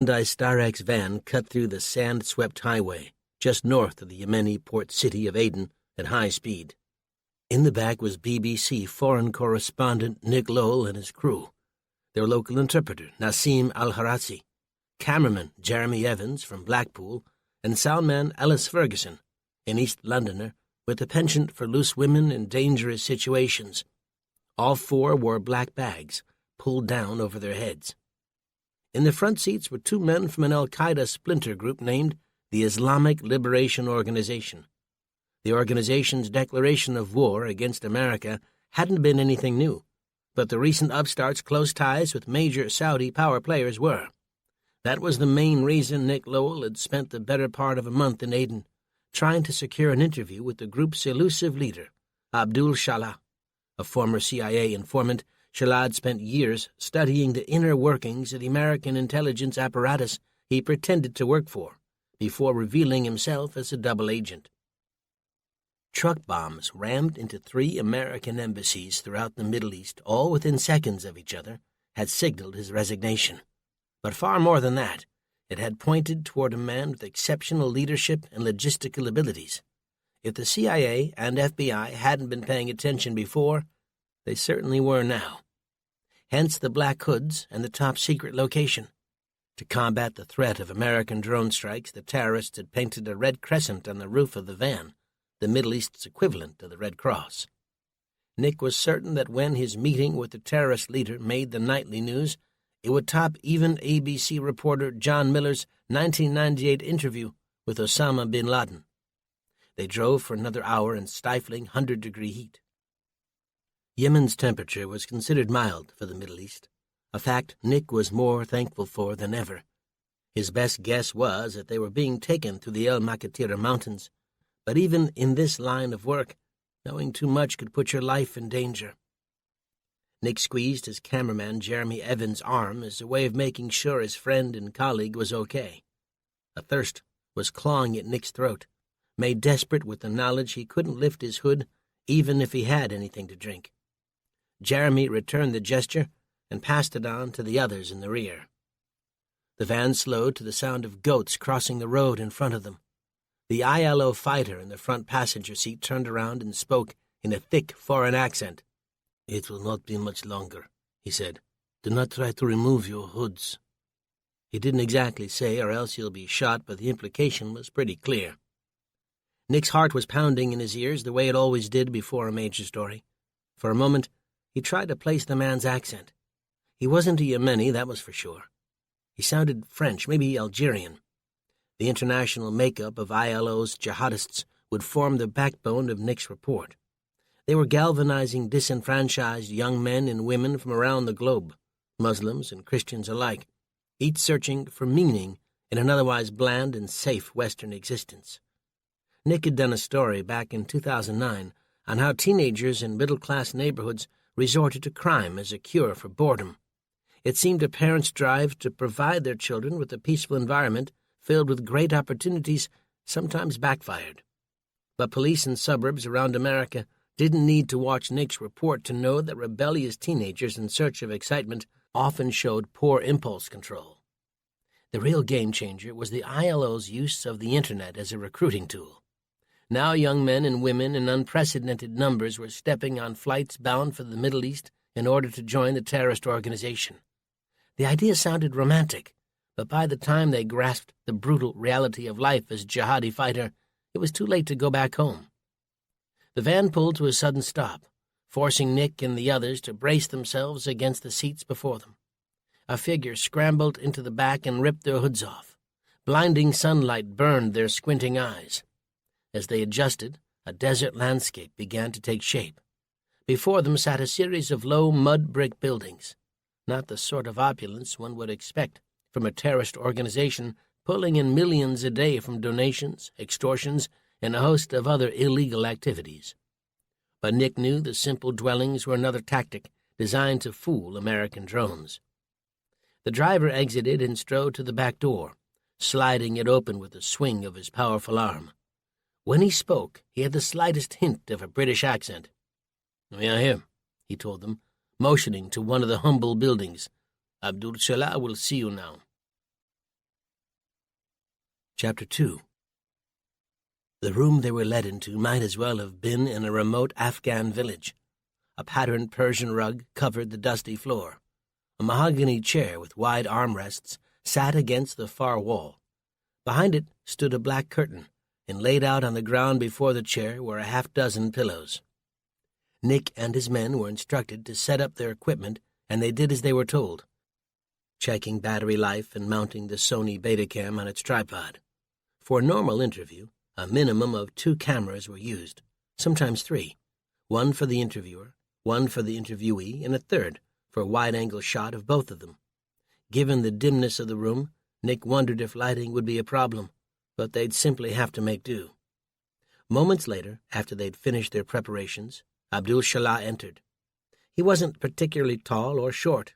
Hyundai Starex van cut through the sand-swept highway just north of the Yemeni port city of Aden at high speed. In the back was BBC foreign correspondent Nick Lowell and his crew, their local interpreter Nassim Al-Harazi, cameraman Jeremy Evans from Blackpool, and soundman Alice Ferguson, an East Londoner with a penchant for loose women in dangerous situations. All four wore black bags, pulled down over their heads. In the front seats were two men from an al-Qaeda splinter group named the Islamic Liberation Organization. The organization's declaration of war against America hadn't been anything new, but the recent upstart's close ties with major Saudi power players were. That was the main reason Nick Lowell had spent the better part of a month in Aden, trying to secure an interview with the group's elusive leader, Abdul Shalah. A former CIA informant, Shalah had spent years studying the inner workings of the American intelligence apparatus he pretended to work for, before revealing himself as a double agent. Truck bombs rammed into 3 American embassies throughout the Middle East, all within seconds of each other, had signaled his resignation. But far more than that, it had pointed toward a man with exceptional leadership and logistical abilities. If the CIA and FBI hadn't been paying attention before, they certainly were now. Hence the black hoods and the top-secret location. To combat the threat of American drone strikes, the terrorists had painted a red crescent on the roof of the van, the Middle East's equivalent of the Red Cross. Nick was certain that when his meeting with the terrorist leader made the nightly news, it would top even ABC reporter John Miller's 1998 interview with Osama bin Laden. They drove for another hour in stifling 100-degree heat. Yemen's temperature was considered mild for the Middle East, a fact Nick was more thankful for than ever. His best guess was that they were being taken through the El Makatira Mountains, but even in this line of work, knowing too much could put your life in danger. Nick squeezed his cameraman Jeremy Evans' arm as a way of making sure his friend and colleague was okay. A thirst was clawing at Nick's throat, made desperate with the knowledge he couldn't lift his hood even if he had anything to drink. Jeremy returned the gesture and passed it on to the others in the rear. The van slowed to the sound of goats crossing the road in front of them. The ILO fighter in the front passenger seat turned around and spoke in a thick foreign accent. "It will not be much longer," he said. "Do not try to remove your hoods." He didn't exactly say, "or else you'll be shot," but the implication was pretty clear. Nick's heart was pounding in his ears the way it always did before a major story. For a moment, he tried to place the man's accent. He wasn't a Yemeni, that was for sure. He sounded French, maybe Algerian. The international makeup of ILO's jihadists would form the backbone of Nick's report. They were galvanizing disenfranchised young men and women from around the globe, Muslims and Christians alike, each searching for meaning in an otherwise bland and safe Western existence. Nick had done a story back in 2009 on how teenagers in middle-class neighborhoods resorted to crime as a cure for boredom. It seemed a parent's drive to provide their children with a peaceful environment filled with great opportunities sometimes backfired. But police in suburbs around America didn't need to watch Nick's report to know that rebellious teenagers in search of excitement often showed poor impulse control. The real game-changer was the ILO's use of the Internet as a recruiting tool. Now young men and women in unprecedented numbers were stepping on flights bound for the Middle East in order to join the terrorist organization. The idea sounded romantic, but by the time they grasped the brutal reality of life as jihadi fighter, it was too late to go back home. The van pulled to a sudden stop, forcing Nick and the others to brace themselves against the seats before them. A figure scrambled into the back and ripped their hoods off. Blinding sunlight burned their squinting eyes. As they adjusted, a desert landscape began to take shape. Before them sat a series of low mud-brick buildings, not the sort of opulence one would expect from a terrorist organization pulling in millions a day from donations, extortions, and a host of other illegal activities. But Nick knew the simple dwellings were another tactic designed to fool American drones. The driver exited and strode to the back door, sliding it open with a swing of his powerful arm. When he spoke, he had the slightest hint of a British accent. "We are here," he told them, motioning to one of the humble buildings. "Abdul Shalah will see you now." Chapter 2. The room they were led into might as well have been in a remote Afghan village. A patterned Persian rug covered the dusty floor. A mahogany chair with wide armrests sat against the far wall. Behind it stood a black curtain, and laid out on the ground before the chair were a half-dozen pillows. Nick and his men were instructed to set up their equipment, and they did as they were told, checking battery life and mounting the Sony Betacam on its tripod. For a normal interview, a minimum of 2 cameras were used, sometimes 3, one for the interviewer, one for the interviewee, and a third for a wide-angle shot of both of them. Given the dimness of the room, Nick wondered if lighting would be a problem, but they'd simply have to make do. Moments later, after they'd finished their preparations, Abdul Shalah entered. He wasn't particularly tall or short,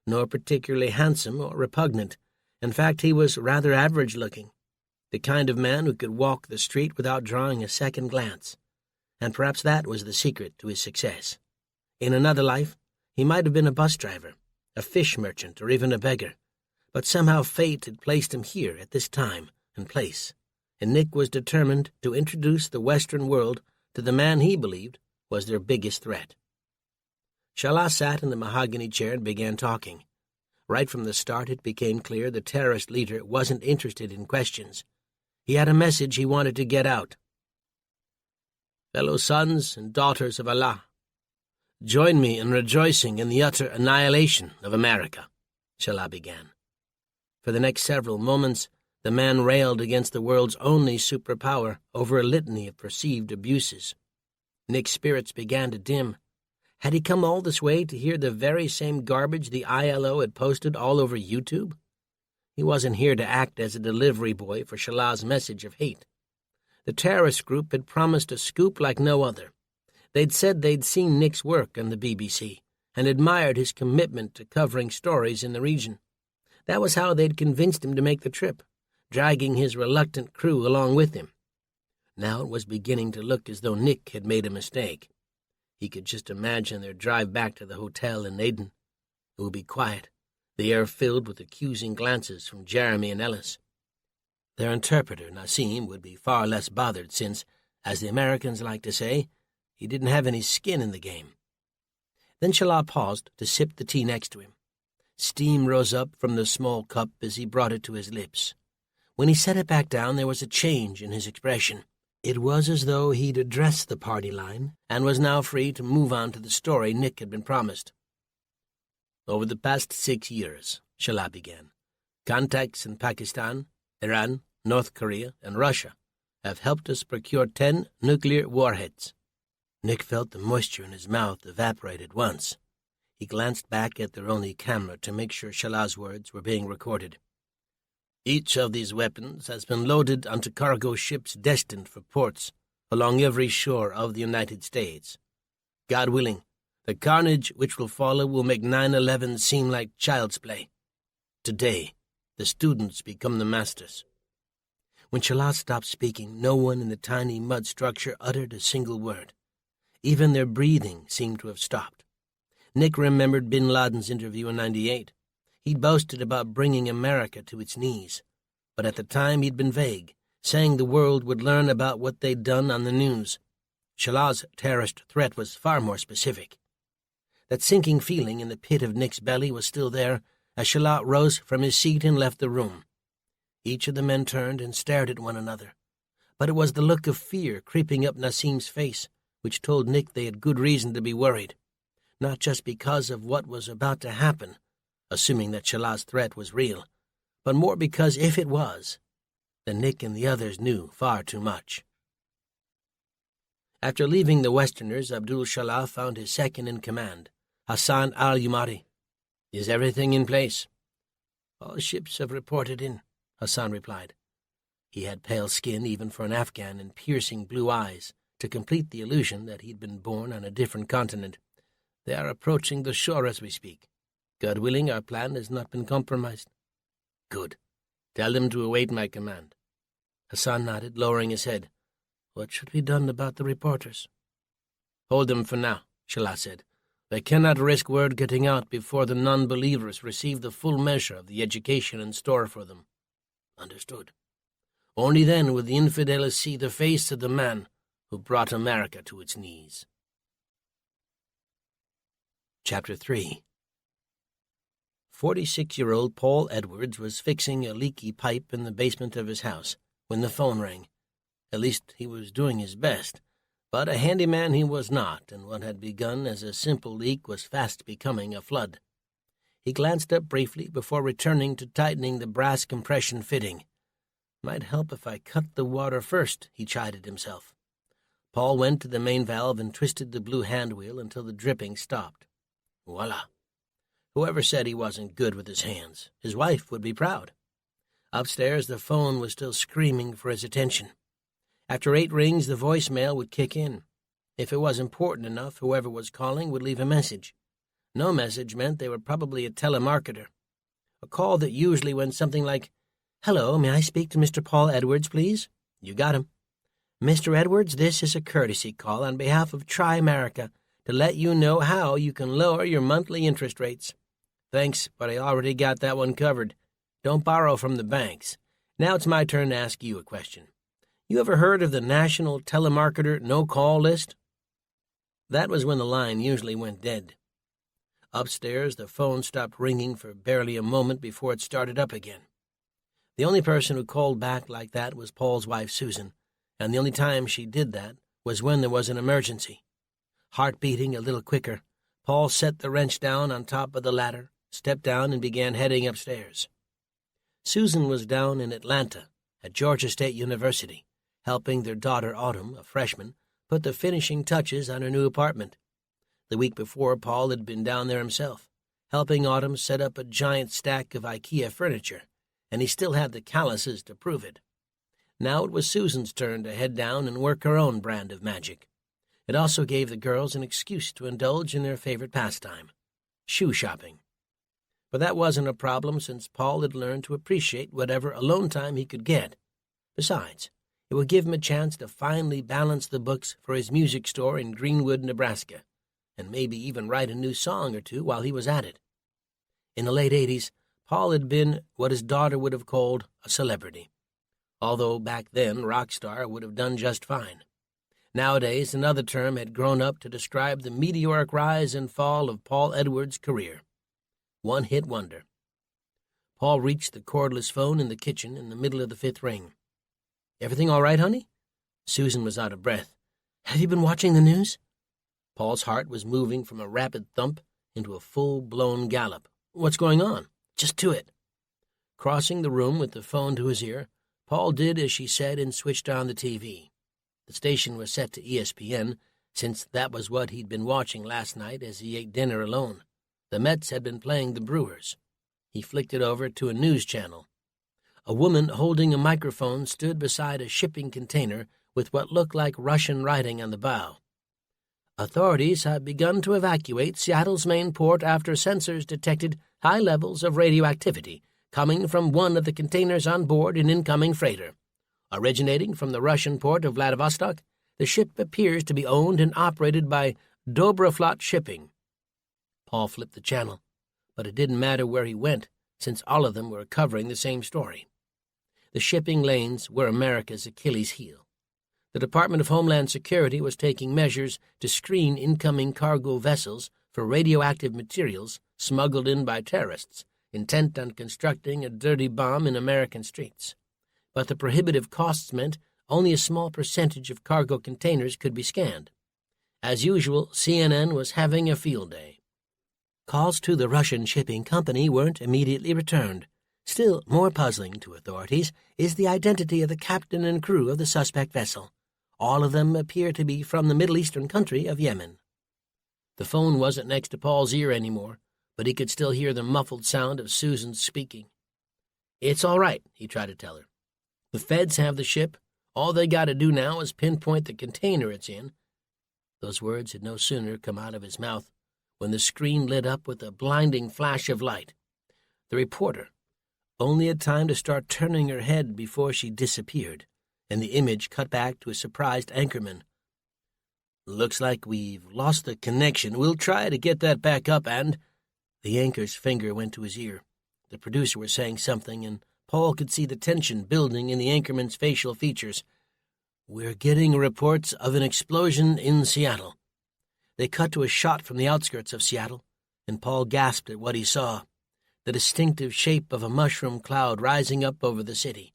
nor particularly handsome or repugnant. In fact, he was rather average-looking, the kind of man who could walk the street without drawing a second glance, and perhaps that was the secret to his success. In another life, he might have been a bus driver, a fish merchant, or even a beggar, but somehow fate had placed him here at this time and place, and Nick was determined to introduce the Western world to the man he believed was their biggest threat. Shalah sat in the mahogany chair and began talking. Right from the start, it became clear the terrorist leader wasn't interested in questions. He had a message he wanted to get out. "Fellow sons and daughters of Allah, join me in rejoicing in the utter annihilation of America," Shalah began. For the next several moments, the man railed against the world's only superpower over a litany of perceived abuses. Nick's spirits began to dim. Had he come all this way to hear the very same garbage the ILO had posted all over YouTube? He wasn't here to act as a delivery boy for Shalah's message of hate. The terrorist group had promised a scoop like no other. They'd said they'd seen Nick's work on the BBC and admired his commitment to covering stories in the region. That was how they'd convinced him to make the trip, dragging his reluctant crew along with him. Now it was beginning to look as though Nick had made a mistake. He could just imagine their drive back to the hotel in Aden. It would be quiet, the air filled with accusing glances from Jeremy and Ellis. Their interpreter, Nassim, would be far less bothered since, as the Americans like to say, he didn't have any skin in the game. Then Shalah paused to sip the tea next to him. Steam rose up from the small cup as he brought it to his lips. When he set it back down, there was a change in his expression. It was as though he'd addressed the party line and was now free to move on to the story Nick had been promised. "Over the past 6 years," Shalah began, "contacts in Pakistan, Iran, North Korea, and Russia have helped us procure 10 nuclear warheads." Nick felt the moisture in his mouth evaporate at once. He glanced back at their only camera to make sure Shalah's words were being recorded. "Each of these weapons has been loaded onto cargo ships destined for ports along every shore of the United States. God willing, the carnage which will follow will make 9/11 seem like child's play. Today, the students become the masters." When Shalah stopped speaking, no one in the tiny mud structure uttered a single word. Even their breathing seemed to have stopped. Nick remembered bin Laden's interview in '98. He'd boasted about bringing America to its knees, but at the time he'd been vague, saying the world would learn about what they'd done on the news. Shalah's terrorist threat was far more specific. That sinking feeling in the pit of Nick's belly was still there as Shalah rose from his seat and left the room. Each of the men turned and stared at one another, but it was the look of fear creeping up Nassim's face which told Nick they had good reason to be worried, not just because of what was about to happen, assuming that Shalah's threat was real, but more because if it was, then Nick and the others knew far too much. After leaving the Westerners, Abdul Shalah found his second-in-command, Hassan al-Yumari. "Is everything in place?" "All ships have reported in," Hassan replied. He had pale skin even for an Afghan and piercing blue eyes to complete the illusion that he'd been born on a different continent. "They are approaching the shore as we speak. God willing, our plan has not been compromised." "Good. Tell them to await my command." Hassan nodded, lowering his head. "What should be done about the reporters?" "Hold them for now," Shalah said. "They cannot risk word getting out before the non-believers receive the full measure of the education in store for them." "Understood." Only then would the infidels see the face of the man who brought America to its knees. Chapter 3. 46-year-old Paul Edwards was fixing a leaky pipe in the basement of his house when the phone rang. At least he was doing his best, but a handyman he was not, and what had begun as a simple leak was fast becoming a flood. He glanced up briefly before returning to tightening the brass compression fitting. Might help if I cut the water first, he chided himself. Paul went to the main valve and twisted the blue handwheel until the dripping stopped. Voila! Whoever said he wasn't good with his hands, his wife would be proud. Upstairs, the phone was still screaming for his attention. After 8 rings, the voicemail would kick in. If it was important enough, whoever was calling would leave a message. No message meant they were probably a telemarketer. A call that usually went something like, "Hello, may I speak to Mr. Paul Edwards, please?" You got him. "Mr. Edwards, this is a courtesy call on behalf of Tri-America to let you know how you can lower your monthly interest rates. Thanks, but I already got that one covered. Don't borrow from the banks. Now it's my turn to ask you a question. You ever heard of the National Telemarketer No-Call List?" That was when the line usually went dead. Upstairs, the phone stopped ringing for barely a moment before it started up again. The only person who called back like that was Paul's wife, Susan, and the only time she did that was when there was an emergency. Heart beating a little quicker, Paul set the wrench down on top of the ladder, stepped down, and began heading upstairs. Susan was down in Atlanta at Georgia State University, helping their daughter Autumn, a freshman, put the finishing touches on her new apartment. The week before, Paul had been down there himself, helping Autumn set up a giant stack of IKEA furniture, and he still had the calluses to prove it. Now it was Susan's turn to head down and work her own brand of magic. It also gave the girls an excuse to indulge in their favorite pastime, shoe shopping. But that wasn't a problem since Paul had learned to appreciate whatever alone time he could get. Besides, it would give him a chance to finally balance the books for his music store in Greenwood, Nebraska, and maybe even write a new song or two while he was at it. In the late 80s, Paul had been what his daughter would have called a celebrity, although back then rock star would have done just fine. Nowadays, another term had grown up to describe the meteoric rise and fall of Paul Edwards' career. One-hit wonder. Paul reached the cordless phone in the kitchen in the middle of the 5th ring. "Everything all right, honey?" Susan was out of breath. "Have you been watching the news?" Paul's heart was moving from a rapid thump into a full-blown gallop. "What's going on? Just to it." Crossing the room with the phone to his ear, Paul did as she said and switched on the TV. The station was set to ESPN, since that was what he'd been watching last night as he ate dinner alone. The Mets had been playing the Brewers. He flicked it over to a news channel. A woman holding a microphone stood beside a shipping container with what looked like Russian writing on the bow. "Authorities have begun to evacuate Seattle's main port after sensors detected high levels of radioactivity coming from one of the containers on board an incoming freighter. Originating from the Russian port of Vladivostok, the ship appears to be owned and operated by Dobraflot Shipping." Paul flipped the channel, but it didn't matter where he went, since all of them were covering the same story. The shipping lanes were America's Achilles heel. The Department of Homeland Security was taking measures to screen incoming cargo vessels for radioactive materials smuggled in by terrorists, intent on constructing a dirty bomb in American streets. But the prohibitive costs meant only a small percentage of cargo containers could be scanned. As usual, CNN was having a field day. Calls to the Russian shipping company weren't immediately returned. Still more puzzling to authorities is the identity of the captain and crew of the suspect vessel. All of them appear to be from the Middle Eastern country of Yemen. The phone wasn't next to Paul's ear anymore, but he could still hear the muffled sound of Susan speaking. "It's all right," he tried to tell her. "The feds have the ship. All they got to do now is pinpoint the container it's in." Those words had no sooner come out of his mouth when the screen lit up with a blinding flash of light. The reporter only had time to start turning her head before she disappeared, and the image cut back to a surprised anchorman. "Looks like we've lost the connection. We'll try to get that back up and—" The anchor's finger went to his ear. The producer was saying something, and Paul could see the tension building in the anchorman's facial features. "We're getting reports of an explosion in Seattle." They cut to a shot from the outskirts of Seattle, and Paul gasped at what he saw, the distinctive shape of a mushroom cloud rising up over the city.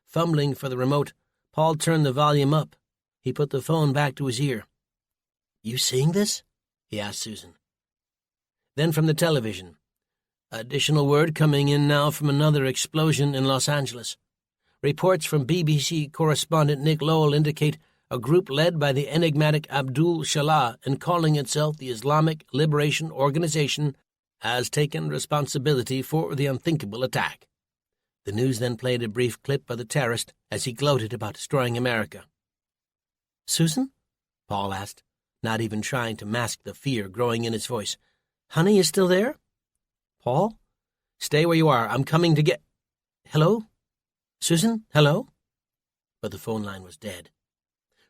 Fumbling for the remote, Paul turned the volume up. He put the phone back to his ear. "You seeing this?" he asked Susan. Then from the television, "Additional word coming in now from another explosion in Los Angeles. Reports from BBC correspondent Nick Lowell indicate a group led by the enigmatic Abdul Shalah and calling itself the Islamic Liberation Organization has taken responsibility for the unthinkable attack." The news then played a brief clip of the terrorist as he gloated about destroying America. "Susan?" Paul asked, not even trying to mask the fear growing in his voice. "Honey is still there?" "Paul?" "Stay where you are. I'm coming to get—" "Hello? Susan? Hello?" But the phone line was dead.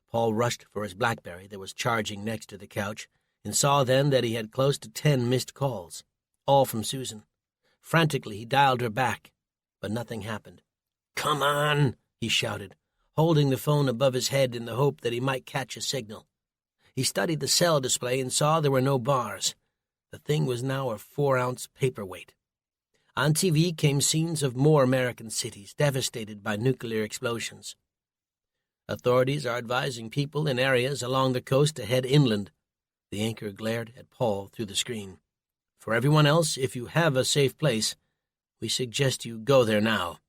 Paul rushed for his BlackBerry that was charging next to the couch and saw then that he had close to 10 missed calls, all from Susan. Frantically, he dialed her back, but nothing happened. "Come on," he shouted, holding the phone above his head in the hope that he might catch a signal. He studied the cell display and saw there were no bars. The thing was now a 4-ounce paperweight. On TV came scenes of more American cities devastated by nuclear explosions. "Authorities are advising people in areas along the coast to head inland." The anchor glared at Paul through the screen. "For everyone else, if you have a safe place, we suggest you go there now."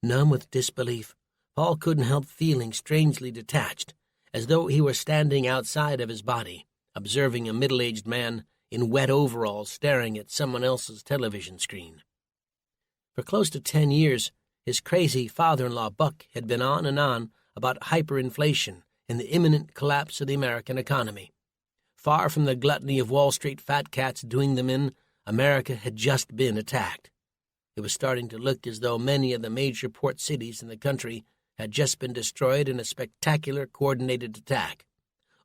Numb with disbelief, Paul couldn't help feeling strangely detached, as though he were standing outside of his body, observing a middle-aged man in wet overalls staring at someone else's television screen. For close to 10 years, his crazy father-in-law Buck had been on and on about hyperinflation and the imminent collapse of the American economy. Far from the gluttony of Wall Street fat cats doing them in, America had just been attacked. It was starting to look as though many of the major port cities in the country had just been destroyed in a spectacular coordinated attack.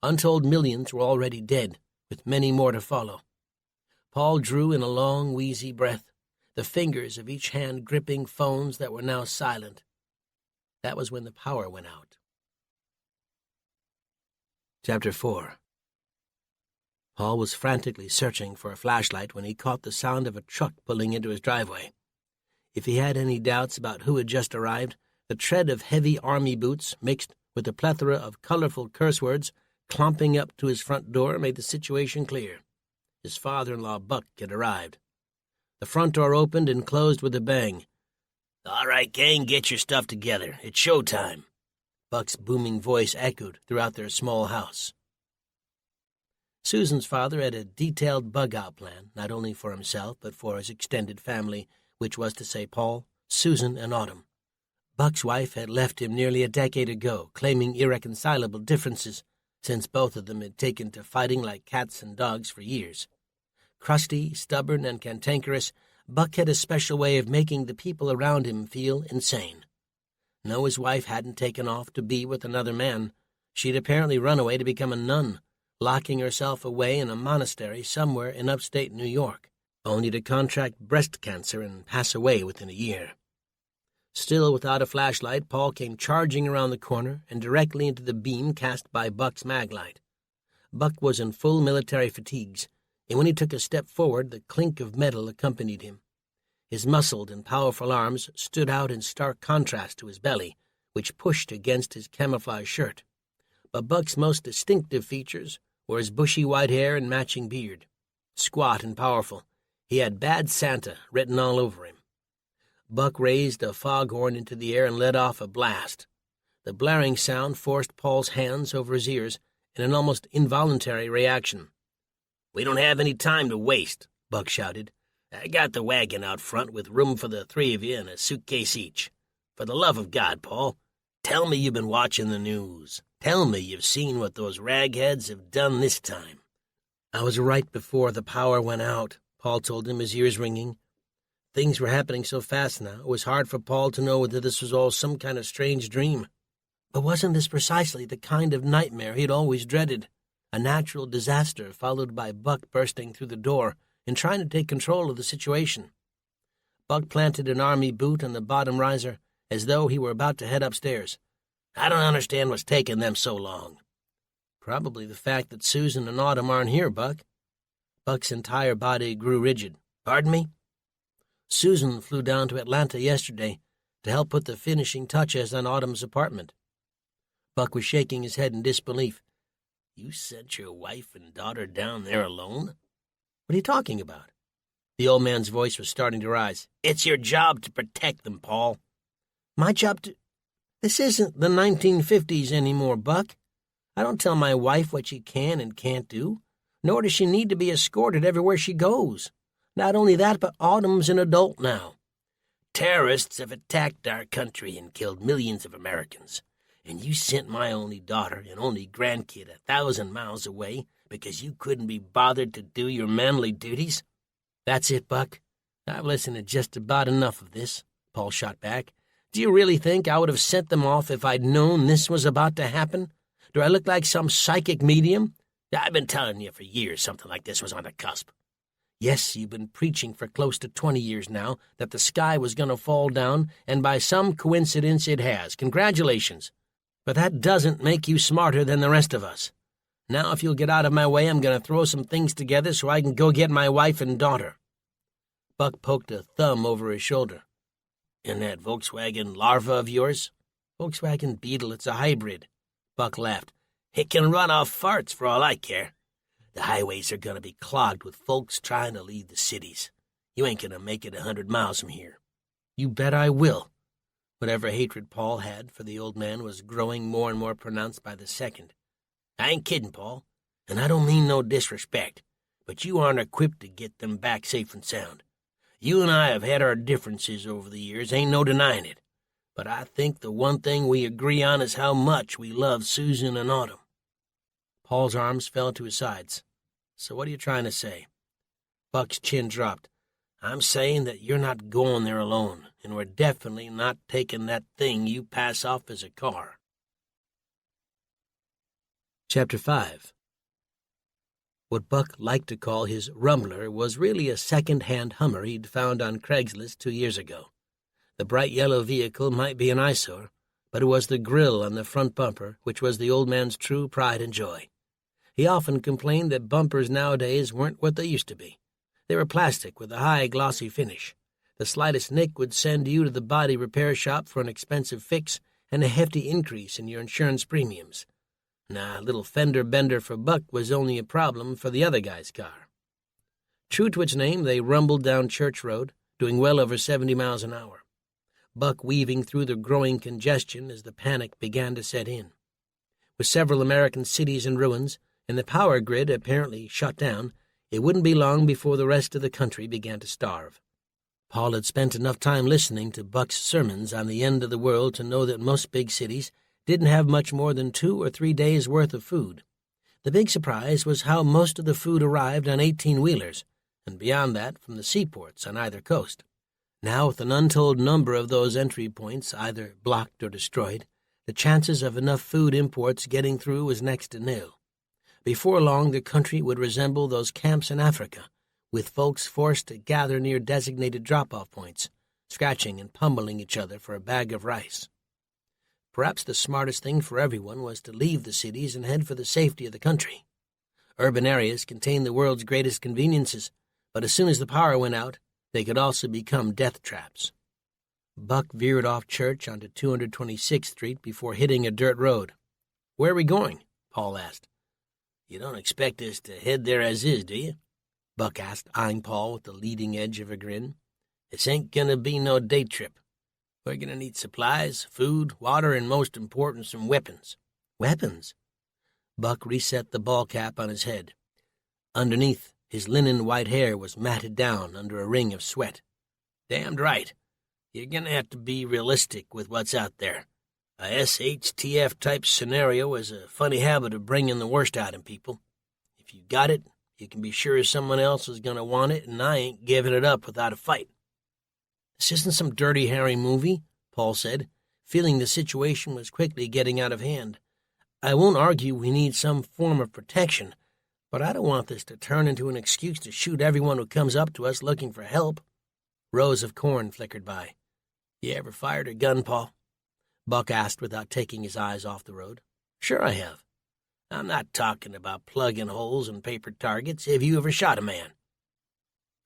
Untold millions were already dead, with many more to follow. Paul drew in a long, wheezy breath, the fingers of each hand gripping phones that were now silent. That was when the power went out. Chapter 4. Paul was frantically searching for a flashlight when he caught the sound of a truck pulling into his driveway. If he had any doubts about who had just arrived, the tread of heavy army boots mixed with a plethora of colorful curse words clomping up to his front door made the situation clear. His father-in-law Buck had arrived. The front door opened and closed with a bang. "All right, gang, get your stuff together. It's showtime." Buck's booming voice echoed throughout their small house. Susan's father had a detailed bug-out plan, not only for himself but for his extended family, which was to say Paul, Susan, and Autumn. Buck's wife had left him nearly a decade ago, claiming irreconcilable differences, since both of them had taken to fighting like cats and dogs for years. Crusty, stubborn, and cantankerous, Buck had a special way of making the people around him feel insane. No, his wife hadn't taken off to be with another man. She'd apparently run away to become a nun, locking herself away in a monastery somewhere in upstate New York, only to contract breast cancer and pass away within a year. Still without a flashlight, Paul came charging around the corner and directly into the beam cast by Buck's maglite. Buck was in full military fatigues, and when he took a step forward, the clink of metal accompanied him. His muscled and powerful arms stood out in stark contrast to his belly, which pushed against his camouflage shirt. But Buck's most distinctive features were his bushy white hair and matching beard. Squat and powerful, he had Bad Santa written all over him. Buck raised a foghorn into the air and let off a blast. The blaring sound forced Paul's hands over his ears in an almost involuntary reaction. "We don't have any time to waste," Buck shouted. "I got the wagon out front with room for the 3 of you and a suitcase each. For the love of God, Paul, tell me you've been watching the news. Tell me you've seen what those ragheads have done this time." "I was right before the power went out," Paul told him, his ears ringing. Things were happening so fast now, it was hard for Paul to know whether this was all some kind of strange dream. But wasn't this precisely the kind of nightmare he'd always dreaded? A natural disaster followed by Buck bursting through the door and trying to take control of the situation. Buck planted an army boot on the bottom riser as though he were about to head upstairs. "I don't understand what's taking them so long." "Probably the fact that Susan and Autumn aren't here, Buck." Buck's entire body grew rigid. "Pardon me?" "Susan flew down to Atlanta yesterday to help put the finishing touches on Autumn's apartment." Buck was shaking his head in disbelief. "You sent your wife and daughter down there alone?" "What are you talking about?" The old man's voice was starting to rise. "It's your job to protect them, Paul." "My job to... This isn't the 1950s anymore, Buck. I don't tell my wife what she can and can't do, nor does she need to be escorted everywhere she goes. Not only that, but Autumn's an adult now. Terrorists have attacked our country and killed millions of Americans, and you sent my only daughter and only grandkid 1,000 miles away because you couldn't be bothered to do your manly duties?" "That's it, Buck. I've listened to just about enough of this," Paul shot back. "Do you really think I would have sent them off if I'd known this was about to happen? Do I look like some psychic medium? I've been telling you for years something like this was on the cusp." "Yes, you've been preaching for close to 20 years now that the sky was going to fall down, and by some coincidence it has. Congratulations. But that doesn't make you smarter than the rest of us. Now, if you'll get out of my way, I'm going to throw some things together so I can go get my wife and daughter." Buck poked a thumb over his shoulder. "In that Volkswagen Larva of yours?" "Volkswagen Beetle, it's a hybrid." Buck laughed. "It can run off farts for all I care. The highways are going to be clogged with folks trying to leave the cities. You ain't going to make it 100 miles from here." "You bet I will." Whatever hatred Paul had for the old man was growing more and more pronounced by the second. "I ain't kidding, Paul, and I don't mean no disrespect, but you aren't equipped to get them back safe and sound. You and I have had our differences over the years, ain't no denying it, but I think the one thing we agree on is how much we love Susan and Autumn." Paul's arms fell to his sides. "So what are you trying to say?" Buck's chin dropped. "I'm saying that you're not going there alone, and we're definitely not taking that thing you pass off as a car." Chapter 5. What Buck liked to call his Rumbler was really a second-hand Hummer he'd found on Craigslist 2 years ago. The bright yellow vehicle might be an eyesore, but it was the grill on the front bumper which was the old man's true pride and joy. He often complained that bumpers nowadays weren't what they used to be. They were plastic with a high, glossy finish. The slightest nick would send you to the body repair shop for an expensive fix and a hefty increase in your insurance premiums. Nah, a little fender bender for Buck was only a problem for the other guy's car. True to its name, they rumbled down Church Road, doing well over 70 miles an hour. Buck weaving through the growing congestion as the panic began to set in. With several American cities in ruins, and the power grid apparently shut down, it wouldn't be long before the rest of the country began to starve. Paul had spent enough time listening to Buck's sermons on the end of the world to know that most big cities didn't have much more than 2 or 3 days' worth of food. The big surprise was how most of the food arrived on 18-wheelers, and beyond that from the seaports on either coast. Now, with an untold number of those entry points either blocked or destroyed, the chances of enough food imports getting through was next to nil. Before long, the country would resemble those camps in Africa, with folks forced to gather near designated drop-off points, scratching and pummeling each other for a bag of rice. Perhaps the smartest thing for everyone was to leave the cities and head for the safety of the country. Urban areas contained the world's greatest conveniences, but as soon as the power went out, they could also become death traps. Buck veered off Church onto 226th Street before hitting a dirt road. "Where are we going?" Paul asked. "You don't expect us to head there as is, do you?" Buck asked, eyeing Paul with the leading edge of a grin. "This ain't gonna be no day trip. We're gonna need supplies, food, water, and most important, some weapons." "Weapons?" Buck reset the ball cap on his head. Underneath, his linen white hair was matted down under a ring of sweat. "Damned right. You're gonna have to be realistic with what's out there. A SHTF-type scenario is a funny habit of bringing the worst out in people. If you got it, you can be sure someone else is gonna want it, and I ain't giving it up without a fight." "This isn't some Dirty Harry movie," Paul said, feeling the situation was quickly getting out of hand. "I won't argue we need some form of protection, but I don't want this to turn into an excuse to shoot everyone who comes up to us looking for help." Rows of corn flickered by. "You ever fired a gun, Paul?" Buck asked without taking his eyes off the road. "Sure I have. I'm not talking about plugging holes in paper targets. Have you ever shot a man?"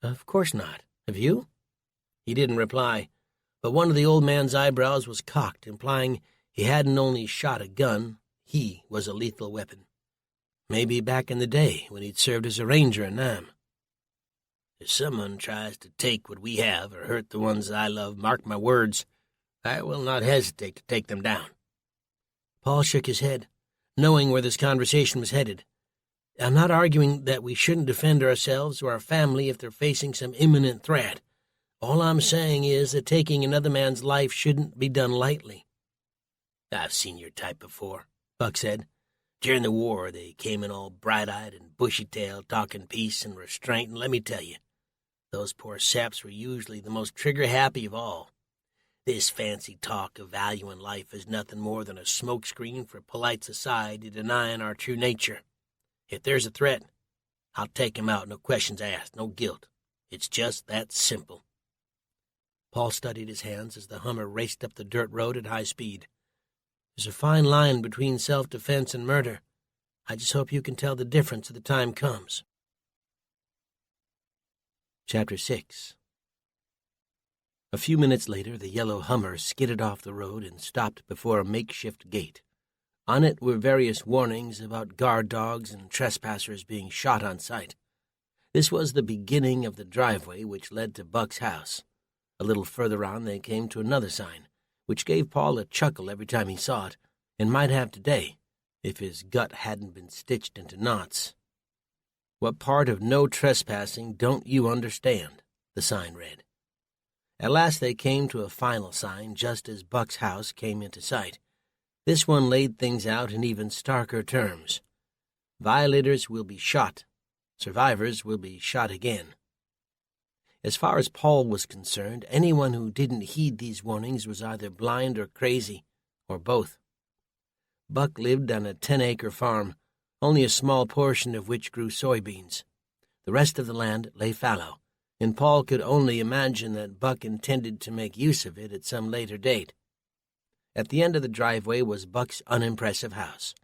"Of course not. Have you?" He didn't reply, but one of the old man's eyebrows was cocked, implying he hadn't only shot a gun, he was a lethal weapon. Maybe back in the day when he'd served as a ranger in Nam. "If someone tries to take what we have or hurt the ones I love, mark my words, I will not hesitate to take them down." Paul shook his head, knowing where this conversation was headed. "I'm not arguing that we shouldn't defend ourselves or our family if they're facing some imminent threat. All I'm saying is that taking another man's life shouldn't be done lightly." "I've seen your type before," Buck said. "During the war, they came in all bright-eyed and bushy-tailed, talking peace and restraint, and let me tell you, those poor saps were usually the most trigger-happy of all. This fancy talk of valuing life is nothing more than a smokescreen for polite society denying our true nature. If there's a threat, I'll take him out, no questions asked, no guilt. It's just that simple." Paul studied his hands as the Hummer raced up the dirt road at high speed. "There's a fine line between self-defense and murder. I just hope you can tell the difference if the time comes." Chapter 6. A few minutes later, the yellow Hummer skidded off the road and stopped before a makeshift gate. On it were various warnings about guard dogs and trespassers being shot on sight. This was the beginning of the driveway which led to Buck's house. A little further on they came to another sign, which gave Paul a chuckle every time he saw it, and might have today, if his gut hadn't been stitched into knots. "What part of no trespassing don't you understand?" the sign read. At last they came to a final sign just as Buck's house came into sight. This one laid things out in even starker terms. "Violators will be shot. Survivors will be shot again." As far as Paul was concerned, anyone who didn't heed these warnings was either blind or crazy, or both. Buck lived on a 10-acre farm, only a small portion of which grew soybeans. The rest of the land lay fallow, and Paul could only imagine that Buck intended to make use of it at some later date. At the end of the driveway was Buck's unimpressive house,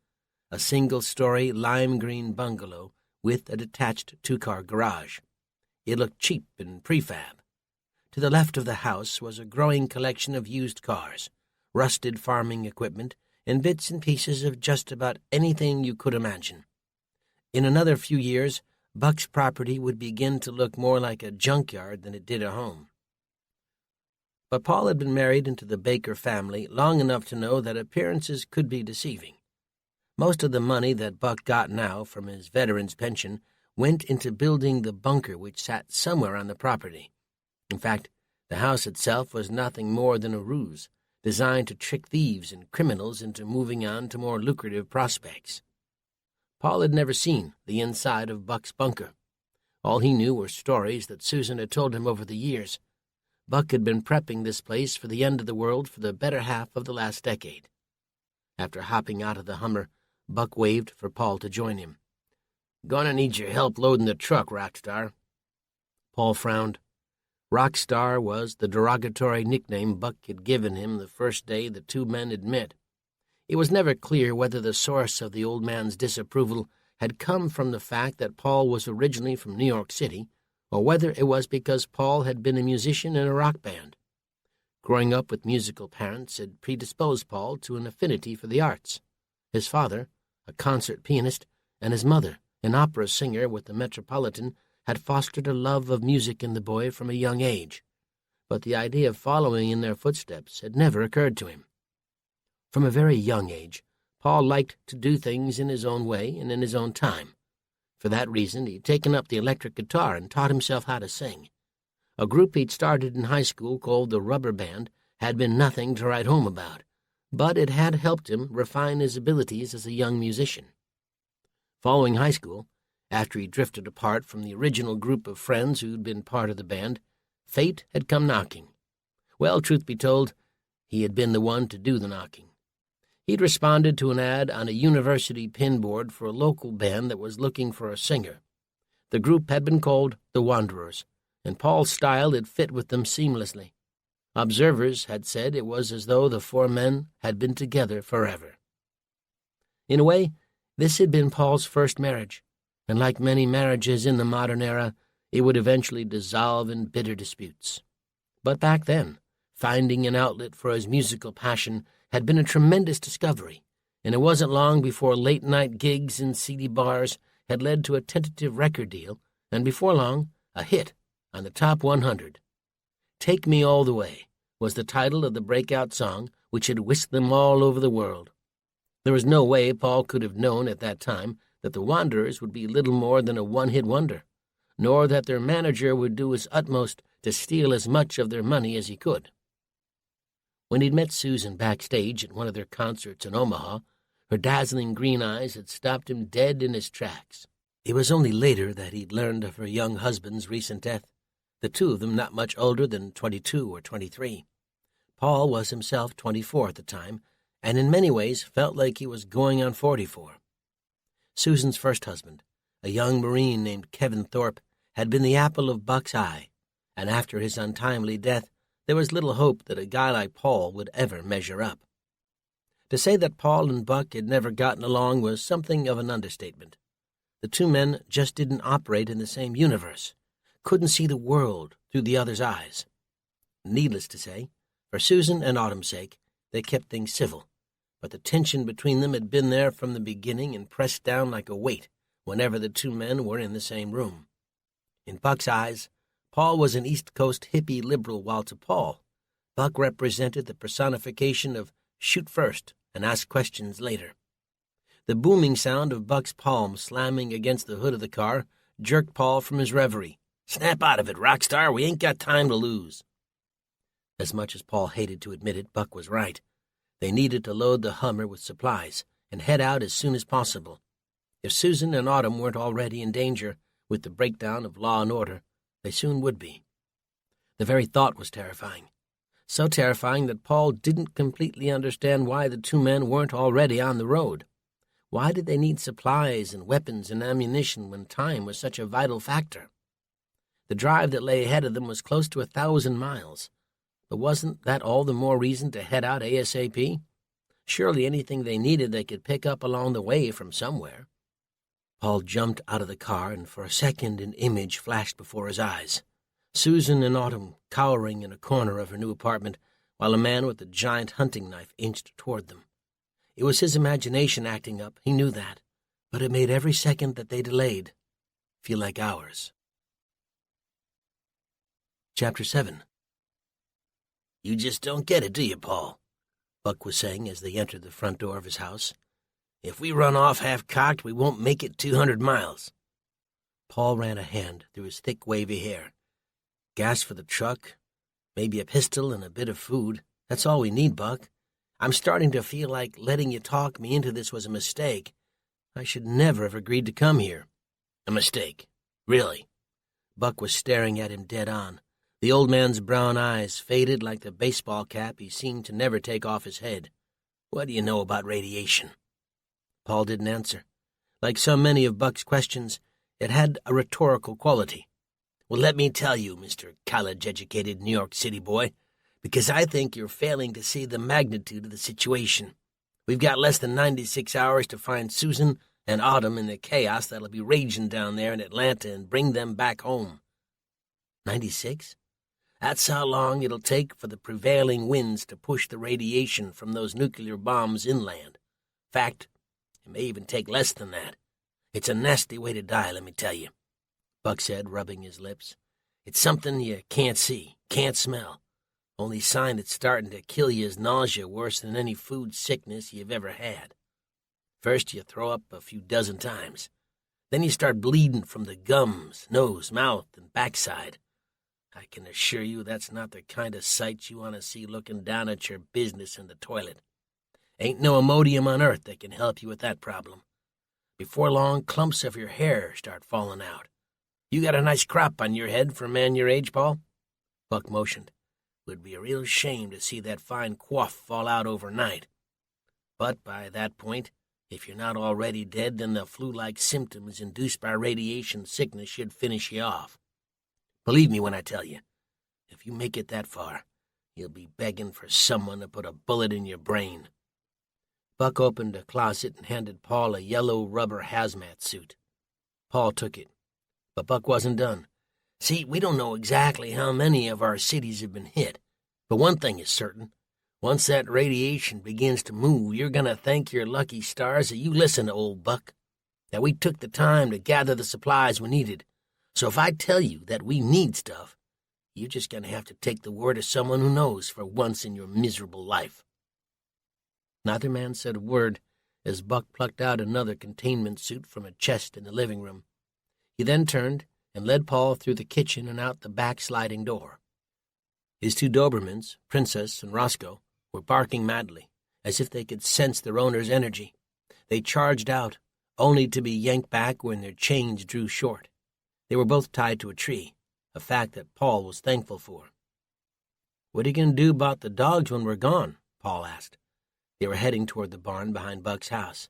a single-story lime-green bungalow with a detached two-car garage. It looked cheap and prefab. To the left of the house was a growing collection of used cars, rusted farming equipment, and bits and pieces of just about anything you could imagine. In another few years, Buck's property would begin to look more like a junkyard than it did a home. But Paul had been married into the Baker family long enough to know that appearances could be deceiving. Most of the money that Buck got now from his veteran's pension went into building the bunker which sat somewhere on the property. In fact, the house itself was nothing more than a ruse, designed to trick thieves and criminals into moving on to more lucrative prospects. Paul had never seen the inside of Buck's bunker. All he knew were stories that Susan had told him over the years. Buck had been prepping this place for the end of the world for the better half of the last decade. After hopping out of the Hummer, Buck waved for Paul to join him. "Gonna need your help loading the truck, Rockstar." Paul frowned. Rockstar was the derogatory nickname Buck had given him the first day the two men had met. It was never clear whether the source of the old man's disapproval had come from the fact that Paul was originally from New York City, or whether it was because Paul had been a musician in a rock band. Growing up with musical parents had predisposed Paul to an affinity for the arts. His father, a concert pianist, and his mother, an opera singer with the Metropolitan, had fostered a love of music in the boy from a young age, but the idea of following in their footsteps had never occurred to him. From a very young age, Paul liked to do things in his own way and in his own time. For that reason, he'd taken up the electric guitar and taught himself how to sing. A group he'd started in high school called the Rubber Band had been nothing to write home about, but it had helped him refine his abilities as a young musician. Following high school, after he drifted apart from the original group of friends who'd been part of the band, fate had come knocking. Well, truth be told, he had been the one to do the knocking. He'd responded to an ad on a university pinboard for a local band that was looking for a singer. The group had been called The Wanderers, and Paul's style had fit with them seamlessly. Observers had said it was as though the four men had been together forever. In a way, this had been Paul's first marriage, and like many marriages in the modern era, it would eventually dissolve in bitter disputes. But back then, finding an outlet for his musical passion had been a tremendous discovery, and it wasn't long before late-night gigs in seedy bars had led to a tentative record deal, and before long, a hit on the top 100. "Take Me All the Way" was the title of the breakout song, which had whisked them all over the world. There was no way Paul could have known at that time that the Wanderers would be little more than a one-hit wonder, nor that their manager would do his utmost to steal as much of their money as he could. When he'd met Susan backstage at one of their concerts in Omaha, her dazzling green eyes had stopped him dead in his tracks. It was only later that he'd learned of her young husband's recent death, the two of them not much older than 22 or 23. Paul was himself 24 at the time, and in many ways felt like he was going on 44. Susan's first husband, a young Marine named Kevin Thorpe, had been the apple of Buck's eye, and after his untimely death, there was little hope that a guy like Paul would ever measure up. To say that Paul and Buck had never gotten along was something of an understatement. The two men just didn't operate in the same universe, couldn't see the world through the other's eyes. Needless to say, for Susan and Autumn's sake, they kept things civil, but the tension between them had been there from the beginning and pressed down like a weight whenever the two men were in the same room. In Buck's eyes, Paul was an East Coast hippie liberal, while to Paul, Buck represented the personification of shoot first and ask questions later. The booming sound of Buck's palm slamming against the hood of the car jerked Paul from his reverie. "Snap out of it, rock star. We ain't got time to lose." As much as Paul hated to admit it, Buck was right. They needed to load the Hummer with supplies and head out as soon as possible. If Susan and Autumn weren't already in danger with the breakdown of law and order, they soon would be. The very thought was terrifying. So terrifying that Paul didn't completely understand why the two men weren't already on the road. Why did they need supplies and weapons and ammunition when time was such a vital factor? The drive that lay ahead of them was close to 1,000 miles. But wasn't that all the more reason to head out ASAP? Surely anything they needed they could pick up along the way from somewhere. Paul jumped out of the car, and for a second an image flashed before his eyes. Susan and Autumn cowering in a corner of her new apartment, while a man with a giant hunting knife inched toward them. It was his imagination acting up, he knew that, but it made every second that they delayed feel like hours. Chapter 7. "You just don't get it, do you, Paul?" Buck was saying as they entered the front door of his house. "If we run off half-cocked, we won't make it 200 miles. Paul ran a hand through his thick, wavy hair. "Gas for the truck, maybe a pistol and a bit of food. That's all we need, Buck. I'm starting to feel like letting you talk me into this was a mistake. I should never have agreed to come here." "A mistake? Really?" Buck was staring at him dead on. The old man's brown eyes faded like the baseball cap he seemed to never take off his head. "What do you know about radiation?" Paul didn't answer. Like so many of Buck's questions, it had a rhetorical quality. "Well, let me tell you, Mr. College-educated New York City boy, because I think you're failing to see the magnitude of the situation. We've got less than 96 hours to find Susan and Autumn in the chaos that'll be raging down there in Atlanta and bring them back home." 96? That's how long it'll take for the prevailing winds to push the radiation from those nuclear bombs inland. In fact, it may even take less than that. It's a nasty way to die, let me tell you," Buck said, rubbing his lips. "It's something you can't see, can't smell. Only sign that's starting to kill you is nausea worse than any food sickness you've ever had. First you throw up a few dozen times. Then you start bleeding from the gums, nose, mouth, and backside. I can assure you that's not the kind of sight you want to see looking down at your business in the toilet. Ain't no Imodium on earth that can help you with that problem. Before long, clumps of your hair start falling out. You got a nice crop on your head for a man your age, Paul?" Buck motioned. "Would be a real shame to see that fine coif fall out overnight. But by that point, if you're not already dead, then the flu-like symptoms induced by radiation sickness should finish you off." Believe me when I tell you, if you make it that far, you'll be begging for someone to put a bullet in your brain." Buck opened a closet and handed Paul a yellow rubber hazmat suit. Paul took it, but Buck wasn't done. "See, we don't know exactly how many of our cities have been hit, but one thing is certain. Once that radiation begins to move, you're going to thank your lucky stars that you listened to old Buck, that we took the time to gather the supplies we needed. So if I tell you that we need stuff, you're just going to have to take the word of someone who knows for once in your miserable life." Neither man said a word as Buck plucked out another containment suit from a chest in the living room. He then turned and led Paul through the kitchen and out the back sliding door. His two Dobermans, Princess and Roscoe, were barking madly, as if they could sense their owner's energy. They charged out, only to be yanked back when their chains drew short. They were both tied to a tree, a fact that Paul was thankful for. "What are you going to do about the dogs when we're gone?" Paul asked. They were heading toward the barn behind Buck's house.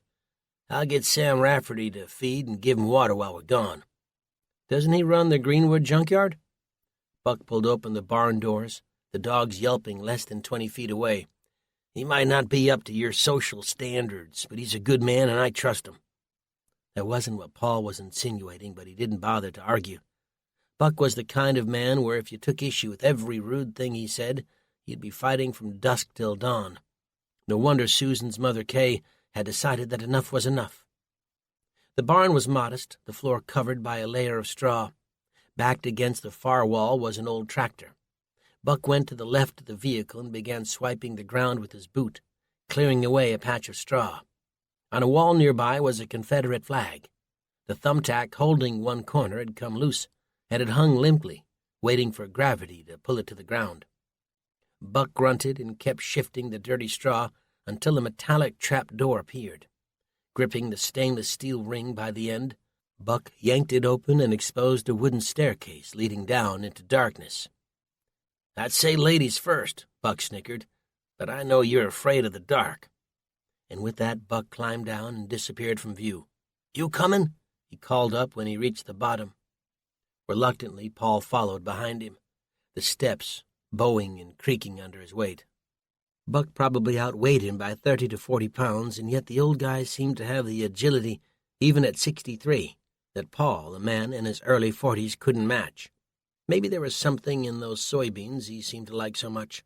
"I'll get Sam Rafferty to feed and give 'em water while we're gone." "Doesn't he run the Greenwood junkyard?" Buck pulled open the barn doors, the dogs yelping less than 20 feet away. "He might not be up to your social standards, but he's a good man and I trust him." That wasn't what Paul was insinuating, but he didn't bother to argue. Buck was the kind of man where if you took issue with every rude thing he said, you'd be fighting from dusk till dawn. No wonder Susan's mother, Kay, had decided that enough was enough. The barn was modest, the floor covered by a layer of straw. Backed against the far wall was an old tractor. Buck went to the left of the vehicle and began swiping the ground with his boot, clearing away a patch of straw. On a wall nearby was a Confederate flag. The thumbtack holding one corner had come loose, and it hung limply, waiting for gravity to pull it to the ground. Buck grunted and kept shifting the dirty straw until a metallic trap door appeared. Gripping the stainless steel ring by the end, Buck yanked it open and exposed a wooden staircase leading down into darkness. "I'd say ladies first," Buck snickered, "but I know you're afraid of the dark." And with that, Buck climbed down and disappeared from view. "You coming?" he called up when he reached the bottom. Reluctantly, Paul followed behind him, the steps bowing and creaking under his weight. Buck probably outweighed him by 30 to 40 pounds, and yet the old guy seemed to have the agility, even at 63, that Paul, a man in his early 40s, couldn't match. Maybe there was something in those soybeans he seemed to like so much.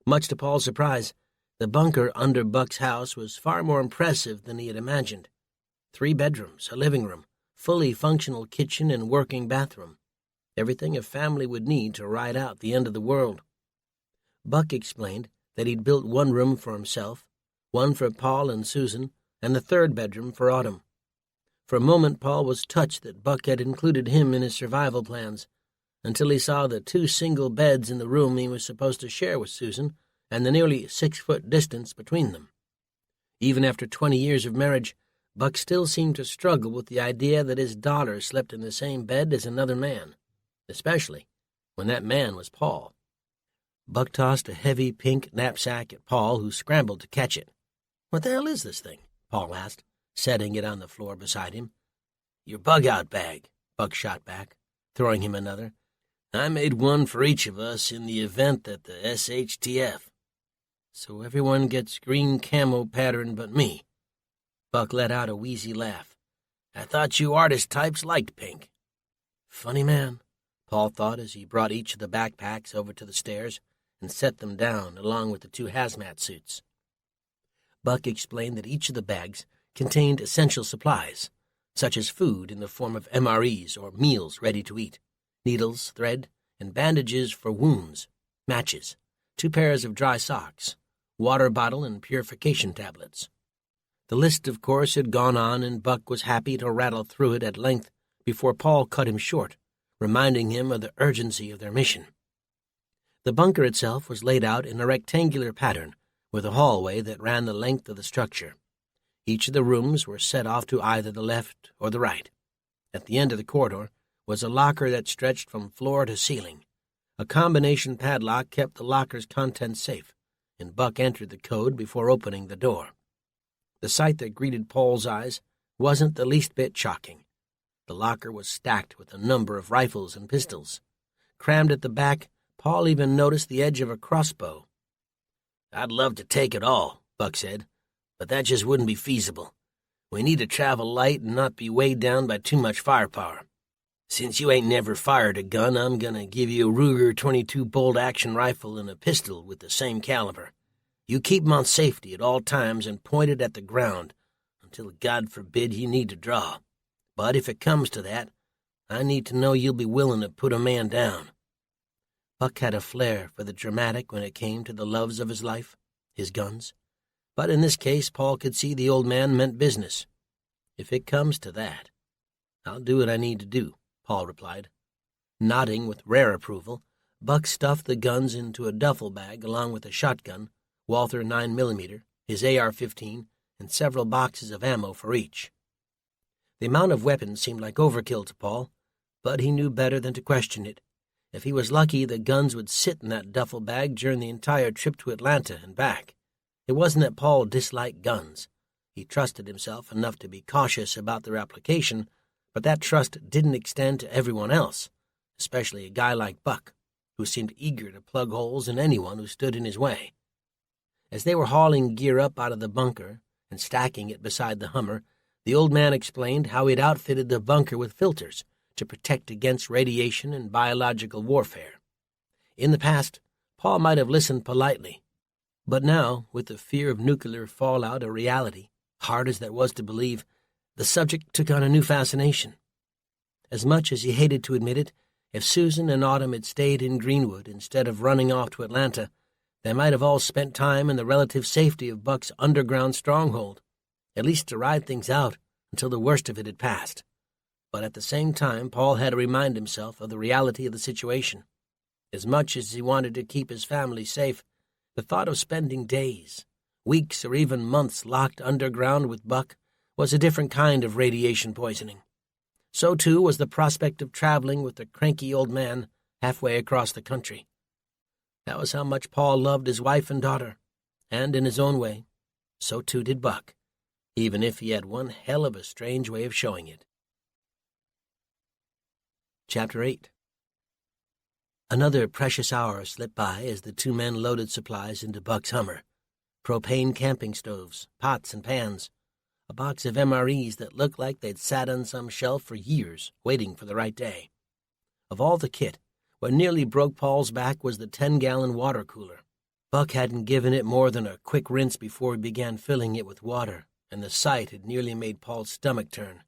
Much to Paul's surprise, the bunker under Buck's house was far more impressive than he had imagined. 3 bedrooms, a living room, fully functional kitchen and working bathroom. Everything a family would need to ride out the end of the world. Buck explained that he'd built one room for himself, one for Paul and Susan, and the 3rd bedroom for Autumn. For a moment Paul was touched that Buck had included him in his survival plans, until he saw the 2 single beds in the room he was supposed to share with Susan and the nearly 6-foot distance between them. Even after 20 years of marriage, Buck still seemed to struggle with the idea that his daughter slept in the same bed as another man, especially when that man was Paul. Buck tossed a heavy pink knapsack at Paul, who scrambled to catch it. "What the hell is this thing?" Paul asked, setting it on the floor beside him. "Your bug-out bag," Buck shot back, throwing him another. "I made one for each of us in the event that the SHTF. So everyone gets green camo pattern but me." Buck let out a wheezy laugh. "I thought you artist types liked pink." Funny man, Paul thought as he brought each of the backpacks over to the stairs and set them down along with the 2 hazmat suits. Buck explained that each of the bags contained essential supplies, such as food in the form of MREs or meals ready to eat, needles, thread, and bandages for wounds, matches, 2 pairs of dry socks, water bottle, and purification tablets. The list, of course, had gone on, and Buck was happy to rattle through it at length before Paul cut him short, reminding him of the urgency of their mission. The bunker itself was laid out in a rectangular pattern, with a hallway that ran the length of the structure. Each of the rooms were set off to either the left or the right. At the end of the corridor was a locker that stretched from floor to ceiling. A combination padlock kept the locker's contents safe, and Buck entered the code before opening the door. The sight that greeted Paul's eyes wasn't the least bit shocking. The locker was stacked with a number of rifles and pistols, crammed at the back, Paul even noticed the edge of a crossbow. "I'd love to take it all," Buck said, "but that just wouldn't be feasible. We need to travel light and not be weighed down by too much firepower. Since you ain't never fired a gun, I'm gonna give you a Ruger 22 bolt-action rifle and a pistol with the same caliber. You keep 'em on safety at all times and pointed at the ground until, God forbid, you need to draw. But if it comes to that, I need to know you'll be willing to put a man down." Buck had a flair for the dramatic when it came to the loves of his life, his guns. But in this case, Paul could see the old man meant business. "If it comes to that, I'll do what I need to do," Paul replied. Nodding with rare approval, Buck stuffed the guns into a duffel bag along with a shotgun, Walther 9mm, his AR-15, and several boxes of ammo for each. The amount of weapons seemed like overkill to Paul, but he knew better than to question it. If he was lucky, the guns would sit in that duffel bag during the entire trip to Atlanta and back. It wasn't that Paul disliked guns. He trusted himself enough to be cautious about their application, but that trust didn't extend to everyone else, especially a guy like Buck, who seemed eager to plug holes in anyone who stood in his way. As they were hauling gear up out of the bunker and stacking it beside the Hummer, the old man explained how he'd outfitted the bunker with filters to protect against radiation and biological warfare. In the past, Paul might have listened politely, but now, with the fear of nuclear fallout a reality, hard as that was to believe, the subject took on a new fascination. As much as he hated to admit it, if Susan and Autumn had stayed in Greenwood instead of running off to Atlanta, they might have all spent time in the relative safety of Buck's underground stronghold, at least to ride things out until the worst of it had passed. But at the same time, Paul had to remind himself of the reality of the situation. As much as he wanted to keep his family safe, the thought of spending days, weeks, or even months locked underground with Buck was a different kind of radiation poisoning. So, too, was the prospect of traveling with the cranky old man halfway across the country. That was how much Paul loved his wife and daughter, and in his own way, so too did Buck, even if he had one hell of a strange way of showing it. Chapter 8. Another precious hour slipped by as the two men loaded supplies into Buck's Hummer. Propane camping stoves, pots and pans, a box of MREs that looked like they'd sat on some shelf for years, waiting for the right day. Of all the kit, what nearly broke Paul's back was the 10-gallon water cooler. Buck hadn't given it more than a quick rinse before he began filling it with water, and the sight had nearly made Paul's stomach turn.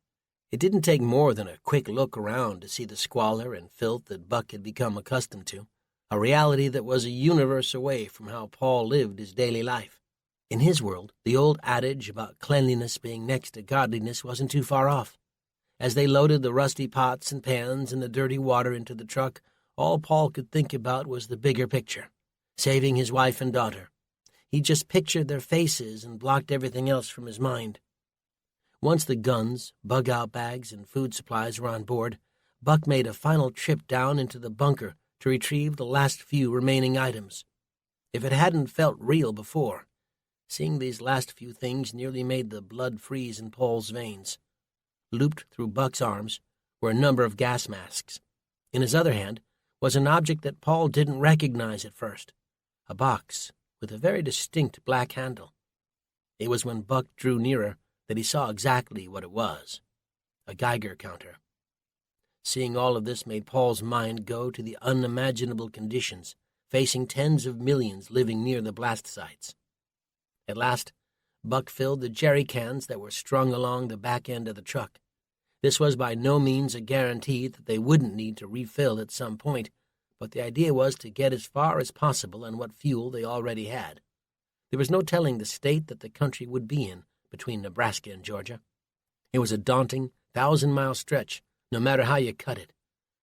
It didn't take more than a quick look around to see the squalor and filth that Buck had become accustomed to, a reality that was a universe away from how Paul lived his daily life. In his world, the old adage about cleanliness being next to godliness wasn't too far off. As they loaded the rusty pots and pans and the dirty water into the truck, all Paul could think about was the bigger picture, saving his wife and daughter. He just pictured their faces and blocked everything else from his mind. Once the guns, bug-out bags, and food supplies were on board, Buck made a final trip down into the bunker to retrieve the last few remaining items. If it hadn't felt real before, seeing these last few things nearly made the blood freeze in Paul's veins. Looped through Buck's arms were a number of gas masks. In his other hand was an object that Paul didn't recognize at first, a box with a very distinct black handle. It was when Buck drew nearer that he saw exactly what it was, a Geiger counter. Seeing all of this made Paul's mind go to the unimaginable conditions facing tens of millions living near the blast sites. At last, Buck filled the jerry cans that were strung along the back end of the truck. This was by no means a guarantee that they wouldn't need to refill at some point, but the idea was to get as far as possible on what fuel they already had. There was no telling the state that the country would be in between Nebraska and Georgia. It was a daunting, 1,000-mile stretch, no matter how you cut it.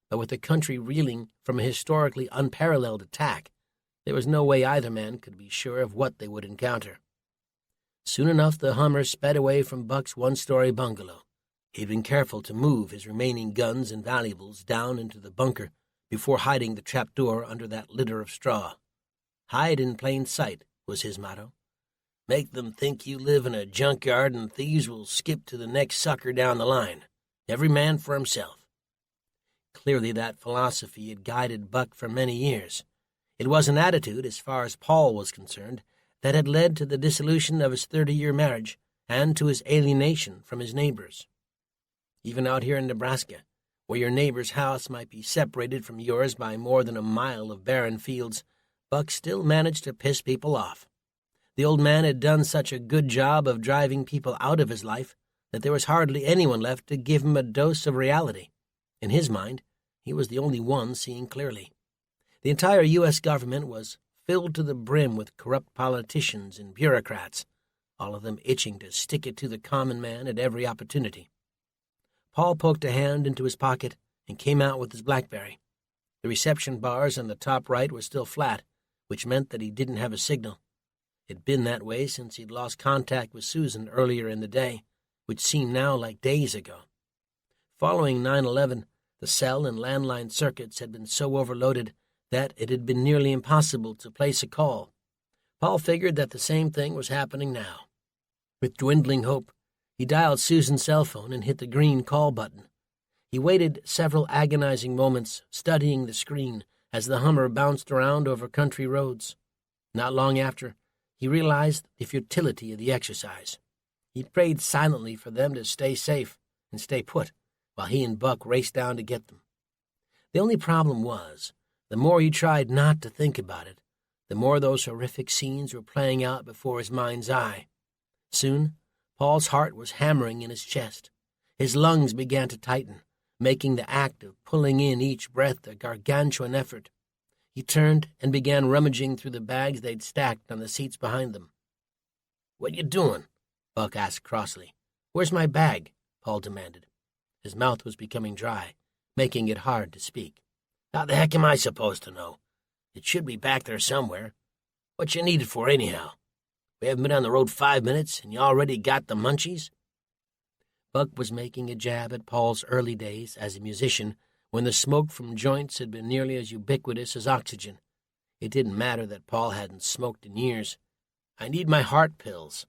But with the country reeling from a historically unparalleled attack, there was no way either man could be sure of what they would encounter. Soon enough, the Hummer sped away from Buck's one-story bungalow. He'd been careful to move his remaining guns and valuables down into the bunker before hiding the trapdoor under that litter of straw. Hide in plain sight was his motto. Make them think you live in a junkyard and thieves will skip to the next sucker down the line. Every man for himself. Clearly that philosophy had guided Buck for many years. It was an attitude, as far as Paul was concerned, that had led to the dissolution of his 30-year marriage and to his alienation from his neighbors. Even out here in Nebraska, where your neighbor's house might be separated from yours by more than a mile of barren fields, Buck still managed to piss people off. The old man had done such a good job of driving people out of his life that there was hardly anyone left to give him a dose of reality. In his mind, he was the only one seeing clearly. The entire U.S. government was filled to the brim with corrupt politicians and bureaucrats, all of them itching to stick it to the common man at every opportunity. Paul poked a hand into his pocket and came out with his BlackBerry. The reception bars on the top right were still flat, which meant that he didn't have a signal. It'd been that way since he'd lost contact with Susan earlier in the day, which seemed now like days ago. Following 9/11, the cell and landline circuits had been so overloaded that it had been nearly impossible to place a call. Paul figured that the same thing was happening now. With dwindling hope, he dialed Susan's cell phone and hit the green call button. He waited several agonizing moments, studying the screen as the Hummer bounced around over country roads. Not long after, he realized the futility of the exercise. He prayed silently for them to stay safe and stay put, while he and Buck raced down to get them. The only problem was, the more he tried not to think about it, the more those horrific scenes were playing out before his mind's eye. Soon, Paul's heart was hammering in his chest. His lungs began to tighten, making the act of pulling in each breath a gargantuan effort. He turned and began rummaging through the bags they'd stacked on the seats behind them. "What you doing?" Buck asked crossly. "Where's my bag?" Paul demanded. His mouth was becoming dry, making it hard to speak. "How the heck am I supposed to know? It should be back there somewhere. What you need it for, anyhow? We haven't been on the road 5 minutes, and you already got the munchies?" Buck was making a jab at Paul's early days as a musician when the smoke from joints had been nearly as ubiquitous as oxygen. It didn't matter that Paul hadn't smoked in years. "I need my heart pills."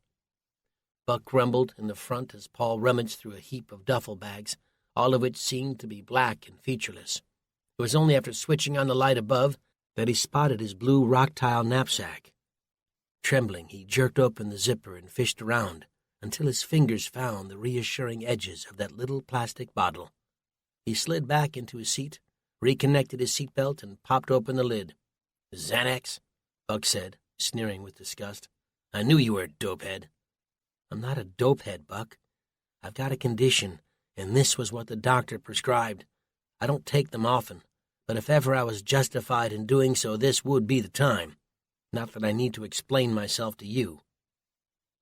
Buck grumbled in the front as Paul rummaged through a heap of duffel bags, all of which seemed to be black and featureless. It was only after switching on the light above that he spotted his blue rock-tile knapsack. Trembling, he jerked open the zipper and fished around until his fingers found the reassuring edges of that little plastic bottle. He slid back into his seat, reconnected his seatbelt, and popped open the lid. "Xanax?" Buck said, sneering with disgust. "I knew you were a dopehead." "I'm not a dopehead, Buck. I've got a condition, and this was what the doctor prescribed. I don't take them often, but if ever I was justified in doing so, this would be the time. Not that I need to explain myself to you."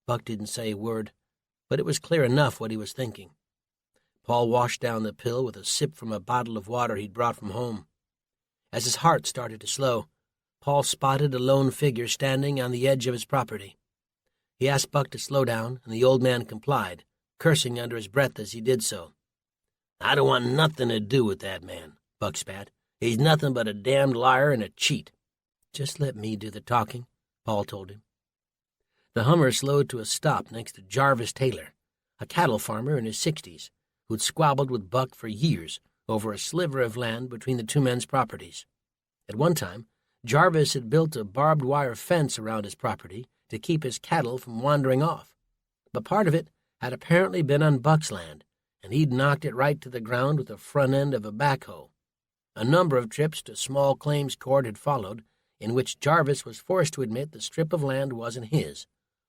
Buck didn't say a word, but it was clear enough what he was thinking. Paul washed down the pill with a sip from a bottle of water he'd brought from home. As his heart started to slow, Paul spotted a lone figure standing on the edge of his property. He asked Buck to slow down, and the old man complied, cursing under his breath as he did so. "I don't want nothing to do with that man," Buck spat. "He's nothing but a damned liar and a cheat." "Just let me do the talking," Paul told him. The Hummer slowed to a stop next to Jarvis Taylor, a cattle farmer in his 60s, who'd squabbled with Buck for years over a sliver of land between the two men's properties. At one time, Jarvis had built a barbed wire fence around his property to keep his cattle from wandering off, but part of it had apparently been on Buck's land, and he'd knocked it right to the ground with the front end of a backhoe. A number of trips to small claims court had followed, in which Jarvis was forced to admit the strip of land wasn't his,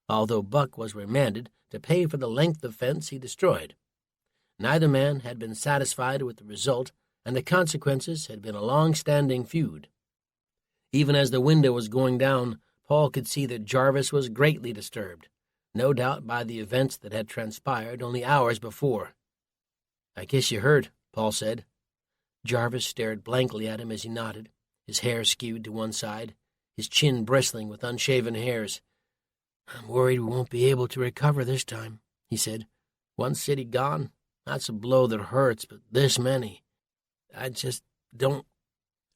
although Buck was remanded to pay for the length of fence he destroyed. Neither man had been satisfied with the result, and the consequences had been a long-standing feud. Even as the window was going down, Paul could see that Jarvis was greatly disturbed, no doubt by the events that had transpired only hours before. "I guess you heard," Paul said. Jarvis stared blankly at him as he nodded, his hair skewed to one side, his chin bristling with unshaven hairs. "I'm worried we won't be able to recover this time," he said. "One city gone, that's a blow that hurts, but this many. I just don't—"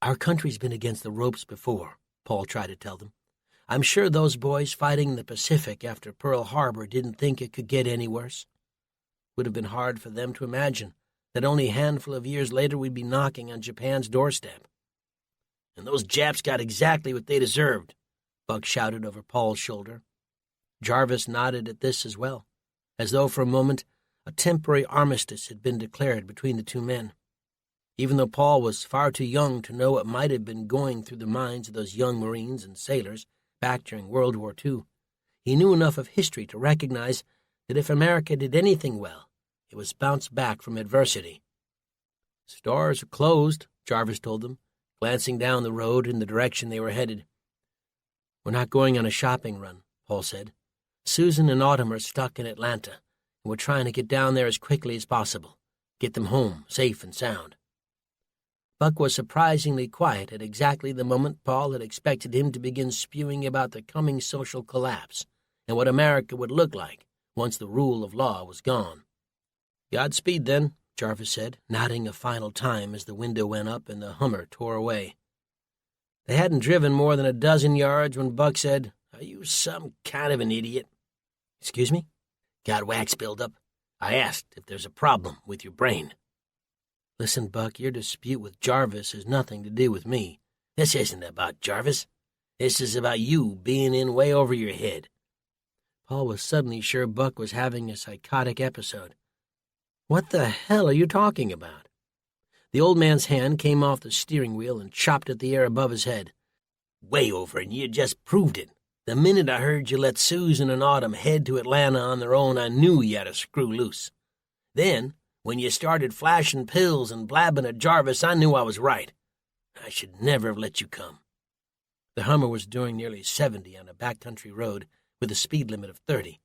"Our country's been against the ropes before," Paul tried to tell them. "I'm sure those boys fighting in the Pacific after Pearl Harbor didn't think it could get any worse. Would have been hard for them to imagine, that only a handful of years later we'd be knocking on Japan's doorstep. And those Japs got exactly what they deserved, Buck shouted over Paul's shoulder. Jarvis nodded at this as well, as though for a moment a temporary armistice had been declared between the two men. Even though Paul was far too young to know what might have been going through the minds of those young Marines and sailors back during World War II, he knew enough of history to recognize that if America did anything well, it was bounce back from adversity. "Stores are closed," Jarvis told them, glancing down the road in the direction they were headed. "We're not going on a shopping run," Paul said. "Susan and Autumn are stuck in Atlanta, and we're trying to get down there as quickly as possible, get them home safe and sound." Buck was surprisingly quiet at exactly the moment Paul had expected him to begin spewing about the coming social collapse and what America would look like once the rule of law was gone. "Godspeed, then," Jarvis said, nodding a final time as the window went up and the Hummer tore away. They hadn't driven more than a dozen yards when Buck said, "Are you some kind of an idiot?" "Excuse me?" "Got wax buildup. I asked if there's a problem with your brain." "Listen, Buck, your dispute with Jarvis has nothing to do with me." "This isn't about Jarvis. This is about you being in way over your head." Paul was suddenly sure Buck was having a psychotic episode. "What the hell are you talking about?" The old man's hand came off the steering wheel and chopped at the air above his head. "Way over, and you just proved it. The minute I heard you let Susan and Autumn head to Atlanta on their own, I knew you had a screw loose. Then, when you started flashing pills and blabbing at Jarvis, I knew I was right. I should never have let you come." The Hummer was doing nearly 70 on a backcountry road with a speed limit of 30.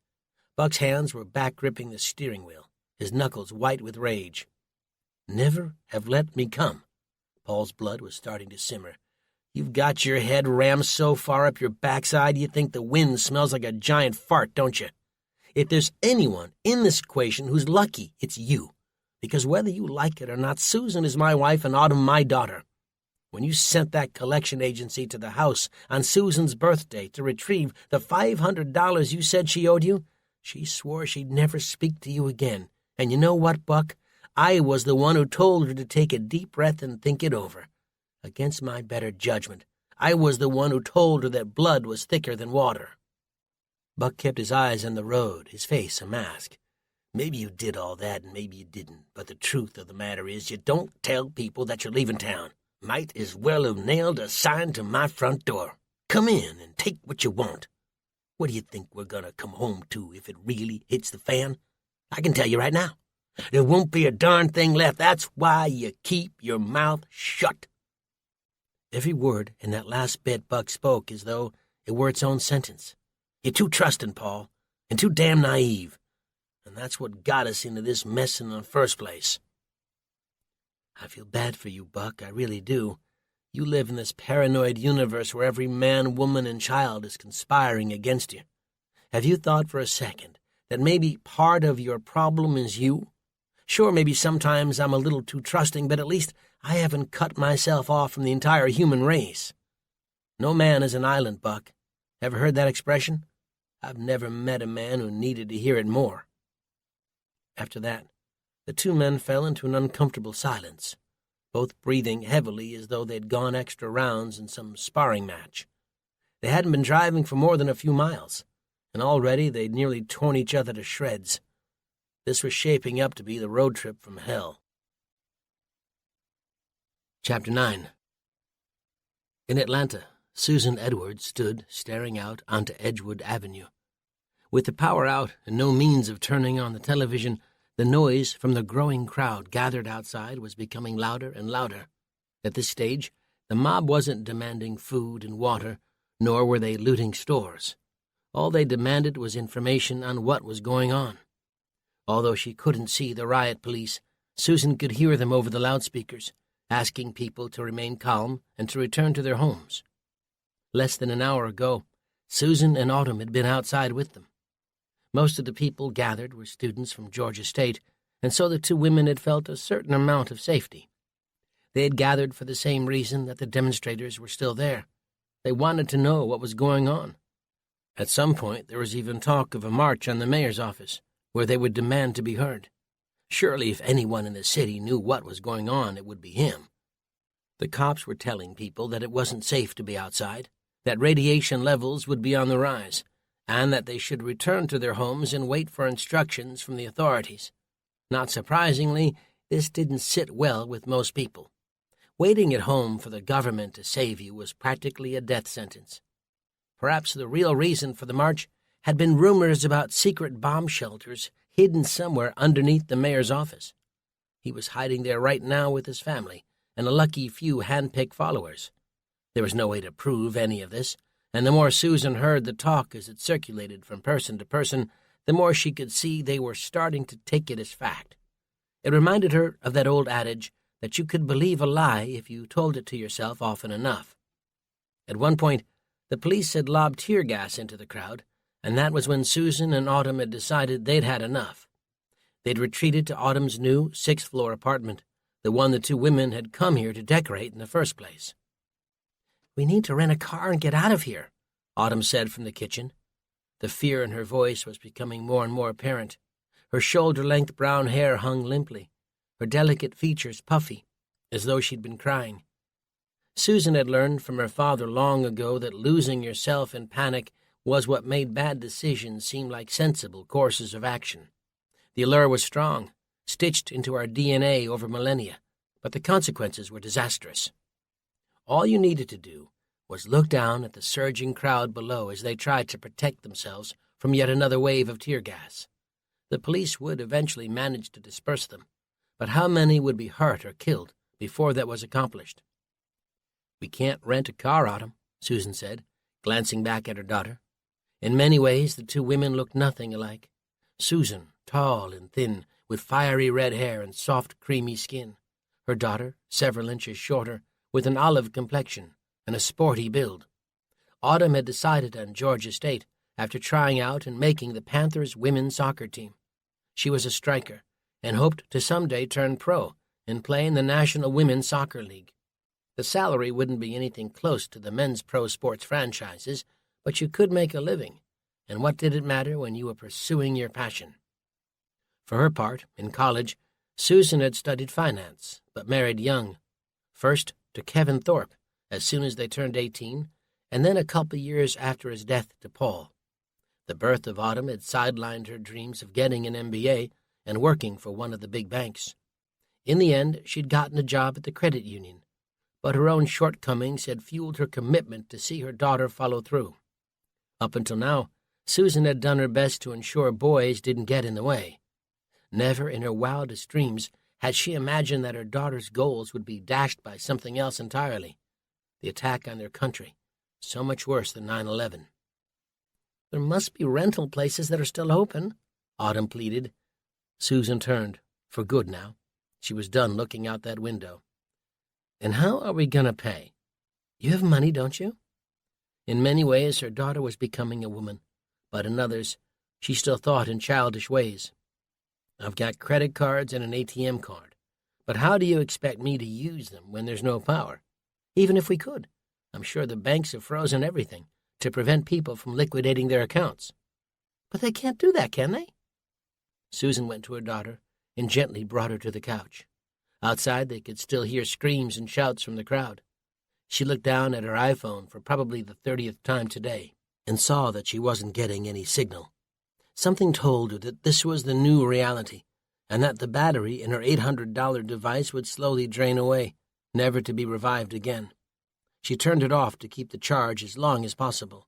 Buck's hands were back gripping the steering wheel, his knuckles white with rage. "Never have let me come." Paul's blood was starting to simmer. "You've got your head rammed so far up your backside you think the wind smells like a giant fart, don't you? If there's anyone in this equation who's lucky, it's you. Because whether you like it or not, Susan is my wife and Autumn my daughter. When you sent that collection agency to the house on Susan's birthday to retrieve the $500 you said she owed you, she swore she'd never speak to you again. And you know what, Buck? I was the one who told her to take a deep breath and think it over. Against my better judgment, I was the one who told her that blood was thicker than water." Buck kept his eyes on the road, his face a mask. "Maybe you did all that and maybe you didn't, but the truth of the matter is you don't tell people that you're leaving town. Might as well have nailed a sign to my front door. Come in and take what you want. What do you think we're going to come home to if it really hits the fan? I can tell you right now, there won't be a darn thing left. That's why you keep your mouth shut." Every word in that last bit Buck spoke as though it were its own sentence. "You're too trusting, Paul, and too damn naive. And that's what got us into this mess in the first place." "I feel bad for you, Buck, I really do. You live in this paranoid universe where every man, woman, and child is conspiring against you. Have you thought for a second that maybe part of your problem is you? Sure, maybe sometimes I'm a little too trusting, but at least I haven't cut myself off from the entire human race. No man is an island, Buck. Ever heard that expression? I've never met a man who needed to hear it more." After that, the two men fell into an uncomfortable silence, both breathing heavily as though they'd gone extra rounds in some sparring match. They hadn't been driving for more than a few miles, and already they'd nearly torn each other to shreds. This was shaping up to be the road trip from hell. Chapter 9. In Atlanta, Susan Edwards stood staring out onto Edgewood Avenue. With the power out and no means of turning on the television, the noise from the growing crowd gathered outside was becoming louder and louder. At this stage, the mob wasn't demanding food and water, nor were they looting stores. All they demanded was information on what was going on. Although she couldn't see the riot police, Susan could hear them over the loudspeakers, asking people to remain calm and to return to their homes. Less than an hour ago, Susan and Autumn had been outside with them. Most of the people gathered were students from Georgia State, and so the two women had felt a certain amount of safety. They had gathered for the same reason that the demonstrators were still there. They wanted to know what was going on. At some point, there was even talk of a march on the mayor's office, where they would demand to be heard. Surely if anyone in the city knew what was going on, it would be him. The cops were telling people that it wasn't safe to be outside, that radiation levels would be on the rise, and that they should return to their homes and wait for instructions from the authorities. Not surprisingly, this didn't sit well with most people. Waiting at home for the government to save you was practically a death sentence. Perhaps the real reason for the march had been rumors about secret bomb shelters hidden somewhere underneath the mayor's office. He was hiding there right now with his family and a lucky few hand-picked followers. There was no way to prove any of this, and the more Susan heard the talk as it circulated from person to person, the more she could see they were starting to take it as fact. It reminded her of that old adage that you could believe a lie if you told it to yourself often enough. At one point, the police had lobbed tear gas into the crowd, and that was when Susan and Autumn had decided they'd had enough. They'd retreated to Autumn's new 6th-floor apartment, the one the two women had come here to decorate in the first place. "We need to rent a car and get out of here," Autumn said from the kitchen. The fear in her voice was becoming more and more apparent. Her shoulder-length brown hair hung limply, her delicate features puffy, as though she'd been crying. Susan had learned from her father long ago that losing yourself in panic was what made bad decisions seem like sensible courses of action. The allure was strong, stitched into our DNA over millennia, but the consequences were disastrous. All you needed to do was look down at the surging crowd below as they tried to protect themselves from yet another wave of tear gas. The police would eventually manage to disperse them, but how many would be hurt or killed before that was accomplished? "We can't rent a car, Autumn," Susan said, glancing back at her daughter. In many ways, the two women looked nothing alike. Susan, tall and thin, with fiery red hair and soft, creamy skin. Her daughter, several inches shorter, with an olive complexion and a sporty build. Autumn had decided on Georgia State after trying out and making the Panthers' women's soccer team. She was a striker and hoped to someday turn pro and play in the National Women's Soccer League. The salary wouldn't be anything close to the men's pro sports franchises, but you could make a living, and what did it matter when you were pursuing your passion? For her part, in college, Susan had studied finance, but married young. First to Kevin Thorpe, as soon as they turned 18, and then a couple years after his death to Paul. The birth of Autumn had sidelined her dreams of getting an MBA and working for one of the big banks. In the end, she'd gotten a job at the credit union, but her own shortcomings had fueled her commitment to see her daughter follow through. Up until now, Susan had done her best to ensure boys didn't get in the way. Never in her wildest dreams had she imagined that her daughter's goals would be dashed by something else entirely, the attack on their country, so much worse than 9/11. "There must be rental places that are still open," Autumn pleaded. Susan turned, for good now. She was done looking out that window. "And how are we going to pay? You have money, don't you?" In many ways, her daughter was becoming a woman, but in others, she still thought in childish ways. "I've got credit cards and an ATM card, but how do you expect me to use them when there's no power? Even if we could, I'm sure the banks have frozen everything to prevent people from liquidating their accounts." "But they can't do that, can they?" Susan went to her daughter and gently brought her to the couch. Outside, they could still hear screams and shouts from the crowd. She looked down at her iPhone for probably the 30th time today and saw that she wasn't getting any signal. Something told her that this was the new reality and that the battery in her $800 device would slowly drain away, never to be revived again. She turned it off to keep the charge as long as possible.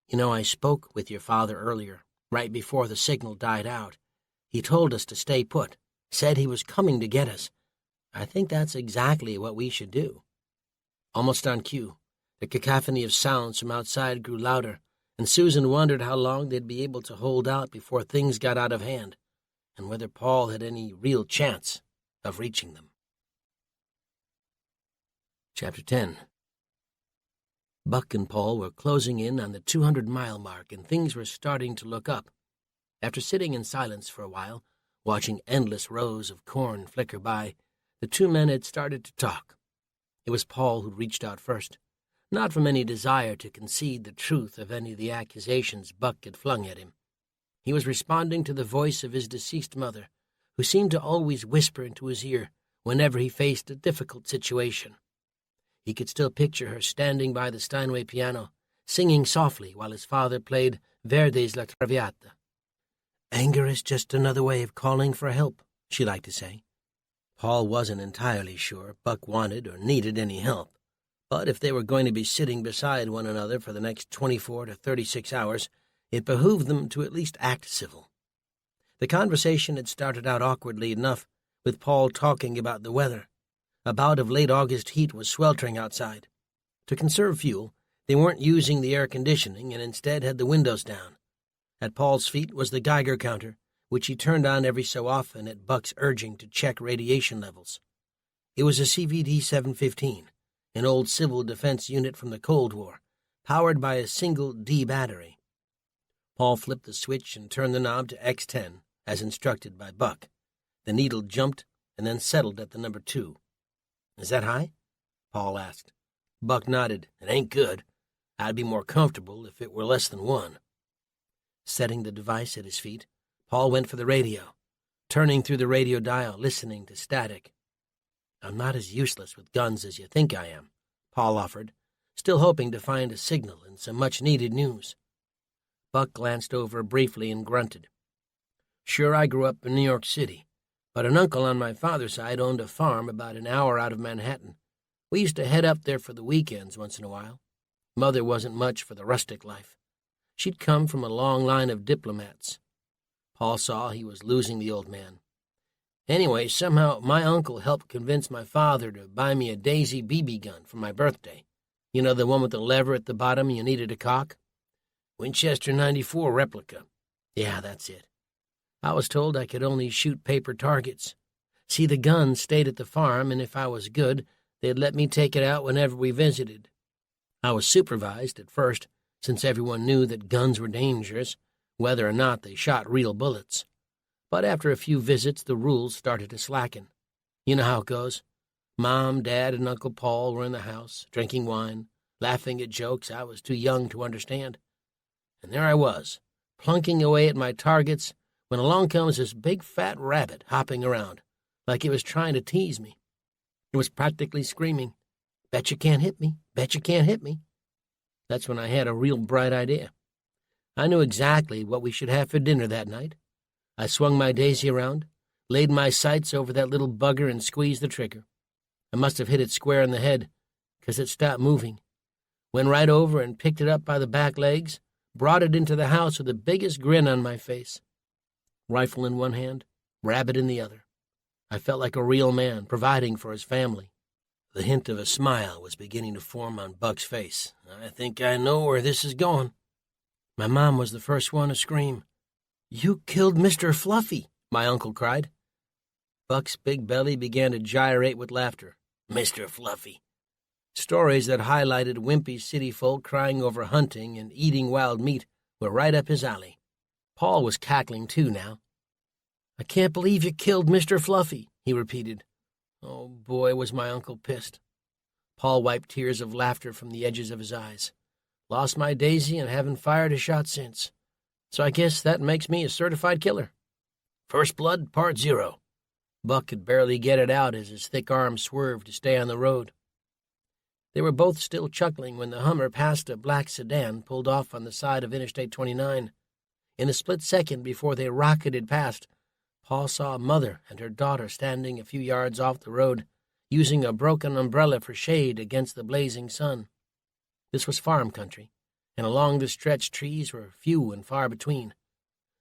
"You know, I spoke with your father earlier, right before the signal died out. He told us to stay put, said he was coming to get us. I think that's exactly what we should do." Almost on cue, the cacophony of sounds from outside grew louder, and Susan wondered how long they'd be able to hold out before things got out of hand, and whether Paul had any real chance of reaching them. Chapter 10. Buck and Paul were closing in on the 200-mile mark, and things were starting to look up. After sitting in silence for a while, watching endless rows of corn flicker by, the two men had started to talk. It was Paul who reached out first, not from any desire to concede the truth of any of the accusations Buck had flung at him. He was responding to the voice of his deceased mother, who seemed to always whisper into his ear whenever he faced a difficult situation. He could still picture her standing by the Steinway piano, singing softly while his father played Verdi's La Traviata. "Anger is just another way of calling for help," she liked to say. Paul wasn't entirely sure Buck wanted or needed any help, but if they were going to be sitting beside one another for the next 24 to 36 hours, it behooved them to at least act civil. The conversation had started out awkwardly enough, with Paul talking about the weather. A bout of late August heat was sweltering outside. To conserve fuel, they weren't using the air conditioning and instead had the windows down. At Paul's feet was the Geiger counter, which he turned on every so often at Buck's urging to check radiation levels. It was a CVD-715, an old civil defense unit from the Cold War, powered by a single D battery. Paul flipped the switch and turned the knob to X10, as instructed by Buck. The needle jumped and then settled at the number 2. "Is that high?" Paul asked. Buck nodded. "It ain't good. I'd be more comfortable if it were less than 1. Setting the device at his feet, Paul went for the radio, turning through the radio dial, listening to static. "I'm not as useless with guns as you think I am," Paul offered, still hoping to find a signal and some much-needed news. Buck glanced over briefly and grunted. "Sure, I grew up in New York City, but an uncle on my father's side owned a farm about an hour out of Manhattan. We used to head up there for the weekends once in a while. Mother wasn't much for the rustic life. She'd come from a long line of diplomats." Paul saw he was losing the old man. "Anyway, somehow my uncle helped convince my father to buy me a Daisy BB gun for my birthday. You know, the one with the lever at the bottom you needed to cock? Winchester 94 replica. Yeah, that's it. I was told I could only shoot paper targets. See, the gun stayed at the farm, and if I was good, they'd let me take it out whenever we visited. I was supervised at first, since everyone knew that guns were dangerous, whether or not they shot real bullets. But after a few visits, the rules started to slacken. You know how it goes. Mom, Dad, and Uncle Paul were in the house, drinking wine, laughing at jokes I was too young to understand. And there I was, plunking away at my targets, when along comes this big fat rabbit hopping around, like it was trying to tease me. It was practically screaming, 'Bet you can't hit me, bet you can't hit me.' That's when I had a real bright idea. I knew exactly what we should have for dinner that night. I swung my Daisy around, laid my sights over that little bugger and squeezed the trigger. I must have hit it square in the head, 'cause it stopped moving. Went right over and picked it up by the back legs, brought it into the house with the biggest grin on my face. Rifle in one hand, rabbit in the other. I felt like a real man, providing for his family. The hint of a smile was beginning to form on Buck's face. "I think I know where this is going." My mom was the first one to scream. "You killed Mr. Fluffy," my uncle cried. Buck's big belly began to gyrate with laughter. Mr. Fluffy. Stories that highlighted wimpy city folk crying over hunting and eating wild meat were right up his alley. Paul was cackling too now. "I can't believe you killed Mr. Fluffy," he repeated. Oh boy, was my uncle pissed. Paul wiped tears of laughter from the edges of his eyes. "Lost my Daisy and haven't fired a shot since. So I guess that makes me a certified killer. First blood, part 0. Buck could barely get it out as his thick arms swerved to stay on the road. They were both still chuckling when the Hummer passed a black sedan pulled off on the side of Interstate 29. In a split second before they rocketed past, Paul saw a mother and her daughter standing a few yards off the road, using a broken umbrella for shade against the blazing sun. This was farm country, and along the stretch trees were few and far between.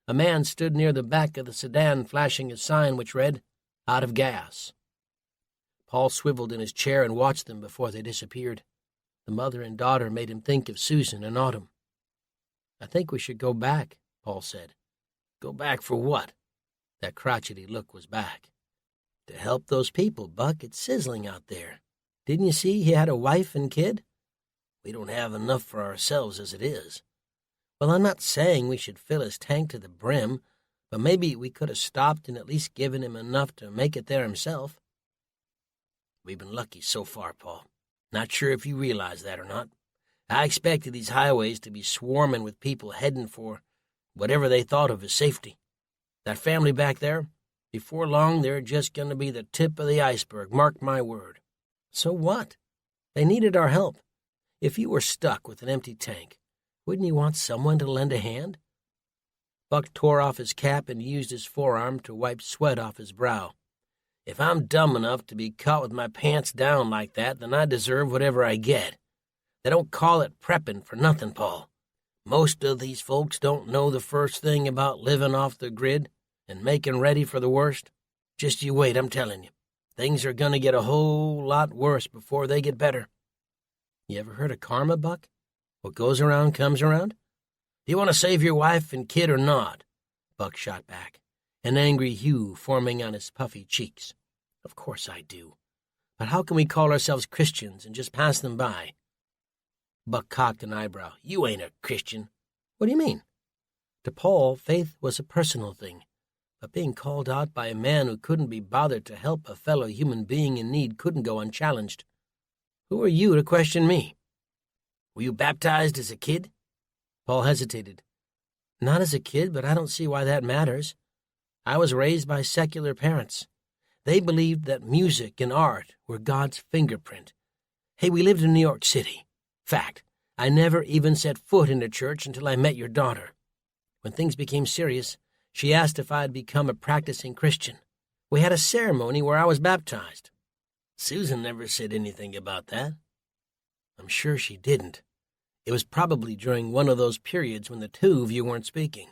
A man stood near the back of the sedan flashing a sign which read, "Out of gas." Paul swiveled in his chair and watched them before they disappeared. The mother and daughter made him think of Susan and Autumn. "I think we should go back," Paul said. "Go back for what?" That crotchety look was back. "To help those people, Buck. It's sizzling out there. Didn't you see he had a wife and kid? We don't have enough for ourselves as it is. Well, I'm not saying we should fill his tank to the brim, but maybe we could have stopped and at least given him enough to make it there himself. We've been lucky so far, Paul. Not sure if you realize that or not. I expected these highways to be swarming with people heading for whatever they thought of as safety. That family back there, Before long, they're just going to be the tip of the iceberg, mark my word. So what? They needed our help. If you were stuck with an empty tank, wouldn't you want someone to lend a hand? Buck tore off his cap and used his forearm to wipe sweat off his brow. If I'm dumb enough to be caught with my pants down like that, then I deserve whatever I get. They don't call it prepping for nothing, Paul. Most of these folks don't know the first thing about living off the grid and making ready for the worst. Just you wait, I'm telling you. Things are going to get a whole lot worse before they get better. You ever heard of karma, Buck? What goes around comes around? Do you want to save your wife and kid or not? Buck shot back, an angry hue forming on his puffy cheeks. Of course I do. But how can we call ourselves Christians and just pass them by? Buck cocked an eyebrow. You ain't a Christian. What do you mean? To Paul, faith was a personal thing, but being called out by a man who couldn't be bothered to help a fellow human being in need couldn't go unchallenged. Who are you to question me? Were you baptized as a kid? Paul hesitated. Not as a kid, but I don't see why that matters. I was raised by secular parents. They believed that music and art were God's fingerprint. Hey, we lived in New York City. Fact, I never even set foot in a church until I met your daughter. When things became serious, she asked if I'd become a practicing Christian. We had a ceremony where I was baptized. Susan never said anything about that. I'm sure she didn't. It was probably during one of those periods when the two of you weren't speaking.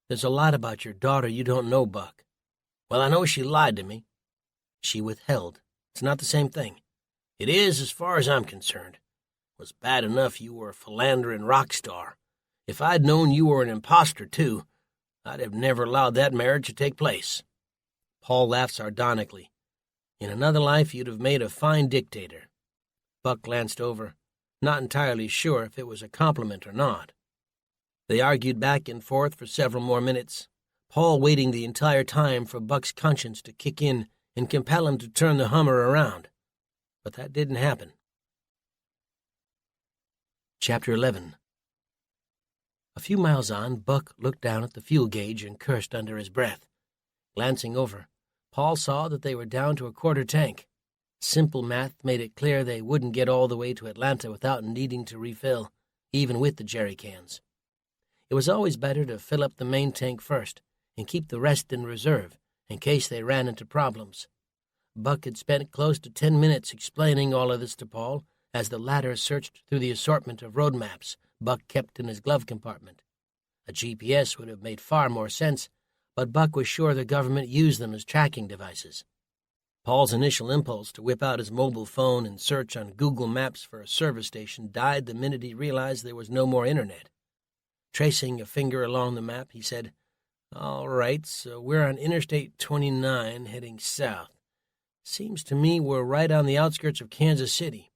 There's a lot about your daughter you don't know, Buck. Well, I know she lied to me. She withheld. It's not the same thing. It is, as far as I'm concerned. It was bad enough you were a philandering rock star. If I'd known you were an imposter, too, I'd have never allowed that marriage to take place. Paul laughed sardonically. In another life, you'd have made a fine dictator. Buck glanced over, not entirely sure if it was a compliment or not. They argued back and forth for several more minutes, Paul waiting the entire time for Buck's conscience to kick in and compel him to turn the Hummer around. But that didn't happen. Chapter 11. A few miles on, Buck looked down at the fuel gauge and cursed under his breath. Glancing over, Paul saw that they were down to a quarter tank. Simple math made it clear they wouldn't get all the way to Atlanta without needing to refill, even with the jerry cans. It was always better to fill up the main tank first and keep the rest in reserve in case they ran into problems. Buck had spent close to 10 minutes explaining all of this to Paul as the latter searched through the assortment of road maps Buck kept in his glove compartment. A GPS would have made far more sense, but Buck was sure the government used them as tracking devices. Paul's initial impulse to whip out his mobile phone and search on Google Maps for a service station died the minute he realized there was no more internet. Tracing a finger along the map, he said, "All right, so we're on Interstate 29 heading south. Seems to me we're right on the outskirts of Kansas City."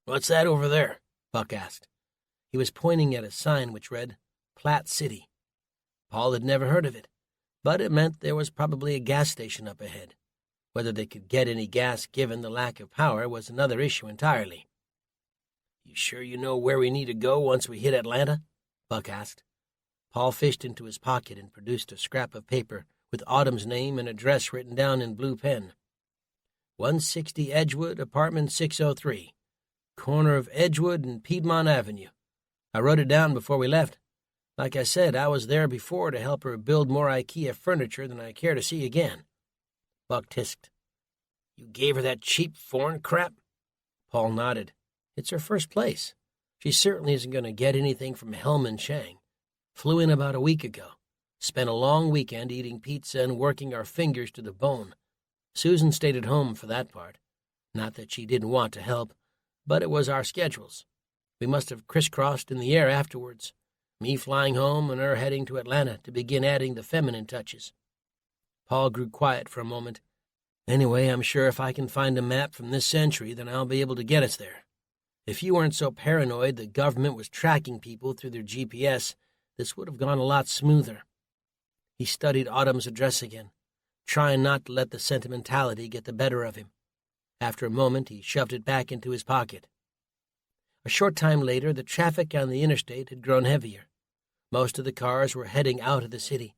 "What's that over there?" Buck asked. He was pointing at a sign which read, Platte City. Paul had never heard of it, but it meant there was probably a gas station up ahead. Whether they could get any gas given the lack of power was another issue entirely. "You sure you know where we need to go once we hit Atlanta?" Buck asked. Paul fished into his pocket and produced a scrap of paper with Autumn's name and address written down in blue pen. 160 Edgewood, apartment 603, corner of Edgewood and Piedmont Avenue. I wrote it down before we left. Like I said, I was there before to help her build more IKEA furniture than I care to see again. Buck tisked. "You gave her that cheap foreign crap?" Paul nodded. "It's her first place. She certainly isn't going to get anything from Hellman Chang. Flew in about a week ago. Spent a long weekend eating pizza and working our fingers to the bone. Susan stayed at home for that part. Not that she didn't want to help, but it was our schedules. We must have crisscrossed in the air afterwards, me flying home and her heading to Atlanta to begin adding the feminine touches." Paul grew quiet for a moment. "Anyway, I'm sure if I can find a map from this century, then I'll be able to get us there. If you weren't so paranoid the government was tracking people through their GPS, this would have gone a lot smoother." He studied Autumn's address again, trying not to let the sentimentality get the better of him. After a moment, he shoved it back into his pocket. A short time later, the traffic on the interstate had grown heavier. Most of the cars were heading out of the city.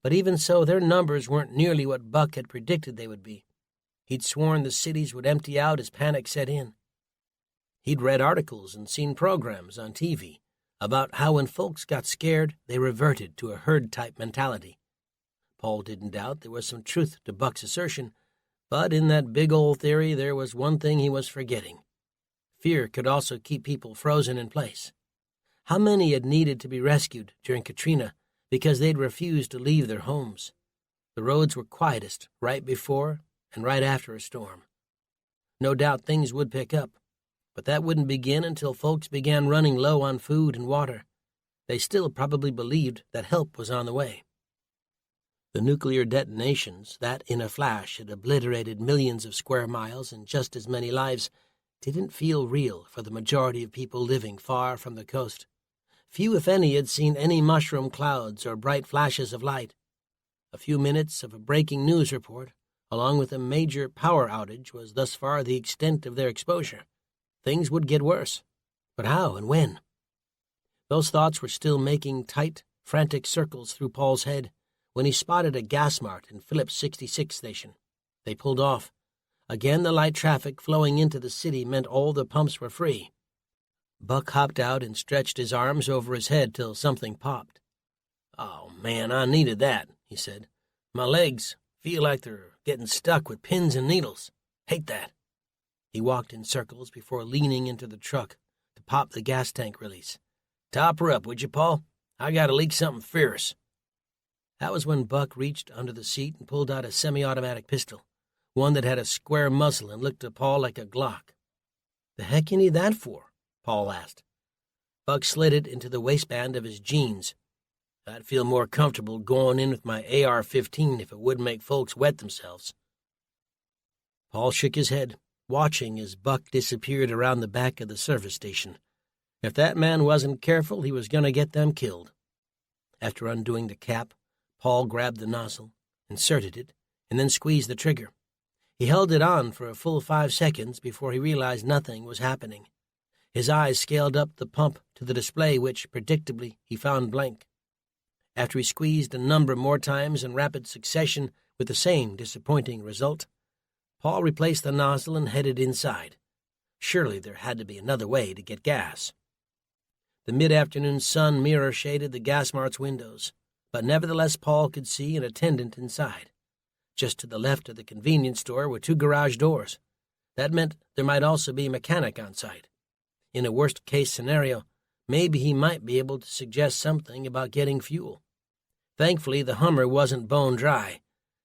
But even so, their numbers weren't nearly what Buck had predicted they would be. He'd sworn the cities would empty out as panic set in. He'd read articles and seen programs on TV about how when folks got scared, they reverted to a herd-type mentality. Paul didn't doubt there was some truth to Buck's assertion, but in that big old theory there was one thing he was forgetting. Fear could also keep people frozen in place. How many had needed to be rescued during Katrina because they'd refused to leave their homes? The roads were quietest right before and right after a storm. No doubt things would pick up, but that wouldn't begin until folks began running low on food and water. They still probably believed that help was on the way. The nuclear detonations that, in a flash, had obliterated millions of square miles and just as many lives, didn't feel real for the majority of people living far from the coast. Few, if any, had seen any mushroom clouds or bright flashes of light. A few minutes of a breaking news report, along with a major power outage, was thus far the extent of their exposure. Things would get worse. But how and when? Those thoughts were still making tight, frantic circles through Paul's head when he spotted a gas mart in Phillips 66 station. They pulled off. Again, the light traffic flowing into the city meant all the pumps were free. Buck hopped out and stretched his arms over his head till something popped. "Oh, man, I needed that," he said. "My legs feel like they're getting stuck with pins and needles. Hate that." He walked in circles before leaning into the truck to pop the gas tank release. "Top her up, would you, Paul? I got to leak something fierce." That was when Buck reached under the seat and pulled out a semi-automatic pistol, one that had a square muzzle and looked to Paul like a Glock. "The heck you need that for?" Paul asked. Buck slid it into the waistband of his jeans. "I'd feel more comfortable going in with my AR-15 if it wouldn't make folks wet themselves." Paul shook his head, watching as Buck disappeared around the back of the service station. If that man wasn't careful, he was going to get them killed. After undoing the cap, Paul grabbed the nozzle, inserted it, and then squeezed the trigger. He held it on for a full 5 seconds before he realized nothing was happening. His eyes scaled up the pump to the display, which, predictably, he found blank. After he squeezed a number more times in rapid succession with the same disappointing result, Paul replaced the nozzle and headed inside. Surely there had to be another way to get gas. The mid-afternoon sun mirror-shaded the gas mart's windows, but nevertheless Paul could see an attendant inside. Just to the left of the convenience store were 2 garage doors. That meant there might also be a mechanic on site. In a worst-case scenario, maybe he might be able to suggest something about getting fuel. Thankfully, the Hummer wasn't bone dry.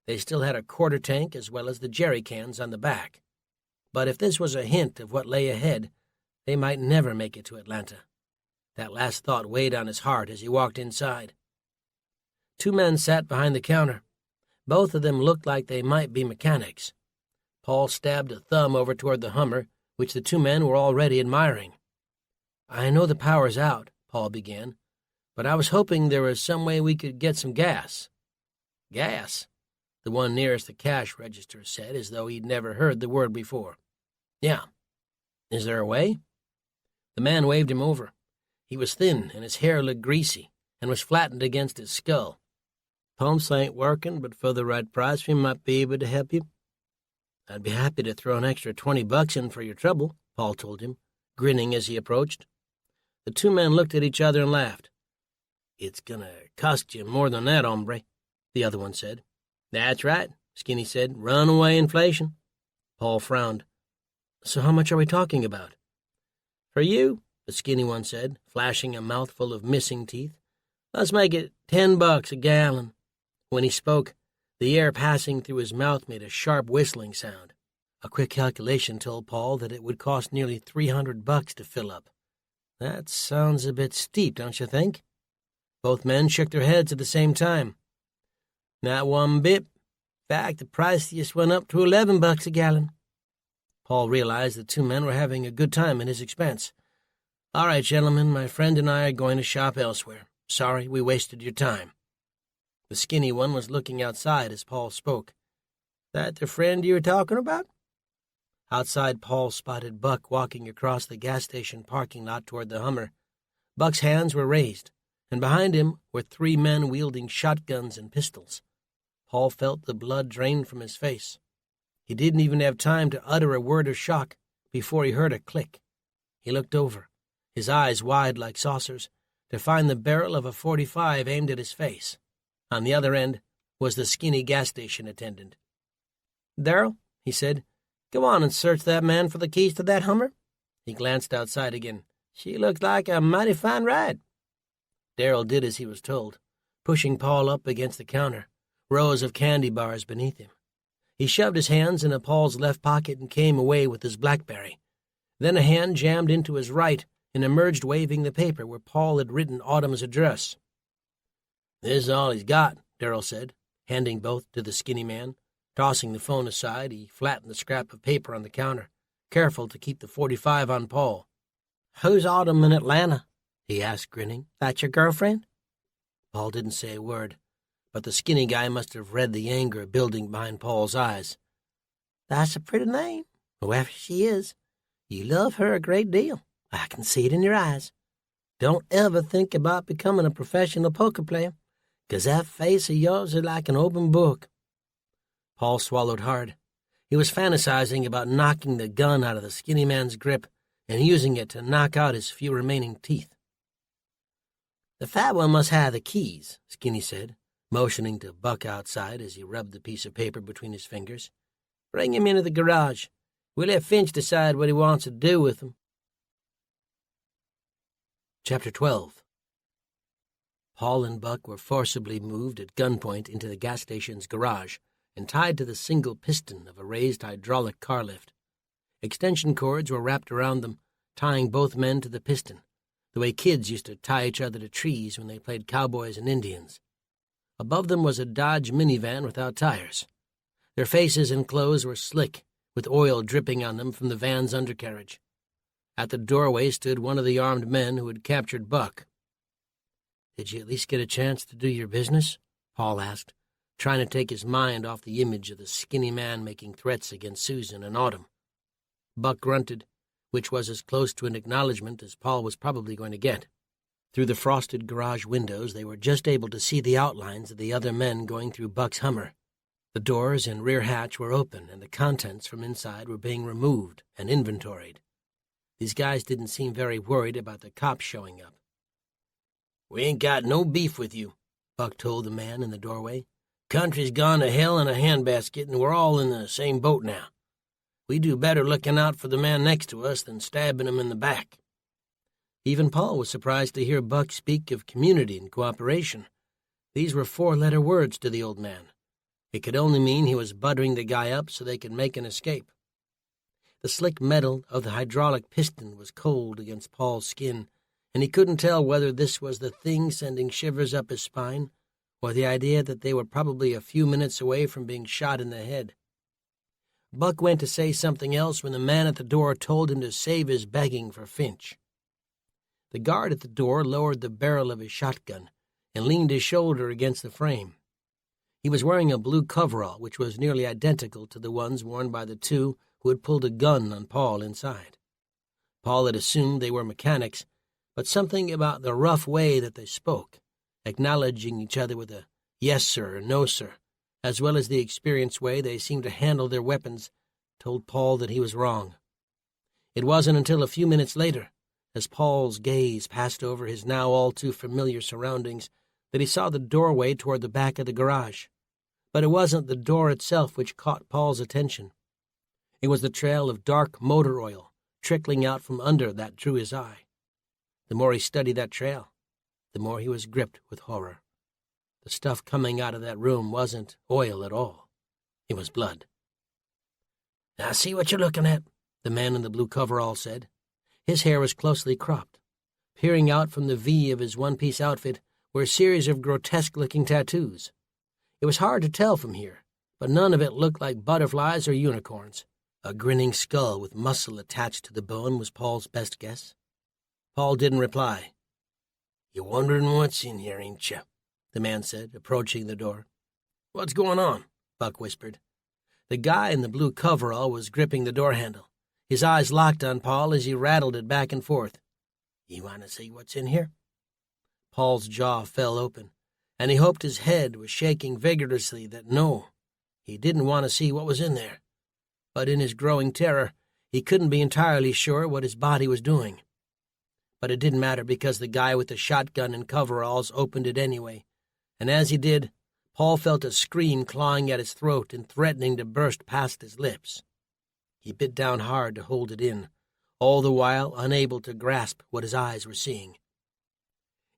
They still had a quarter tank as well as the jerry cans on the back. But if this was a hint of what lay ahead, they might never make it to Atlanta. That last thought weighed on his heart as he walked inside. 2 men sat behind the counter. Both of them looked like they might be mechanics. Paul stabbed a thumb over toward the Hummer, which the 2 men were already admiring. "I know the power's out," Paul began, "but I was hoping there was some way we could get some gas." "Gas?" The one nearest the cash register said, as though he'd never heard the word before. "Yeah. Is there a way?" The man waved him over. He was thin, and his hair looked greasy, and was flattened against his skull. "Pumps ain't working, but for the right price we might be able to help you." "I'd be happy to throw an extra $20 in for your trouble," Paul told him, grinning as he approached. The 2 men looked at each other and laughed. "It's gonna cost you more than that, hombre," the other one said. "That's right," Skinny said. "Runaway inflation." Paul frowned. "So how much are we talking about?" "For you," the skinny one said, flashing a mouthful of missing teeth, "let's make it $10 a gallon." When he spoke, the air passing through his mouth made a sharp whistling sound. A quick calculation told Paul that it would cost nearly $300 to fill up. "That sounds a bit steep, don't you think?" Both men shook their heads at the same time. "Not one bit. In fact, the price just went up to $11 a gallon." Paul realized the 2 men were having a good time at his expense. "All right, gentlemen, my friend and I are going to shop elsewhere. Sorry we wasted your time." The skinny one was looking outside as Paul spoke. "That the friend you were talking about?" Outside, Paul spotted Buck walking across the gas station parking lot toward the Hummer. Buck's hands were raised, and behind him were 3 men wielding shotguns and pistols. Paul felt the blood drain from his face. He didn't even have time to utter a word of shock before he heard a click. He looked over, his eyes wide like saucers, to find the barrel of a .45 aimed at his face. On the other end was the skinny gas station attendant. "Darrell," he said, "go on and search that man for the keys to that Hummer." He glanced outside again. "She looks like a mighty fine ride." Darrell did as he was told, pushing Paul up against the counter, rows of candy bars beneath him. He shoved his hands into Paul's left pocket and came away with his BlackBerry. Then a hand jammed into his right and emerged waving the paper where Paul had written Autumn's address. "This is all he's got," Darrell said, handing both to the skinny man. Tossing the phone aside, he flattened the scrap of paper on the counter, careful to keep the .45 on Paul. "Who's Autumn in Atlanta?" he asked, grinning. "That your girlfriend?" Paul didn't say a word, but the skinny guy must have read the anger building behind Paul's eyes. "That's a pretty name, whoever she is. You love her a great deal. I can see it in your eyes. Don't ever think about becoming a professional poker player, 'cause that face of yours is like an open book." Paul swallowed hard. He was fantasizing about knocking the gun out of the skinny man's grip and using it to knock out his few remaining teeth. "The fat one must have the keys," Skinny said, motioning to Buck outside as he rubbed the piece of paper between his fingers. "Bring him into the garage. We'll let Finch decide what he wants to do with them." Chapter 12. Paul and Buck were forcibly moved at gunpoint into the gas station's garage and tied to the single piston of a raised hydraulic car lift. Extension cords were wrapped around them, tying both men to the piston, the way kids used to tie each other to trees when they played cowboys and Indians. Above them was a Dodge minivan without tires. Their faces and clothes were slick, with oil dripping on them from the van's undercarriage. At the doorway stood one of the armed men who had captured Buck. "Did you at least get a chance to do your business?" Paul asked, trying to take his mind off the image of the skinny man making threats against Susan and Autumn. Buck grunted, which was as close to an acknowledgement as Paul was probably going to get. Through the frosted garage windows they were just able to see the outlines of the other men going through Buck's Hummer. The doors and rear hatch were open, and the contents from inside were being removed and inventoried. These guys didn't seem very worried about the cops showing up. "We ain't got no beef with you," Buck told the man in the doorway. "Country's gone to hell in a handbasket, and we're all in the same boat now. We do better looking out for the man next to us than stabbing him in the back." Even Paul was surprised to hear Buck speak of community and cooperation. These were 4-letter words to the old man. It could only mean he was buttering the guy up so they could make an escape. The slick metal of the hydraulic piston was cold against Paul's skin, and he couldn't tell whether this was the thing sending shivers up his spine or the idea that they were probably a few minutes away from being shot in the head. Buck went to say something else when the man at the door told him to save his begging for Finch. The guard at the door lowered the barrel of his shotgun and leaned his shoulder against the frame. He was wearing a blue coverall, which was nearly identical to the ones worn by the two who had pulled a gun on Paul inside. Paul had assumed they were mechanics, but something about the rough way that they spoke, acknowledging each other with a "yes, sir," or "no, sir," as well as the experienced way they seemed to handle their weapons, told Paul that he was wrong. It wasn't until a few minutes later, as Paul's gaze passed over his now all too familiar surroundings, that he saw the doorway toward the back of the garage. But it wasn't the door itself which caught Paul's attention. It was the trail of dark motor oil trickling out from under that drew his eye. The more he studied that trail, the more he was gripped with horror. The stuff coming out of that room wasn't oil at all. It was blood. "I see what you're looking at," the man in the blue coverall said. His hair was closely cropped. Peering out from the V of his one-piece outfit were a series of grotesque-looking tattoos. It was hard to tell from here, but none of it looked like butterflies or unicorns. A grinning skull with muscle attached to the bone was Paul's best guess. Paul didn't reply. "You're wondering what's in here, ain't you?" the man said, approaching the door. "What's going on?" Buck whispered. The guy in the blue coverall was gripping the door handle. His eyes locked on Paul as he rattled it back and forth. "You want to see what's in here?" Paul's jaw fell open, and he hoped his head was shaking vigorously that no, he didn't want to see what was in there. But in his growing terror, he couldn't be entirely sure what his body was doing. But it didn't matter because the guy with the shotgun and coveralls opened it anyway, and as he did, Paul felt a scream clawing at his throat and threatening to burst past his lips. He bit down hard to hold it in, all the while unable to grasp what his eyes were seeing.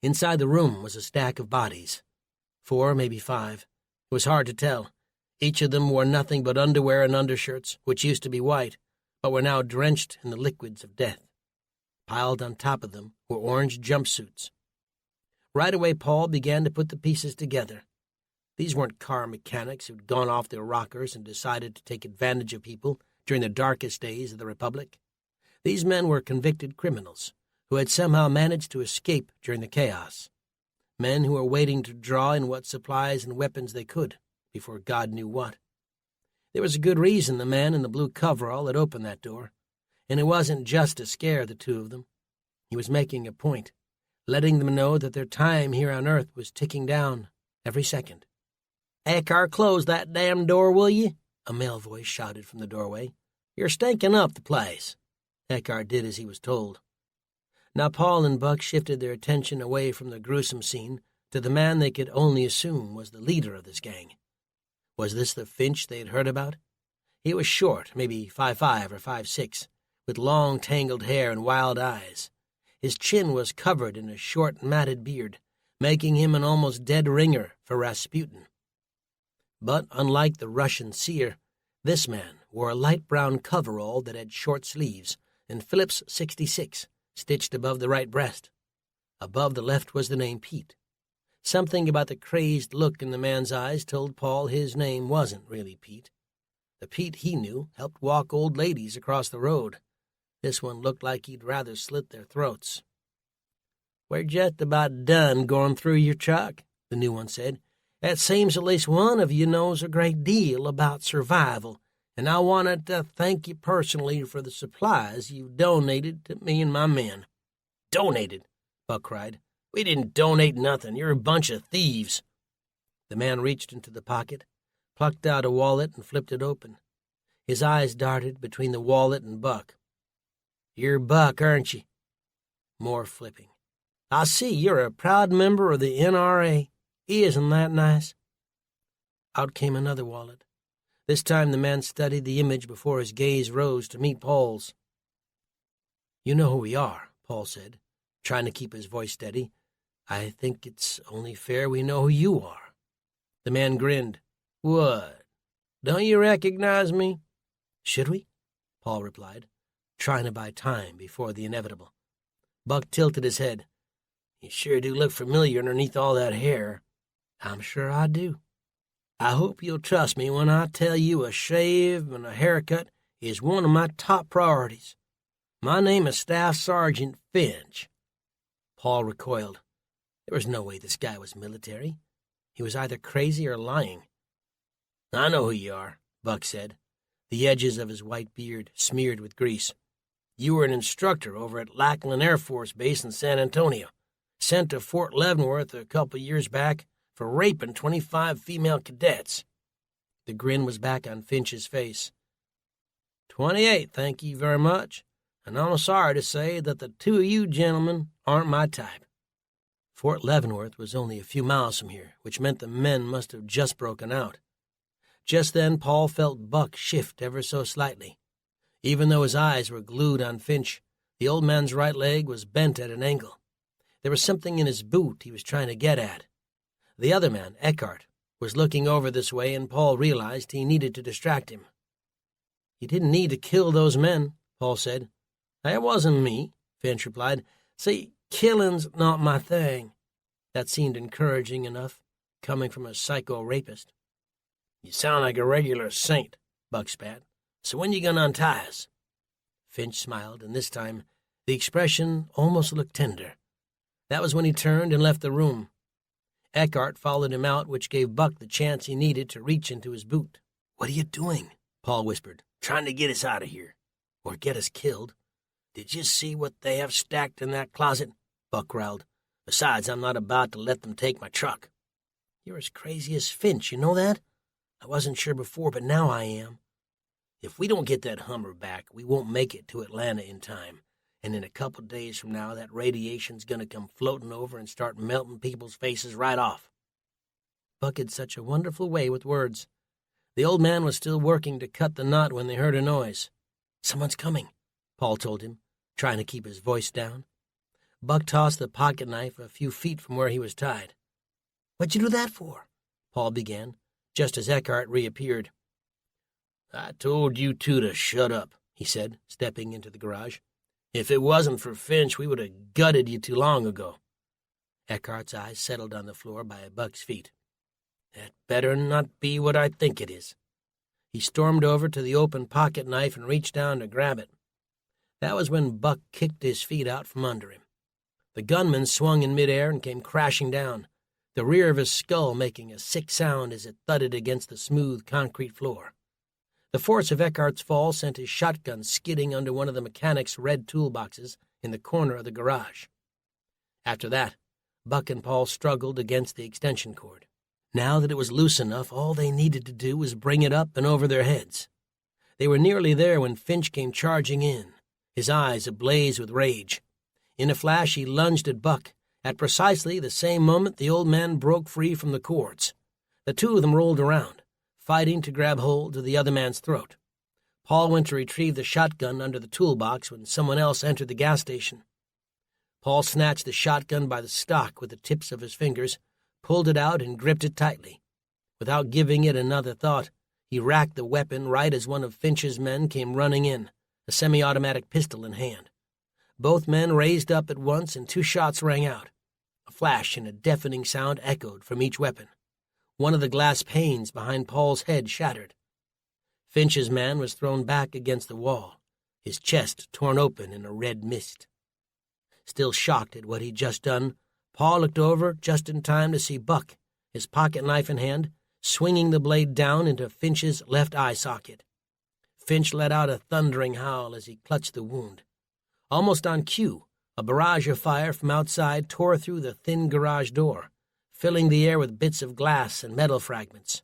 Inside the room was a stack of bodies. 4, maybe 5. It was hard to tell. Each of them wore nothing but underwear and undershirts, which used to be white, but were now drenched in the liquids of death. Piled on top of them were orange jumpsuits. Right away, Paul began to put the pieces together. These weren't car mechanics who'd gone off their rockers and decided to take advantage of people during the darkest days of the Republic. These men were convicted criminals who had somehow managed to escape during the chaos. Men who were waiting to draw in what supplies and weapons they could before God knew what. There was a good reason the man in the blue coverall had opened that door, and it wasn't just to scare the two of them. He was making a point, letting them know that their time here on Earth was ticking down every second. "Eckhart, close that damn door, will you?" a male voice shouted from the doorway. "You're stinking up the place." Eckhart did as he was told. Now Paul and Buck shifted their attention away from the gruesome scene to the man they could only assume was the leader of this gang. Was this the Finch they had heard about? He was short, maybe 5'5" or 5'6", with long tangled hair and wild eyes. His chin was covered in a short matted beard, making him an almost dead ringer for Rasputin. But unlike the Russian seer, this man wore a light brown coverall that had short sleeves and Phillips 66 stitched above the right breast. Above the left was the name Pete. Something about the crazed look in the man's eyes told Paul his name wasn't really Pete. The Pete he knew helped walk old ladies across the road. This one looked like he'd rather slit their throats. "We're just about done going through your truck," the new one said. "It seems at least one of you knows a great deal about survival, and I wanted to thank you personally for the supplies you donated to me and my men." "Donated?" Buck cried. "We didn't donate nothing. You're a bunch of thieves." The man reached into the pocket, plucked out a wallet, and flipped it open. His eyes darted between the wallet and Buck. "You're Buck, aren't you?" More flipping. "I see you're a proud member of the NRA. Isn't that nice?" Out came another wallet. This time the man studied the image before his gaze rose to meet Paul's. "You know who we are," Paul said, trying to keep his voice steady. "I think it's only fair we know who you are." The man grinned. "What? Don't you recognize me?" "Should we?" Paul replied, trying to buy time before the inevitable. Buck tilted his head. "You sure do look familiar underneath all that hair." "I'm sure I do." "I hope you'll trust me when I tell you a shave and a haircut is one of my top priorities. My name is Staff Sergeant Finch." Paul recoiled. There was no way this guy was military. He was either crazy or lying. "I know who you are," Buck said, the edges of his white beard smeared with grease. "You were an instructor over at Lackland Air Force Base in San Antonio, sent to Fort Leavenworth a couple years back for raping 25 female cadets." The grin was back on Finch's face. 28, thank you very much, and I'm sorry to say that the two of you gentlemen aren't my type." Fort Leavenworth was only a few miles from here, which meant the men must have just broken out. Just then Paul felt Buck shift ever so slightly. Even though his eyes were glued on Finch, the old man's right leg was bent at an angle. There was something in his boot he was trying to get at. The other man, Eckhart, was looking over this way, and Paul realized he needed to distract him. "You didn't need to kill those men," Paul said. "That wasn't me," Finch replied. "See, killing's not my thing." That seemed encouraging enough, coming from a psycho-rapist. "You sound like a regular saint," Buck spat. "So when you gonna untie us?" Finch smiled, and this time the expression almost looked tender. That was when he turned and left the room. Eckhart followed him out, which gave Buck the chance he needed to reach into his boot. "What are you doing?" Paul whispered. "Trying to get us out of here." "Or get us killed." "Did you see what they have stacked in that closet?" Buck growled. Besides, I'm not about to let them take my truck. You're as crazy as Finch, you know that? I wasn't sure before, but now I am. If we don't get that Hummer back, we won't make it to Atlanta in time. And in a couple days from now, that radiation's going to come floating over and start melting people's faces right off. Buck had such a wonderful way with words. The old man was still working to cut the knot when they heard a noise. "Someone's coming," Paul told him, trying to keep his voice down. Buck tossed the pocket knife a few feet from where he was tied. "What'd you do that for?" Paul began, just as Eckhart reappeared. "I told you two to shut up," he said, stepping into the garage. "If it wasn't for Finch, we would have gutted you too long ago." Eckhart's eyes settled on the floor by Buck's feet. "That better not be what I think it is." He stormed over to the open pocket knife and reached down to grab it. That was when Buck kicked his feet out from under him. The gunman swung in midair and came crashing down, the rear of his skull making a sick sound as it thudded against the smooth concrete floor. The force of Eckhart's fall sent his shotgun skidding under one of the mechanic's red toolboxes in the corner of the garage. After that, Buck and Paul struggled against the extension cord. Now that it was loose enough, all they needed to do was bring it up and over their heads. They were nearly there when Finch came charging in, his eyes ablaze with rage. In a flash, he lunged at Buck. At precisely the same moment, the old man broke free from the cords. The two of them rolled around, fighting to grab hold of the other man's throat. Paul went to retrieve the shotgun under the toolbox when someone else entered the gas station. Paul snatched the shotgun by the stock with the tips of his fingers, pulled it out, and gripped it tightly. Without giving it another thought, he racked the weapon right as one of Finch's men came running in, a semi-automatic pistol in hand. Both men raised up at once, and two shots rang out. A flash and a deafening sound echoed from each weapon. One of the glass panes behind Paul's head shattered. Finch's man was thrown back against the wall, his chest torn open in a red mist. Still shocked at what he'd just done, Paul looked over just in time to see Buck, his pocket knife in hand, swinging the blade down into Finch's left eye socket. Finch let out a thundering howl as he clutched the wound. Almost on cue, a barrage of fire from outside tore through the thin garage door, filling the air with bits of glass and metal fragments.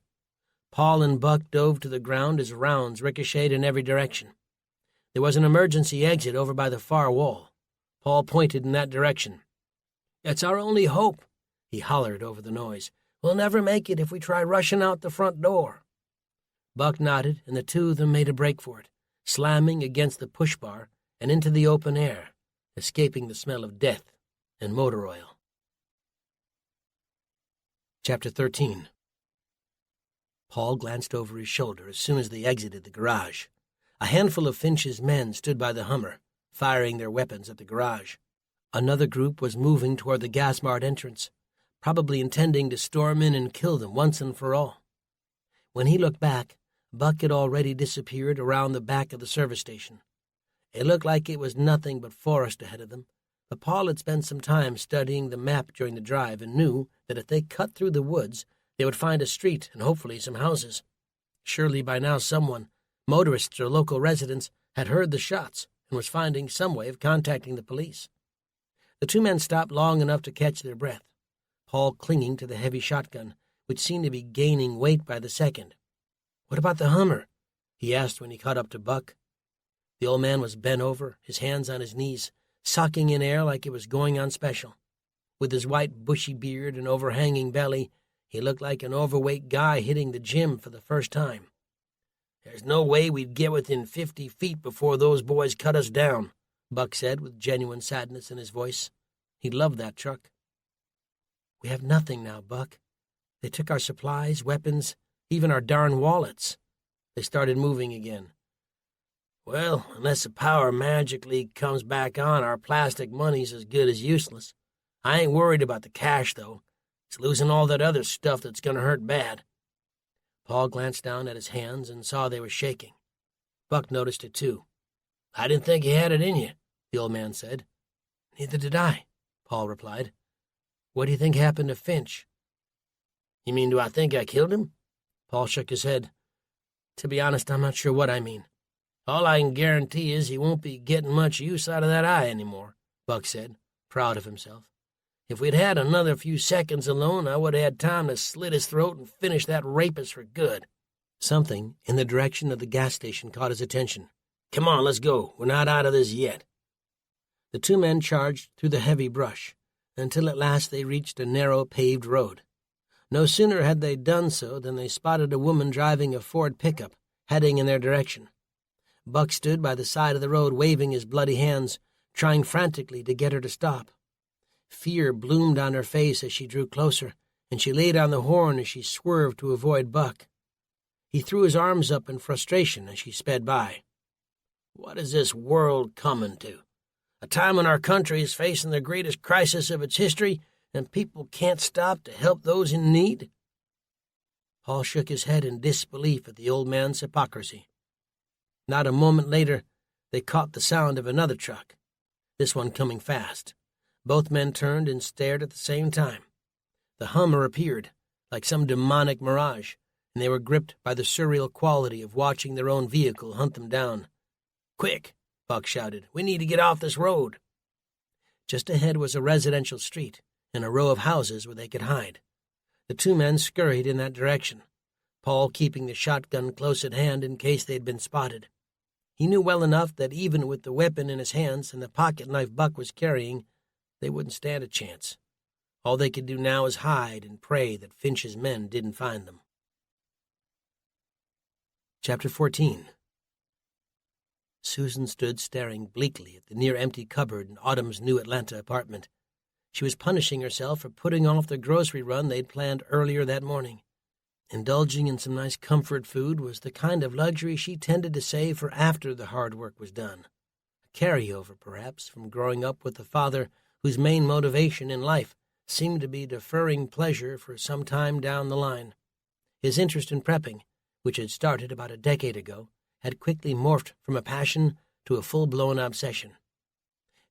Paul and Buck dove to the ground as rounds ricocheted in every direction. There was an emergency exit over by the far wall. Paul pointed in that direction. "It's our only hope," he hollered over the noise. "We'll never make it if we try rushing out the front door." Buck nodded, and the two of them made a break for it, slamming against the push bar and into the open air, escaping the smell of death and motor oil. Chapter 13. Paul glanced over his shoulder as soon as they exited the garage. A handful of Finch's men stood by the Hummer, firing their weapons at the garage. Another group was moving toward the gas mart entrance, probably intending to storm in and kill them once and for all. When he looked back, Buck had already disappeared around the back of the service station. It looked like it was nothing but forest ahead of them, but Paul had spent some time studying the map during the drive and knew that if they cut through the woods, they would find a street and hopefully some houses. Surely by now someone, motorists or local residents, had heard the shots and was finding some way of contacting the police. The two men stopped long enough to catch their breath, Paul clinging to the heavy shotgun, which seemed to be gaining weight by the second. "What about the Hummer?" he asked when he caught up to Buck. The old man was bent over, his hands on his knees, sucking in air like it was going on special. With his white, bushy beard and overhanging belly, he looked like an overweight guy hitting the gym for the first time. "There's no way we'd get within 50 feet before those boys cut us down," Buck said with genuine sadness in his voice. He loved that truck. "We have nothing now, Buck. They took our supplies, weapons, even our darn wallets." They started moving again. "Well, unless the power magically comes back on, our plastic money's as good as useless. I ain't worried about the cash, though. It's losing all that other stuff that's going to hurt bad." Paul glanced down at his hands and saw they were shaking. Buck noticed it, too. "I didn't think you had it in you," the old man said. "Neither did I," Paul replied. "What do you think happened to Finch?" "You mean, do I think I killed him?" Paul shook his head. "To be honest, I'm not sure what I mean. All I can guarantee is he won't be getting much use out of that eye anymore," Buck said, proud of himself. If we'd had another few seconds alone, I would have had time to slit his throat and finish that rapist for good." Something in the direction of the gas station caught his attention. "Come on, let's go. We're not out of this yet." The two men charged through the heavy brush, until at last they reached a narrow paved road. No sooner had they done so than they spotted a woman driving a Ford pickup, heading in their direction. Buck stood by the side of the road waving his bloody hands, trying frantically to get her to stop. Fear bloomed on her face as she drew closer, and she laid on the horn as she swerved to avoid Buck. He threw his arms up in frustration as she sped by. "What is this world coming to? A time when our country is facing the greatest crisis of its history, and people can't stop to help those in need?" Paul shook his head in disbelief at the old man's hypocrisy. Not a moment later, they caught the sound of another truck, this one coming fast. Both men turned and stared at the same time. The Hummer appeared, like some demonic mirage, and they were gripped by the surreal quality of watching their own vehicle hunt them down. "Quick!" Buck shouted. "We need to get off this road." Just ahead was a residential street and a row of houses where they could hide. The two men scurried in that direction, Paul keeping the shotgun close at hand in case they had been spotted. He knew well enough that even with the weapon in his hands and the pocket knife Buck was carrying, they wouldn't stand a chance. All they could do now is hide and pray that Finch's men didn't find them. Chapter 14. Susan stood staring bleakly at the near-empty cupboard in Autumn's new Atlanta apartment. She was punishing herself for putting off the grocery run they'd planned earlier that morning. Indulging in some nice comfort food was the kind of luxury she tended to save for after the hard work was done. A carryover, perhaps, from growing up with a father whose main motivation in life seemed to be deferring pleasure for some time down the line. His interest in prepping, which had started about a decade ago, had quickly morphed from a passion to a full-blown obsession.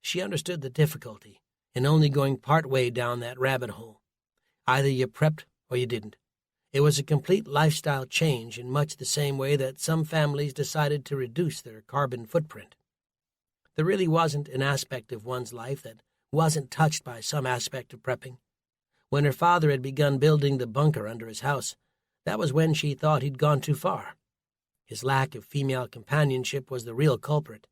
She understood the difficulty in only going part way down that rabbit hole. Either you prepped or you didn't. It was a complete lifestyle change in much the same way that some families decided to reduce their carbon footprint. There really wasn't an aspect of one's life that wasn't touched by some aspect of prepping. When her father had begun building the bunker under his house, that was when she thought he'd gone too far. His lack of female companionship was the real culprit.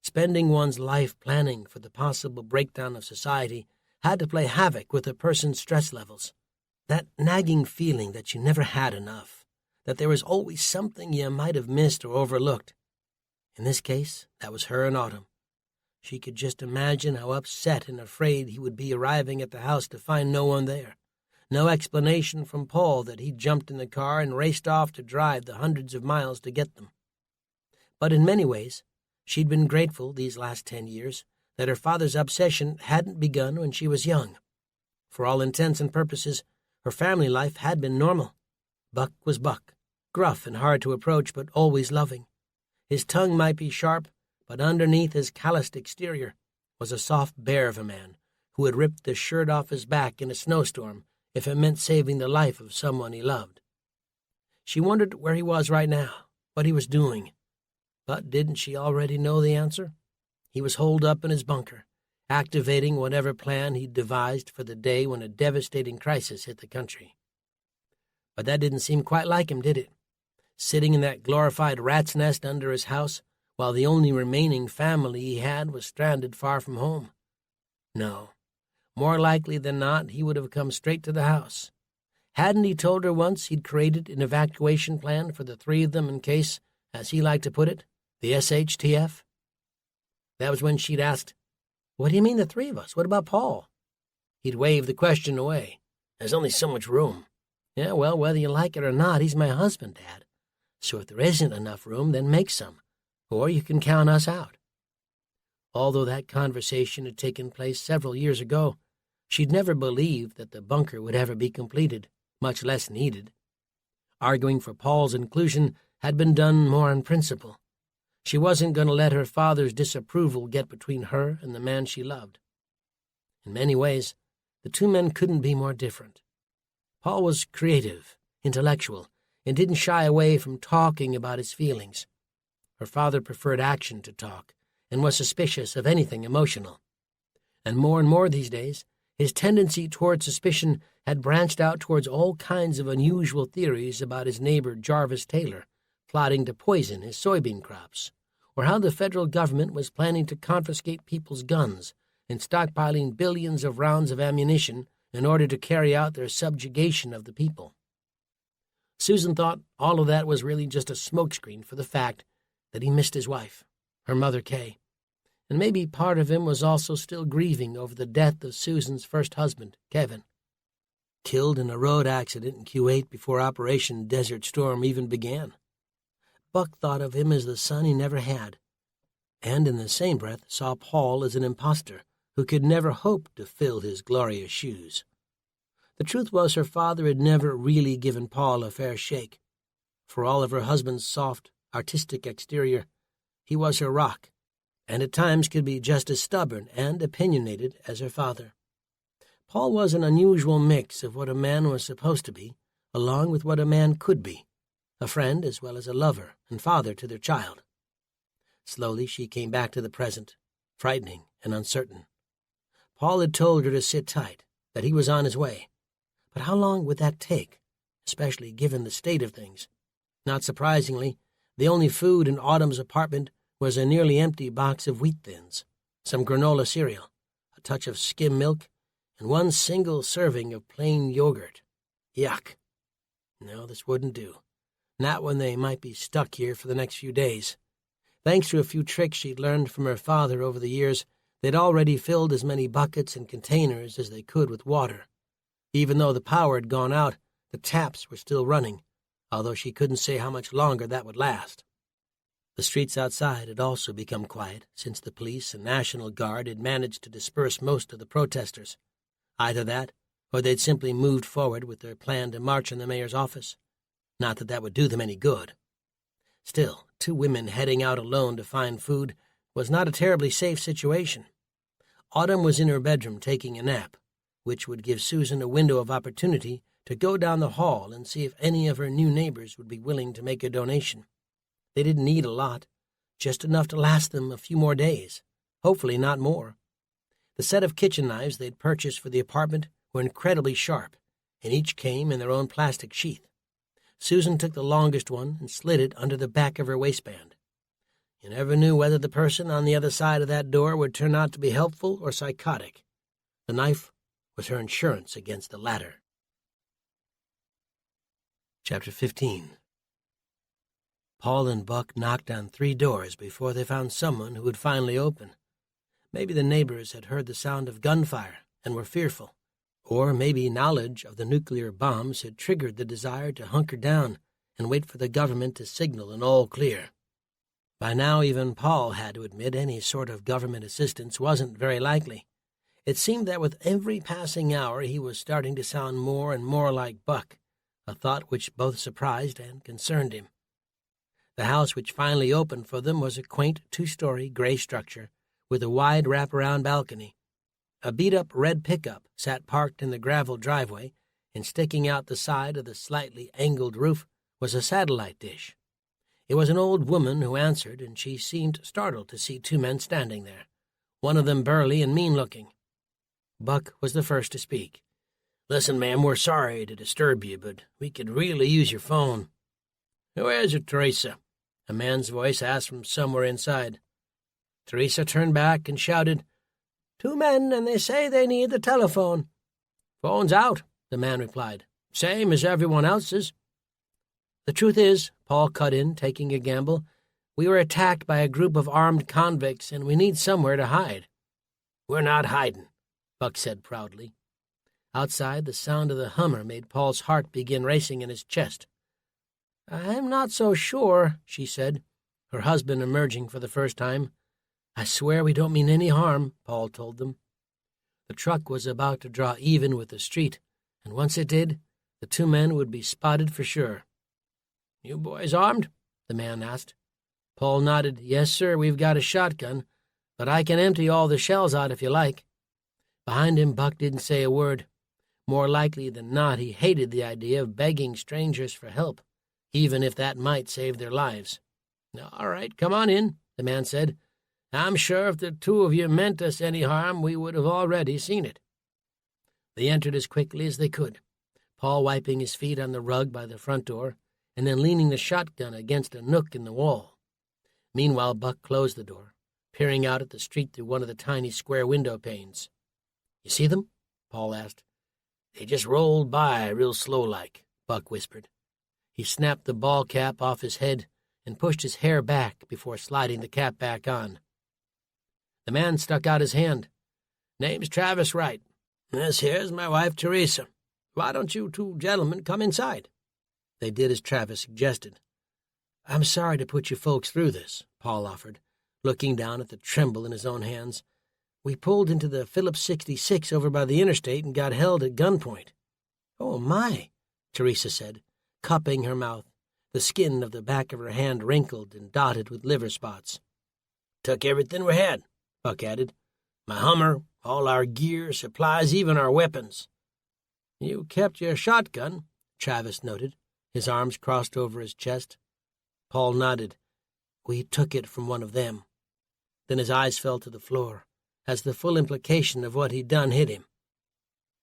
Spending one's life planning for the possible breakdown of society had to play havoc with a person's stress levels. That nagging feeling that you never had enough, that there was always something you might have missed or overlooked. In this case, that was her and Autumn. She could just imagine how upset and afraid he would be arriving at the house to find no one there. No explanation from Paul that he'd jumped in the car and raced off to drive the hundreds of miles to get them. But in many ways, she'd been grateful these last 10 years that her father's obsession hadn't begun when she was young. For all intents and purposes, her family life had been normal. Buck was Buck, gruff and hard to approach, but always loving. His tongue might be sharp, but underneath his calloused exterior was a soft bear of a man who would rip the shirt off his back in a snowstorm if it meant saving the life of someone he loved. She wondered where he was right now, what he was doing. But didn't she already know the answer? He was holed up in his bunker, activating whatever plan he'd devised for the day when a devastating crisis hit the country. But that didn't seem quite like him, did it? Sitting in that glorified rat's nest under his house, while the only remaining family he had was stranded far from home. No, more likely than not, he would have come straight to the house. Hadn't he told her once he'd created an evacuation plan for the three of them in case, as he liked to put it, the SHTF? That was when she'd asked, "What do you mean the three of us? What about Paul?" He'd waved the question away. "There's only so much room." "Yeah, well, whether you like it or not, he's my husband, Dad. So if there isn't enough room, then make some. Or you can count us out." Although that conversation had taken place several years ago, she'd never believed that the bunker would ever be completed, much less needed. Arguing for Paul's inclusion had been done more on principle. She wasn't going to let her father's disapproval get between her and the man she loved. In many ways, the two men couldn't be more different. Paul was creative, intellectual, and didn't shy away from talking about his feelings. Her father preferred action to talk, and was suspicious of anything emotional. And more these days, His tendency toward suspicion had branched out towards all kinds of unusual theories about his neighbor Jarvis Taylor plotting to poison his soybean crops, or how the federal government was planning to confiscate people's guns and stockpiling billions of rounds of ammunition in order to carry out their subjugation of the people. Susan thought all of that was really just a smokescreen for the fact that he missed his wife, her mother Kay, and maybe part of him was also still grieving over the death of Susan's first husband, Kevin, killed in a road accident in Kuwait before Operation Desert Storm even began. Buck thought of him as the son he never had, and in the same breath saw Paul as an impostor who could never hope to fill his glorious shoes. The truth was her father had never really given Paul a fair shake. For all of her husband's soft, artistic exterior, he was her rock, and at times could be just as stubborn and opinionated as her father. Paul was an unusual mix of what a man was supposed to be, along with what a man could be, a friend as well as a lover and father to their child. Slowly she came back to the present, frightening and uncertain. Paul had told her to sit tight, that he was on his way. But how long would that take, especially given the state of things? Not surprisingly, the only food in Autumn's apartment was a nearly empty box of wheat thins, some granola cereal, a touch of skim milk, and one single serving of plain yogurt. Yuck. No, this wouldn't do. Not when they might be stuck here for the next few days. Thanks to a few tricks she'd learned from her father over the years, they'd already filled as many buckets and containers as they could with water. Even though the power had gone out, the taps were still running, although she couldn't say how much longer that would last. The streets outside had also become quiet since the police and National Guard had managed to disperse most of the protesters. Either that, or they'd simply moved forward with their plan to march on the mayor's office. Not that that would do them any good. Still, 2 women heading out alone to find food was not a terribly safe situation. Autumn was in her bedroom taking a nap, which would give Susan a window of opportunity to go down the hall and see if any of her new neighbors would be willing to make a donation. They didn't need a lot, just enough to last them a few more days, hopefully not more. The set of kitchen knives they'd purchased for the apartment were incredibly sharp, and each came in their own plastic sheath. Susan took the longest one and slid it under the back of her waistband. You never knew whether the person on the other side of that door would turn out to be helpful or psychotic. The knife was her insurance against the latter. Chapter 15. Paul and Buck knocked on 3 doors before they found someone who would finally open. Maybe the neighbors had heard the sound of gunfire and were fearful, or maybe knowledge of the nuclear bombs had triggered the desire to hunker down and wait for the government to signal an all clear. By now even Paul had to admit any sort of government assistance wasn't very likely. It seemed that with every passing hour he was starting to sound more and more like Buck, a thought which both surprised and concerned him. The house which finally opened for them was a quaint 2-story gray structure with a wide wraparound balcony. A beat-up red pickup sat parked in the gravel driveway, and sticking out the side of the slightly angled roof was a satellite dish. It was an old woman who answered, and she seemed startled to see 2 men standing there, one of them burly and mean-looking. Buck was the first to speak. "Listen, ma'am, we're sorry to disturb you, but we could really use your phone." "Who is it, Teresa?" a man's voice asked from somewhere inside. Teresa turned back and shouted, "2 men, and they say they need the telephone." "Phone's out," the man replied. "Same as everyone else's." "The truth is," Paul cut in, taking a gamble, "we were attacked by a group of armed convicts, and we need somewhere to hide." "We're not hiding," Buck said proudly. Outside, the sound of the Hummer made Paul's heart begin racing in his chest. "I'm not so sure," she said, her husband emerging for the first time. "I swear we don't mean any harm," Paul told them. The truck was about to draw even with the street, and once it did, the 2 men would be spotted for sure. "You boys armed?" the man asked. Paul nodded. "Yes, sir, we've got a shotgun, but I can empty all the shells out if you like." Behind him, Buck didn't say a word. More likely than not, he hated the idea of begging strangers for help, even if that might save their lives. "All right, come on in," the man said. "I'm sure if the 2 of you meant us any harm, we would have already seen it." They entered as quickly as they could, Paul wiping his feet on the rug by the front door and then leaning the shotgun against a nook in the wall. Meanwhile, Buck closed the door, peering out at the street through one of the tiny square window panes. "You see them?" Paul asked. "They just rolled by real slow-like," Buck whispered. He snapped the ball cap off his head and pushed his hair back before sliding the cap back on. The man stuck out his hand. "Name's Travis Wright. This here's my wife, Teresa. Why don't you two gentlemen come inside?" They did as Travis suggested. "I'm sorry to put you folks through this," Paul offered, looking down at the tremble in his own hands. "We pulled into the Phillips 66 over by the interstate and got held at gunpoint." "Oh, my," Teresa said, cupping her mouth, the skin of the back of her hand wrinkled and dotted with liver spots. "Took everything we had," Buck added. "My Hummer, all our gear, supplies, even our weapons." "You kept your shotgun," Travis noted, his arms crossed over his chest. Paul nodded. "We took it from one of them." Then his eyes fell to the floor, as the full implication of what he'd done hit him.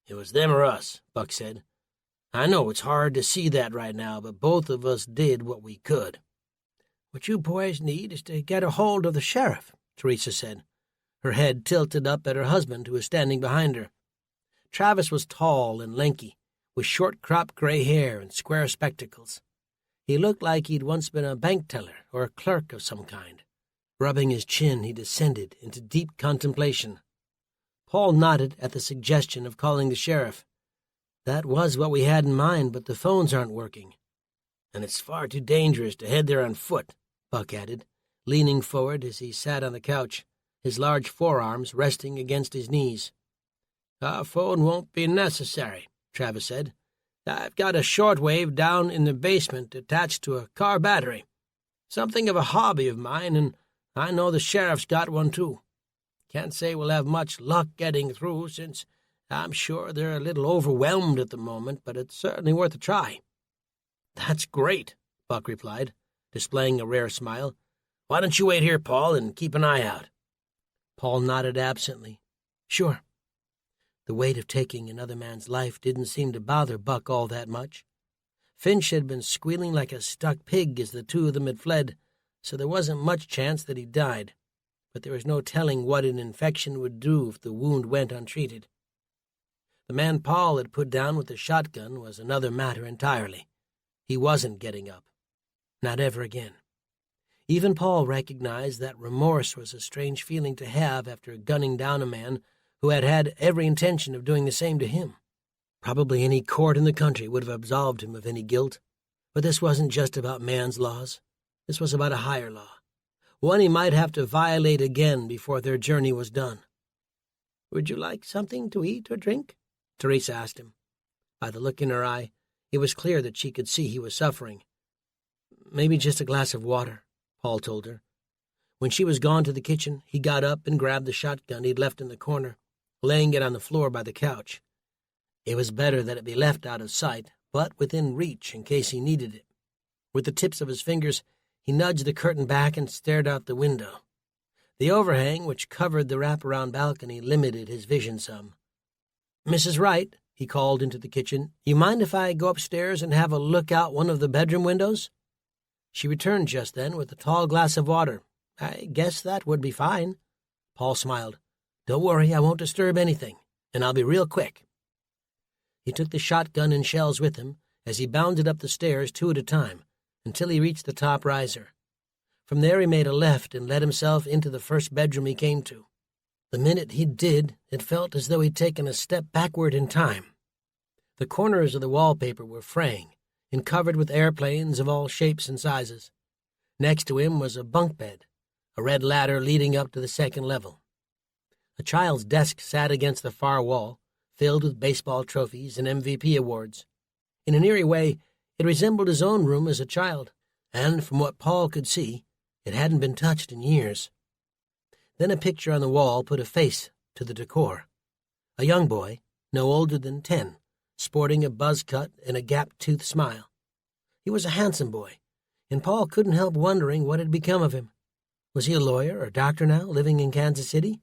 "It was them or us," Buck said. "I know it's hard to see that right now, but both of us did what we could." "What you boys need is to get a hold of the sheriff," Teresa said, her head tilted up at her husband, who was standing behind her. Travis was tall and lanky, with short-cropped gray hair and square spectacles. He looked like he'd once been a bank teller or a clerk of some kind. Rubbing his chin, he descended into deep contemplation. Paul nodded at the suggestion of calling the sheriff. "That was what we had in mind, but the phones aren't working." "And it's far too dangerous to head there on foot," Buck added, leaning forward as he sat on the couch, his large forearms resting against his knees. "Our phone won't be necessary," Travis said. "I've got a shortwave down in the basement attached to a car battery. Something of a hobby of mine, and I know the sheriff's got one too. Can't say we'll have much luck getting through, since I'm sure they're a little overwhelmed at the moment, but it's certainly worth a try." "That's great," Buck replied, displaying a rare smile. "Why don't you wait here, Paul, and keep an eye out?" Paul nodded absently. "Sure." The weight of taking another man's life didn't seem to bother Buck all that much. Finch had been squealing like a stuck pig as the two of them had fled, so there wasn't much chance that he died, but there was no telling what an infection would do if the wound went untreated. The man Paul had put down with the shotgun was another matter entirely. He wasn't getting up. Not ever again. Even Paul recognized that remorse was a strange feeling to have after gunning down a man who had had every intention of doing the same to him. Probably any court in the country would have absolved him of any guilt, but this wasn't just about man's laws. This was about a higher law, one he might have to violate again before their journey was done. "Would you like something to eat or drink?" Teresa asked him. By the look in her eye, it was clear that she could see he was suffering. "Maybe just a glass of water," Paul told her. When she was gone to the kitchen, he got up and grabbed the shotgun he'd left in the corner, laying it on the floor by the couch. It was better that it be left out of sight, but within reach in case he needed it. With the tips of his fingers, he nudged the curtain back and stared out the window. The overhang which covered the wraparound balcony limited his vision some. "Mrs. Wright," he called into the kitchen, "you mind if I go upstairs and have a look out one of the bedroom windows?" She returned just then with a tall glass of water. "I guess that would be fine." Paul smiled. "Don't worry, I won't disturb anything, and I'll be real quick." He took the shotgun and shells with him as he bounded up the stairs 2 at a time until he reached the top riser. From there he made a left and let himself into the first bedroom he came to. The minute he did, it felt as though he'd taken a step backward in time. The corners of the wallpaper were fraying and covered with airplanes of all shapes and sizes. Next to him was a bunk bed, a red ladder leading up to the second level. A child's desk sat against the far wall, filled with baseball trophies and MVP awards. In an eerie way, it resembled his own room as a child, and from what Paul could see, it hadn't been touched in years. Then a picture on the wall put a face to the decor. A young boy, no older than 10, sporting a buzz cut and a gap-toothed smile. He was a handsome boy, and Paul couldn't help wondering what had become of him. Was he a lawyer or doctor now, living in Kansas City?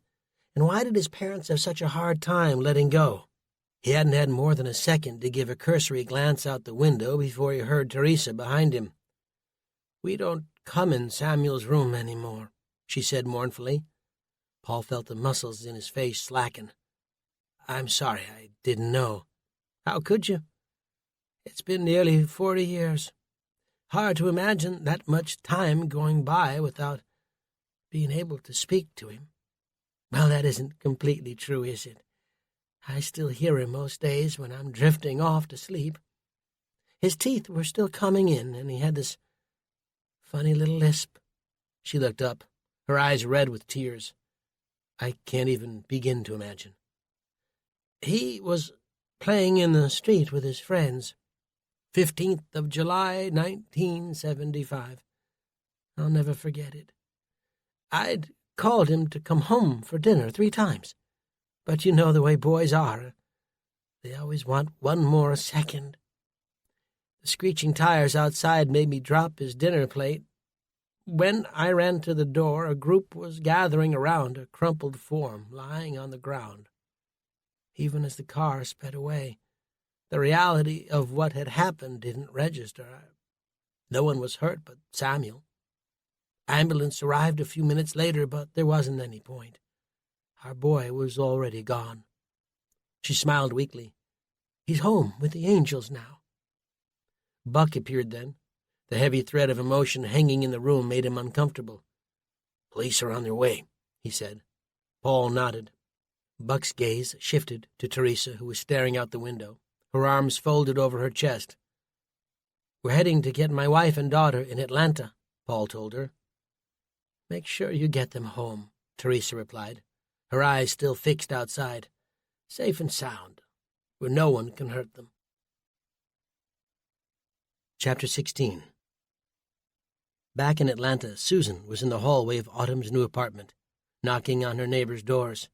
And why did his parents have such a hard time letting go? He hadn't had more than a second to give a cursory glance out the window before he heard Teresa behind him. "We don't come in Samuel's room any more," she said mournfully. Paul felt the muscles in his face slacken. "I'm sorry, I didn't know." "How could you? It's been nearly 40 years. Hard to imagine that much time going by without being able to speak to him. Well, that isn't completely true, is it? I still hear him most days when I'm drifting off to sleep. His teeth were still coming in, and he had this funny little lisp." She looked up, her eyes red with tears. "I can't even begin to imagine." "He was playing in the street with his friends. 15th of July, 1975. I'll never forget it. I'd called him to come home for dinner 3 times. But you know the way boys are. They always want one more second. The screeching tires outside made me drop his dinner plate. When I ran to the door, a group was gathering around a crumpled form lying on the ground. Even as the car sped away, the reality of what had happened didn't register. No one was hurt but Samuel. Ambulance arrived a few minutes later, but there wasn't any point. Our boy was already gone." She smiled weakly. "He's home with the angels now." Buck appeared then. The heavy thread of emotion hanging in the room made him uncomfortable. "Police are on their way," he said. Paul nodded. Buck's gaze shifted to Teresa, who was staring out the window, her arms folded over her chest. "We're heading to get my wife and daughter in Atlanta," Paul told her. "Make sure you get them home," Teresa replied, her eyes still fixed outside. "Safe and sound, where no one can hurt them." Chapter 16. Back in Atlanta, Susan was in the hallway of Autumn's new apartment, knocking on her neighbors' doors.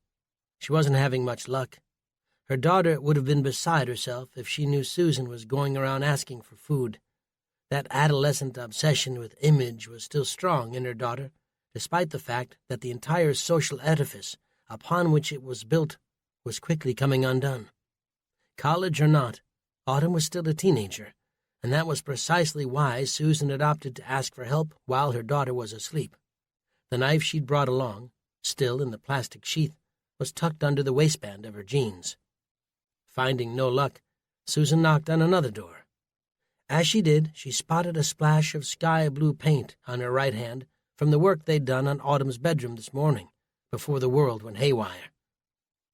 She wasn't having much luck. Her daughter would have been beside herself if she knew Susan was going around asking for food. That adolescent obsession with image was still strong in her daughter, despite the fact that the entire social edifice upon which it was built was quickly coming undone. College or not, Autumn was still a teenager, and that was precisely why Susan had opted to ask for help while her daughter was asleep. The knife she'd brought along, still in the plastic sheath, was tucked under the waistband of her jeans. Finding no luck, Susan knocked on another door. As she did, she spotted a splash of sky-blue paint on her right hand from the work they'd done on Autumn's bedroom this morning, before the world went haywire.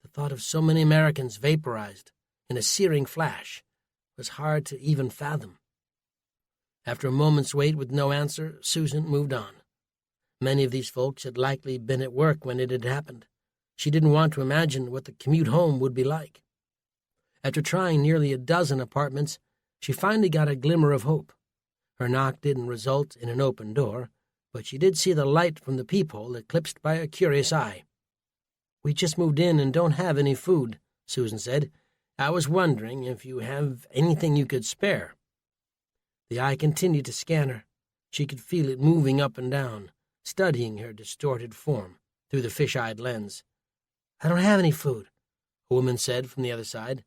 The thought of so many Americans vaporized in a searing flash was hard to even fathom. After a moment's wait with no answer, Susan moved on. Many of these folks had likely been at work when it had happened. She didn't want to imagine what the commute home would be like. After trying nearly a dozen apartments, she finally got a glimmer of hope. Her knock didn't result in an open door, but she did see the light from the peephole eclipsed by a curious eye. "We just moved in and don't have any food," Susan said. "I was wondering if you have anything you could spare." The eye continued to scan her. She could feel it moving up and down, studying her distorted form through the fish-eyed lens. "I don't have any food," a woman said from the other side.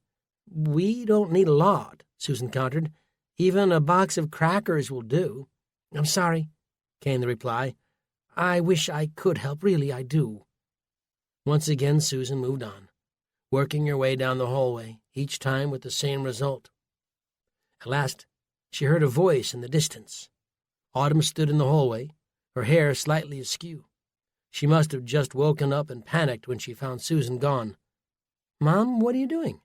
"We don't need a lot," Susan countered. "Even a box of crackers will do." "I'm sorry," came the reply. "I wish I could help, really, I do." Once again Susan moved on, working her way down the hallway, each time with the same result. At last, she heard a voice in the distance. Autumn stood in the hallway, her hair slightly askew. She must have just woken up and panicked when she found Susan gone. "Mom, what are you doing?"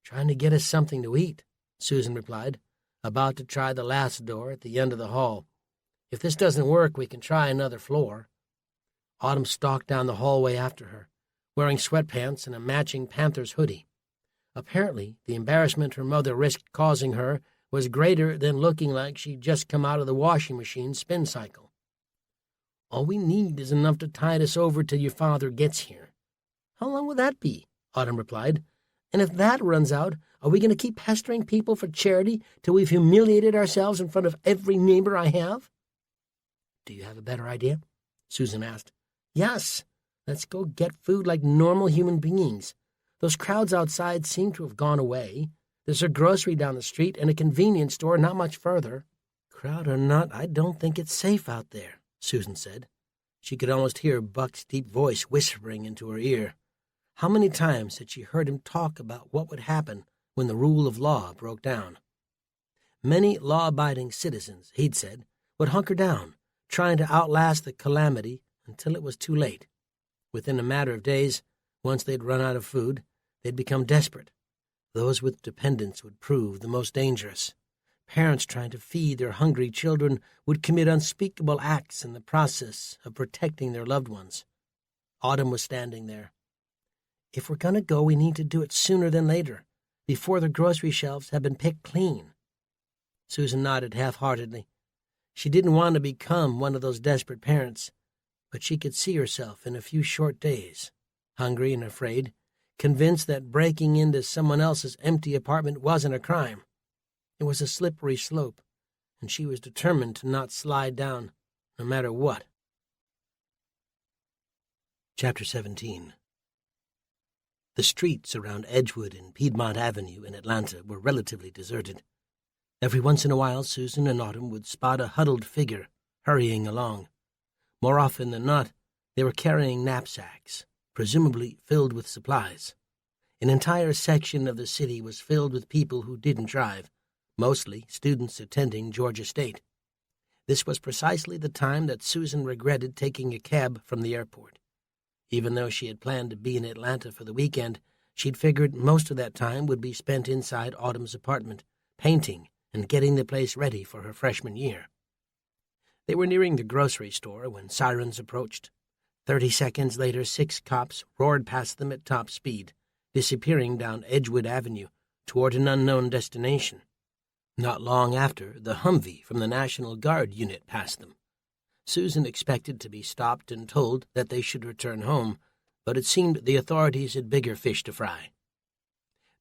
"Trying to get us something to eat," Susan replied, about to try the last door at the end of the hall. "If this doesn't work, we can try another floor." Autumn stalked down the hallway after her, wearing sweatpants and a matching Panthers hoodie. Apparently, the embarrassment her mother risked causing her was greater than looking like she'd just come out of the washing machine spin cycle. "All we need is enough to tide us over till your father gets here." "How long will that be?" Autumn replied. "And if that runs out, are we going to keep pestering people for charity till we've humiliated ourselves in front of every neighbor I have?" "Do you have a better idea?" Susan asked. "Yes. Let's go get food like normal human beings. Those crowds outside seem to have gone away. There's a grocery down the street and a convenience store not much further. Crowd or not, I don't think it's safe out there, Susan said. She could almost hear Buck's deep voice whispering into her ear. How many times had she heard him talk about what would happen when the rule of law broke down? Many law-abiding citizens, he'd said, would hunker down, trying to outlast the calamity until it was too late. Within a matter of days, once they'd run out of food, they'd become desperate. Those with dependents would prove the most dangerous. Parents trying to feed their hungry children would commit unspeakable acts in the process of protecting their loved ones. Autumn was standing there. If we're going to go, we need to do it sooner than later, before the grocery shelves have been picked clean. Susan nodded half-heartedly. She didn't want to become one of those desperate parents, but she could see herself in a few short days, hungry and afraid, convinced that breaking into someone else's empty apartment wasn't a crime. It was a slippery slope, and she was determined to not slide down, no matter what. Chapter 17. The streets around Edgewood and Piedmont Avenue in Atlanta were relatively deserted. Every once in a while, Susan and Autumn would spot a huddled figure hurrying along. More often than not, they were carrying knapsacks, presumably filled with supplies. An entire section of the city was filled with people who didn't drive, mostly students attending Georgia State. This was precisely the time that Susan regretted taking a cab from the airport. Even though she had planned to be in Atlanta for the weekend, she'd figured most of that time would be spent inside Autumn's apartment, painting and getting the place ready for her freshman year. They were nearing the grocery store when sirens approached. 30 seconds later, 6 cops roared past them at top speed, disappearing down Edgewood Avenue toward an unknown destination. Not long after, the Humvee from the National Guard unit passed them. Susan expected to be stopped and told that they should return home, but it seemed the authorities had bigger fish to fry.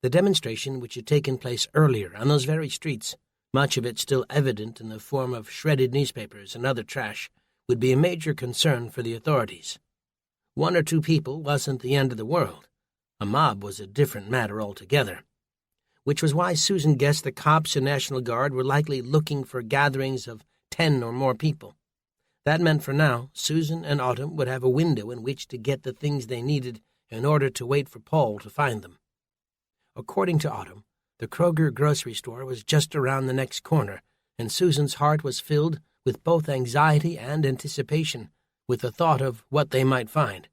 The demonstration, which had taken place earlier on those very streets, much of it still evident in the form of shredded newspapers and other trash, would be a major concern for the authorities. 1 or 2 people wasn't the end of the world. A mob was a different matter altogether, which was why Susan guessed the cops and National Guard were likely looking for gatherings of 10 or more people. That meant for now, Susan and Autumn would have a window in which to get the things they needed in order to wait for Paul to find them. According to Autumn, the Kroger grocery store was just around the next corner, and Susan's heart was filled with both anxiety and anticipation, with the thought of what they might find.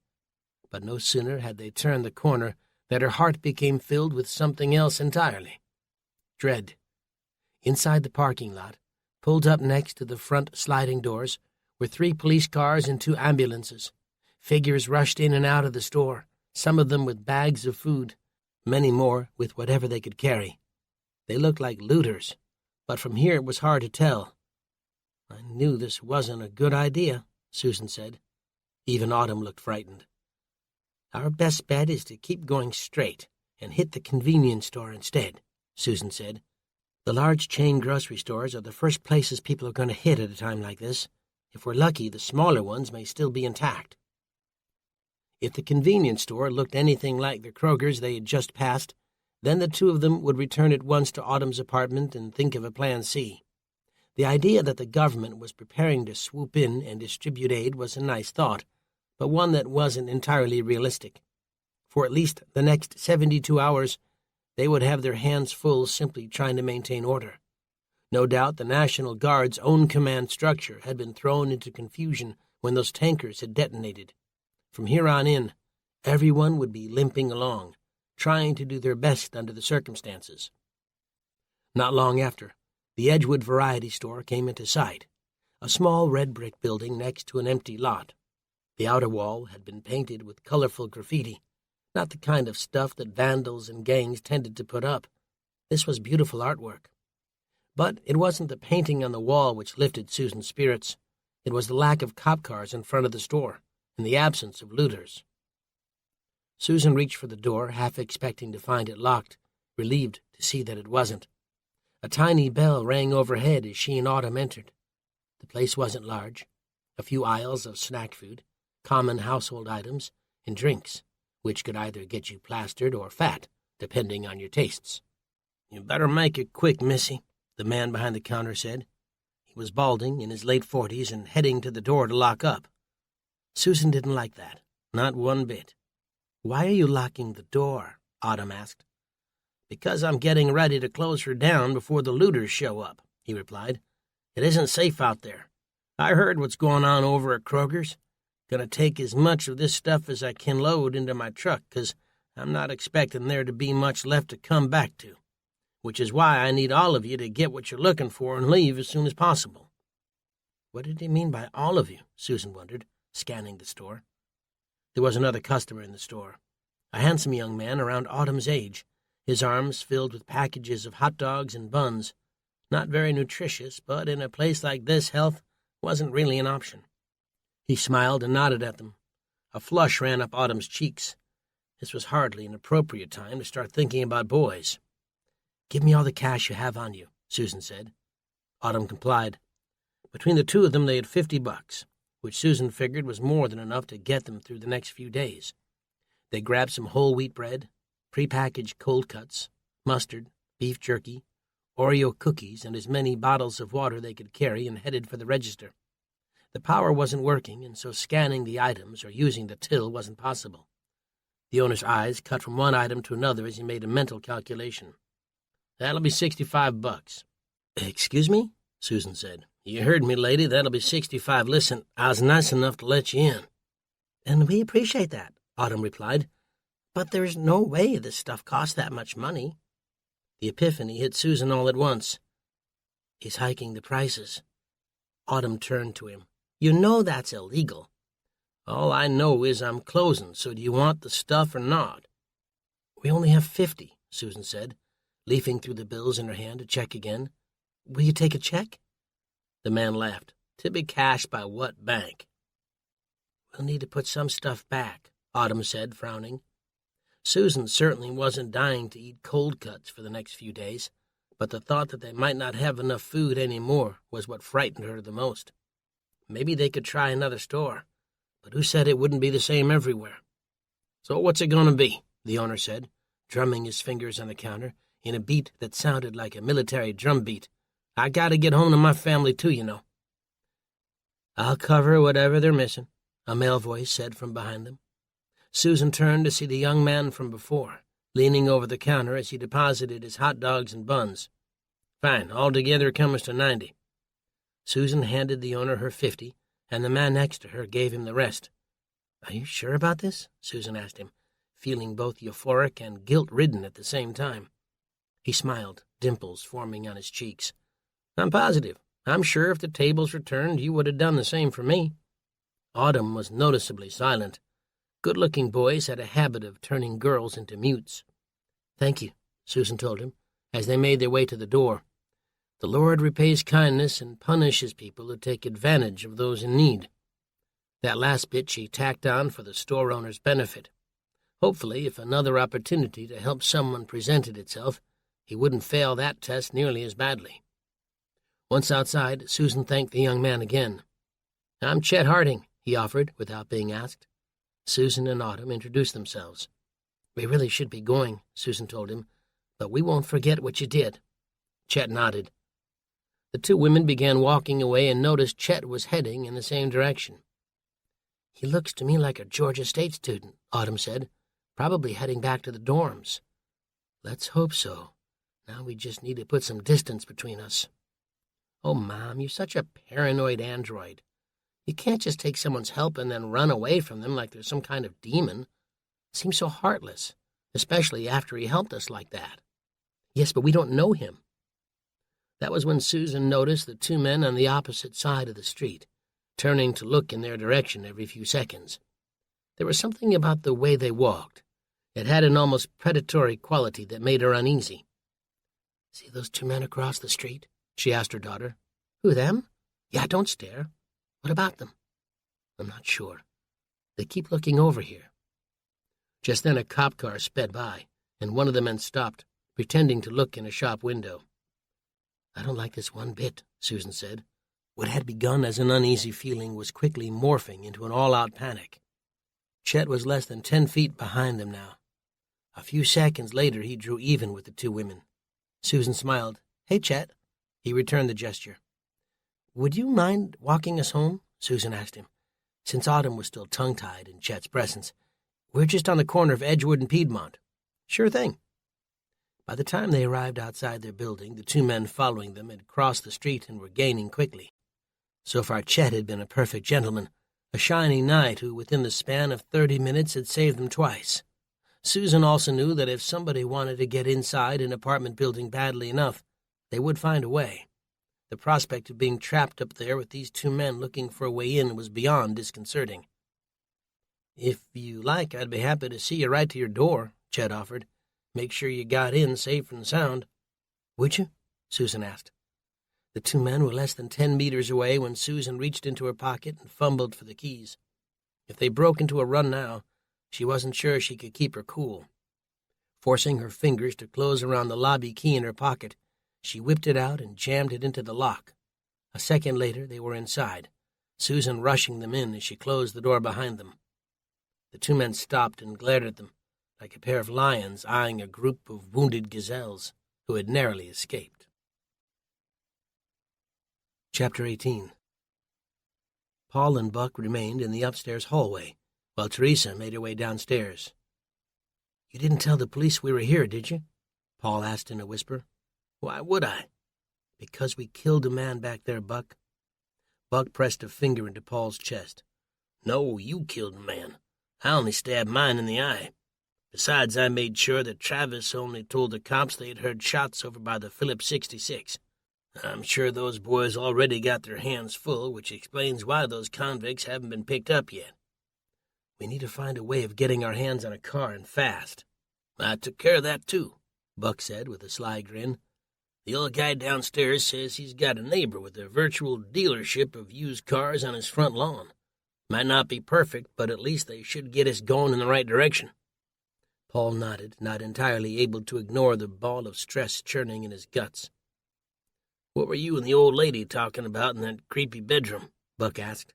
But no sooner had they turned the corner than her heart became filled with something else entirely. Dread. Inside the parking lot, pulled up next to the front sliding doors, were 3 police cars and 2 ambulances. Figures rushed in and out of the store, some of them with bags of food, many more with whatever they could carry. They looked like looters, but from here it was hard to tell. I knew this wasn't a good idea, Susan said. Even Autumn looked frightened. Our best bet is to keep going straight and hit the convenience store instead, Susan said. The large chain grocery stores are the first places people are going to hit at a time like this. If we're lucky, the smaller ones may still be intact. If the convenience store looked anything like the Kroger's they had just passed, then the 2 of them would return at once to Autumn's apartment and think of a plan C. The idea that the government was preparing to swoop in and distribute aid was a nice thought, but one that wasn't entirely realistic. For at least the next 72 hours, they would have their hands full simply trying to maintain order. No doubt the National Guard's own command structure had been thrown into confusion when those tankers had detonated. From here on in, everyone would be limping along, trying to do their best under the circumstances. Not long after, the Edgewood Variety Store came into sight, a small red brick building next to an empty lot. The outer wall had been painted with colorful graffiti, not the kind of stuff that vandals and gangs tended to put up. This was beautiful artwork. But it wasn't the painting on the wall which lifted Susan's spirits. It was the lack of cop cars in front of the store, and the absence of looters. Susan reached for the door, half expecting to find it locked, relieved to see that it wasn't. A tiny bell rang overhead as she and Autumn entered. The place wasn't large. A few aisles of snack food, common household items, and drinks, which could either get you plastered or fat, depending on your tastes. "You better make it quick, missy," the man behind the counter said. He was balding, in his late 40s, and heading to the door to lock up. Susan didn't like that, not one bit. "Why are you locking the door?" Autumn asked. "Because I'm getting ready to close her down before the looters show up," he replied. "It isn't safe out there. I heard what's going on over at Kroger's. Gonna take as much of this stuff as I can load into my truck, 'cause I'm not expecting there to be much left to come back to, which is why I need all of you to get what you're looking for and leave as soon as possible." What did he mean by all of you? Susan wondered, scanning the store. There was another customer in the store, a handsome young man around Autumn's age, his arms filled with packages of hot dogs and buns. Not very nutritious, but in a place like this, health wasn't really an option. He smiled and nodded at them. A flush ran up Autumn's cheeks. This was hardly an appropriate time to start thinking about boys. "Give me all the cash you have on you," Susan said. Autumn complied. Between the two of them, they had $50, which Susan figured was more than enough to get them through the next few days. They grabbed some whole wheat bread, prepackaged cold cuts, mustard, beef jerky, Oreo cookies, and as many bottles of water they could carry, and headed for the register. The power wasn't working, and so scanning the items or using the till wasn't possible. The owner's eyes cut from one item to another as he made a mental calculation. "That'll be $65. "Excuse me?" Susan said. "You heard me, lady. That'll be $65. Listen, I was nice enough to let you in." "And we appreciate that," Autumn replied. "But there's no way this stuff costs that much money." The epiphany hit Susan all at once. "He's hiking the prices." Autumn turned to him. "You know that's illegal." "All I know is I'm closing, so do you want the stuff or not?" "We only have 50, Susan said, leafing through the bills in her hand to check again. "Will you take a check?" The man laughed. "To be cashed by what bank?" "We'll need to put some stuff back," Autumn said, frowning. Susan certainly wasn't dying to eat cold cuts for the next few days, but the thought that they might not have enough food anymore was what frightened her the most. Maybe they could try another store, but who said it wouldn't be the same everywhere? "So what's it going to be?" the owner said, drumming his fingers on the counter in a beat that sounded like a military drum beat. "I got to get home to my family, too, you know." "I'll cover whatever they're missing," a male voice said from behind them. Susan turned to see the young man from before, leaning over the counter as he deposited his hot dogs and buns. "Fine, altogether it comes to 90. Susan handed the owner her 50, and the man next to her gave him the rest. "Are you sure about this?" Susan asked him, feeling both euphoric and guilt-ridden at the same time. He smiled, dimples forming on his cheeks. "I'm positive. I'm sure if the tables were turned, you would have done the same for me." Autumn was noticeably silent. Good-looking boys had a habit of turning girls into mutes. "Thank you," Susan told him, as they made their way to the door. "The Lord repays kindness and punishes people who take advantage of those in need." That last bit she tacked on for the store owner's benefit. Hopefully, if another opportunity to help someone presented itself, he wouldn't fail that test nearly as badly. Once outside, Susan thanked the young man again. "I'm Chet Harding," he offered, without being asked. Susan and Autumn introduced themselves. "We really should be going," Susan told him, "but we won't forget what you did." Chet nodded. The two women began walking away and noticed Chet was heading in the same direction. "He looks to me like a Georgia State student," Autumn said, "probably heading back to the dorms." "Let's hope so. Now we just need to put some distance between us." "Oh, Mom, you're such a paranoid android. You can't just take someone's help and then run away from them like they're some kind of demon. It seems so heartless, especially after he helped us like that." "Yes, but we don't know him." That was when Susan noticed the two men on the opposite side of the street, turning to look in their direction every few seconds. There was something about the way they walked. It had an almost predatory quality that made her uneasy. "See those two men across the street?" she asked her daughter. "Who, them?" "Yeah, don't stare. What about them?" "I'm not sure. They keep looking over here." Just then a cop car sped by, and one of the men stopped, pretending to look in a shop window. "I don't like this one bit," Susan said. What had begun as an uneasy feeling was quickly morphing into an all-out panic. Chet was less than 10 feet behind them now. A few seconds later, he drew even with the two women. Susan smiled. "Hey, Chet." He returned the gesture. "Would you mind walking us home?" Susan asked him, since Autumn was still tongue-tied in Chet's presence. "We're just on the corner of Edgewood and Piedmont." "Sure thing." By the time they arrived outside their building, the two men following them had crossed the street and were gaining quickly. So far, Chet had been a perfect gentleman, a shining knight who, within the span of 30 minutes, had saved them twice. Susan also knew that if somebody wanted to get inside an apartment building badly enough, they would find a way. The prospect of being trapped up there with these two men looking for a way in was beyond disconcerting. "If you like, I'd be happy to see you right to your door," Chet offered. "Make sure you got in safe and sound." "Would you?" Susan asked. The two men were less than 10 meters away when Susan reached into her pocket and fumbled for the keys. If they broke into a run now, she wasn't sure she could keep her cool. Forcing her fingers to close around the lobby key in her pocket, she whipped it out and jammed it into the lock. A second later, they were inside, Susan rushing them in as she closed the door behind them. The two men stopped and glared at them, like a pair of lions eyeing a group of wounded gazelles who had narrowly escaped. Chapter 18. Paul and Buck remained in the upstairs hallway, while Teresa made her way downstairs. "You didn't tell the police we were here, did you?" Paul asked in a whisper. "Why would I?" "Because we killed a man back there, Buck." Buck pressed a finger into Paul's chest. "No, you killed a man. I only stabbed mine in the eye. Besides, I made sure that Travis only told the cops they had heard shots over by the Phillips 66. I'm sure those boys already got their hands full, which explains why those convicts haven't been picked up yet. We need to find a way of getting our hands on a car and fast." "I took care of that, too," Buck said with a sly grin. "The old guy downstairs says he's got a neighbor with a virtual dealership of used cars on his front lawn. Might not be perfect, but at least they should get us going in the right direction." Paul nodded, not entirely able to ignore the ball of stress churning in his guts. "What were you and the old lady talking about in that creepy bedroom?" Buck asked.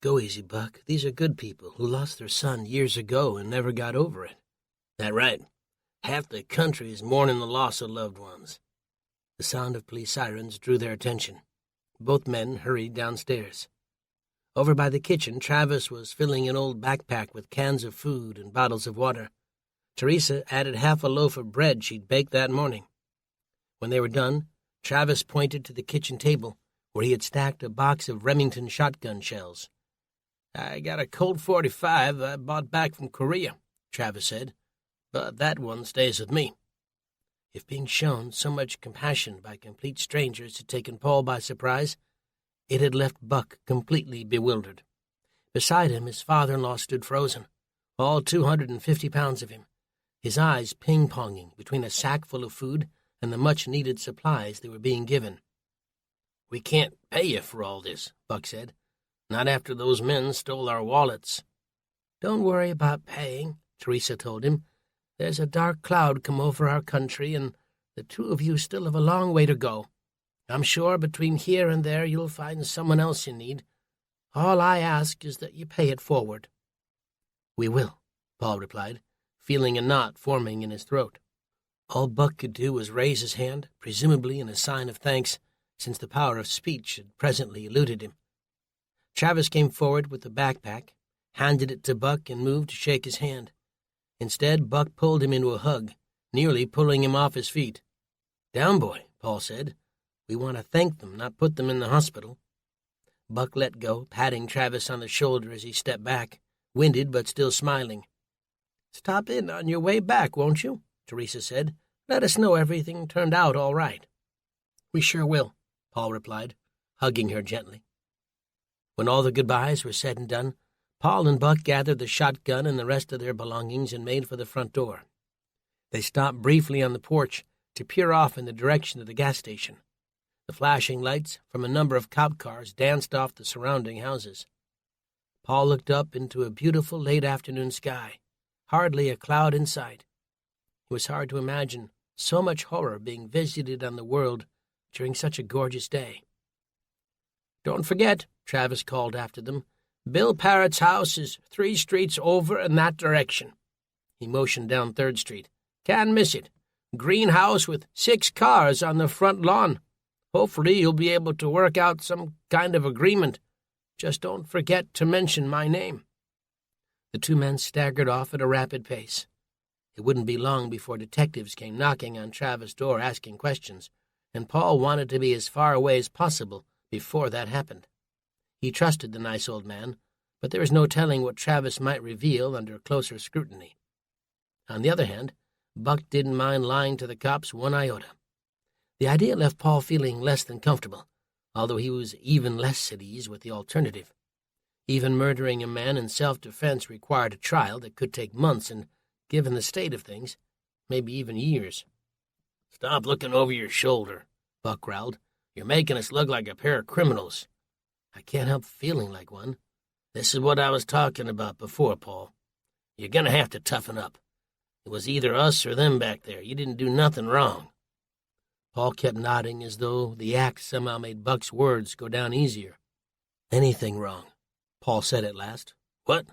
"Go easy, Buck. These are good people who lost their son years ago and never got over it." "That right? Half the country is mourning the loss of loved ones." The sound of police sirens drew their attention. Both men hurried downstairs. Over by the kitchen, Travis was filling an old backpack with cans of food and bottles of water. Teresa added half a loaf of bread she'd baked that morning. When they were done, Travis pointed to the kitchen table, where he had stacked a box of Remington shotgun shells. "I got a Colt 45 I bought back from Korea," Travis said, "but that one stays with me." If being shown so much compassion by complete strangers had taken Paul by surprise, it had left Buck completely bewildered. Beside him, his father-in-law stood frozen, all 250 pounds of him, his eyes ping-ponging between a sack full of food and the much-needed supplies they were being given. "We can't pay you for all this," Buck said. "Not after those men stole our wallets." "Don't worry about paying," Teresa told him. "There's a dark cloud come over our country, and the two of you still have a long way to go. I'm sure between here and there you'll find someone else in need. All I ask is that you pay it forward." "We will," Paul replied, feeling a knot forming in his throat. All Buck could do was raise his hand, presumably in a sign of thanks, since the power of speech had presently eluded him. Travis came forward with the backpack, handed it to Buck, and moved to shake his hand. Instead, Buck pulled him into a hug, nearly pulling him off his feet. "Down, boy," Paul said. "We want to thank them, not put them in the hospital." Buck let go, patting Travis on the shoulder as he stepped back, winded but still smiling. "Stop in on your way back, won't you?" Teresa said. "Let us know everything turned out all right." "We sure will," Paul replied, hugging her gently. When all the goodbyes were said and done, Paul and Buck gathered the shotgun and the rest of their belongings and made for the front door. They stopped briefly on the porch to peer off in the direction of the gas station. The flashing lights from a number of cop cars danced off the surrounding houses. Paul looked up into a beautiful late-afternoon sky, hardly a cloud in sight. It was hard to imagine so much horror being visited on the world during such a gorgeous day. "Don't forget," Travis called after them, Bill Parrott's house is 3 streets over in that direction." He motioned down 3rd Street. "Can't miss it. Greenhouse with 6 cars on the front lawn. Hopefully you'll be able to work out some kind of agreement. Just don't forget to mention my name." The 2 men staggered off at a rapid pace. It wouldn't be long before detectives came knocking on Travis' door asking questions, and Paul wanted to be as far away as possible before that happened. He trusted the nice old man, but there was no telling what Travis might reveal under closer scrutiny. On the other hand, Buck didn't mind lying to the cops 1 iota. The idea left Paul feeling less than comfortable, although he was even less at ease with the alternative. Even murdering a man in self-defense required a trial that could take months and, given the state of things, maybe even years. "Stop looking over your shoulder," Buck growled. "You're making us look like a pair of criminals." "I can't help feeling like one." "This is what I was talking about before, Paul. You're going to have to toughen up. It was either us or them back there. You didn't do nothing wrong." Paul kept nodding as though the act somehow made Buck's words go down easier. "Anything wrong," Paul said at last. "What?"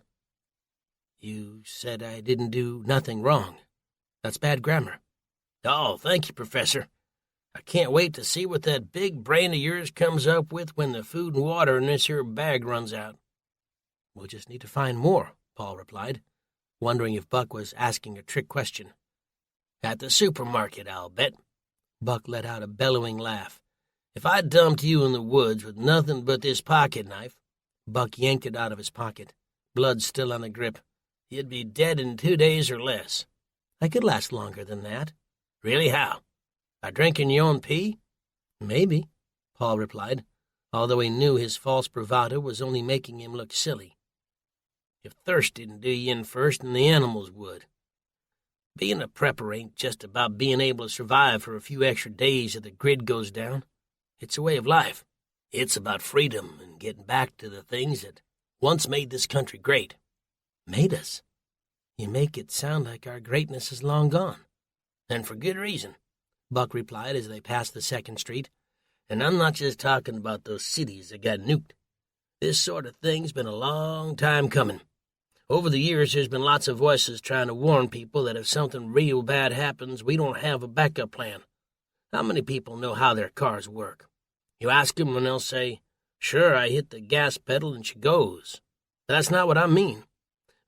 "You said I didn't do nothing wrong. That's bad grammar." "Oh, thank you, Professor. I can't wait to see what that big brain of yours comes up with when the food and water in this here bag runs out." "We'll just need to find more," Paul replied, wondering if Buck was asking a trick question. "At the supermarket, I'll bet." Buck let out a bellowing laugh. "If I dumped you in the woods with nothing but this pocket knife," Buck yanked it out of his pocket, blood still on the grip, "you'd be dead in 2 days or less." "I could last longer than that." "Really, how? By drinking your own pee?" "Maybe," Paul replied, although he knew his false bravado was only making him look silly. "If thirst didn't do you in first, then the animals would. Being a prepper ain't just about being able to survive for a few extra days if the grid goes down. It's a way of life. It's about freedom and getting back to the things that once made this country great." "Made us? You make it sound like our greatness is long gone." "And for good reason," Buck replied as they passed the 2nd Street. "And I'm not just talking about those cities that got nuked. This sort of thing's been a long time coming. Over the years, there's been lots of voices trying to warn people that if something real bad happens, we don't have a backup plan. How many people know how their cars work? You ask them and they'll say, 'Sure, I hit the gas pedal and she goes.' But that's not what I mean.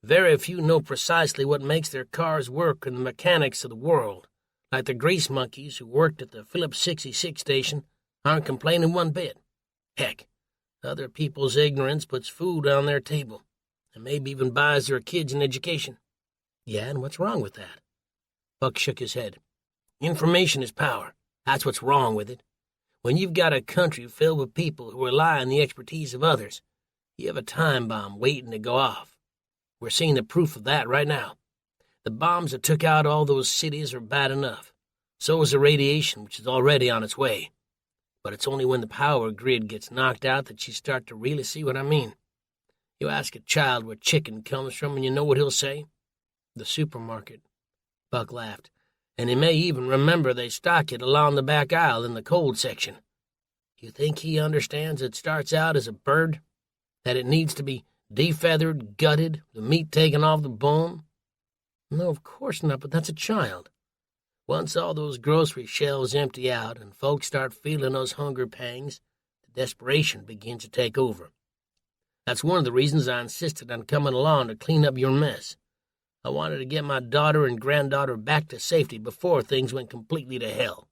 Very few know precisely what makes their cars work and the mechanics of the world, like the grease monkeys who worked at the Phillips 66 station aren't complaining one bit. Heck, other people's ignorance puts food on their table, and maybe even buys their kids an education." "Yeah, and what's wrong with that?" Buck shook his head. "Information is power. That's what's wrong with it. When you've got a country filled with people who rely on the expertise of others, you have a time bomb waiting to go off. We're seeing the proof of that right now. The bombs that took out all those cities are bad enough. So is the radiation, which is already on its way. But it's only when the power grid gets knocked out that you start to really see what I mean. You ask a child where chicken comes from, and you know what he'll say? The supermarket." Buck laughed. "And he may even remember they stock it along the back aisle in the cold section. You think he understands it starts out as a bird? That it needs to be defeathered, gutted, the meat taken off the bone?" "No, of course not, but that's a child." "Once all those grocery shelves empty out and folks start feeling those hunger pangs, the desperation begins to take over. That's one of the reasons I insisted on coming along to clean up your mess. I wanted to get my daughter and granddaughter back to safety before things went completely to hell."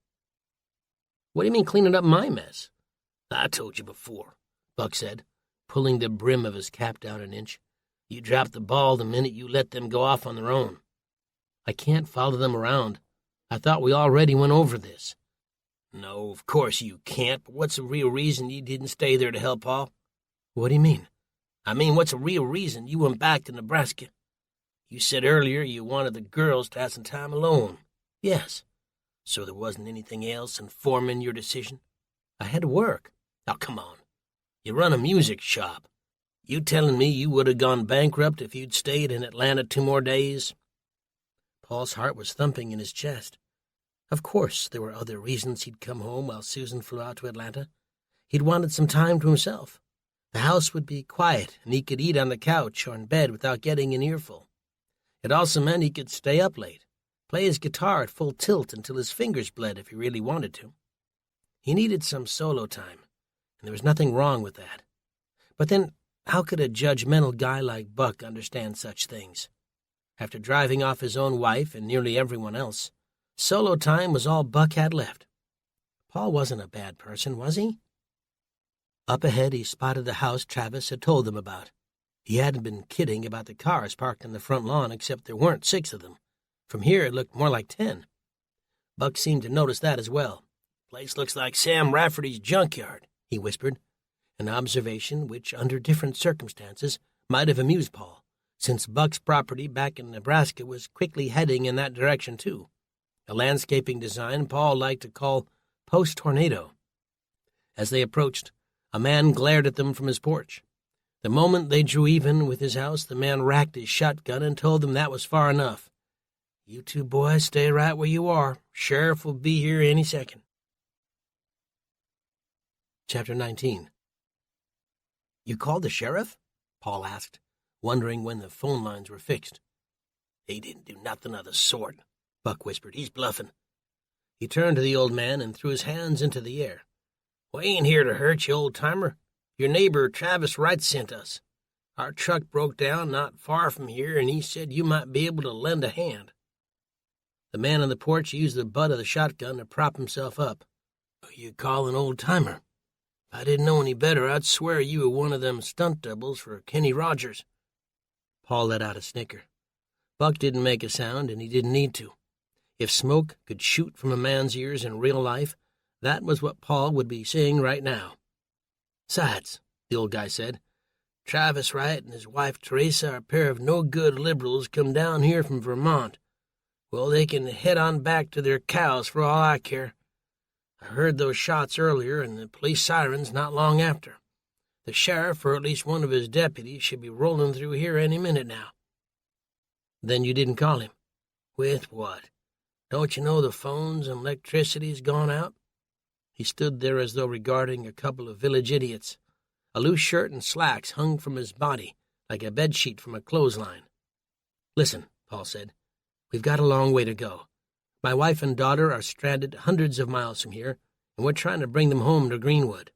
"What do you mean cleaning up my mess?" "I told you before," Buck said, pulling the brim of his cap down an inch. "You dropped the ball the minute you let them go off on their own." "I can't follow them around. I thought we already went over this." "No, of course you can't, but what's the real reason you didn't stay there to help Paul?" "What do you mean?" "I mean, what's the real reason you went back to Nebraska? You said earlier you wanted the girls to have some time alone." "Yes." "So there wasn't anything else informing your decision?" "I had to work." "Oh, come on. You run a music shop. You telling me you would have gone bankrupt if you'd stayed in Atlanta 2 more days? Paul's heart was thumping in his chest. Of course, there were other reasons he'd come home while Susan flew out to Atlanta. He'd wanted some time to himself. The house would be quiet, and he could eat on the couch or in bed without getting an earful. It also meant he could stay up late, play his guitar at full tilt until his fingers bled if he really wanted to. He needed some solo time, and there was nothing wrong with that. But then, how could a judgmental guy like Buck understand such things? After driving off his own wife and nearly everyone else, solo time was all Buck had left. Paul wasn't a bad person, was he? Up ahead, he spotted the house Travis had told them about. He hadn't been kidding about the cars parked on the front lawn, except there weren't 6 of them. From here, it looked more like 10. Buck seemed to notice that as well. "Place looks like Sam Rafferty's junkyard," he whispered, an observation which, under different circumstances, might have amused Paul, since Buck's property back in Nebraska was quickly heading in that direction too, a landscaping design Paul liked to call post-tornado. As they approached, a man glared at them from his porch. The moment they drew even with his house, the man racked his shotgun and told them that was far enough. "You two boys stay right where you are. Sheriff will be here any second." Chapter 19. "You called the sheriff?" Paul asked, wondering when the phone lines were fixed. "He didn't do nothing of the sort," Buck whispered. "He's bluffing." He turned to the old man and threw his hands into the air. "We ain't here to hurt you, old-timer. Your neighbor Travis Wright sent us. Our truck broke down not far from here, and he said you might be able to lend a hand." The man on the porch used the butt of the shotgun to prop himself up. "Who you call an old-timer? If I didn't know any better, I'd swear you were one of them stunt doubles for Kenny Rogers." Paul let out a snicker. Buck didn't make a sound, and he didn't need to. If smoke could shoot from a man's ears in real life, that was what Paul would be saying right now. "Besides," the old guy said, "Travis Wright and his wife Teresa are a pair of no-good liberals come down here from Vermont. Well, they can head on back to their cows for all I care. I heard those shots earlier and the police sirens not long after. The sheriff, or at least one of his deputies, should be rolling through here any minute now." "Then you didn't call him?" "With what? Don't you know the phones and electricity's gone out?" He stood there as though regarding a couple of village idiots. A loose shirt and slacks hung from his body like a bedsheet from a clothesline. "Listen," Paul said, "we've got a long way to go. My wife and daughter are stranded hundreds of miles from here, and we're trying to bring them home to Greenwood."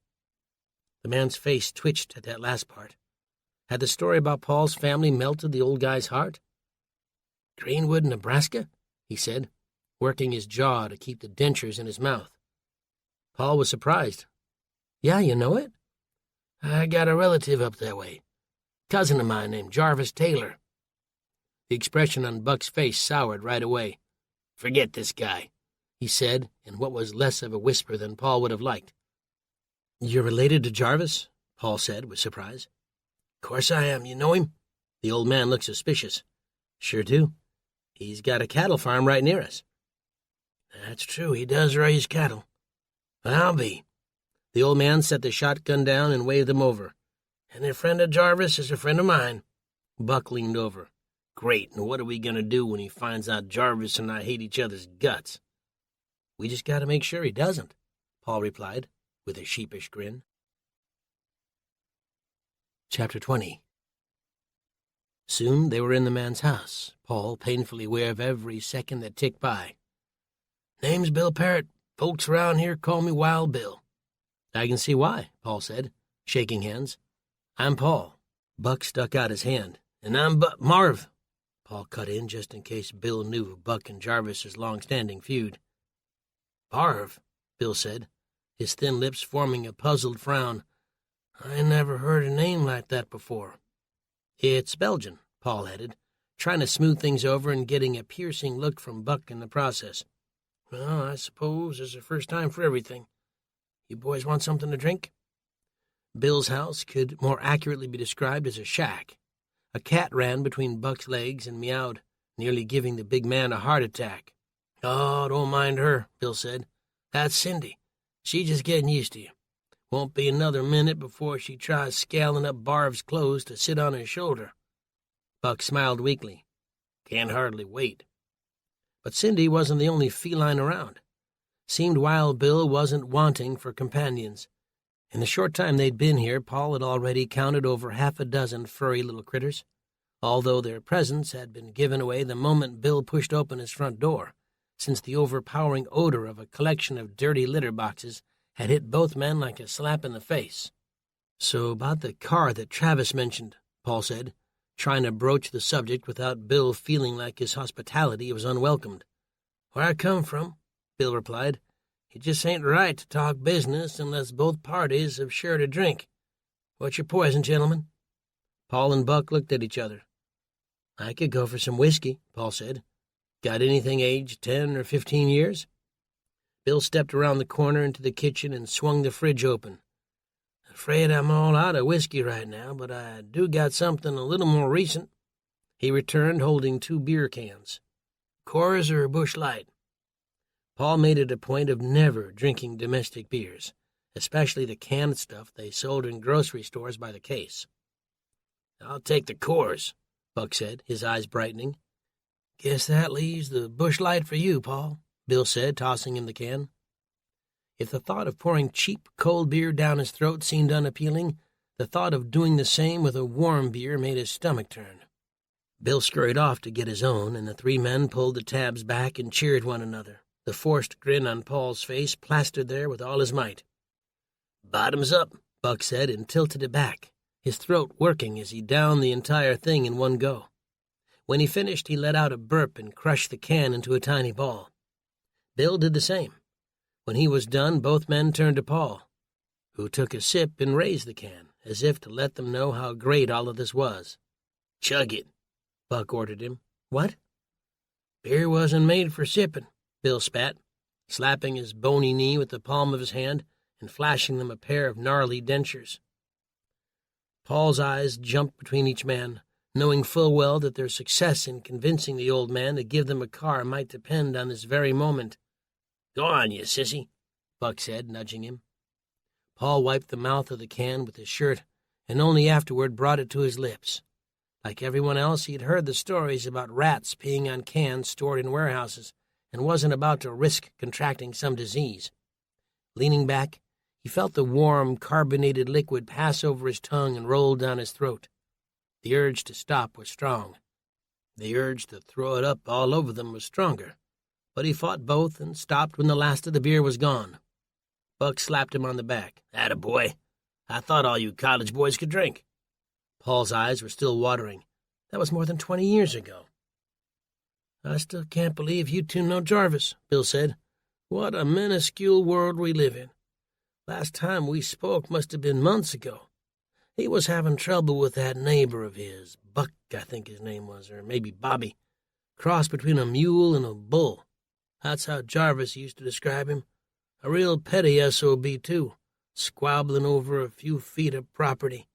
The man's face twitched at that last part. Had the story about Paul's family melted the old guy's heart? "Greenwood, Nebraska?" he said, working his jaw to keep the dentures in his mouth. Paul was surprised. "Yeah, you know it?" "I got a relative up that way. Cousin of mine named Jarvis Taylor." The expression on Buck's face soured right away. "Forget this guy," he said, in what was less of a whisper than Paul would have liked. "You're related to Jarvis?" Paul said with surprise. "Course I am. You know him?" The old man looked suspicious. "Sure do. He's got a cattle farm right near us." "That's true. He does raise cattle. I'll be." The old man set the shotgun down and waved them over. "And a friend of Jarvis is a friend of mine." Buck leaned over. "Great, and what are we going to do when he finds out Jarvis and I hate each other's guts?" "We just got to make sure he doesn't," Paul replied, with a sheepish grin. Chapter 20. Soon they were in the man's house, Paul painfully aware of every second that ticked by. "Name's Bill Parrott. Folks around here call me Wild Bill." "I can see why," Paul said, shaking hands. "I'm Paul." Buck stuck out his hand. "And I'm Marv," Paul cut in just in case Bill knew of Buck and Jarvis's long-standing feud. "Marv," Bill said, his thin lips forming a puzzled frown. "I never heard a name like that before." "It's Belgian," Paul added, trying to smooth things over and getting a piercing look from Buck in the process. "Well, I suppose there's a first time for everything. You boys want something to drink?" Bill's house could more accurately be described as a shack. A cat ran between Buck's legs and meowed, nearly giving the big man a heart attack. "Oh, don't mind her," Bill said. "That's Cindy. She's just getting used to you. Won't be another minute before she tries scaling up Barv's clothes to sit on his shoulder." Buck smiled weakly. "Can't hardly wait." But Cindy wasn't the only feline around. Seemed Wild Bill wasn't wanting for companions. In the short time they'd been here, Paul had already counted over half a dozen furry little critters, although their presence had been given away the moment Bill pushed open his front door, since the overpowering odor of a collection of dirty litter boxes had hit both men like a slap in the face. "So about the car that Travis mentioned," Paul said, trying to broach the subject without Bill feeling like his hospitality was unwelcomed. "Where I come from," Bill replied, "it just ain't right to talk business unless both parties have shared a drink. What's your poison, gentlemen?" Paul and Buck looked at each other. "I could go for some whiskey," Paul said. "Got anything aged 10 or 15 years? Bill stepped around the corner into the kitchen and swung the fridge open. "Afraid I'm all out of whiskey right now, but I do got something a little more recent," he returned, holding 2 beer cans. "Coors or Busch Light?" Paul made it a point of never drinking domestic beers, especially the canned stuff they sold in grocery stores by the case. "I'll take the Coors," Buck said, his eyes brightening. "Guess that leaves the Busch Light for you, Paul," Bill said, tossing him the can. If the thought of pouring cheap, cold beer down his throat seemed unappealing, the thought of doing the same with a warm beer made his stomach turn. Bill scurried off to get his own, and the 3 men pulled the tabs back and cheered one another, the forced grin on Paul's face plastered there with all his might. "Bottoms up," Buck said, and tilted it back, his throat working as he downed the entire thing in one go. When he finished, he let out a burp and crushed the can into a tiny ball. Bill did the same. When he was done, both men turned to Paul, who took a sip and raised the can, as if to let them know how great all of this was. "Chug it," Buck ordered him. "What?" "Beer wasn't made for sipping," Bill spat, slapping his bony knee with the palm of his hand and flashing them a pair of gnarly dentures. Paul's eyes jumped between each man, knowing full well that their success in convincing the old man to give them a car might depend on this very moment. "Go on, you sissy," Buck said, nudging him. Paul wiped the mouth of the can with his shirt and only afterward brought it to his lips. Like everyone else, he'd heard the stories about rats peeing on cans stored in warehouses and wasn't about to risk contracting some disease. Leaning back, he felt the warm, carbonated liquid pass over his tongue and roll down his throat. The urge to stop was strong. The urge to throw it up all over them was stronger. But he fought both and stopped when the last of the beer was gone. Buck slapped him on the back. "Atta boy. I thought all you college boys could drink." Paul's eyes were still watering. That was more than 20 years ago. "I still can't believe you 2 know Jarvis," Bill said. "What a minuscule world we live in. Last time we spoke must have been months ago. He was having trouble with that neighbor of his, Buck, I think his name was, or maybe Bobby. Cross between a mule and a bull. That's how Jarvis used to describe him. A real petty SOB, too, squabbling over a few feet of property.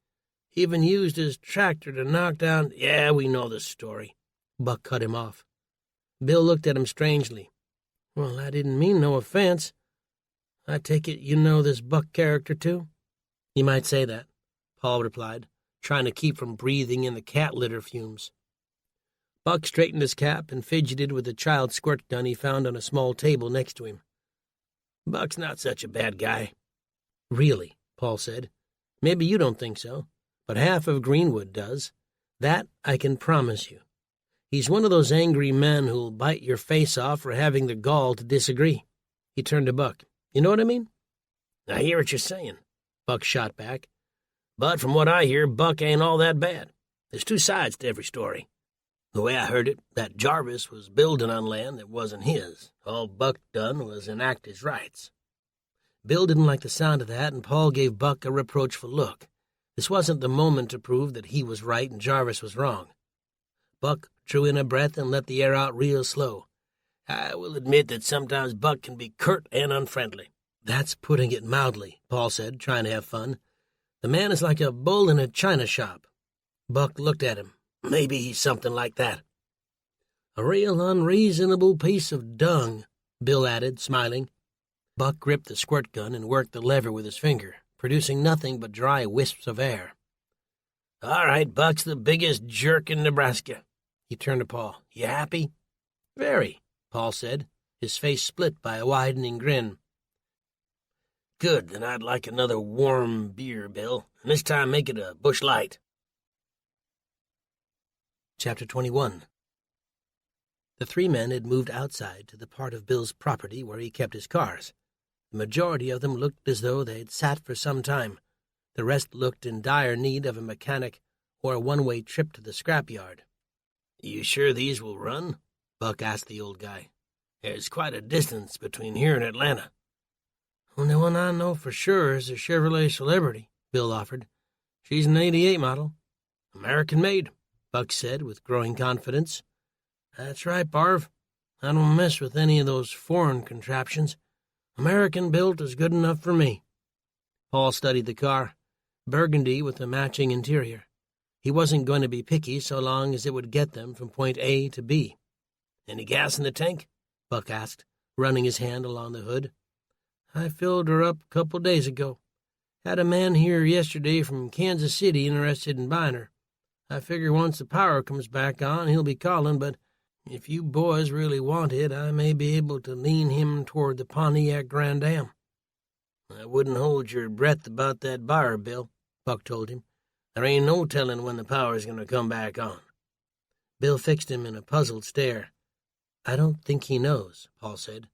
Even used his tractor to knock down—" "Yeah, we know the story," Buck cut him off. Bill looked at him strangely. "Well, I didn't mean no offense. I take it you know this Buck character, too?" "You might say that," Paul replied, trying to keep from breathing in the cat litter fumes. Buck straightened his cap and fidgeted with the child squirt gun he found on a small table next to him. "Buck's not such a bad guy." "Really," Paul said. "Maybe you don't think so, but half of Greenwood does. That I can promise you. He's one of those angry men who'll bite your face off for having the gall to disagree." He turned to Buck. "You know what I mean?" "I hear what you're saying," Buck shot back. "But from what I hear, Buck ain't all that bad. There's 2 sides to every story. The way I heard it, that Jarvis was building on land that wasn't his. All Buck done was enact his rights." Bill didn't like the sound of that, and Paul gave Buck a reproachful look. This wasn't the moment to prove that he was right and Jarvis was wrong. Buck drew in a breath and let the air out real slow. "I will admit that sometimes Buck can be curt and unfriendly." "That's putting it mildly," Paul said, trying to have fun. "The man is like a bull in a china shop." Buck looked at him. "Maybe he's something like that." "A real unreasonable piece of dung," Bill added, smiling. Buck gripped the squirt gun and worked the lever with his finger, producing nothing but dry wisps of air. "All right, Buck's the biggest jerk in Nebraska." He turned to Paul. "You happy?" "Very," Paul said, his face split by a widening grin. Good, then I'd like another warm beer, Bill, and this time make it a Busch Light. Chapter 21. The three men had moved outside to the part of Bill's property where he kept his cars. The majority of them looked as though they had sat for some time. The rest looked in dire need of a mechanic or a one-way trip to the scrapyard. "You sure these will run?" Buck asked the old guy. "There's quite a distance between here and Atlanta." "Only one I know for sure is a Chevrolet Celebrity," Bill offered. "She's an '88 model." "American-made," Buck said with growing confidence. "That's right, Barv. I don't mess with any of those foreign contraptions. American-built is good enough for me." Paul studied the car, burgundy with a matching interior. He wasn't going to be picky so long as it would get them from point A to B. "Any gas in the tank?" Buck asked, running his hand along the hood. "I filled her up a couple days ago. Had a man here yesterday from Kansas City interested in buying her. I figure once the power comes back on, he'll be calling, but if you boys really want it, I may be able to lean him toward the Pontiac Grand Am." "I wouldn't hold your breath about that buyer, Bill," Buck told him. "There ain't no telling when the power's going to come back on." Bill fixed him in a puzzled stare. "I don't think he knows," Paul said.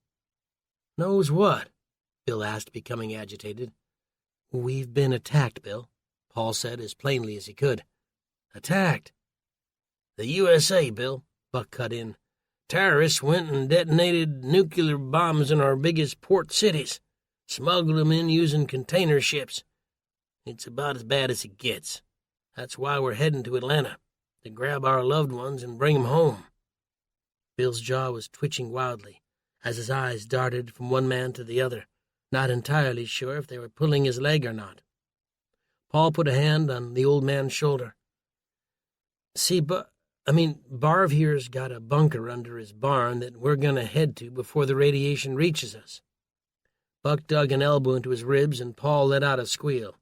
"Knows what?" Bill asked, becoming agitated. "We've been attacked, Bill," Paul said as plainly as he could. "Attacked?" "The USA, Bill," Buck cut in. "Terrorists went and detonated nuclear bombs in our biggest port cities, smuggled them in using container ships. It's about as bad as it gets. That's why we're heading to Atlanta, to grab our loved ones and bring them home." Bill's jaw was twitching wildly as his eyes darted from one man to the other, not entirely sure if they were pulling his leg or not. Paul put a hand on the old man's shoulder. "See, Barv here's got a bunker under his barn that we're going to head to before the radiation reaches us." Buck dug an elbow into his ribs, and Paul let out a squeal.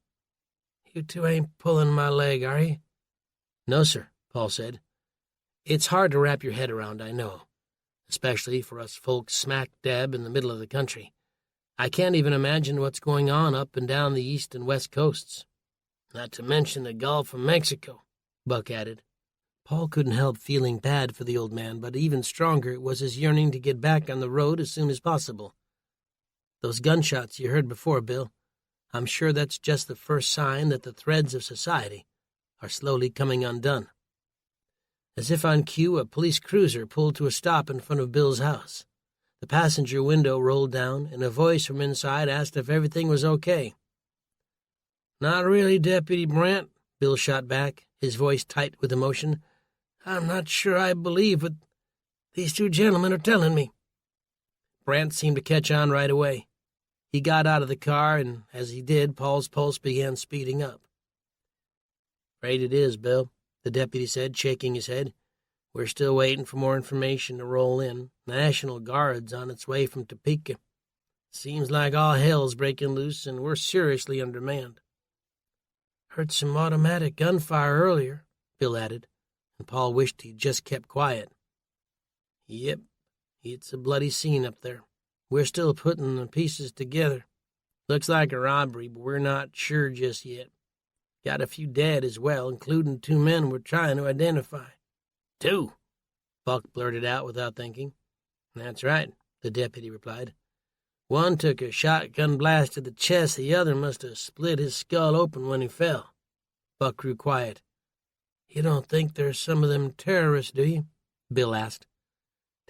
"You two ain't pulling my leg, are you?" "No, sir," Paul said. "It's hard to wrap your head around, I know, especially for us folks smack dab in the middle of the country. I can't even imagine what's going on up and down the east and west coasts. Not to mention the Gulf of Mexico," Buck added. Paul couldn't help feeling bad for the old man, but even stronger was his yearning to get back on the road as soon as possible. "Those gunshots you heard before, Bill, I'm sure that's just the first sign that the threads of society are slowly coming undone." As if on cue, a police cruiser pulled to a stop in front of Bill's house. The passenger window rolled down, and a voice from inside asked if everything was okay. "Not really, Deputy Brant," Bill shot back, his voice tight with emotion. "I'm not sure I believe what these two gentlemen are telling me." Brant seemed to catch on right away. He got out of the car, and as he did, Paul's pulse began speeding up. "Afraid it is, Bill," the deputy said, shaking his head. "We're still waiting for more information to roll in. National Guard's on its way from Topeka. Seems like all hell's breaking loose, and we're seriously undermanned." "Heard some automatic gunfire earlier," Bill added, and Paul wished he'd just kept quiet. "Yep, it's a bloody scene up there. We're still putting the pieces together. Looks like a robbery, but we're not sure just yet. Got a few dead as well, including two men we're trying to identify." "Two?" Buck blurted out without thinking. "That's right," the deputy replied. "One took a shotgun blast to the chest. The other must have split his skull open when he fell." Buck grew quiet. "You don't think there's some of them terrorists, do you?" Bill asked.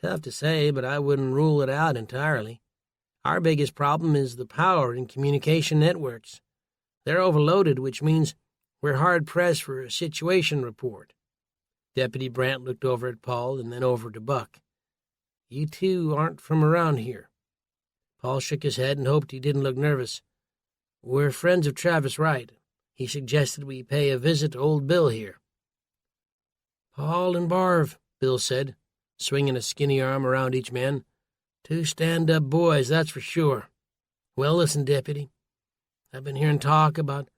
"Tough to say, but I wouldn't rule it out entirely. Our biggest problem is the power and communication networks. They're overloaded, which means we're hard-pressed for a situation report." Deputy Brant looked over at Paul and then over to Buck. "You two aren't from around here." Paul shook his head and hoped he didn't look nervous. "We're friends of Travis Wright. He suggested we pay a visit to old Bill here." "Paul and Barv," Bill said, swinging a skinny arm around each man. "Two stand-up boys, that's for sure. Well, listen, Deputy. I've been hearing talk about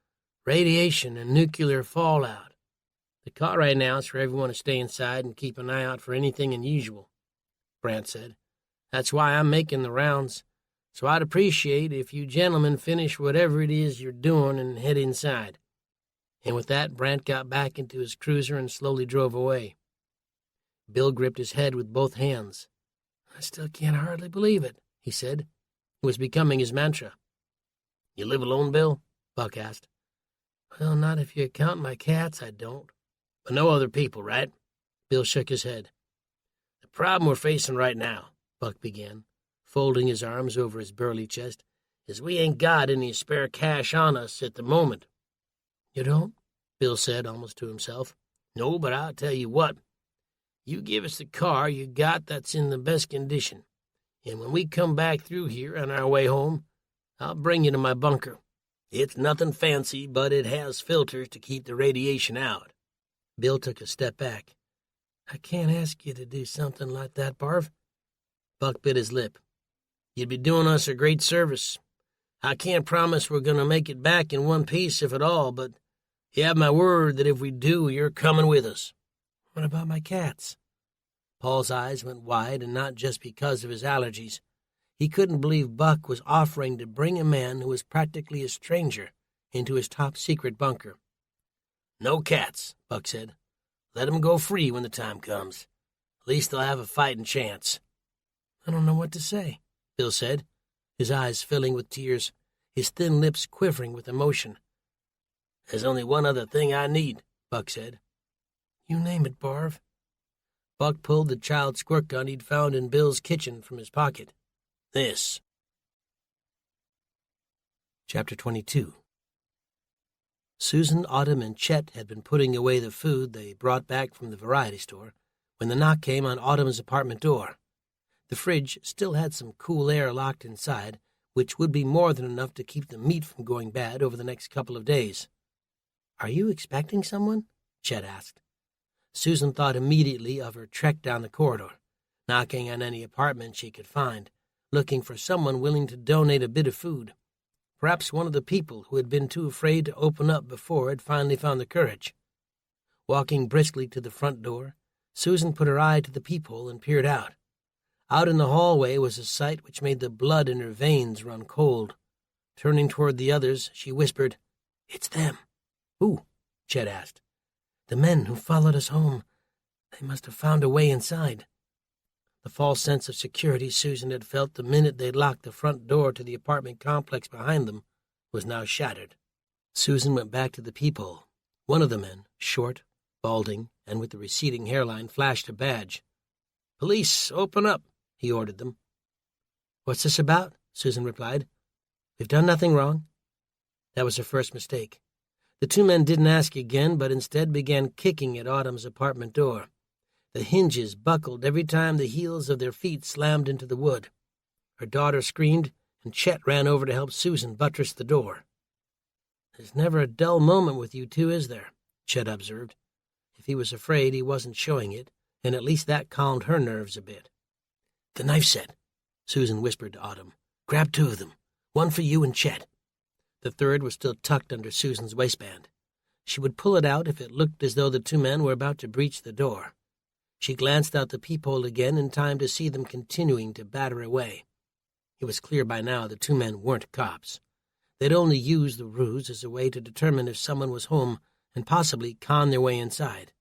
radiation and nuclear fallout. The call right now is for everyone to stay inside and keep an eye out for anything unusual," Brant said. "That's why I'm making the rounds. So I'd appreciate if you gentlemen finish whatever it is you're doing and head inside." And with that, Brant got back into his cruiser and slowly drove away. Bill gripped his head with both hands. "I still can't hardly believe it," he said. It was becoming his mantra. "You live alone, Bill?" Buck asked. "Well, not if you count my cats, I don't." "But no other people, right?" Bill shook his head. "The problem we're facing right now," Buck began, folding his arms over his burly chest, "is we ain't got any spare cash on us at the moment." "You don't?" Bill said, almost to himself. "No, but I'll tell you what. You give us the car you got that's in the best condition, and when we come back through here on our way home, I'll bring you to my bunker. It's nothing fancy, but it has filters to keep the radiation out." Bill took a step back. "I can't ask you to do something like that, Barv." Buck bit his lip. "You'd be doing us a great service. I can't promise we're going to make it back in one piece, if at all, but you have my word that if we do, you're coming with us." "What about my cats?" Paul's eyes went wide, and not just because of his allergies. He couldn't believe Buck was offering to bring a man who was practically a stranger into his top-secret bunker. "No cats," Buck said. "Let 'em go free when the time comes. At least they'll have a fighting chance." "I don't know what to say," Bill said, his eyes filling with tears, his thin lips quivering with emotion. "There's only one other thing I need," Buck said. "You name it, Barv." Buck pulled the child squirt gun he'd found in Bill's kitchen from his pocket. "This." Chapter 22. Susan, Autumn, and Chet had been putting away the food they brought back from the variety store when the knock came on Autumn's apartment door. The fridge still had some cool air locked inside, which would be more than enough to keep the meat from going bad over the next couple of days. "Are you expecting someone?" Chet asked. Susan thought immediately of her trek down the corridor, knocking on any apartment she could find, looking for someone willing to donate a bit of food. Perhaps one of the people who had been too afraid to open up before had finally found the courage. Walking briskly to the front door, Susan put her eye to the peephole and peered out. Out in the hallway was a sight which made the blood in her veins run cold. Turning toward the others, she whispered, "It's them." "Who?" Chet asked. "The men who followed us home. They must have found a way inside." The false sense of security Susan had felt the minute they'd locked the front door to the apartment complex behind them was now shattered. Susan went back to the peephole. One of the men, short, balding, and with the receding hairline, flashed a badge. "Police, open up," he ordered them. "What's this about?" Susan replied. "We've done nothing wrong." That was her first mistake. The two men didn't ask again, but instead began kicking at Autumn's apartment door. The hinges buckled every time the heels of their feet slammed into the wood. Her daughter screamed, and Chet ran over to help Susan buttress the door. "There's never a dull moment with you two, is there?" Chet observed. If he was afraid, he wasn't showing it, and at least that calmed her nerves a bit. "The knife set," Susan whispered to Autumn. "Grab two of them, one for you and Chet." The third was still tucked under Susan's waistband. She would pull it out if it looked as though the two men were about to breach the door. She glanced out the peephole again in time to see them continuing to batter away. It was clear by now the two men weren't cops. They'd only used the ruse as a way to determine if someone was home and possibly con their way inside.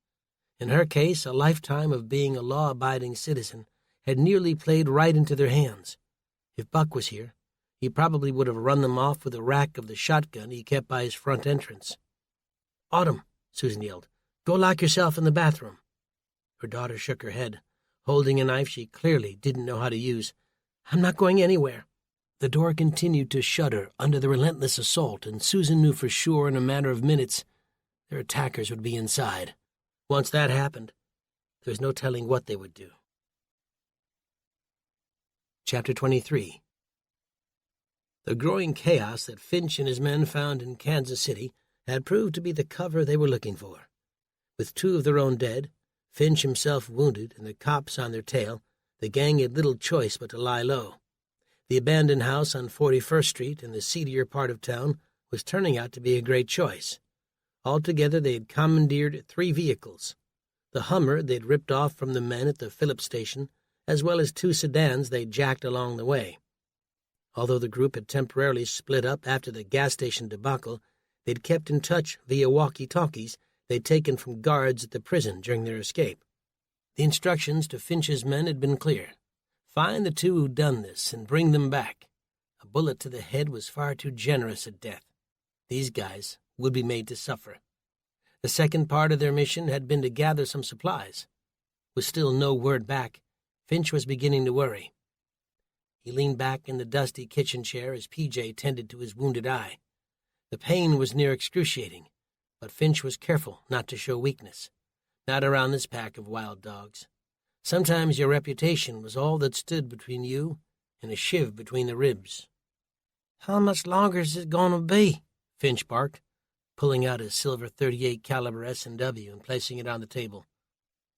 In her case, a lifetime of being a law-abiding citizen had nearly played right into their hands. If Buck was here, he probably would have run them off with a rack of the shotgun he kept by his front entrance. "Autumn," Susan yelled, "go lock yourself in the bathroom." Her daughter shook her head, holding a knife she clearly didn't know how to use. "I'm not going anywhere." The door continued to shudder under the relentless assault, and Susan knew for sure in a matter of minutes their attackers would be inside. Once that happened, there was no telling what they would do. Chapter 23. The growing chaos that Finch and his men found in Kansas City had proved to be the cover they were looking for. With two of their own dead, Finch himself wounded, and the cops on their tail, the gang had little choice but to lie low. The abandoned house on 41st Street in the seedier part of town was turning out to be a great choice. Altogether they had commandeered 3 vehicles. The Hummer they'd ripped off from the men at the Phillips station, as well as 2 sedans they'd jacked along the way. Although the group had temporarily split up after the gas station debacle, they'd kept in touch via walkie-talkies they'd taken from guards at the prison during their escape. The instructions to Finch's men had been clear. Find the two who'd done this and bring them back. A bullet to the head was far too generous a death. These guys would be made to suffer. The second part of their mission had been to gather some supplies. With still no word back, Finch was beginning to worry. He leaned back in the dusty kitchen chair as PJ tended to his wounded eye. The pain was near excruciating, but Finch was careful not to show weakness. Not around this pack of wild dogs. Sometimes your reputation was all that stood between you and a shiv between the ribs. "How much longer is it going to be?" Finch barked, pulling out his silver .38 caliber S&W and placing it on the table.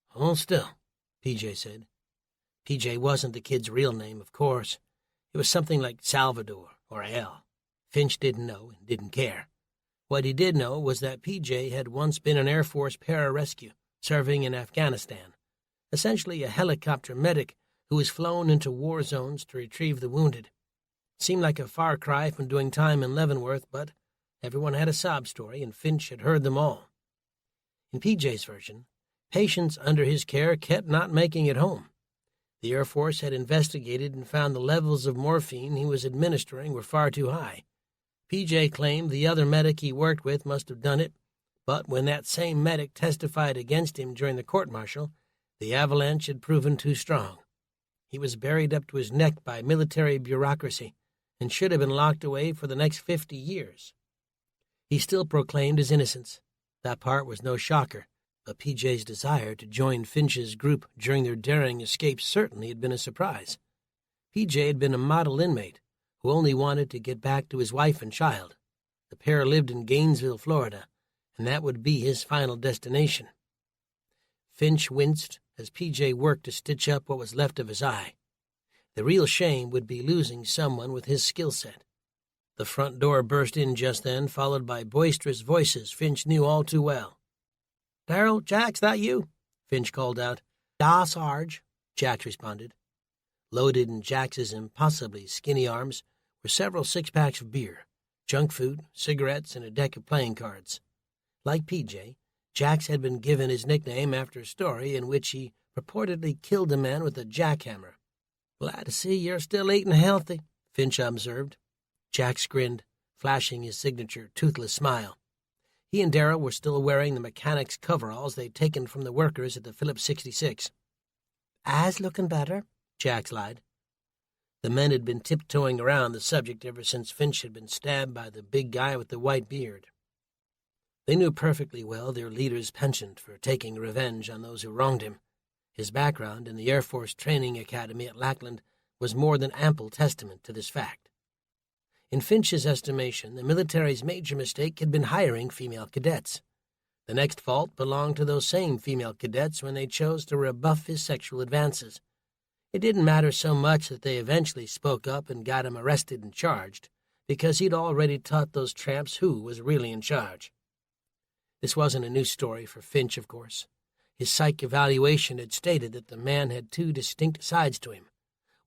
"Hold still," PJ said. PJ wasn't the kid's real name, of course. It was something like Salvador or Al. Finch didn't know and didn't care. What he did know was that PJ had once been an Air Force pararescue serving in Afghanistan, essentially a helicopter medic who was flown into war zones to retrieve the wounded. Seemed like a far cry from doing time in Leavenworth, but everyone had a sob story, and Finch had heard them all. In PJ's version, patients under his care kept not making it home. The Air Force had investigated and found the levels of morphine he was administering were far too high. PJ claimed the other medic he worked with must have done it, but when that same medic testified against him during the court-martial, the avalanche had proven too strong. He was buried up to his neck by military bureaucracy and should have been locked away for the next 50 years. He still proclaimed his innocence. That part was no shocker, but PJ's desire to join Finch's group during their daring escape certainly had been a surprise. PJ had been a model inmate who only wanted to get back to his wife and child. The pair lived in Gainesville, Florida, and that would be his final destination. Finch winced as PJ worked to stitch up what was left of his eye. The real shame would be losing someone with his skill set. The front door burst in just then, followed by boisterous voices Finch knew all too well. "Darrell, Jack's that you?" Finch called out. "Da, Sarge," Jax responded. Loaded in Jax's impossibly skinny arms were several six-packs of beer, junk food, cigarettes, and a deck of playing cards. Like PJ, Jax had been given his nickname after a story in which he purportedly killed a man with a jackhammer. "Glad to see you're still eating healthy," Finch observed. Jax grinned, flashing his signature toothless smile. He and Darrell were still wearing the mechanics' coveralls they'd taken from the workers at the Phillips 66. "Eyes looking better," Jax lied. The men had been tiptoeing around the subject ever since Finch had been stabbed by the big guy with the white beard. They knew perfectly well their leader's penchant for taking revenge on those who wronged him. His background in the Air Force Training Academy at Lackland was more than ample testament to this fact. In Finch's estimation, the military's major mistake had been hiring female cadets. The next fault belonged to those same female cadets when they chose to rebuff his sexual advances. It didn't matter so much that they eventually spoke up and got him arrested and charged, because he'd already taught those tramps who was really in charge. This wasn't a new story for Finch, of course. His psych evaluation had stated that the man had two distinct sides to him.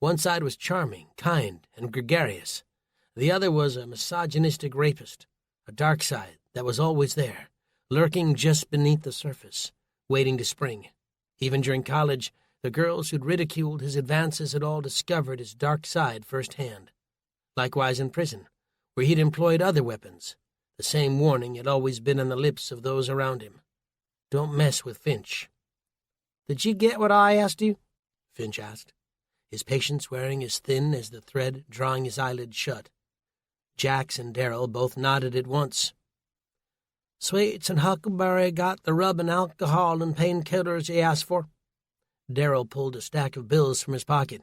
One side was charming, kind, and gregarious. The other was a misogynistic rapist, a dark side that was always there, lurking just beneath the surface, waiting to spring. Even during college, the girls who'd ridiculed his advances had all discovered his dark side firsthand. Likewise in prison, where he'd employed other weapons. The same warning had always been on the lips of those around him. Don't mess with Finch. "Did you get what I asked you?" Finch asked, his patience wearing as thin as the thread drawing his eyelids shut. Jax and Darrell both nodded at once. "Sweets and Huckleberry got the rubbing alcohol and painkillers you asked for." Darrell pulled a stack of bills from his pocket.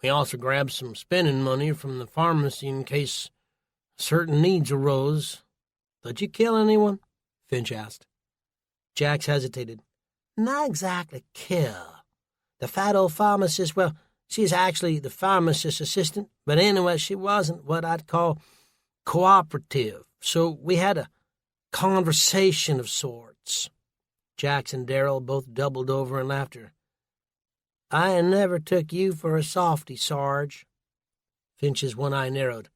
"We also grabbed some spending money from the pharmacy in case certain needs arose." "Did you kill anyone?" Finch asked. Jax hesitated. "Not exactly kill. The fat old pharmacist, well, she's actually the pharmacist's assistant, but anyway, she wasn't what I'd call cooperative, so we had a conversation of sorts." Jax and Darrell both doubled over in laughter. "I never took you for a softy, Sarge." Finch's one eye narrowed.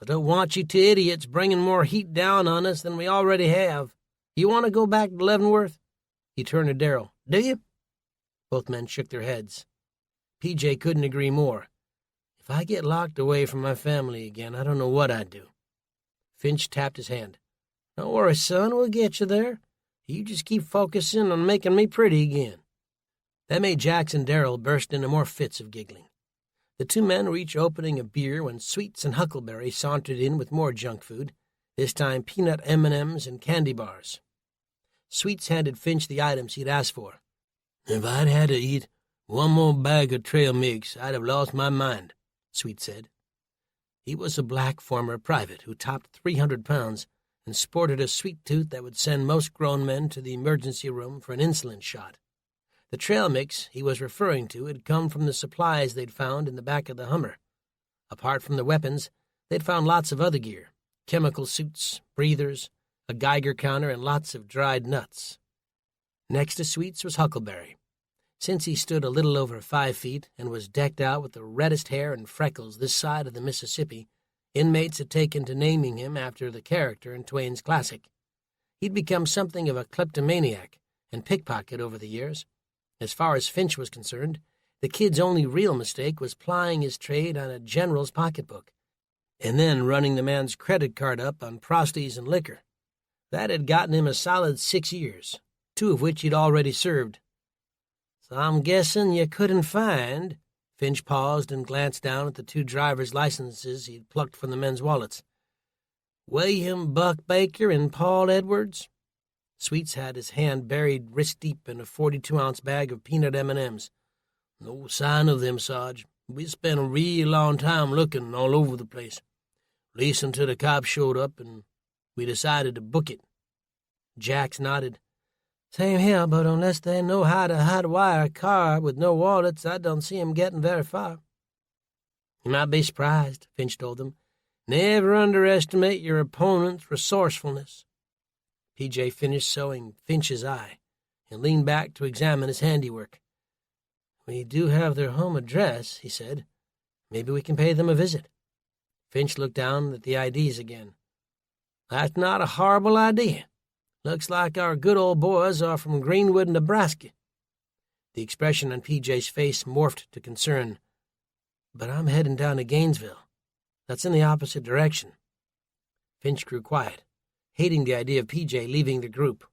"I don't want you two idiots bringing more heat down on us than we already have. You want to go back to Leavenworth?" He turned to Darrell. "Do you?" Both men shook their heads. PJ couldn't agree more. "If I get locked away from my family again, I don't know what I'd do." Finch tapped his hand. "Don't worry, son, we'll get you there. You just keep focusing on making me pretty again." That made Jax and Darrell burst into more fits of giggling. The two men were each opening a beer when Sweets and Huckleberry sauntered in with more junk food, this time peanut M&Ms and candy bars. Sweets handed Finch the items he'd asked for. "If I'd had to eat one more bag of trail mix, I'd have lost my mind," Sweets said. He was a black former private who topped 300 pounds and sported a sweet tooth that would send most grown men to the emergency room for an insulin shot. The trail mix he was referring to had come from the supplies they'd found in the back of the Hummer. Apart from the weapons, they'd found lots of other gear, chemical suits, breathers, a Geiger counter, and lots of dried nuts. Next to Sweets was Huckleberry. Since he stood a little over 5 feet and was decked out with the reddest hair and freckles this side of the Mississippi, inmates had taken to naming him after the character in Twain's classic. He'd become something of a kleptomaniac and pickpocket over the years. As far as Finch was concerned, the kid's only real mistake was plying his trade on a general's pocketbook, and then running the man's credit card up on prosties and liquor. That had gotten him a solid 6 years, 2 of which he'd already served. "So I'm guessing you couldn't find—" Finch paused and glanced down at the 2 driver's licenses he'd plucked from the men's wallets. "William Buck Baker and Paul Edwards?" Sweets had his hand buried wrist-deep in a 42-ounce bag of peanut M&Ms. "No sign of them, Sarge. We spent a real long time looking all over the place. At least until the cops showed up and we decided to book it." Jax nodded. "Same here, but unless they know how to hotwire a car with no wallets, I don't see 'em getting very far." "You might be surprised," Finch told them. "Never underestimate your opponent's resourcefulness." PJ finished sewing Finch's eye and leaned back to examine his handiwork. "We do have their home address," he said. "Maybe we can pay them a visit." Finch looked down at the IDs again. "That's not a horrible idea. Looks like our good old boys are from Greenwood, Nebraska." The expression on PJ's face morphed to concern. "But I'm heading down to Gainesville. That's in the opposite direction." Finch grew quiet, hating the idea of PJ leaving the group.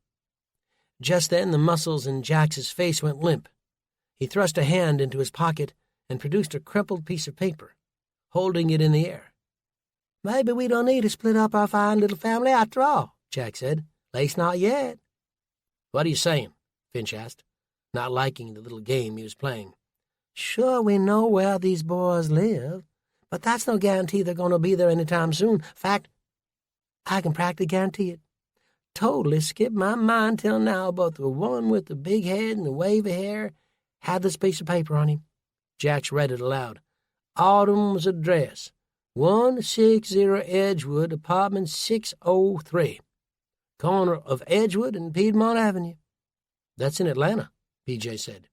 Just then the muscles in Jax's face went limp. He thrust a hand into his pocket and produced a crumpled piece of paper, holding it in the air. "Maybe we don't need to split up our fine little family after all," Jax said. "At least not yet." "What are you saying?" Finch asked, not liking the little game he was playing. "Sure, we know where these boys live, but that's no guarantee they're going to be there any time soon. Fact, I can practically guarantee it. Totally skipped my mind till now, but the one with the big head and the wavy hair had this piece of paper on him." Jax read it aloud. "Autumn's address, 160 Edgewood, apartment 603, corner of Edgewood and Piedmont Avenue." "That's in Atlanta," PJ said.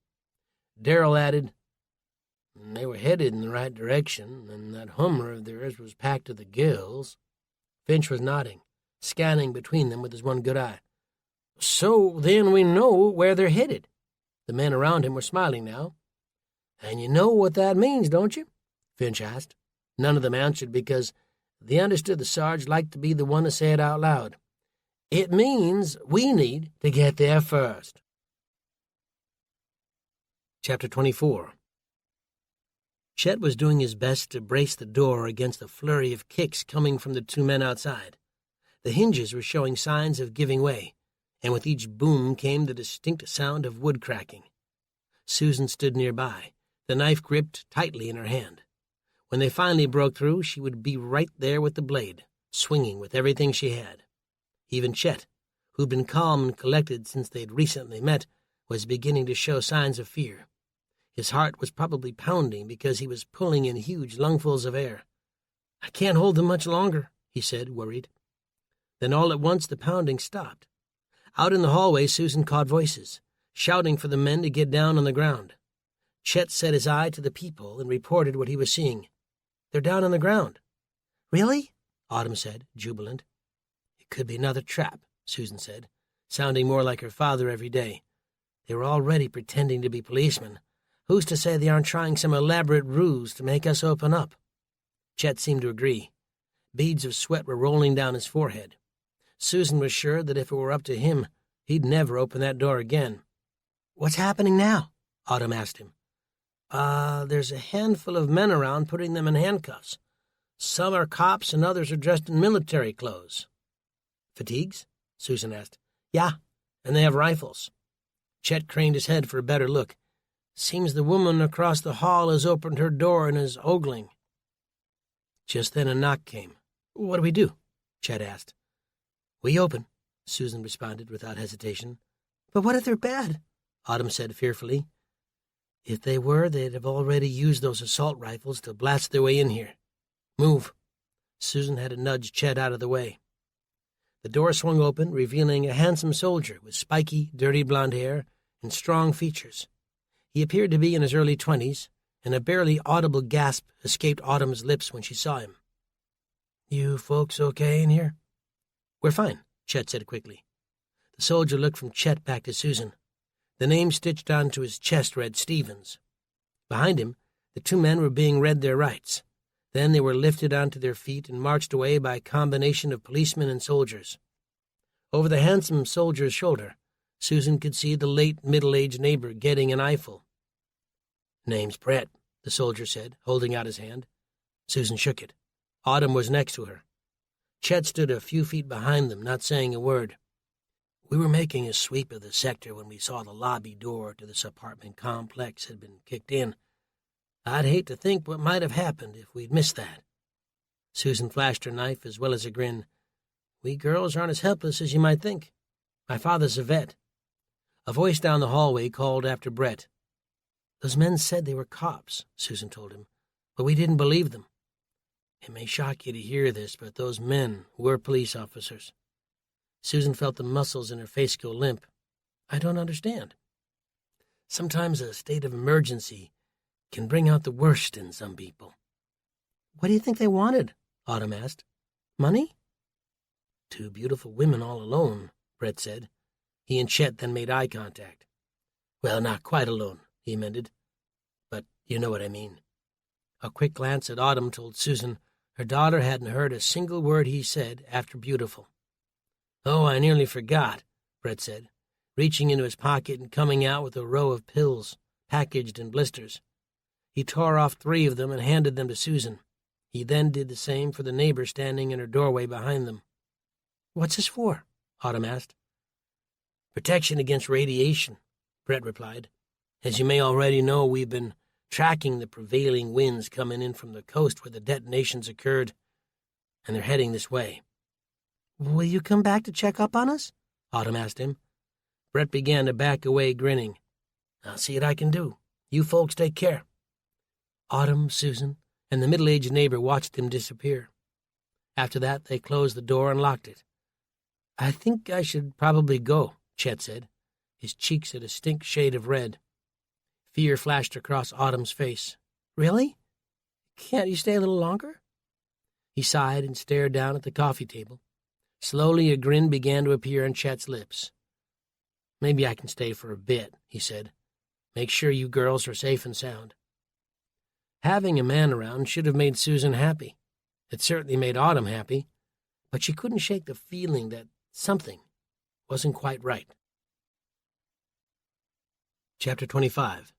Darrell added, "They were headed in the right direction, and that Hummer of theirs was packed to the gills." Finch was nodding, scanning between them with his one good eye. "So then we know where they're headed." The men around him were smiling now. "And you know what that means, don't you?" Finch asked. None of them answered because they understood the Sarge liked to be the one to say it out loud. "It means we need to get there first." Chapter 24. Chet was doing his best to brace the door against the flurry of kicks coming from the 2 men outside. The hinges were showing signs of giving way, and with each boom came the distinct sound of wood cracking. Susan stood nearby, the knife gripped tightly in her hand. When they finally broke through, she would be right there with the blade, swinging with everything she had. Even Chet, who'd been calm and collected since they'd recently met, was beginning to show signs of fear. His heart was probably pounding because he was pulling in huge lungfuls of air. "I can't hold them much longer," he said, worried. Then all at once the pounding stopped. Out in the hallway Susan caught voices, shouting for the men to get down on the ground. Chet set his eye to the people and reported what he was seeing. They're down on the ground." "Really?" Autumn said, jubilant. "It could be another trap," Susan said, sounding more like her father every day. "They were already pretending to be policemen. Who's to say they aren't trying some elaborate ruse to make us open up?" Chet seemed to agree. Beads of sweat were rolling down his forehead. Susan was sure that if it were up to him, he'd never open that door again. "What's happening now?" Autumn asked him. There's a handful of men around putting them in handcuffs. Some are cops and others are dressed in military clothes." "Fatigues?" Susan asked. "Yeah, and they have rifles." Chet craned his head for a better look. "Seems the woman across the hall has opened her door and is ogling." Just then a knock came. "What do we do?" Chet asked. "We open," Susan responded without hesitation. "But what if they're bad?" Autumn said fearfully. "If they were, they'd have already used those assault rifles to blast their way in here. Move." Susan had to nudge Chet out of the way. The door swung open, revealing a handsome soldier with spiky, dirty blonde hair and strong features. He appeared to be in his early 20s, and a barely audible gasp escaped Autumn's lips when she saw him. "You folks okay in here?" "We're fine," Chet said quickly. The soldier looked from Chet back to Susan. The name stitched onto his chest read Stevens. Behind him, the two men were being read their rights. Then they were lifted onto their feet and marched away by a combination of policemen and soldiers. Over the handsome soldier's shoulder, Susan could see the late middle-aged neighbor getting an eyeful. "Name's Brett," the soldier said, holding out his hand. Susan shook it. Autumn was next to her. Chet stood a few feet behind them, not saying a word. "We were making a sweep of the sector when we saw the lobby door to this apartment complex had been kicked in. I'd hate to think what might have happened if we'd missed that." Susan flashed her knife as well as a grin. "We girls aren't as helpless as you might think. My father's a vet." A voice down the hallway called after Brett. "Those men said they were cops," Susan told him, "but we didn't believe them." "It may shock you to hear this, but those men were police officers." Susan felt the muscles in her face go limp. "I don't understand." "Sometimes a state of emergency can bring out the worst in some people." "What do you think they wanted?" Autumn asked. "Money?" "Two beautiful women all alone," Brett said. He and Chet then made eye contact. "Well, not quite alone," he amended. "But you know what I mean." A quick glance at Autumn told Susan her daughter hadn't heard a single word he said after beautiful. "Oh, I nearly forgot," Brett said, reaching into his pocket and coming out with a row of pills, packaged in blisters. He tore off 3 of them and handed them to Susan. He then did the same for the neighbor standing in her doorway behind them. "What's this for?" Autumn asked. "Protection against radiation," Brett replied. "As you may already know, we've been tracking the prevailing winds coming in from the coast where the detonations occurred, and they're heading this way." "Will you come back to check up on us?" Autumn asked him. Brett began to back away, grinning. "I'll see what I can do. You folks take care." Autumn, Susan, and the middle-aged neighbor watched him disappear. After that, they closed the door and locked it. "I think I should probably go," Chet said, his cheeks a distinct shade of red. Fear flashed across Autumn's face. "Really? Can't you stay a little longer?" He sighed and stared down at the coffee table. Slowly a grin began to appear on Chet's lips. "Maybe I can stay for a bit," he said. "Make sure you girls are safe and sound." Having a man around should have made Susan happy. It certainly made Autumn happy, but she couldn't shake the feeling that something wasn't quite right. Chapter 25.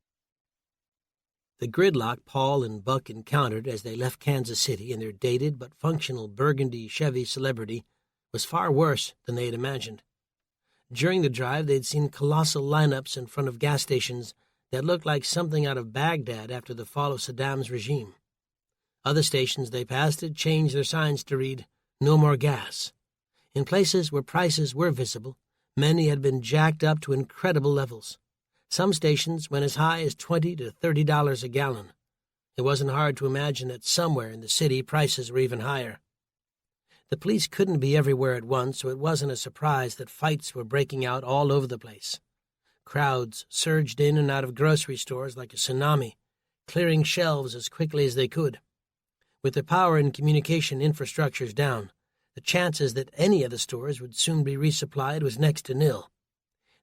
The gridlock Paul and Buck encountered as they left Kansas City in their dated but functional burgundy Chevy Celebrity was far worse than they had imagined. During the drive, they'd seen colossal lineups in front of gas stations that looked like something out of Baghdad after the fall of Saddam's regime. Other stations they passed had changed their signs to read, "No more gas." In places where prices were visible, many had been jacked up to incredible levels. Some stations went as high as $20 to $30 a gallon. It wasn't hard to imagine that somewhere in the city prices were even higher. The police couldn't be everywhere at once, so it wasn't a surprise that fights were breaking out all over the place. Crowds surged in and out of grocery stores like a tsunami, clearing shelves as quickly as they could. With the power and communication infrastructures down, the chances that any of the stores would soon be resupplied was next to nil.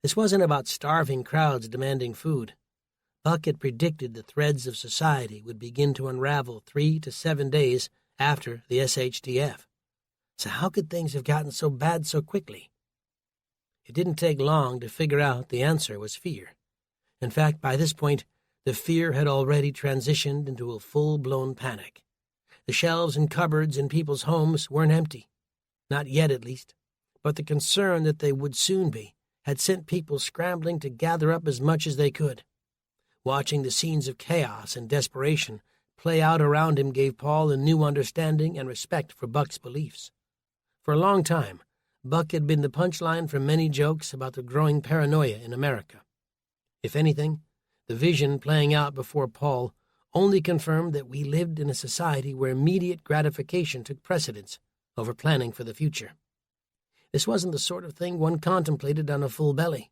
This wasn't about starving crowds demanding food. Buck had predicted the threads of society would begin to unravel 3 to 7 days after the SHTF. So how could things have gotten so bad so quickly? It didn't take long to figure out the answer was fear. In fact, by this point, the fear had already transitioned into a full-blown panic. The shelves and cupboards in people's homes weren't empty. Not yet, at least. But the concern that they would soon be had sent people scrambling to gather up as much as they could. Watching the scenes of chaos and desperation play out around him gave Paul a new understanding and respect for Buck's beliefs. For a long time, Buck had been the punchline for many jokes about the growing paranoia in America. If anything, the vision playing out before Paul only confirmed that we lived in a society where immediate gratification took precedence over planning for the future. This wasn't the sort of thing one contemplated on a full belly.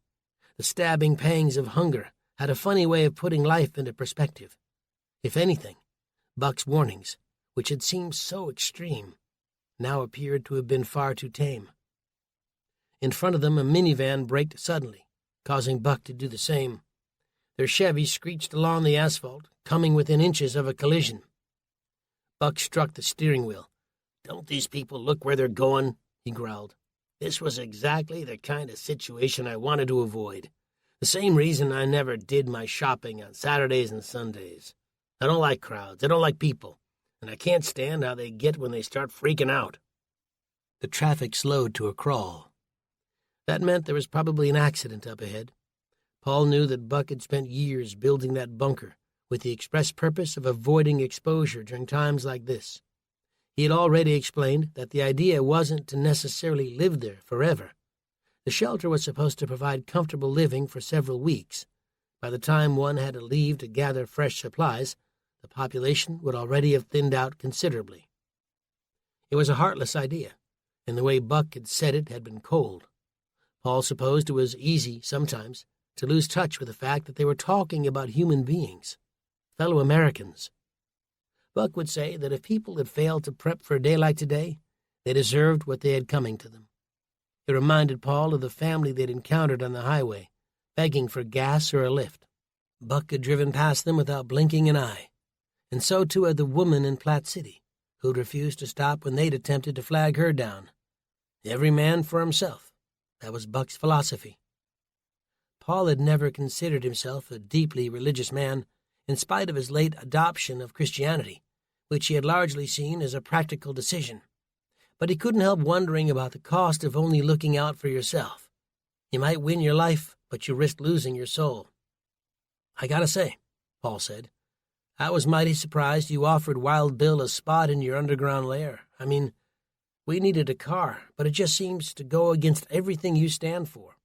The stabbing pangs of hunger had a funny way of putting life into perspective. If anything, Buck's warnings, which had seemed so extreme, now appeared to have been far too tame. In front of them, a minivan braked suddenly, causing Buck to do the same. Their Chevy screeched along the asphalt, coming within inches of a collision. Buck struck the steering wheel. "Don't these people look where they're going?" he growled. "This was exactly the kind of situation I wanted to avoid. The same reason I never did my shopping on Saturdays and Sundays. I don't like crowds, I don't like people, and I can't stand how they get when they start freaking out." The traffic slowed to a crawl. That meant there was probably an accident up ahead. Paul knew that Buck had spent years building that bunker with the express purpose of avoiding exposure during times like this. He had already explained that the idea wasn't to necessarily live there forever. The shelter was supposed to provide comfortable living for several weeks. By the time one had to leave to gather fresh supplies, the population would already have thinned out considerably. It was a heartless idea, and the way Buck had said it had been cold. Paul supposed it was easy, sometimes, to lose touch with the fact that they were talking about human beings, fellow Americans. Buck would say that if people had failed to prep for a day like today, they deserved what they had coming to them. It reminded Paul of the family they'd encountered on the highway, begging for gas or a lift. Buck had driven past them without blinking an eye, and so too had the woman in Platte City, who'd refused to stop when they'd attempted to flag her down. Every man for himself. That was Buck's philosophy. Paul had never considered himself a deeply religious man, in spite of his late adoption of Christianity, which he had largely seen as a practical decision. But he couldn't help wondering about the cost of only looking out for yourself. You might win your life, but you risk losing your soul. "I gotta say," Paul said, "I was mighty surprised you offered Wild Bill a spot in your underground lair. I mean, we needed a car, but it just seems to go against everything you stand for."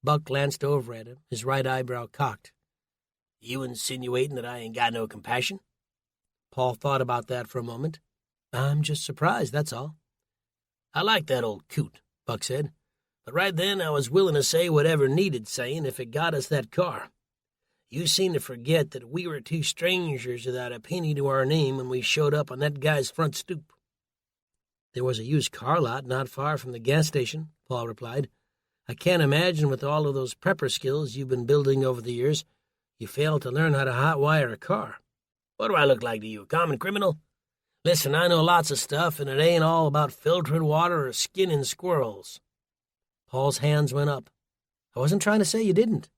Buck glanced over at him, his right eyebrow cocked. "You insinuating that I ain't got no compassion?" Paul thought about that for a moment. "I'm just surprised, that's all." "I like that old coot," Buck said. "But right then I was willing to say whatever needed saying if it got us that car. You seem to forget that we were two strangers without a penny to our name when we showed up on that guy's front stoop." "There was a used car lot not far from the gas station," Paul replied. "I can't imagine with all of those prepper skills you've been building over the years, you failed to learn how to hotwire a car. What do I look like to you, a common criminal? Listen, I know lots of stuff, and it ain't all about filtering water or skinning squirrels." Paul's hands went up. "I wasn't trying to say you didn't."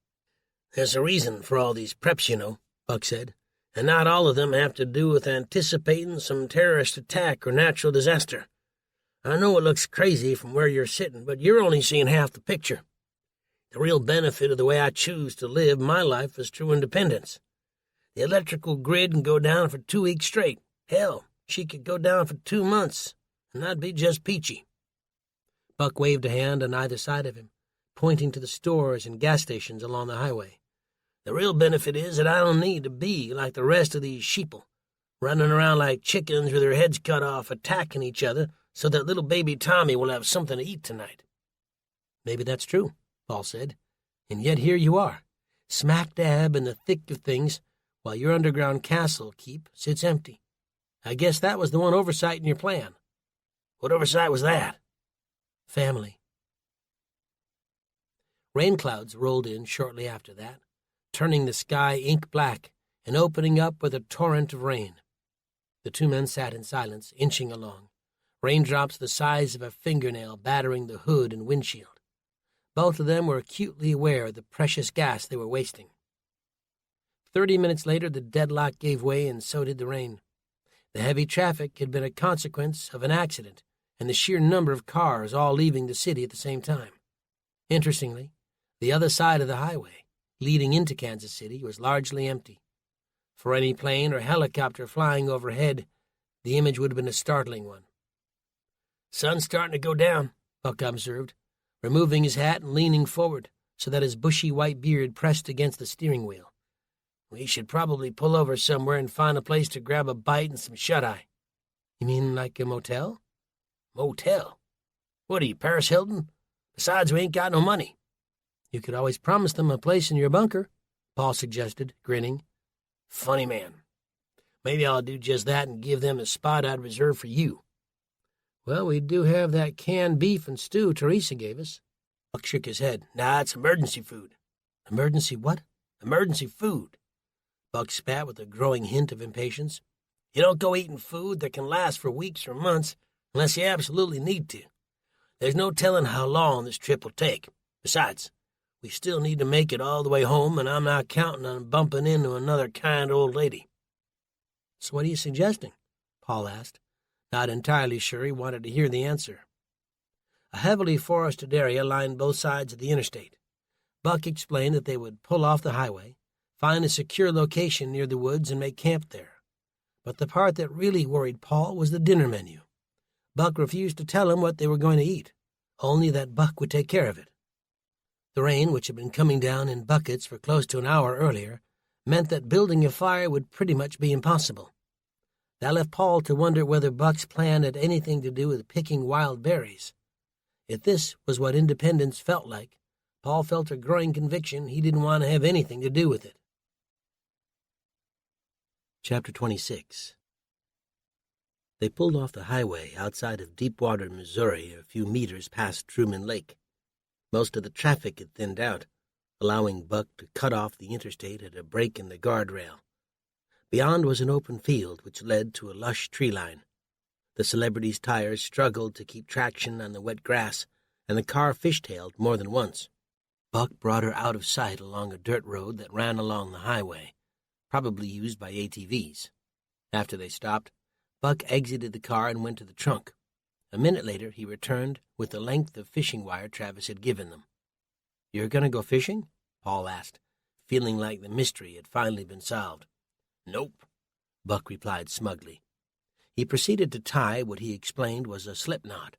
"There's a reason for all these preps, you know," Buck said, "and not all of them have to do with anticipating some terrorist attack or natural disaster. I know it looks crazy from where you're sitting, but you're only seeing half the picture. The real benefit of the way I choose to live my life is true independence. The electrical grid can go down for 2 weeks straight. Hell, she could go down for 2 months, and I'd be just peachy." Buck waved a hand on either side of him, pointing to the stores and gas stations along the highway. "The real benefit is that I don't need to be like the rest of these sheeple, running around like chickens with their heads cut off, attacking each other so that little baby Tommy will have something to eat tonight." "Maybe that's true," Paul said, "and yet here you are, smack dab in the thick of things, while your underground castle keep sits empty. I guess that was the one oversight in your plan. What oversight was that? Family. Rain clouds rolled in shortly after that, turning the sky ink black and opening up with a torrent of rain. The two men sat in silence, inching along, raindrops the size of a fingernail battering the hood and windshield. Both of them were acutely aware of the precious gas they were wasting. 30 minutes later, the deadlock gave way, and so did the rain. The heavy traffic had been a consequence of an accident and the sheer number of cars all leaving the city at the same time. Interestingly, the other side of the highway, leading into Kansas City, was largely empty. For any plane or helicopter flying overhead, the image would have been a startling one. "Sun's starting to go down," Buck observed, removing his hat and leaning forward so that his bushy white beard pressed against the steering wheel. "We should probably pull over somewhere and find a place to grab a bite and some shut-eye." "You mean like a motel?" "Motel? What are you, Paris Hilton? Besides, we ain't got no money." "You could always promise them a place in your bunker," Paul suggested, grinning. "Funny man. Maybe I'll do just that and give them the spot I'd reserved for you." "Well, we do have that canned beef and stew Teresa gave us." Buck shook his head. "Nah, it's emergency food." "Emergency what?" "Emergency food." Buck spat with a growing hint of impatience. "You don't go eating food that can last for weeks or months unless you absolutely need to. There's no telling how long this trip will take. Besides, we still need to make it all the way home, and I'm not counting on bumping into another kind old lady." "So what are you suggesting?" Paul asked, not entirely sure he wanted to hear the answer. A heavily forested area lined both sides of the interstate. Buck explained that they would pull off the highway, find a secure location near the woods, and make camp there. But the part that really worried Paul was the dinner menu. Buck refused to tell him what they were going to eat, only that Buck would take care of it. The rain, which had been coming down in buckets for close to an hour earlier, meant that building a fire would pretty much be impossible. That left Paul to wonder whether Buck's plan had anything to do with picking wild berries. If this was what independence felt like, Paul felt a growing conviction he didn't want to have anything to do with it. Chapter 26. They pulled off the highway outside of Deepwater, Missouri, a few meters past Truman Lake. Most of the traffic had thinned out, allowing Buck to cut off the interstate at a break in the guardrail. Beyond was an open field which led to a lush tree line. The celebrity's tires struggled to keep traction on the wet grass, and the car fishtailed more than once. Buck brought her out of sight along a dirt road that ran along the highway, probably used by ATVs. After they stopped, Buck exited the car and went to the trunk. A minute later, he returned with the length of fishing wire Travis had given them. "You're going to go fishing?" Paul asked, feeling like the mystery had finally been solved. "Nope," Buck replied smugly. He proceeded to tie what he explained was a slip knot.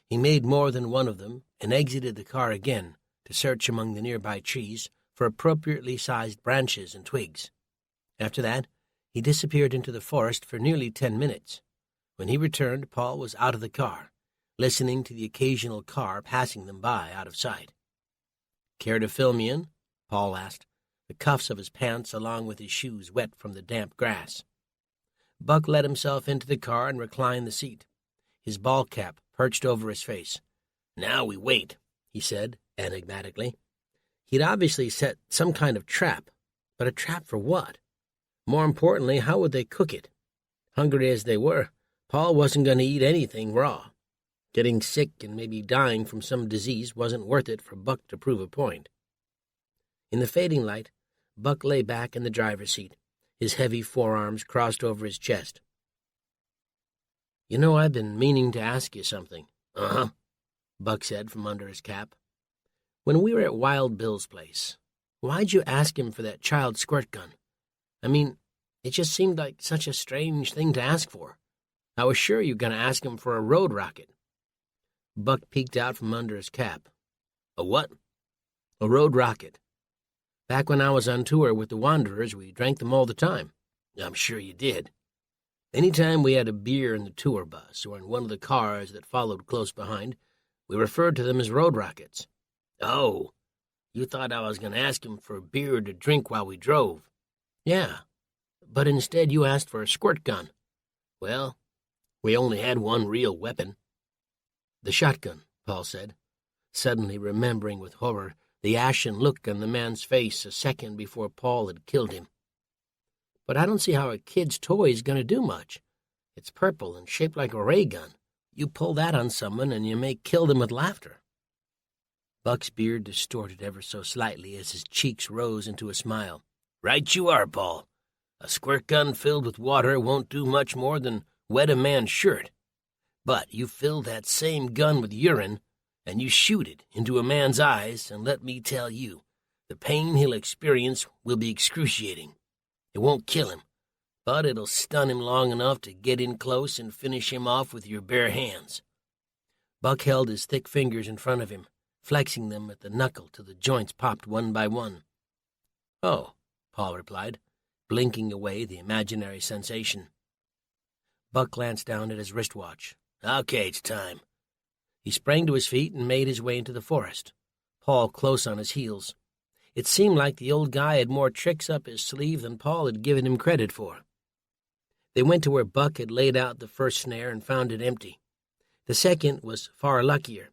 He made more than one of them and exited the car again to search among the nearby trees for appropriately sized branches and twigs. After that, he disappeared into the forest for nearly 10 minutes. When he returned, Paul was out of the car, listening to the occasional car passing them by out of sight. "Care to fill me in?" Paul asked, the cuffs of his pants along with his shoes wet from the damp grass. Buck let himself into the car and reclined the seat, his ball cap perched over his face. "Now we wait," he said, enigmatically. He'd obviously set some kind of trap, but a trap for what? More importantly, how would they cook it? Hungry as they were, Paul wasn't going to eat anything raw. Getting sick and maybe dying from some disease wasn't worth it for Buck to prove a point. In the fading light, Buck lay back in the driver's seat, his heavy forearms crossed over his chest. "You know, I've been meaning to ask you something." "Uh-huh," Buck said from under his cap. "When we were at Wild Bill's place, why'd you ask him for that child squirt gun? I mean, it just seemed like such a strange thing to ask for. I was sure you were going to ask him for a road rocket." Buck peeked out from under his cap. "A what?" "A road rocket. Back when I was on tour with the Wanderers, we drank them all the time." "I'm sure you did." "Any time we had a beer in the tour bus or in one of the cars that followed close behind, we referred to them as road rockets." "Oh, you thought I was going to ask him for beer to drink while we drove." "Yeah, but instead you asked for a squirt gun." Well, we only had one real weapon. The shotgun, Paul said, suddenly remembering with horror the ashen look on the man's face a second before Paul had killed him. But I don't see how a kid's toy is going to do much. It's purple and shaped like a ray gun. You pull that on someone and you may kill them with laughter. Buck's beard distorted ever so slightly as his cheeks rose into a smile. Right you are, Paul. A squirt gun filled with water won't do much more than wet a man's shirt. But you fill that same gun with urine, and you shoot it into a man's eyes, and let me tell you, the pain he'll experience will be excruciating. It won't kill him, but it'll stun him long enough to get in close and finish him off with your bare hands. Buck held his thick fingers in front of him, flexing them at the knuckle till the joints popped one by one. Oh, Paul replied, blinking away the imaginary sensation. Buck glanced down at his wristwatch. Okay, it's time. He sprang to his feet and made his way into the forest, Paul close on his heels. It seemed like the old guy had more tricks up his sleeve than Paul had given him credit for. They went to where Buck had laid out the first snare and found it empty. The second was far luckier.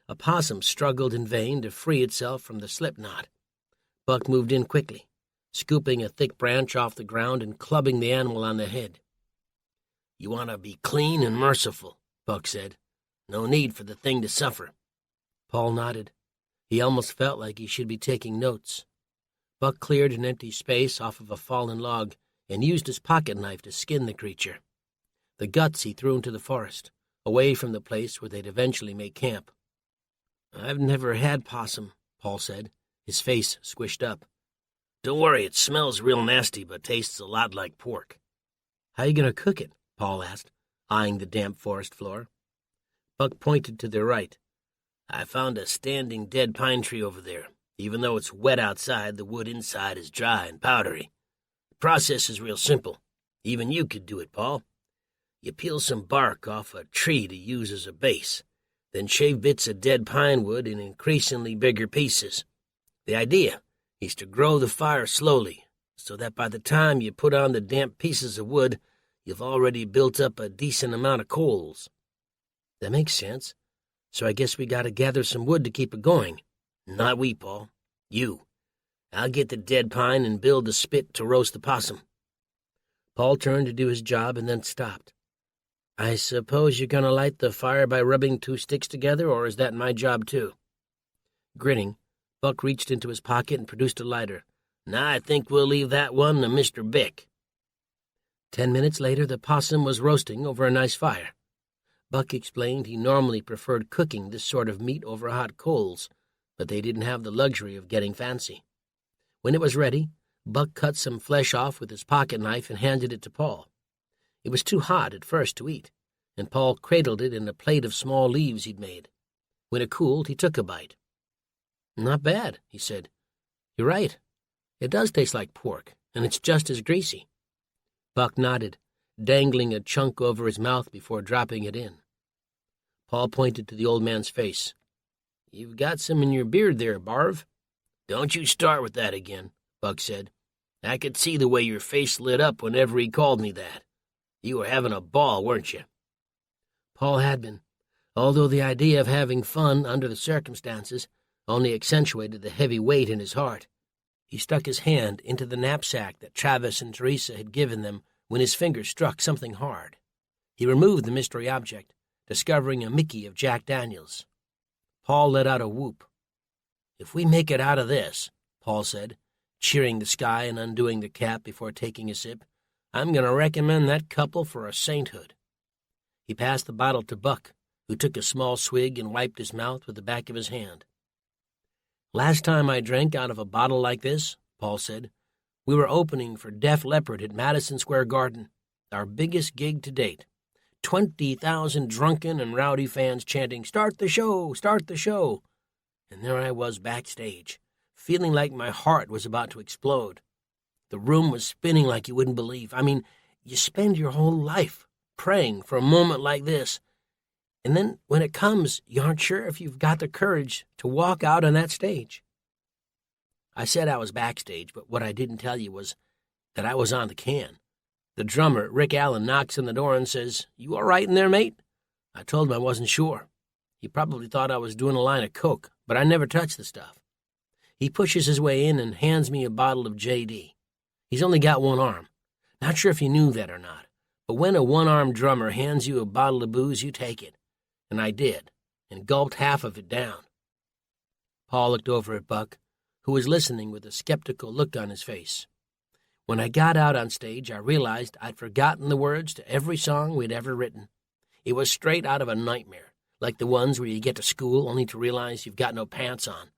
A possum struggled in vain to free itself from the slip knot. Buck moved in quickly, scooping a thick branch off the ground and clubbing the animal on the head. You want to be clean and merciful, Buck said. No need for the thing to suffer. Paul nodded. He almost felt like he should be taking notes. Buck cleared an empty space off of a fallen log and used his pocket knife to skin the creature. The guts he threw into the forest, away from the place where they'd eventually make camp. I've never had possum, Paul said, his face squished up. Don't worry, it smells real nasty but tastes a lot like pork. How you going to cook it? Paul asked, eyeing the damp forest floor. Buck pointed to their right. I found a standing dead pine tree over there. Even though it's wet outside, the wood inside is dry and powdery. The process is real simple. Even you could do it, Paul. You peel some bark off a tree to use as a base, then shave bits of dead pine wood in increasingly bigger pieces. The idea is to grow the fire slowly, so that by the time you put on the damp pieces of wood, you've already built up a decent amount of coals. That makes sense. So I guess we got to gather some wood to keep it going. Not we, Paul. You. I'll get the dead pine and build a spit to roast the possum. Paul turned to do his job and then stopped. I suppose you're going to light the fire by rubbing two sticks together, or is that my job too? Grinning, Buck reached into his pocket and produced a lighter. Nah, I think we'll leave that one to Mr. Bick. 10 minutes later, the possum was roasting over a nice fire. Buck explained he normally preferred cooking this sort of meat over hot coals, but they didn't have the luxury of getting fancy. When it was ready, Buck cut some flesh off with his pocket knife and handed it to Paul. It was too hot at first to eat, and Paul cradled it in a plate of small leaves he'd made. When it cooled, he took a bite. Not bad, he said. You're right. It does taste like pork, and it's just as greasy. Buck nodded, dangling a chunk over his mouth before dropping it in. Paul pointed to the old man's face. You've got some in your beard there, Barv. Don't you start with that again, Buck said. I could see the way your face lit up whenever he called me that. You were having a ball, weren't you? Paul had been, although the idea of having fun under the circumstances only accentuated the heavy weight in his heart. He stuck his hand into the knapsack that Travis and Teresa had given them when his finger struck something hard. He removed the mystery object, discovering a Mickey of Jack Daniels. Paul let out a whoop. If we make it out of this, Paul said, cheering the sky and undoing the cap before taking a sip, I'm going to recommend that couple for a sainthood. He passed the bottle to Buck, who took a small swig and wiped his mouth with the back of his hand. Last time I drank out of a bottle like this, Paul said, we were opening for Def Leppard at Madison Square Garden, our biggest gig to date. 20,000 drunken and rowdy fans chanting, "Start the show! Start the show!" And there I was backstage, feeling like my heart was about to explode. The room was spinning like you wouldn't believe. I mean, you spend your whole life praying for a moment like this, and then when it comes, you aren't sure if you've got the courage to walk out on that stage. I said I was backstage, but what I didn't tell you was that I was on the can. The drummer, Rick Allen, knocks on the door and says, "You all right in there, mate?" I told him I wasn't sure. He probably thought I was doing a line of coke, but I never touched the stuff. He pushes his way in and hands me a bottle of JD. He's only got one arm. Not sure if you knew that or not, but when a one-armed drummer hands you a bottle of booze, you take it. And I did, and gulped half of it down. Paul looked over at Buck, who was listening with a skeptical look on his face. When I got out on stage, I realized I'd forgotten the words to every song we'd ever written. It was straight out of a nightmare, like the ones where you get to school only to realize you've got no pants on.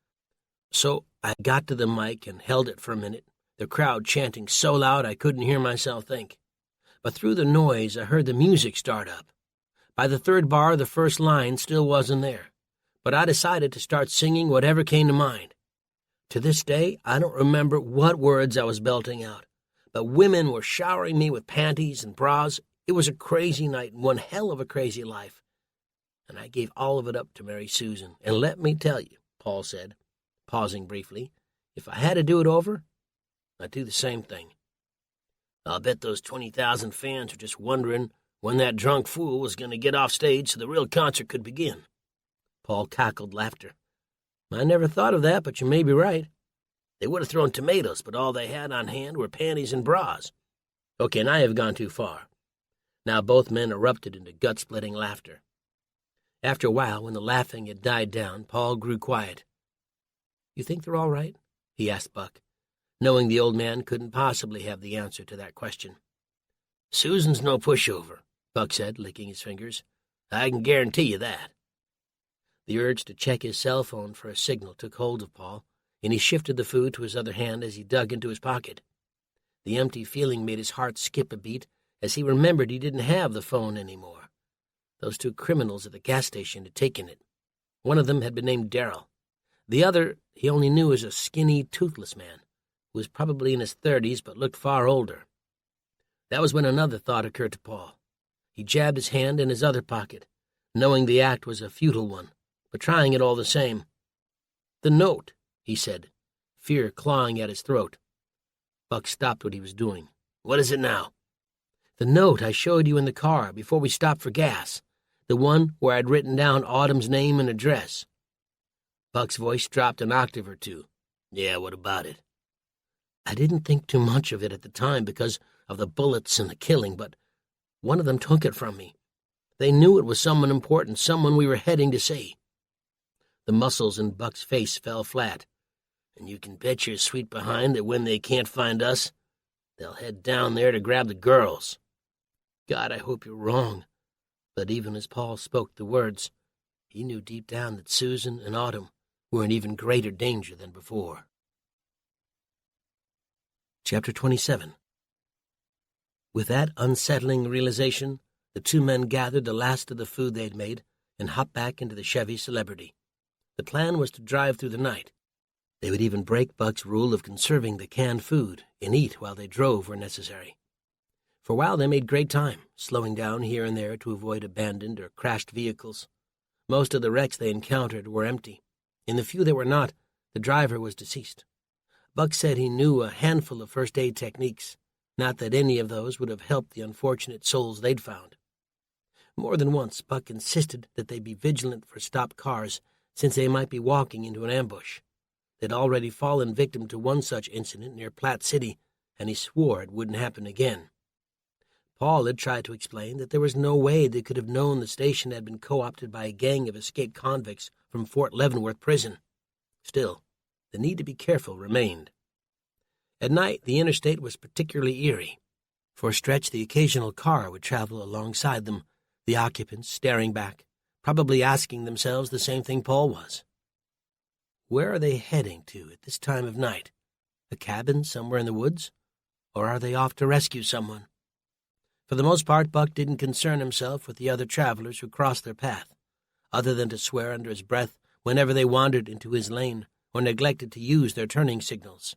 So I got to the mic and held it for a minute, the crowd chanting so loud I couldn't hear myself think. But through the noise, I heard the music start up. By the third bar, the first line still wasn't there, but I decided to start singing whatever came to mind. To this day, I don't remember what words I was belting out, but women were showering me with panties and bras. It was a crazy night and one hell of a crazy life. And I gave all of it up to marry Susan. And let me tell you, Paul said, pausing briefly, if I had to do it over, I'd do the same thing. I'll bet those 20,000 fans are just wondering when that drunk fool was going to get off stage so the real concert could begin. Paul cackled laughter. I never thought of that, but you may be right. They would have thrown tomatoes, but all they had on hand were panties and bras. Okay, and I have gone too far. Now both men erupted into gut-splitting laughter. After a while, when the laughing had died down, Paul grew quiet. You think they're all right? He asked Buck, knowing the old man couldn't possibly have the answer to that question. Susan's no pushover, Buck said, licking his fingers. I can guarantee you that. The urge to check his cell phone for a signal took hold of Paul, and he shifted the food to his other hand as he dug into his pocket. The empty feeling made his heart skip a beat as he remembered he didn't have the phone anymore. Those two criminals at the gas station had taken it. One of them had been named Darrell. The other he only knew as a skinny, toothless man, who was probably in his 30s but looked far older. That was when another thought occurred to Paul. He jabbed his hand in his other pocket, knowing the act was a futile one, but trying it all the same. The note, he said, fear clawing at his throat. Buck stopped what he was doing. What is it now? The note I showed you in the car before we stopped for gas. The one where I'd written down Autumn's name and address. Buck's voice dropped an octave or two. Yeah, what about it? I didn't think too much of it at the time because of the bullets and the killing, but one of them took it from me. They knew it was someone important, someone we were heading to see. The muscles in Buck's face fell flat. And you can bet your sweet behind that when they can't find us, they'll head down there to grab the girls. God, I hope you're wrong. But even as Paul spoke the words, he knew deep down that Susan and Autumn were in even greater danger than before. Chapter 27. With that unsettling realization, the two men gathered the last of the food they'd made and hopped back into the Chevy Celebrity. The plan was to drive through the night. They would even break Buck's rule of conserving the canned food and eat while they drove where necessary. For a while they made great time, slowing down here and there to avoid abandoned or crashed vehicles. Most of the wrecks they encountered were empty. In the few that were not, the driver was deceased. Buck said he knew a handful of first aid techniques, not that any of those would have helped the unfortunate souls they'd found. More than once, Buck insisted that they be vigilant for stopped cars, since they might be walking into an ambush. They'd already fallen victim to one such incident near Platte City, and he swore it wouldn't happen again. Paul had tried to explain that there was no way they could have known the station had been co-opted by a gang of escaped convicts from Fort Leavenworth prison. Still, the need to be careful remained. At night, the interstate was particularly eerie. For a stretch, the occasional car would travel alongside them, the occupants staring back, probably asking themselves the same thing Paul was. Where are they heading to at this time of night? A cabin somewhere in the woods? Or are they off to rescue someone? For the most part, Buck didn't concern himself with the other travelers who crossed their path, other than to swear under his breath whenever they wandered into his lane or neglected to use their turning signals.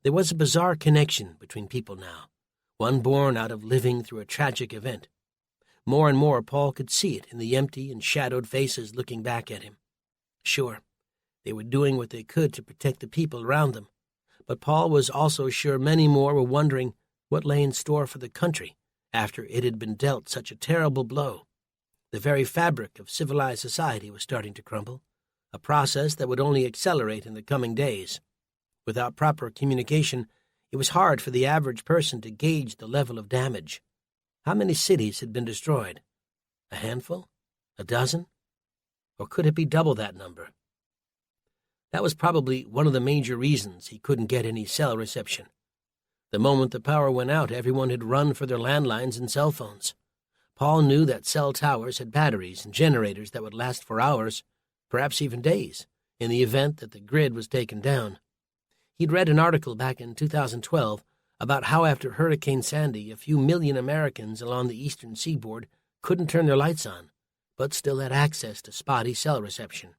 There was a bizarre connection between people now, one born out of living through a tragic event. More and more, Paul could see it in the empty and shadowed faces looking back at him. Sure, they were doing what they could to protect the people around them, but Paul was also sure many more were wondering What lay in store for the country after it had been dealt such a terrible blow? The very fabric of civilized society was starting to crumble, a process that would only accelerate in the coming days. Without proper communication, it was hard for the average person to gauge the level of damage. How many cities had been destroyed? A handful? A dozen? Or could it be double that number? That was probably one of the major reasons he couldn't get any cell reception. The moment the power went out, everyone had run for their landlines and cell phones. Paul knew that cell towers had batteries and generators that would last for hours, perhaps even days, in the event that the grid was taken down. He'd read an article back in 2012 about how after Hurricane Sandy, a few million Americans along the eastern seaboard couldn't turn their lights on, but still had access to spotty cell reception.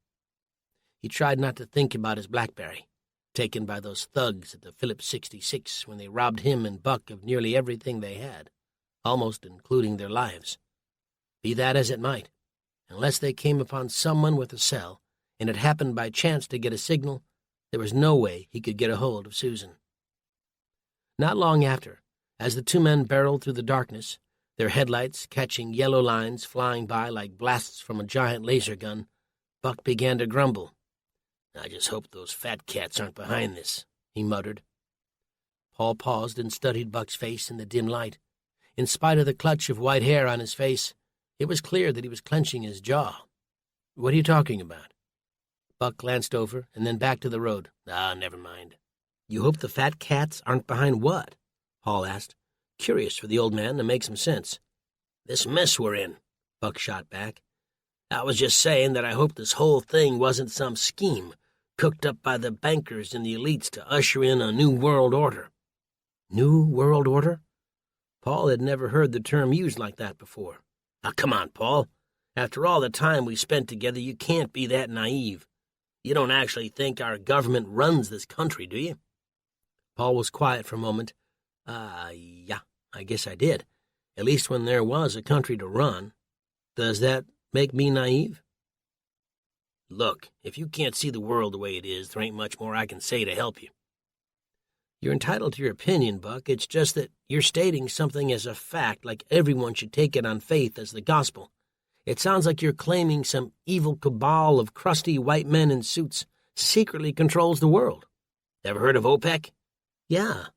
He tried not to think about his BlackBerry, taken by those thugs at the Phillips 66 when they robbed him and Buck of nearly everything they had, almost including their lives. Be that as it might, unless they came upon someone with a cell and it happened by chance to get a signal, there was no way he could get a hold of Susan. Not long after, as the two men barreled through the darkness, their headlights catching yellow lines flying by like blasts from a giant laser gun, Buck began to grumble. "I just hope those fat cats aren't behind this," he muttered. Paul paused and studied Buck's face in the dim light. In spite of the clutch of white hair on his face, it was clear that he was clenching his jaw. "What are you talking about?" Buck glanced over and then back to the road. Never mind." "You hope the fat cats aren't behind what?" Paul asked, curious for the old man to make some sense. "This mess we're in," Buck shot back. "I was just saying that I hope this whole thing wasn't some scheme cooked up by the bankers and the elites to usher in a new world order." New world order? Paul had never heard the term used like that before. "Now, come on, Paul. After all the time we spent together, you can't be that naive. You don't actually think our government runs this country, do you?" Paul was quiet for a moment. Yeah, I guess I did. At least when there was a country to run. Does that make me naive?" "Look, if you can't see the world the way it is, there ain't much more I can say to help you." "You're entitled to your opinion, Buck. It's just that you're stating something as a fact, like everyone should take it on faith as the gospel. It sounds like you're claiming some evil cabal of crusty white men in suits secretly controls the world. Ever heard of OPEC?" "Yeah.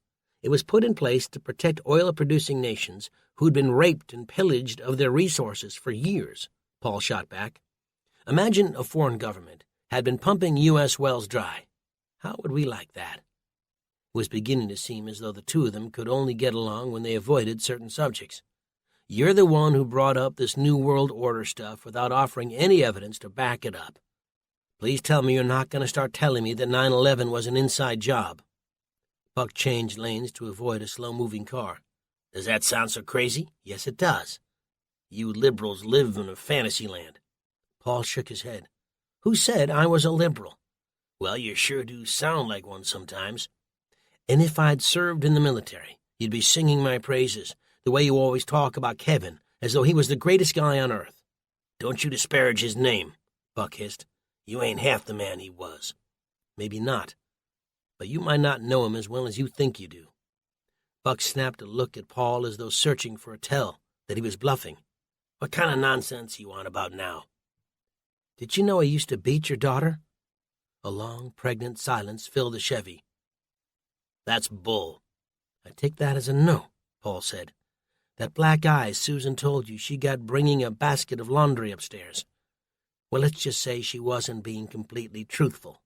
It was put in place to protect oil-producing nations who'd been raped and pillaged of their resources for years," Paul shot back. "Imagine a foreign government had been pumping U.S. wells dry. How would we like that?" It was beginning to seem as though the two of them could only get along when they avoided certain subjects. "You're the one who brought up this New World Order stuff without offering any evidence to back it up. Please tell me you're not going to start telling me that 9/11 was an inside job." Buck changed lanes to avoid a slow-moving car. "Does that sound so crazy?" "Yes, it does." "You liberals live in a fantasy land." Paul shook his head. "Who said I was a liberal?" "Well, you sure do sound like one sometimes." "And if I'd served in the military, you'd be singing my praises, the way you always talk about Kevin, as though he was the greatest guy on earth." "Don't you disparage his name," Buck hissed. "You ain't half the man he was." "Maybe not. But you might not know him as well as you think you do." Buck snapped a look at Paul as though searching for a tell that he was bluffing. "What kind of nonsense you on about now?" "Did you know I used to beat your daughter?" A long, pregnant silence filled the Chevy. "That's bull." "I take that as a no," Paul said. "That black eye Susan told you she got bringing a basket of laundry upstairs. Well, let's just say she wasn't being completely truthful."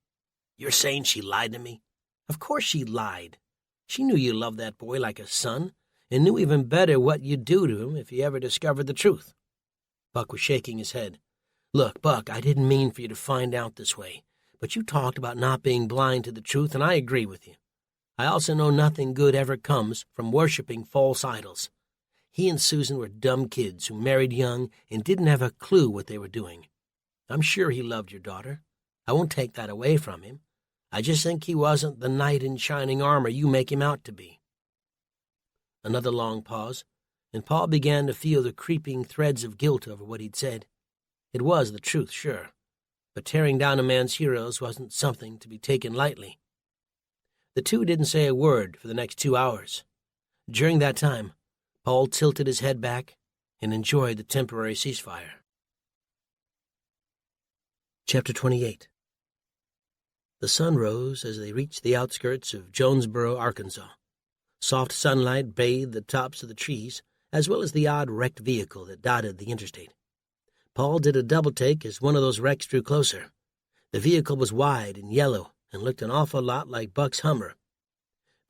"You're saying she lied to me?" "Of course she lied. She knew you loved that boy like a son, and knew even better what you'd do to him if you ever discovered the truth." Buck was shaking his head. "Look, Buck, I didn't mean for you to find out this way, but you talked about not being blind to the truth, and I agree with you. I also know nothing good ever comes from worshiping false idols. He and Susan were dumb kids who married young and didn't have a clue what they were doing. I'm sure he loved your daughter. I won't take that away from him. I just think he wasn't the knight in shining armor you make him out to be." Another long pause, and Paul began to feel the creeping threads of guilt over what he'd said. It was the truth, sure, but tearing down a man's heroes wasn't something to be taken lightly. The two didn't say a word for the next 2 hours. During that time, Paul tilted his head back and enjoyed the temporary ceasefire. Chapter 28. The sun rose as they reached the outskirts of Jonesboro, Arkansas. Soft sunlight bathed the tops of the trees, as well as the odd wrecked vehicle that dotted the interstate. Paul did a double-take as one of those wrecks drew closer. The vehicle was wide and yellow and looked an awful lot like Buck's Hummer.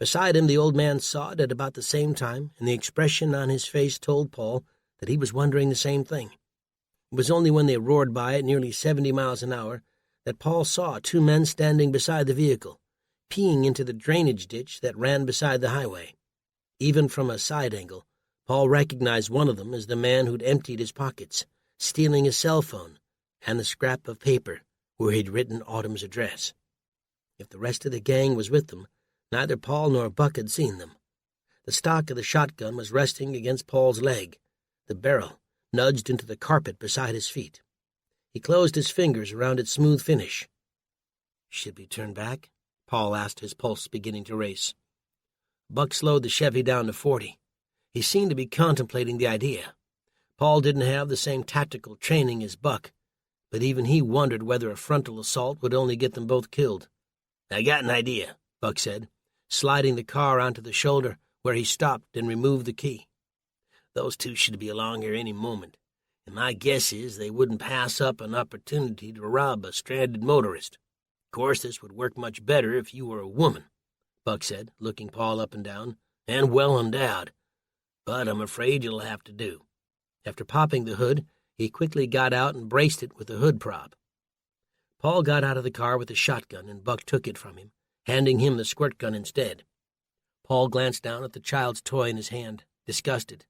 Beside him, the old man saw it at about the same time, and the expression on his face told Paul that he was wondering the same thing. It was only when they roared by at nearly 70 miles an hour that Paul saw two men standing beside the vehicle, peeing into the drainage ditch that ran beside the highway. Even from a side angle, Paul recognized one of them as the man who'd emptied his pockets, stealing his cell phone and the scrap of paper where he'd written Autumn's address. If the rest of the gang was with them, neither Paul nor Buck had seen them. The stock of the shotgun was resting against Paul's leg, the barrel nudged into the carpet beside his feet. He closed his fingers around its smooth finish. "Should we turn back?" Paul asked, his pulse beginning to race. Buck slowed the Chevy down to 40. He seemed to be contemplating the idea. Paul didn't have the same tactical training as Buck, but even he wondered whether a frontal assault would only get them both killed. "I got an idea," Buck said, sliding the car onto the shoulder where he stopped and removed the key. "Those two should be along here any moment, and my guess is they wouldn't pass up an opportunity to rob a stranded motorist. Of course, this would work much better if you were a woman," Buck said, looking Paul up and down, "and well endowed. But I'm afraid you'll have to do." After popping the hood, he quickly got out and braced it with the hood prop. Paul got out of the car with the shotgun, and Buck took it from him, handing him the squirt gun instead. Paul glanced down at the child's toy in his hand, disgusted.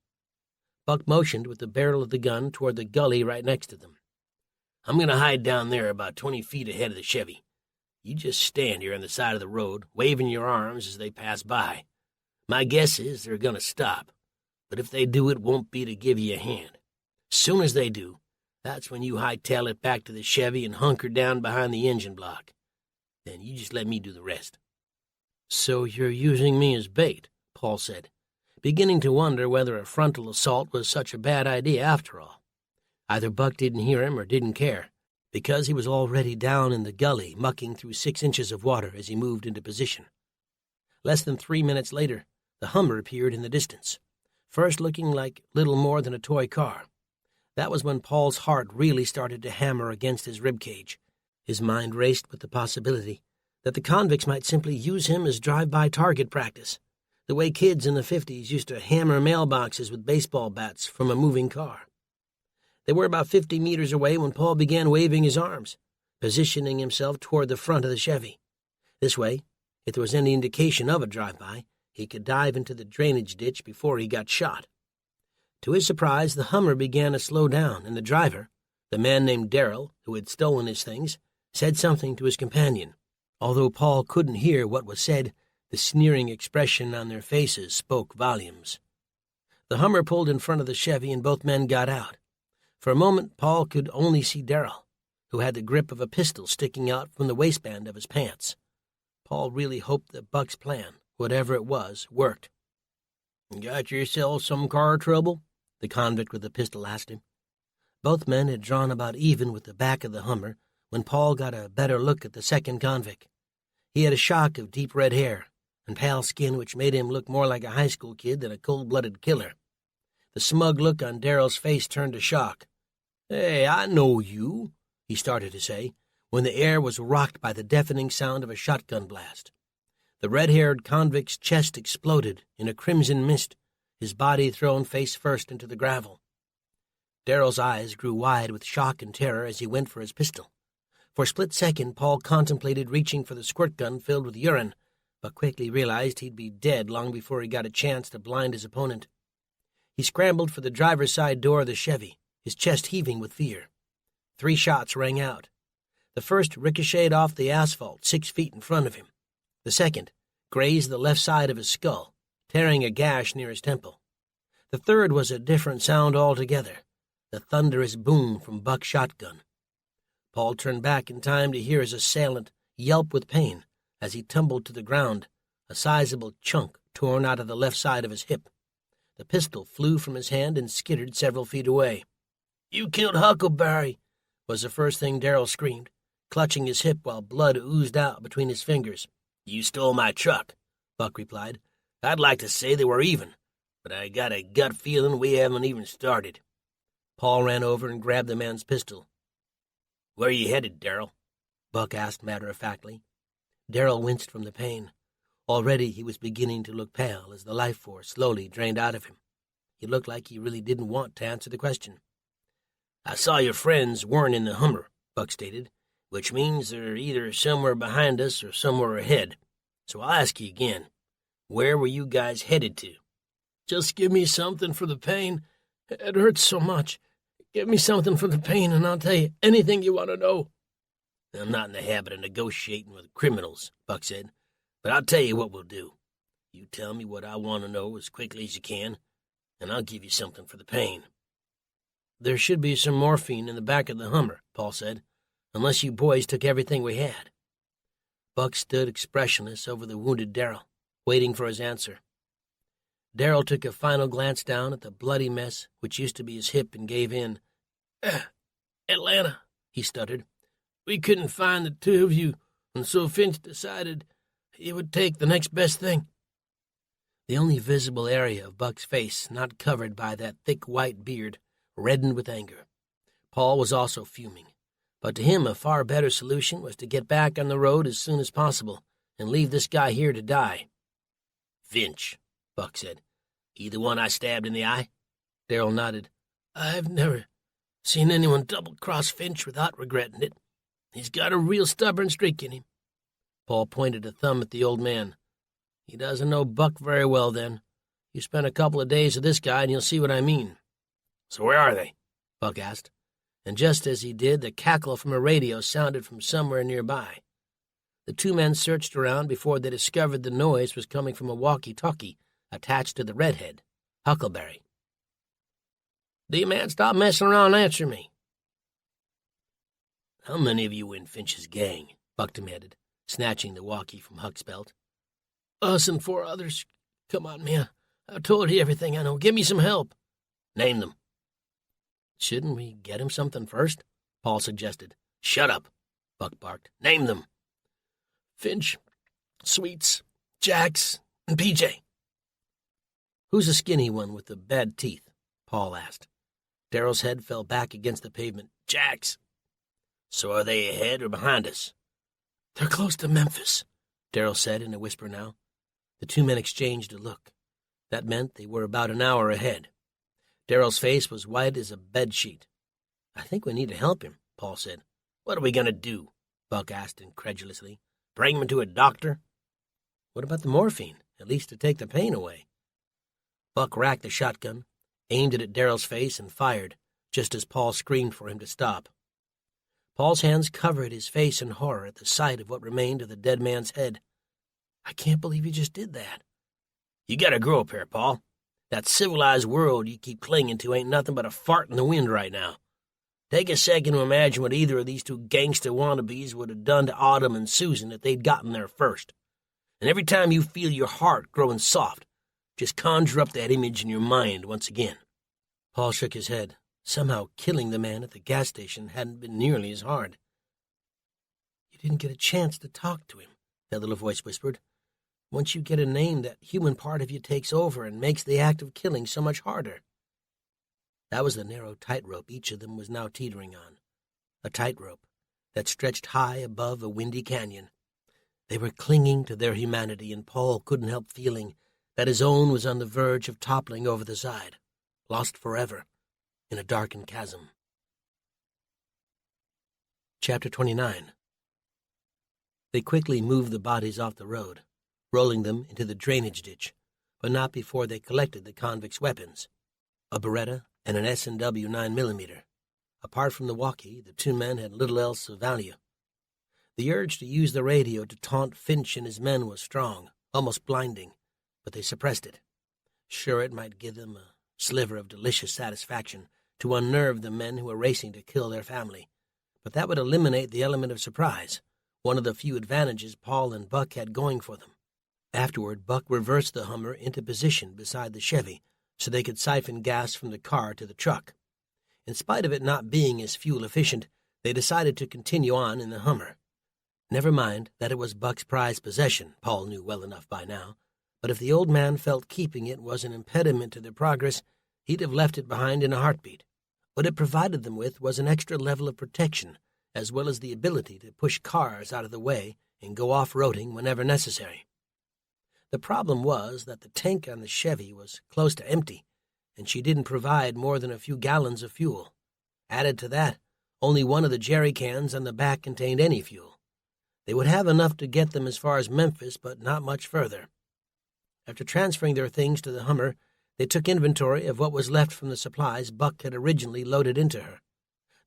Buck motioned with the barrel of the gun toward the gully right next to them. "I'm going to hide down there about 20 feet ahead of the Chevy. You just stand here on the side of the road, waving your arms as they pass by. My guess is they're going to stop, but if they do, it won't be to give you a hand. As soon as they do, that's when you hightail it back to the Chevy and hunker down behind the engine block. Then you just let me do the rest." "So you're using me as bait," Paul said, beginning to wonder whether a frontal assault was such a bad idea after all. Either Buck didn't hear him or didn't care, because he was already down in the gully, mucking through 6 inches of water as he moved into position. Less than 3 minutes later, the Hummer appeared in the distance, first looking like little more than a toy car. That was when Paul's heart really started to hammer against his ribcage. His mind raced with the possibility that the convicts might simply use him as drive-by target practice, the way kids in the 50s used to hammer mailboxes with baseball bats from a moving car. They were about 50 meters away when Paul began waving his arms, positioning himself toward the front of the Chevy. This way, if there was any indication of a drive-by, he could dive into the drainage ditch before he got shot. To his surprise, the Hummer began to slow down, and the driver, the man named Darrell, who had stolen his things, said something to his companion. Although Paul couldn't hear what was said, the sneering expression on their faces spoke volumes. The Hummer pulled in front of the Chevy, and both men got out. For a moment, Paul could only see Darrell, who had the grip of a pistol sticking out from the waistband of his pants. Paul really hoped that Buck's plan, whatever it was, worked. "Got yourself some car trouble?" the convict with the pistol asked him. Both men had drawn about even with the back of the Hummer when Paul got a better look at the second convict. He had a shock of deep red hair and pale skin which made him look more like a high school kid than a cold-blooded killer. The smug look on Darrell's face turned to shock. "Hey, I know you," he started to say, when the air was rocked by the deafening sound of a shotgun blast. The red-haired convict's chest exploded in a crimson mist, his body thrown face first into the gravel. Darrell's eyes grew wide with shock and terror as he went for his pistol. For a split second, Paul contemplated reaching for the squirt gun filled with urine, but quickly realized he'd be dead long before he got a chance to blind his opponent. He scrambled for the driver's side door of the Chevy, his chest heaving with fear. 3 shots rang out. The first ricocheted off the asphalt 6 feet in front of him. The second grazed the left side of his skull, tearing a gash near his temple. The third was a different sound altogether, the thunderous boom from Buck's shotgun. Paul turned back in time to hear his assailant yelp with pain as he tumbled to the ground, a sizable chunk torn out of the left side of his hip. The pistol flew from his hand and skittered several feet away. "You killed Huckleberry," was the first thing Darrell screamed, clutching his hip while blood oozed out between his fingers. "You stole my truck," Buck replied. "I'd like to say they were even, but I got a gut feeling we haven't even started." Paul ran over and grabbed the man's pistol. "Where are you headed, Darrell?" Buck asked matter-of-factly. Darrell winced from the pain. Already he was beginning to look pale as the life force slowly drained out of him. He looked like he really didn't want to answer the question. "I saw your friends weren't in the Hummer," Buck stated, "which means they're either somewhere behind us or somewhere ahead. So I'll ask you again, where were you guys headed to?" "Just give me something for the pain. It hurts so much. Give me something for the pain, and I'll tell you anything you want to know." "I'm not in the habit of negotiating with criminals," Buck said, "but I'll tell you what we'll do. You tell me what I want to know as quickly as you can, and I'll give you something for the pain." "There should be some morphine in the back of the Hummer," Paul said, "unless you boys took everything we had." Buck stood expressionless over the wounded Darrell, waiting for his answer. Darrell took a final glance down at the bloody mess which used to be his hip and gave in. "Atlanta," he stuttered. "We couldn't find the two of you, and so Finch decided he would take the next best thing." The only visible area of Buck's face not covered by that thick white beard reddened with anger. Paul was also fuming, but to him a far better solution was to get back on the road as soon as possible and leave this guy here to die. "Finch," Buck said. "He the one I stabbed in the eye?" Darrell nodded. "I've never seen anyone double-cross Finch without regretting it. He's got a real stubborn streak in him." Paul pointed a thumb at the old man. "He doesn't know Buck very well, then. You spend a couple of days with this guy, and you'll see what I mean." "So where are they?" Buck asked, and just as he did, the cackle from a radio sounded from somewhere nearby. The two men searched around before they discovered the noise was coming from a walkie-talkie attached to the redhead, Huckleberry. "D-Man, stop messing around and answer me." "How many of you in Finch's gang?" Buck demanded, snatching the walkie from Huck's belt. "Us and 4 others. Come on, man. I've told you everything I know. Give me some help." "Name them." "Shouldn't we get him something first?" Paul suggested. "Shut up," Buck barked. "Name them." "Finch, Sweets, Jax, and PJ." "Who's the skinny one with the bad teeth?" Paul asked. Darrell's head fell back against the pavement. "Jax." "So are they ahead or behind us?" "They're close to Memphis," Darrell said in a whisper now. The two men exchanged a look. That meant they were about an hour ahead. Darrell's face was white as a bedsheet. "I think we need to help him," Paul said. "What are we going to do?" Buck asked incredulously. "Bring him to a doctor?" "What about the morphine, at least to take the pain away?" Buck racked the shotgun, aimed it at Darrell's face, and fired, just as Paul screamed for him to stop. Paul's hands covered his face in horror at the sight of what remained of the dead man's head. "I can't believe you just did that." "You gotta grow up here, Paul. That civilized world you keep clinging to ain't nothing but a fart in the wind right now. Take a second to imagine what either of these two gangsta wannabes would have done to Autumn and Susan if they'd gotten there first. And every time you feel your heart growing soft, just conjure up that image in your mind once again." Paul shook his head. Somehow killing the man at the gas station hadn't been nearly as hard. "You didn't get a chance to talk to him," that little voice whispered. "Once you get a name, that human part of you takes over and makes the act of killing so much harder." That was the narrow tightrope each of them was now teetering on. A tightrope that stretched high above a windy canyon. They were clinging to their humanity, and Paul couldn't help feeling that his own was on the verge of toppling over the side, lost forever in a darkened chasm. Chapter 29. They quickly moved the bodies off the road, rolling them into the drainage ditch, but not before they collected the convicts' weapons, a Beretta and an S&W 9mm. Apart from the walkie, the two men had little else of value. The urge to use the radio to taunt Finch and his men was strong, almost blinding, but they suppressed it. Sure, it might give them a sliver of delicious satisfaction to unnerve the men who were racing to kill their family, but that would eliminate the element of surprise, one of the few advantages Paul and Buck had going for them. Afterward, Buck reversed the Hummer into position beside the Chevy so they could siphon gas from the car to the truck. In spite of it not being as fuel efficient, they decided to continue on in the Hummer. Never mind that it was Buck's prized possession, Paul knew well enough by now, but if the old man felt keeping it was an impediment to their progress, he'd have left it behind in a heartbeat. What it provided them with was an extra level of protection, as well as the ability to push cars out of the way and go off-roading whenever necessary. The problem was that the tank on the Chevy was close to empty, and she didn't provide more than a few gallons of fuel. Added to that, only one of the jerry cans on the back contained any fuel. They would have enough to get them as far as Memphis, but not much further. After transferring their things to the Hummer, they took inventory of what was left from the supplies Buck had originally loaded into her.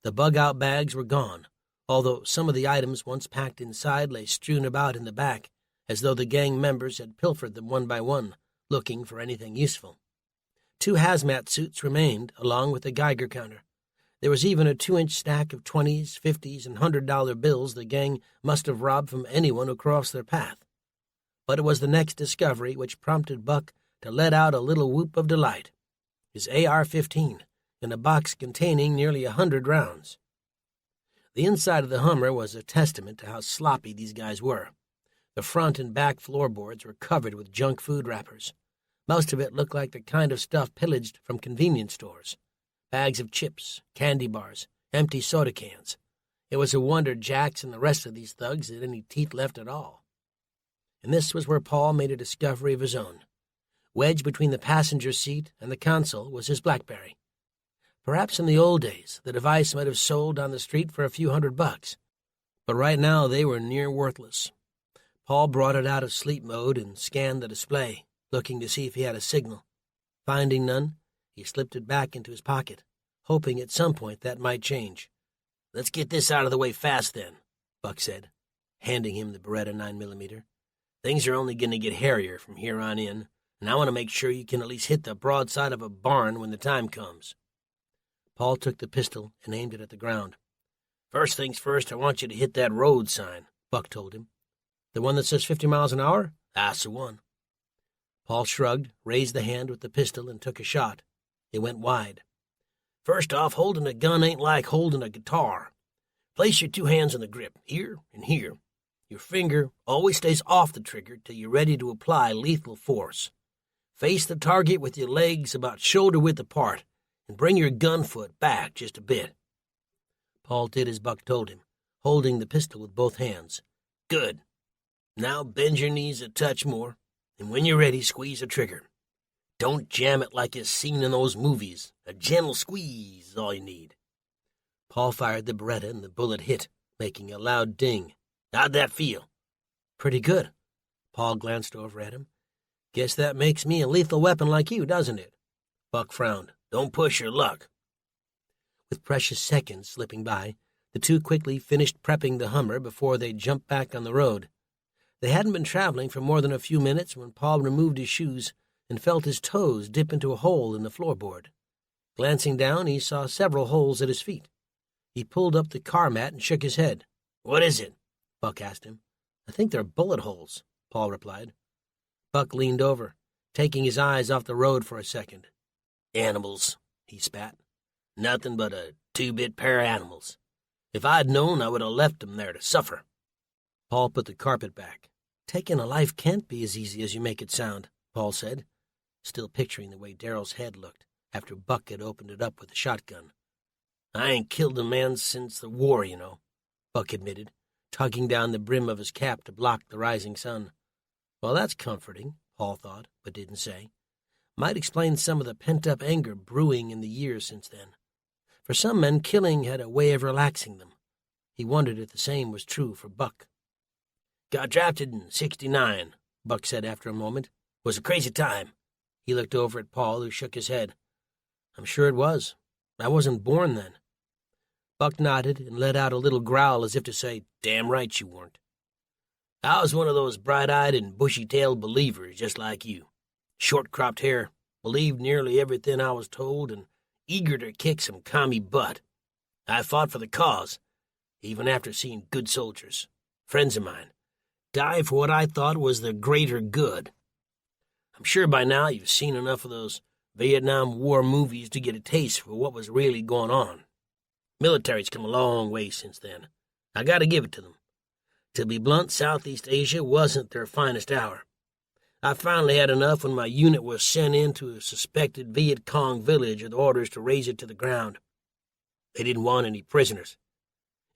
The bug-out bags were gone, although some of the items once packed inside lay strewn about in the back, as though the gang members had pilfered them one by one, looking for anything useful. 2 hazmat suits remained, along with the Geiger counter. There was even a 2-inch stack of 20s, 50s, and $100 bills the gang must have robbed from anyone who crossed their path. But it was the next discovery which prompted Buck to let out a little whoop of delight. His AR-15, in a box containing nearly 100 rounds. The inside of the Hummer was a testament to how sloppy these guys were. The front and back floorboards were covered with junk food wrappers. Most of it looked like the kind of stuff pillaged from convenience stores. Bags of chips, candy bars, empty soda cans. It was a wonder Jax and the rest of these thugs had any teeth left at all. And this was where Paul made a discovery of his own. Wedged between the passenger seat and the console was his BlackBerry. Perhaps in the old days, the device might have sold on the street for a few $100, but right now they were near worthless. Paul brought it out of sleep mode and scanned the display, looking to see if he had a signal. Finding none, he slipped it back into his pocket, hoping at some point that might change. "Let's get this out of the way fast, then," Buck said, handing him the Beretta 9mm. "Things are only going to get hairier from here on in, and I want to make sure you can at least hit the broadside of a barn when the time comes." Paul took the pistol and aimed it at the ground. "First things first, I want you to hit that road sign," Buck told him. "The one that says 50 miles an hour? That's the one." Paul shrugged, raised the hand with the pistol, and took a shot. It went wide. "First off, holding a gun ain't like holding a guitar. Place your 2 hands on the grip, here and here. Your finger always stays off the trigger till you're ready to apply lethal force. Face the target with your legs about shoulder-width apart, and bring your gun foot back just a bit." Paul did as Buck told him, holding the pistol with both hands. "Good. Now bend your knees a touch more, and when you're ready, squeeze the trigger. Don't jam it like you've seen in those movies. A gentle squeeze is all you need." Paul fired the Beretta, and the bullet hit, making a loud ding. "How'd that feel?" "Pretty good." Paul glanced over at him. "Guess that makes me a lethal weapon like you, doesn't it?" Buck frowned. "Don't push your luck." With precious seconds slipping by, the two quickly finished prepping the Hummer before they jumped back on the road. They hadn't been traveling for more than a few minutes when Paul removed his shoes and felt his toes dip into a hole in the floorboard. Glancing down, he saw several holes at his feet. He pulled up the car mat and shook his head. "What is it?" Buck asked him. "I think they're bullet holes," Paul replied. Buck leaned over, taking his eyes off the road for a second. "Animals," he spat. "Nothing but a 2-bit pair of animals. If I'd known, I would have left them there to suffer." Paul put the carpet back. "Taking a life can't be as easy as you make it sound," Paul said, still picturing the way Darrell's head looked after Buck had opened it up with a shotgun. "I ain't killed a man since the war, you know," Buck admitted, tugging down the brim of his cap to block the rising sun. Well, that's comforting, Paul thought, but didn't say. Might explain some of the pent-up anger brewing in the years since then. For some men, killing had a way of relaxing them. He wondered if the same was true for Buck. "Got drafted in '69, Buck said after a moment. "Was a crazy time." He looked over at Paul, who shook his head. "I'm sure it was. I wasn't born then." Buck nodded and let out a little growl as if to say, "Damn right you weren't." "I was one of those bright-eyed and bushy-tailed believers just like you. Short-cropped hair, believed nearly everything I was told, and eager to kick some commie butt. I fought for the cause, even after seeing good soldiers, friends of mine, Die for what I thought was the greater good. I'm sure by now you've seen enough of those Vietnam War movies to get a taste for what was really going on. Military's come a long way since then. I gotta give it to them. To be blunt, Southeast Asia wasn't their finest hour. I finally had enough when my unit was sent into a suspected Viet Cong village with orders to raze it to the ground. They didn't want any prisoners.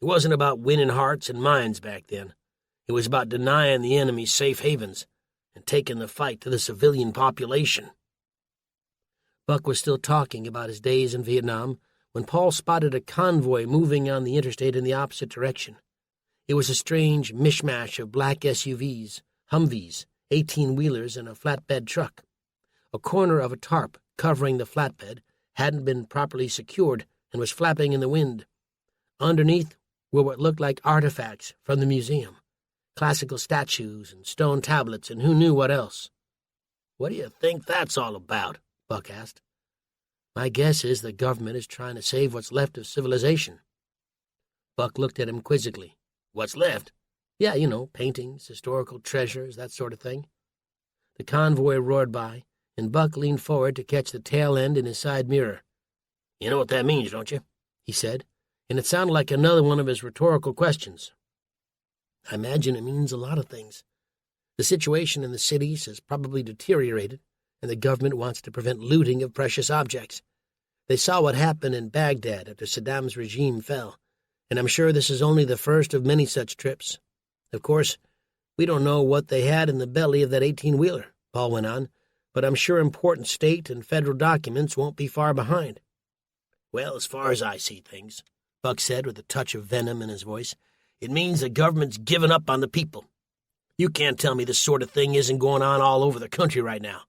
It wasn't about winning hearts and minds back then. It was about denying the enemy safe havens and taking the fight to the civilian population. Buck was still talking about his days in Vietnam when Paul spotted a convoy moving on the interstate in the opposite direction. It was a strange mishmash of black SUVs, Humvees, 18-wheelers, and a flatbed truck. A corner of a tarp covering the flatbed hadn't been properly secured and was flapping in the wind. Underneath were what looked like artifacts from the museum, classical statues and stone tablets and who knew what else. "What do you think that's all about?" Buck asked. "My guess is the government is trying to save what's left of civilization." Buck looked at him quizzically. "What's left?" "Yeah, paintings, historical treasures, that sort of thing." The convoy roared by, and Buck leaned forward to catch the tail end in his side mirror. "You know what that means, don't you?" he said, and it sounded like another one of his rhetorical questions. "I imagine it means a lot of things. The situation in the cities has probably deteriorated, and the government wants to prevent looting of precious objects. They saw what happened in Baghdad after Saddam's regime fell, and I'm sure this is only the first of many such trips. Of course, we don't know what they had in the belly of that 18-wheeler, Paul went on, but I'm sure important state and federal documents won't be far behind." "Well, as far as I see things," Buck said with a touch of venom in his voice, "it means the government's given up on the people. You can't tell me this sort of thing isn't going on all over the country right now.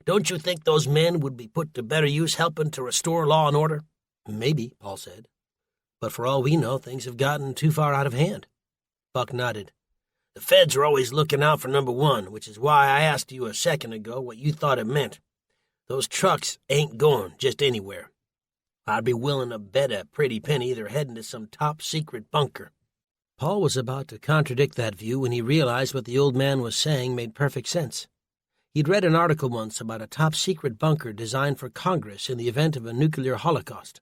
Don't you think those men would be put to better use helping to restore law and order?" "Maybe," Paul said. "But for all we know, things have gotten too far out of hand." Buck nodded. "The feds are always looking out for number one, which is why I asked you a second ago what you thought it meant. Those trucks ain't going just anywhere. I'd be willing to bet a pretty penny they're heading to some top-secret bunker." Paul was about to contradict that view when he realized what the old man was saying made perfect sense. He'd read an article once about a top-secret bunker designed for Congress in the event of a nuclear holocaust.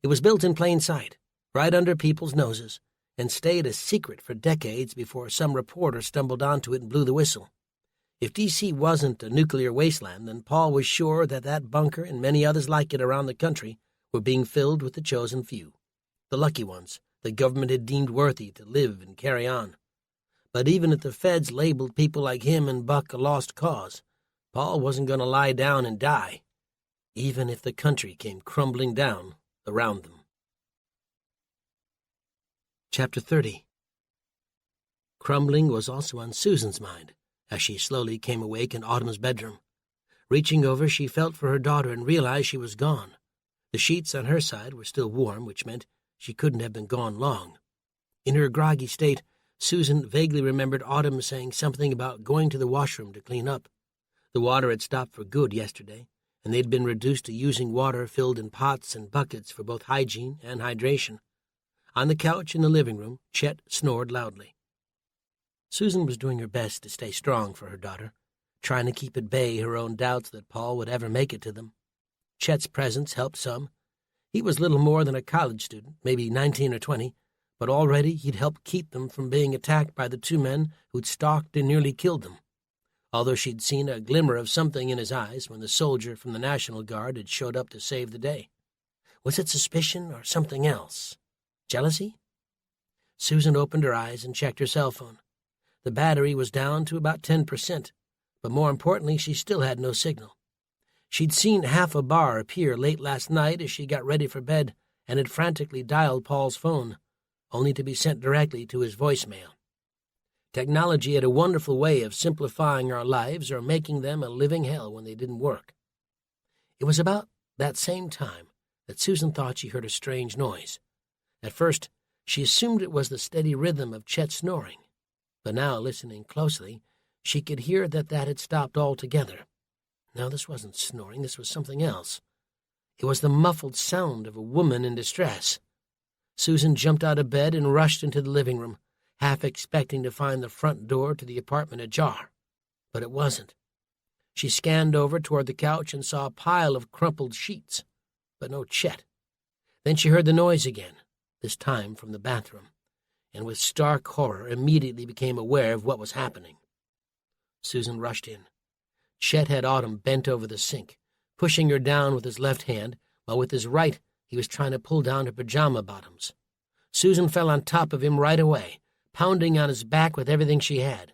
It was built in plain sight, right under people's noses, and stayed a secret for decades before some reporter stumbled onto it and blew the whistle. If D.C. wasn't a nuclear wasteland, then Paul was sure that that bunker and many others like it around the country were being filled with the chosen few, the lucky ones the government had deemed worthy to live and carry on. But even if the feds labeled people like him and Buck a lost cause, Paul wasn't going to lie down and die, even if the country came crumbling down around them. Chapter 30. Crumbling was also on Susan's mind as she slowly came awake in Autumn's bedroom. Reaching over, she felt for her daughter and realized she was gone. The sheets on her side were still warm, which meant she couldn't have been gone long. In her groggy state, Susan vaguely remembered Autumn saying something about going to the washroom to clean up. The water had stopped for good yesterday, and they'd been reduced to using water filled in pots and buckets for both hygiene and hydration. On the couch in the living room, Chet snored loudly. Susan was doing her best to stay strong for her daughter, trying to keep at bay her own doubts that Paul would ever make it to them. Chet's presence helped some. He was little more than a college student, maybe 19 or 20, but already he'd helped keep them from being attacked by the two men who'd stalked and nearly killed them. Although she'd seen a glimmer of something in his eyes when the soldier from the National Guard had showed up to save the day. Was it suspicion or something else? Jealousy? Susan opened her eyes and checked her cell phone. The battery was down to about 10%, but more importantly, she still had no signal. She'd seen half a bar appear late last night as she got ready for bed and had frantically dialed Paul's phone, only to be sent directly to his voicemail. Technology had a wonderful way of simplifying our lives or making them a living hell when they didn't work. It was about that same time that Susan thought she heard a strange noise. At first, she assumed it was the steady rhythm of Chet snoring, but now, listening closely, she could hear that had stopped altogether. No, this wasn't snoring, this was something else. It was the muffled sound of a woman in distress. Susan jumped out of bed and rushed into the living room. half expecting to find the front door to the apartment ajar. But it wasn't. She scanned over toward the couch and saw a pile of crumpled sheets, but no Chet. Then she heard the noise again, this time from the bathroom, and with stark horror immediately became aware of what was happening. Susan rushed in. Chet had Autumn bent over the sink, pushing her down with his left hand, while with his right he was trying to pull down her pajama bottoms. Susan fell on top of him right away, pounding on his back with everything she had.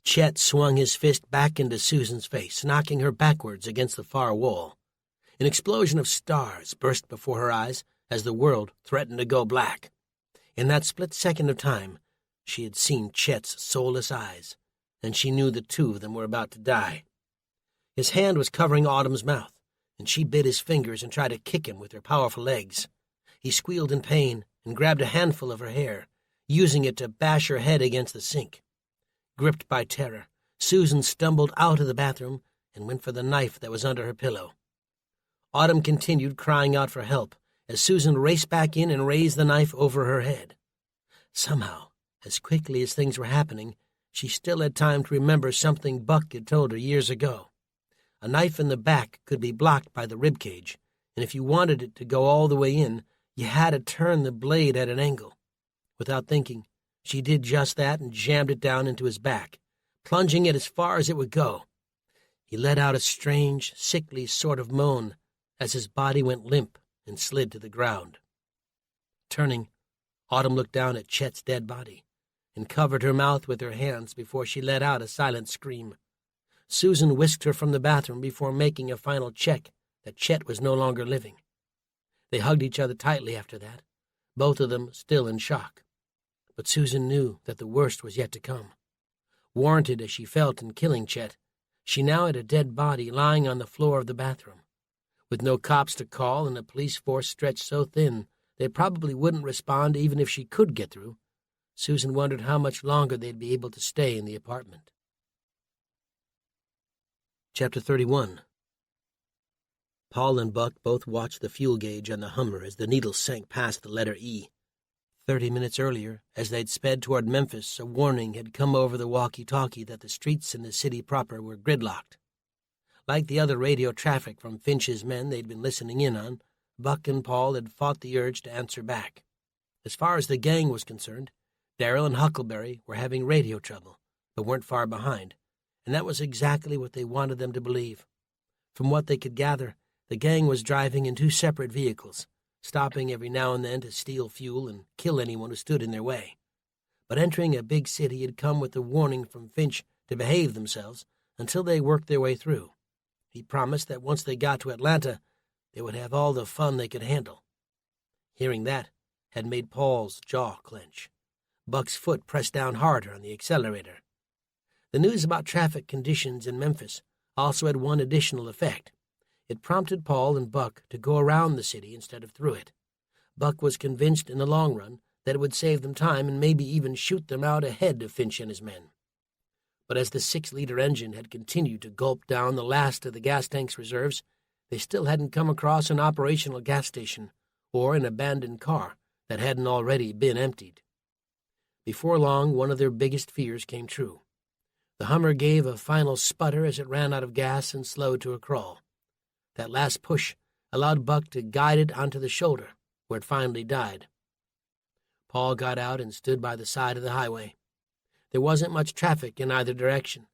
Chet swung his fist back into Susan's face, knocking her backwards against the far wall. An explosion of stars burst before her eyes as the world threatened to go black. In that split second of time, she had seen Chet's soulless eyes, and she knew the two of them were about to die. His hand was covering Autumn's mouth, and she bit his fingers and tried to kick him with her powerful legs. He squealed in pain and grabbed a handful of her hair, using it to bash her head against the sink. Gripped by terror, Susan stumbled out of the bathroom and went for the knife that was under her pillow. Autumn continued crying out for help as Susan raced back in and raised the knife over her head. Somehow, as quickly as things were happening, she still had time to remember something Buck had told her years ago. A knife in the back could be blocked by the rib cage, and if you wanted it to go all the way in, you had to turn the blade at an angle. Without thinking, she did just that and jammed it down into his back, plunging it as far as it would go. He let out a strange, sickly sort of moan as his body went limp and slid to the ground. Turning, Autumn looked down at Chet's dead body and covered her mouth with her hands before she let out a silent scream. Susan whisked her from the bathroom before making a final check that Chet was no longer living. They hugged each other tightly after that, both of them still in shock. But Susan knew that the worst was yet to come. Warranted as she felt in killing Chet, she now had a dead body lying on the floor of the bathroom. With no cops to call and a police force stretched so thin they probably wouldn't respond even if she could get through, Susan wondered how much longer they'd be able to stay in the apartment. Chapter 31. Paul and Buck both watched the fuel gauge on the Hummer as the needle sank past the letter E. 30 minutes earlier, as they'd sped toward Memphis, a warning had come over the walkie-talkie that the streets in the city proper were gridlocked. Like the other radio traffic from Finch's men they'd been listening in on, Buck and Paul had fought the urge to answer back. As far as the gang was concerned, Darrell and Huckleberry were having radio trouble, but weren't far behind, and that was exactly what they wanted them to believe. From what they could gather, the gang was driving in 2 separate vehicles, stopping every now and then to steal fuel and kill anyone who stood in their way. But entering a big city had come with a warning from Finch to behave themselves until they worked their way through. He promised that once they got to Atlanta, they would have all the fun they could handle. Hearing that had made Paul's jaw clench. Buck's foot pressed down harder on the accelerator. The news about traffic conditions in Memphis also had one additional effect. It prompted Paul and Buck to go around the city instead of through it. Buck was convinced in the long run that it would save them time and maybe even shoot them out ahead of Finch and his men. But as the 6-liter engine had continued to gulp down the last of the gas tank's reserves, they still hadn't come across an operational gas station or an abandoned car that hadn't already been emptied. Before long, one of their biggest fears came true. The Hummer gave a final sputter as it ran out of gas and slowed to a crawl. That last push allowed Buck to guide it onto the shoulder, where it finally died. Paul got out and stood by the side of the highway. There wasn't much traffic in either direction.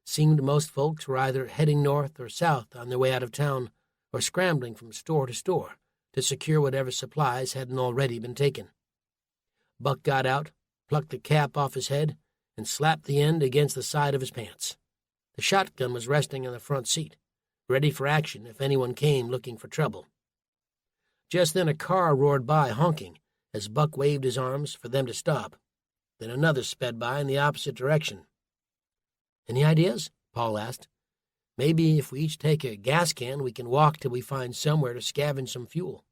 Seemed most folks were either heading north or south on their way out of town, or scrambling from store to store to secure whatever supplies hadn't already been taken. Buck got out, plucked the cap off his head, and slapped the end against the side of his pants. The shotgun was resting on the front seat, ready for action if anyone came looking for trouble. Just then a car roared by, honking, as Buck waved his arms for them to stop. Then another sped by in the opposite direction. "Any ideas?" Paul asked. "Maybe if we each take a gas can, we can walk till we find somewhere to scavenge some fuel."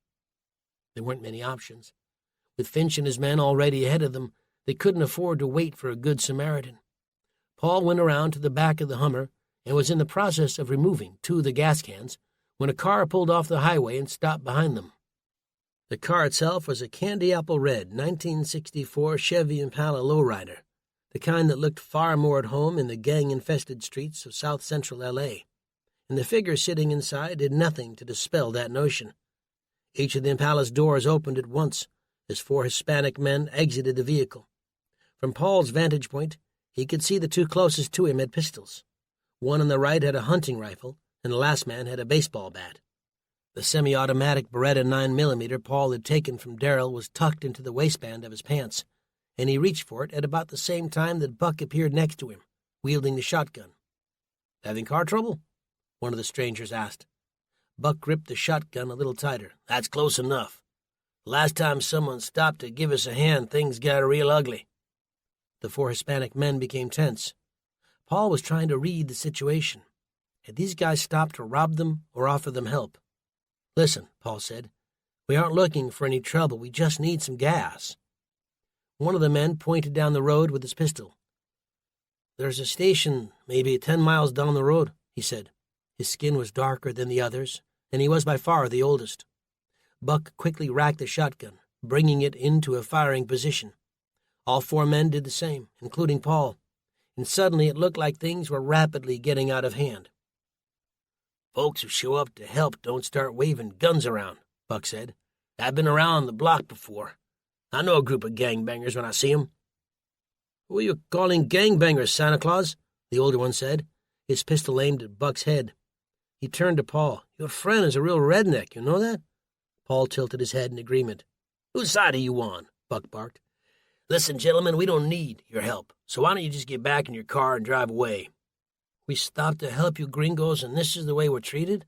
There weren't many options. With Finch and his men already ahead of them, they couldn't afford to wait for a good Samaritan. Paul went around to the back of the Hummer and was in the process of removing 2 of the gas cans when a car pulled off the highway and stopped behind them. The car itself was a candy-apple red 1964 Chevy Impala lowrider, the kind that looked far more at home in the gang-infested streets of south-central L.A., and the figure sitting inside did nothing to dispel that notion. Each of the Impala's doors opened at once as 4 Hispanic men exited the vehicle. From Paul's vantage point, he could see the 2 closest to him had pistols. One on the right had a hunting rifle, and the last man had a baseball bat. The semi-automatic Beretta 9mm Paul had taken from Darrell was tucked into the waistband of his pants, and he reached for it at about the same time that Buck appeared next to him, wielding the shotgun. "Having car trouble?" one of the strangers asked. Buck gripped the shotgun a little tighter. "That's close enough. Last time someone stopped to give us a hand, things got real ugly." The 4 Hispanic men became tense. Paul was trying to read the situation. Had these guys stopped to rob them or offer them help? "Listen," Paul said, "we aren't looking for any trouble. We just need some gas." One of the men pointed down the road with his pistol. "There's a station maybe 10 miles down the road," he said. His skin was darker than the others, and he was by far the oldest. Buck quickly racked the shotgun, bringing it into a firing position. All 4 men did the same, including Paul, and suddenly it looked like things were rapidly getting out of hand. "Folks who show up to help don't start waving guns around," Buck said. "I've been around the block before. I know a group of gangbangers when I see 'em." "Who are you calling gangbangers, Santa Claus?" the older one said, his pistol aimed at Buck's head. He turned to Paul. "Your friend is a real redneck, you know that?" Paul tilted his head in agreement. "Whose side are you on?" Buck barked. "Listen, gentlemen, we don't need your help, so why don't you just get back in your car and drive away?" "We stopped to help you gringos, and this is the way we're treated?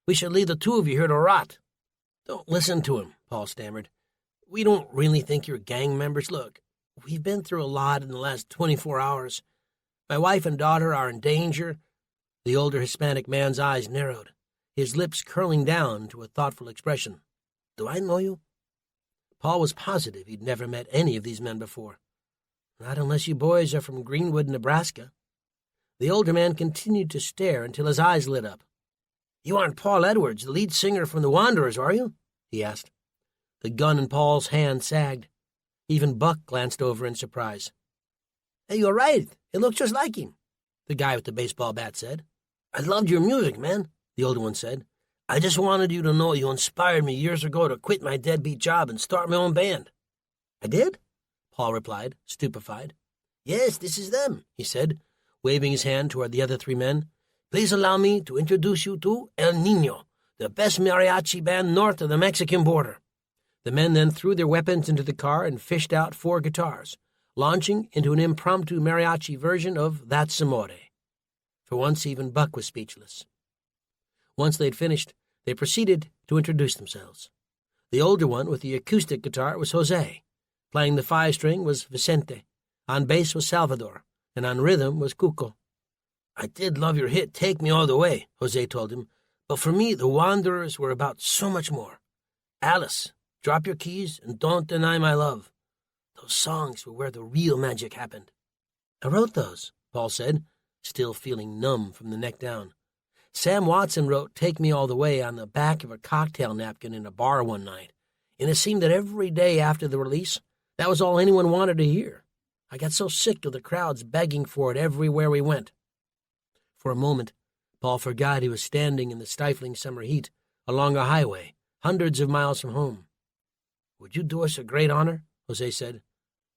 We should leave the 2 of you here to rot." "Don't listen to him," Paul stammered. "We don't really think you're gang members. Look, we've been through a lot in the last 24 hours. My wife and daughter are in danger." The older Hispanic man's eyes narrowed, his lips curling down to a thoughtful expression. "Do I know you?" Paul was positive he'd never met any of these men before. "Not unless you boys are from Greenwood, Nebraska." The older man continued to stare until his eyes lit up. "You aren't Paul Edwards, the lead singer from the Wanderers, are you?" he asked. The gun in Paul's hand sagged. Even Buck glanced over in surprise. "Hey, you're right. It looks just like him," the guy with the baseball bat said. "I loved your music, man," the older one said. "I just wanted you to know you inspired me years ago to quit my deadbeat job and start my own band." "I did?" Paul replied, stupefied. "Yes, this is them," he said, waving his hand toward the other 3 men. "Please allow me to introduce you to El Niño, the best mariachi band north of the Mexican border." The men then threw their weapons into the car and fished out 4 guitars, launching into an impromptu mariachi version of That's Amore. For once, even Buck was speechless. Once they'd finished, they proceeded to introduce themselves. The older one with the acoustic guitar was Jose. Playing the 5-string was Vicente. On bass was Salvador, and on rhythm was Cuco. "I did love your hit, Take Me All the Way," Jose told him, "but for me, the Wanderers were about so much more. Alice, Drop Your Keys, and Don't Deny My Love. Those songs were where the real magic happened." "I wrote those," Paul said, still feeling numb from the neck down. "Sam Watson wrote Take Me All the Way on the back of a cocktail napkin in a bar one night, and it seemed that every day after the release, that was all anyone wanted to hear. I got so sick of the crowds begging for it everywhere we went." For a moment, Paul forgot he was standing in the stifling summer heat along a highway, hundreds of miles from home. "Would you do us a great honor," Jose said,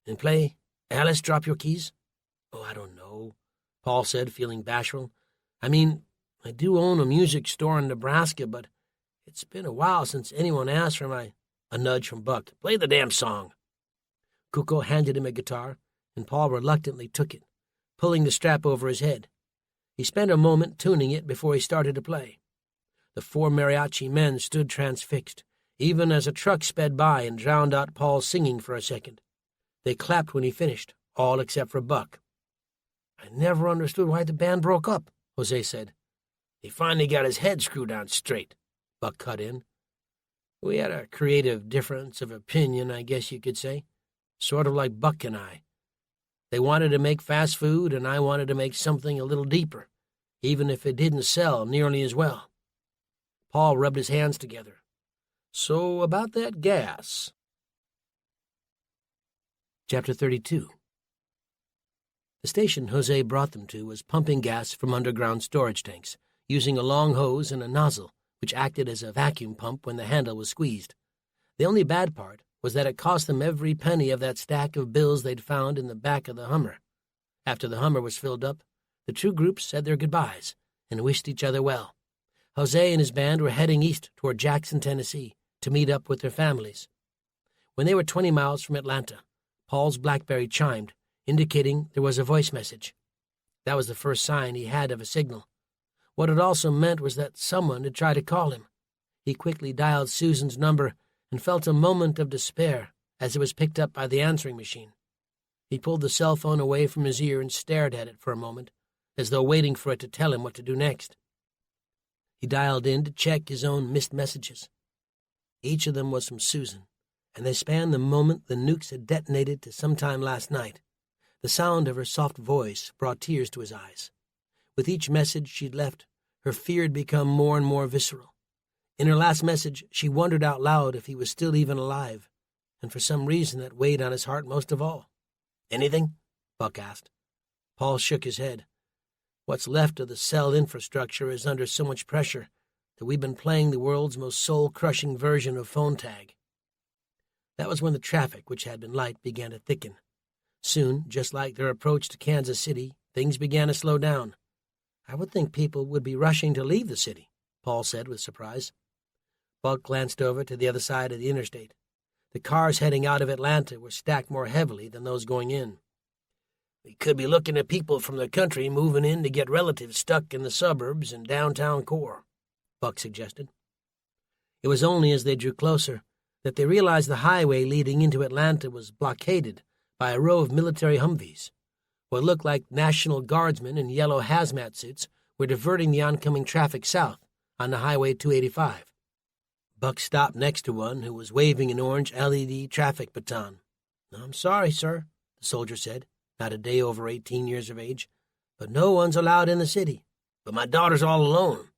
"and play Alice, Drop Your Keys?" "Oh, I don't know," Paul said, feeling bashful. "I mean, I do own a music store in Nebraska, but it's been a while since anyone asked for my—" A nudge from Buck. "Play the damn song." Cuco handed him a guitar, and Paul reluctantly took it, pulling the strap over his head. He spent a moment tuning it before he started to play. The 4 mariachi men stood transfixed, even as a truck sped by and drowned out Paul's singing for a second. They clapped when he finished, all except for Buck. "I never understood why the band broke up," Jose said. "He finally got his head screwed on straight," Buck cut in. "We had a creative difference of opinion, I guess you could say, sort of like Buck and I. They wanted to make fast food, and I wanted to make something a little deeper, even if it didn't sell nearly as well." Paul rubbed his hands together. So about that gas. Chapter 32. The station Jose brought them to was pumping gas from underground storage tanks, using a long hose and a nozzle, which acted as a vacuum pump when the handle was squeezed. The only bad part was that it cost them every penny of that stack of bills they'd found in the back of the Hummer. After the Hummer was filled up, the two groups said their goodbyes and wished each other well. Jose and his band were heading east toward Jackson, Tennessee, to meet up with their families. When they were 20 miles from Atlanta, Paul's BlackBerry chimed, indicating there was a voice message. That was the first sign he had of a signal. What it also meant was that someone had tried to call him. He quickly dialed Susan's number and felt a moment of despair as it was picked up by the answering machine. He pulled the cell phone away from his ear and stared at it for a moment, as though waiting for it to tell him what to do next. He dialed in to check his own missed messages. Each of them was from Susan, and they spanned the moment the nukes had detonated to sometime last night. The sound of her soft voice brought tears to his eyes. With each message she'd left, her fear had become more and more visceral. In her last message, she wondered out loud if he was still even alive, and for some reason that weighed on his heart most of all. "Anything?" Buck asked. Paul shook his head. "What's left of the cell infrastructure is under so much pressure that we've been playing the world's most soul-crushing version of phone tag." That was when the traffic, which had been light, began to thicken. Soon, just like their approach to Kansas City, things began to slow down. "I would think people would be rushing to leave the city," Paul said with surprise. Buck glanced over to the other side of the interstate. The cars heading out of Atlanta were stacked more heavily than those going in. "We could be looking at people from the country moving in to get relatives stuck in the suburbs and downtown core," Buck suggested. It was only as they drew closer that they realized the highway leading into Atlanta was blockaded by a row of military Humvees. What looked like National Guardsmen in yellow hazmat suits were diverting the oncoming traffic south on the Highway 285. Buck stopped next to one who was waving an orange LED traffic baton. "I'm sorry, sir," the soldier said, not a day over 18 years of age, "but no one's allowed in the city." "But my daughter's all alone."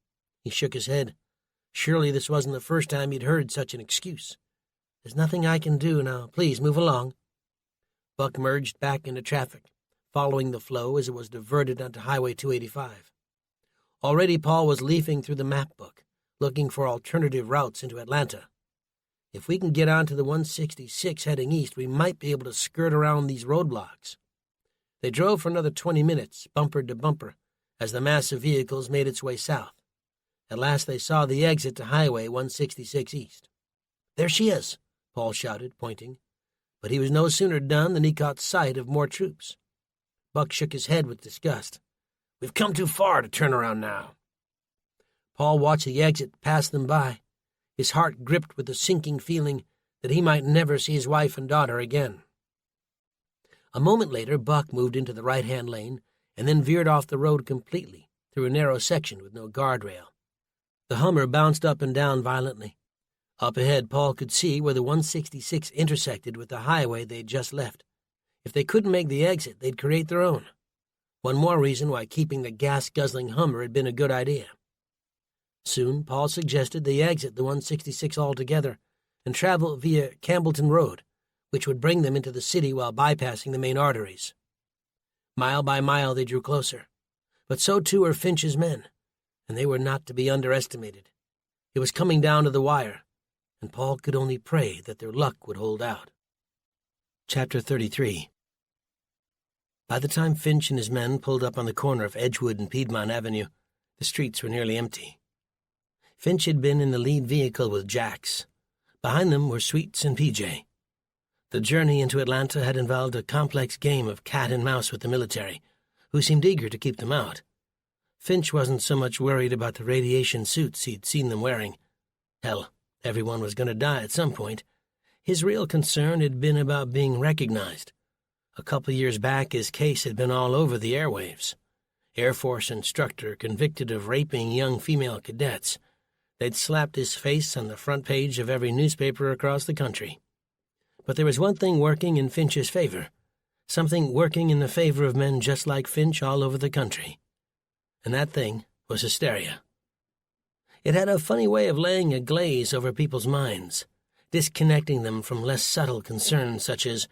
He shook his head. Surely this wasn't the first time he'd heard such an excuse. "There's nothing I can do now. Please move along." Buck merged back into traffic, following the flow as it was diverted onto Highway 285. Already Paul was leafing through the map book, looking for alternative routes into Atlanta. "If we can get onto the 166 heading east, we might be able to skirt around these roadblocks." They drove for another 20 minutes, bumper to bumper, as the mass of vehicles made its way south. At last they saw the exit to Highway 166 east. "There she is," Paul shouted, pointing. But he was no sooner done than he caught sight of more troops. Buck shook his head with disgust. "We've come too far to turn around now." Paul watched the exit pass them by, his heart gripped with the sinking feeling that he might never see his wife and daughter again. A moment later, Buck moved into the right-hand lane and then veered off the road completely through a narrow section with no guardrail. The Hummer bounced up and down violently. Up ahead, Paul could see where the 166 intersected with the highway they'd just left. If they couldn't make the exit, they'd create their own. One more reason why keeping the gas-guzzling Hummer had been a good idea. Soon, Paul suggested they exit the 166 altogether and travel via Campbellton Road, which would bring them into the city while bypassing the main arteries. Mile by mile they drew closer, but so too were Finch's men, and they were not to be underestimated. It was coming down to the wire, and Paul could only pray that their luck would hold out. Chapter 33. By the time Finch and his men pulled up on the corner of Edgewood and Piedmont Avenue, the streets were nearly empty. Finch had been in the lead vehicle with Jax. Behind them were Sweets and PJ. The journey into Atlanta had involved a complex game of cat and mouse with the military, who seemed eager to keep them out. Finch wasn't so much worried about the radiation suits he'd seen them wearing. Hell, everyone was going to die at some point. His real concern had been about being recognized. A couple years back, his case had been all over the airwaves. Air Force instructor convicted of raping young female cadets. They'd slapped his face on the front page of every newspaper across the country. But there was one thing working in Finch's favor, something working in the favor of men just like Finch all over the country. And that thing was hysteria. It had a funny way of laying a glaze over people's minds, disconnecting them from less subtle concerns such as,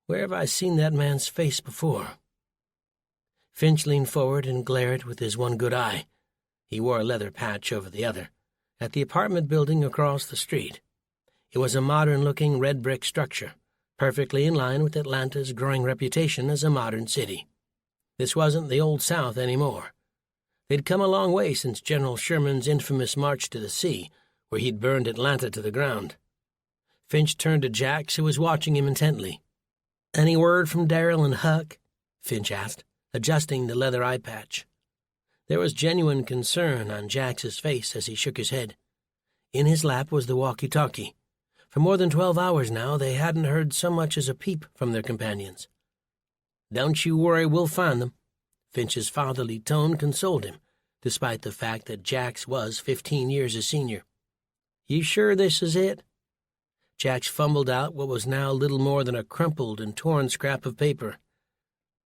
where have I seen that man's face before? Finch leaned forward and glared with his one good eye. He wore a leather patch over the other, at the apartment building across the street. It was a modern-looking red brick structure, perfectly in line with Atlanta's growing reputation as a modern city. This wasn't the Old South anymore. They'd come a long way since General Sherman's infamous march to the sea, where he'd burned Atlanta to the ground. Finch turned to Jax, who was watching him intently. "Any word from Darrell and Huck?" Finch asked, adjusting the leather eye patch. There was genuine concern on Jax's face as he shook his head. In his lap was the walkie-talkie. For more than 12 hours now, they hadn't heard so much as a peep from their companions. "Don't you worry, we'll find them." Finch's fatherly tone consoled him, despite the fact that Jax was 15 years his senior. "You sure this is it?" Jax fumbled out what was now little more than a crumpled and torn scrap of paper.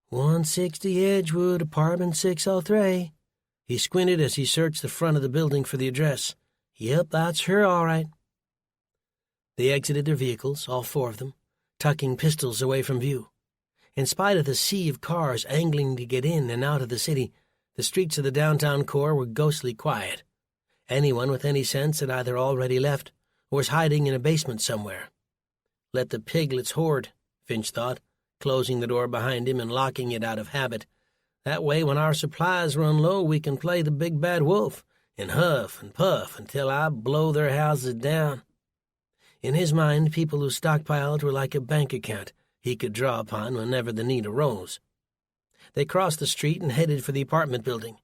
160 Edgewood, apartment 603. He squinted as he searched the front of the building for the address. "Yep, that's her, all right." They exited their vehicles, all four of them, tucking pistols away from view. In spite of the sea of cars angling to get in and out of the city, the streets of the downtown core were ghostly quiet. Anyone with any sense had either already left or was hiding in a basement somewhere. Let the piglets hoard, Finch thought, closing the door behind him and locking it out of habit. That way, when our supplies run low, we can play the big bad wolf and huff and puff until I blow their houses down. In his mind, people who stockpiled were like a bank account he could draw upon whenever the need arose. They crossed the street and headed for the apartment building.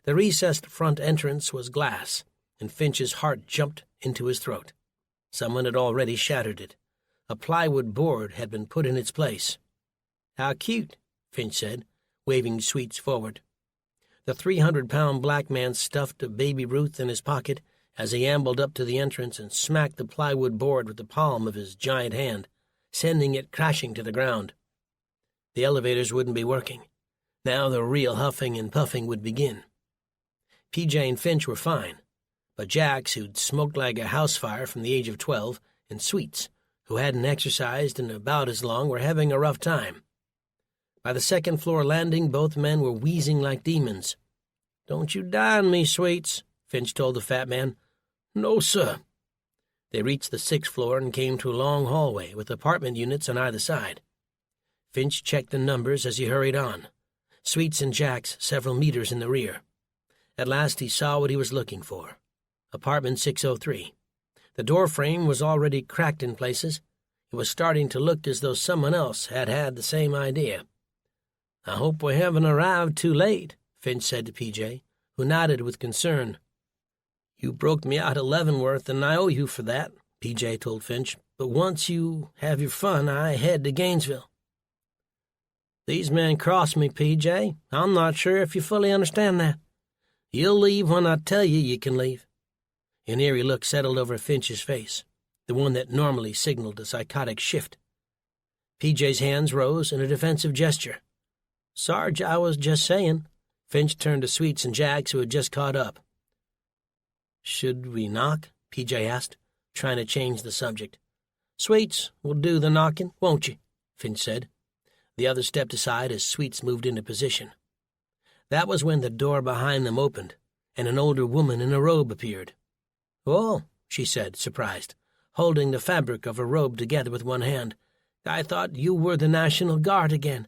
The recessed front entrance was glass, and Finch's heart jumped into his throat. Someone had already shattered it. A plywood board had been put in its place. "How cute," Finch said, waving sweets forward. The 300-pound black man stuffed a Baby Ruth in his pocket as he ambled up to the entrance and smacked the plywood board with the palm of his giant hand, sending it crashing to the ground. The elevators wouldn't be working. Now the real huffing and puffing would begin. PJ and Finch were fine, but Jax, who'd smoked like a house fire from the age of 12, and Sweets, who hadn't exercised in about as long, were having a rough time. By the second-floor landing, both men were wheezing like demons. "Don't you die on me, Sweets," Finch told the fat man. "No, sir." They reached the 6th floor and came to a long hallway with apartment units on either side. Finch checked the numbers as he hurried on, Sweets and Jax several meters in the rear. At last he saw what he was looking for. Apartment 603. The door frame was already cracked in places. It was starting to look as though someone else had had the same idea. "I hope we haven't arrived too late," Finch said to PJ, who nodded with concern. "You broke me out of Leavenworth, and I owe you for that," PJ told Finch. "But once you have your fun, I head to Gainesville." "These men cross me, PJ. I'm not sure if you fully understand that. You'll leave when I tell you you can leave." An eerie look settled over Finch's face, the one that normally signaled a psychotic shift. PJ's hands rose in a defensive gesture. "Sarge, I was just saying." Finch turned to Sweets and Jax, who had just caught up. "Should we knock?" PJ asked, trying to change the subject. "Sweets will do the knocking, won't you?" Finch said. The other stepped aside as Sweets moved into position. That was when the door behind them opened, and an older woman in a robe appeared. "Oh," she said, surprised, holding the fabric of her robe together with one hand. "I thought you were the National Guard again."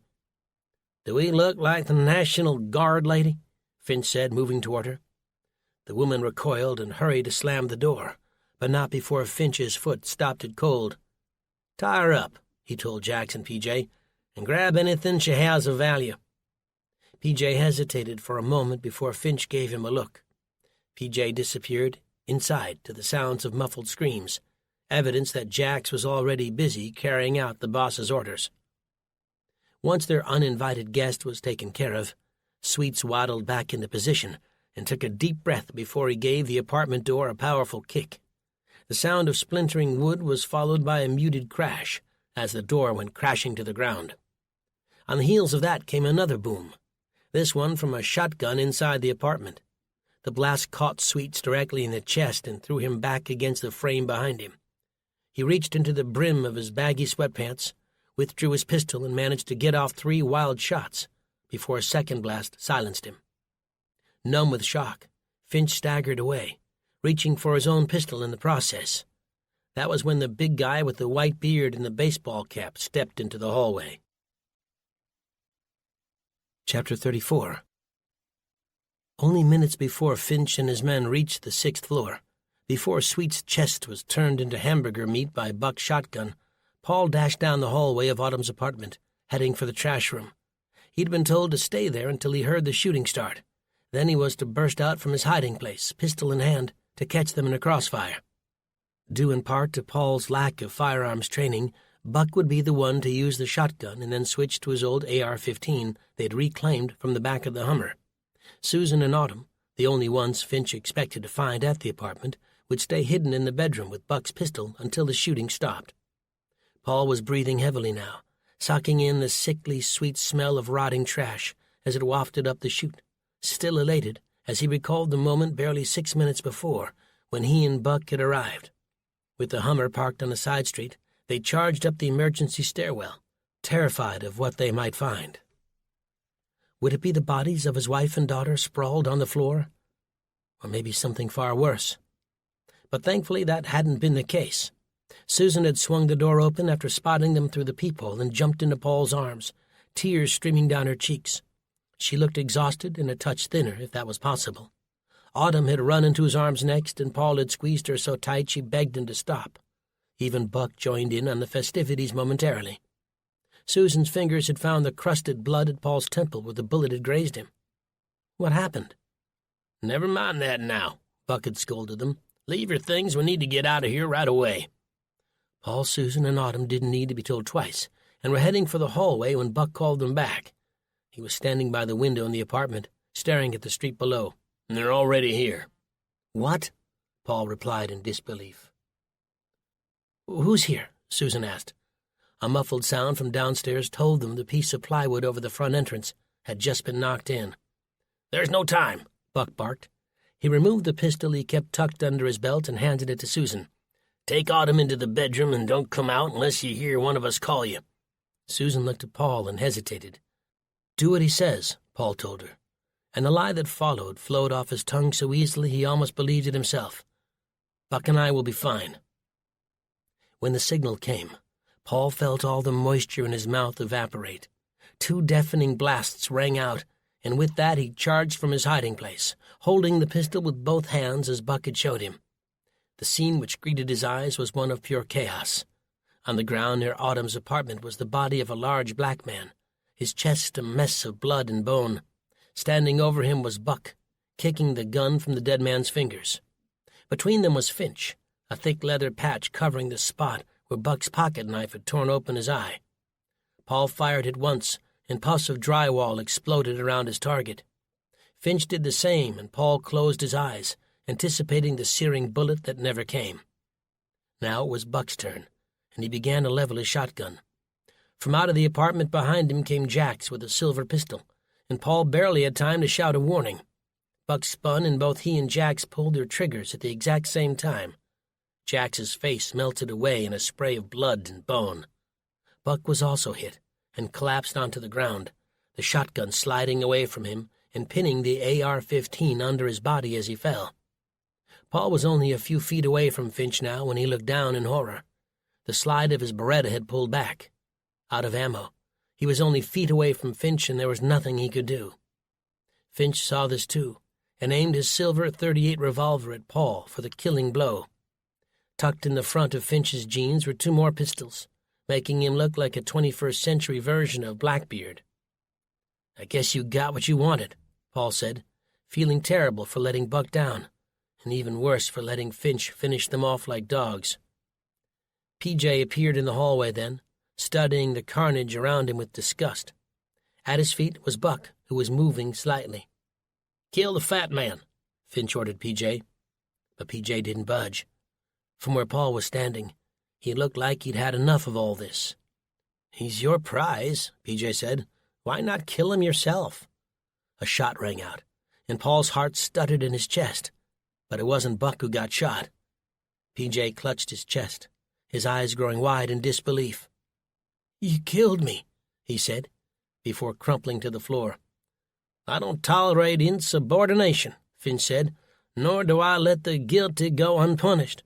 "Do we look like the National Guard, lady?" Finch said, moving toward her. The woman recoiled and hurried to slam the door, but not before Finch's foot stopped it cold. "Tie her up," he told Jax and PJ, "and grab anything she has of value." PJ hesitated for a moment before Finch gave him a look. PJ disappeared inside to the sounds of muffled screams, evidence that Jax was already busy carrying out the boss's orders. Once their uninvited guest was taken care of, Sweets waddled back into position and took a deep breath before he gave the apartment door a powerful kick. The sound of splintering wood was followed by a muted crash as the door went crashing to the ground. On the heels of that came another boom, this one from a shotgun inside the apartment. The blast caught Sweets directly in the chest and threw him back against the frame behind him. He reached into the brim of his baggy sweatpants, withdrew his pistol, and managed to get off 3 wild shots before a second blast silenced him. Numb with shock, Finch staggered away, reaching for his own pistol in the process. That was when the big guy with the white beard and the baseball cap stepped into the hallway. Chapter 34. Only minutes before Finch and his men reached the 6th floor, before Sweet's chest was turned into hamburger meat by Buck's shotgun, Paul dashed down the hallway of Autumn's apartment, heading for the trash room. He'd been told to stay there until he heard the shooting start. Then he was to burst out from his hiding place, pistol in hand, to catch them in a crossfire. Due in part to Paul's lack of firearms training, Buck would be the one to use the shotgun and then switch to his old AR-15 they'd reclaimed from the back of the Hummer. Susan and Autumn, the only ones Finch expected to find at the apartment, would stay hidden in the bedroom with Buck's pistol until the shooting stopped. Paul was breathing heavily now, sucking in the sickly sweet smell of rotting trash as it wafted up the chute, still elated as he recalled the moment barely 6 minutes before when he and Buck had arrived. With the Hummer parked on a side street, they charged up the emergency stairwell, terrified of what they might find. Would it be the bodies of his wife and daughter sprawled on the floor? Or maybe something far worse? But thankfully that hadn't been the case. Susan had swung the door open after spotting them through the peephole and jumped into Paul's arms, tears streaming down her cheeks. She looked exhausted and a touch thinner, if that was possible. Autumn had run into his arms next, and Paul had squeezed her so tight she begged him to stop. Even Buck joined in on the festivities momentarily. Susan's fingers had found the crusted blood at Paul's temple where the bullet had grazed him. What happened? "Never mind that now," Buck had scolded them. "Leave your things. We need to get out of here right away." Paul, Susan, and Autumn didn't need to be told twice, and were heading for the hallway when Buck called them back. He was standing by the window in the apartment, staring at the street below. "They're already here." "What?" Paul replied in disbelief. "Who's here?" Susan asked. A muffled sound from downstairs told them the piece of plywood over the front entrance had just been knocked in. "There's no time," Buck barked. He removed the pistol he kept tucked under his belt and handed it to Susan. "Take Autumn into the bedroom and don't come out unless you hear one of us call you." Susan looked at Paul and hesitated. "Do what he says," Paul told her, and the lie that followed flowed off his tongue so easily he almost believed it himself. "Buck and I will be fine." When the signal came, Paul felt all the moisture in his mouth evaporate. 2 deafening blasts rang out, and with that he charged from his hiding place, holding the pistol with both hands as Buck had showed him. The scene which greeted his eyes was one of pure chaos. On the ground near Autumn's apartment was the body of a large black man, his chest a mess of blood and bone. Standing over him was Buck, kicking the gun from the dead man's fingers. Between them was Finch, a thick leather patch covering the spot where Buck's pocket knife had torn open his eye. Paul fired at once, and puffs of drywall exploded around his target. Finch did the same, and Paul closed his eyes, anticipating the searing bullet that never came. Now it was Buck's turn, and he began to level his shotgun. From out of the apartment behind him came Jax with a silver pistol, and Paul barely had time to shout a warning. Buck spun, and both he and Jax pulled their triggers at the exact same time. Jax's face melted away in a spray of blood and bone. Buck was also hit, and collapsed onto the ground, the shotgun sliding away from him and pinning the AR-15 under his body as he fell. Paul was only a few feet away from Finch now when he looked down in horror. The slide of his Beretta had pulled back. Out of ammo. He was only feet away from Finch, and there was nothing he could do. Finch saw this too, and aimed his silver .38 revolver at Paul for the killing blow. Tucked in the front of Finch's jeans were 2 more pistols, making him look like a 21st century version of Blackbeard. "I guess you got what you wanted," Paul said, feeling terrible for letting Buck down, and even worse for letting Finch finish them off like dogs. PJ appeared in the hallway then, studying the carnage around him with disgust. At his feet was Buck, who was moving slightly. "Kill the fat man," Finch ordered PJ. But PJ didn't budge. From where Paul was standing, he looked like he'd had enough of all this. "He's your prize," PJ said. "Why not kill him yourself?" A shot rang out, and Paul's heart stuttered in his chest. But it wasn't Buck who got shot. PJ clutched his chest, his eyes growing wide in disbelief. "You killed me," he said, before crumpling to the floor. "I don't tolerate insubordination," Finch said, "nor do I let the guilty go unpunished."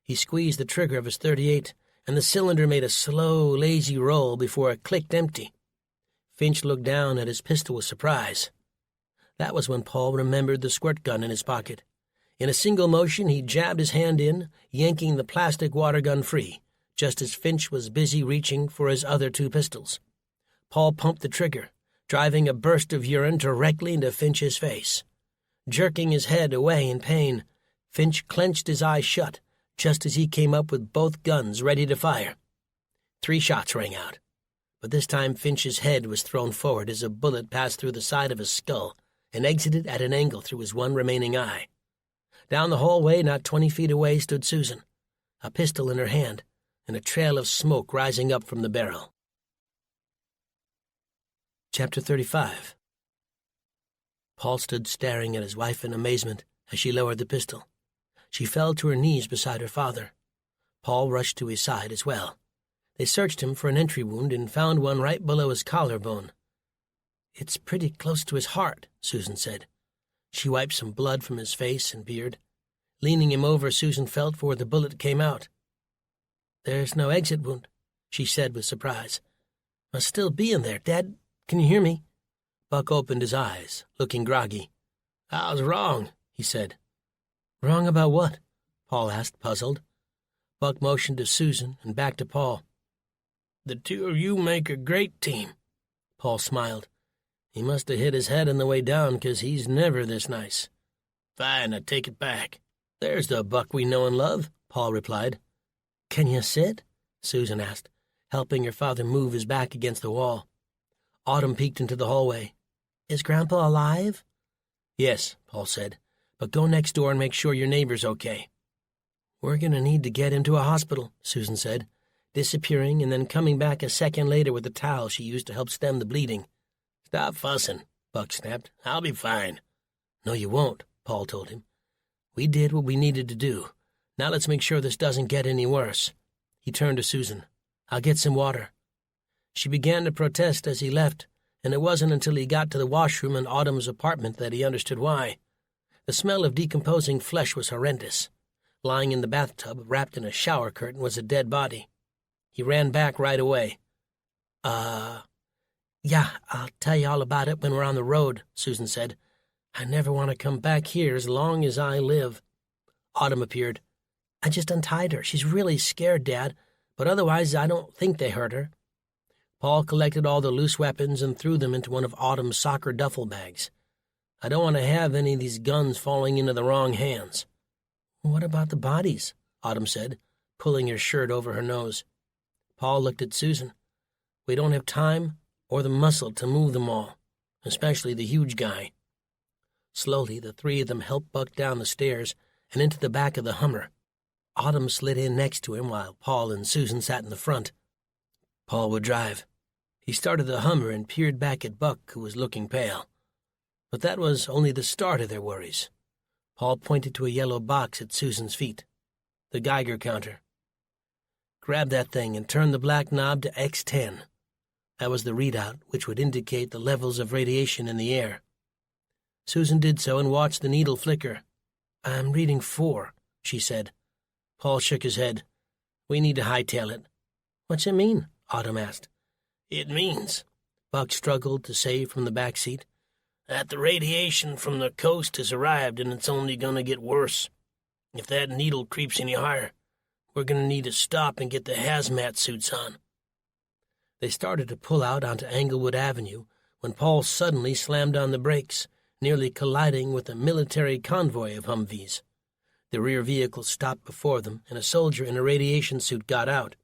He squeezed the trigger of his .38, and the cylinder made a slow, lazy roll before it clicked empty. Finch looked down at his pistol with surprise. That was when Paul remembered the squirt gun in his pocket. In a single motion, he jabbed his hand in, yanking the plastic water gun free, just as Finch was busy reaching for his other 2 pistols. Paul pumped the trigger, driving a burst of urine directly into Finch's face. Jerking his head away in pain, Finch clenched his eyes shut, just as he came up with both guns ready to fire. 3 shots rang out, but this time Finch's head was thrown forward as a bullet passed through the side of his skull and exited at an angle through his one remaining eye. Down the hallway, not 20 feet away, stood Susan, a pistol in her hand and a trail of smoke rising up from the barrel. Chapter 35. Paul stood staring at his wife in amazement as she lowered the pistol. She fell to her knees beside her father. Paul rushed to his side as well. They searched him for an entry wound and found one right below his collarbone. "It's pretty close to his heart," Susan said. She wiped some blood from his face and beard. Leaning him over, Susan felt for where the bullet came out. "There's no exit wound," she said with surprise. "Must still be in there. Dad, can you hear me?" Buck opened his eyes, looking groggy. "I was wrong," he said. "Wrong about what?" Paul asked, puzzled. Buck motioned to Susan and back to Paul. "The 2 of you make a great team." Paul smiled. "He must have hit his head on the way down, 'cause he's never this nice." "Fine, I take it back. There's the Buck we know and love," Paul replied. "Can you sit?" Susan asked, helping her father move his back against the wall. Autumn peeked into the hallway. "Is Grandpa alive?" "Yes," Paul said, "but go next door and make sure your neighbor's okay." "We're going to need to get him to a hospital," Susan said, disappearing and then coming back a second later with the towel she used to help stem the bleeding. "Stop fussing," Buck snapped. "I'll be fine." "No, you won't," Paul told him. "We did what we needed to do. Now let's make sure this doesn't get any worse." He turned to Susan. "I'll get some water." She began to protest as he left, and it wasn't until he got to the washroom in Autumn's apartment that he understood why. The smell of decomposing flesh was horrendous. Lying in the bathtub, wrapped in a shower curtain, was a dead body. He ran back right away. Yeah, I'll tell you all about it when we're on the road," Susan said. "I never want to come back here as long as I live." Autumn appeared. "I just untied her. She's really scared, Dad, but otherwise I don't think they hurt her." Paul collected all the loose weapons and threw them into one of Autumn's soccer duffel bags. "I don't want to have any of these guns falling into the wrong hands." "What about the bodies?" Autumn said, pulling her shirt over her nose. Paul looked at Susan. "We don't have time or the muscle to move them all, especially the huge guy." Slowly, the 3 of them helped Buck down the stairs and into the back of the Hummer. Autumn slid in next to him while Paul and Susan sat in the front. Paul would drive. He started the Hummer and peered back at Buck, who was looking pale. But that was only the start of their worries. Paul pointed to a yellow box at Susan's feet. The Geiger counter. "Grab that thing and turn the black knob to X10. That was the readout, which would indicate the levels of radiation in the air. Susan did so and watched the needle flicker. "I'm reading 4, she said. Paul shook his head. "We need to hightail it." "What's it mean?" Autumn asked. "It means," Buck struggled to say from the back seat, "that the radiation from the coast has arrived and it's only going to get worse. If that needle creeps any higher, we're going to need to stop and get the hazmat suits on." They started to pull out onto Englewood Avenue when Paul suddenly slammed on the brakes, nearly colliding with a military convoy of Humvees. The rear vehicle stopped before them, and a soldier in a radiation suit got out.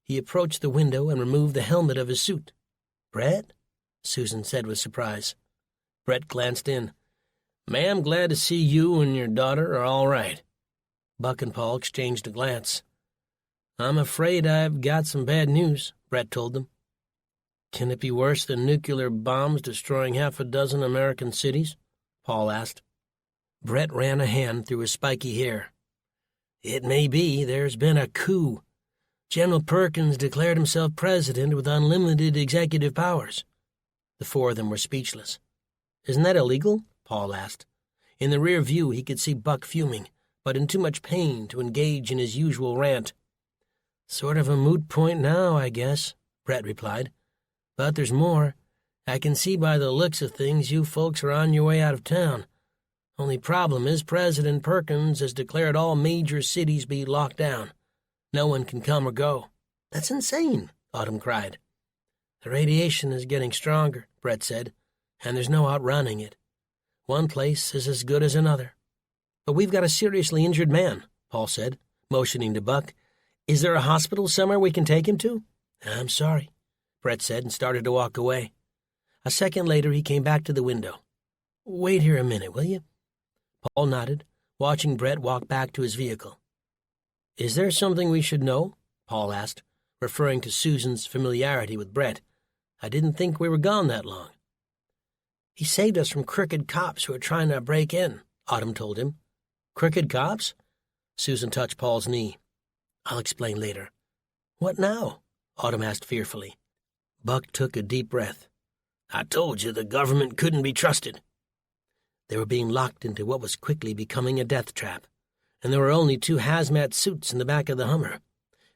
He approached the window and removed the helmet of his suit. "Brett?" Susan said with surprise. Brett glanced in. "Ma'am, glad to see you and your daughter are all right." Buck and Paul exchanged a glance. "I'm afraid I've got some bad news," Brett told them. "Can it be worse than nuclear bombs destroying half a dozen American cities?" Paul asked. Brett ran a hand through his spiky hair. It may be there's been a coup. General Perkins declared himself president with unlimited executive powers. The four of them were speechless. Isn't that illegal? Paul asked. In the rear view he could see Buck fuming, but in too much pain to engage in his usual rant. Sort of a moot point now, I guess, Brett replied. But there's more. I can see by the looks of things you folks are on your way out of town. Only problem is President Perkins has declared all major cities be locked down. No one can come or go. That's insane, Autumn cried. The radiation is getting stronger, Brett said, and there's no outrunning it. One place is as good as another. But we've got a seriously injured man, Paul said, motioning to Buck. Is there a hospital somewhere we can take him to? I'm sorry, Brett said and started to walk away. A second later he came back to the window. Wait here a minute, will you? Paul nodded, watching Brett walk back to his vehicle. Is there something we should know? Paul asked, referring to Susan's familiarity with Brett. I didn't think we were gone that long. He saved us from crooked cops who are trying to break in, Autumn told him. Crooked cops? Susan touched Paul's knee. I'll explain later. What now? Autumn asked fearfully. Buck took a deep breath. I told you the government couldn't be trusted. They were being locked into what was quickly becoming a death trap, and there were only 2 hazmat suits in the back of the Hummer.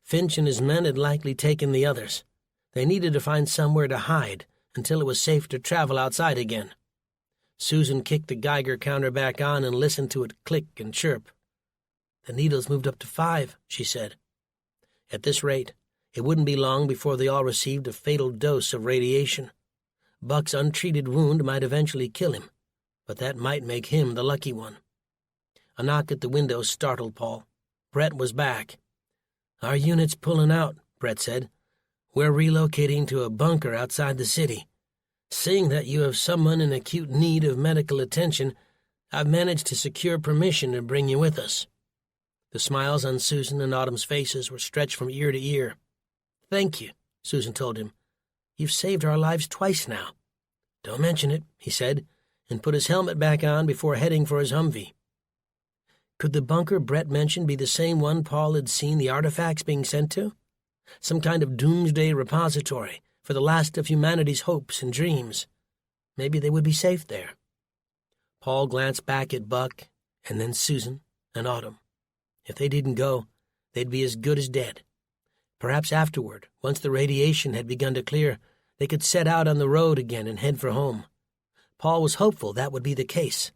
Finch and his men had likely taken the others. They needed to find somewhere to hide until it was safe to travel outside again. Susan kicked the Geiger counter back on and listened to it click and chirp. The needles moved up to 5, she said. At this rate, it wouldn't be long before they all received a fatal dose of radiation. Buck's untreated wound might eventually kill him, but that might make him the lucky one. A knock at the window startled Paul. Brett was back. Our unit's pulling out, Brett said. We're relocating to a bunker outside the city. Seeing that you have someone in acute need of medical attention, I've managed to secure permission to bring you with us. The smiles on Susan and Autumn's faces were stretched from ear to ear. Thank you, Susan told him. You've saved our lives twice now. Don't mention it, he said, and put his helmet back on before heading for his Humvee. Could the bunker Brett mentioned be the same one Paul had seen the artifacts being sent to? Some kind of doomsday repository for the last of humanity's hopes and dreams. Maybe they would be safe there. Paul glanced back at Buck, and then Susan and Autumn. If they didn't go, they'd be as good as dead. Perhaps afterward, once the radiation had begun to clear, they could set out on the road again and head for home. Paul was hopeful that would be the case,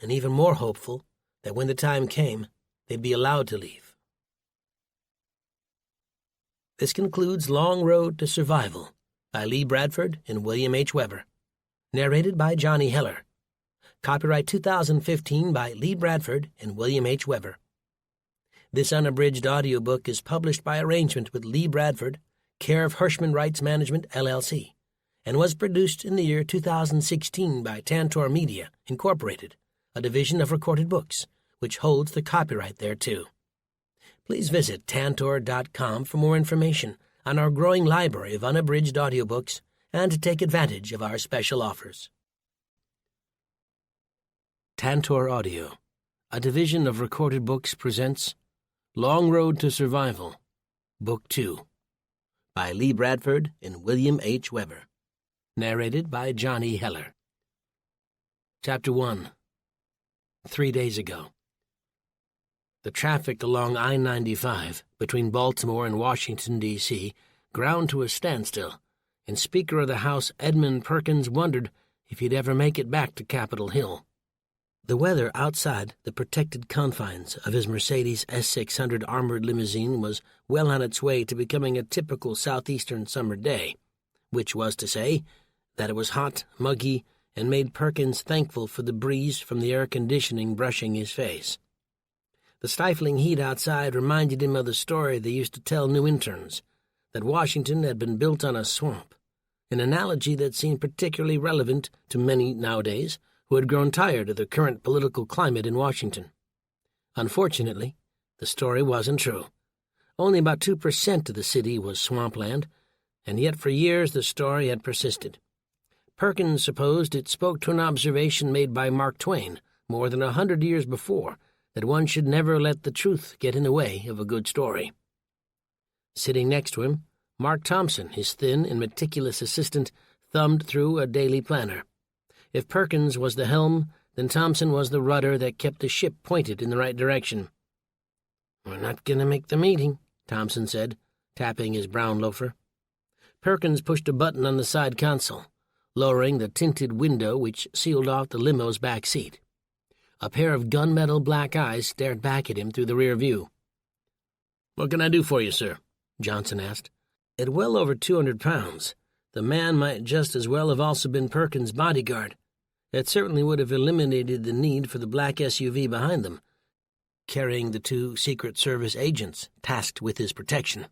and even more hopeful that when the time came, they'd be allowed to leave. This concludes Long Road to Survival by Lee Bradford and William H. Weber. Narrated by Johnny Heller. Copyright 2015 by Lee Bradford and William H. Weber. This unabridged audiobook is published by arrangement with Lee Bradford, care of Hirschman Rights Management, LLC, and was produced in the year 2016 by Tantor Media, Incorporated, a division of Recorded Books, which holds the copyright thereto. Please visit tantor.com for more information on our growing library of unabridged audiobooks and to take advantage of our special offers. Tantor Audio, a division of Recorded Books, presents Long Road to Survival, Book 2, by Lee Bradford and William H. Weber. Narrated by Johnny Heller. Chapter 1. 3 days ago. The traffic along I-95 between Baltimore and Washington, D.C. ground to a standstill, and Speaker of the House Edmund Perkins wondered if he'd ever make it back to Capitol Hill. The weather outside the protected confines of his Mercedes S600 armored limousine was well on its way to becoming a typical southeastern summer day, which was to say that it was hot, muggy, and made Perkins thankful for the breeze from the air conditioning brushing his face. The stifling heat outside reminded him of the story they used to tell new interns, that Washington had been built on a swamp, an analogy that seemed particularly relevant to many nowadays who had grown tired of the current political climate in Washington. Unfortunately, the story wasn't true. Only about 2% of the city was swampland, and yet for years the story had persisted. Perkins supposed it spoke to an observation made by Mark Twain more than 100 years before, that one should never let the truth get in the way of a good story. Sitting next to him, Mark Thompson, his thin and meticulous assistant, thumbed through a daily planner. If Perkins was the helm, then Thompson was the rudder that kept the ship pointed in the right direction. "We're not going to make the meeting," Thompson said, tapping his brown loafer. Perkins pushed a button on the side console, lowering the tinted window which sealed off the limo's back seat. A pair of gunmetal black eyes stared back at him through the rear view. "What can I do for you, sir?" Johnson asked. At well over 200 pounds, the man might just as well have also been Perkins' bodyguard. It certainly would have eliminated the need for the black SUV behind them, carrying the 2 Secret Service agents tasked with his protection.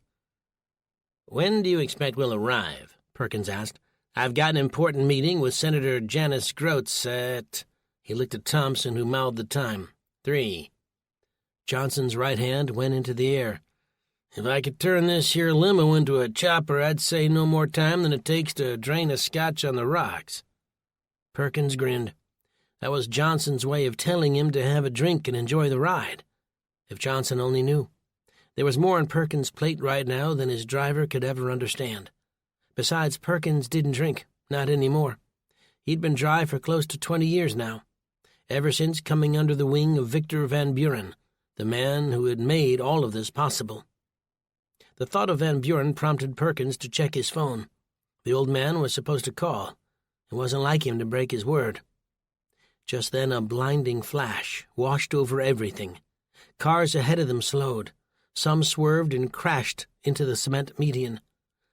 "When do you expect we'll arrive?" Perkins asked. "I've got an important meeting with Senator Janice Groats at—" He looked at Thompson, who mouthed the time. 3. Johnson's right hand went into the air. "If I could turn this here limo into a chopper, I'd say no more time than it takes to drain a scotch on the rocks." Perkins grinned. That was Johnson's way of telling him to have a drink and enjoy the ride. If Johnson only knew. There was more on Perkins' plate right now than his driver could ever understand. Besides, Perkins didn't drink, not anymore. He'd been dry for close to 20 years now, ever since coming under the wing of Victor Van Buren, the man who had made all of this possible. The thought of Van Buren prompted Perkins to check his phone. The old man was supposed to call. It wasn't like him to break his word. Just then a blinding flash washed over everything. Cars ahead of them slowed. Some swerved and crashed into the cement median.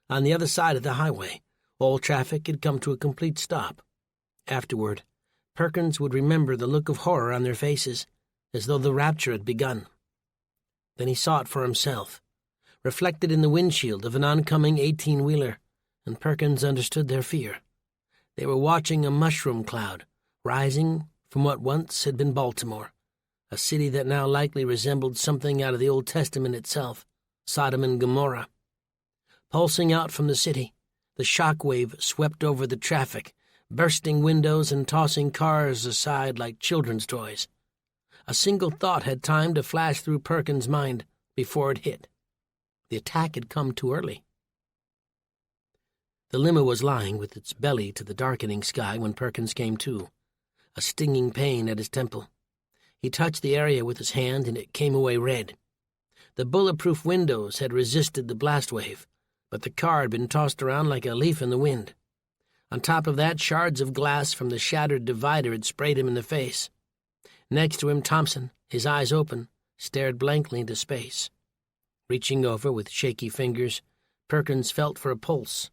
On the other side of the highway, all traffic had come to a complete stop. Afterward, Perkins would remember the look of horror on their faces, as though the rapture had begun. Then he saw it for himself, reflected in the windshield of an oncoming 18-wheeler, and Perkins understood their fear. They were watching a mushroom cloud rising from what once had been Baltimore, a city that now likely resembled something out of the Old Testament itself, Sodom and Gomorrah. Pulsing out from the city, the shock wave swept over the traffic, bursting windows and tossing cars aside like children's toys. A single thought had time to flash through Perkins' mind before it hit. The attack had come too early. The limo was lying with its belly to the darkening sky when Perkins came to, a stinging pain at his temple. He touched the area with his hand and it came away red. The bulletproof windows had resisted the blast wave, but the car had been tossed around like a leaf in the wind. On top of that, shards of glass from the shattered divider had sprayed him in the face. Next to him, Thompson, his eyes open, stared blankly into space. Reaching over with shaky fingers, Perkins felt for a pulse,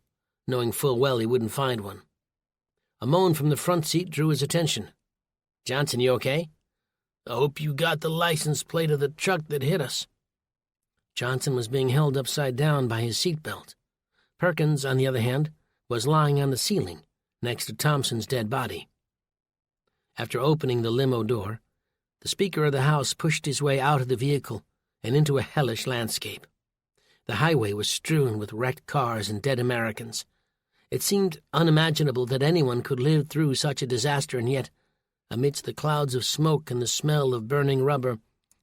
knowing full well he wouldn't find one. A moan from the front seat drew his attention. "Johnson, you okay?" "I hope you got the license plate of the truck that hit us." Johnson was being held upside down by his seatbelt. Perkins, on the other hand, was lying on the ceiling next to Thompson's dead body. After opening the limo door, the Speaker of the House pushed his way out of the vehicle and into a hellish landscape. The highway was strewn with wrecked cars and dead Americans. It seemed unimaginable that anyone could live through such a disaster, and yet, amidst the clouds of smoke and the smell of burning rubber,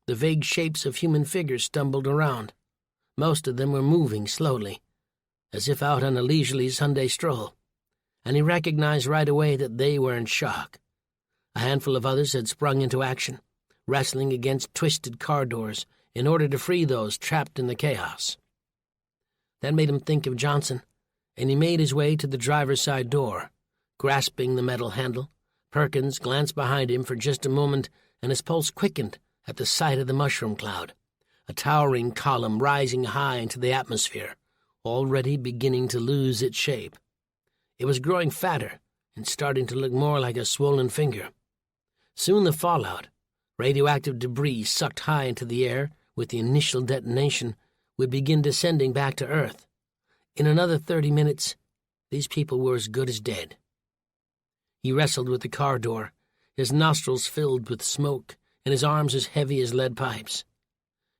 the vague shapes of human figures stumbled around. Most of them were moving slowly, as if out on a leisurely Sunday stroll, and he recognized right away that they were in shock. A handful of others had sprung into action, wrestling against twisted car doors in order to free those trapped in the chaos. That made him think of Johnson, and he made his way to the driver's side door. Grasping the metal handle, Perkins glanced behind him for just a moment, and his pulse quickened at the sight of the mushroom cloud, a towering column rising high into the atmosphere, already beginning to lose its shape. It was growing fatter and starting to look more like a swollen finger. Soon the fallout, radioactive debris sucked high into the air with the initial detonation, would begin descending back to Earth. In another 30 minutes, these people were as good as dead. He wrestled with the car door, his nostrils filled with smoke and his arms as heavy as lead pipes.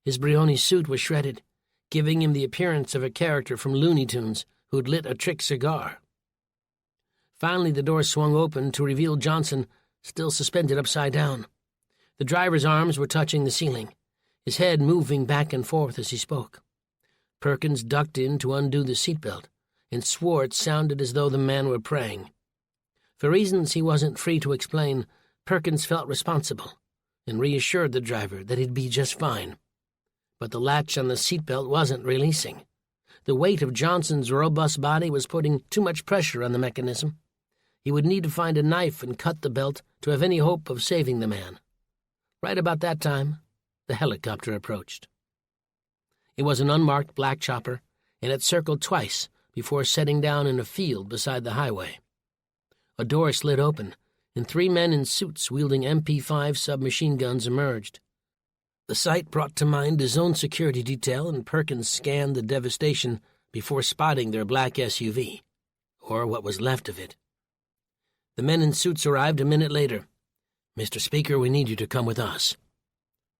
His Brioni suit was shredded, giving him the appearance of a character from Looney Tunes who'd lit a trick cigar. Finally, the door swung open to reveal Johnson, still suspended upside down. The driver's arms were touching the ceiling, his head moving back and forth as he spoke. Perkins ducked in to undo the seatbelt and swore it sounded as though the man were praying. For reasons he wasn't free to explain, Perkins felt responsible and reassured the driver that he'd be just fine. But the latch on the seatbelt wasn't releasing. The weight of Johnson's robust body was putting too much pressure on the mechanism. He would need to find a knife and cut the belt to have any hope of saving the man. Right about that time, the helicopter approached. It was an unmarked black chopper, and it circled twice before setting down in a field beside the highway. A door slid open, and 3 men in suits wielding MP5 submachine guns emerged. The sight brought to mind his own security detail, and Perkins scanned the devastation before spotting their black SUV, or what was left of it. The men in suits arrived a minute later. "Mr. Speaker, we need you to come with us."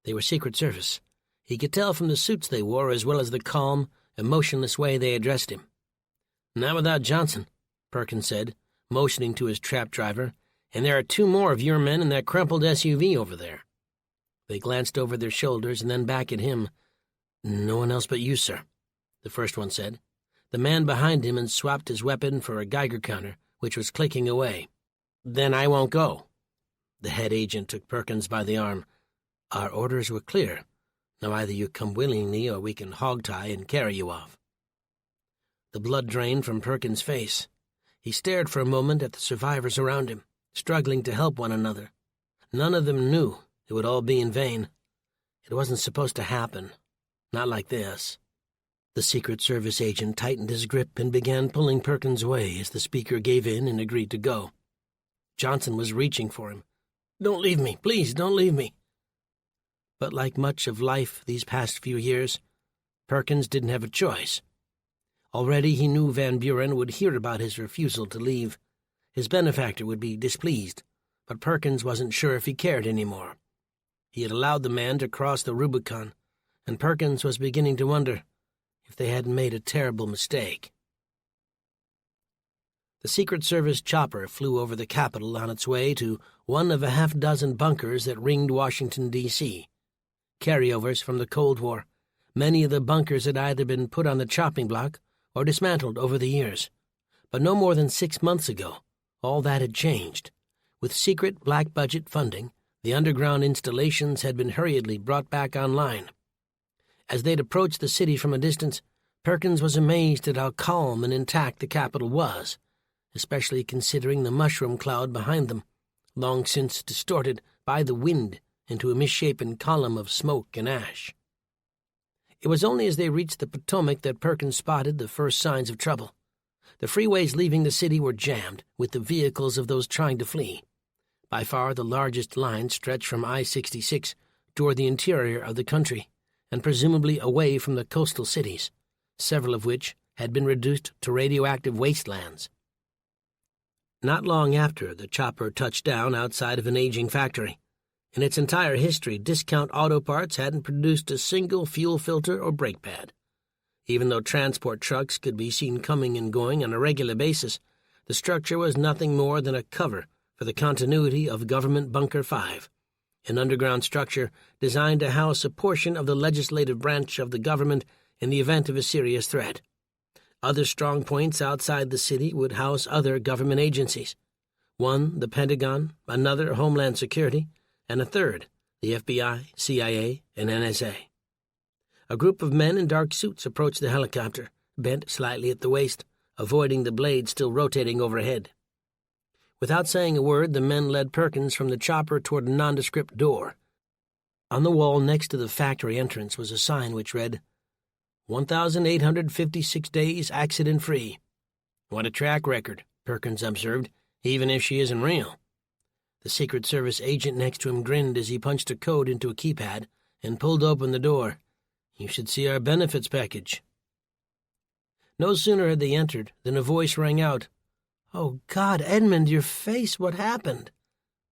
They were Secret Service. He could tell from the suits they wore as well as the calm, emotionless way they addressed him. "Not without Johnson," Perkins said, motioning to his trap driver, "and there are 2 more of your men in that crumpled SUV over there." They glanced over their shoulders and then back at him. "No one else but you, sir," the first one said. The man behind him and swapped his weapon for a Geiger counter, which was clicking away. "Then I won't go." The head agent took Perkins by the arm. "Our orders were clear. Now either you come willingly or we can hog-tie and carry you off." The blood drained from Perkins' face. He stared for a moment at the survivors around him, struggling to help one another. None of them knew it would all be in vain. It wasn't supposed to happen. Not like this. The Secret Service agent tightened his grip and began pulling Perkins away as the speaker gave in and agreed to go. Johnson was reaching for him. "Don't leave me, please, don't leave me." But like much of life these past few years, Perkins didn't have a choice. Already he knew Van Buren would hear about his refusal to leave. His benefactor would be displeased, but Perkins wasn't sure if he cared anymore. He had allowed the man to cross the Rubicon, and Perkins was beginning to wonder if they hadn't made a terrible mistake. The Secret Service chopper flew over the Capitol on its way to one of a half-dozen bunkers that ringed Washington, D.C. Carryovers from the Cold War. Many of the bunkers had either been put on the chopping block or dismantled over the years. But no more than 6 months ago, all that had changed. With secret black-budget funding, the underground installations had been hurriedly brought back online. As they'd approached the city from a distance, Perkins was amazed at how calm and intact the Capitol was, especially considering the mushroom cloud behind them, long since distorted by the wind into a misshapen column of smoke and ash. It was only as they reached the Potomac that Perkins spotted the first signs of trouble. The freeways leaving the city were jammed with the vehicles of those trying to flee. By far the largest line stretched from I-66 toward the interior of the country, and presumably away from the coastal cities, several of which had been reduced to radioactive wastelands. Not long after, the chopper touched down outside of an aging factory. In its entire history, Discount Auto Parts hadn't produced a single fuel filter or brake pad. Even though transport trucks could be seen coming and going on a regular basis, the structure was nothing more than a cover for the continuity of Government Bunker 5, an underground structure designed to house a portion of the legislative branch of the government in the event of a serious threat. Other strong points outside the city would house other government agencies. One, the Pentagon, another, Homeland Security, and a third, the FBI, CIA, and NSA. A group of men in dark suits approached the helicopter, bent slightly at the waist, avoiding the blade still rotating overhead. Without saying a word, the men led Perkins from the chopper toward a nondescript door. On the wall next to the factory entrance was a sign which read, 1,856 days accident-free. "What a track record," Perkins observed, "even if she isn't real." The Secret Service agent next to him grinned as he punched a code into a keypad and pulled open the door. "You should see our benefits package." No sooner had they entered than a voice rang out, "Oh, God, Edmund, your face, what happened?"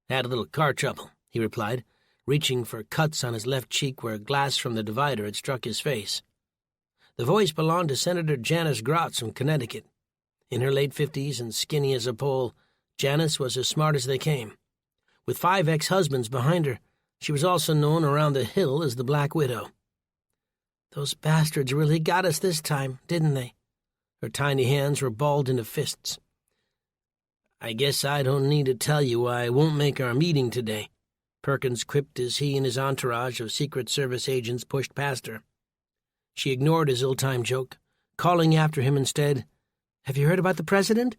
"Had a little car trouble," he replied, reaching for cuts on his left cheek where glass from the divider had struck his face. The voice belonged to Senator Janice Grotz from Connecticut. In her late 50s and skinny as a pole, Janice was as smart as they came. With 5 ex-husbands behind her, she was also known around the Hill as the Black Widow. Those bastards really got us this time, didn't they? Her tiny hands were balled into fists. I guess I don't need to tell you why I won't make our meeting today, Perkins quipped as he and his entourage of Secret Service agents pushed past her. She ignored his ill-timed joke, calling after him instead, "Have you heard about the president?"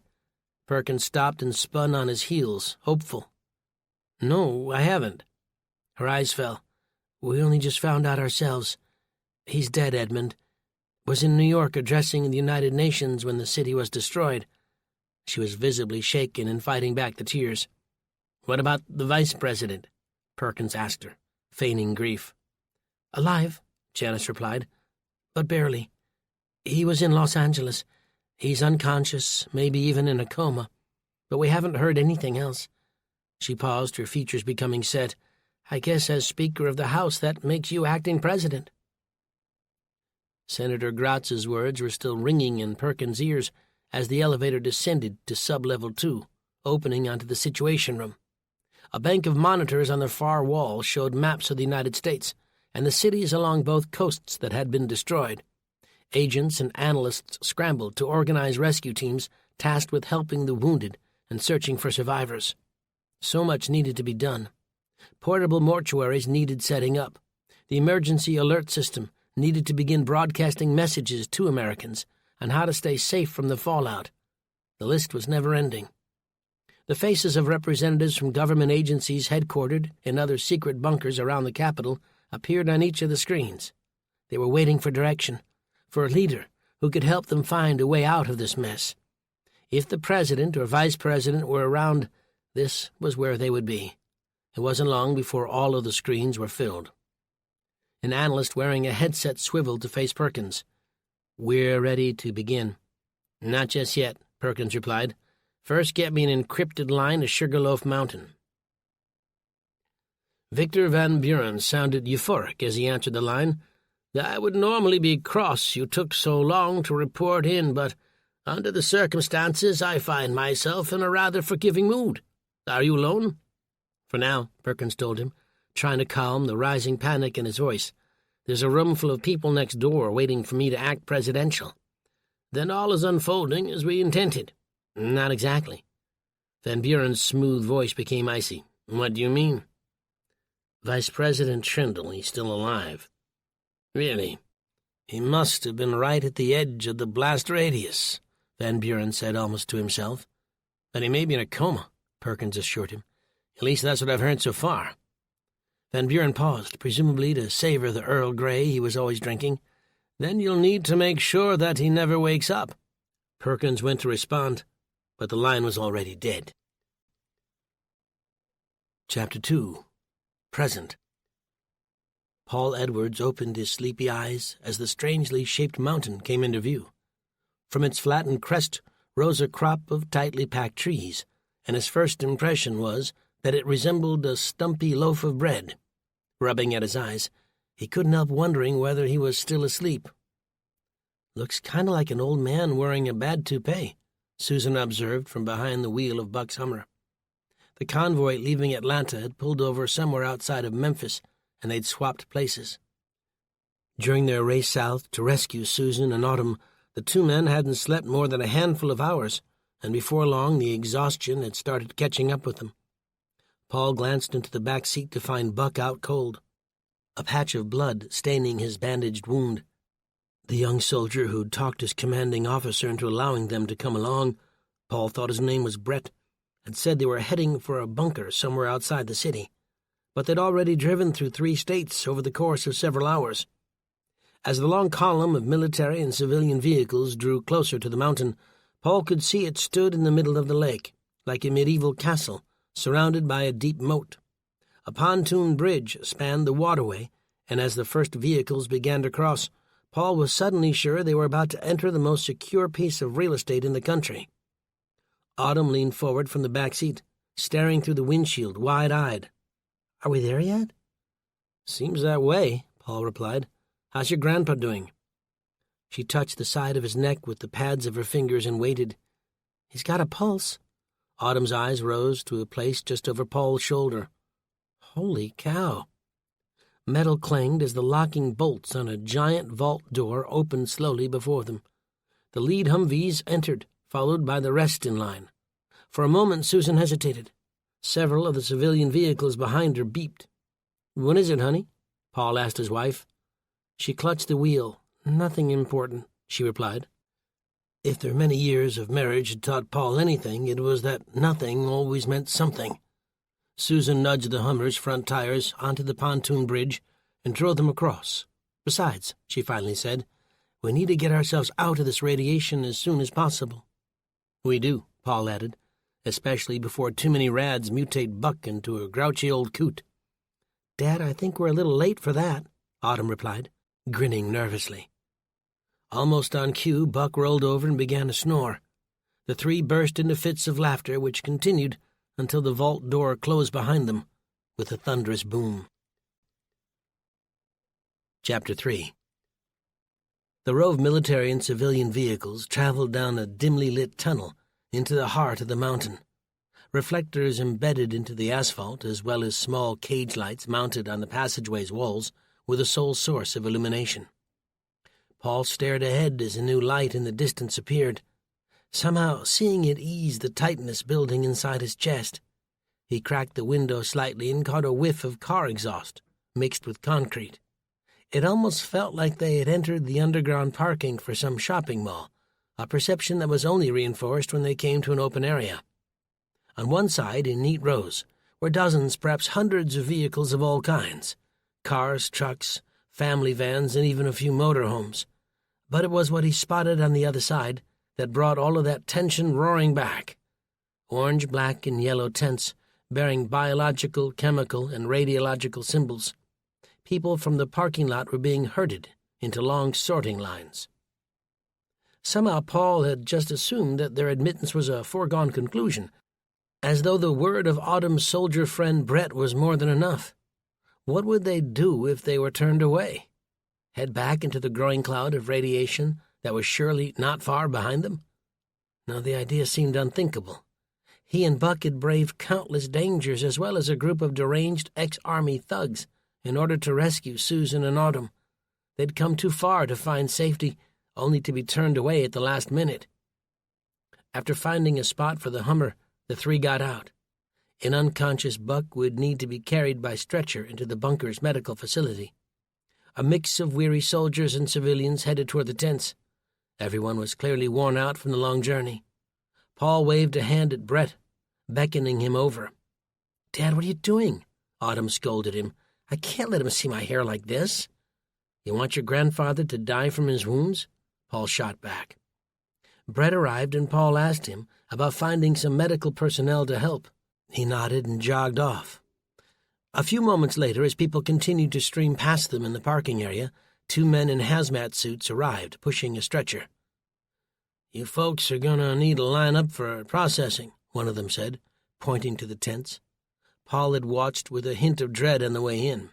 Perkins stopped and spun on his heels, hopeful. "No, I haven't." Her eyes fell. "We only just found out ourselves. He's dead, Edmund. Was in New York addressing the United Nations when the city was destroyed." She was visibly shaken and fighting back the tears. "What about the vice president?" Perkins asked her, feigning grief. "Alive," Janice replied, "but barely. He was in Los Angeles. He's unconscious, maybe even in a coma, but we haven't heard anything else." She paused, her features becoming set. "I guess as Speaker of the House that makes you acting president." Senator Gratz's words were still ringing in Perkins' ears as the elevator descended to sub-level 2, opening onto the Situation Room. A bank of monitors on the far wall showed maps of the United States and the cities along both coasts that had been destroyed. Agents and analysts scrambled to organize rescue teams tasked with helping the wounded and searching for survivors. So much needed to be done. Portable mortuaries needed setting up. The emergency alert system needed to begin broadcasting messages to Americans on how to stay safe from the fallout. The list was never-ending. The faces of representatives from government agencies headquartered in other secret bunkers around the Capitol appeared on each of the screens. They were waiting for direction, for a leader who could help them find a way out of this mess. If the president or vice president were around, this was where they would be. It wasn't long before all of the screens were filled. An analyst wearing a headset swiveled to face Perkins. "We're ready to begin." "Not just yet," Perkins replied. "First get me an encrypted line to Sugarloaf Mountain." Victor Van Buren sounded euphoric as he answered the line. "I would normally be cross you took so long to report in, but under the circumstances I find myself in a rather forgiving mood. Are you alone?" "For now," Perkins told him, trying to calm the rising panic in his voice. "There's a room full of people next door waiting for me to act presidential." "Then all is unfolding as we intended." "Not exactly." Van Buren's smooth voice became icy. "What do you mean?" "Vice President Trindle, he's still alive." "Really? He must have been right at the edge of the blast radius," Van Buren said almost to himself. "But he may be in a coma," Perkins assured him. "At least that's what I've heard so far." Van Buren paused, presumably to savor the Earl Grey he was always drinking. "Then you'll need to make sure that he never wakes up." Perkins went to respond, but the line was already dead. Chapter 2. Present. Paul Edwards opened his sleepy eyes as the strangely shaped mountain came into view. From its flattened crest rose a crop of tightly packed trees, and his first impression was that it resembled a stumpy loaf of bread. Rubbing at his eyes, he couldn't help wondering whether he was still asleep. "Looks kind of like an old man wearing a bad toupee," Susan observed from behind the wheel of Buck's Hummer. The convoy leaving Atlanta had pulled over somewhere outside of Memphis, and they'd swapped places. During their race south to rescue Susan and Autumn, the two men hadn't slept more than a handful of hours, and before long the exhaustion had started catching up with them. Paul glanced into the back seat to find Buck out cold, a patch of blood staining his bandaged wound. The young soldier who'd talked his commanding officer into allowing them to come along, Paul thought his name was Brett, had said they were heading for a bunker somewhere outside the city, but they'd already driven through 3 states over the course of several hours. As the long column of military and civilian vehicles drew closer to the mountain, Paul could see it stood in the middle of the lake, like a medieval castle, surrounded by a deep moat. A pontoon bridge spanned the waterway, and as the first vehicles began to cross, Paul was suddenly sure they were about to enter the most secure piece of real estate in the country. Autumn leaned forward from the back seat, staring through the windshield, wide-eyed. "Are we there yet?" "Seems that way," Paul replied. "How's your grandpa doing?" She touched the side of his neck with the pads of her fingers and waited, He's got a pulse. Autumn's eyes rose to a place just over Paul's shoulder. Holy cow! Metal clanged as the locking bolts on a giant vault door opened slowly before them. The lead Humvees entered, followed by the rest in line. For a moment Susan hesitated. Several of the civilian vehicles behind her beeped. "What is it, honey?" Paul asked his wife. She clutched the wheel. "Nothing important," she replied. If their many years of marriage had taught Paul anything, it was that nothing always meant something. Susan nudged the Hummer's front tires onto the pontoon bridge and drove them across. "Besides," she finally said, "we need to get ourselves out of this radiation as soon as possible." "We do," Paul added, "especially before too many rads mutate Buck into a grouchy old coot." "Dad, I think we're a little late for that," Autumn replied, grinning nervously. Almost on cue, Buck rolled over and began to snore. The three burst into fits of laughter, which continued until the vault door closed behind them with a thunderous boom. Chapter 3. The row of military and civilian vehicles traveled down a dimly lit tunnel into the heart of the mountain. Reflectors embedded into the asphalt, as well as small cage lights mounted on the passageway's walls, were the sole source of illumination. Paul stared ahead as a new light in the distance appeared. Somehow, seeing it eased the tightness building inside his chest. He cracked the window slightly and caught a whiff of car exhaust, mixed with concrete. It almost felt like they had entered the underground parking for some shopping mall, a perception that was only reinforced when they came to an open area. On one side, in neat rows, were dozens, perhaps hundreds of vehicles of all kinds. Cars, trucks, family vans, and even a few motorhomes. But it was what he spotted on the other side that brought all of that tension roaring back. Orange, black, and yellow tents bearing biological, chemical, and radiological symbols. People from the parking lot were being herded into long sorting lines. Somehow Paul had just assumed that their admittance was a foregone conclusion, as though the word of Autumn's soldier friend Brett was more than enough. What would they do if they were turned away? Head back into the growing cloud of radiation that was surely not far behind them? No, the idea seemed unthinkable. He and Buck had braved countless dangers as well as a group of deranged ex-army thugs in order to rescue Susan and Autumn. They'd come too far to find safety, only to be turned away at the last minute. After finding a spot for the Hummer, the three got out. An unconscious Buck would need to be carried by stretcher into the bunker's medical facility. A mix of weary soldiers and civilians headed toward the tents. Everyone was clearly worn out from the long journey. Paul waved a hand at Brett, beckoning him over. "Dad, what are you doing?" Autumn scolded him. "I can't let him see my hair like this." "You want your grandfather to die from his wounds?" Paul shot back. Brett arrived, and Paul asked him about finding some medical personnel to help. He nodded and jogged off. A few moments later, as people continued to stream past them in the parking area, two men in hazmat suits arrived, pushing a stretcher. "You folks are gonna need to line up for processing," one of them said, pointing to the tents. Paul had watched with a hint of dread on the way in.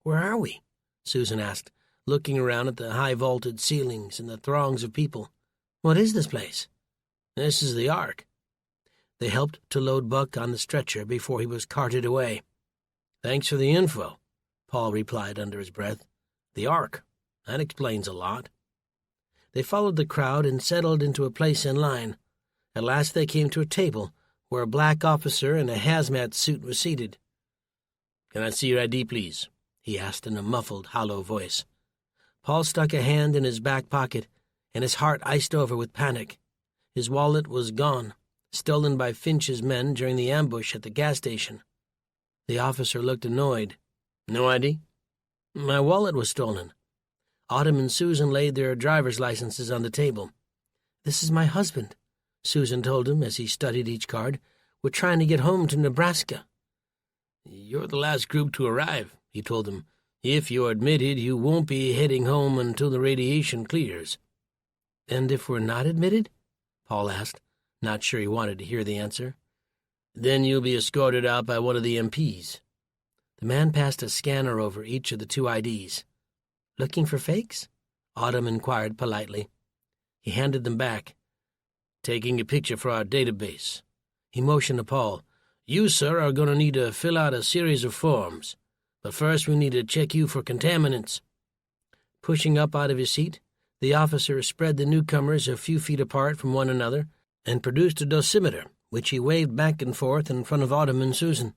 "Where are we?" Susan asked, looking around at the high-vaulted ceilings and the throngs of people. "What is this place?" "This is the Ark." They helped to load Buck on the stretcher before he was carted away. "Thanks for the info," Paul replied under his breath. "The Ark. That explains a lot." They followed the crowd and settled into a place in line. At last they came to a table where a black officer in a hazmat suit was seated. "Can I see your ID, please?" he asked in a muffled, hollow voice. Paul stuck a hand in his back pocket, and his heart iced over with panic. His wallet was gone, stolen by Finch's men during the ambush at the gas station. The officer looked annoyed. "No ID?" "My wallet was stolen." Autumn and Susan laid their driver's licenses on the table. "This is my husband," Susan told him as he studied each card. "We're trying to get home to Nebraska." "You're the last group to arrive," he told them. "If you're admitted, you won't be heading home until the radiation clears." "And if we're not admitted?" Paul asked, not sure he wanted to hear the answer. "Then you'll be escorted out by one of the MPs." The man passed a scanner over each of the two IDs. "Looking for fakes?" Autumn inquired politely. He handed them back. "Taking a picture for our database." He motioned to Paul. "You, sir, are going to need to fill out a series of forms. But first we need to check you for contaminants." Pushing up out of his seat, the officer spread the newcomers a few feet apart from one another and produced a dosimeter, which he waved back and forth in front of Autumn and Susan.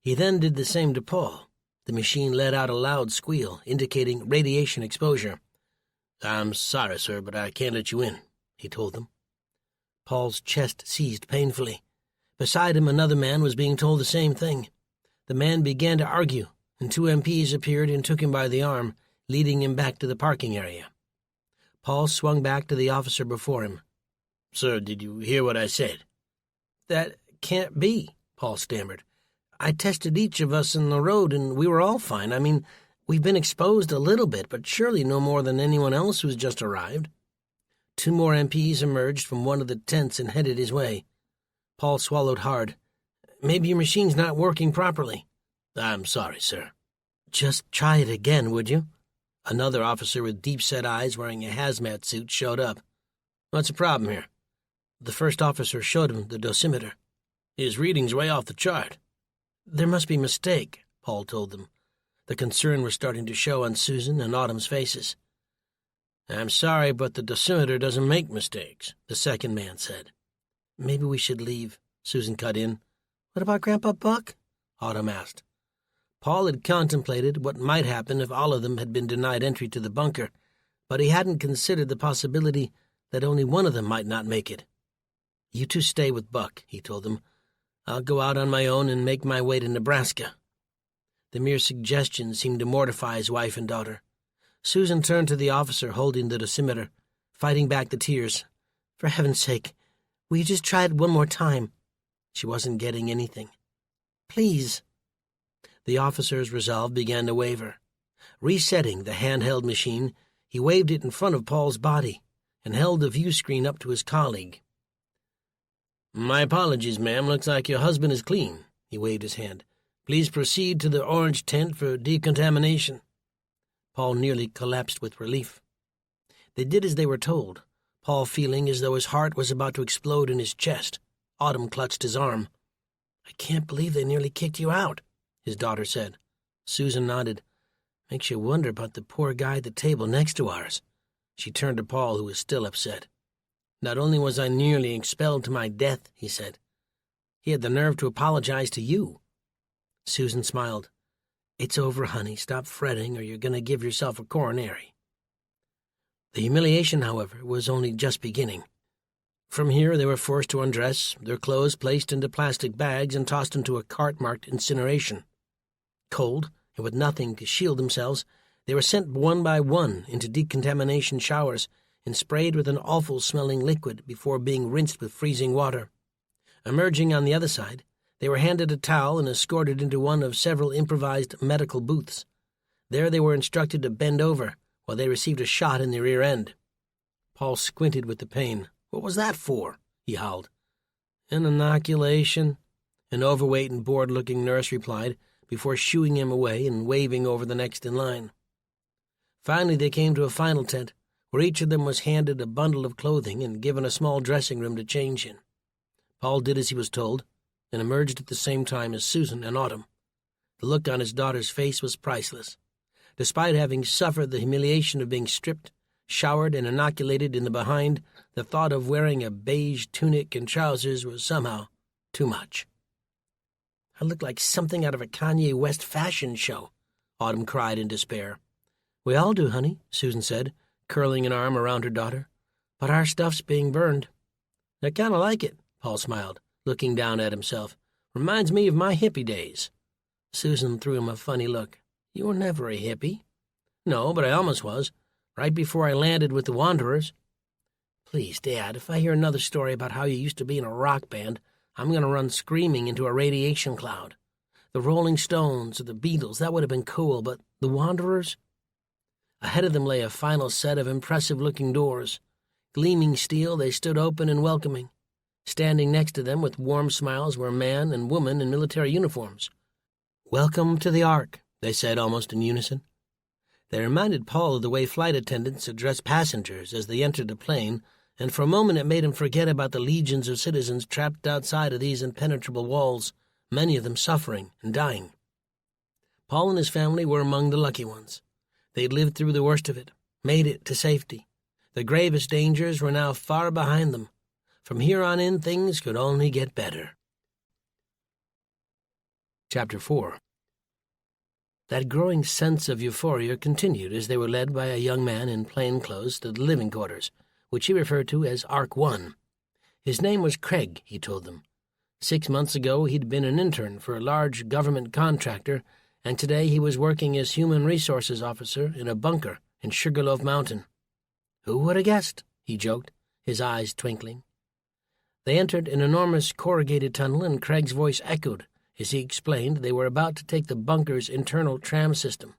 He then did the same to Paul. The machine let out a loud squeal, indicating radiation exposure. "I'm sorry, sir, but I can't let you in," he told them. Paul's chest seized painfully. Beside him, another man was being told the same thing. The man began to argue, and 2 MPs appeared and took him by the arm, leading him back to the parking area. Paul swung back to the officer before him. "Sir, did you hear what I said?" "That can't be," Paul stammered. "I tested each of us in the road, and we were all fine. I mean, we've been exposed a little bit, but surely no more than anyone else who's just arrived." 2 more MPs emerged from one of the tents and headed his way. Paul swallowed hard. "Maybe your machine's not working properly." "I'm sorry, sir." "Just try it again, would you?" Another officer with deep-set eyes wearing a hazmat suit showed up. "What's the problem here?" The first officer showed him the dosimeter. "His reading's way off the chart." "There must be a mistake," Paul told them. The concern was starting to show on Susan and Autumn's faces. "I'm sorry, but the dosimeter doesn't make mistakes," the second man said. "Maybe we should leave," Susan cut in. "What about Grandpa Buck?" Autumn asked. Paul had contemplated what might happen if all of them had been denied entry to the bunker, but he hadn't considered the possibility that only one of them might not make it. "You two stay with Buck," he told them. "I'll go out on my own and make my way to Nebraska." The mere suggestion seemed to mortify his wife and daughter. Susan turned to the officer holding the dosimeter, fighting back the tears. "For heaven's sake, will you just try it one more time?" She wasn't getting anything. "Please." The officer's resolve began to waver. Resetting the handheld machine, he waved it in front of Paul's body and held the view screen up to his colleague. "My apologies, ma'am. Looks like your husband is clean." He waved his hand. "Please proceed to the orange tent for decontamination." Paul nearly collapsed with relief. They did as they were told, Paul feeling as though his heart was about to explode in his chest. Autumn clutched his arm. "I can't believe they nearly kicked you out," his daughter said. Susan nodded. "Makes you wonder about the poor guy at the table next to ours." She turned to Paul, who was still upset. "Not only was I nearly expelled to my death," he said, "he had the nerve to apologize to you." Susan smiled. "It's over, honey. Stop fretting, or you're going to give yourself a coronary." The humiliation, however, was only just beginning. From here they were forced to undress, their clothes placed into plastic bags and tossed into a cart marked incineration. Cold, and with nothing to shield themselves, they were sent one by one into decontamination showers and sprayed with an awful-smelling liquid before being rinsed with freezing water. Emerging on the other side, they were handed a towel and escorted into one of several improvised medical booths. There they were instructed to bend over while they received a shot in the rear end. Paul squinted with the pain. "What was that for?" he howled. "An inoculation," an overweight and bored-looking nurse replied, before shooing him away and waving over the next in line. Finally they came to a final tent, where each of them was handed a bundle of clothing and given a small dressing room to change in. Paul did as he was told, and emerged at the same time as Susan and Autumn. The look on his daughter's face was priceless. Despite having suffered the humiliation of being stripped, showered, and inoculated in the behind, the thought of wearing a beige tunic and trousers was somehow too much. "I look like something out of a Kanye West fashion show," Autumn cried in despair. "We all do, honey," Susan said, curling an arm around her daughter. "But our stuff's being burned." "I kind of like it," Paul smiled, looking down at himself. "Reminds me of my hippie days." Susan threw him a funny look. "You were never a hippie." "No, but I almost was, right before I landed with the Wanderers." "Please, Dad, if I hear another story about how you used to be in a rock band, I'm going to run screaming into a radiation cloud. The Rolling Stones or the Beatles, that would have been cool, but the Wanderers?" Ahead of them lay a final set of impressive-looking doors. Gleaming steel, they stood open and welcoming. Standing next to them with warm smiles were a man and woman in military uniforms. "Welcome to the Ark," they said almost in unison. They reminded Paul of the way flight attendants address passengers as they entered a plane and for a moment it made him forget about the legions of citizens trapped outside of these impenetrable walls, many of them suffering and dying. Paul and his family were among the lucky ones. They'd lived through the worst of it, made it to safety. The gravest dangers were now far behind them. From here on in, things could only get better. Chapter 4. That growing sense of euphoria continued as they were led by a young man in plain clothes to the living quarters, which he referred to as Ark 1. His name was Craig, he told them. 6 months ago he'd been an intern for a large government contractor, and today he was working as human resources officer in a bunker in Sugarloaf Mountain. "Who would have guessed?" he joked, his eyes twinkling. They entered an enormous corrugated tunnel, and Craig's voice echoed as he explained they were about to take the bunker's internal tram system.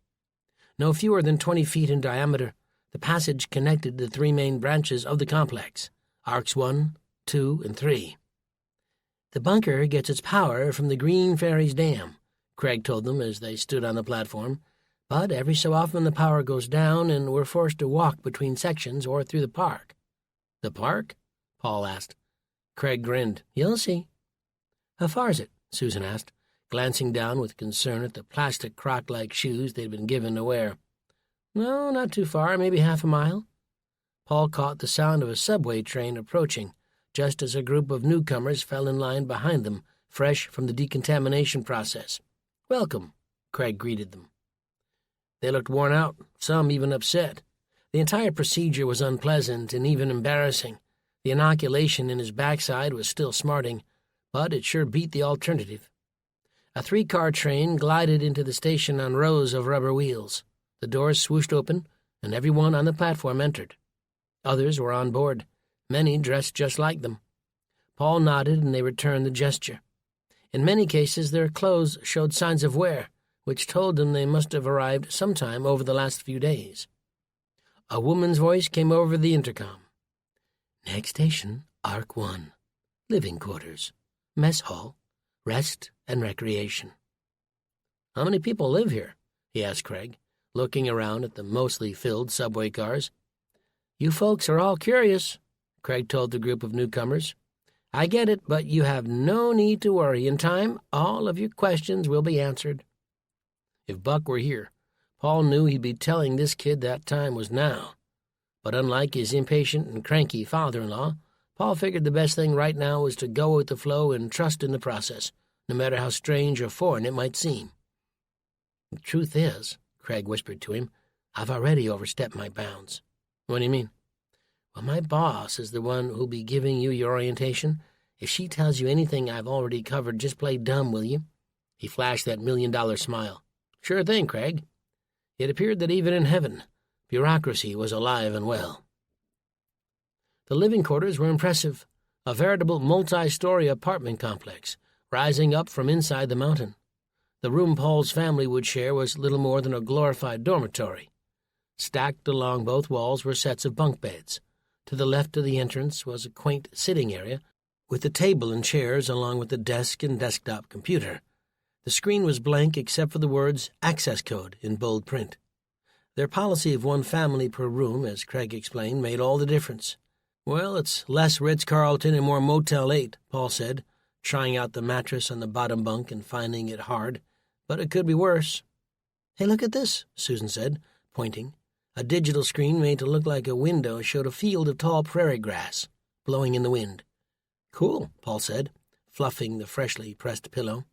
No fewer than 20 feet in diameter, the passage connected the 3 main branches of the complex, Arcs 1, 2, and 3. "The bunker gets its power from the Green Ferries Dam," Craig told them as they stood on the platform, "but every so often the power goes down and we're forced to walk between sections or through the park." "The park?" Paul asked. Craig grinned. "You'll see." "How far is it?" Susan asked, glancing down with concern at the plastic croc-like shoes they'd been given to wear. "No, not too far, maybe half a mile." Paul caught the sound of a subway train approaching, just as a group of newcomers fell in line behind them, fresh from the decontamination process. "Welcome," Craig greeted them. They looked worn out, some even upset. The entire procedure was unpleasant and even embarrassing. The inoculation in his backside was still smarting, but it sure beat the alternative. A 3-car train glided into the station on rows of rubber wheels. The doors swooshed open, and everyone on the platform entered. Others were on board, many dressed just like them. Paul nodded, and they returned the gesture. In many cases, their clothes showed signs of wear, which told them they must have arrived sometime over the last few days. A woman's voice came over the intercom. "Next station, Arc 1. Living quarters, mess hall, rest and recreation." "How many people live here?" he asked Craig, looking around at the mostly filled subway cars. "You folks are all curious," Craig told the group of newcomers. "I get it, but you have no need to worry. In time, all of your questions will be answered." If Buck were here, Paul knew he'd be telling this kid that time was now. But unlike his impatient and cranky father-in-law, Paul figured the best thing right now was to go with the flow and trust in the process, no matter how strange or foreign it might seem. "The truth is," Craig whispered to him, "I've already overstepped my bounds." "What do you mean?" "Well, my boss is the one who'll be giving you your orientation. If she tells you anything I've already covered, just play dumb, will you?" He flashed that $1,000,000 smile. "Sure thing, Craig." It appeared that even in heaven, bureaucracy was alive and well. The living quarters were impressive, a veritable multi-story apartment complex, rising up from inside the mountain. The room Paul's family would share was little more than a glorified dormitory. Stacked along both walls were sets of bunk beds. To the left of the entrance was a quaint sitting area, with a table and chairs along with the desk and desktop computer. The screen was blank except for the words "access code" in bold print. Their policy of 1 family per room, as Craig explained, made all the difference. "Well, it's less Ritz-Carlton and more Motel 8, Paul said, trying out the mattress on the bottom bunk and finding it hard. "But it could be worse." "Hey, look at this," Susan said, pointing. A digital screen made to look like a window showed a field of tall prairie grass, blowing in the wind. "Cool," Paul said, fluffing the freshly pressed pillow.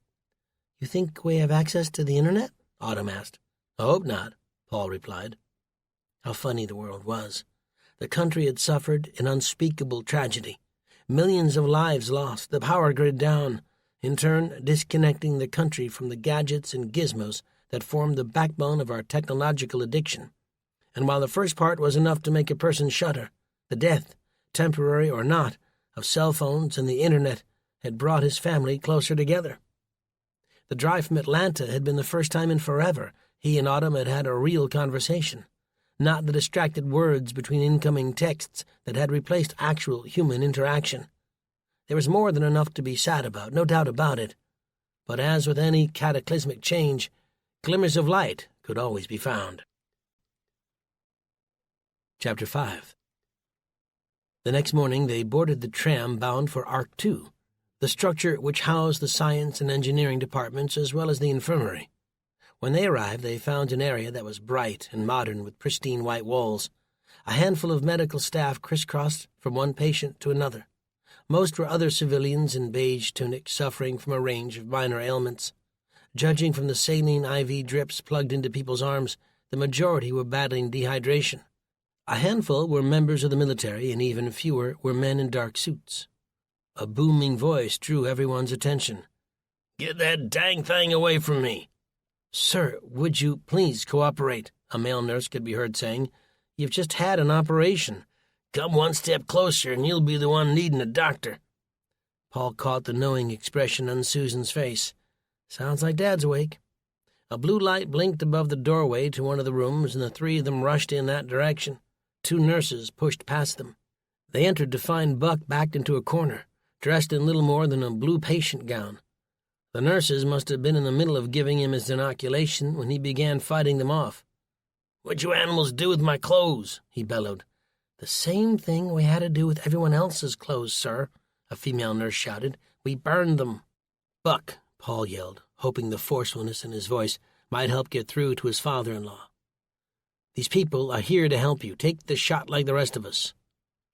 "You think we have access to the internet?" Autumn asked. "I hope not," Paul replied. How funny the world was. The country had suffered an unspeakable tragedy. Millions of lives lost, the power grid down, in turn disconnecting the country from the gadgets and gizmos that formed the backbone of our technological addiction. And while the first part was enough to make a person shudder, the death, temporary or not, of cell phones and the internet had brought his family closer together. The drive from Atlanta had been the first time in forever he and Autumn had had a real conversation, not the distracted words between incoming texts that had replaced actual human interaction. There was more than enough to be sad about, no doubt about it. But as with any cataclysmic change, glimmers of light could always be found. Chapter 5. The next morning they boarded the tram bound for Arc 2, the structure which housed the science and engineering departments as well as the infirmary. When they arrived, they found an area that was bright and modern with pristine white walls. A handful of medical staff crisscrossed from one patient to another. Most were other civilians in beige tunics suffering from a range of minor ailments. Judging from the saline IV drips plugged into people's arms, the majority were battling dehydration. A handful were members of the military, and even fewer were men in dark suits. A booming voice drew everyone's attention. "Get that dang thing away from me!" "Sir, would you please cooperate?" a male nurse could be heard saying. "You've just had an operation. Come one step closer and you'll be the one needing a doctor." Paul caught the knowing expression on Susan's face. "Sounds like Dad's awake." A blue light blinked above the doorway to one of the rooms, and the three of them rushed in that direction. 2 nurses pushed past them. They entered to find Buck backed into a corner, dressed in little more than a blue patient gown. The nurses must have been in the middle of giving him his inoculation when he began fighting them off. "What'd you animals do with my clothes?" he bellowed. "The same thing we had to do with everyone else's clothes, sir," a female nurse shouted. "We burned them." "Buck," Paul yelled, hoping the forcefulness in his voice might help get through to his father-in-law. "These people are here to help you. Take the shot like the rest of us."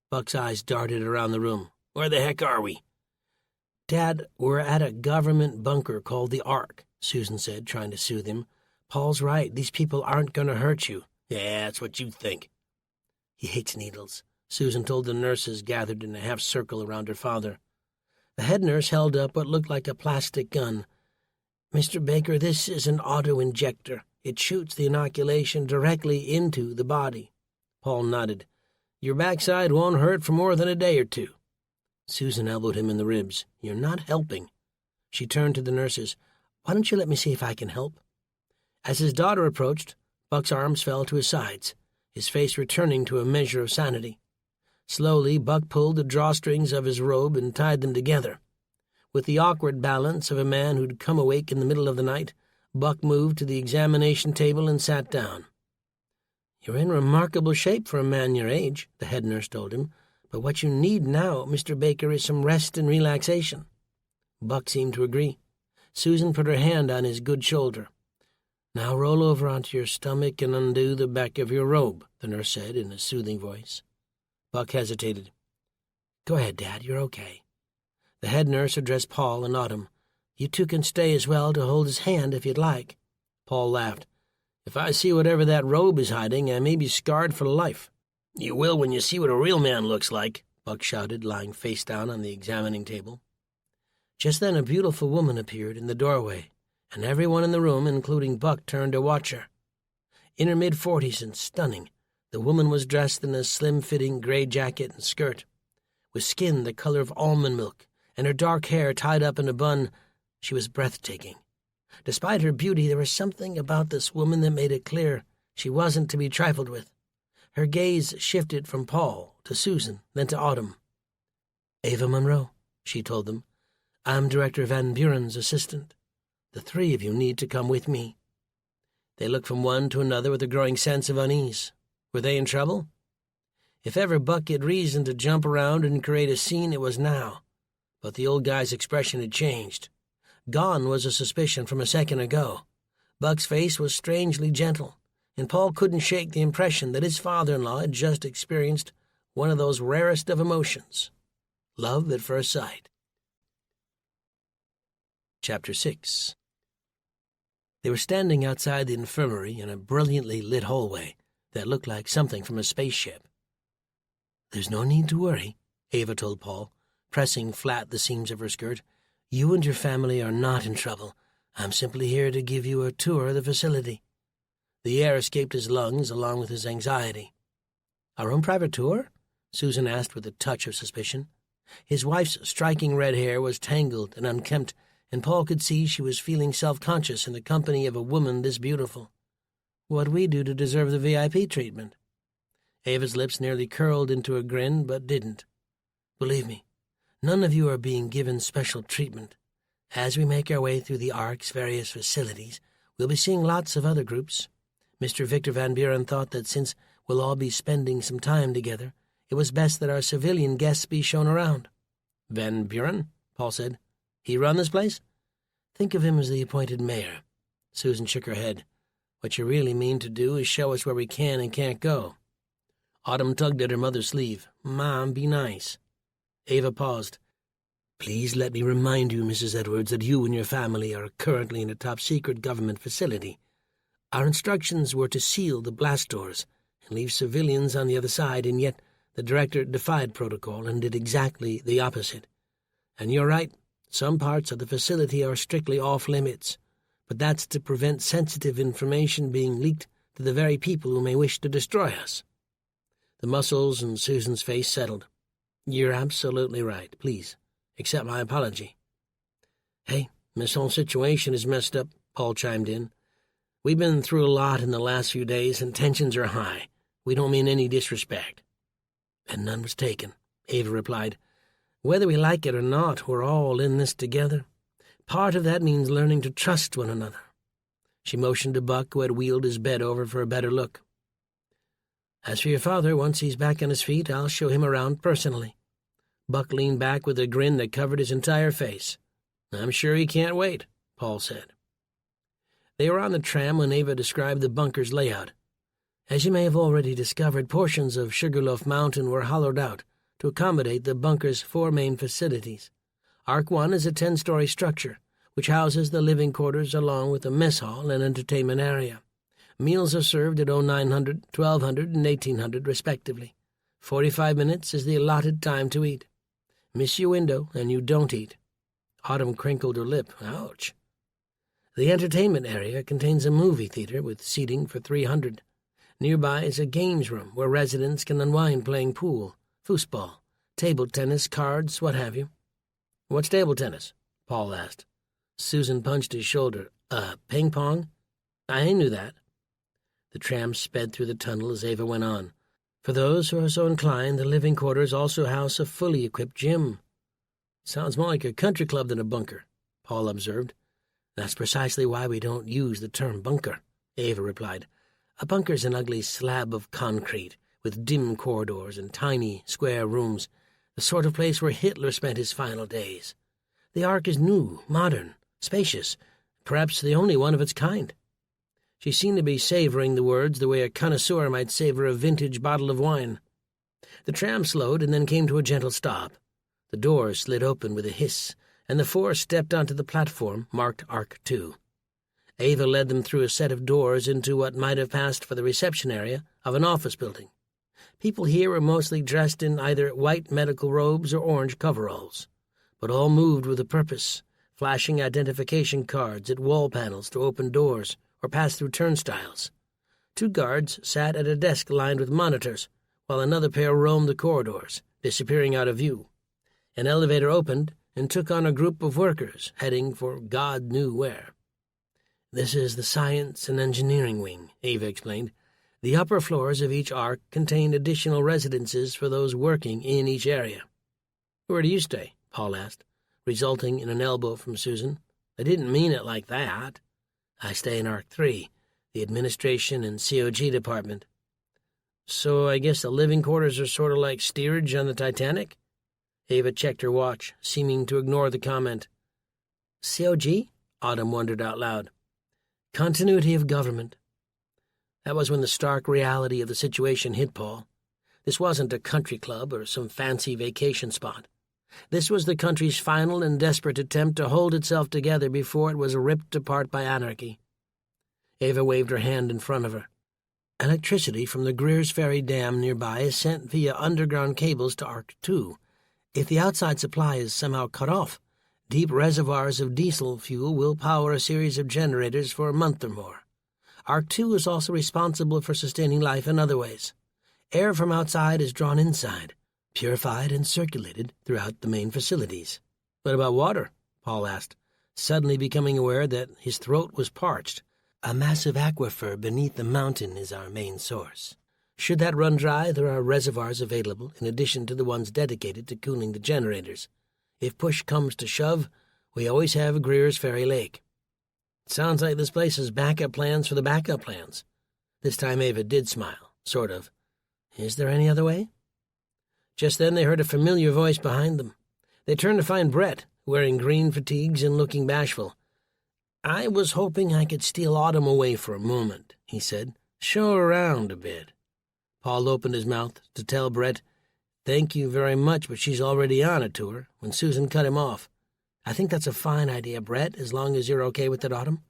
Buck's eyes darted around the room. "Where the heck are we?" "Dad, we're at a government bunker called the Ark," Susan said, trying to soothe him. "Paul's right. These people aren't going to hurt you." "Yeah, that's what you think." "He hates needles," Susan told the nurses gathered in a half circle around her father. The head nurse held up what looked like a plastic gun. "Mr. Baker, this is an auto-injector. It shoots the inoculation directly into the body." Paul nodded. "Your backside won't hurt for more than a day or 2. Susan elbowed him in the ribs. "You're not helping." She turned to the nurses. "Why don't you let me see if I can help?" As his daughter approached, Buck's arms fell to his sides, his face returning to a measure of sanity. Slowly, Buck pulled the drawstrings of his robe and tied them together. With the awkward balance of a man who'd come awake in the middle of the night, Buck moved to the examination table and sat down. "You're in remarkable shape for a man your age," the head nurse told him. "But what you need now, Mr. Baker, is some rest and relaxation." Buck seemed to agree. Susan put her hand on his good shoulder. "Now roll over onto your stomach and undo the back of your robe," the nurse said in a soothing voice. Buck hesitated. "Go ahead, Dad, you're okay." The head nurse addressed Paul and Autumn. "You 2 can stay as well to hold his hand if you'd like." Paul laughed. "If I see whatever that robe is hiding, I may be scarred for life." "You will when you see what a real man looks like," Buck shouted, lying face down on the examining table. Just then a beautiful woman appeared in the doorway, and everyone in the room, including Buck, turned to watch her. In her mid-40s and stunning, the woman was dressed in a slim-fitting gray jacket and skirt. With skin the color of almond milk and her dark hair tied up in a bun, she was breathtaking. Despite her beauty, there was something about this woman that made it clear she wasn't to be trifled with. Her gaze shifted from Paul to Susan, then to Autumn. "Ava Monroe," she told them. "I'm Director Van Buren's assistant. The 3 of you need to come with me." They looked from one to another with a growing sense of unease. Were they in trouble? If ever Buck had reason to jump around and create a scene, it was now. But the old guy's expression had changed. Gone was a suspicion from a second ago. Buck's face was strangely gentle, and Paul couldn't shake the impression that his father-in-law had just experienced one of those rarest of emotions, love at first sight. Chapter 6. They were standing outside the infirmary in a brilliantly lit hallway that looked like something from a spaceship. "There's no need to worry," Ava told Paul, pressing flat the seams of her skirt. "You and your family are not in trouble. I'm simply here to give you a tour of the facility." The air escaped his lungs along with his anxiety. "Our own private tour?" Susan asked with a touch of suspicion. His wife's striking red hair was tangled and unkempt, and Paul could see she was feeling self-conscious in the company of a woman this beautiful. "What'd we do to deserve the VIP treatment?" Ava's lips nearly curled into a grin, but didn't. "Believe me, none of you are being given special treatment. As we make our way through the Ark's various facilities, we'll be seeing lots of other groups. Mr. Victor Van Buren thought that since we'll all be spending some time together, it was best that our civilian guests be shown around." "Van Buren?" Paul said. "He run this place?" "Think of him as the appointed mayor." Susan shook her head. "What you really mean to do is show us where we can and can't go." Autumn tugged at her mother's sleeve. "Mom, be nice." Ava paused. "Please let me remind you, Mrs. Edwards, that you and your family are currently in a top-secret government facility. Our instructions were to seal the blast doors and leave civilians on the other side, and yet the director defied protocol and did exactly the opposite. And you're right, some parts of the facility are strictly off-limits, but that's to prevent sensitive information being leaked to the very people who may wish to destroy us." The muscles in Susan's face settled. "You're absolutely right. Please, accept my apology." "Hey, this whole situation is messed up," Paul chimed in. "We've been through a lot in the last few days, and tensions are high. We don't mean any disrespect." "And none was taken," Ava replied. "Whether we like it or not, we're all in this together. Part of that means learning to trust one another." She motioned to Buck, who had wheeled his bed over for a better look. "As for your father, once he's back on his feet, I'll show him around personally." Buck leaned back with a grin that covered his entire face. "I'm sure he can't wait," Paul said. They were on the tram when Ava described the bunker's layout. "As you may have already discovered, portions of Sugarloaf Mountain were hollowed out to accommodate the bunker's 4 main facilities. Arc 1 is a 10-story structure, which houses the living quarters along with a mess hall and entertainment area. Meals are served at 0900, 1200, and 1800, respectively. 45 minutes is the allotted time to eat. Miss your window, and you don't eat." Autumn crinkled her lip. "Ouch." The entertainment area contains a movie theater with seating for 300. Nearby is a games room where residents can unwind playing pool, foosball, table tennis, cards, what have you. "What's table tennis?" Paul asked. Susan punched his shoulder. Ping pong? I knew that." The tram sped through the tunnel as Ava went on. "For those who are so inclined, the living quarters also house a fully equipped gym." "Sounds more like a country club than a bunker," Paul observed. "That's precisely why we don't use the term bunker," Ava replied. "A bunker's an ugly slab of concrete with dim corridors and tiny, square rooms, the sort of place where Hitler spent his final days. The Ark is new, modern, spacious, perhaps the only one of its kind." She seemed to be savoring the words the way a connoisseur might savor a vintage bottle of wine. The tram slowed and then came to a gentle stop. The doors slid open with a hiss, and the 4 stepped onto the platform marked Arc 2. Ava led them through a set of doors into what might have passed for the reception area of an office building. People here were mostly dressed in either white medical robes or orange coveralls, but all moved with a purpose, flashing identification cards at wall panels to open doors or pass through turnstiles. 2 guards sat at a desk lined with monitors, while another pair roamed the corridors, disappearing out of view. An elevator opened and took on a group of workers heading for God knew where. "This is the Science and Engineering Wing," Ava explained. "The upper floors of each arc contain additional residences for those working in each area." "Where do you stay?" Paul asked, resulting in an elbow from Susan. "I didn't mean it like that." "I stay in Arc 3, the Administration and COG Department." "So I guess the living quarters are sort of like steerage on the Titanic?" Ava checked her watch, seeming to ignore the comment. "COG?" Autumn wondered out loud. "Continuity of government." That was when the stark reality of the situation hit Paul. This wasn't a country club or some fancy vacation spot. This was the country's final and desperate attempt to hold itself together before it was ripped apart by anarchy. Ava waved her hand in front of her. "Electricity from the Greer's Ferry Dam nearby is sent via underground cables to Arc 2. If the outside supply is somehow cut off, deep reservoirs of diesel fuel will power a series of generators for a month or more. Arc 2 is also responsible for sustaining life in other ways. Air from outside is drawn inside, purified and circulated throughout the main facilities." "What about water?" Paul asked, suddenly becoming aware that his throat was parched. "A massive aquifer beneath the mountain is our main source. Should that run dry, there are reservoirs available in addition to the ones dedicated to cooling the generators. If push comes to shove, we always have Greer's Ferry Lake." "Sounds like this place has backup plans for the backup plans." This time Ava did smile, sort of. "Is there any other way?" Just then they heard a familiar voice behind them. They turned to find Brett, wearing green fatigues and looking bashful. "I was hoping I could steal Autumn away for a moment," he said. "Show her around a bit." Paul opened his mouth to tell Brett, "Thank you very much, but she's already on a tour," when Susan cut him off. "I think that's a fine idea, Brett, as long as you're okay with it, Autumn."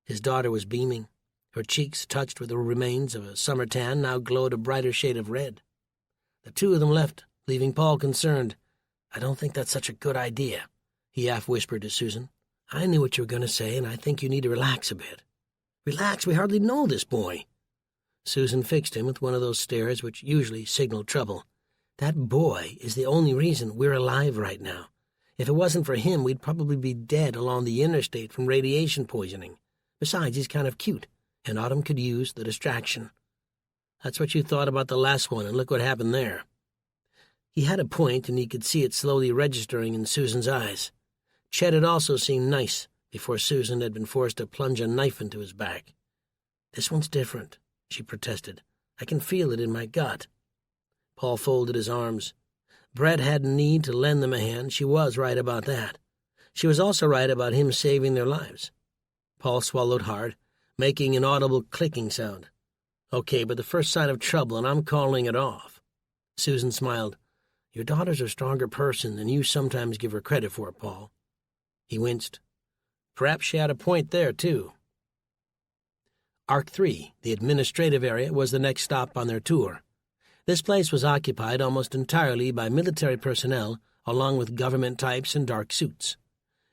His daughter was beaming. Her cheeks, touched with the remains of a summer tan, now glowed a brighter shade of red. The two of them left, leaving Paul concerned. "I don't think that's such a good idea," he half-whispered to Susan. "I knew what you were going to say, and I think you need to relax a bit." "Relax? We hardly know this boy." Susan fixed him with one of those stares which usually signal trouble. "That boy is the only reason we're alive right now. If it wasn't for him, we'd probably be dead along the interstate from radiation poisoning. Besides, he's kind of cute, and Autumn could use the distraction." "That's what you thought about the last one, and look what happened there." He had a point, and he could see it slowly registering in Susan's eyes. Chet had also seemed nice before Susan had been forced to plunge a knife into his back. "This one's different," she protested. "I can feel it in my gut." Paul folded his arms. Brett had need to lend them a hand. She was right about that. She was also right about him saving their lives. Paul swallowed hard, making an audible clicking sound. "Okay, but the first sign of trouble, and I'm calling it off." Susan smiled. "Your daughter's a stronger person than you sometimes give her credit for, Paul." He winced. Perhaps she had a point there, too. Arc 3, the administrative area, was the next stop on their tour. This place was occupied almost entirely by military personnel, along with government types in dark suits.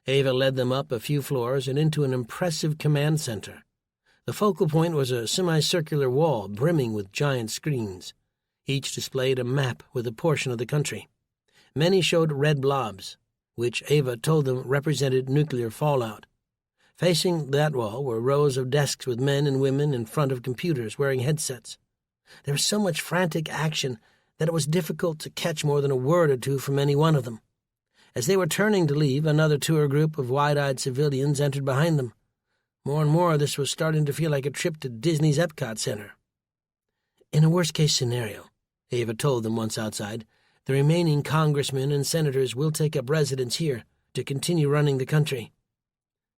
Ava led them up a few floors and into an impressive command center. The focal point was a semicircular wall brimming with giant screens. Each displayed a map with a portion of the country. Many showed red blobs, which Ava told them represented nuclear fallout. Facing that wall were rows of desks with men and women in front of computers wearing headsets. There was so much frantic action that it was difficult to catch more than a word or two from any one of them. As they were turning to leave, another tour group of wide-eyed civilians entered behind them. More and more, this was starting to feel like a trip to Disney's Epcot Center. "In a worst-case scenario," Ava told them once outside, "the remaining congressmen and senators will take up residence here to continue running the country."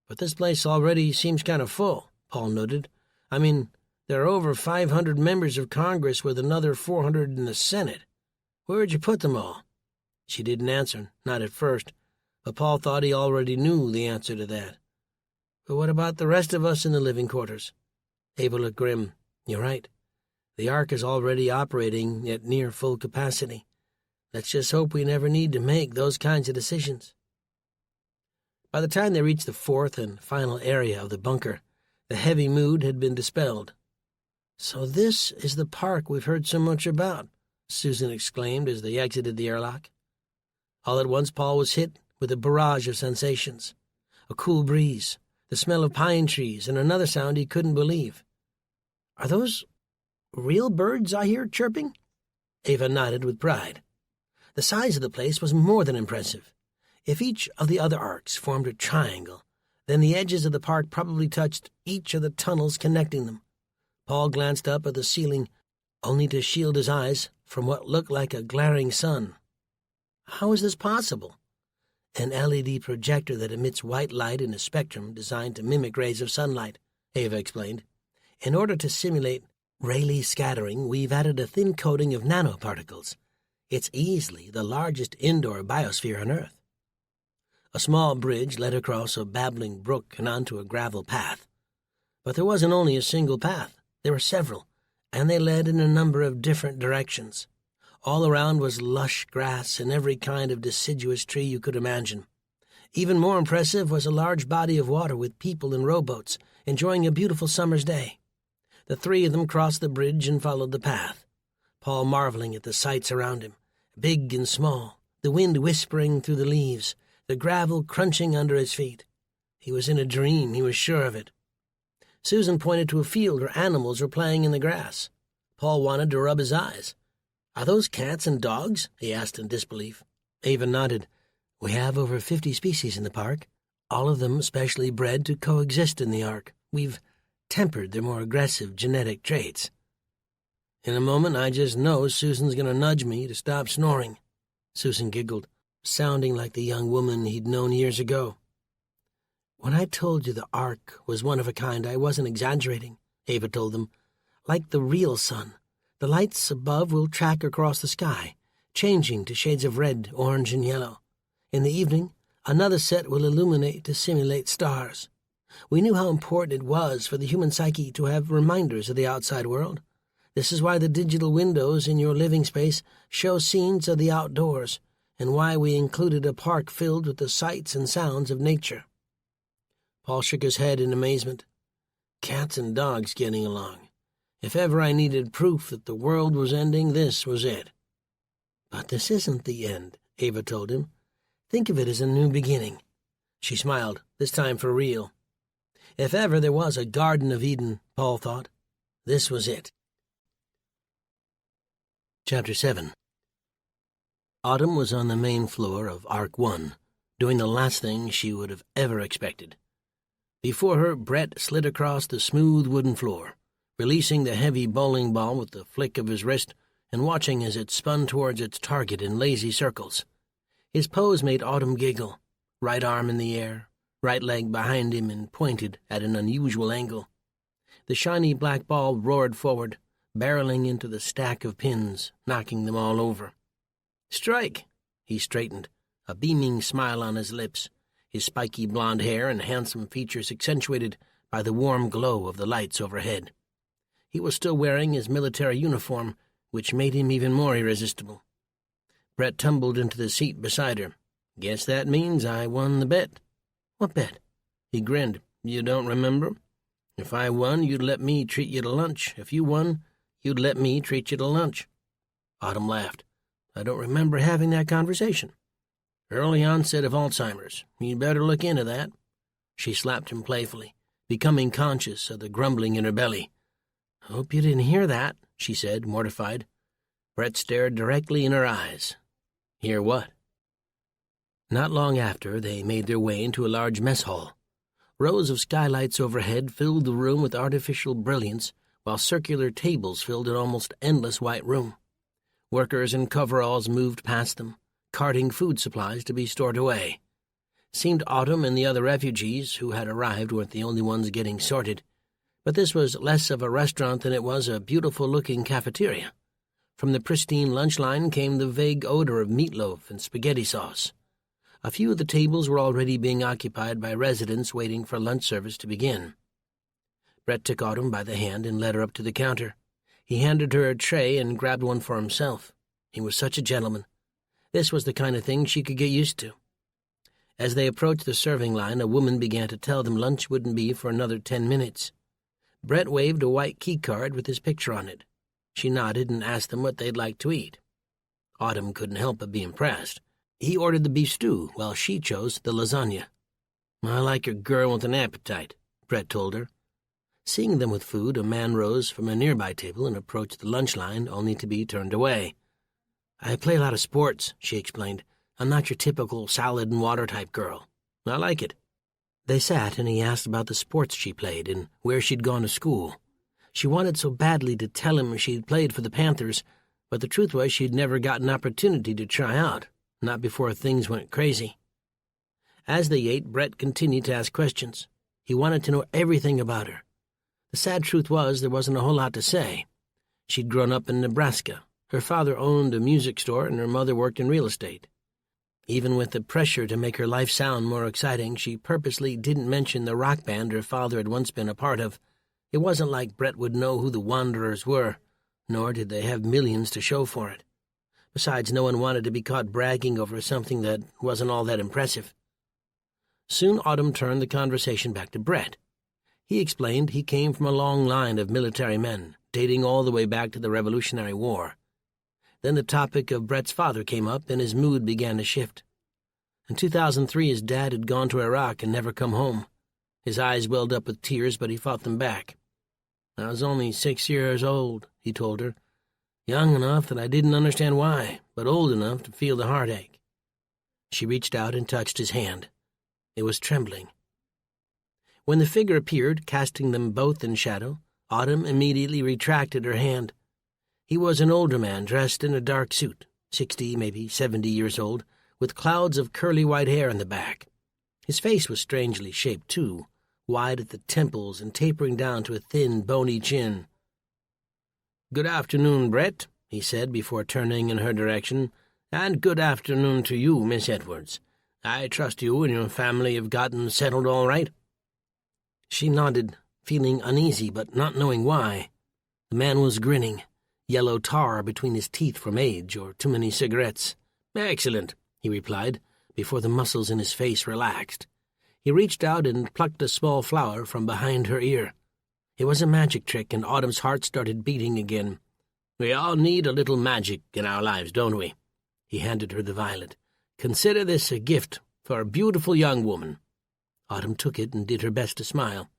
"But this place already seems kind of full," Paul noted. "I mean, there are over 500 members of Congress with another 400 in the Senate. Where'd you put them all?" She didn't answer, not at first, but Paul thought he already knew the answer to that. "But what about the rest of us in the living quarters?" Ava looked grim. "You're right. The Ark is already operating at near full capacity. Let's just hope we never need to make those kinds of decisions." By the time they reached the fourth and final area of the bunker, the heavy mood had been dispelled. "So this is the park we've heard so much about," Susan exclaimed as they exited the airlock. All at once Paul was hit with a barrage of sensations. A cool breeze, the smell of pine trees, and another sound he couldn't believe. "Are those real birds I hear chirping?" Ava nodded with pride. The size of the place was more than impressive. If each of the other arcs formed a triangle, then the edges of the park probably touched each of the tunnels connecting them. Paul glanced up at the ceiling, only to shield his eyes from what looked like a glaring sun. "How is this possible?" "An LED projector that emits white light in a spectrum designed to mimic rays of sunlight," Ava explained. "In order to simulate Rayleigh scattering, we've added a thin coating of nanoparticles. It's easily the largest indoor biosphere on Earth." A small bridge led across a babbling brook and onto a gravel path. But there wasn't only a single path. There were several, and they led in a number of different directions. All around was lush grass and every kind of deciduous tree you could imagine. Even more impressive was a large body of water with people in rowboats enjoying a beautiful summer's day. The three of them crossed the bridge and followed the path, Paul marveling at the sights around him, big and small, the wind whispering through the leaves, the gravel crunching under his feet. He was in a dream, he was sure of it. Susan pointed to a field where animals were playing in the grass. Paul wanted to rub his eyes. "Are those cats and dogs?" he asked in disbelief. Ava nodded. "We have over 50 species in the park, all of them specially bred to coexist in the Ark. We've tempered their more aggressive genetic traits." In a moment I just know Susan's going to nudge me to stop snoring." Susan giggled, sounding like the young woman he'd known years ago. "When I told you the ark was one of a kind, I wasn't exaggerating," Ava told them. "Like the real sun, the lights above will track across the sky, changing to shades of red, orange, and yellow. In the evening, another set will illuminate to simulate stars. We knew how important it was for the human psyche to have reminders of the outside world. This is why the digital windows in your living space show scenes of the outdoors, and why we included a park filled with the sights and sounds of nature." Paul shook his head in amazement. Cats and dogs getting along. If ever I needed proof that the world was ending, this was it. "But this isn't the end," Ava told him. "Think of it as a new beginning." She smiled, this time for real. If ever there was a Garden of Eden, Paul thought, this was it. Chapter 7. Autumn was on the main floor of Ark 1, doing the last thing she would have ever expected. Before her, Brett slid across the smooth wooden floor, releasing the heavy bowling ball with the flick of his wrist and watching as it spun towards its target in lazy circles. His pose made Autumn giggle, right arm in the air, right leg behind him and pointed at an unusual angle. The shiny black ball roared forward, barreling into the stack of pins, knocking them all over. "Strike!" He straightened, a beaming smile on his lips, his spiky blonde hair and handsome features accentuated by the warm glow of the lights overhead. He was still wearing his military uniform, which made him even more irresistible. Brett tumbled into the seat beside her. "Guess that means I won the bet." "What bet?" He grinned. "You don't remember? If I won, you'd let me treat you to lunch. If you won, you'd let me treat you to lunch." Autumn laughed. "I don't remember having that conversation." "Early onset of Alzheimer's. You'd better look into that." She slapped him playfully, becoming conscious of the grumbling in her belly. "Hope you didn't hear that," she said, mortified. Brett stared directly in her eyes. "Hear what?" Not long after, they made their way into a large mess hall. Rows of skylights overhead filled the room with artificial brilliance, while circular tables filled an almost endless white room. Workers in coveralls moved past them, carting food supplies to be stored away. Seemed Autumn and the other refugees who had arrived weren't the only ones getting sorted, but this was less of a restaurant than it was a beautiful-looking cafeteria. From the pristine lunch line came the vague odor of meatloaf and spaghetti sauce. A few of the tables were already being occupied by residents waiting for lunch service to begin. Brett took Autumn by the hand and led her up to the counter. He handed her a tray and grabbed one for himself. He was such a gentleman. This was the kind of thing she could get used to. As they approached the serving line, a woman began to tell them lunch wouldn't be for another 10 minutes. Brett waved a white key card with his picture on it. She nodded and asked them what they'd like to eat. Autumn couldn't help but be impressed. He ordered the beef stew, while she chose the lasagna. "I like a girl with an appetite," Brett told her. Seeing them with food, a man rose from a nearby table and approached the lunch line, only to be turned away. "I play a lot of sports," she explained. "I'm not your typical salad and water type girl. I like it." They sat, and he asked about the sports she played and where she'd gone to school. She wanted so badly to tell him she'd played for the Panthers, but the truth was she'd never got an opportunity to try out, not before things went crazy. As they ate, Brett continued to ask questions. He wanted to know everything about her. The sad truth was there wasn't a whole lot to say. She'd grown up in Nebraska. Her father owned a music store and her mother worked in real estate. Even with the pressure to make her life sound more exciting, she purposely didn't mention the rock band her father had once been a part of. It wasn't like Brett would know who the Wanderers were, nor did they have millions to show for it. Besides, no one wanted to be caught bragging over something that wasn't all that impressive. Soon Autumn turned the conversation back to Brett. He explained he came from a long line of military men, dating all the way back to the Revolutionary War. Then the topic of Brett's father came up, and his mood began to shift. In 2003, his dad had gone to Iraq and never come home. His eyes welled up with tears, but he fought them back. "I was only 6 years old," he told her. "Young enough that I didn't understand why, but old enough to feel the heartache." She reached out and touched his hand. It was trembling. When the figure appeared, casting them both in shadow, Autumn immediately retracted her hand. He was an older man dressed in a dark suit, 60, maybe 70 years old, with clouds of curly white hair in the back. His face was strangely shaped, too, wide at the temples and tapering down to a thin, bony chin. "Good afternoon, Brett," he said before turning in her direction, "and good afternoon to you, Miss Edwards. I trust you and your family have gotten settled all right?" She nodded, feeling uneasy but not knowing why. The man was grinning, yellow tar between his teeth from age or too many cigarettes. "Excellent," he replied, before the muscles in his face relaxed. He reached out and plucked a small flower from behind her ear. It was a magic trick, and Autumn's heart started beating again. "We all need a little magic in our lives, don't we?" He handed her the violet. "Consider this a gift for a beautiful young woman." Autumn took it and did her best to smile.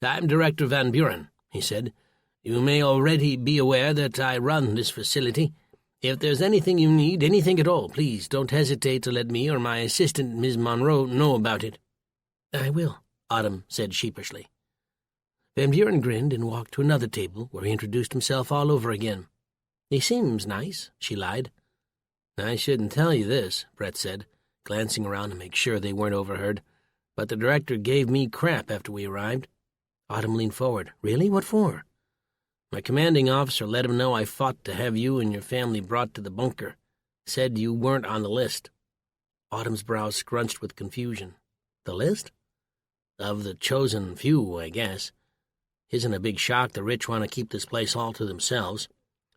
"I'm Director Van Buren," he said. "You may already be aware that I run this facility. If there's anything you need, anything at all, please don't hesitate to let me or my assistant, Ms. Monroe, know about it." "I will," Autumn said sheepishly. Van Buren grinned and walked to another table, where he introduced himself all over again. "He seems nice," she lied. "I shouldn't tell you this," Brett said, glancing around to make sure they weren't overheard, "but the director gave me crap after we arrived." Autumn leaned forward. "Really? What for?" "My commanding officer let him know I fought to have you and your family brought to the bunker. Said you weren't on the list." Autumn's brows scrunched with confusion. "The list?" "Of the chosen few, I guess. Isn't a big shock the rich want to keep this place all to themselves.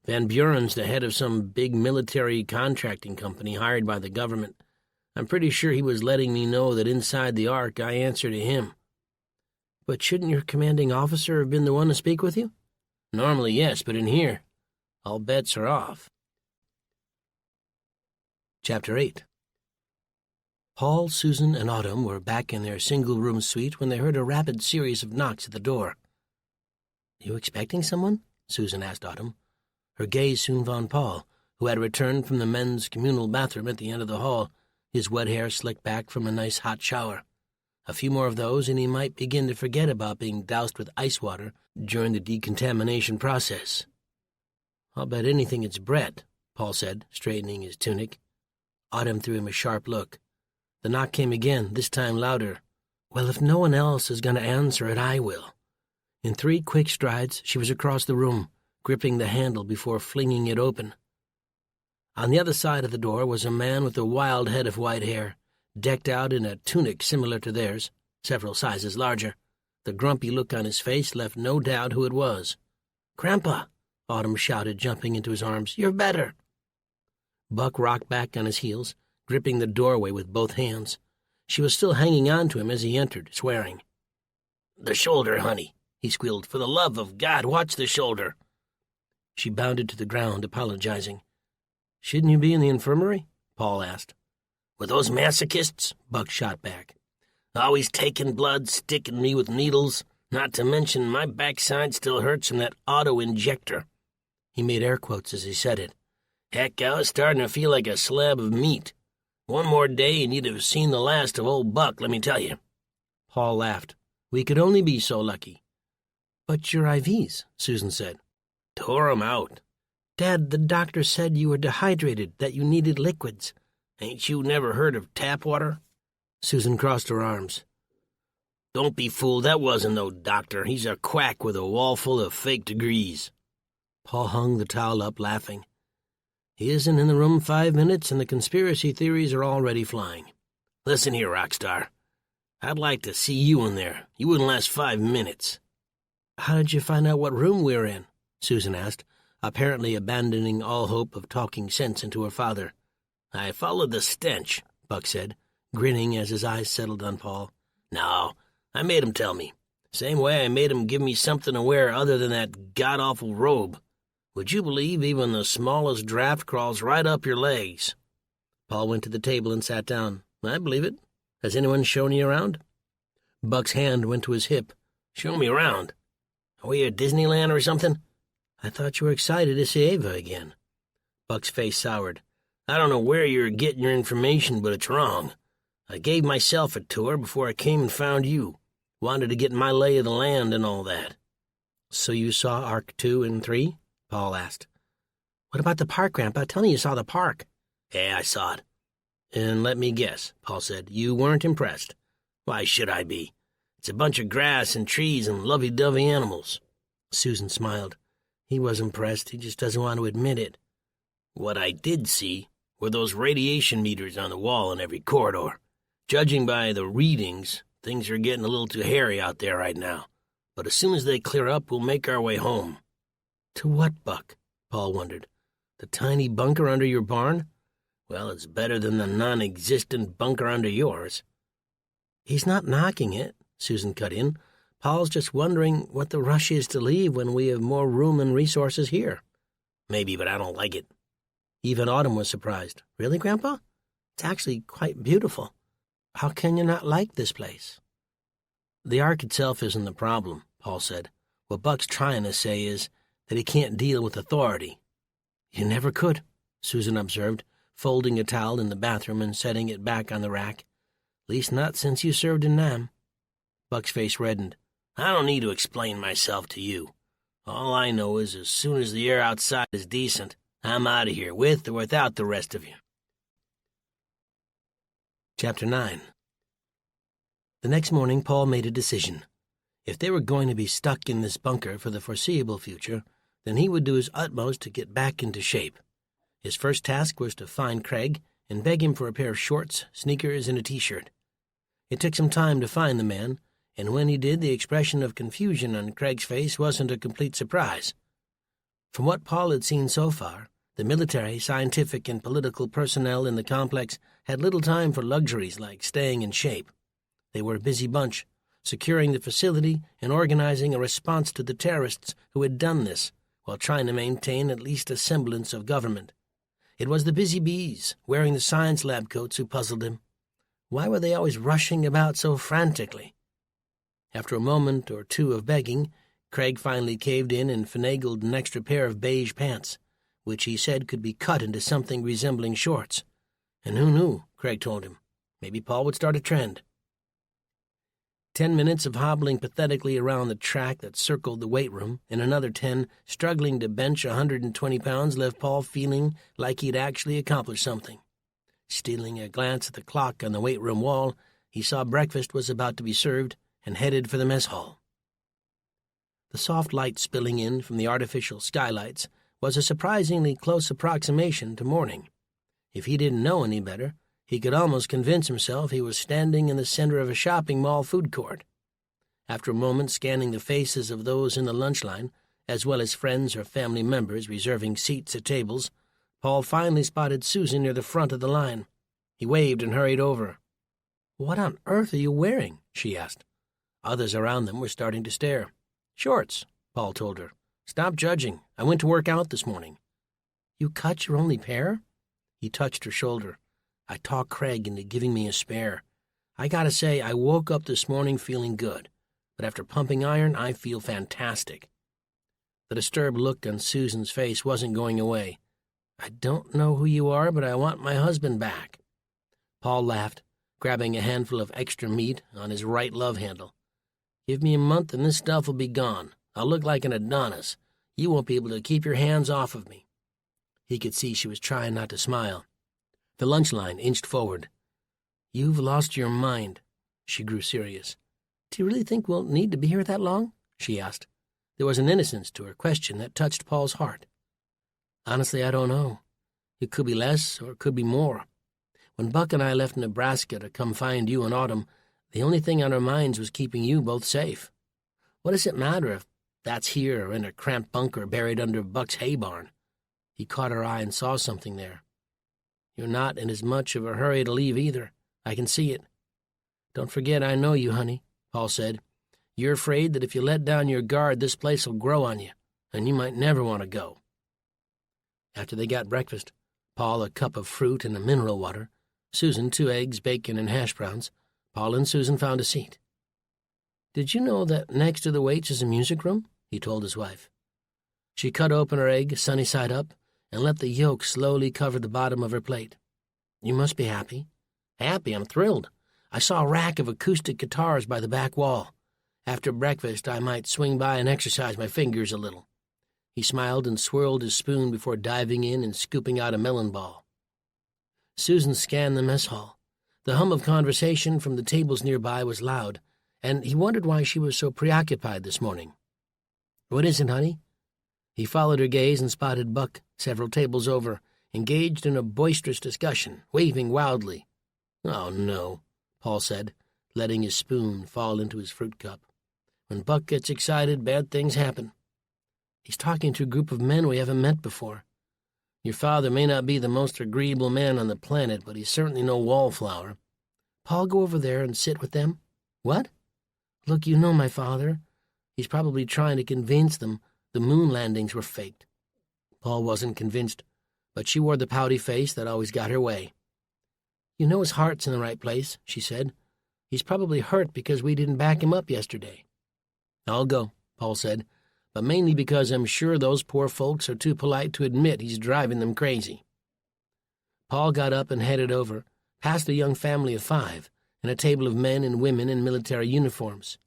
Van Buren's the head of some big military contracting company hired by the government. I'm pretty sure he was letting me know that inside the Ark I answer to him." "But shouldn't your commanding officer have been the one to speak with you?" "Normally, yes, but in here, all bets are off." Chapter 8. Paul, Susan, and Autumn were back in their single-room suite when they heard a rapid series of knocks at the door. "You expecting someone?" Susan asked Autumn. Her gaze soon found Paul, who had returned from the men's communal bathroom at the end of the hall, his wet hair slicked back from a nice hot shower. A few more of those, and he might begin to forget about being doused with ice water during the decontamination process. "I'll bet anything it's Brett," Paul said, straightening his tunic. Autumn threw him a sharp look. The knock came again, this time louder. "Well, if no one else is going to answer it, I will." In 3 quick strides, she was across the room, gripping the handle before flinging it open. On the other side of the door was a man with a wild head of white hair, decked out in a tunic similar to theirs, several sizes larger. The grumpy look on his face left no doubt who it was. "Grandpa!" Autumn shouted, jumping into his arms. "You're better!" Buck rocked back on his heels, gripping the doorway with both hands. She was still hanging on to him as he entered, swearing. "The shoulder, honey," he squealed. "For the love of God, watch the shoulder." She bounded to the ground, apologizing. "Shouldn't you be in the infirmary?" Paul asked. "With those masochists?" Buck shot back. "Always taking blood, sticking me with needles, not to mention my backside still hurts from that auto-injector." He made air quotes as he said it. "Heck, I was starting to feel like a slab of meat. One more day and you'd have seen the last of old Buck, let me tell you." Paul laughed. "We could only be so lucky." "But your IVs," Susan said. "Tore 'em out." "Dad, the doctor said you were dehydrated, that you needed liquids." "Ain't you never heard of tap water?" Susan crossed her arms. "Don't be fooled, that wasn't no doctor. He's a quack with a wall full of fake degrees." Paul hung the towel up, laughing. "He isn't in the room 5 minutes, and the conspiracy theories are already flying. Listen here, Rockstar. I'd like to see you in there. You wouldn't last 5 minutes." "How did you find out what room we were in?" Susan asked, apparently abandoning all hope of talking sense into her father. "I followed the stench," Buck said, grinning as his eyes settled on Paul. "No, I made him tell me. Same way I made him give me something to wear other than that god-awful robe. Would you believe even the smallest draft crawls right up your legs?" Paul went to the table and sat down. "I believe it. Has anyone shown you around?" Buck's hand went to his hip. "Show me around? Are we at Disneyland or something?" "I thought you were excited to see Ava again." Buck's face soured. "I don't know where you're getting your information, but it's wrong. I gave myself a tour before I came and found you. Wanted to get my lay of the land and all that." "So you saw Arc 2 and 3? Paul asked. What about the park, Grandpa? Tell me you saw the park. Yeah, I saw it. And let me guess, Paul said, you weren't impressed. Why should I be? It's a bunch of grass and trees and lovey-dovey animals. Susan smiled. He was impressed. He just doesn't want to admit it. What I did see were those radiation meters on the wall in every corridor. Judging by the readings, things are getting a little too hairy out there right now. But as soon as they clear up, we'll make our way home. To what, Buck? Paul wondered. The tiny bunker under your barn? Well, it's better than the non-existent bunker under yours. He's not knocking it, Susan cut in. Paul's just wondering what the rush is to leave when we have more room and resources here. Maybe, but I don't like it. Even Autumn was surprised. Really, Grandpa? It's actually quite beautiful. How can you not like this place? The ark itself isn't the problem, Paul said. What Buck's trying to say is that he can't deal with authority. You never could, Susan observed, folding a towel in the bathroom and setting it back on the rack. At least not since you served in Nam. Buck's face reddened. I don't need to explain myself to you. All I know is as soon as the air outside is decent, I'm out of here, with or without the rest of you. Chapter 9. The next morning, Paul made a decision. If they were going to be stuck in this bunker for the foreseeable future, then he would do his utmost to get back into shape. His first task was to find Craig and beg him for a pair of shorts, sneakers, and a T-shirt. It took some time to find the man, and when he did, the expression of confusion on Craig's face wasn't a complete surprise. From what Paul had seen so far, the military, scientific, and political personnel in the complex had little time for luxuries like staying in shape. They were a busy bunch, securing the facility and organizing a response to the terrorists who had done this, while trying to maintain at least a semblance of government. It was the busy bees, wearing the science lab coats, who puzzled him. Why were they always rushing about so frantically? After a moment or two of begging, Craig finally caved in and finagled an extra pair of beige pants, which he said could be cut into something resembling shorts. And who knew, Craig told him. Maybe Paul would start a trend. 10 minutes of hobbling pathetically around the track that circled the weight room, and another 10 struggling to bench 120 pounds left Paul feeling like he'd actually accomplished something. Stealing a glance at the clock on the weight room wall, he saw breakfast was about to be served and headed for the mess hall. The soft light spilling in from the artificial skylights was a surprisingly close approximation to morning. If he didn't know any better, he could almost convince himself he was standing in the center of a shopping mall food court. After a moment scanning the faces of those in the lunch line, as well as friends or family members reserving seats at tables, Paul finally spotted Susan near the front of the line. He waved and hurried over. "What on earth are you wearing?" she asked. Others around them were starting to stare. "Shorts," Paul told her. "Stop judging. I went to work out this morning." "You cut your only pair?" He touched her shoulder. "I talked Craig into giving me a spare. I gotta say, I woke up this morning feeling good, but after pumping iron, I feel fantastic." The disturbed look on Susan's face wasn't going away. "I don't know who you are, but I want my husband back." Paul laughed, grabbing a handful of extra meat on his right love handle. "Give me a month and this stuff will be gone. I'll look like an Adonis. You won't be able to keep your hands off of me." He could see she was trying not to smile. The lunch line inched forward. "You've lost your mind." She grew serious. "Do you really think we'll need to be here that long?" she asked. There was an innocence to her question that touched Paul's heart. "Honestly, I don't know. It could be less or it could be more. When Buck and I left Nebraska to come find you in Autumn, the only thing on our minds was keeping you both safe. What does it matter if that's here or in a cramped bunker buried under Buck's hay barn?" He caught her eye and saw something there. "You're not in as much of a hurry to leave either. I can see it." "Don't forget I know you, honey," Paul said. "You're afraid that if you let down your guard, this place will grow on you, and you might never want to go." After they got breakfast, Paul a cup of fruit and a mineral water, Susan 2 eggs, bacon, and hash browns, Paul and Susan found a seat. "Did you know that next to the weights is a music room?" he told his wife. She cut open her egg, sunny side up, and let the yolk slowly cover the bottom of her plate. "You must be happy." "Happy? I'm thrilled. I saw a rack of acoustic guitars by the back wall. After breakfast, I might swing by and exercise my fingers a little." He smiled and swirled his spoon before diving in and scooping out a melon ball. Susan scanned the mess hall. The hum of conversation from the tables nearby was loud, and he wondered why she was so preoccupied this morning. "What is it, honey?" He followed her gaze and spotted Buck several tables over, engaged in a boisterous discussion, waving wildly. "Oh, no," Paul said, letting his spoon fall into his fruit cup. "When Buck gets excited, bad things happen. He's talking to a group of men we haven't met before. Your father may not be the most agreeable man on the planet, but he's certainly no wallflower. Paul, go over there and sit with them." "What?" "Look, you know my father. He's probably trying to convince them the moon landings were faked." Paul wasn't convinced, but she wore the pouty face that always got her way. "You know his heart's in the right place," she said. "He's probably hurt because we didn't back him up yesterday." "I'll go," Paul said, "but mainly because I'm sure those poor folks are too polite to admit he's driving them crazy." Paul got up and headed over, past a young family of 5, and a table of men and women in military uniforms.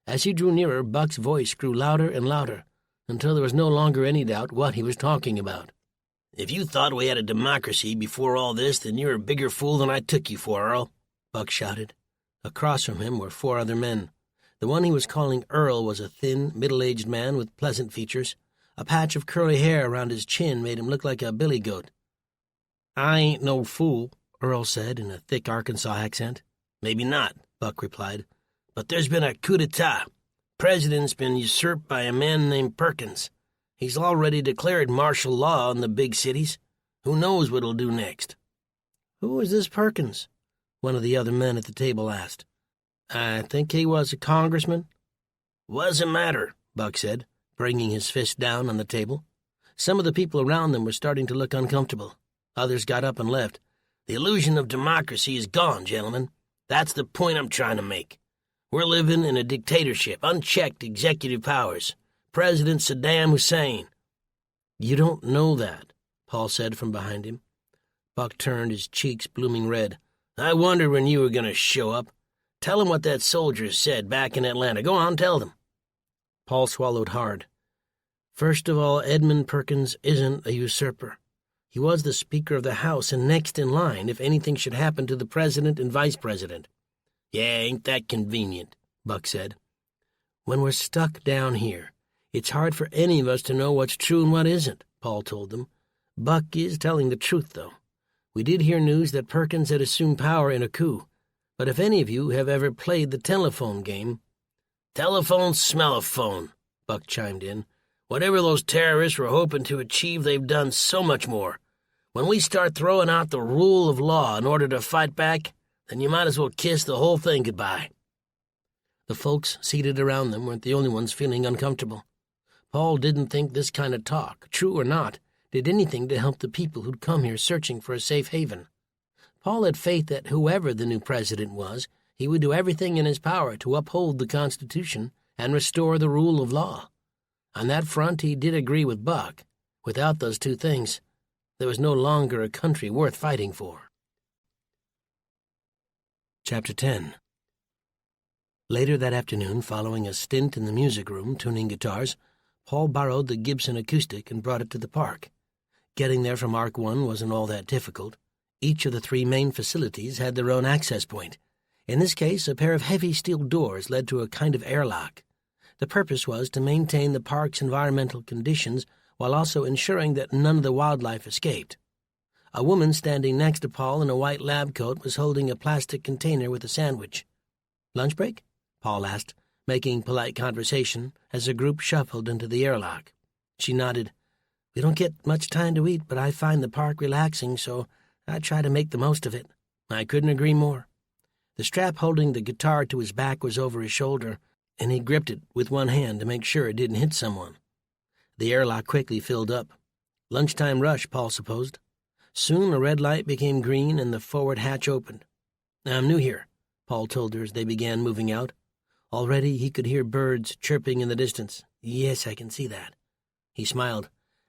As he drew nearer, Buck's voice grew louder and louder, until there was no longer any doubt what he was talking about. "If you thought we had a democracy before all this, then you're a bigger fool than I took you for, Earl," Buck shouted. Across from him were 4 other men. The one he was calling Earl was a thin, middle-aged man with pleasant features. A patch of curly hair around his chin made him look like a billy goat. "I ain't no fool," Earl said in a thick Arkansas accent. "Maybe not," Buck replied. "But there's been a coup d'etat. President's been usurped by a man named Perkins. He's already declared martial law in the big cities. Who knows what he'll do next?" "Who is this Perkins?" one of the other men at the table asked. "I think he was a congressman." "What does it matter?" Buck said, bringing his fist down on the table. Some of the people around them were starting to look uncomfortable. Others got up and left. "The illusion of democracy is gone, gentlemen. That's the point I'm trying to make. We're living in a dictatorship, unchecked executive powers. President Saddam Hussein." "You don't know that," Paul said from behind him. Buck turned, his cheeks blooming red. "I wondered when you were going to show up. Tell him what that soldier said back in Atlanta. Go on, tell them." Paul swallowed hard. "First of all, Edmund Perkins isn't a usurper. He was the Speaker of the House and next in line if anything should happen to the President and Vice President." "Yeah, ain't that convenient," Buck said. "When we're stuck down here, it's hard for any of us to know what's true and what isn't," Paul told them. "Buck is telling the truth, though. We did hear news that Perkins had assumed power in a coup. But if any of you have ever played the telephone game—" "Telephone smellophone," Buck chimed in. "Whatever those terrorists were hoping to achieve, they've done so much more. When we start throwing out the rule of law in order to fight back, then you might as well kiss the whole thing goodbye." The folks seated around them weren't the only ones feeling uncomfortable. Paul didn't think this kind of talk, true or not, did anything to help the people who'd come here searching for a safe haven. Paul had faith that whoever the new president was, he would do everything in his power to uphold the Constitution and restore the rule of law. On that front, he did agree with Buck. Without those 2 things, there was no longer a country worth fighting for. Chapter 10. Later that afternoon, following a stint in the music room tuning guitars, Paul borrowed the Gibson acoustic and brought it to the park. Getting there from Arc 1 wasn't all that difficult. Each of the 3 main facilities had their own access point. In this case, a pair of heavy steel doors led to a kind of airlock. The purpose was to maintain the park's environmental conditions while also ensuring that none of the wildlife escaped. A woman standing next to Paul in a white lab coat was holding a plastic container with a sandwich. "Lunch break?" Paul asked, making polite conversation as the group shuffled into the airlock. She nodded. "We don't get much time to eat, but I find the park relaxing, so I try to make the most of it." "I couldn't agree more." The strap holding the guitar to his back was over his shoulder, and he gripped it with one hand to make sure it didn't hit someone. The airlock quickly filled up. Lunchtime rush, Paul supposed. Soon a red light became green and the forward hatch opened. "I'm new here," Paul told her as they began moving out. Already he could hear birds chirping in the distance. "Yes, I can see that." He smiled.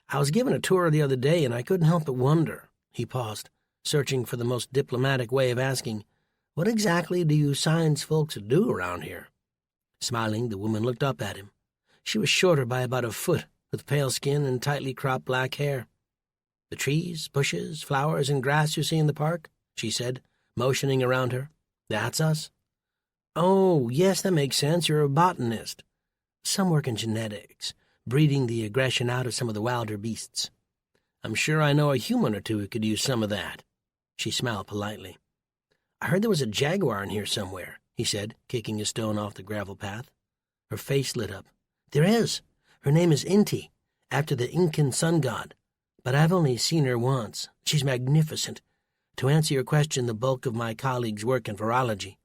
"I was given a tour the other day, and I couldn't help but wonder." He paused, searching for the most diplomatic way of asking, "What exactly do you science folks do around here?" Smiling, the woman looked up at him. She was shorter by about a foot, with pale skin and tightly cropped black hair. "The trees, bushes, flowers, and grass you see in the park?" she said, motioning around her. "That's us." "Oh, yes, that makes sense. You're a botanist." "Some work in genetics, breeding the aggression out of some of the wilder beasts." "I'm sure I know a human or two who could use some of that." She smiled politely. "I heard there was a jaguar in here somewhere," he said, kicking a stone off the gravel path. Her face lit up. "There is. Her name is Inti, after the Incan sun god. But I've only seen her once. She's magnificent. To answer your question, the bulk of my colleagues work in virology."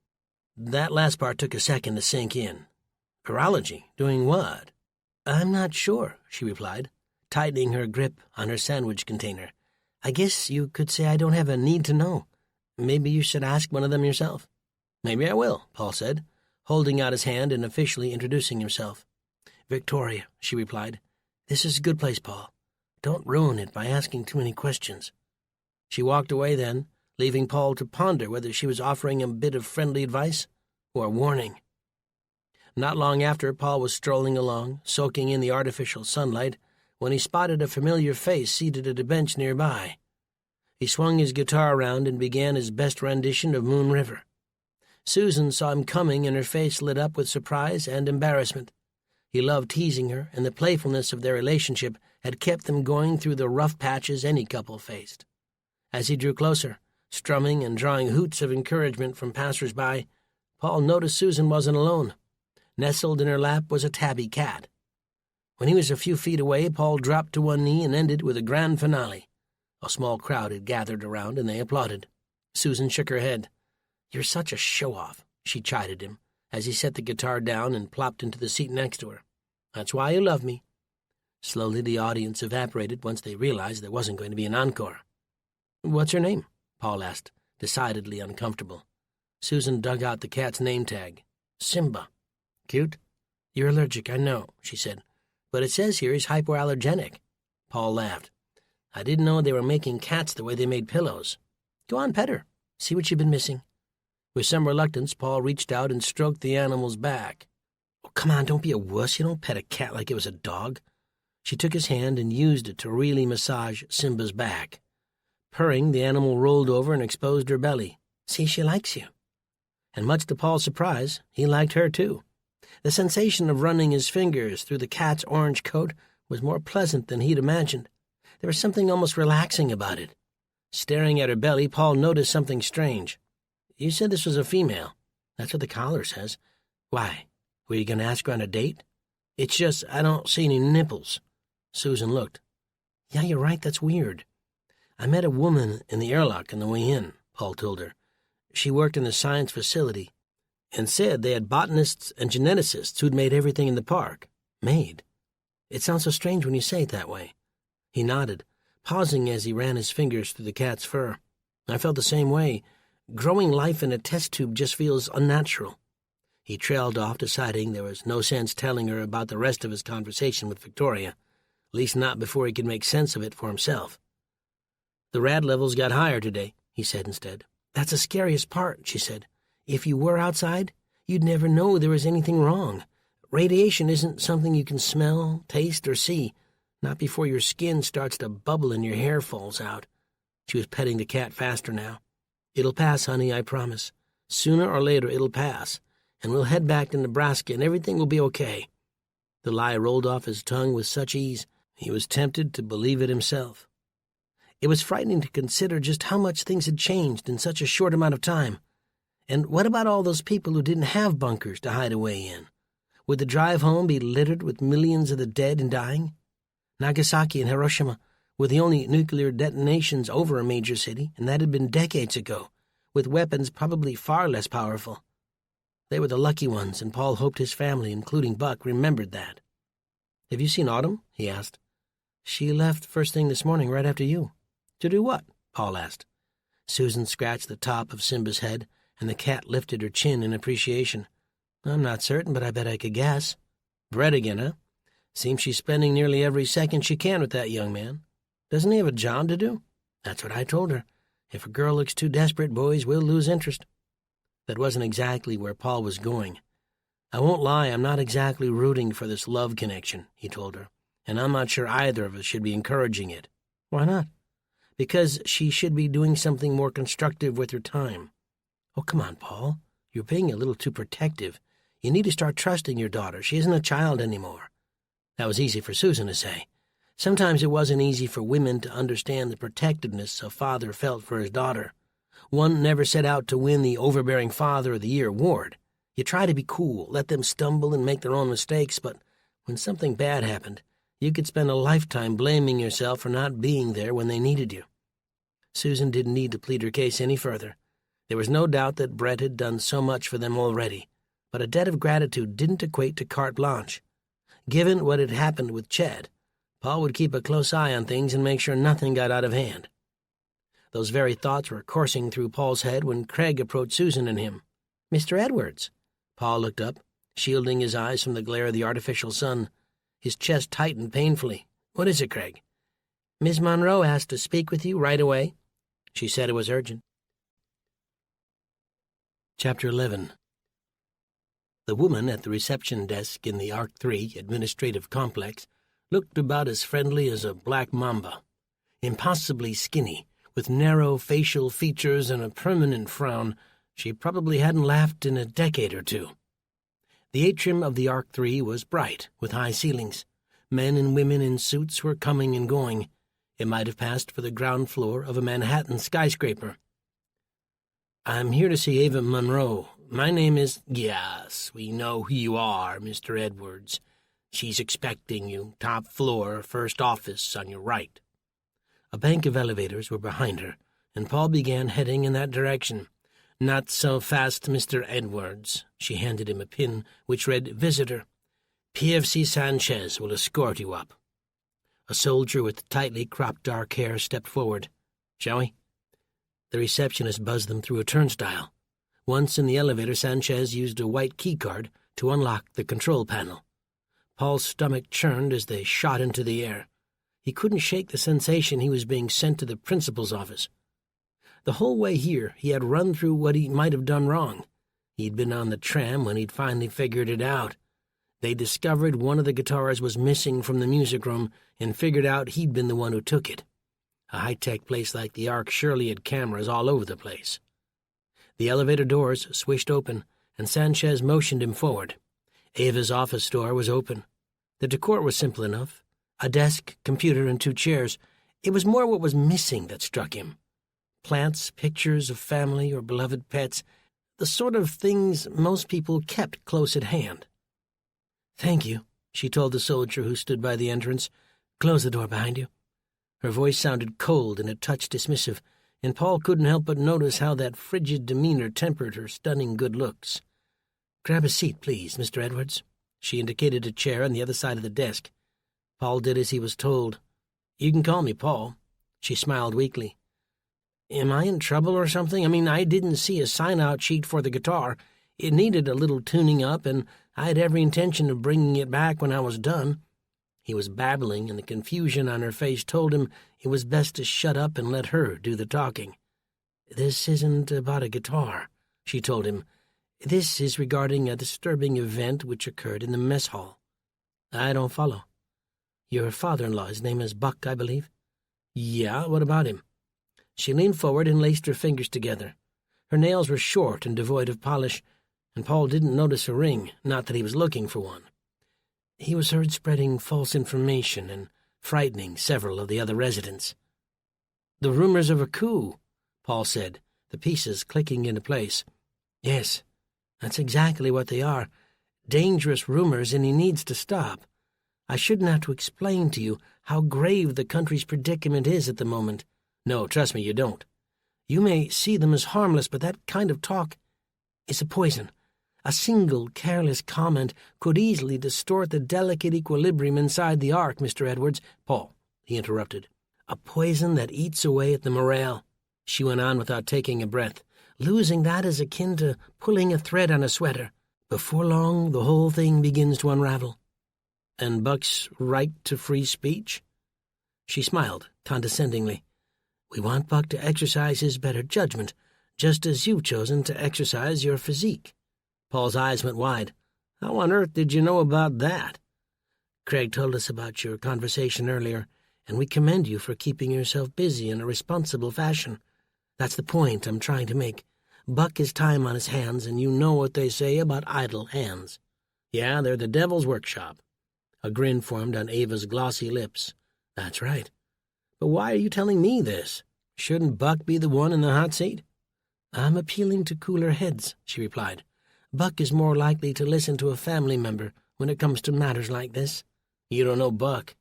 That last part took a second to sink in. "Virology? Doing what?" "I'm not sure," she replied, tightening her grip on her sandwich container. "I guess you could say I don't have a need to know. Maybe you should ask one of them yourself." "Maybe I will," Paul said, holding out his hand and officially introducing himself. "Victoria," she replied. "This is a good place, Paul. Don't ruin it by asking too many questions." She walked away then, leaving Paul to ponder whether she was offering him a bit of friendly advice or warning. Not long after, Paul was strolling along, soaking in the artificial sunlight, when he spotted a familiar face seated at a bench nearby. He swung his guitar around and began his best rendition of Moon River. Susan saw him coming, and her face lit up with surprise and embarrassment. He loved teasing her, and the playfulness of their relationship had kept them going through the rough patches any couple faced. As he drew closer, strumming and drawing hoots of encouragement from passers-by, Paul noticed Susan wasn't alone. Nestled in her lap was a tabby cat. When he was a few feet away, Paul dropped to one knee and ended with a grand finale. A small crowd had gathered around, and they applauded. Susan shook her head. "You're such a show-off," she chided him, as he set the guitar down and plopped into the seat next to her. "That's why you love me." Slowly the audience evaporated once they realized there wasn't going to be an encore. "What's her name?" Paul asked, decidedly uncomfortable. Susan dug out the cat's name tag. "Simba." "Cute?" "You're allergic, I know," she said. "But it says here he's hypoallergenic." Paul laughed. "I didn't know they were making cats the way they made pillows. Go on, pet her. See what you've been missing." With some reluctance, Paul reached out and stroked the animal's back. "Oh, come on, don't be a wuss. You don't pet a cat like it was a dog." She took his hand and used it to really massage Simba's back. Purring, the animal rolled over and exposed her belly. "See, she likes you." And much to Paul's surprise, he liked her too. The sensation of running his fingers through the cat's orange coat was more pleasant than he'd imagined. There was something almost relaxing about it. Staring at her belly, Paul noticed something strange. "You said this was a female." "That's what the collar says." "Why? Were you going to ask her on a date?" "It's just I don't see any nipples." Susan looked. "Yeah, you're right, that's weird." "I met a woman in the airlock on the way in," Paul told her. "She worked in the science facility and said they had botanists and geneticists who'd made everything in the park. Made. It sounds so strange when you say it that way." He nodded, pausing as he ran his fingers through the cat's fur. "I felt the same way. Growing life in a test tube just feels unnatural." He trailed off, deciding there was no sense telling her about the rest of his conversation with Victoria, at least not before he could make sense of it for himself. "The rad levels got higher today," he said instead. "That's the scariest part," she said. "If you were outside, you'd never know there was anything wrong. Radiation isn't something you can smell, taste, or see, not before your skin starts to bubble and your hair falls out." She was petting the cat faster now. "It'll pass, honey, I promise. Sooner or later it'll pass, and we'll head back to Nebraska and everything will be okay." The lie rolled off his tongue with such ease, he was tempted to believe it himself. It was frightening to consider just how much things had changed in such a short amount of time. And what about all those people who didn't have bunkers to hide away in? Would the drive home be littered with millions of the dead and dying? Nagasaki and Hiroshima were the only nuclear detonations over a major city, and that had been decades ago, with weapons probably far less powerful. They were the lucky ones, and Paul hoped his family, including Buck, remembered that. "Have you seen Autumn?" he asked. "She left first thing this morning, right after you." "To do what?" Paul asked. Susan scratched the top of Simba's head, and the cat lifted her chin in appreciation. "I'm not certain, but I bet I could guess." "Bread again, huh? Seems she's spending nearly every second she can with that young man. Doesn't he have a job to do?" "That's what I told her. If a girl looks too desperate, boys will lose interest." That wasn't exactly where Paul was going. "I won't lie, I'm not exactly rooting for this love connection," he told her, and I'm not sure either of us should be encouraging it. Why not? Because she should be doing something more constructive with her time. Oh, come on, Paul. You're being a little too protective. You need to start trusting your daughter. She isn't a child anymore. That was easy for Susan to say. Sometimes it wasn't easy for women to understand the protectiveness a father felt for his daughter. One never set out to win the Overbearing Father of the Year award. You try to be cool, let them stumble and make their own mistakes, but when something bad happened, you could spend a lifetime blaming yourself for not being there when they needed you. Susan didn't need to plead her case any further. There was no doubt that Brett had done so much for them already, but a debt of gratitude didn't equate to carte blanche. Given what had happened with Chad, Paul would keep a close eye on things and make sure nothing got out of hand. Those very thoughts were coursing through Paul's head when Craig approached Susan and him. "Mr. Edwards." Paul looked up, shielding his eyes from the glare of the artificial sun. His chest tightened painfully. "What is it, Craig?" "Miss Monroe asked to speak with you right away. She said it was urgent." Chapter 11. The woman at the reception desk in the Arc 3 administrative complex looked about as friendly as a black mamba. Impossibly skinny, with narrow facial features and a permanent frown, she probably hadn't laughed in a decade or two. The atrium of the Arc 3 was bright, with high ceilings. Men and women in suits were coming and going. It might have passed for the ground floor of a Manhattan skyscraper. "I'm here to see Ava Monroe. My name is—" "Yes, we know who you are, Mr. Edwards. She's expecting you, top floor, first office on your right." A bank of elevators were behind her, and Paul began heading in that direction. "Not so fast, Mr. Edwards." She handed him a pin which read Visitor. "PFC Sanchez will escort you up." A soldier with tightly cropped dark hair stepped forward. "Shall we?" The receptionist buzzed them through a turnstile. Once in the elevator, Sanchez used a white keycard to unlock the control panel. Paul's stomach churned as they shot into the air. He couldn't shake the sensation he was being sent to the principal's office. The whole way here, he had run through what he might have done wrong. He'd been on the tram when he'd finally figured it out. They discovered one of the guitars was missing from the music room and figured out he'd been the one who took it. A high-tech place like the Ark surely had cameras all over the place. The elevator doors swished open, and Sanchez motioned him forward. Ava's office door was open. The decor was simple enough. A desk, computer, and 2 chairs. It was more what was missing that struck him. Plants, pictures of family or beloved pets, the sort of things most people kept close at hand. "Thank you," she told the soldier who stood by the entrance. "Close the door behind you." Her voice sounded cold and a touch dismissive, and Paul couldn't help but notice how that frigid demeanor tempered her stunning good looks. "Grab a seat, please, Mr. Edwards." She indicated a chair on the other side of the desk. Paul did as he was told. "You can call me Paul." She smiled weakly. "Am I in trouble or something? I didn't see a sign-out sheet for the guitar. It needed a little tuning up, and I had every intention of bringing it back when I was done." He was babbling, and the confusion on her face told him it was best to shut up and let her do the talking. "This isn't about a guitar," she told him. "This is regarding a disturbing event which occurred in the mess hall." "I don't follow." "Your father-in-law, his name is Buck, I believe?" "Yeah, what about him?" She leaned forward and laced her fingers together. Her nails were short and devoid of polish, and Paul didn't notice a ring, not that he was looking for one. "He was heard spreading false information and frightening several of the other residents." "The rumors of a coup," Paul said, the pieces clicking into place. "Yes, that's exactly what they are. Dangerous rumors, and he needs to stop. I shouldn't have to explain to you how grave the country's predicament is at the moment. No, trust me, you don't. You may see them as harmless, but that kind of talk is a poison. A single careless comment could easily distort the delicate equilibrium inside the Ark, Mr. Edwards." "Paul," he interrupted. "A poison that eats away at the morale," she went on without taking a breath. "Losing that is akin to pulling a thread on a sweater. Before long, the whole thing begins to unravel." "And Buck's right to free speech?" She smiled condescendingly. "We want Buck to exercise his better judgment, just as you've chosen to exercise your physique." Paul's eyes went wide. "How on earth did you know about that?" Craig told us about your conversation earlier, and we commend you for keeping yourself busy in a responsible fashion. That's the point I'm trying to make. Buck has time on his hands, and you know what they say about idle hands. Yeah, they're the devil's workshop. A grin formed on Ava's glossy lips. That's right. But why are you telling me this? Shouldn't Buck be the one in the hot seat? I'm appealing to cooler heads, she replied. Buck is more likely to listen to a family member when it comes to matters like this. You don't know Buck.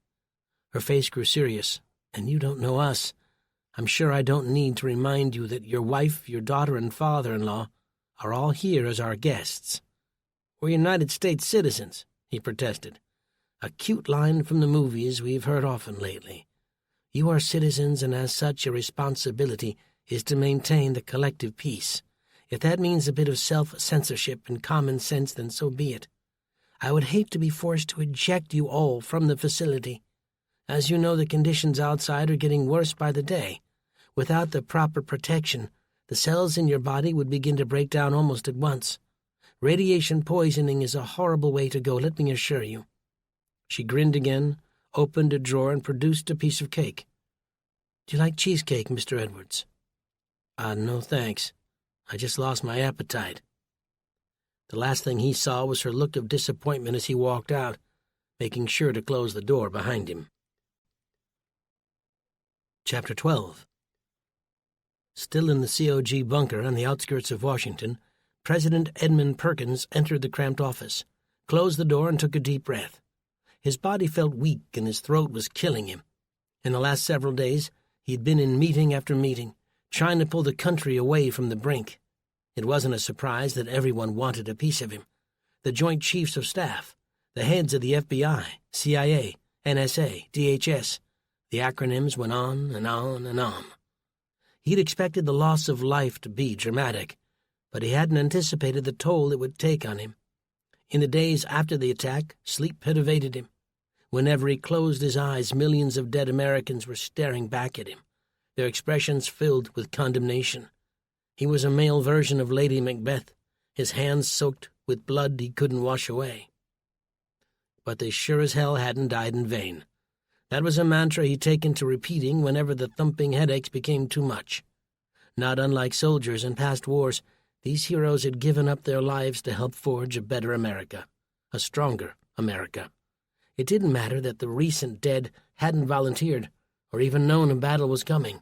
Her face grew serious. And you don't know us. I'm sure I don't need to remind you that your wife, your daughter, and father-in-law are all here as our guests. We're United States citizens, he protested. A cute line from the movies we've heard often lately. You are citizens, and as such your responsibility is to maintain the collective peace. If that means a bit of self-censorship and common sense, then so be it. I would hate to be forced to eject you all from the facility. As you know, the conditions outside are getting worse by the day. Without the proper protection, the cells in your body would begin to break down almost at once. Radiation poisoning is a horrible way to go, let me assure you. She grinned again, opened a drawer, and produced a piece of cake. Do you like cheesecake, Mr. Edwards? No thanks. I just lost my appetite. The last thing he saw was her look of disappointment as he walked out, making sure to close the door behind him. Chapter 12. Still in the COG bunker on the outskirts of Washington, President Edmund Perkins entered the cramped office, closed the door, and took a deep breath. His body felt weak and his throat was killing him. In the last several days, he had been in meeting after meeting, trying to pull the country away from the brink. It wasn't a surprise that everyone wanted a piece of him. The Joint Chiefs of Staff, the heads of the FBI, CIA, NSA, DHS. The acronyms went on and on and on. He'd expected the loss of life to be dramatic, but he hadn't anticipated the toll it would take on him. In the days after the attack, sleep had evaded him. Whenever he closed his eyes, millions of dead Americans were staring back at him, their expressions filled with condemnation. He was a male version of Lady Macbeth, his hands soaked with blood he couldn't wash away. But they sure as hell hadn't died in vain. That was a mantra he'd taken to repeating whenever the thumping headaches became too much. Not unlike soldiers in past wars, these heroes had given up their lives to help forge a better America, a stronger America. It didn't matter that the recent dead hadn't volunteered or even known a battle was coming.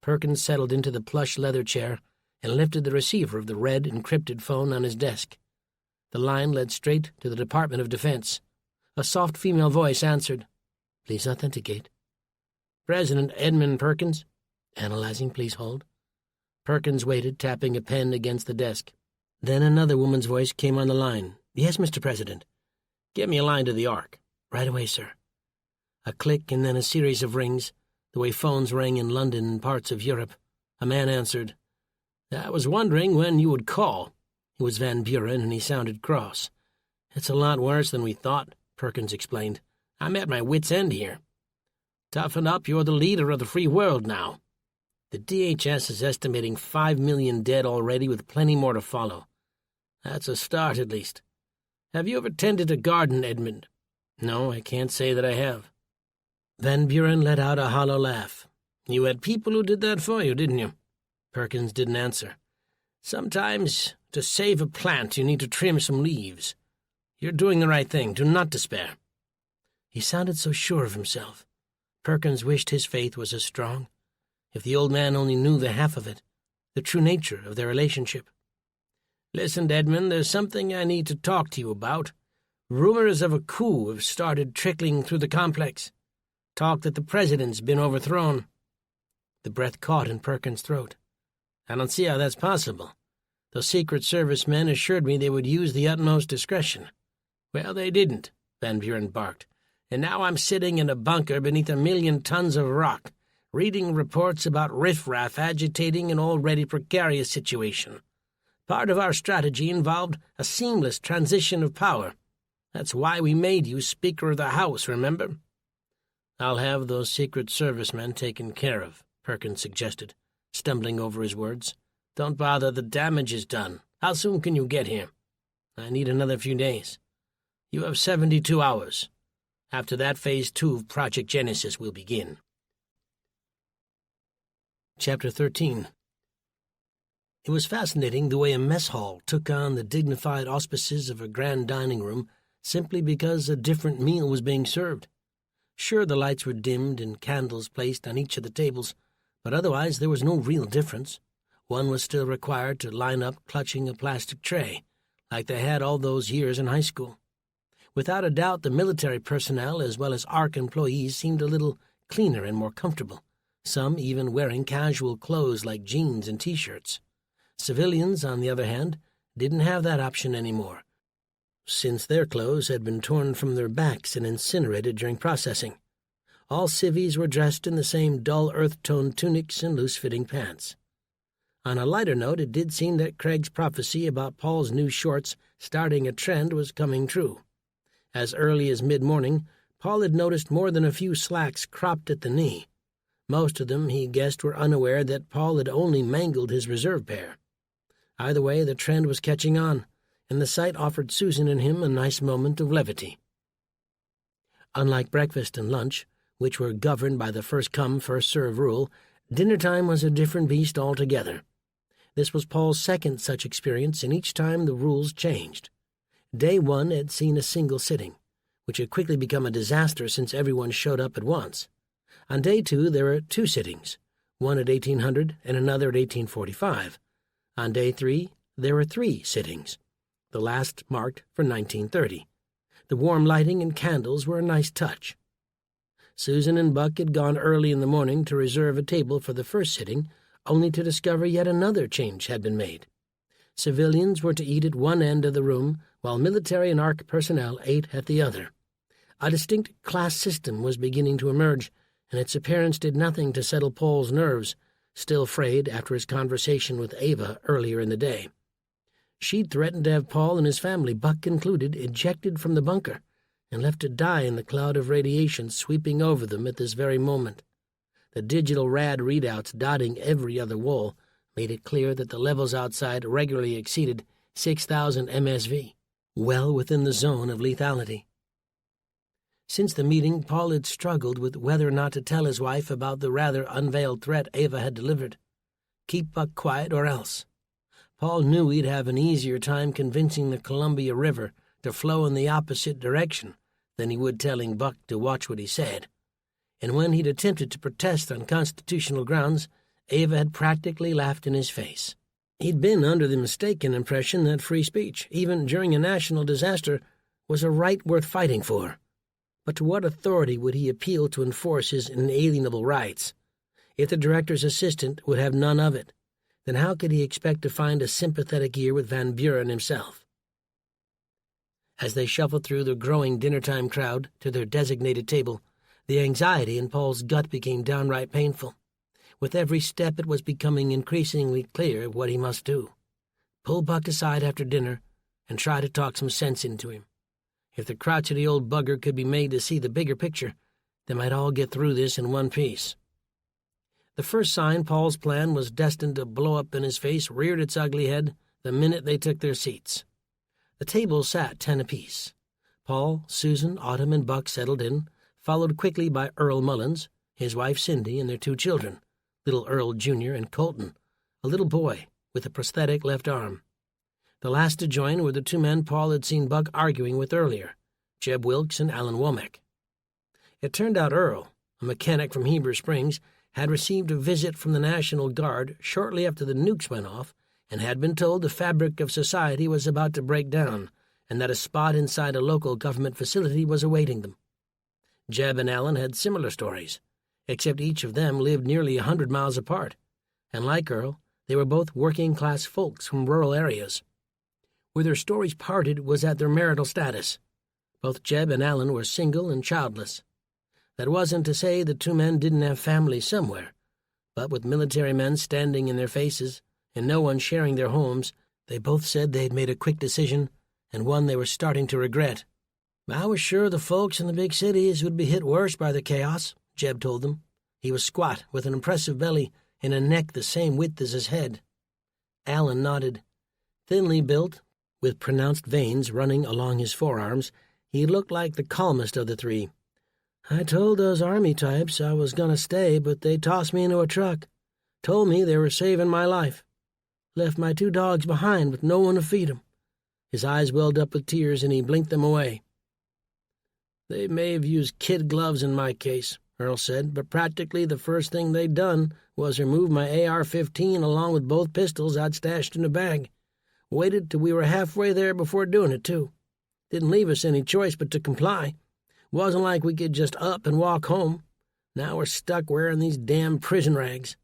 Perkins settled into the plush leather chair and lifted the receiver of the red, encrypted phone on his desk. The line led straight to the Department of Defense. A soft female voice answered. Please authenticate. President Edmund Perkins. Analyzing, please hold. Perkins waited, tapping a pen against the desk. Then another woman's voice came on the line. Yes, Mr. President. Give me a line to the Ark. Right away, sir. A click and then a series of rings, the way phones rang in London and parts of Europe. A man answered. I was wondering when you would call. It was Van Buren, and he sounded cross. It's a lot worse than we thought, Perkins explained. I'm at my wit's end here. Toughen up, you're the leader of the free world now. The DHS is estimating 5 million dead already, with plenty more to follow. That's a start, at least. Have you ever tended a garden, Edmund? No, I can't say that I have. Van Buren let out a hollow laugh. You had people who did that for you, didn't you? Perkins didn't answer. Sometimes, to save a plant, you need to trim some leaves. You're doing the right thing. Do not despair. He sounded so sure of himself. Perkins wished his faith was as strong. If the old man only knew the half of it, the true nature of their relationship. Listen, Edmund, there's something I need to talk to you about. Rumors of a coup have started trickling through the complex. Talk that the president's been overthrown. The breath caught in Perkins' throat. I don't see how that's possible. Those Secret Service men assured me they would use the utmost discretion. Well, they didn't, Van Buren barked. And now I'm sitting in a bunker beneath 1 million tons of rock, reading reports about riffraff agitating an already precarious situation. Part of our strategy involved a seamless transition of power. That's why we made you Speaker of the House, remember? I'll have those Secret Service men taken care of, Perkins suggested, stumbling over his words. Don't bother, the damage is done. How soon can you get here? I need another few days. You have 72 hours. After that, Phase 2 of Project Genesis will begin. Chapter 13. It was fascinating the way a mess hall took on the dignified auspices of a grand dining room simply because a different meal was being served. Sure, the lights were dimmed and candles placed on each of the tables, but otherwise there was no real difference. One was still required to line up clutching a plastic tray, like they had all those years in high school. Without a doubt, the military personnel as well as ARC employees seemed a little cleaner and more comfortable, some even wearing casual clothes like jeans and T-shirts. Civilians, on the other hand, didn't have that option anymore, since their clothes had been torn from their backs and incinerated during processing. All civvies were dressed in the same dull earth-toned tunics and loose-fitting pants. On a lighter note, it did seem that Craig's prophecy about Paul's new shorts starting a trend was coming true. As early as mid-morning, Paul had noticed more than a few slacks cropped at the knee. Most of them, he guessed, were unaware that Paul had only mangled his reserve pair. Either way, the trend was catching on, and the sight offered Susan and him a nice moment of levity. Unlike breakfast and lunch, which were governed by the first-come, first-served rule, dinner-time was a different beast altogether. This was Paul's second such experience, and each time the rules changed. Day 1 had seen a single sitting, which had quickly become a disaster since everyone showed up at once. On Day 2 there were 2 sittings, one at 1800 and another at 1845. On Day 3 there were 3 sittings, the last marked for 1930. The warm lighting and candles were a nice touch. Susan and Buck had gone early in the morning to reserve a table for the first sitting, only to discover yet another change had been made. Civilians were to eat at one end of the room, while military and ARC personnel ate at the other. A distinct class system was beginning to emerge, and its appearance did nothing to settle Paul's nerves, still frayed after his conversation with Ava earlier in the day. She'd threatened to have Paul and his family, Buck included, ejected from the bunker and left to die in the cloud of radiation sweeping over them at this very moment. The digital rad readouts dotting every other wall made it clear that the levels outside regularly exceeded 6,000 MSV, well within the zone of lethality. Since the meeting, Paul had struggled with whether or not to tell his wife about the rather unveiled threat Ava had delivered. Keep Buck quiet or else. Paul knew he'd have an easier time convincing the Columbia River to flow in the opposite direction than he would telling Buck to watch what he said. And when he'd attempted to protest on constitutional grounds, Ava had practically laughed in his face. He'd been under the mistaken impression that free speech, even during a national disaster, was a right worth fighting for. But to what authority would he appeal to enforce his inalienable rights? If the director's assistant would have none of it, then how could he expect to find a sympathetic ear with Van Buren himself? As they shuffled through the growing dinner-time crowd to their designated table, the anxiety in Paul's gut became downright painful. With every step it was becoming increasingly clear what he must do. Pull Buck aside after dinner and try to talk some sense into him. If the crotchety old bugger could be made to see the bigger picture, they might all get through this in one piece. The first sign Paul's plan was destined to blow up in his face reared its ugly head the minute they took their seats. The table sat 10 apiece. Paul, Susan, Autumn, and Buck settled in, followed quickly by Earl Mullins, his wife Cindy, and their 2 children, little Earl Jr. and Colton, a little boy with a prosthetic left arm. The last to join were the 2 men Paul had seen Buck arguing with earlier, Jeb Wilkes and Alan Womack. It turned out Earl, a mechanic from Heber Springs, had received a visit from the National Guard shortly after the nukes went off and had been told the fabric of society was about to break down and that a spot inside a local government facility was awaiting them. Jeb and Alan had similar stories, except each of them lived nearly 100 miles apart, and like Earl, they were both working-class folks from rural areas. Where their stories parted was at their marital status. Both Jeb and Alan were single and childless. That wasn't to say the 2 men didn't have families somewhere, but with military men standing in their faces and no one sharing their homes, they both said they'd made a quick decision, and one they were starting to regret. "I was sure the folks in the big cities would be hit worse by the chaos," Jeb told them. He was squat, with an impressive belly and a neck the same width as his head. Alan nodded. Thinly built, with pronounced veins running along his forearms, He looked like the calmest of the three. "I told those army types I was going to stay, but they tossed me into a truck. Told me they were saving my life. Left my 2 dogs behind with no one to feed 'em." His eyes welled up with tears, and he blinked them away. "They may have used kid gloves in my case," Earl said, "but practically the first thing they'd done was remove my AR-15 along with both pistols I'd stashed in a bag. Waited till we were halfway there before doing it, too. Didn't leave us any choice but to comply. Wasn't like we could just up and walk home. Now we're stuck wearing these damn prison rags.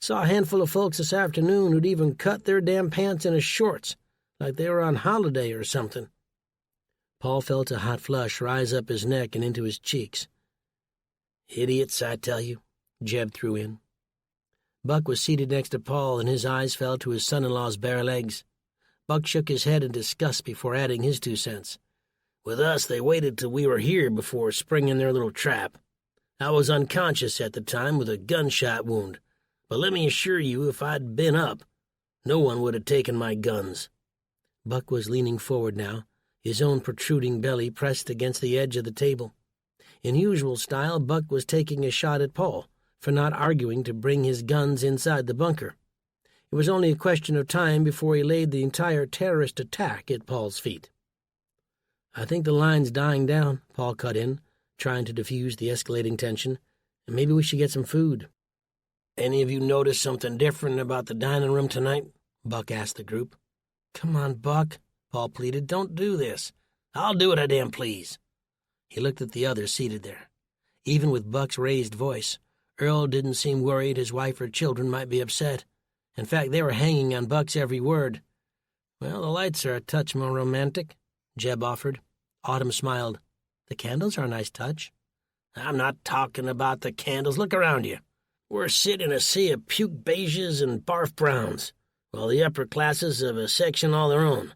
Saw a handful of folks this afternoon who'd even cut their damn pants into shorts, like they were on holiday or something." Paul felt a hot flush rise up his neck and into his cheeks. "Idiots, I tell you," Jeb threw in. Buck was seated next to Paul, and his eyes fell to his son-in-law's bare legs. Buck shook his head in disgust before adding his 2 cents. "With us, they waited till we were here before springing their little trap. I was unconscious at the time with a gunshot wound, but let me assure you, if I'd been up, no one would have taken my guns." Buck was leaning forward now, his own protruding belly pressed against the edge of the table. In usual style, Buck was taking a shot at Paul for not arguing to bring his guns inside the bunker. It was only a question of time before he laid the entire terrorist attack at Paul's feet. "I think the line's dying down," Paul cut in, trying to diffuse the escalating tension, "and maybe we should get some food." "Any of you notice something different about the dining room tonight?" Buck asked the group. "Come on, Buck," Paul pleaded. "Don't do this." "I'll do what I damn please." He looked at the others seated there. Even with Buck's raised voice, Earl didn't seem worried his wife or children might be upset. In fact, they were hanging on Buck's every word. "Well, the lights are a touch more romantic," Jeb offered. Autumn smiled. "The candles are a nice touch." "I'm not talking about the candles. Look around you. We're sitting in a sea of puke beiges and barf browns, while the upper classes have a section all their own.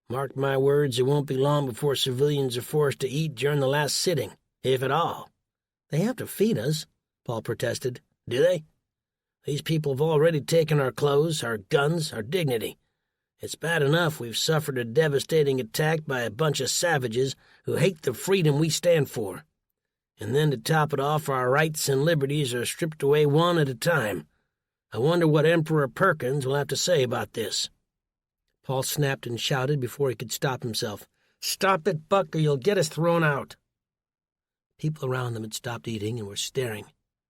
Mark my words, it won't be long before civilians are forced to eat during the last sitting, if at all." "They have to feed us," Paul protested. "Do they? These people have already taken our clothes, our guns, our dignity. It's bad enough we've suffered a devastating attack by a bunch of savages who hate the freedom we stand for. And then to top it off, our rights and liberties are stripped away one at a time. I wonder what Emperor Perkins will have to say about this." Paul snapped and shouted before he could stop himself. "Stop it, Buck, or you'll get us thrown out." People around them had stopped eating and were staring,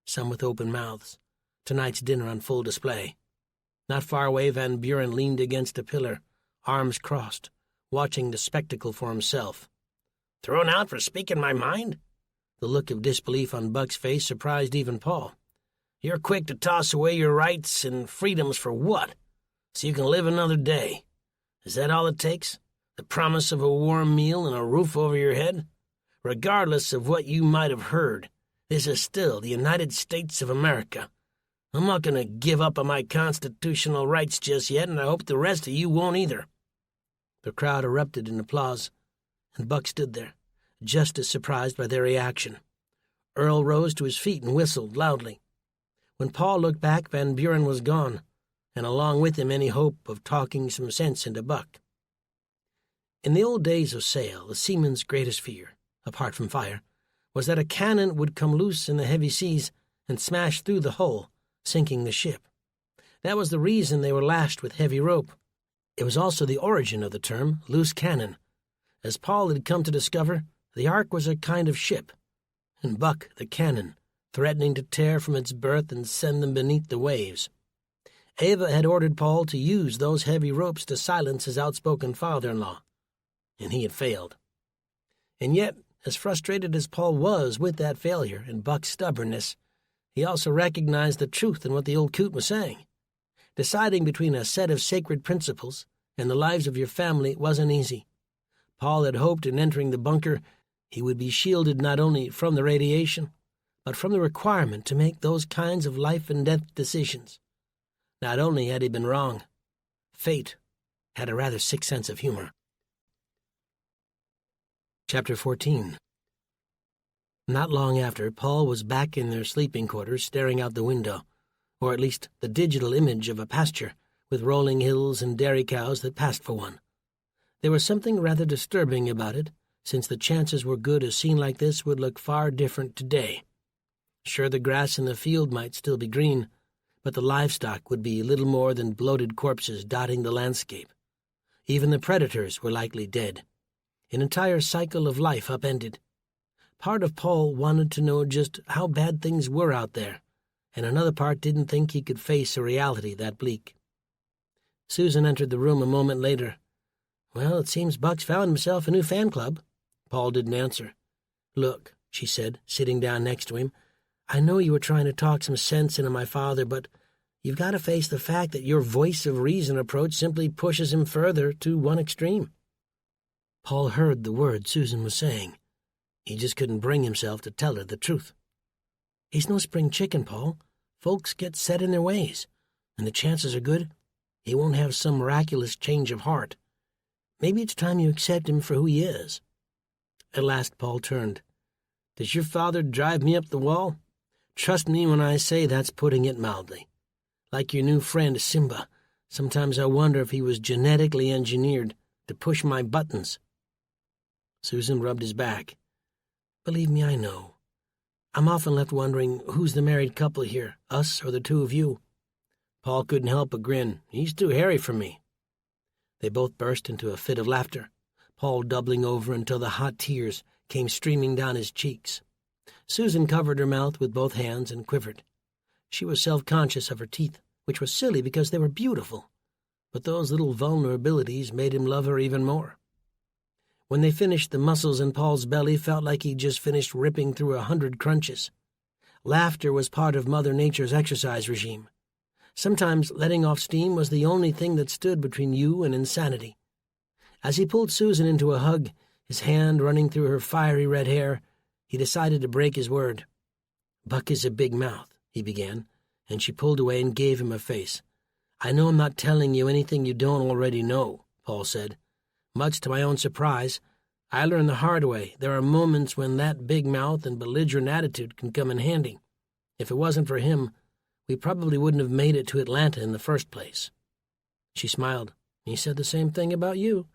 some with open mouths, tonight's dinner on full display. Not far away, Van Buren leaned against a pillar, arms crossed, watching the spectacle for himself. "Thrown out for speaking my mind?" The look of disbelief on Buck's face surprised even Paul. "You're quick to toss away your rights and freedoms for what? So you can live another day. Is that all it takes? The promise of a warm meal and a roof over your head? Regardless of what you might have heard, this is still the United States of America. I'm not going to give up on my constitutional rights just yet, and I hope the rest of you won't either." The crowd erupted in applause, and Buck stood there, just as surprised by their reaction. Earl rose to his feet and whistled loudly. When Paul looked back, Van Buren was gone, and along with him any hope of talking some sense into Buck. In the old days of sail, the seaman's greatest fear, apart from fire, was that a cannon would come loose in the heavy seas and smash through the hull, sinking the ship. That was the reason they were lashed with heavy rope. It was also the origin of the term loose cannon. As Paul had come to discover, the Ark was a kind of ship, and Buck the cannon, threatening to tear from its berth and send them beneath the waves. Ava had ordered Paul to use those heavy ropes to silence his outspoken father-in-law, and he had failed. And yet, as frustrated as Paul was with that failure and Buck's stubbornness, he also recognized the truth in what the old coot was saying. Deciding between a set of sacred principles and the lives of your family wasn't easy. Paul had hoped in entering the bunker he would be shielded not only from the radiation, but from the requirement to make those kinds of life-and-death decisions. Not only had he been wrong, fate had a rather sick sense of humor. Chapter 14. Not long after, Paul was back in their sleeping quarters staring out the window, or at least the digital image of a pasture with rolling hills and dairy cows that passed for one. There was something rather disturbing about it, since the chances were good a scene like this would look far different today. Sure, the grass in the field might still be green, but the livestock would be little more than bloated corpses dotting the landscape. Even the predators were likely dead. An entire cycle of life upended. Part of Paul wanted to know just how bad things were out there, and another part didn't think he could face a reality that bleak. Susan entered the room a moment later. "Well, it seems Buck's found himself a new fan club." Paul didn't answer. "Look," she said, sitting down next to him, "I know you were trying to talk some sense into my father, but you've got to face the fact that your voice of reason approach simply pushes him further to one extreme." Paul heard the words Susan was saying. He just couldn't bring himself to tell her the truth. "He's no spring chicken, Paul. Folks get set in their ways, and the chances are good he won't have some miraculous change of heart. Maybe it's time you accept him for who he is." At last Paul turned. "Does your father drive me up the wall? Trust me when I say that's putting it mildly. Like your new friend Simba, sometimes I wonder if he was genetically engineered to push my buttons." Susan rubbed his back. "Believe me, I know. I'm often left wondering who's the married couple here, us or the two of you." Paul couldn't help but grin. "He's too hairy for me." They both burst into a fit of laughter, Paul doubling over until the hot tears came streaming down his cheeks. Susan covered her mouth with both hands and quivered. She was self-conscious of her teeth, which was silly because they were beautiful, but those little vulnerabilities made him love her even more. When they finished, the muscles in Paul's belly felt like he'd just finished ripping through 100 crunches. Laughter was part of Mother Nature's exercise regime. Sometimes letting off steam was the only thing that stood between you and insanity. As he pulled Susan into a hug, his hand running through her fiery red hair, he decided to break his word. "Buck is a big mouth," he began, and she pulled away and gave him a face. "I know I'm not telling you anything you don't already know," Paul said. "Much to my own surprise, I learned the hard way there are moments when that big mouth and belligerent attitude can come in handy. If it wasn't for him, we probably wouldn't have made it to Atlanta in the first place." She smiled. "He said the same thing about you."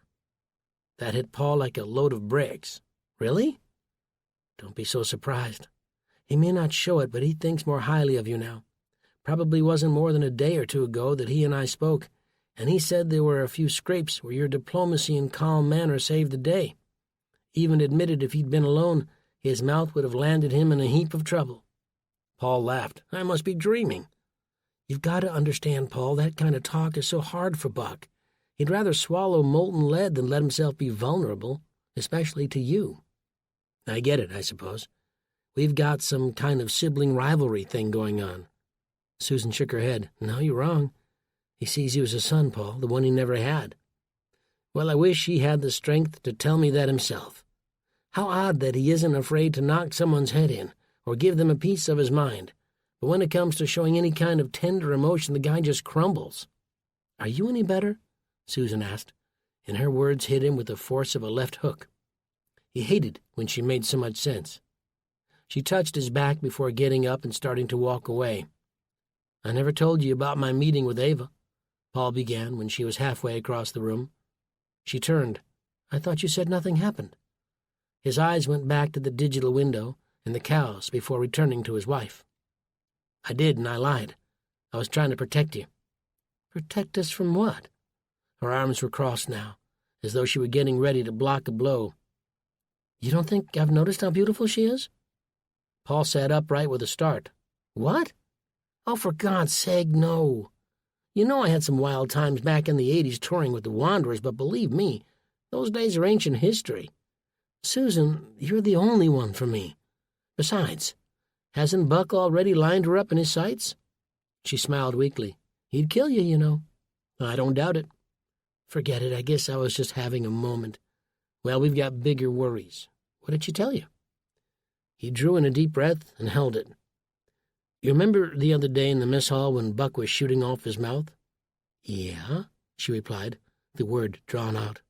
That hit Paul like a load of bricks. "Really?" "Don't be so surprised. He may not show it, but he thinks more highly of you now. Probably wasn't more than a day or two ago that he and I spoke, and he said there were a few scrapes where your diplomacy and calm manner saved the day. Even admitted if he'd been alone, his mouth would have landed him in a heap of trouble." Paul laughed. "I must be dreaming." "You've got to understand, Paul, that kind of talk is so hard for Buck. He'd rather swallow molten lead than let himself be vulnerable, especially to you." "I get it, I suppose. We've got some kind of sibling rivalry thing going on." Susan shook her head. "No, you're wrong. He sees you as a son, Paul, the one he never had." "Well, I wish he had the strength to tell me that himself. How odd that he isn't afraid to knock someone's head in or give them a piece of his mind. But when it comes to showing any kind of tender emotion, the guy just crumbles." "Are you any better?" Susan asked, and her words hit him with the force of a left hook. He hated when she made so much sense. She touched his back before getting up and starting to walk away. "I never told you about my meeting with Ava," Paul began when she was halfway across the room. She turned. "I thought you said nothing happened." His eyes went back to the digital window and the cows before returning to his wife. "I did, and I lied. I was trying to protect you." "Protect us from what?" Her arms were crossed now, as though she were getting ready to block a blow. "You don't think I've noticed how beautiful she is?" Paul sat upright with a start. "What? Oh, for God's sake, no. You know I had some wild times back in the 80s touring with the Wanderers, but believe me, those days are ancient history. Susan, you're the only one for me. Besides, hasn't Buck already lined her up in his sights?" She smiled weakly. "He'd kill you, you know." "I don't doubt it." "Forget it. I guess I was just having a moment. Well, we've got bigger worries. What did she tell you?" He drew in a deep breath and held it. "You remember the other day in the mess hall when Buck was shooting off his mouth?" "Yeah," she replied, the word drawn out.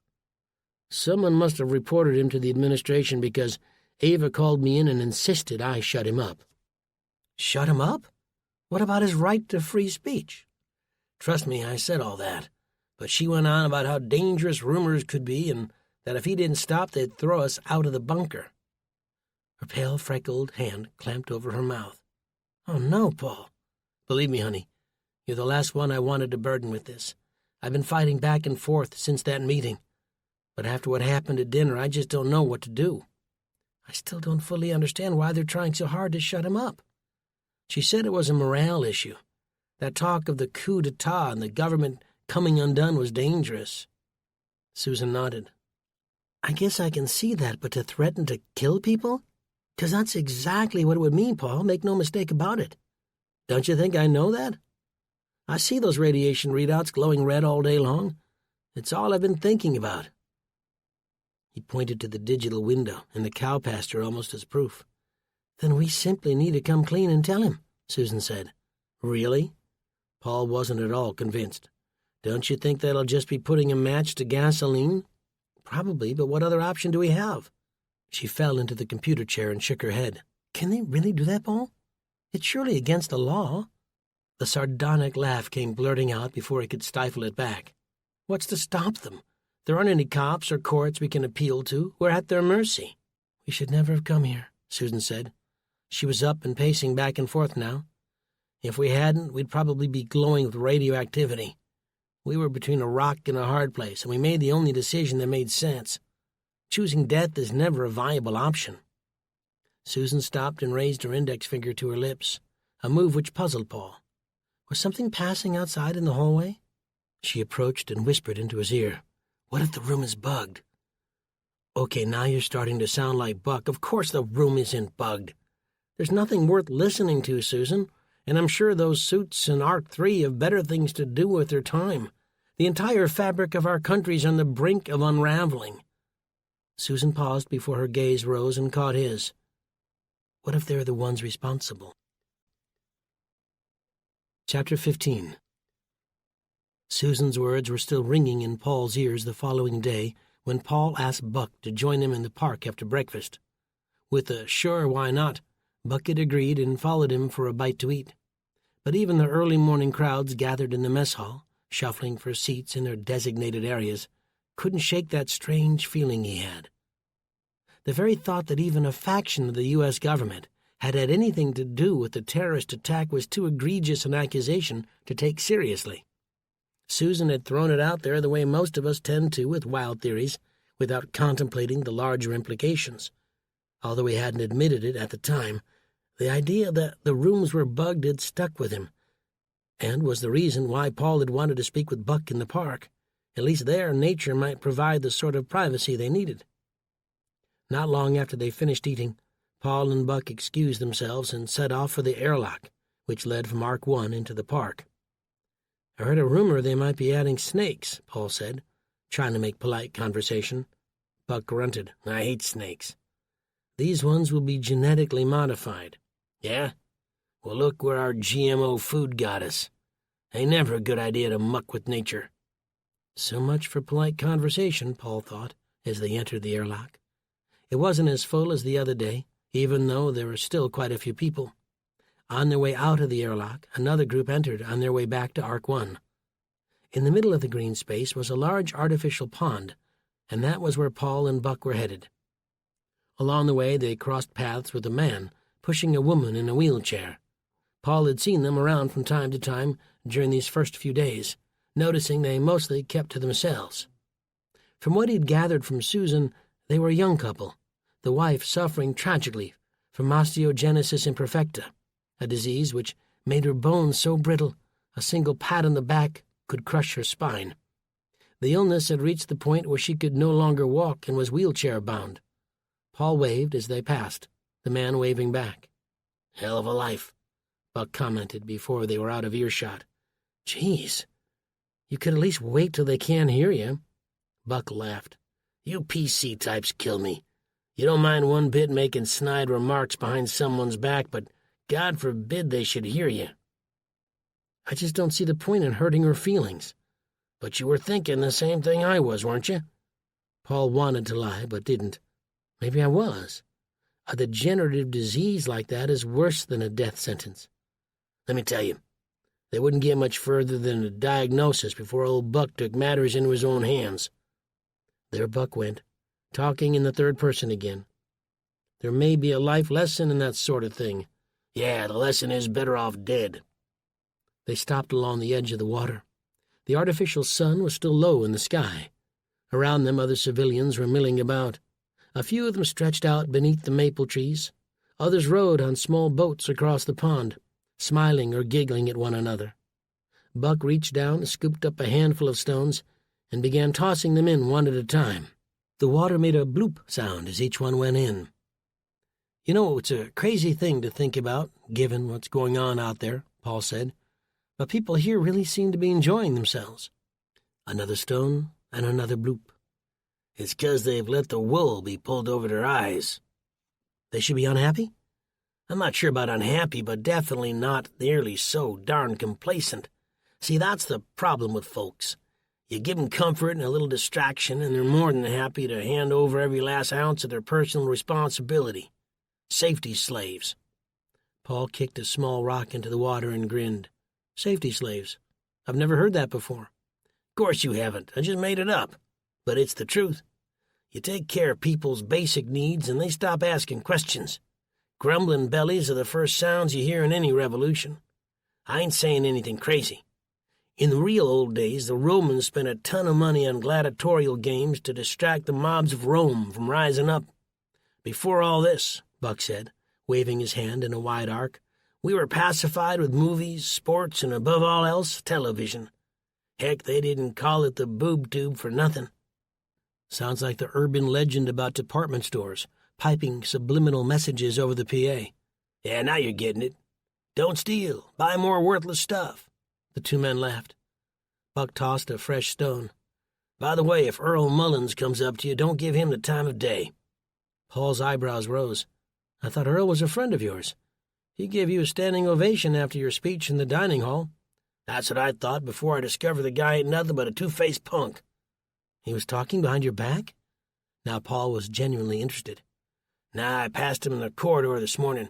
"Someone must have reported him to the administration because Ava called me in and insisted I shut him up." "Shut him up? What about his right to free speech?" "Trust me, I said all that. But she went on about how dangerous rumors could be and that if he didn't stop, they'd throw us out of the bunker." Her pale, freckled hand clamped over her mouth. "Oh, no, Paul. Believe me, honey, you're the last one I wanted to burden with this. I've been fighting back and forth since that meeting. But after what happened at dinner, I just don't know what to do. I still don't fully understand why they're trying so hard to shut him up." She said it was a morale issue. That talk of the coup d'etat and the government coming undone was dangerous. Susan nodded. "I guess I can see that, but to threaten to kill people? 'Cause that's exactly what it would mean, Paul, make no mistake about it. Don't you think I know that? I see those radiation readouts glowing red all day long. It's all I've been thinking about." He pointed to the digital window and the cow pasture almost as proof. "Then we simply need to come clean and tell him," Susan said. "Really?" Paul wasn't at all convinced. "Don't you think that'll just be putting a match to gasoline?" "Probably, but what other option do we have?" She fell into the computer chair and shook her head. "Can they really do that, Paul? It's surely against the law." The sardonic laugh came blurting out before he could stifle it back. "What's to stop them? There aren't any cops or courts we can appeal to. We're at their mercy." "We should never have come here," Susan said. She was up and pacing back and forth now. "If we hadn't, we'd probably be glowing with radioactivity. We were between a rock and a hard place, and we made the only decision that made sense. Choosing death is never a viable option." Susan stopped and raised her index finger to her lips, a move which puzzled Paul. Was something passing outside in the hallway? She approached and whispered into his ear, "What if the room is bugged?" "Okay, now you're starting to sound like Buck. Of course the room isn't bugged. There's nothing worth listening to, Susan, and I'm sure those suits in Arc 3 have better things to do with their time. The entire fabric of our country's on the brink of unraveling." Susan paused before her gaze rose and caught his. What if they're the ones responsible? Chapter 15. Susan's words were still ringing in Paul's ears the following day when Paul asked Buck to join him in the park after breakfast. With a "sure, why not," Buck had agreed and followed him for a bite to eat. But even the early morning crowds gathered in the mess hall, shuffling for seats in their designated areas, couldn't shake that strange feeling he had. The very thought that even a faction of the U.S. government had anything to do with the terrorist attack was too egregious an accusation to take seriously. Susan had thrown it out there the way most of us tend to with wild theories, without contemplating the larger implications. Although he hadn't admitted it at the time, the idea that the rooms were bugged had stuck with him, and was the reason why Paul had wanted to speak with Buck in the park. At least there, nature might provide the sort of privacy they needed. Not long after they finished eating, Paul and Buck excused themselves and set off for the airlock, which led from Arc 1 into the park. "I heard a rumor they might be adding snakes," Paul said, trying to make polite conversation. Buck grunted. "I hate snakes." "These ones will be genetically modified." "Yeah? Well, look where our GMO food got us. Ain't never a good idea to muck with nature." So much for polite conversation, Paul thought, as they entered the airlock. It wasn't as full as the other day, even though there were still quite a few people. On their way out of the airlock, another group entered on their way back to Arc 1. In the middle of the green space was a large artificial pond, and that was where Paul and Buck were headed. Along the way, they crossed paths with a man pushing a woman in a wheelchair. Paul had seen them around from time to time during these first few days, noticing they mostly kept to themselves. From what he'd gathered from Susan, they were a young couple, the wife suffering tragically from osteogenesis imperfecta, a disease which made her bones so brittle a single pat on the back could crush her spine. The illness had reached the point where she could no longer walk and was wheelchair-bound. Paul waved as they passed, the man waving back. "Hell of a life," Buck commented before they were out of earshot. "Geez, you could at least wait till they can't hear you." Buck laughed. "You PC types kill me. You don't mind one bit making snide remarks behind someone's back, but God forbid they should hear you." "I just don't see the point in hurting her feelings." "But you were thinking the same thing I was, weren't you?" Paul wanted to lie, but didn't. Maybe I was. A degenerative disease like that is worse than a death sentence. Let me tell you, they wouldn't get much further than a diagnosis before old Buck took matters into his own hands. There Buck went, talking in the third person again. There may be a life lesson in that sort of thing. Yeah, the lesson is better off dead. They stopped along the edge of the water. The artificial sun was still low in the sky. Around them other civilians were milling about. A few of them stretched out beneath the maple trees. Others rowed on small boats across the pond, smiling or giggling at one another. Buck reached down, scooped up a handful of stones, and began tossing them in one at a time. The water made a bloop sound as each one went in. You know, it's a crazy thing to think about, given what's going on out there, Paul said, but people here really seem to be enjoying themselves. Another stone and another bloop. It's 'cause they've let the wool be pulled over their eyes. They should be unhappy? I'm not sure about unhappy, but definitely not nearly so darn complacent. See, that's the problem with folks. You give them comfort and a little distraction, and they're more than happy to hand over every last ounce of their personal responsibility. Safety slaves. Paul kicked a small rock into the water and grinned. Safety slaves. I've never heard that before. Of course you haven't. I just made it up. But it's the truth. You take care of people's basic needs, and they stop asking questions. Grumbling bellies are the first sounds you hear in any revolution. I ain't saying anything crazy. In the real old days, the Romans spent a ton of money on gladiatorial games to distract the mobs of Rome from rising up. Before all this, Buck said, waving his hand in a wide arc, we were pacified with movies, sports, and above all else, television. Heck, they didn't call it the boob tube for nothing. Sounds like the urban legend about department stores, piping subliminal messages over the PA. Yeah, now you're getting it. Don't steal. Buy more worthless stuff. The two men laughed. Buck tossed a fresh stone. By the way, if Earl Mullins comes up to you, don't give him the time of day. Paul's eyebrows rose. I thought Earl was a friend of yours. He gave you a standing ovation after your speech in the dining hall. That's what I thought before I discovered the guy ain't nothing but a two-faced punk. He was talking behind your back? Now Paul was genuinely interested. Nah, I passed him in the corridor this morning.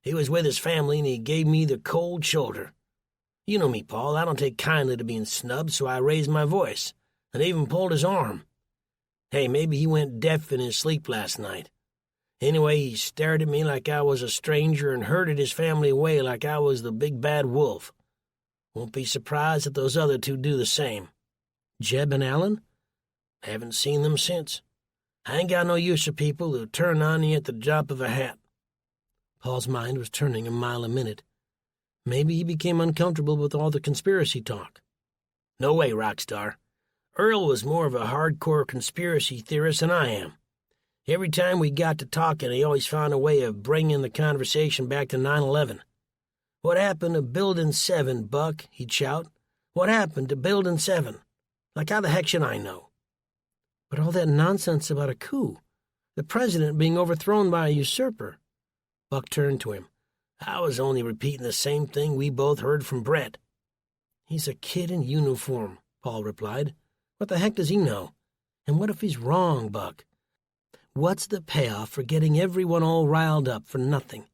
He was with his family, and he gave me the cold shoulder. You know me, Paul. I don't take kindly to being snubbed, so I raised my voice, and even pulled his arm. Hey, maybe he went deaf in his sleep last night. Anyway, he stared at me like I was a stranger and herded his family away like I was the big bad wolf. Won't be surprised if those other two do the same. Jeb and Alan? Haven't seen them since. I ain't got no use for people who turn on you at the drop of a hat. Paul's mind was turning a mile a minute. Maybe he became uncomfortable with all the conspiracy talk. No way, Rockstar. Earl was more of a hardcore conspiracy theorist than I am. Every time we got to talking, he always found a way of bringing the conversation back to 9/11. What happened to Building 7, Buck? He'd shout. What happened to Building 7? Like, how the heck should I know? But all that nonsense about a coup, the president being overthrown by a usurper. Buck turned to him. I was only repeating the same thing we both heard from Brett. He's a kid in uniform, Paul replied. What the heck does he know? And what if he's wrong, Buck? What's the payoff for getting everyone all riled up for nothing?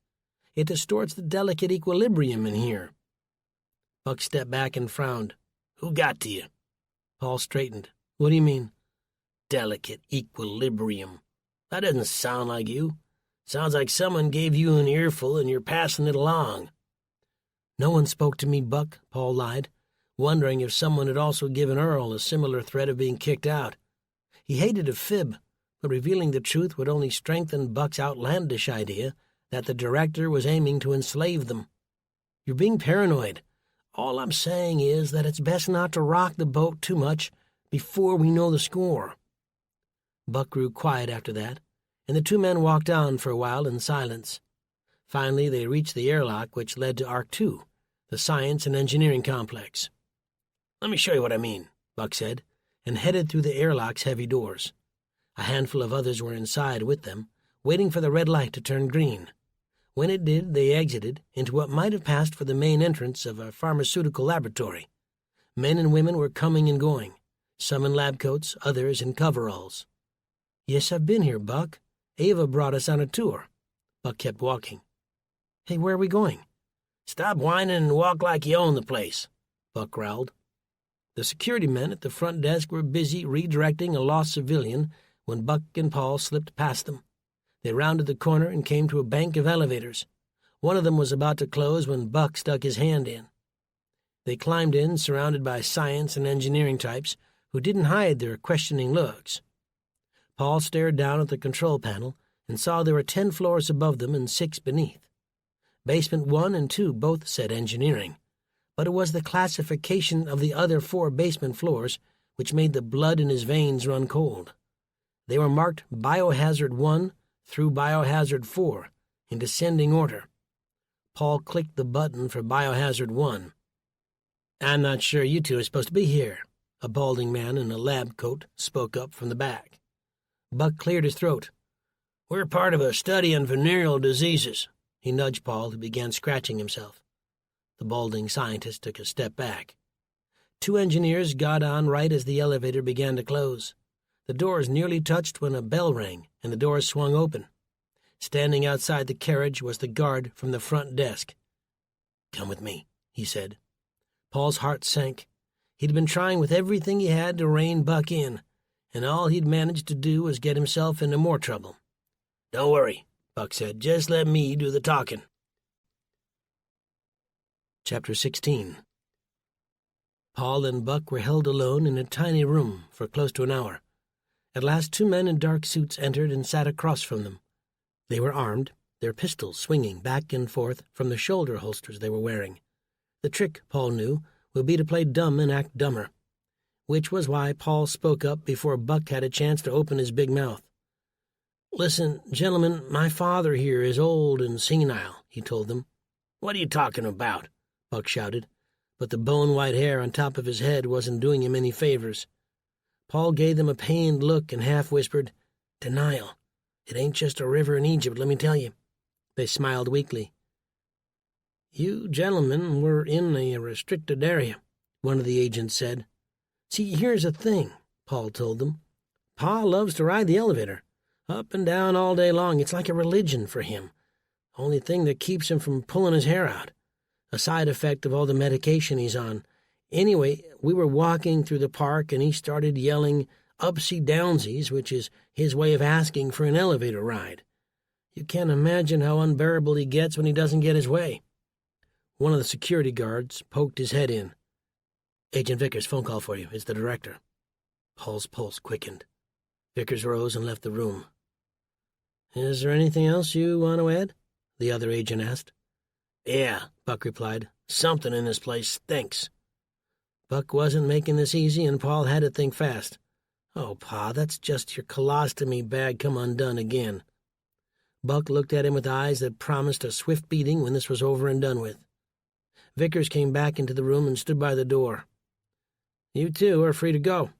It distorts the delicate equilibrium in here. Buck stepped back and frowned. Who got to you? Paul straightened. What do you mean? Delicate equilibrium. That doesn't sound like you. Sounds like someone gave you an earful and you're passing it along. No one spoke to me, Buck, Paul lied, wondering if someone had also given Earl a similar threat of being kicked out. He hated a fib, but revealing the truth would only strengthen Buck's outlandish idea that the director was aiming to enslave them. You're being paranoid. All I'm saying is that it's best not to rock the boat too much before we know the score. Buck grew quiet after that, and the two men walked on for a while in silence. Finally, they reached the airlock which led to Arc 2, the science and engineering complex. Let me show you what I mean, Buck said, and headed through the airlock's heavy doors. A handful of others were inside with them, waiting for the red light to turn green. When it did, they exited into what might have passed for the main entrance of a pharmaceutical laboratory. Men and women were coming and going, some in lab coats, others in coveralls. Yes, I've been here, Buck. Ava brought us on a tour. Buck kept walking. Hey, where are we going? Stop whining and walk like you own the place, Buck growled. The security men at the front desk were busy redirecting a lost civilian when Buck and Paul slipped past them. They rounded the corner and came to a bank of elevators. One of them was about to close when Buck stuck his hand in. They climbed in, surrounded by science and engineering types who didn't hide their questioning looks. Paul stared down at the control panel and saw there were 10 floors above them and 6 beneath. Basement 1 and 2 both said engineering, but it was the classification of the other 4 basement floors which made the blood in his veins run cold. They were marked Biohazard 1 through Biohazard 4 in descending order. Paul clicked the button for Biohazard 1. "I'm not sure you two are supposed to be here," a balding man in a lab coat spoke up from the back. Buck cleared his throat. "We're part of a study on venereal diseases." He nudged Paul, who began scratching himself. The balding scientist took a step back. 2 engineers got on right as the elevator began to close. The doors nearly touched when a bell rang, and the doors swung open. Standing outside the carriage was the guard from the front desk. "Come with me," he said. Paul's heart sank. He'd been trying with everything he had to rein Buck in, and all he'd managed to do was get himself into more trouble. "Don't worry," Buck said. "Just let me do the talking." Chapter 16. Paul and Buck were held alone in a tiny room for close to an hour. At last 2 men in dark suits entered and sat across from them. They were armed, their pistols swinging back and forth from the shoulder holsters they were wearing. The trick, Paul knew, would be to play dumb and act dumber, which was why Paul spoke up before Buck had a chance to open his big mouth. "Listen, gentlemen, my father here is old and senile," he told them. "What are you talking about?" Buck shouted, but the bone-white hair on top of his head wasn't doing him any favors. Paul gave them a pained look and half-whispered, "Denial. It ain't just a river in Egypt, let me tell you." They smiled weakly. "You gentlemen were in a restricted area," one of the agents said. "See, here's the thing," Paul told them. "Pa loves to ride the elevator, up and down all day long. It's like a religion for him. Only thing that keeps him from pulling his hair out. A side effect of all the medication he's on. Anyway, we were walking through the park and he started yelling upsy-downsies, which is his way of asking for an elevator ride. You can't imagine how unbearable he gets when he doesn't get his way." One of the security guards poked his head in. "Agent Vickers, phone call for you. It's the director." Paul's pulse quickened. Vickers rose and left the room. "Is there anything else you want to add?" the other agent asked. "Yeah," Buck replied. "Something in this place stinks." Buck wasn't making this easy, and Paul had to think fast. "Oh, Pa, that's just your colostomy bag come undone again." Buck looked at him with eyes that promised a swift beating when this was over and done with. Vickers came back into the room and stood by the door. "You two are free to go."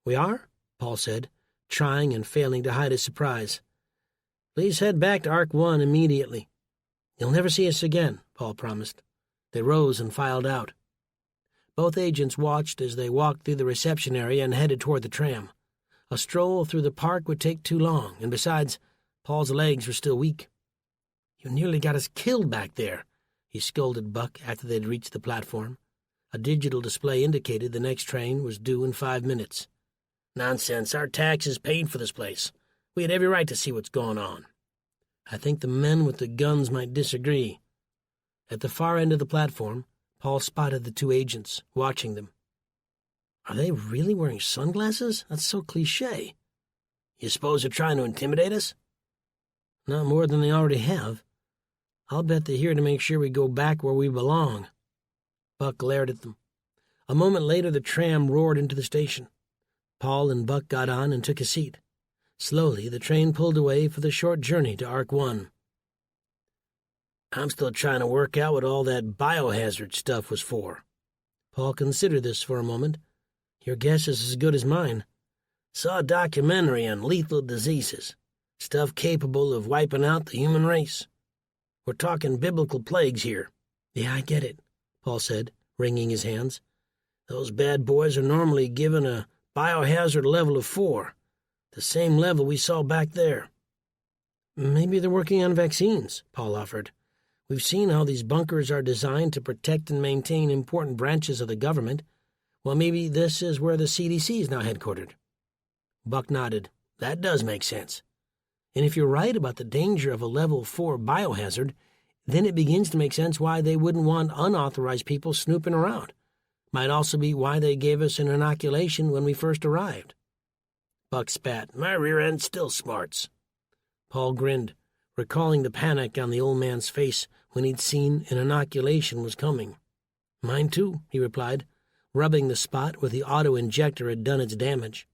"We are?" Paul said, trying and failing to hide his surprise. "Please head back to Arc 1 immediately." "You'll never see us again," Paul promised. They rose and filed out. Both agents watched as they walked through the reception area and headed toward the tram. A stroll through the park would take too long, and besides, Paul's legs were still weak. "You nearly got us killed back there," he scolded Buck after they'd reached the platform. A digital display indicated the next train was due in 5 minutes. "Nonsense. Our taxes paid for this place. We had every right to see what's going on." "I think the men with the guns might disagree." At the far end of the platform, Paul spotted the 2 agents, watching them. "Are they really wearing sunglasses? That's so cliché." "You suppose they're trying to intimidate us?" "Not more than they already have. I'll bet they're here to make sure we go back where we belong." Buck glared at them. A moment later, the tram roared into the station. Paul and Buck got on and took a seat. Slowly, the train pulled away for the short journey to Arc 1. "I'm still trying to work out what all that biohazard stuff was for." Paul considered this for a moment. "Your guess is as good as mine." "Saw a documentary on lethal diseases. Stuff capable of wiping out the human race. We're talking biblical plagues here." "Yeah, I get it," Paul said, wringing his hands. "Those bad boys are normally given a biohazard level of 4, the same level we saw back there." "Maybe they're working on vaccines," Paul offered. "We've seen how these bunkers are designed to protect and maintain important branches of the government. Well, maybe this is where the CDC is now headquartered." Buck nodded. That does make sense. And if you're right about the danger of a level 4 biohazard, then it begins to make sense why they wouldn't want unauthorized people snooping around. Might also be why they gave us an inoculation when we first arrived. Buck spat. My rear end still smarts. Paul grinned, recalling the panic on the old man's face when he'd seen an inoculation was coming. Mine too, he replied, rubbing the spot where the auto-injector had done its damage.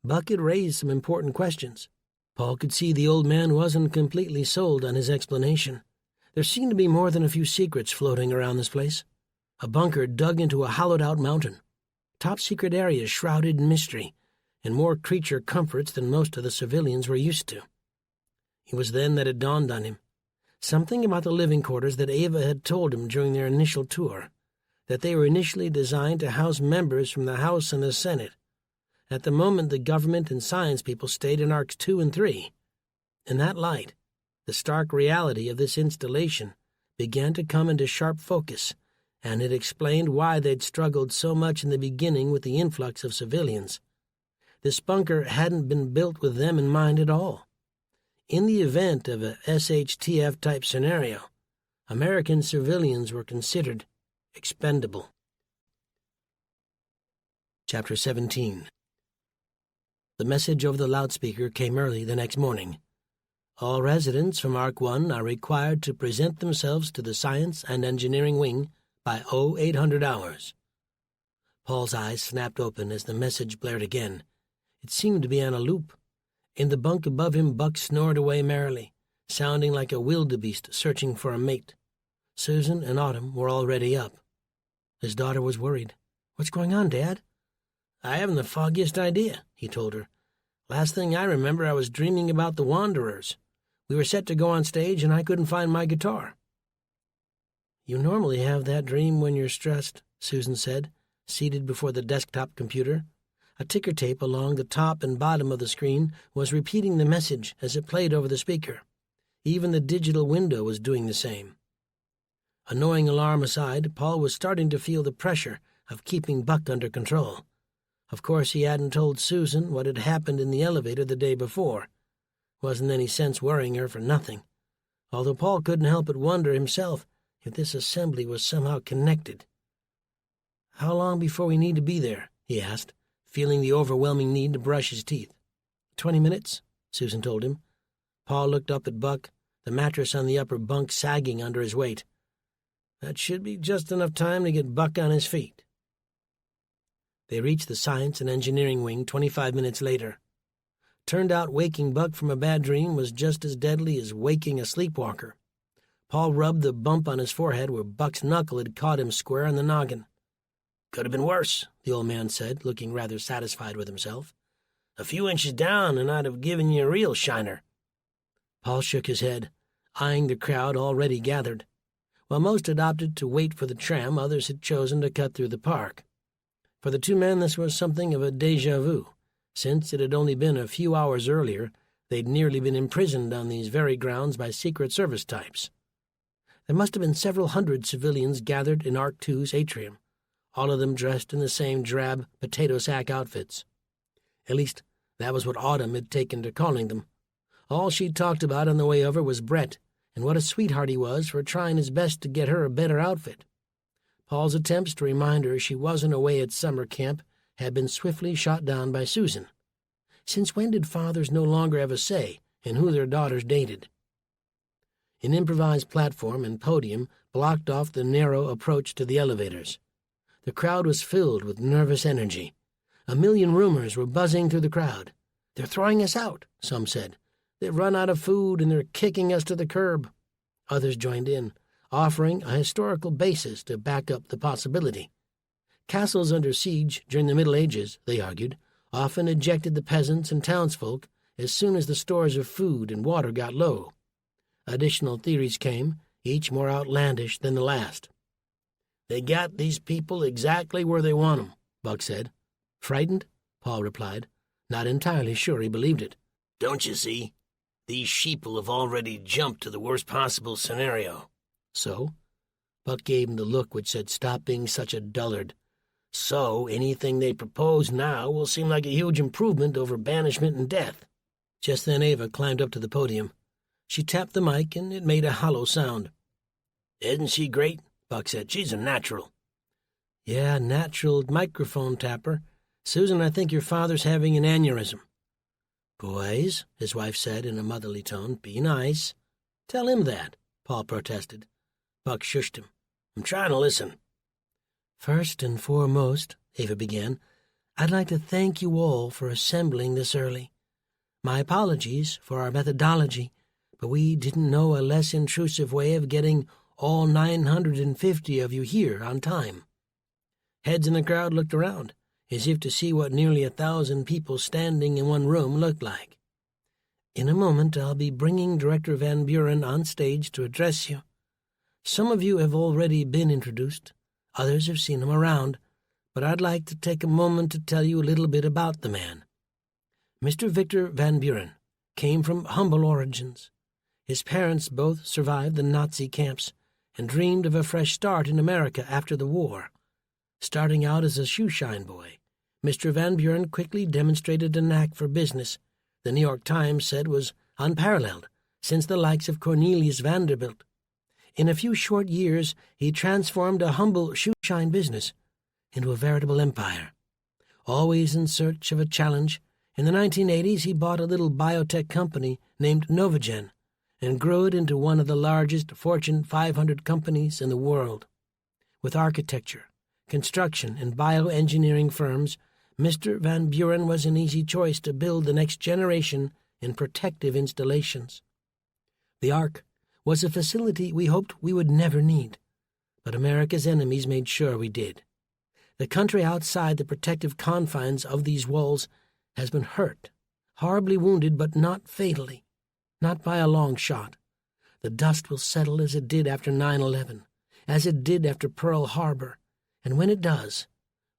Buck had raised some important questions. Paul could see the old man wasn't completely sold on his explanation. There seemed to be more than a few secrets floating around this place. A bunker dug into a hollowed-out mountain. Top-secret areas shrouded in mystery, and more creature comforts than most of the civilians were used to. It was then that it dawned on him. Something about the living quarters that Ava had told him during their initial tour, that they were initially designed to house members from the House and the Senate. At the moment, the government and science people stayed in Arcs 2 and 3. In that light, the stark reality of this installation began to come into sharp focus, and it explained why they'd struggled so much in the beginning with the influx of civilians. This bunker hadn't been built with them in mind at all. In the event of a SHTF-type scenario, American civilians were considered expendable. Chapter 17. The message over the loudspeaker came early the next morning. All residents from Arc 1 are required to present themselves to the Science and Engineering Wing by 0800 hours. Paul's eyes snapped open as the message blared again. It seemed to be on a loop. In the bunk above him, Buck snored away merrily, sounding like a wildebeest searching for a mate. Susan and Autumn were already up. His daughter was worried. "What's going on, Dad?" "I haven't the foggiest idea," he told her. "Last thing I remember, I was dreaming about the Wanderers. We were set to go on stage, and I couldn't find my guitar." "You normally have that dream when you're stressed," Susan said, seated before the desktop computer. A ticker tape along the top and bottom of the screen was repeating the message as it played over the speaker. Even the digital window was doing the same. Annoying alarm aside, Paul was starting to feel the pressure of keeping Buck under control. Of course, he hadn't told Susan what had happened in the elevator the day before. Wasn't any sense worrying her for nothing, although Paul couldn't help but wonder himself if this assembly was somehow connected. "How long before we need to be there?" he asked, feeling the overwhelming need to brush his teeth. 20 minutes, Susan told him. Paul looked up at Buck, the mattress on the upper bunk sagging under his weight. That should be just enough time to get Buck on his feet. They reached the Science and Engineering Wing 25 minutes later. Turned out waking Buck from a bad dream was just as deadly as waking a sleepwalker. Paul rubbed the bump on his forehead where Buck's knuckle had caught him square in the noggin. "Could have been worse," the old man said, looking rather satisfied with himself. "A few inches down, and I'd have given you a real shiner." Paul shook his head, eyeing the crowd already gathered. While most had opted to wait for the tram, others had chosen to cut through the park. For the two men, this was something of a déjà vu. Since it had only been a few hours earlier, they'd nearly been imprisoned on these very grounds by Secret Service types. There must have been several hundred civilians gathered in Arc 2's atrium, all of them dressed in the same drab potato sack outfits. At least, that was what Autumn had taken to calling them. All she'd talked about on the way over was Brett, and what a sweetheart he was for trying his best to get her a better outfit. Paul's attempts to remind her she wasn't away at summer camp had been swiftly shot down by Susan. Since when did fathers no longer have a say in who their daughters dated? An improvised platform and podium blocked off the narrow approach to the elevators. The crowd was filled with nervous energy. A million rumors were buzzing through the crowd. "They're throwing us out," some said. "They've run out of food and they're kicking us to the curb." Others joined in, offering a historical basis to back up the possibility. Castles under siege during the Middle Ages, they argued, often ejected the peasants and townsfolk as soon as the stores of food and water got low. Additional theories came, each more outlandish than the last. "They got these people exactly where they want 'em," Buck said. "Frightened?" Paul replied, not entirely sure he believed it. "Don't you see? These sheeple have already jumped to the worst possible scenario." "So?" Buck gave him the look which said, "Stop being such a dullard." So anything they propose now will seem like a huge improvement over banishment and death. Just then Ava climbed up to the podium. She tapped the mic, and it made a hollow sound. "Isn't she great?" Buck said. "She's a natural." "Yeah, natural microphone tapper. Susan, I think your father's having an aneurysm." "Boys," his wife said in a motherly tone, "be nice." "Tell him that," Paul protested. Buck shushed him. "I'm trying to listen." "First and foremost," Ava began, "I'd like to thank you all for assembling this early. My apologies for our methodology, but we didn't know a less intrusive way of getting all 950 of you here on time." Heads in the crowd looked around, as if to see what nearly 1,000 people standing in one room looked like. "In a moment I'll be bringing Director Van Buren on stage to address you. Some of you have already been introduced, others have seen him around, but I'd like to take a moment to tell you a little bit about the man. Mr. Victor Van Buren came from humble origins. His parents both survived the Nazi camps and dreamed of a fresh start in America after the war. Starting out as a shoeshine boy, Mr. Van Buren quickly demonstrated a knack for business the New York Times said was unparalleled since the likes of Cornelius Vanderbilt. In a few short years, he transformed a humble shoeshine business into a veritable empire. Always in search of a challenge, in the 1980s he bought a little biotech company named Novagen and grew it into one of the largest Fortune 500 companies in the world. With architecture, construction, and bioengineering firms, Mr. Van Buren was an easy choice to build the next generation in protective installations. The Ark was a facility we hoped we would never need, but America's enemies made sure we did. The country outside the protective confines of these walls has been hurt, horribly wounded, but not fatally, not by a long shot. The dust will settle as it did after 9/11, as it did after Pearl Harbor, and when it does,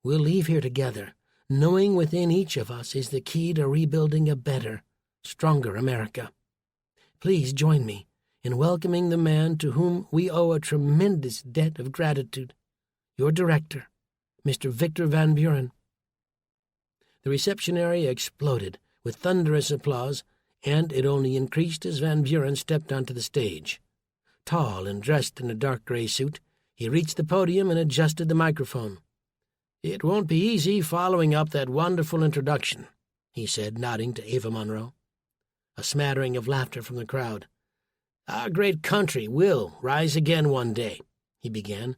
we'll leave here together, knowing within each of us is the key to rebuilding a better, stronger America. Please join me in welcoming the man to whom we owe a tremendous debt of gratitude, your director, Mr. Victor Van Buren." The reception area exploded with thunderous applause, and it only increased as Van Buren stepped onto the stage. Tall and dressed in a dark gray suit, he reached the podium and adjusted the microphone. "It won't be easy following up that wonderful introduction," he said, nodding to Ava Monroe. A smattering of laughter from the crowd. "Our great country will rise again one day," he began.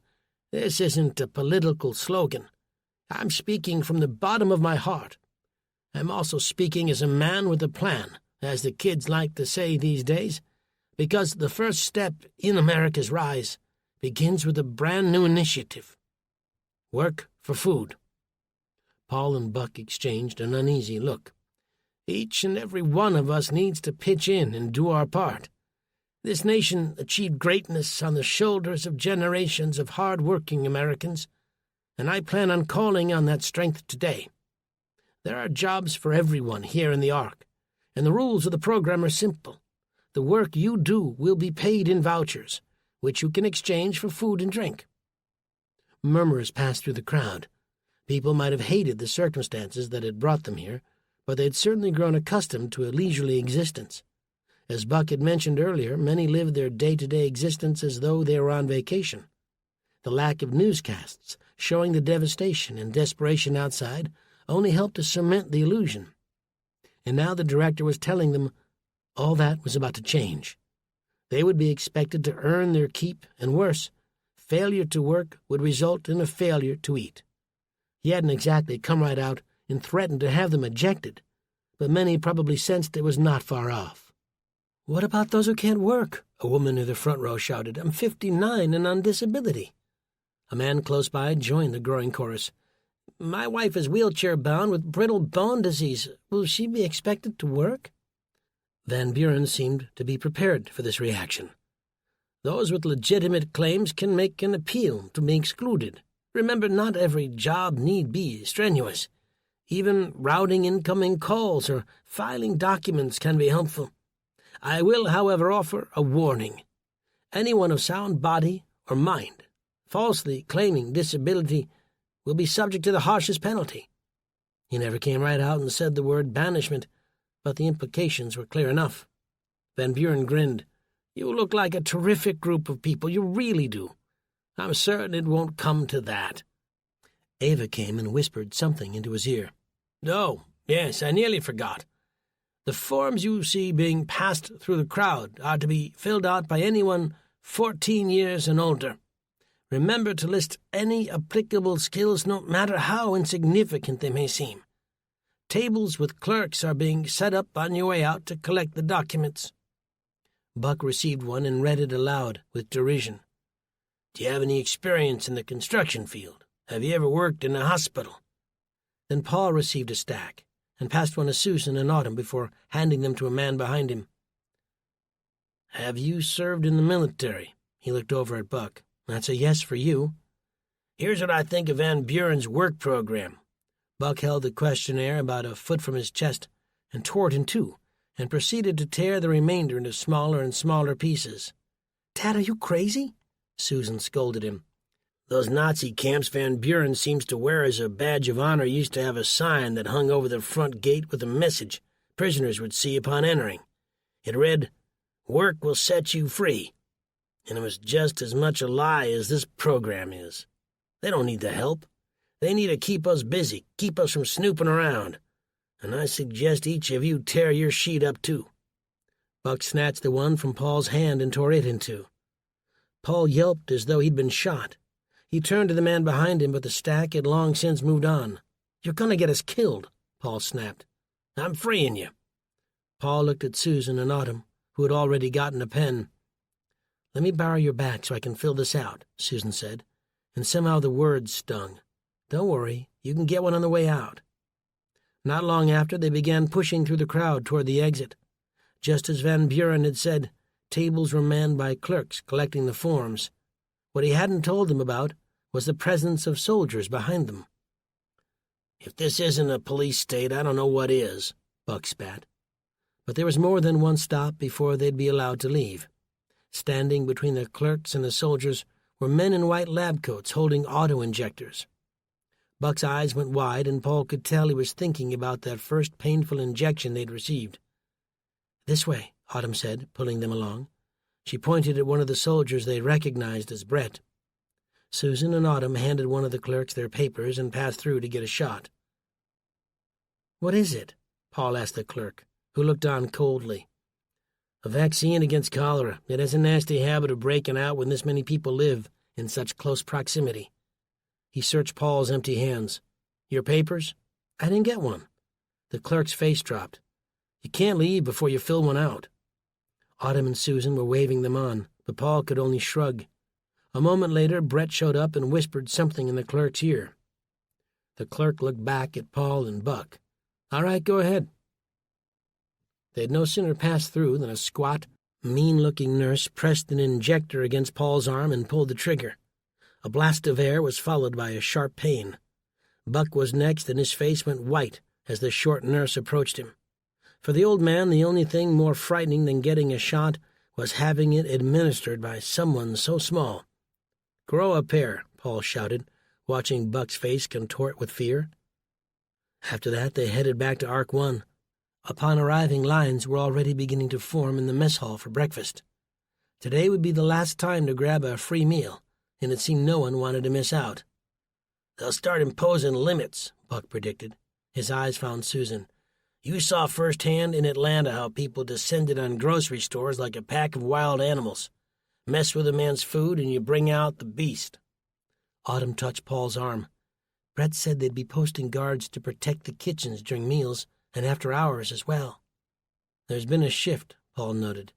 "This isn't a political slogan. I'm speaking from the bottom of my heart. I'm also speaking as a man with a plan, as the kids like to say these days, because the first step in America's rise begins with a brand-new initiative. Work for food." Paul and Buck exchanged an uneasy look. "Each and every one of us needs to pitch in and do our part. This nation achieved greatness on the shoulders of generations of hard-working Americans, and I plan on calling on that strength today. There are jobs for everyone here in the Ark, and the rules of the program are simple. The work you do will be paid in vouchers, which you can exchange for food and drink." Murmurs passed through the crowd. People might have hated the circumstances that had brought them here, but they had certainly grown accustomed to a leisurely existence. As Buck had mentioned earlier, many lived their day-to-day existence as though they were on vacation. The lack of newscasts showing the devastation and desperation outside only helped to cement the illusion. And now the director was telling them all that was about to change. They would be expected to earn their keep, and worse, failure to work would result in a failure to eat. He hadn't exactly come right out and threatened to have them ejected, but many probably sensed it was not far off. "What about those who can't work?" a woman in the front row shouted. "I'm 59 and on disability." A man close by joined the growing chorus. "My wife is wheelchair-bound with brittle bone disease. Will she be expected to work?" Van Buren seemed to be prepared for this reaction. "Those with legitimate claims can make an appeal to be excluded. Remember, not every job need be strenuous. Even routing incoming calls or filing documents can be helpful. I will, however, offer a warning. Anyone of sound body or mind falsely claiming disability will be subject to the harshest penalty." He never came right out and said the word banishment, but the implications were clear enough. Van Buren grinned. "You look like a terrific group of people, you really do. I'm certain it won't come to that." Ava came and whispered something into his ear. "Oh, yes, I nearly forgot. The forms you see being passed through the crowd are to be filled out by anyone 14 years and older. Remember to list any applicable skills, no matter how insignificant they may seem. Tables with clerks are being set up on your way out to collect the documents." Buck received one and read it aloud with derision. "Do you have any experience in the construction field? Have you ever worked in a hospital?" Then Paul received a stack and passed one to Susan and Autumn before handing them to a man behind him. "Have you served in the military?" He looked over at Buck. "That's a yes for you." "Here's what I think of Van Buren's work program." Buck held the questionnaire about a foot from his chest and tore it in two, and proceeded to tear the remainder into smaller and smaller pieces. "Dad, are you crazy?" Susan scolded him. "Those Nazi camps Van Buren seems to wear as a badge of honor used to have a sign that hung over the front gate with a message prisoners would see upon entering. It read, 'Work will set you free.' And it was just as much a lie as this program is. They don't need the help. They need to keep us busy, keep us from snooping around. And I suggest each of you tear your sheet up too." Buck snatched the one from Paul's hand and tore it in two. Paul yelped as though he'd been shot. He turned to the man behind him, but the stack had long since moved on. "You're going to get us killed," Paul snapped. "I'm freeing you." Paul looked at Susan and Autumn, who had already gotten a pen. "Let me borrow your back so I can fill this out," Susan said, and somehow the words stung. "Don't worry, you can get one on the way out." Not long after, they began pushing through the crowd toward the exit. Just as Van Buren had said, tables were manned by clerks collecting the forms. What he hadn't told them about was the presence of soldiers behind them. "If this isn't a police state, I don't know what is," Buck spat. But there was more than one stop before they'd be allowed to leave. Standing between the clerks and the soldiers were men in white lab coats holding auto-injectors. Buck's eyes went wide, and Paul could tell he was thinking about that first painful injection they'd received. "This way," Autumn said, pulling them along. She pointed at one of the soldiers they recognized as Brett. Susan and Autumn handed one of the clerks their papers and passed through to get a shot. "What is it?" Paul asked the clerk, who looked on coldly. "A vaccine against cholera. It has a nasty habit of breaking out when this many people live in such close proximity." He searched Paul's empty hands. "Your papers?" "I didn't get one." The clerk's face dropped. "You can't leave before you fill one out." Autumn and Susan were waving them on, but Paul could only shrug. A moment later, Brett showed up and whispered something in the clerk's ear. The clerk looked back at Paul and Buck. "All right, go ahead." They had no sooner passed through than a squat, mean-looking nurse pressed an injector against Paul's arm and pulled the trigger. A blast of air was followed by a sharp pain. Buck was next, and his face went white as the short nurse approached him. For the old man, the only thing more frightening than getting a shot was having it administered by someone so small. "Grow a pair," Paul shouted, watching Buck's face contort with fear. After that, they headed back to Ark 1. Upon arriving, lines were already beginning to form in the mess hall for breakfast. Today would be the last time to grab a free meal, and it seemed no one wanted to miss out. "They'll start imposing limits," Buck predicted. His eyes found Susan. "You saw firsthand in Atlanta how people descended on grocery stores like a pack of wild animals. Mess with a man's food and you bring out the beast." Autumn touched Paul's arm. "Brett said they'd be posting guards to protect the kitchens during meals and after hours as well." "There's been a shift," Paul noted.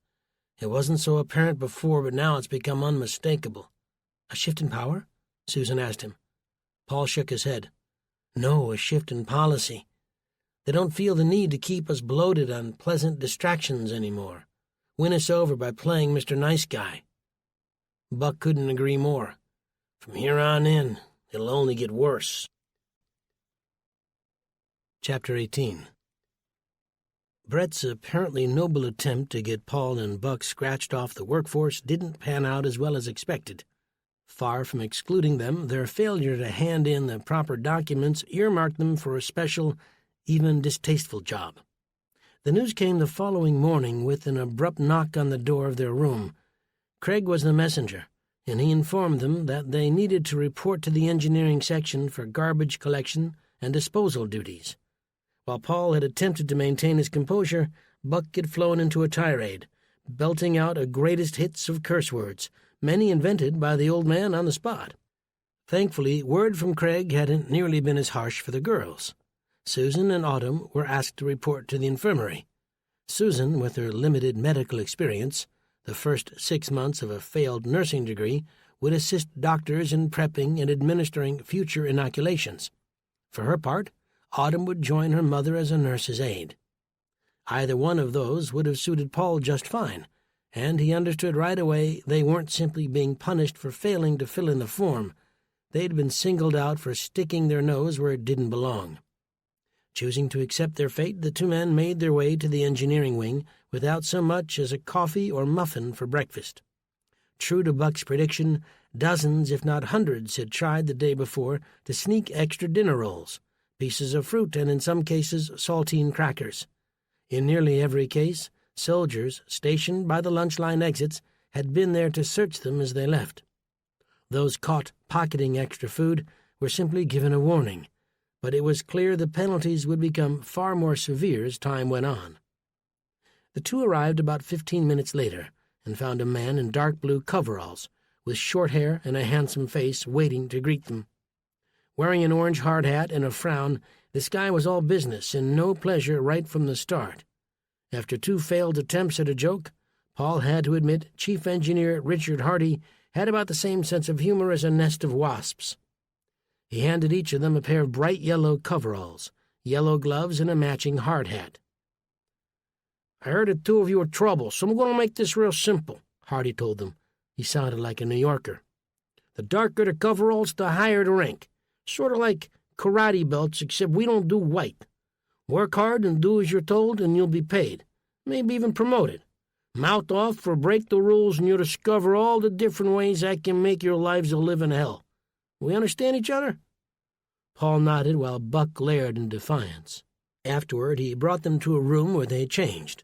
"It wasn't so apparent before, but now it's become unmistakable." "A shift in power?" Susan asked him. Paul shook his head. "No, a shift in policy. They don't feel the need to keep us bloated on pleasant distractions anymore. Win us over by playing Mr. Nice Guy." Buck couldn't agree more. "From here on in, it'll only get worse." Chapter 18. Brett's apparently noble attempt to get Paul and Buck scratched off the workforce didn't pan out as well as expected. Far from excluding them, their failure to hand in the proper documents earmarked them for a special, even distasteful job. The news came the following morning with an abrupt knock on the door of their room. Craig was the messenger, and he informed them that they needed to report to the engineering section for garbage collection and disposal duties. While Paul had attempted to maintain his composure, Buck had flown into a tirade, belting out a greatest hits of curse words, many invented by the old man on the spot. Thankfully, word from Craig hadn't nearly been as harsh for the girls. Susan and Autumn were asked to report to the infirmary. Susan, with her limited medical experience, the first 6 months of a failed nursing degree, would assist doctors in prepping and administering future inoculations. For her part, Autumn would join her mother as a nurse's aide. Either one of those would have suited Paul just fine, and he understood right away they weren't simply being punished for failing to fill in the form. They'd been singled out for sticking their nose where it didn't belong. Choosing to accept their fate, the two men made their way to the engineering wing without so much as a coffee or muffin for breakfast. True to Buck's prediction, dozens, if not hundreds, had tried the day before to sneak extra dinner rolls, pieces of fruit, and in some cases saltine crackers. In nearly every case, soldiers stationed by the lunch line exits had been there to search them as they left. Those caught pocketing extra food were simply given a warning, but it was clear the penalties would become far more severe as time went on. The two arrived about 15 minutes later and found a man in dark blue coveralls, with short hair and a handsome face, waiting to greet them. Wearing an orange hard hat and a frown, this guy was all business and no pleasure right from the start. After 2 failed attempts at a joke, Paul had to admit Chief Engineer Richard Hardy had about the same sense of humor as a nest of wasps. He handed each of them a pair of bright yellow coveralls, yellow gloves, and a matching hard hat. "I heard the two of you were trouble, so I'm going to make this real simple," Hardy told them. He sounded like a New Yorker. "The darker the coveralls, the higher the rank. Sort of like karate belts, except we don't do white. Work hard and do as you're told, and you'll be paid, maybe even promoted. Mouth off or break the rules, and you'll discover all the different ways I can make your lives a living hell. We understand each other?" Paul nodded while Buck glared in defiance. Afterward, he brought them to a room where they changed.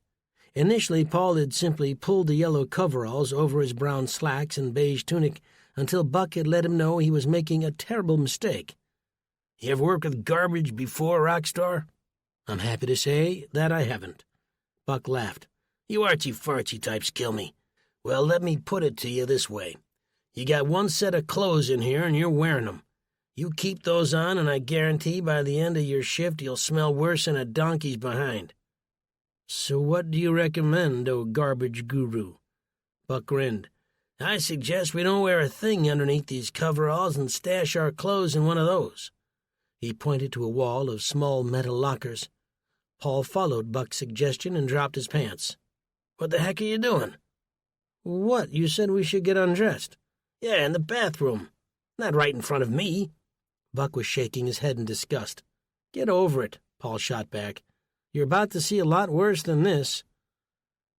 Initially, Paul had simply pulled the yellow coveralls over his brown slacks and beige tunic until Buck had let him know he was making a terrible mistake. "You ever worked with garbage before, Rockstar?" "I'm happy to say that I haven't." Buck laughed. "You artsy-fartsy types kill me. Well, let me put it to you this way. You got 1 set of clothes in here, and you're wearing them. You keep those on, and I guarantee by the end of your shift you'll smell worse than a donkey's behind." "So what do you recommend, oh garbage guru?" Buck grinned. "I suggest we don't wear a thing underneath these coveralls and stash our clothes in one of those." He pointed to a wall of small metal lockers. Paul followed Buck's suggestion and dropped his pants. "What the heck are you doing?" "What? You said we should get undressed." "Yeah, in the bathroom. Not right in front of me." Buck was shaking his head in disgust. "Get over it," Paul shot back. "You're about to see a lot worse than this."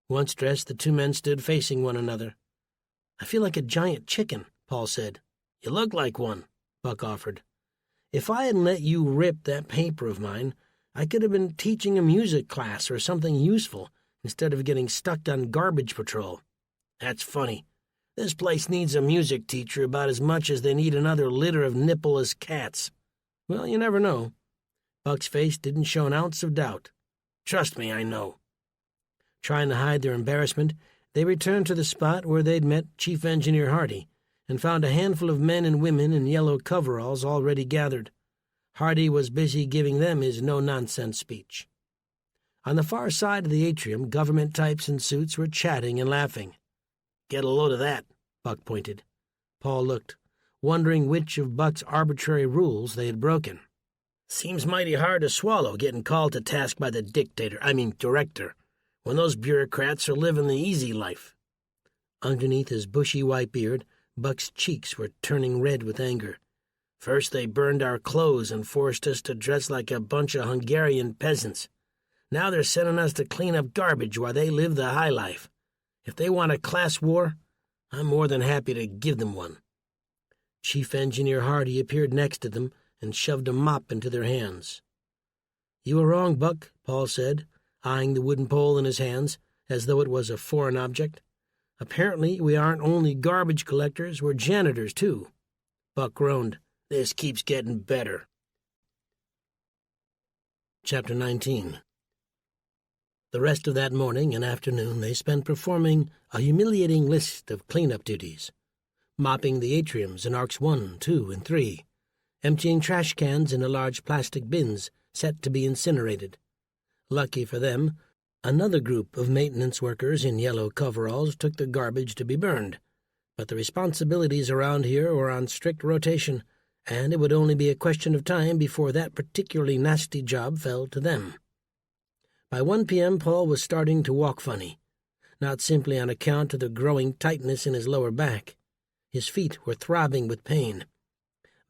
Once dressed, the two men stood facing one another. "I feel like a giant chicken," Paul said. "You look like one," Buck offered. "If I hadn't let you rip that paper of mine, I could have been teaching a music class or something useful instead of getting stuck on garbage patrol." "That's funny. This place needs a music teacher about as much as they need another litter of nippleless cats." "Well, you never know." Buck's face didn't show an ounce of doubt. "Trust me, I know." Trying to hide their embarrassment, they returned to the spot where they'd met Chief Engineer Hardy and found a handful of men and women in yellow coveralls already gathered. Hardy was busy giving them his no-nonsense speech. On the far side of the atrium, government types in suits were chatting and laughing. "Get a load of that," Buck pointed. Paul looked, wondering which of Buck's arbitrary rules they had broken. "Seems mighty hard to swallow getting called to task by the director, when those bureaucrats are living the easy life." Underneath his bushy white beard, Buck's cheeks were turning red with anger. "First they burned our clothes and forced us to dress like a bunch of Hungarian peasants. Now they're sending us to clean up garbage while they live the high life. If they want a class war, I'm more than happy to give them one." Chief Engineer Hardy appeared next to them and shoved a mop into their hands. "You were wrong, Buck," Paul said, eyeing the wooden pole in his hands as though it was a foreign object. "Apparently we aren't only garbage collectors, we're janitors, too." Buck groaned. "This keeps getting better." Chapter 19. The rest of that morning and afternoon they spent performing a humiliating list of cleanup duties, mopping the atriums in Arcs 1, 2, and 3, emptying trash cans into large plastic bins set to be incinerated. Lucky for them, another group of maintenance workers in yellow coveralls took the garbage to be burned, but the responsibilities around here were on strict rotation, and it would only be a question of time before that particularly nasty job fell to them. By 1 p.m. Paul was starting to walk funny, not simply on account of the growing tightness in his lower back. His feet were throbbing with pain.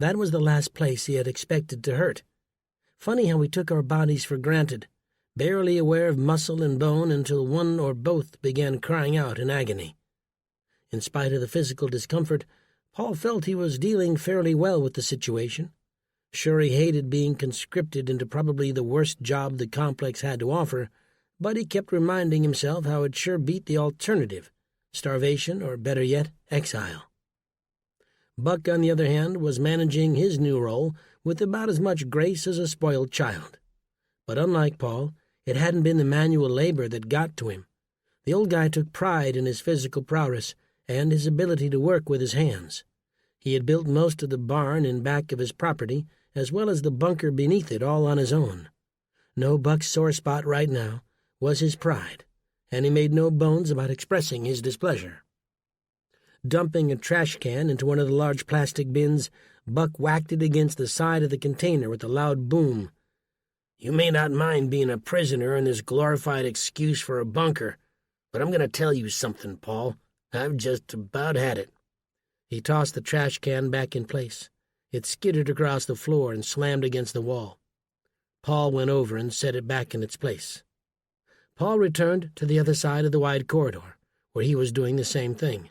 That was the last place he had expected to hurt. Funny how we took our bodies for granted, barely aware of muscle and bone until one or both began crying out in agony. In spite of the physical discomfort, Paul felt he was dealing fairly well with the situation. Sure, he hated being conscripted into probably the worst job the complex had to offer, but he kept reminding himself how it sure beat the alternative, starvation or, better yet, exile. Buck, on the other hand, was managing his new role with about as much grace as a spoiled child. But unlike Paul, it hadn't been the manual labor that got to him. The old guy took pride in his physical prowess and his ability to work with his hands. He had built most of the barn in back of his property, as well as the bunker beneath it, all on his own. No Buck's sore spot right now was his pride, and he made no bones about expressing his displeasure. Dumping a trash can into one of the large plastic bins, Buck whacked it against the side of the container with a loud boom. "You may not mind being a prisoner in this glorified excuse for a bunker, but I'm going to tell you something, Paul. I've just about had it." He tossed the trash can back in place. It skittered across the floor and slammed against the wall. Paul went over and set it back in its place. Paul returned to the other side of the wide corridor, where he was doing the same thing.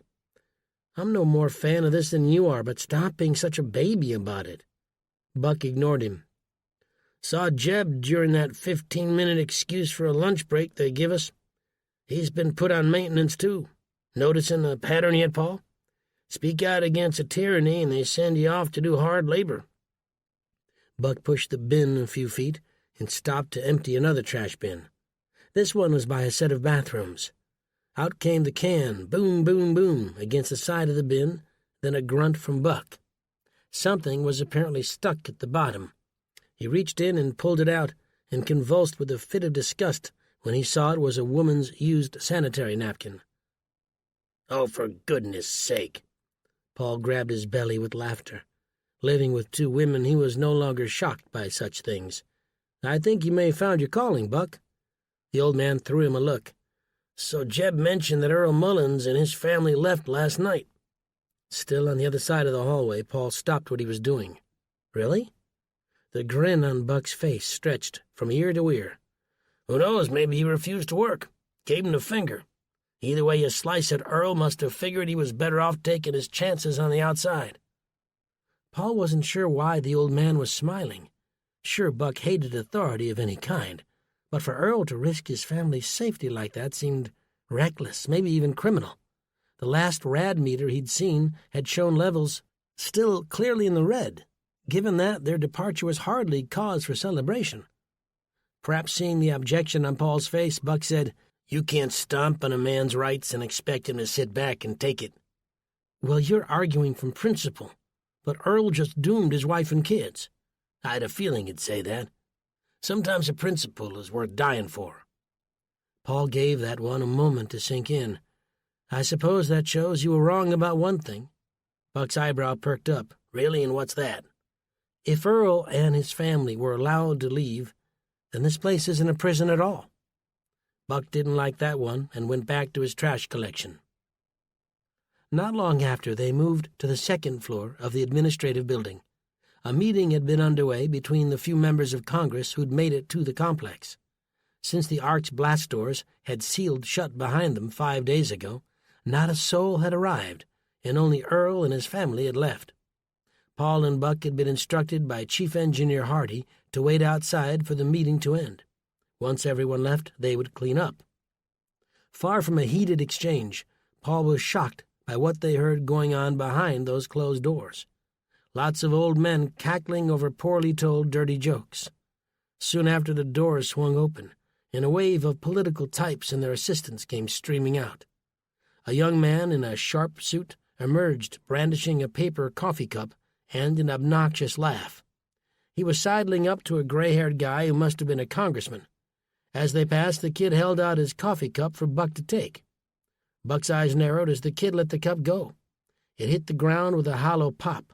"I'm no more fan of this than you are, but stop being such a baby about it." Buck ignored him. "Saw Jeb during that 15-minute excuse for a lunch break they give us. He's been put on maintenance, too. Noticing the pattern yet, Paul? Speak out against a tyranny and they send you off to do hard labor." Buck pushed the bin a few feet and stopped to empty another trash bin. This one was by a set of bathrooms. Out came the can, boom, boom, boom, against the side of the bin, then a grunt from Buck. Something was apparently stuck at the bottom. He reached in and pulled it out and convulsed with a fit of disgust when he saw it was a woman's used sanitary napkin. "Oh, for goodness sake!" Paul grabbed his belly with laughter. Living with two women, he was no longer shocked by such things. "I think you may have found your calling, Buck." The old man threw him a look. "So Jeb mentioned that Earl Mullins and his family left last night." Still on the other side of the hallway, Paul stopped what he was doing. "Really?" The grin on Buck's face stretched from ear to ear. "Who knows, maybe he refused to work. Gave him the finger. Either way you slice it, Earl must have figured he was better off taking his chances on the outside." Paul wasn't sure why the old man was smiling. Sure, Buck hated authority of any kind, but for Earl to risk his family's safety like that seemed reckless, maybe even criminal. The last rad meter he'd seen had shown levels still clearly in the red. Given that, their departure was hardly cause for celebration. Perhaps seeing the objection on Paul's face, Buck said, "You can't stomp on a man's rights and expect him to sit back and take it." "Well, you're arguing from principle, but Earl just doomed his wife and kids." "I had a feeling he'd say that. Sometimes a principle is worth dying for." Paul gave that one a moment to sink in. "I suppose that shows you were wrong about one thing." Buck's eyebrow perked up. "Really, and what's that?" "If Earl and his family were allowed to leave, then this place isn't a prison at all." Buck didn't like that one and went back to his trash collection. Not long after, they moved to the second floor of the administrative building. A meeting had been underway between the few members of Congress who'd made it to the complex. Since the Ark's blast doors had sealed shut behind them 5 days ago, not a soul had arrived, and only Earl and his family had left. Paul and Buck had been instructed by Chief Engineer Hardy to wait outside for the meeting to end. Once everyone left, they would clean up. Far from a heated exchange, Paul was shocked by what they heard going on behind those closed doors. Lots of old men cackling over poorly told dirty jokes. Soon after, the doors swung open, and a wave of political types and their assistants came streaming out. A young man in a sharp suit emerged, brandishing a paper coffee cup and an obnoxious laugh. He was sidling up to a gray-haired guy who must have been a congressman. As they passed, the kid held out his coffee cup for Buck to take. Buck's eyes narrowed as the kid let the cup go. It hit the ground with a hollow pop,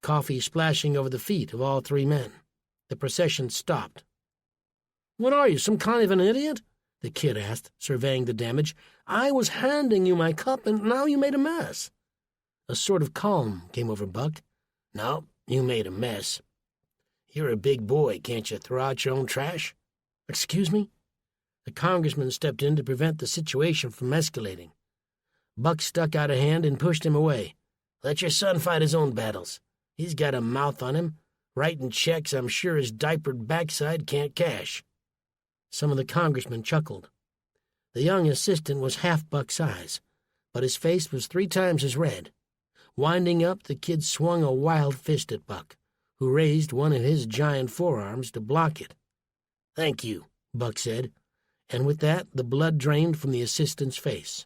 coffee splashing over the feet of all three men. The procession stopped. "What are you, some kind of an idiot?" the kid asked, surveying the damage. "I was handing you my cup, and now you made a mess." A sort of calm came over Buck. "No, you made a mess. You're a big boy, can't you throw out your own trash?" "Excuse me?" The congressman stepped in to prevent the situation from escalating. Buck stuck out a hand and pushed him away. "Let your son fight his own battles. He's got a mouth on him, writing checks I'm sure his diapered backside can't cash." Some of the congressmen chuckled. The young assistant was half Buck's size, but his face was 3 times as red. Winding up, the kid swung a wild fist at Buck, who raised one of his giant forearms to block it. "Thank you," Buck said, and with that the blood drained from the assistant's face.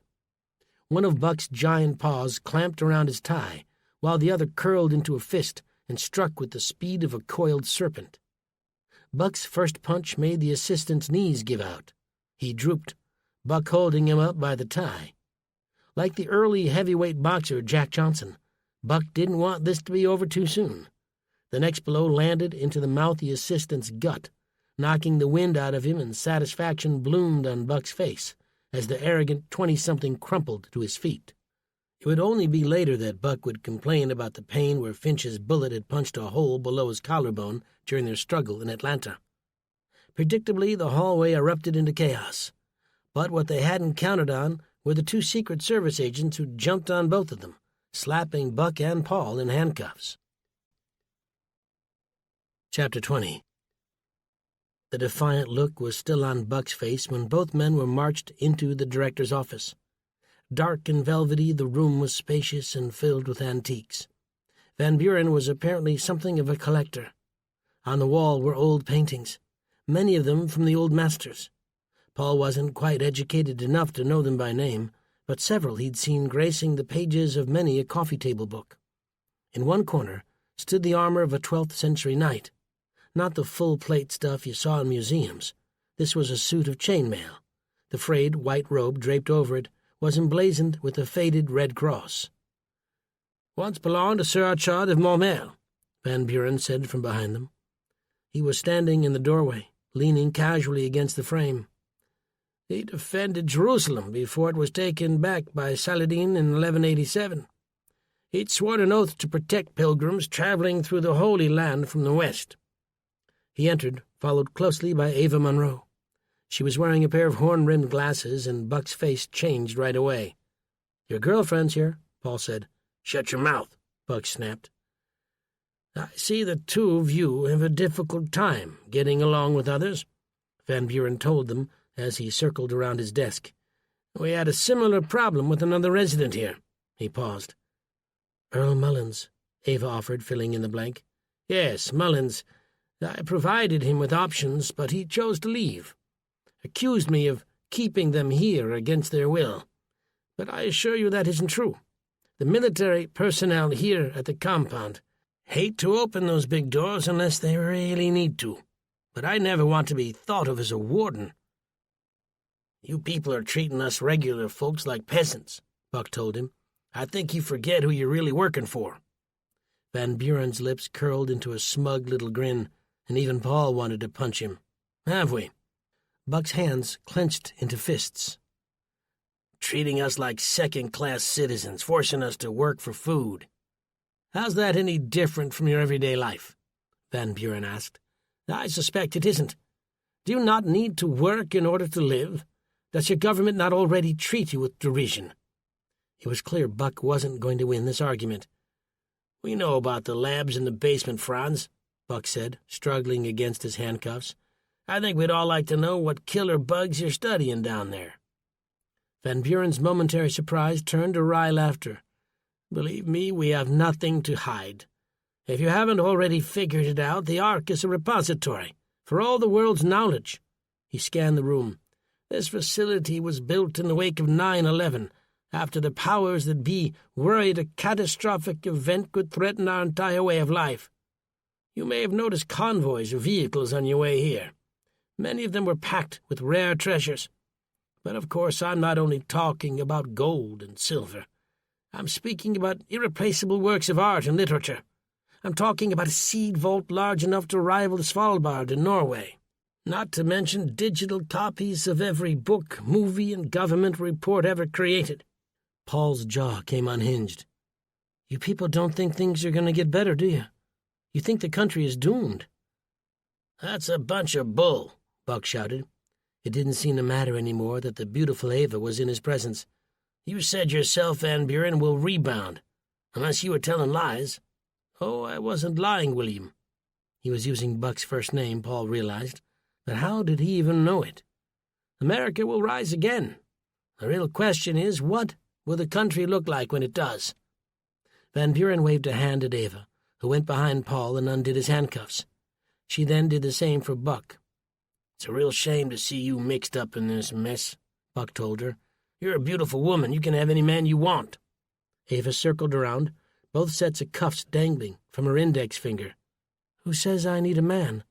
One of Buck's giant paws clamped around his tie, while the other curled into a fist and struck with the speed of a coiled serpent. Buck's first punch made the assistant's knees give out. He drooped, Buck holding him up by the tie. Like the early heavyweight boxer Jack Johnson, Buck didn't want this to be over too soon. The next blow landed into the mouthy assistant's gut, knocking the wind out of him, and satisfaction bloomed on Buck's face as the arrogant 20-something crumpled to his feet. It would only be later that Buck would complain about the pain where Finch's bullet had punched a hole below his collarbone during their struggle in Atlanta. Predictably, the hallway erupted into chaos. But what they hadn't counted on were the 2 Secret Service agents who jumped on both of them, slapping Buck and Paul in handcuffs. Chapter 20. The defiant look was still on Buck's face when both men were marched into the director's office. Dark and velvety, the room was spacious and filled with antiques. Van Buren was apparently something of a collector. On the wall were old paintings, many of them from the old masters. Paul wasn't quite educated enough to know them by name, but several he'd seen gracing the pages of many a coffee-table book. In one corner stood the armor of a 12th-century knight, not the full-plate stuff you saw in museums. This was a suit of chainmail. The frayed white robe draped over it was emblazoned with a faded red cross. "Once belonged to Sir Archard of Montmel," Van Buren said from behind them. He was standing in the doorway, leaning casually against the frame. "He defended Jerusalem before it was taken back by Saladin in 1187. He'd sworn an oath to protect pilgrims traveling through the Holy Land from the west." He entered, followed closely by Ava Monroe. She was wearing a pair of horn-rimmed glasses, and Buck's face changed right away. "Your girlfriend's here," Paul said. "Shut your mouth," Buck snapped. "I see the 2 of you have a difficult time getting along with others," Van Buren told them as he circled around his desk. "We had a similar problem with another resident here." He paused. "Earl Mullins," Ava offered, filling in the blank. "Yes, Mullins. I provided him with options, but he chose to leave. Accused me of keeping them here against their will. But I assure you that isn't true. The military personnel here at the compound hate to open those big doors unless they really need to. But I never want to be thought of as a warden." "You people are treating us regular folks like peasants," Buck told him. "I think you forget who you're really working for." Van Buren's lips curled into a smug little grin, and even Paul wanted to punch him. "Have we?" Buck's hands clenched into fists. "Treating us like second-class citizens, forcing us to work for food. How's that any different from your everyday life?" Van Buren asked. "I suspect it isn't. Do you not need to work in order to live? Does your government not already treat you with derision?" It was clear Buck wasn't going to win this argument. "We know about the labs in the basement, Franz," Buck said, struggling against his handcuffs. "I think we'd all like to know what killer bugs you're studying down there." Van Buren's momentary surprise turned to wry laughter. "Believe me, we have nothing to hide. If you haven't already figured it out, the Ark is a repository for all the world's knowledge." He scanned the room. "This facility was built in the wake of 9/11, after the powers that be worried a catastrophic event could threaten our entire way of life. You may have noticed convoys of vehicles on your way here. Many of them were packed with rare treasures. But of course I'm not only talking about gold and silver. I'm speaking about irreplaceable works of art and literature. I'm talking about a seed vault large enough to rival the Svalbard in Norway. Not to mention digital copies of every book, movie, and government report ever created." Paul's jaw came unhinged. "You people don't think things are going to get better, do you? You think the country is doomed." "That's a bunch of bull," Buck shouted. It didn't seem to matter any more that the beautiful Ava was in his presence. "You said yourself, Van Buren, will rebound, unless you were telling lies." "Oh, I wasn't lying, William." He was using Buck's first name, Paul realized, but how did he even know it? "America will rise again. The real question is, what will the country look like when it does?" Van Buren waved a hand at Ava, who went behind Paul and undid his handcuffs. She then did the same for Buck. "It's a real shame to see you mixed up in this mess," Buck told her. "You're a beautiful woman. You can have any man you want." Ava circled around, both sets of cuffs dangling from her index finger. "Who says I need a man?"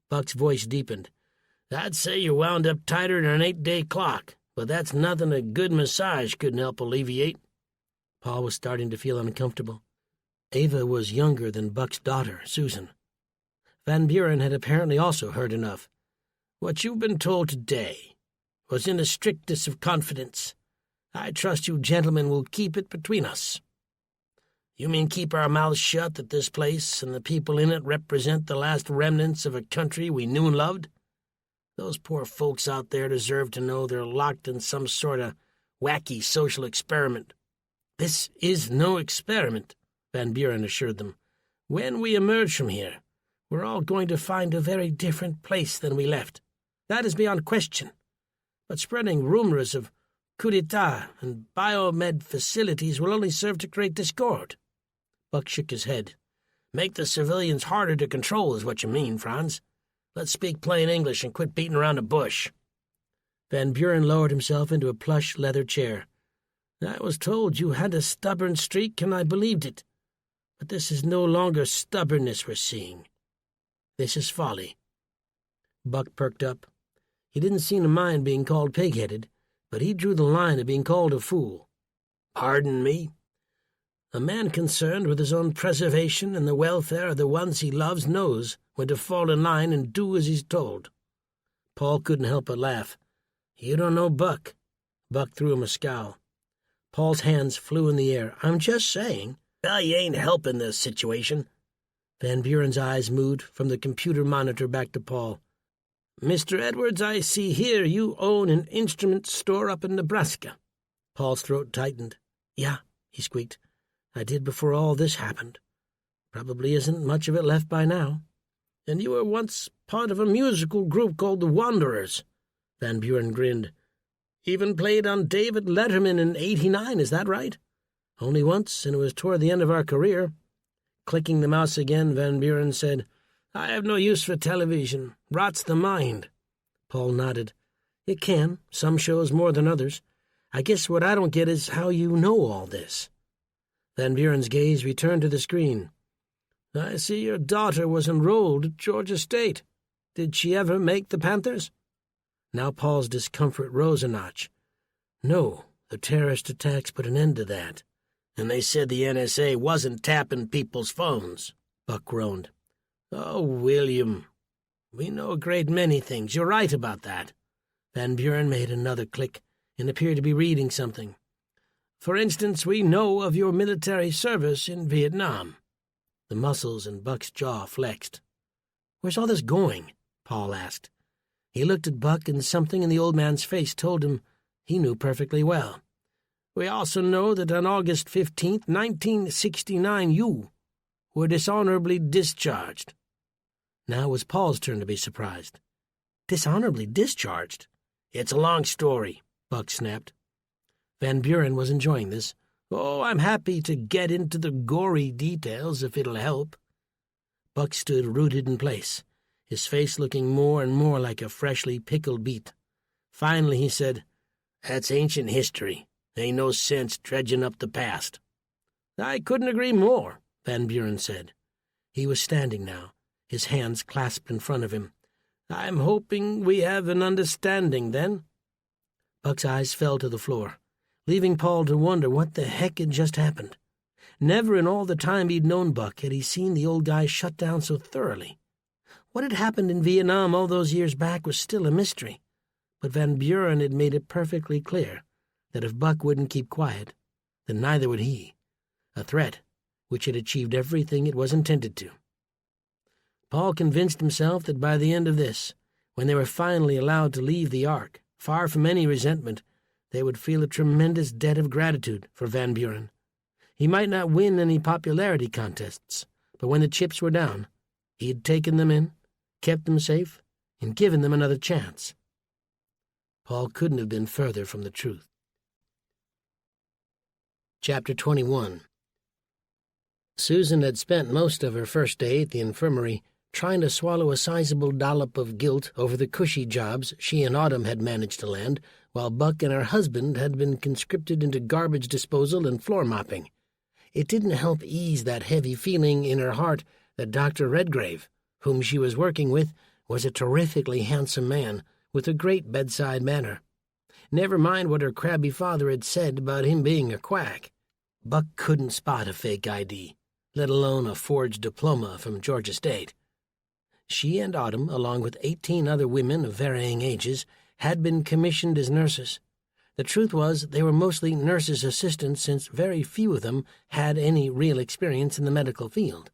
Buck's voice deepened. "I'd say you're wound up tighter than an 8-day clock, but that's nothing a good massage couldn't help alleviate." Paul was starting to feel uncomfortable. Ava was younger than Buck's daughter, Susan. Van Buren had apparently also heard enough. "What you've been told today was in the strictest of confidence. I trust you gentlemen will keep it between us." "You mean keep our mouths shut that this place and the people in it represent the last remnants of a country we knew and loved? Those poor folks out there deserve to know they're locked in some sort of wacky social experiment." "This is no experiment," Van Buren assured them. "When we emerge from here, we're all going to find a very different place than we left. That is beyond question. But spreading rumors of coup d'etat and biomed facilities will only serve to create discord." Buck shook his head. "Make the civilians harder to control is what you mean, Franz. Let's speak plain English and quit beating around the bush." Van Buren lowered himself into a plush leather chair. "I was told you had a stubborn streak, and I believed it. But this is no longer stubbornness we're seeing. This is folly." Buck perked up. He didn't seem to mind being called pig-headed, but he drew the line at being called a fool. "Pardon me?" "A man concerned with his own preservation and the welfare of the ones he loves knows when to fall in line and do as he's told." Paul couldn't help but laugh. "You don't know Buck." Buck threw him a scowl. Paul's hands flew in the air. "I'm just saying." "Well, you ain't helping this situation." Van Buren's eyes moved from the computer monitor back to Paul. "Mr. Edwards, I see here you own an instrument store up in Nebraska." Paul's throat tightened. "Yeah," he squeaked. "I did before all this happened. Probably isn't much of it left by now." "And you were once part of a musical group called the Wanderers." Van Buren grinned. "Even played on David Letterman in '89, is that right?" "Only once, and it was toward the end of our career." Clicking the mouse again, Van Buren said, "I have no use for television. Rots the mind." Paul nodded. "It can, some shows more than others. I guess what I don't get is how you know all this." Van Buren's gaze returned to the screen. "I see your daughter was enrolled at Georgia State. Did she ever make the Panthers?" Now Paul's discomfort rose a notch. "No, the terrorist attacks put an end to that." "And they said the NSA wasn't tapping people's phones," Buck groaned. "Oh, William, we know a great many things. You're right about that." Van Buren made another click and appeared to be reading something. "For instance, we know of your military service in Vietnam." The muscles in Buck's jaw flexed. "Where's all this going?" Paul asked. He looked at Buck, and something in the old man's face told him he knew perfectly well. We also know that on August 15th, 1969, you were dishonorably discharged." Now it was Paul's turn to be surprised. "Dishonorably discharged?" "It's a long story," Buck snapped. Van Buren was enjoying this. "Oh, I'm happy to get into the gory details if it'll help." Buck stood rooted in place, his face looking more and more like a freshly pickled beet. Finally he said, "That's ancient history. Ain't no sense dredging up the past." "I couldn't agree more," Van Buren said. He was standing now, his hands clasped in front of him. "I'm hoping we have an understanding, then." Buck's eyes fell to the floor, leaving Paul to wonder what the heck had just happened. Never in all the time he'd known Buck had he seen the old guy shut down so thoroughly. What had happened in Vietnam all those years back was still a mystery, but Van Buren had made it perfectly clear that if Buck wouldn't keep quiet, then neither would he. A threat which had achieved everything it was intended to. Paul convinced himself that by the end of this, when they were finally allowed to leave the Ark, far from any resentment, they would feel a tremendous debt of gratitude for Van Buren. He might not win any popularity contests, but when the chips were down, he had taken them in, kept them safe, and given them another chance. Paul couldn't have been further from the truth. Chapter 21. Susan had spent most of her first day at the infirmary trying to swallow a sizable dollop of guilt over the cushy jobs she and Autumn had managed to land, while Buck and her husband had been conscripted into garbage disposal and floor mopping. It didn't help ease that heavy feeling in her heart that Dr. Redgrave, whom she was working with, was a terrifically handsome man with a great bedside manner. Never mind what her crabby father had said about him being a quack. Buck couldn't spot a fake ID, let alone a forged diploma from Georgia State. She and Autumn, along with 18 other women of varying ages, had been commissioned as nurses. The truth was they were mostly nurses' assistants, since very few of them had any real experience in the medical field,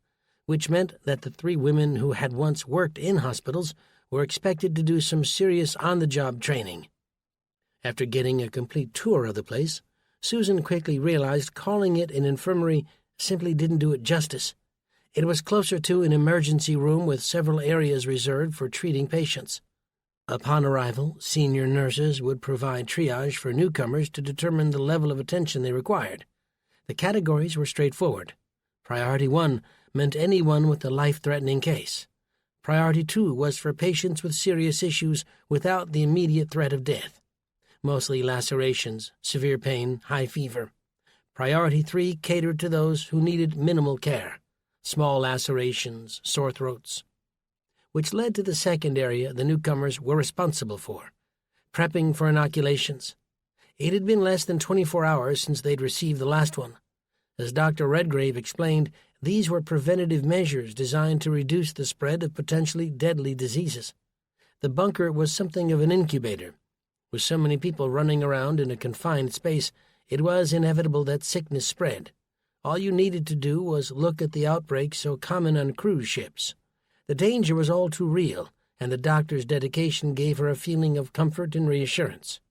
which meant that the 3 women who had once worked in hospitals were expected to do some serious on-the-job training. After getting a complete tour of the place, Susan quickly realized calling it an infirmary simply didn't do it justice. It was closer to an emergency room with several areas reserved for treating patients. Upon arrival, senior nurses would provide triage for newcomers to determine the level of attention they required. The categories were straightforward. Priority 1 meant anyone with a life-threatening case. Priority 2 was for patients with serious issues without the immediate threat of death, mostly lacerations, severe pain, high fever. Priority 3 catered to those who needed minimal care, small lacerations, sore throats, which led to the second area the newcomers were responsible for, prepping for inoculations. It had been less than 24 hours since they'd received the last one. As Dr. Redgrave explained, these were preventative measures designed to reduce the spread of potentially deadly diseases. The bunker was something of an incubator. With so many people running around in a confined space, it was inevitable that sickness spread. All you needed to do was look at the outbreaks so common on cruise ships. The danger was all too real, and the doctor's dedication gave her a feeling of comfort and reassurance.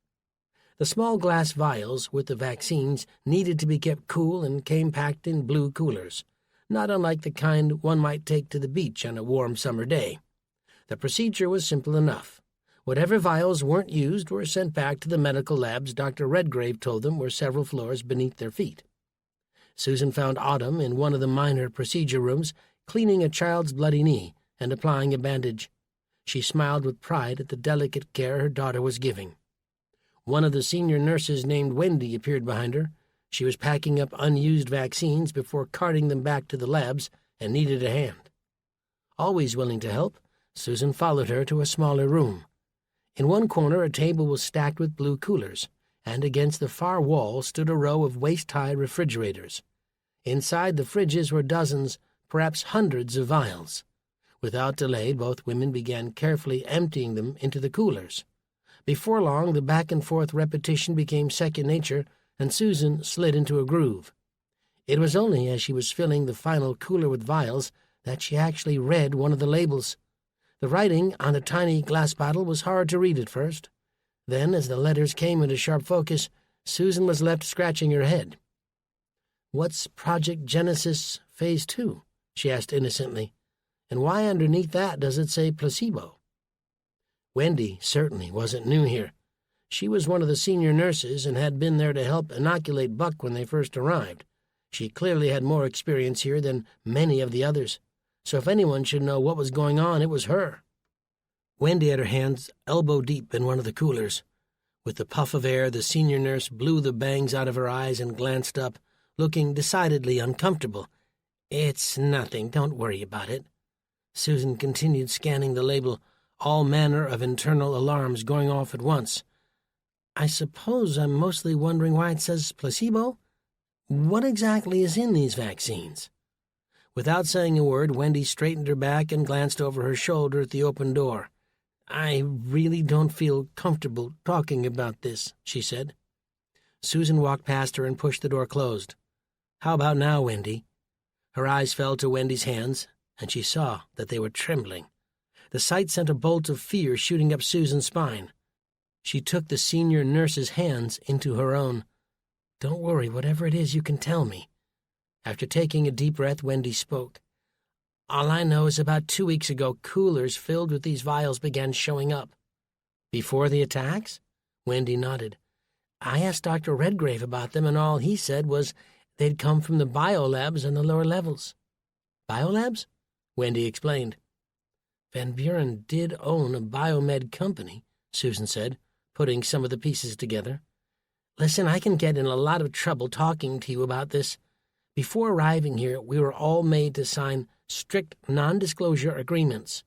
The small glass vials with the vaccines needed to be kept cool and came packed in blue coolers, not unlike the kind one might take to the beach on a warm summer day. The procedure was simple enough. Whatever vials weren't used were sent back to the medical labs Dr. Redgrave told them were several floors beneath their feet. Susan found Autumn in one of the minor procedure rooms, cleaning a child's bloody knee and applying a bandage. She smiled with pride at the delicate care her daughter was giving. One of the senior nurses named Wendy appeared behind her. She was packing up unused vaccines before carting them back to the labs and needed a hand. Always willing to help, Susan followed her to a smaller room. In one corner a table was stacked with blue coolers, and against the far wall stood a row of waist-high refrigerators. Inside the fridges were dozens, perhaps hundreds of vials. Without delay, both women began carefully emptying them into the coolers. Before long, the back-and-forth repetition became second nature, and Susan slid into a groove. It was only as she was filling the final cooler with vials that she actually read one of the labels. The writing on a tiny glass bottle was hard to read at first. Then, as the letters came into sharp focus, Susan was left scratching her head. "What's Project Genesis Phase 2? She asked innocently. "And why underneath that does it say placebo?" Wendy certainly wasn't new here. She was one of the senior nurses and had been there to help inoculate Buck when they first arrived. She clearly had more experience here than many of the others, so if anyone should know what was going on, it was her. Wendy had her hands elbow-deep in one of the coolers. With the puff of air, the senior nurse blew the bangs out of her eyes and glanced up, looking decidedly uncomfortable. "It's nothing. Don't worry about it." Susan continued scanning the label, all manner of internal alarms going off at once. "I suppose I'm mostly wondering why it says placebo? What exactly is in these vaccines?" Without saying a word, Wendy straightened her back and glanced over her shoulder at the open door. "I really don't feel comfortable talking about this," she said. Susan walked past her and pushed the door closed. "How about now, Wendy?" Her eyes fell to Wendy's hands, and she saw that they were trembling. The sight sent a bolt of fear shooting up Susan's spine. She took the senior nurse's hands into her own. "Don't worry, whatever it is, you can tell me." After taking a deep breath, Wendy spoke. "All I know is about 2 weeks ago, coolers filled with these vials began showing up." "Before the attacks?" Wendy nodded. "I asked Dr. Redgrave about them, and all he said was they'd come from the biolabs in the lower levels." "Biolabs?" Wendy explained. "Van Buren did own a biomed company," Susan said, putting some of the pieces together. "Listen, I can get in a lot of trouble talking to you about this. Before arriving here, we were all made to sign strict non-disclosure agreements."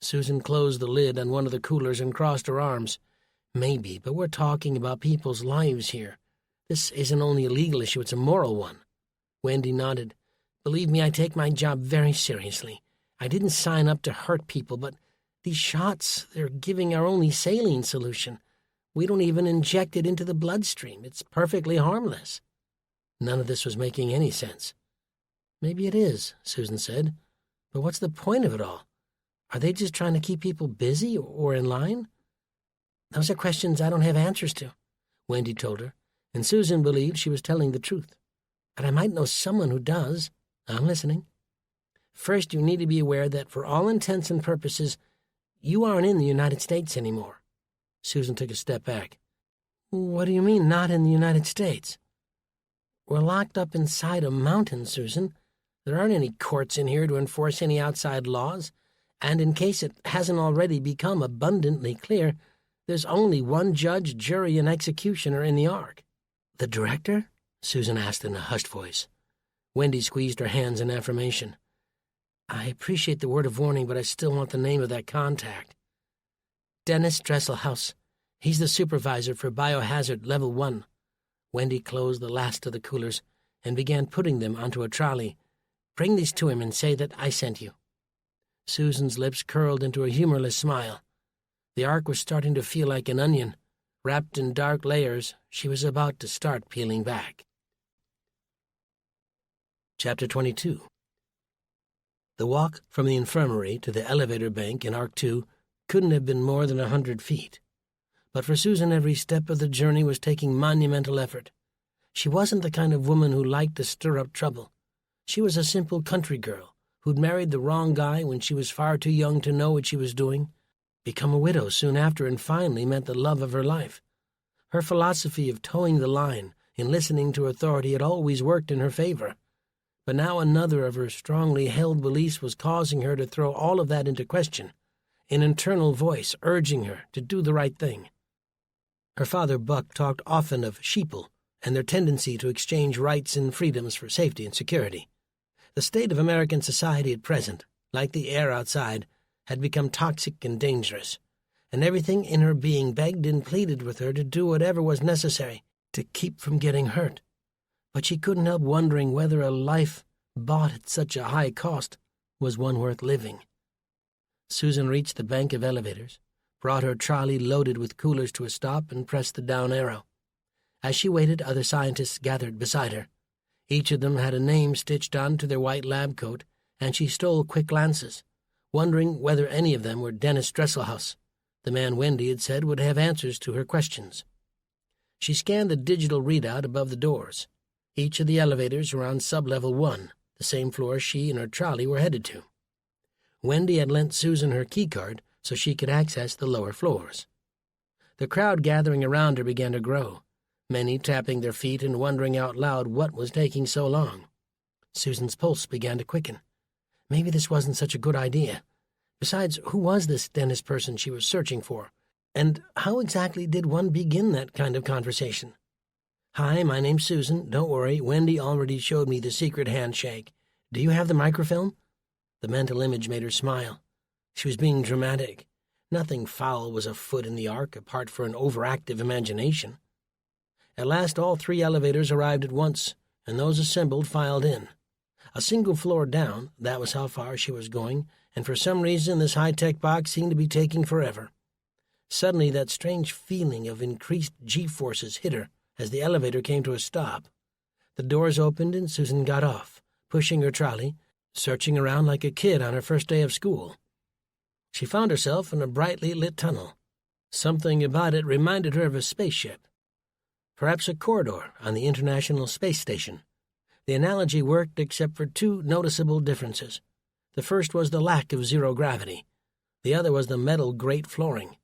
Susan closed the lid on one of the coolers and crossed her arms. "Maybe, but we're talking about people's lives here. This isn't only a legal issue, it's a moral one." Wendy nodded. "Believe me, I take my job very seriously. I didn't sign up to hurt people, but these shots, they're giving our only saline solution. We don't even inject it into the bloodstream. It's perfectly harmless." None of this was making any sense. "Maybe it is," Susan said. "But what's the point of it all? Are they just trying to keep people busy or in line?" "Those are questions I don't have answers to," Wendy told her, and Susan believed she was telling the truth. "But I might know someone who does. I'm listening. First, you need to be aware that for all intents and purposes, you aren't in the United States anymore." Susan took a step back. "What do you mean, not in the United States?" "We're locked up inside a mountain, Susan. There aren't any courts in here to enforce any outside laws, and in case it hasn't already become abundantly clear, there's only one judge, jury, and executioner in the Ark." "The director?" Susan asked in a hushed voice. Wendy squeezed her hands in affirmation. "I appreciate the word of warning, but I still want the name of that contact." "Dennis Dresselhaus. He's the supervisor for Biohazard Level 1. Wendy closed the last of the coolers and began putting them onto a trolley. "Bring these to him and say that I sent you." Susan's lips curled into a humorless smile. The Ark was starting to feel like an onion. Wrapped in dark layers, she was about to start peeling back. Chapter 22. The walk from the infirmary to the elevator bank in Ark 2 couldn't have been more than 100 feet. But for Susan, every step of the journey was taking monumental effort. She wasn't the kind of woman who liked to stir up trouble. She was a simple country girl who'd married the wrong guy when she was far too young to know what she was doing, become a widow soon after, and finally met the love of her life. Her philosophy of towing the line and listening to authority had always worked in her favor. But now another of her strongly held beliefs was causing her to throw all of that into question, an internal voice urging her to do the right thing. Her father, Buck, talked often of sheeple and their tendency to exchange rights and freedoms for safety and security. The state of American society at present, like the air outside, had become toxic and dangerous, and everything in her being begged and pleaded with her to do whatever was necessary to keep from getting hurt. But she couldn't help wondering whether a life bought at such a high cost was one worth living. Susan reached the bank of elevators, brought her trolley loaded with coolers to a stop, and pressed the down arrow. As she waited, other scientists gathered beside her. Each of them had a name stitched onto their white lab coat, and she stole quick glances, wondering whether any of them were Dennis Dresselhaus, the man Wendy had said would have answers to her questions. She scanned the digital readout above the doors. Each of the elevators were on sub-level 1, the same floor she and her trolley were headed to. Wendy had lent Susan her keycard so she could access the lower floors. The crowd gathering around her began to grow, many tapping their feet and wondering out loud what was taking so long. Susan's pulse began to quicken. Maybe this wasn't such a good idea. Besides, who was this dentist person she was searching for? And how exactly did one begin that kind of conversation? "Hi, my name's Susan. Don't worry, Wendy already showed me the secret handshake. Do you have the microfilm?" The mental image made her smile. She was being dramatic. Nothing foul was afoot in the Ark apart from an overactive imagination. At last all 3 elevators arrived at once, and those assembled filed in. A single floor down, that was how far she was going, and for some reason this high-tech box seemed to be taking forever. Suddenly that strange feeling of increased G-forces hit her as the elevator came to a stop. The doors opened and Susan got off, pushing her trolley, searching around like a kid on her first day of school. She found herself in a brightly lit tunnel. Something about it reminded her of a spaceship. Perhaps a corridor on the International Space Station. The analogy worked except for 2 noticeable differences. The first was the lack of zero gravity. The other was the metal grate flooring.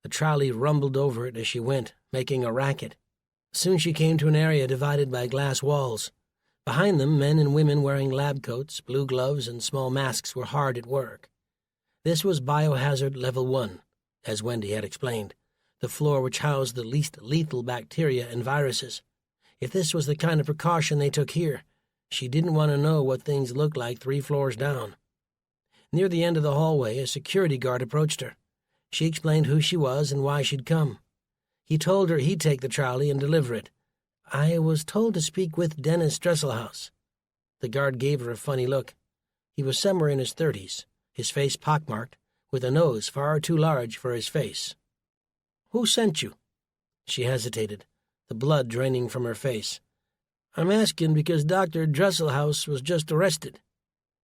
The trolley rumbled over it as she went, making a racket. Soon she came to an area divided by glass walls. Behind them, men and women wearing lab coats, blue gloves, and small masks were hard at work. This was Biohazard Level 1, as Wendy had explained, the floor which housed the least lethal bacteria and viruses. If this was the kind of precaution they took here, she didn't want to know what things looked like 3 floors down. Near the end of the hallway, a security guard approached her. She explained who she was and why she'd come. He told her he'd take the trolley and deliver it. "I was told to speak with Dennis Dresselhaus." The guard gave her a funny look. He was somewhere in his 30s, his face pockmarked, with a nose far too large for his face. "Who sent you?" She hesitated, the blood draining from her face. "I'm asking because Dr. Dresselhaus was just arrested."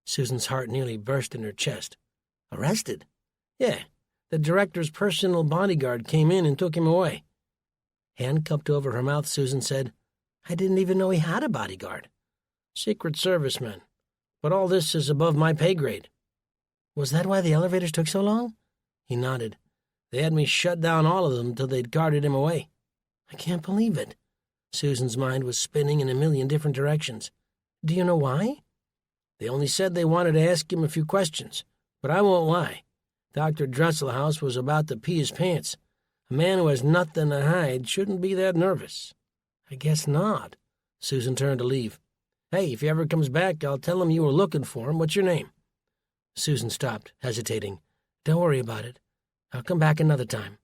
Susan's heart nearly burst in her chest. "Arrested?" "Yeah. The director's personal bodyguard came in and took him away." Hand cupped over her mouth, Susan said, "I didn't even know he had a bodyguard." "Secret Service men. But all this is above my pay grade." "Was that why the elevators took so long?" He nodded. "They had me shut down all of them till they'd carted him away." "I can't believe it." Susan's mind was spinning in a million different directions. "Do you know why?" "They only said they wanted to ask him a few questions, but I won't lie. Dr. Dresselhaus was about to pee his pants. A man who has nothing to hide shouldn't be that nervous." "I guess not." Susan turned to leave. "Hey, if he ever comes back, I'll tell him you were looking for him. What's your name?" Susan stopped, hesitating. "Don't worry about it. I'll come back another time."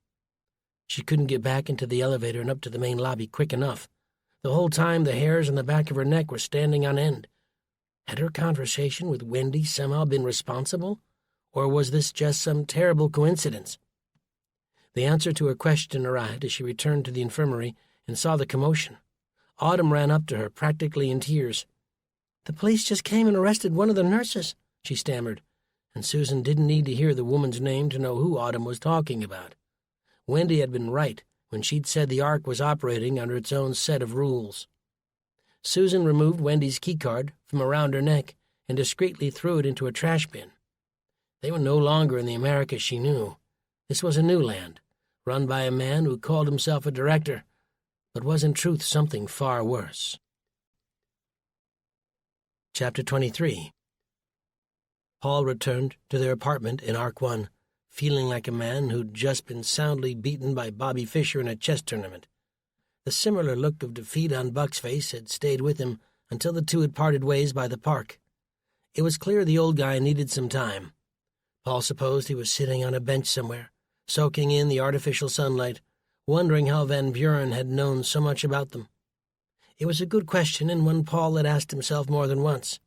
She couldn't get back into the elevator and up to the main lobby quick enough. The whole time the hairs on the back of her neck were standing on end. Had her conversation with Wendy somehow been responsible? Or was this just some terrible coincidence? The answer to her question arrived as she returned to the infirmary and saw the commotion. Autumn ran up to her, practically in tears. "The police just came and arrested one of the nurses," she stammered, and Susan didn't need to hear the woman's name to know who Autumn was talking about. Wendy had been right when she'd said the Ark was operating under its own set of rules. Susan removed Wendy's keycard from around her neck and discreetly threw it into a trash bin. They were no longer in the America she knew. This was a new land, run by a man who called himself a director, but was in truth something far worse. Chapter 23. Paul returned to their apartment in Ark 1, feeling like a man who'd just been soundly beaten by Bobby Fischer in a chess tournament. The similar look of defeat on Buck's face had stayed with him until the two had parted ways by the park. It was clear the old guy needed some time. Paul supposed he was sitting on a bench somewhere, soaking in the artificial sunlight, wondering how Van Buren had known so much about them. It was a good question, and one Paul had asked himself more than once.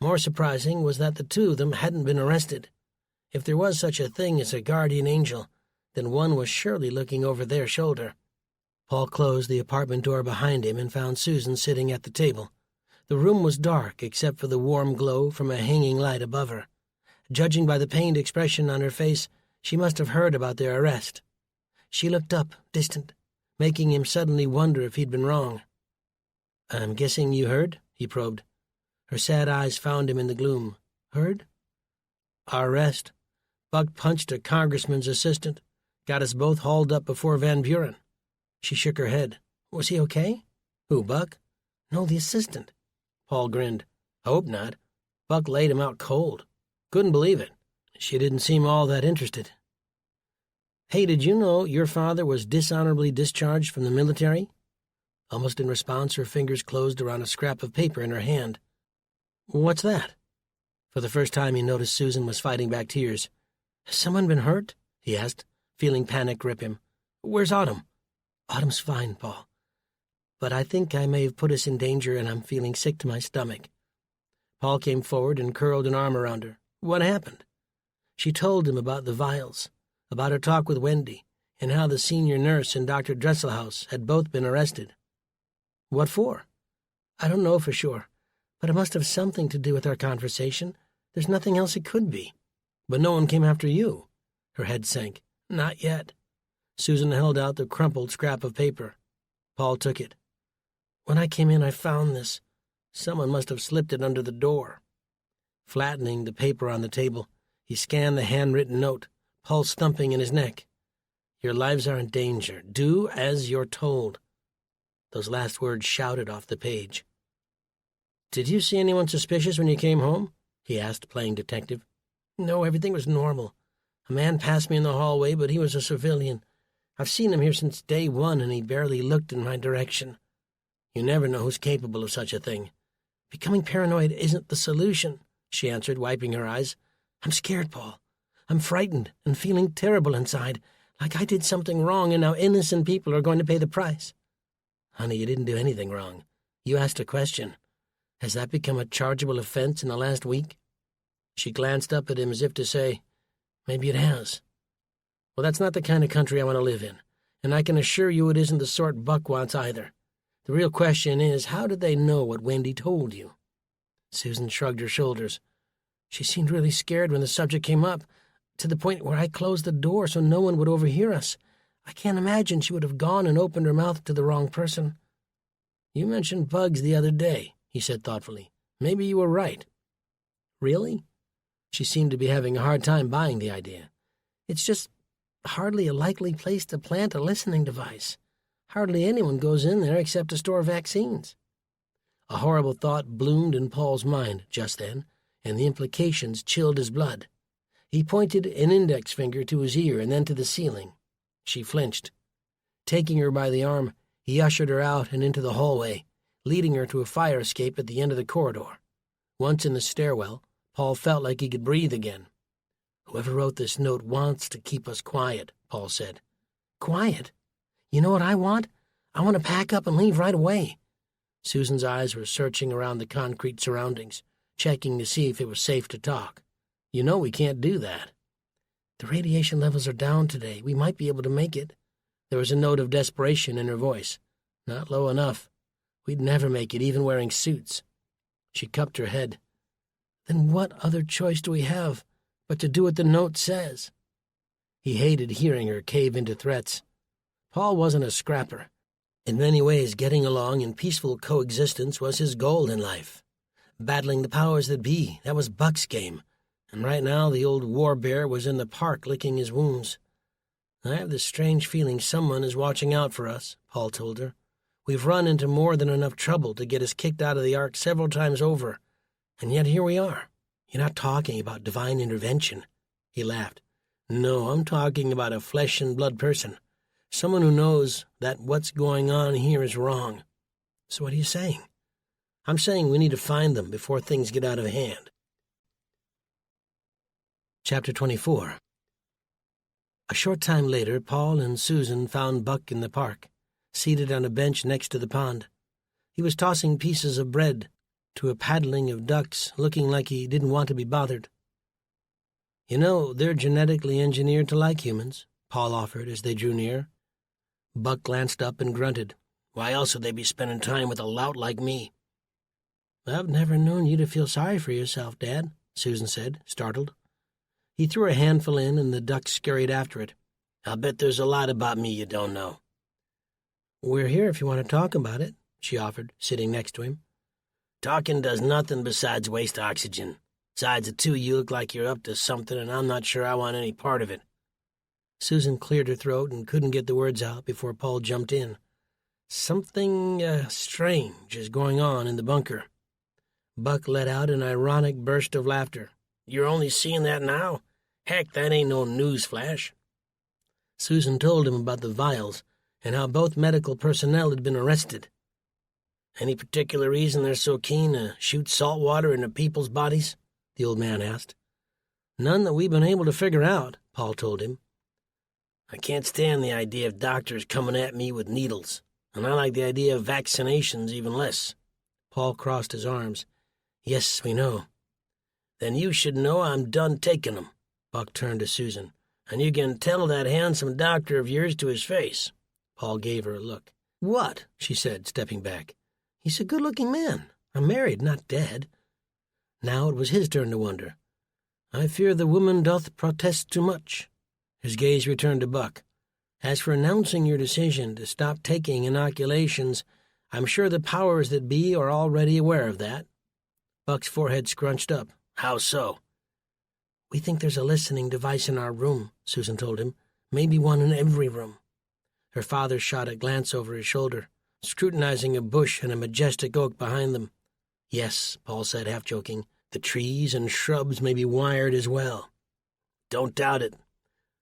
More surprising was that the two of them hadn't been arrested. If there was such a thing as a guardian angel, then one was surely looking over their shoulder. Paul closed the apartment door behind him and found Susan sitting at the table. The room was dark except for the warm glow from a hanging light above her. Judging by the pained expression on her face, she must have heard about their arrest. She looked up, distant, making him suddenly wonder if he'd been wrong. "I'm guessing you heard?" he probed. Her sad eyes found him in the gloom. "Heard?" "Our arrest. Buck punched a congressman's assistant. Got us both hauled up before Van Buren." She shook her head. "Was he okay?" "Who, Buck?" "No, the assistant." Paul grinned. "I hope not. Buck laid him out cold. Couldn't believe it. She didn't seem all that interested." "Hey, did you know your father was dishonorably discharged from the military?" Almost in response, her fingers closed around a scrap of paper in her hand. "What's that?" For the first time he noticed Susan was fighting back tears. "Has someone been hurt?" he asked, feeling panic grip him. "Where's Autumn?" "Autumn's fine, Paul. But I think I may have put us in danger, and I'm feeling sick to my stomach." Paul came forward and curled an arm around her. "What happened?" She told him about the vials, about her talk with Wendy, and how the senior nurse and Dr. Dresselhaus had both been arrested. "What for?" "I don't know for sure, but it must have something to do with our conversation. There's nothing else it could be." "But no one came after you?" Her head sank. "Not yet." Susan held out the crumpled scrap of paper. Paul took it. "When I came in, I found this. Someone must have slipped it under the door." Flattening the paper on the table, he scanned the handwritten note, pulse thumping in his neck. "Your lives are in danger. Do as you're told." Those last words shouted off the page. "Did you see anyone suspicious when you came home?" he asked, playing detective. "No, everything was normal. A man passed me in the hallway, but he was a civilian. I've seen him here since day one, and he barely looked in my direction." "You never know who's capable of such a thing." "Becoming paranoid isn't the solution," she answered, wiping her eyes. "I'm scared, Paul. I'm frightened and feeling terrible inside, like I did something wrong and now innocent people are going to pay the price." "Honey, you didn't do anything wrong. You asked a question. Has that become a chargeable offense in the last week?" She glanced up at him as if to say, "Maybe it has." "Well, that's not the kind of country I want to live in, and I can assure you it isn't the sort Buck wants either. The real question is, how did they know what Wendy told you?" Susan shrugged her shoulders. "She seemed really scared when the subject came up, to the point where I closed the door so no one would overhear us. I can't imagine she would have gone and opened her mouth to the wrong person." "You mentioned bugs the other day," he said thoughtfully. "Maybe you were right." "Really?" She seemed to be having a hard time buying the idea. "It's just hardly a likely place to plant a listening device. Hardly anyone goes in there except to store vaccines." A horrible thought bloomed in Paul's mind just then, and the implications chilled his blood. He pointed an index finger to his ear and then to the ceiling. She flinched. Taking her by the arm, he ushered her out and into the hallway, leading her to a fire escape at the end of the corridor. Once in the stairwell, Paul felt like he could breathe again. "Whoever wrote this note wants to keep us quiet," Paul said. "Quiet? You know what I want? I want to pack up and leave right away." Susan's eyes were searching around the concrete surroundings, checking to see if it was safe to talk. "You know we can't do that." "The radiation levels are down today. We might be able to make it." There was a note of desperation in her voice. "Not low enough. We'd never make it, even wearing suits." She cupped her head. "Then what other choice do we have but to do what the note says?" He hated hearing her cave into threats. Paul wasn't a scrapper. In many ways, getting along in peaceful coexistence was his goal in life. Battling the powers that be, that was Buck's game. And right now the old war bear was in the park licking his wounds. "I have this strange feeling someone is watching out for us," Paul told her. "We've run into more than enough trouble to get us kicked out of the Ark several times over. And yet here we are." "You're not talking about divine intervention." He laughed. "No, I'm talking about a flesh-and-blood person. Someone who knows that what's going on here is wrong." "So what are you saying?" "I'm saying we need to find them before things get out of hand." Chapter 24. A short time later, Paul and Susan found Buck in the park, seated on a bench next to the pond. He was tossing pieces of bread to a paddling of ducks, looking like he didn't want to be bothered. "You know, they're genetically engineered to like humans," Paul offered as they drew near. Buck glanced up and grunted. "Why else would they be spending time with a lout like me?" "I've never known you to feel sorry for yourself, Dad," Susan said, startled. He threw a handful in, and the ducks scurried after it. "I'll bet there's a lot about me you don't know." "We're here if you want to talk about it," she offered, sitting next to him. "Talking does nothing besides waste oxygen. Besides, the two of you look like you're up to something, and I'm not sure I want any part of it." Susan cleared her throat and couldn't get the words out before Paul jumped in. "Something strange is going on in the bunker." Buck let out an ironic burst of laughter. "You're only seeing that now? Heck, that ain't no news flash." Susan told him about the vials and how both medical personnel had been arrested. "Any particular reason they're so keen to shoot salt water into people's bodies?" the old man asked. "None that we've been able to figure out," Paul told him. "I can't stand the idea of doctors coming at me with needles, and I like the idea of vaccinations even less." Paul crossed his arms. "Yes, we know." "Then you should know I'm done taking them." Buck turned to Susan. "And you can tell that handsome doctor of yours to his face." Paul gave her a look. "What?" she said, stepping back. "He's a good-looking man. I'm married, not dead." Now it was his turn to wonder. "I fear the woman doth protest too much." His gaze returned to Buck. "As for announcing your decision to stop taking inoculations, I'm sure the powers that be are already aware of that." Buck's forehead scrunched up. "How so?" "We think there's a listening device in our room," Susan told him. "Maybe one in every room." Her father shot a glance over his shoulder, scrutinizing a bush and a majestic oak behind them. "Yes," Paul said, half joking, "the trees and shrubs may be wired as well." "Don't doubt it.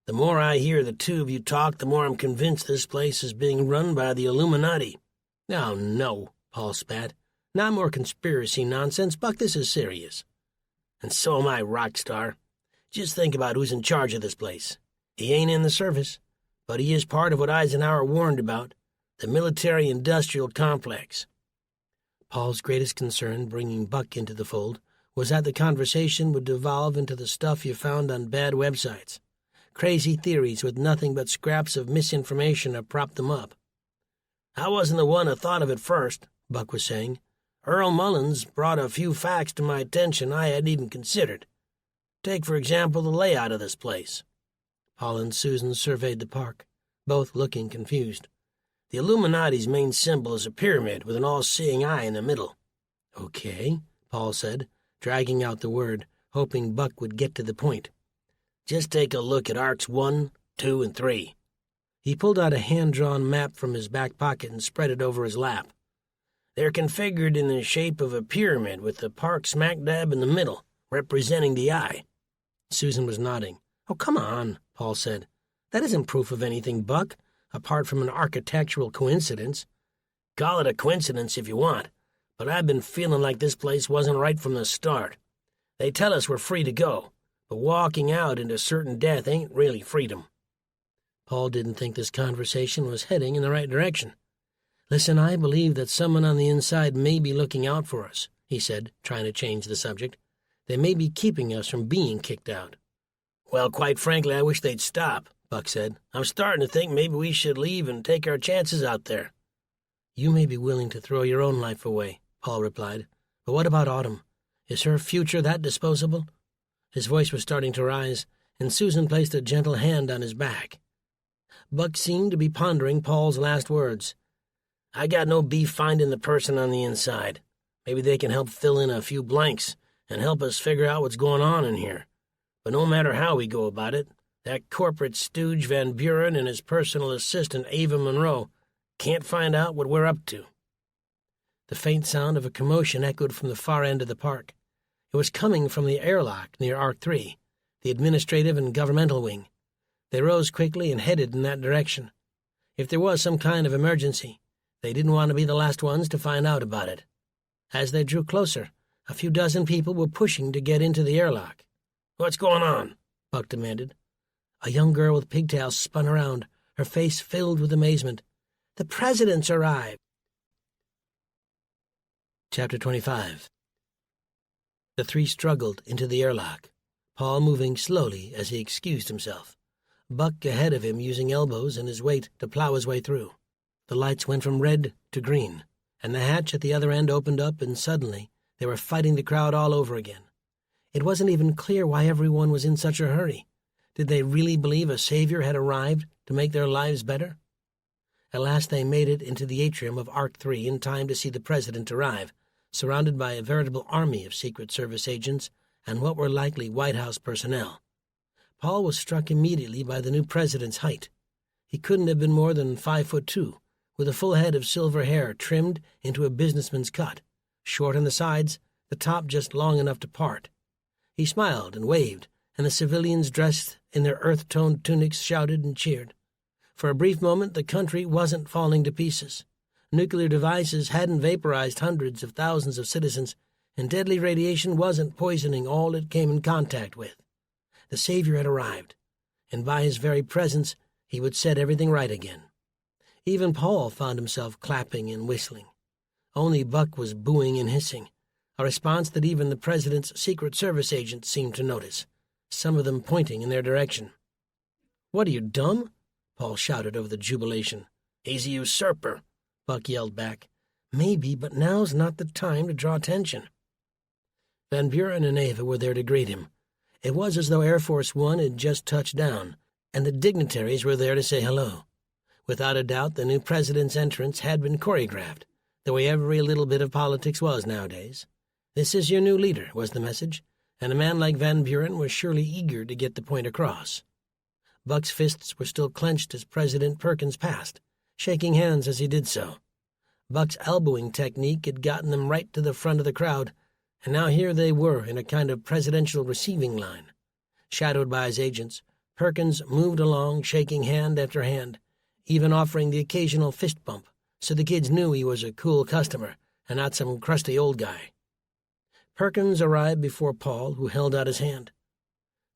The more I hear the two of you talk, the more I'm convinced this place is being run by the Illuminati." "Oh, no," Paul spat. "Not more conspiracy nonsense, Buck. This is serious." "And so am I, Rockstar. Just think about who's in charge of this place. He ain't in the service, but he is part of what Eisenhower warned about, the military-industrial complex." Paul's greatest concern, bringing Buck into the fold, was that the conversation would devolve into the stuff you found on bad websites. Crazy theories with nothing but scraps of misinformation to prop them up. "I wasn't the one who thought of it first," Buck was saying. "Earl Mullins brought a few facts to my attention I hadn't even considered. Take, for example, the layout of this place." Paul and Susan surveyed the park, both looking confused. "The Illuminati's main symbol is a pyramid with an all-seeing eye in the middle." "Okay," Paul said, dragging out the word, hoping Buck would get to the point. "Just take a look at Arcs 1, 2, and 3. He pulled out a hand-drawn map from his back pocket and spread it over his lap. "They're configured in the shape of a pyramid with the park smack dab in the middle, representing the eye." Susan was nodding. "Oh, come on," Paul said. "That isn't proof of anything, Buck, apart from an architectural coincidence." "Call it a coincidence if you want, but I've been feeling like this place wasn't right from the start. They tell us we're free to go, but walking out into certain death ain't really freedom." Paul didn't think this conversation was heading in the right direction. "Listen, I believe that someone on the inside may be looking out for us," he said, trying to change the subject. "They may be keeping us from being kicked out." "Well, quite frankly, I wish they'd stop," Buck said. "I'm starting to think maybe we should leave and take our chances out there." "You may be willing to throw your own life away," Paul replied. "But what about Autumn? Is her future that disposable?" His voice was starting to rise, and Susan placed a gentle hand on his back. Buck seemed to be pondering Paul's last words. "I got no beef finding the person on the inside. Maybe they can help fill in a few blanks and help us figure out what's going on in here. But no matter how we go about it, that corporate stooge Van Buren and his personal assistant Ava Monroe can't find out what we're up to." The faint sound of a commotion echoed from the far end of the park. It was coming from the airlock near Arc 3, the administrative and governmental wing. They rose quickly and headed in that direction. If there was some kind of emergency, they didn't want to be the last ones to find out about it. As they drew closer, a few dozen people were pushing to get into the airlock. "What's going on?" Buck demanded. A young girl with pigtails spun around, her face filled with amazement. "The president's arrived!" Chapter 25. The three struggled into the airlock, Paul moving slowly as he excused himself, Buck ahead of him using elbows and his weight to plow his way through. The lights went from red to green, and the hatch at the other end opened up, and suddenly they were fighting the crowd all over again. It wasn't even clear why everyone was in such a hurry. Did they really believe a savior had arrived to make their lives better? At last they made it into the atrium of Arc 3 in time to see the president arrive, surrounded by a veritable army of Secret Service agents and what were likely White House personnel. Paul was struck immediately by the new president's height. He couldn't have been more than 5'2", with a full head of silver hair trimmed into a businessman's cut, short on the sides, the top just long enough to part. He smiled and waved, and the civilians dressed in their earth-toned tunics shouted and cheered. For a brief moment, the country wasn't falling to pieces. Nuclear devices hadn't vaporized hundreds of thousands of citizens, and deadly radiation wasn't poisoning all it came in contact with. The Savior had arrived, and by his very presence he would set everything right again. Even Paul found himself clapping and whistling. Only Buck was booing and hissing, a response that even the president's Secret Service agents seemed to notice, some of them pointing in their direction. "What are you, dumb?" Paul shouted over the jubilation. "He's a usurper," Buck yelled back. "Maybe, but now's not the time to draw attention." Van Buren and Ava were there to greet him. It was as though Air Force One had just touched down, and the dignitaries were there to say hello. Without a doubt, the new president's entrance had been choreographed, the way every little bit of politics was nowadays. "This is your new leader," was the message, and a man like Van Buren was surely eager to get the point across. Buck's fists were still clenched as President Perkins passed, shaking hands as he did so. Buck's elbowing technique had gotten them right to the front of the crowd, and now here they were in a kind of presidential receiving line. Shadowed by his agents, Perkins moved along, shaking hand after hand, even offering the occasional fist bump, so the kids knew he was a cool customer and not some crusty old guy. Perkins arrived before Paul, who held out his hand.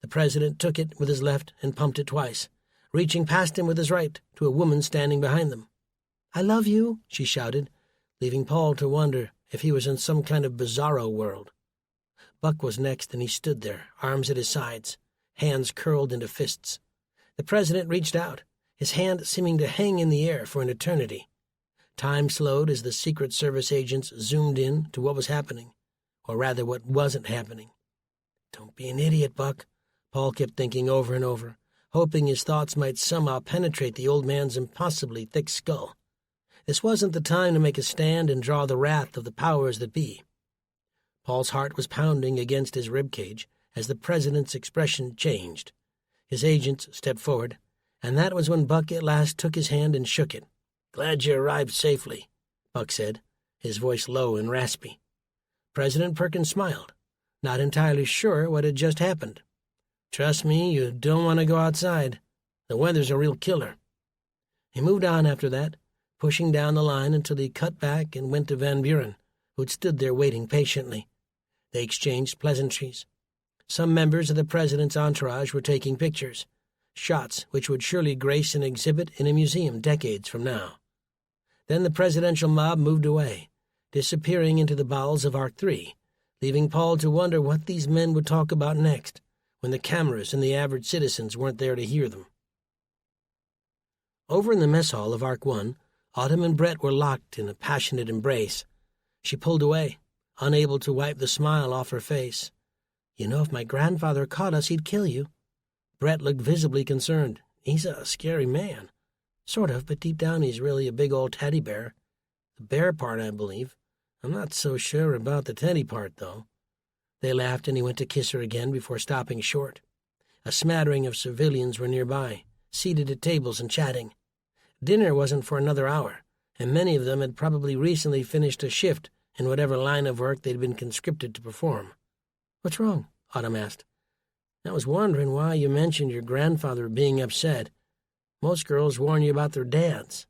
The president took it with his left and pumped it twice, reaching past him with his right to a woman standing behind them. "I love you," she shouted, leaving Paul to wonder if he was in some kind of bizarro world. Buck was next, and he stood there, arms at his sides, hands curled into fists. The president reached out, his hand seeming to hang in the air for an eternity. Time slowed as the Secret Service agents zoomed in to what was happening, or rather what wasn't happening. "Don't be an idiot, Buck," Paul kept thinking over and over, hoping his thoughts might somehow penetrate the old man's impossibly thick skull. This wasn't the time to make a stand and draw the wrath of the powers that be. Paul's heart was pounding against his ribcage as the president's expression changed. His agents stepped forward, and that was when Buck at last took his hand and shook it. "Glad you arrived safely," Buck said, his voice low and raspy. President Perkins smiled, not entirely sure what had just happened. "Trust me, you don't want to go outside. The weather's a real killer." He moved on after that, pushing down the line until he cut back and went to Van Buren, who'd stood there waiting patiently. They exchanged pleasantries. Some members of the president's entourage were taking pictures, shots which would surely grace an exhibit in a museum decades from now. Then the presidential mob moved away, disappearing into the bowels of Arc 3, leaving Paul to wonder what these men would talk about next, when the cameras and the average citizens weren't there to hear them. Over in the mess hall of Arc 1, Autumn and Brett were locked in a passionate embrace. She pulled away, unable to wipe the smile off her face. "You know, if my grandfather caught us, he'd kill you." Brett looked visibly concerned. "He's a scary man." "Sort of, but deep down he's really a big old teddy bear. The bear part, I believe. I'm not so sure about the teddy part, though." They laughed, and he went to kiss her again before stopping short. A smattering of civilians were nearby, seated at tables and chatting. Dinner wasn't for another hour, and many of them had probably recently finished a shift in whatever line of work they'd been conscripted to perform. "What's wrong?" Autumn asked. "I was wondering why you mentioned your grandfather being upset. Most girls warn you about their dads."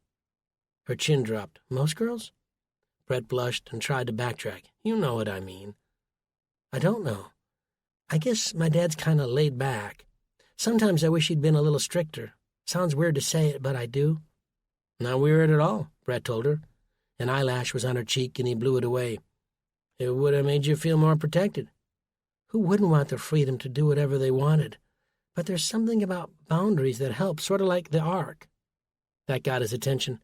Her chin dropped. "Most girls?" Brett blushed and tried to backtrack. "You know what I mean." "I don't know. I guess my dad's kind of laid back. Sometimes I wish he'd been a little stricter. Sounds weird to say it, but I do." "Not weird at all," Brett told her. An eyelash was on her cheek, and he blew it away. "It would have made you feel more protected." Who wouldn't want the freedom to do whatever they wanted? But there's something about boundaries that help, sort of like the Ark. That got his attention.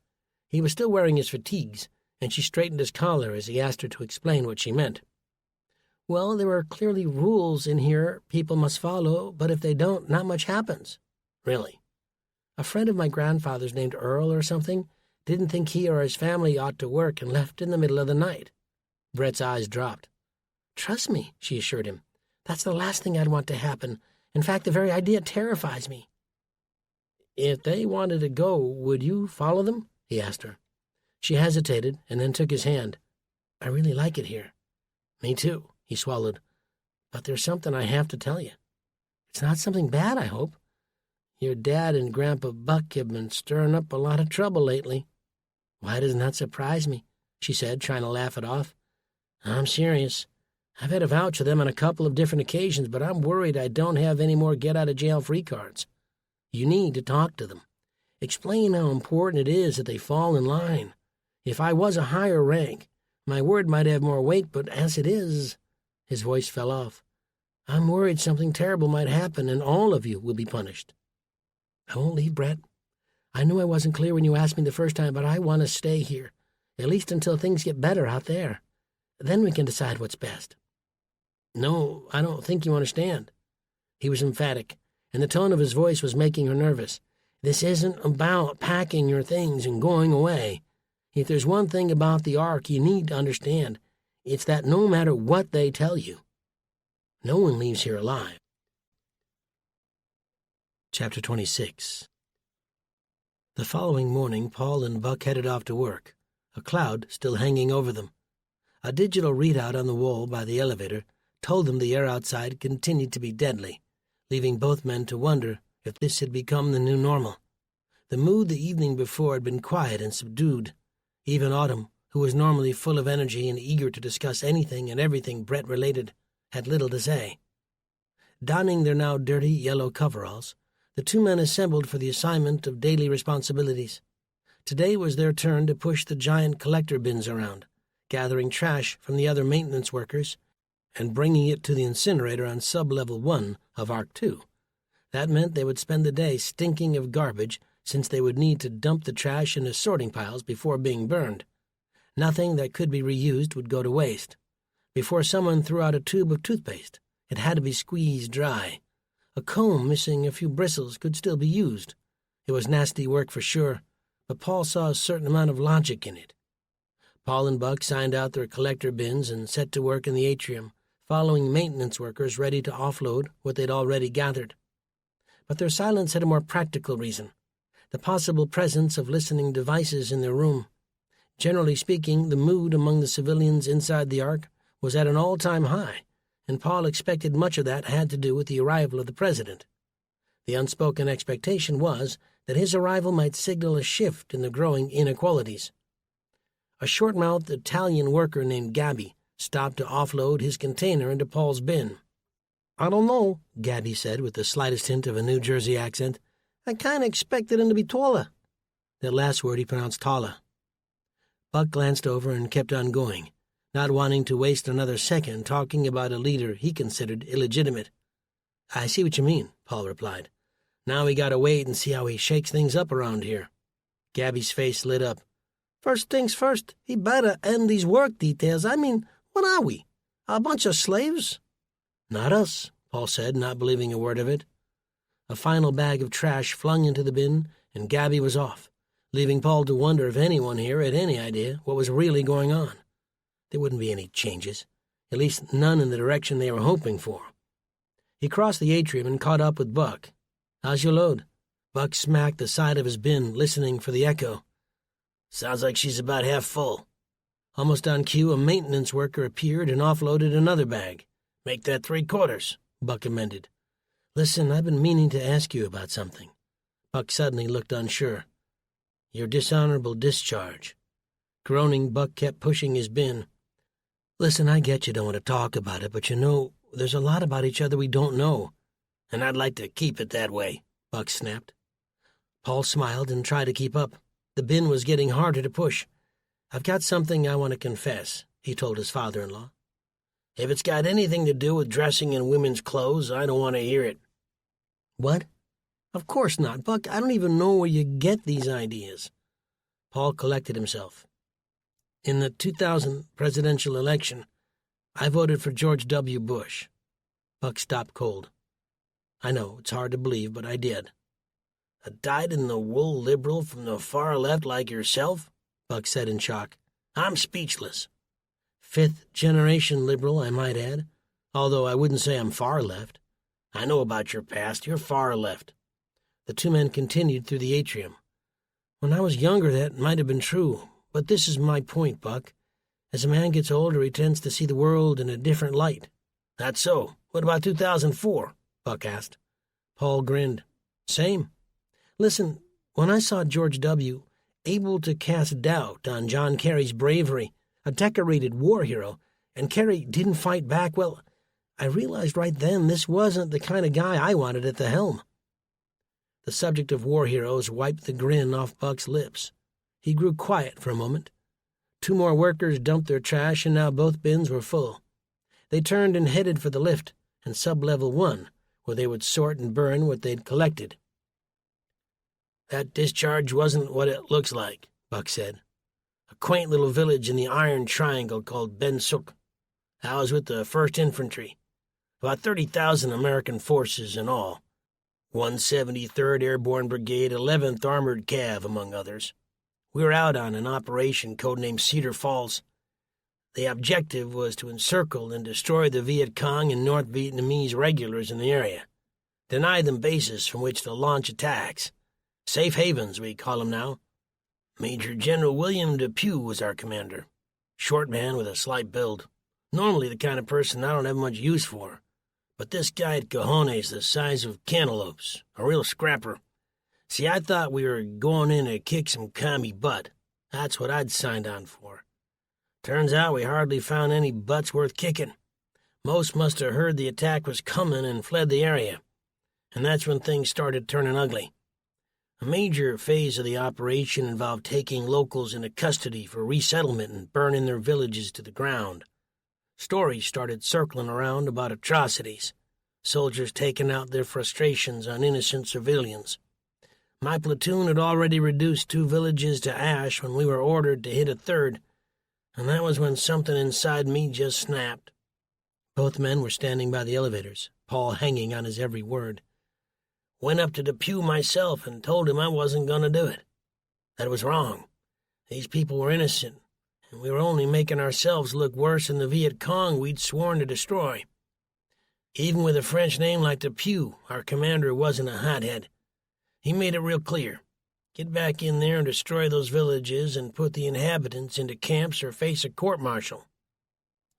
He was still wearing his fatigues, and she straightened his collar as he asked her to explain what she meant. "Well, there are clearly rules in here people must follow, but if they don't, not much happens." "Really?" "A friend of my grandfather's named Earl or something Didn't think he or his family ought to work and left in the middle of the night." Brett's eyes dropped. "Trust me," she assured him. "That's the last thing I'd want to happen. In fact, the very idea terrifies me." "If they wanted to go, would you follow them?" he asked her. She hesitated and then took his hand. "I really like it here." "Me too," he swallowed. "But there's something I have to tell you." "It's not something bad, I hope." "Your dad and Grandpa Buck have been stirring up a lot of trouble lately." "Why doesn't that surprise me?" she said, trying to laugh it off. "I'm serious. I've had to vouch for them on a couple of different occasions, but I'm worried I don't have any more get-out-of-jail-free cards. You need to talk to them. Explain how important it is that they fall in line. If I was a higher rank, my word might have more weight, but as it is—" His voice fell off. "I'm worried something terrible might happen and all of you will be punished." "I won't leave, Brett. I knew I wasn't clear when you asked me the first time, but I want to stay here, at least until things get better out there. Then we can decide what's best." "No, I don't think you understand." He was emphatic, and the tone of his voice was making her nervous. "This isn't about packing your things and going away. If there's one thing about the Ark you need to understand, it's that no matter what they tell you, no one leaves here alive." Chapter 26. The following morning, Paul and Buck headed off to work, a cloud still hanging over them. A digital readout on the wall by the elevator told them the air outside continued to be deadly, leaving both men to wonder if this had become the new normal. The mood the evening before had been quiet and subdued. Even Autumn, who was normally full of energy and eager to discuss anything and everything Brett-related, had little to say. Donning their now dirty yellow coveralls, the two men assembled for the assignment of daily responsibilities. Today was their turn to push the giant collector bins around, gathering trash from the other maintenance workers and bringing it to the incinerator on sub-level 1 of Arc 2. That meant they would spend the day stinking of garbage, since they would need to dump the trash into sorting piles before being burned. Nothing that could be reused would go to waste. Before someone threw out a tube of toothpaste, it had to be squeezed dry. A comb missing a few bristles could still be used. It was nasty work for sure, but Paul saw a certain amount of logic in it. Paul and Buck signed out their collector bins and set to work in the atrium, following maintenance workers ready to offload what they'd already gathered. But their silence had a more practical reason: the possible presence of listening devices in their room. Generally speaking, the mood among the civilians inside the Ark was at an all-time high, and Paul expected much of that had to do with the arrival of the president. The unspoken expectation was that his arrival might signal a shift in the growing inequalities. A short-mouthed Italian worker named Gabby stopped to offload his container into Paul's bin. "I don't know," Gabby said with the slightest hint of a New Jersey accent. "I kind of expected him to be taller." That last word he pronounced taller. Buck glanced over and kept on going, not wanting to waste another second talking about a leader he considered illegitimate. "I see what you mean," Paul replied. "Now we gotta wait and see how he shakes things up around here." Gabby's face lit up. "First things first, he better end these work details. I mean, what are we? A bunch of slaves?" "Not us," Paul said, not believing a word of it. A final bag of trash flung into the bin, and Gabby was off, leaving Paul to wonder if anyone here had any idea what was really going on. There wouldn't be any changes, at least none in the direction they were hoping for. He crossed the atrium and caught up with Buck. "How's your load?" Buck smacked the side of his bin, listening for the echo. "Sounds like she's about half full." Almost on cue, a maintenance worker appeared and offloaded another bag. "Make that 3/4, Buck amended. "Listen, I've been meaning to ask you about something." Buck suddenly looked unsure. "Your dishonorable discharge." Groaning, Buck kept pushing his bin. "Listen, I get you don't want to talk about it, but you know, there's a lot about each other we don't know." "And I'd like to keep it that way," Buck snapped. Paul smiled and tried to keep up. The bin was getting harder to push. "I've got something I want to confess," he told his father-in-law. "If it's got anything to do with dressing in women's clothes, I don't want to hear it." "What?" "Of course not, Buck. I don't even know where you get these ideas." Paul collected himself. "In the 2000 presidential election, I voted for George W. Bush." Buck stopped cold. "I know, it's hard to believe, but I did." A dyed-in-the-wool liberal from the far left like yourself?" Buck said in shock. "I'm speechless." "Fifth-generation liberal, I might add, although I wouldn't say I'm far left." "I know about your past. You're far left." The two men continued through the atrium. "When I was younger, that might have been true, but this is my point, Buck. As a man gets older, he tends to see the world in a different light." "That's so. What about 2004? Buck asked. Paul grinned. "Same. Listen, when I saw George W. able to cast doubt on John Kerry's bravery, a decorated war hero, and Kerry didn't fight back, well, I realized right then this wasn't the kind of guy I wanted at the helm." The subject of war heroes wiped the grin off Buck's lips. He grew quiet for a moment. Two more workers dumped their trash, and now both bins were full. They turned and headed for the lift and sub-level 1, where they would sort and burn what they'd collected. "That discharge wasn't what it looks like," Buck said. "A quaint little village in the Iron Triangle called Ben Suk. I was with the 1st Infantry. About 30,000 American forces in all. 173rd Airborne Brigade, 11th Armored Cav, among others. We were out on an operation codenamed Cedar Falls. The objective was to encircle and destroy the Viet Cong and North Vietnamese regulars in the area. Deny them bases from which to launch attacks. Safe havens, we call them now. Major General William Depew was our commander. Short man with a slight build. Normally the kind of person I don't have much use for. But this guy had cojones the size of cantaloupes, a real scrapper. See, I thought we were going in to kick some commie butt. That's what I'd signed on for. Turns out we hardly found any butts worth kicking. Most must have heard the attack was coming and fled the area. And that's when things started turning ugly. A major phase of the operation involved taking locals into custody for resettlement and burning their villages to the ground. Stories started circling around about atrocities, soldiers taking out their frustrations on innocent civilians. My platoon had already reduced 2 villages to ash when we were ordered to hit a 3rd, and that was when something inside me just snapped. Both men were standing by the elevators, Paul hanging on his every word. Went up to Depew myself and told him I wasn't going to do it. That was wrong. These people were innocent, and we were only making ourselves look worse than the Viet Cong we'd sworn to destroy. Even with a French name like Depew, our commander wasn't a hothead. He made it real clear. Get back in there and destroy those villages and put the inhabitants into camps or face a court-martial.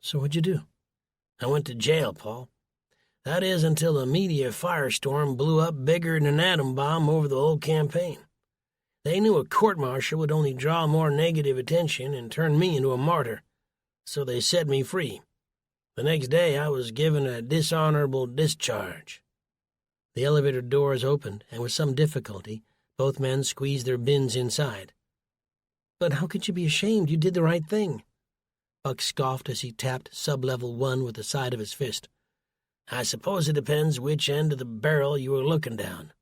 So what'd you do? I went to jail, Paul. That is, until a media firestorm blew up bigger than an atom bomb over the whole campaign. They knew a court-martial would only draw more negative attention and turn me into a martyr, so they set me free. The next day I was given a dishonorable discharge. The elevator doors opened, and with some difficulty, both men squeezed their bins inside. But how could you be ashamed? You did the right thing. Buck scoffed as he tapped sub-level 1 with the side of his fist. I suppose it depends which end of the barrel you were looking down.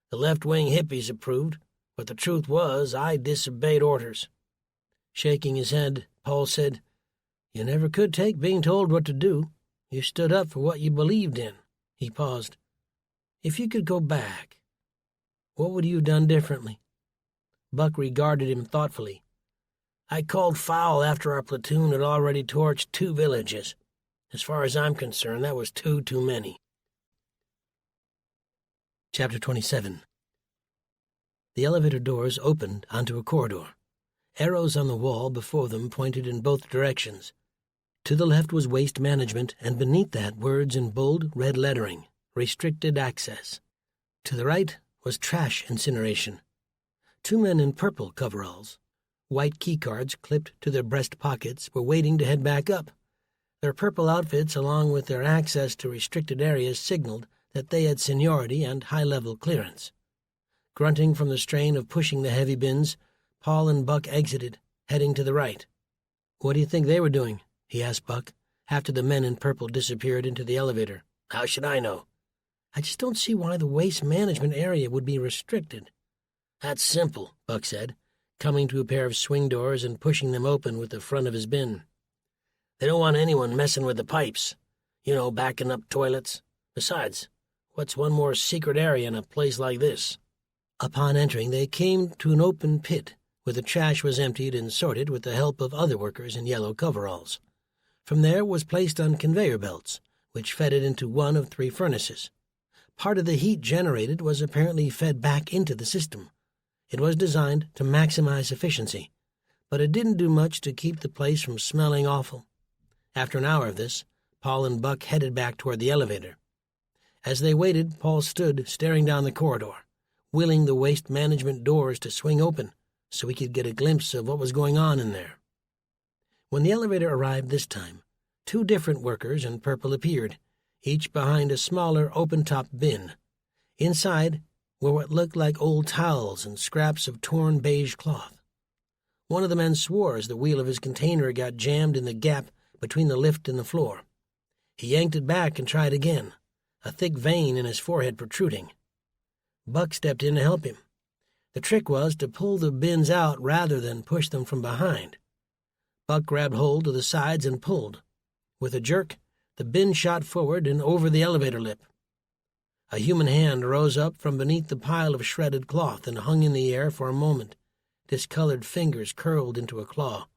The left-wing hippies approved, but the truth was I disobeyed orders. Shaking his head, Paul said, You never could take being told what to do. You stood up for what you believed in. He paused. If you could go back, what would you have done differently? Buck regarded him thoughtfully. I called foul after our platoon had already torched 2 villages. As far as I'm concerned, that was 2 too many. Chapter 27. The elevator doors opened onto a corridor. Arrows on the wall before them pointed in both directions. To the left was waste management, and beneath that words in bold red lettering, restricted access. To the right was trash incineration. 2 men in purple coveralls, white keycards clipped to their breast pockets, were waiting to head back up. Their purple outfits, along with their access to restricted areas, signaled that they had seniority and high-level clearance. Grunting from the strain of pushing the heavy bins, Paul and Buck exited, heading to the right. What do you think they were doing? He asked Buck, after the men in purple disappeared into the elevator. How should I know? I just don't see why the waste management area would be restricted. That's simple, Buck said, coming to a pair of swing doors and pushing them open with the front of his bin. They don't want anyone messing with the pipes. Backing up toilets. Besides, what's one more secret area in a place like this? Upon entering, they came to an open pit where the trash was emptied and sorted with the help of other workers in yellow coveralls. From there it was placed on conveyor belts, which fed it into one of 3 furnaces. Part of the heat generated was apparently fed back into the system. It was designed to maximize efficiency, but it didn't do much to keep the place from smelling awful. After an hour of this, Paul and Buck headed back toward the elevator. As they waited, Paul stood staring down the corridor, willing the waste management doors to swing open so he could get a glimpse of what was going on in there. When the elevator arrived this time, 2 different workers in purple appeared, each behind a smaller open-top bin. Inside were what looked like old towels and scraps of torn beige cloth. One of the men swore as the wheel of his container got jammed in the gap between the lift and the floor. He yanked it back and tried again, a thick vein in his forehead protruding. Buck stepped in to help him. The trick was to pull the bins out rather than push them from behind. Buck grabbed hold of the sides and pulled. With a jerk, the bin shot forward and over the elevator lip. A human hand rose up from beneath the pile of shredded cloth and hung in the air for a moment. Discolored fingers curled into a claw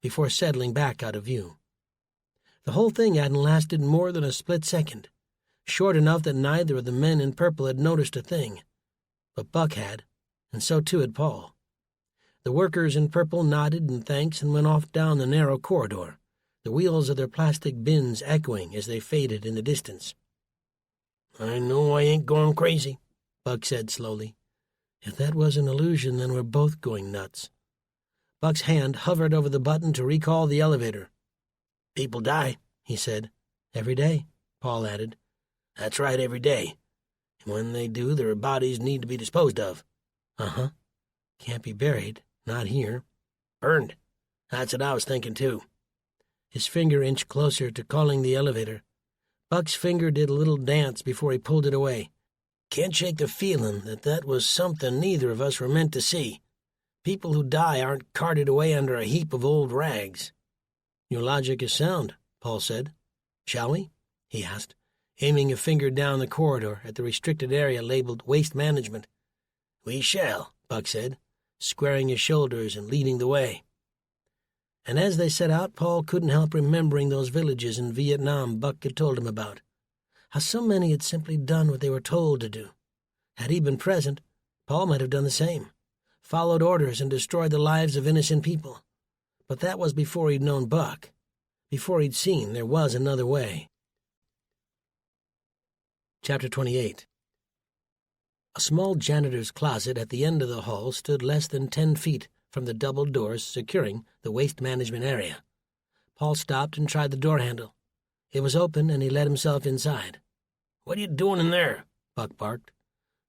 before settling back out of view. The whole thing hadn't lasted more than a split second, short enough that neither of the men in purple had noticed a thing. But Buck had, and so too had Paul. The workers in purple nodded in thanks and went off down the narrow corridor, the wheels of their plastic bins echoing as they faded in the distance. "I know I ain't going crazy," Buck said slowly. "If that was an illusion, then we're both going nuts." Buck's hand hovered over the button to recall the elevator. "People die," he said. "Every day," Paul added. "That's right, every day. And when they do, their bodies need to be disposed of." "Uh-huh. Can't be buried. Not here." "Burned. That's what I was thinking, too." His finger inched closer to calling the elevator. Buck's finger did a little dance before he pulled it away. "Can't shake the feeling that was something neither of us were meant to see. People who die aren't carted away under a heap of old rags." "Your logic is sound," Paul said. "Shall we?" he asked, aiming a finger down the corridor at the restricted area labeled Waste Management. "We shall," Buck said, squaring his shoulders and leading the way. And as they set out, Paul couldn't help remembering those villages in Vietnam Buck had told him about. How so many had simply done what they were told to do. Had he been present, Paul might have done the same, followed orders and destroyed the lives of innocent people. But that was before he'd known Buck, before he'd seen there was another way. Chapter 28. A small janitor's closet at the end of the hall stood less than 10 feet from the double doors securing the waste management area. Paul stopped and tried the door handle. It was open, and he let himself inside. "What are you doing in there?" Buck barked.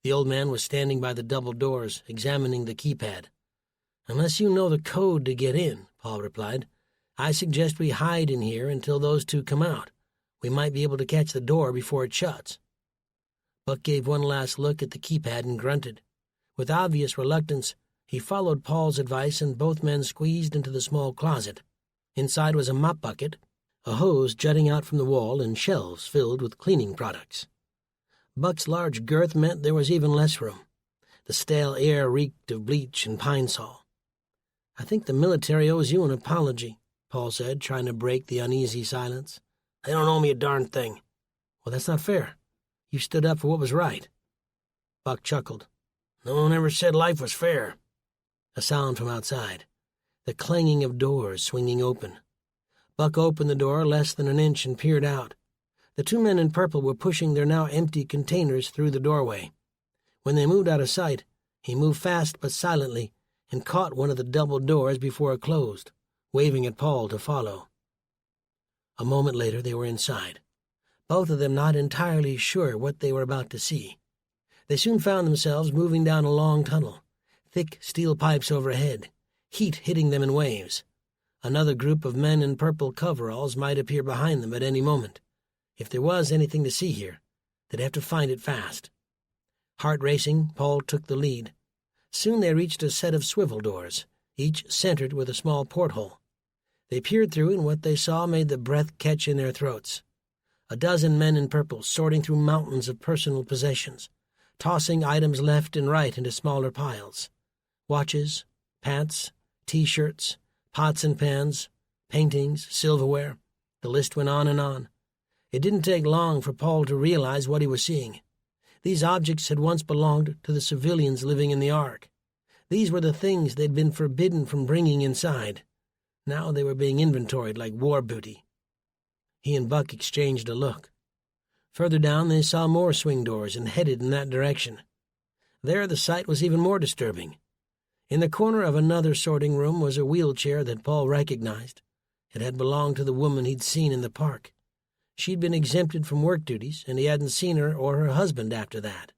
The old man was standing by the double doors, examining the keypad. "Unless you know the code to get in," Paul replied, "I suggest we hide in here until those 2 come out. We might be able to catch the door before it shuts." Buck gave one last look at the keypad and grunted. With obvious reluctance, he followed Paul's advice, and both men squeezed into the small closet. Inside was a mop bucket, a hose jutting out from the wall, and shelves filled with cleaning products. Buck's large girth meant there was even less room. The stale air reeked of bleach and pine sol. "I think the military owes you an apology," Paul said, trying to break the uneasy silence. "They don't owe me a darn thing." "Well, that's not fair. You stood up for what was right." Buck chuckled. "No one ever said life was fair." A sound from outside, the clanging of doors swinging open. Buck opened the door less than an inch and peered out. The 2 men in purple were pushing their now empty containers through the doorway. When they moved out of sight, he moved fast but silently and caught one of the double doors before it closed, waving at Paul to follow. A moment later they were inside, both of them not entirely sure what they were about to see. They soon found themselves moving down a long tunnel, thick steel pipes overhead, heat hitting them in waves. Another group of men in purple coveralls might appear behind them at any moment. If there was anything to see here, they'd have to find it fast. Heart racing, Paul took the lead. Soon they reached a set of swivel doors, each centered with a small porthole. They peered through, and what they saw made the breath catch in their throats. A dozen men in purple sorting through mountains of personal possessions, tossing items left and right into smaller piles. Watches, pants, T-shirts, pots and pans, paintings, silverware. The list went on and on. It didn't take long for Paul to realize what he was seeing. These objects had once belonged to the civilians living in the Ark. These were the things they'd been forbidden from bringing inside. Now they were being inventoried like war booty. He and Buck exchanged a look. Further down they saw more swing doors and headed in that direction. There the sight was even more disturbing. In the corner of another sorting room was a wheelchair that Paul recognized. It had belonged to the woman he'd seen in the park. She'd been exempted from work duties, and he hadn't seen her or her husband after that.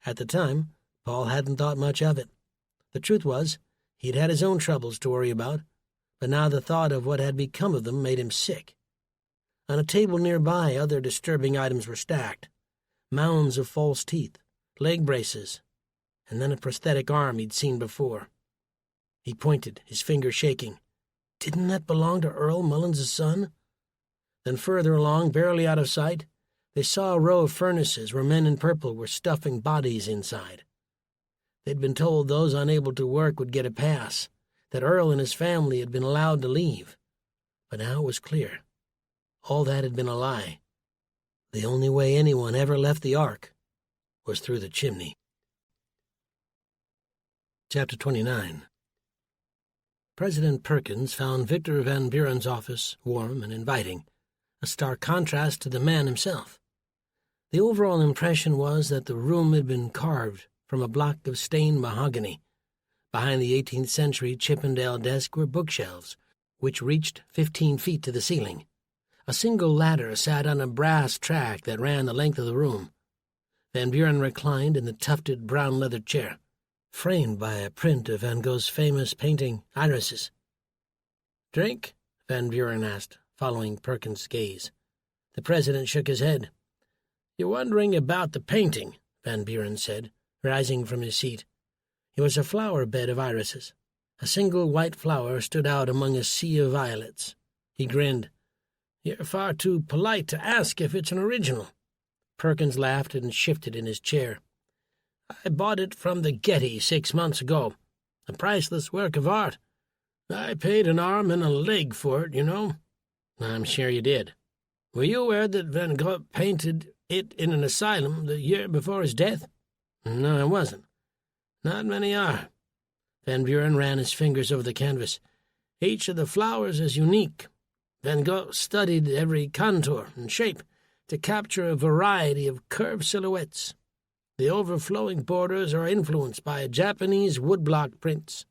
At the time, Paul hadn't thought much of it. The truth was, he'd had his own troubles to worry about, but now the thought of what had become of them made him sick. On a table nearby, other disturbing items were stacked. Mounds of false teeth, leg braces, and then a prosthetic arm he'd seen before. He pointed, his finger shaking. Didn't that belong to Earl Mullins' son? Then further along, barely out of sight, they saw a row of furnaces where men in purple were stuffing bodies inside. They'd been told those unable to work would get a pass, that Earl and his family had been allowed to leave. But now it was clear. All that had been a lie. The only way anyone ever left the Ark was through the chimney. Chapter 29. President Perkins found Victor Van Buren's office warm and inviting, a stark contrast to the man himself. The overall impression was that the room had been carved from a block of stained mahogany. Behind the 18th century Chippendale desk were bookshelves, which reached 15 feet to the ceiling. A single ladder sat on a brass track that ran the length of the room. Van Buren reclined in the tufted brown leather chair, framed by a print of Van Gogh's famous painting, Irises. "Drink?" Van Buren asked, following Perkins' gaze. The president shook his head. "You're wondering about the painting," Van Buren said, rising from his seat. It was a flower bed of irises. A single white flower stood out among a sea of violets. He grinned. "You're far too polite to ask if it's an original." Perkins laughed and shifted in his chair. "I bought it from the Getty 6 months ago. A priceless work of art. I paid an arm and a leg for it, you know." "I'm sure you did." "Were you aware that Van Gogh painted it in an asylum the year before his death?" "No, I wasn't." "Not many are." Van Buren ran his fingers over the canvas. "Each of the flowers is unique. Van Gogh studied every contour and shape to capture a variety of curved silhouettes. The overflowing borders are influenced by Japanese woodblock prints."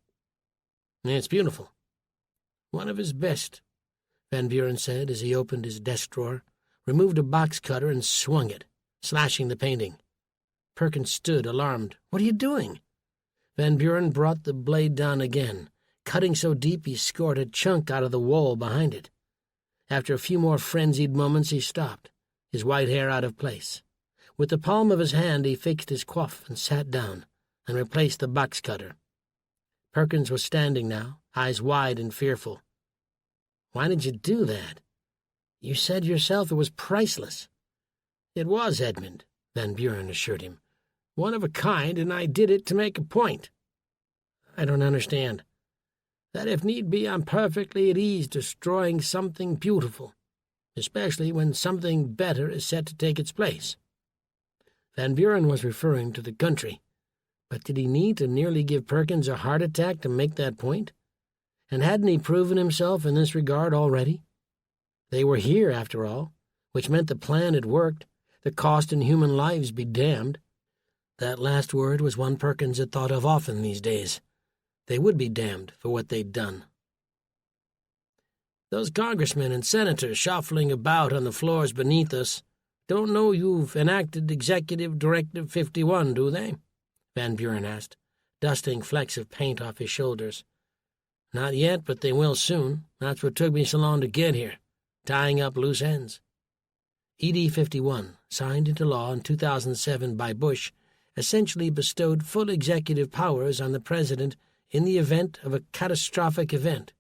"It's beautiful." "One of his best," Van Buren said as he opened his desk drawer, removed a box cutter and swung it, slashing the painting. Perkins stood, alarmed. "What are you doing?" Van Buren brought the blade down again, cutting so deep he scored a chunk out of the wall behind it. After a few more frenzied moments he stopped, his white hair out of place. With the palm of his hand he fixed his coif and sat down, and replaced the box cutter. Perkins was standing now, eyes wide and fearful. "Why did you do that? You said yourself it was priceless." "It was, Edmund," Van Buren assured him. "One of a kind, and I did it to make a point." "I don't understand." "That if need be, I'm perfectly at ease destroying something beautiful, especially when something better is set to take its place." Van Buren was referring to the country, but did he need to nearly give Perkins a heart attack to make that point? And hadn't he proven himself in this regard already? They were here, after all, which meant the plan had worked, the cost in human lives be damned. That last word was one Perkins had thought of often these days. They would be damned for what they'd done. "Those congressmen and senators shuffling about on the floors beneath us don't know you've enacted Executive Directive 51, do they?" Van Buren asked, dusting flecks of paint off his shoulders. "Not yet, but they will soon. That's what took me so long to get here, tying up loose ends." ED 51, signed into law in 2007 by Bush, essentially bestowed full executive powers on the president in the event of a catastrophic event.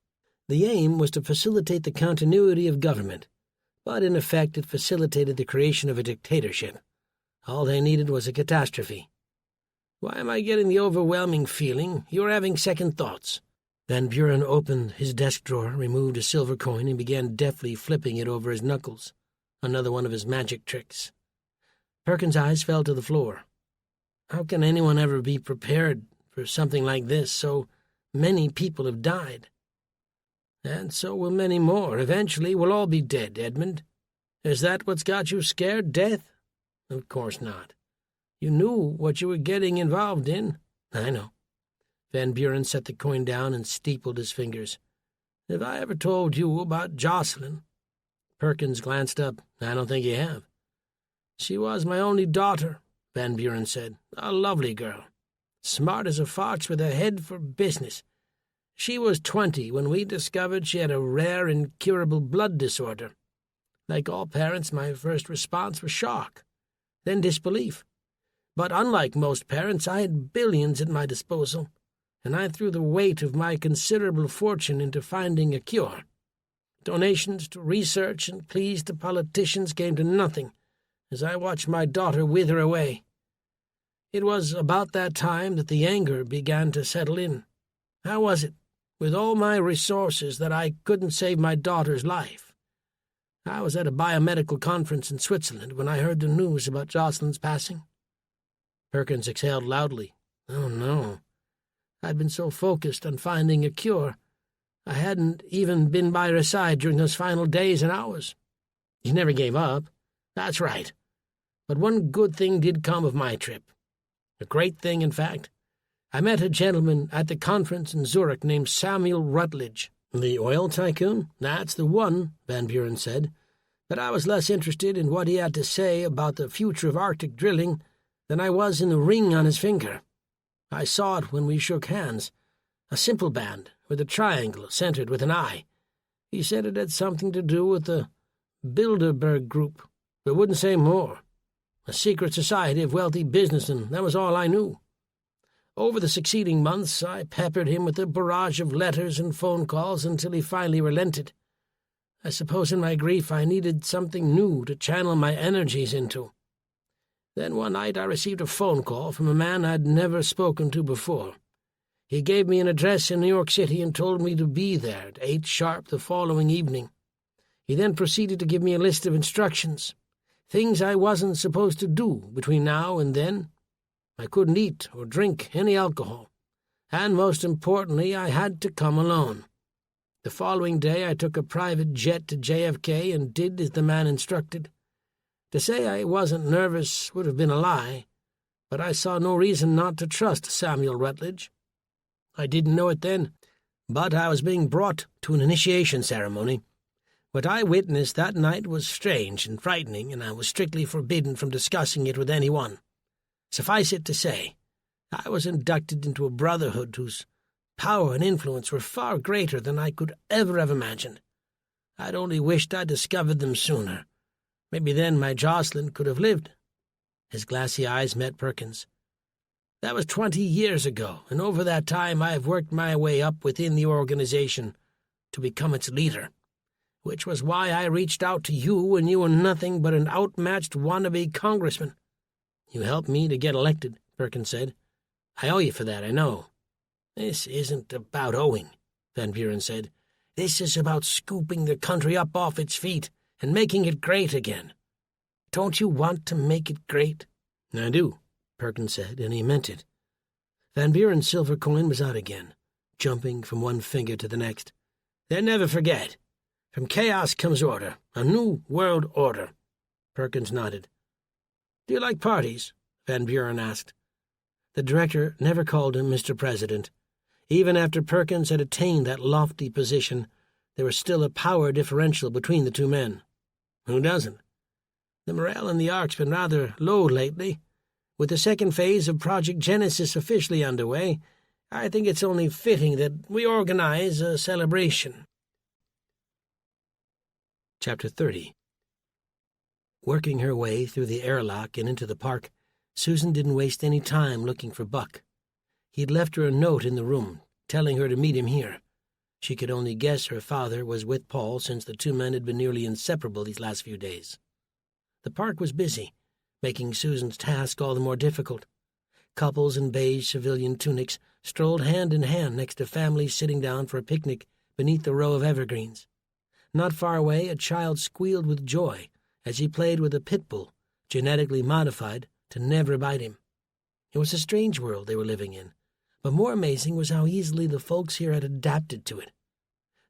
The aim was to facilitate the continuity of government, but in effect it facilitated the creation of a dictatorship. All they needed was a catastrophe, Why am I getting the overwhelming feeling you're having second thoughts?" Van Buren opened his desk drawer, removed a silver coin, and began deftly flipping it over his knuckles, another one of his magic tricks. Perkins' eyes fell to the floor. How can anyone ever be prepared for something like this? So many people have died. And so will many more. Eventually we'll all be dead, Edmund. Is that what's got you scared, death? Of course not. You knew what you were getting involved in. I know. Van Buren set the coin down and steepled his fingers. Have I ever told you about Jocelyn? Perkins glanced up. I don't think you have. She was my only daughter, Van Buren said. A lovely girl. Smart as a fox with a head for business. She was 20 when we discovered she had a rare, incurable blood disorder. Like all parents, my first response was shock, then disbelief. But unlike most parents, I had billions at my disposal, and I threw the weight of my considerable fortune into finding a cure. Donations to research and pleas to politicians came to nothing as I watched my daughter wither away. It was about that time that the anger began to settle in. How was it, with all my resources, that I couldn't save my daughter's life? I was at a biomedical conference in Switzerland when I heard the news about Jocelyn's passing. Perkins exhaled loudly. Oh, no. I'd been so focused on finding a cure, I hadn't even been by her side during those final days and hours. You never gave up. That's right. But one good thing did come of my trip. A great thing, in fact. I met a gentleman at the conference in Zurich named Samuel Rutledge. The oil tycoon? That's the one, Van Buren said. But I was less interested in what he had to say about the future of Arctic drilling than I was in the ring on his finger. I saw it when we shook hands. A simple band, with a triangle centered with an eye. He said it had something to do with the Bilderberg Group, but wouldn't say more. A secret society of wealthy businessmen, that was all I knew. Over the succeeding months, I peppered him with a barrage of letters and phone calls until he finally relented. I suppose in my grief I needed something new to channel my energies into. Then one night I received a phone call from a man I'd never spoken to before. He gave me an address in New York City and told me to be there at 8 sharp the following evening. He then proceeded to give me a list of instructions, things I wasn't supposed to do between now and then. I couldn't eat or drink any alcohol, and most importantly, I had to come alone. The following day I took a private jet to JFK and did as the man instructed. To say I wasn't nervous would have been a lie, but I saw no reason not to trust Samuel Rutledge. I didn't know it then, but I was being brought to an initiation ceremony. What I witnessed that night was strange and frightening, and I was strictly forbidden from discussing it with anyone. Suffice it to say, I was inducted into a brotherhood whose power and influence were far greater than I could ever have imagined. I'd only wished I'd discovered them sooner. Maybe then my Jocelyn could have lived. His glassy eyes met Perkins'. That was 20 years ago, and over that time I have worked my way up within the organization to become its leader, which was why I reached out to you when you were nothing but an outmatched wannabe congressman. You helped me to get elected, Perkins said. I owe you for that, I know. This isn't about owing, Van Buren said. This is about scooping the country up off its feet and making it great again. Don't you want to make it great? I do, Perkins said, and he meant it. Van Buren's silver coin was out again, jumping from one finger to the next. Then never forget, from chaos comes order, a new world order. Perkins nodded. Do you like parties? Van Buren asked. The director never called him Mr. President. Even after Perkins had attained that lofty position, there was still a power differential between the two men. Who doesn't? The morale in the Ark's been rather low lately. With the second phase of Project Genesis officially underway, I think it's only fitting that we organize a celebration. Chapter 30. Working her way through the airlock and into the park, Susan didn't waste any time looking for Buck. He'd left her a note in the room, telling her to meet him here. She could only guess her father was with Paul since the two men had been nearly inseparable these last few days. The park was busy, making Susan's task all the more difficult. Couples in beige civilian tunics strolled hand in hand next to families sitting down for a picnic beneath a row of evergreens. Not far away, a child squealed with joy as he played with a pit bull, genetically modified to never bite him. It was a strange world they were living in, but more amazing was how easily the folks here had adapted to it.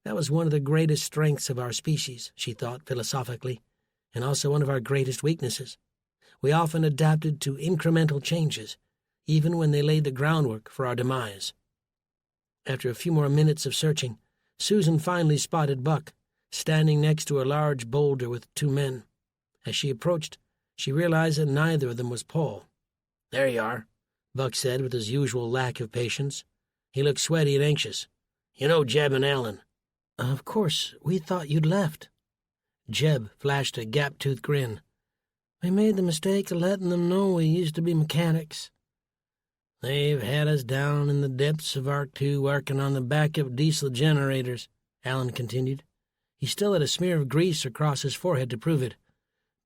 That was one of the greatest strengths of our species, she thought philosophically, and also one of our greatest weaknesses. We often adapted to incremental changes, even when they laid the groundwork for our demise. After a few more minutes of searching, Susan finally spotted Buck, standing next to a large boulder with two men. As she approached, she realized that neither of them was Paul. "There you are," Buck said with his usual lack of patience. He looked sweaty and anxious. "You know Jeb and Alan." "Of course, we thought you'd left." Jeb flashed a gap-toothed grin. "We made the mistake of letting them know we used to be mechanics." "They've had us down in the depths of Arc II working on the backup diesel generators," Alan continued. He still had a smear of grease across his forehead to prove it.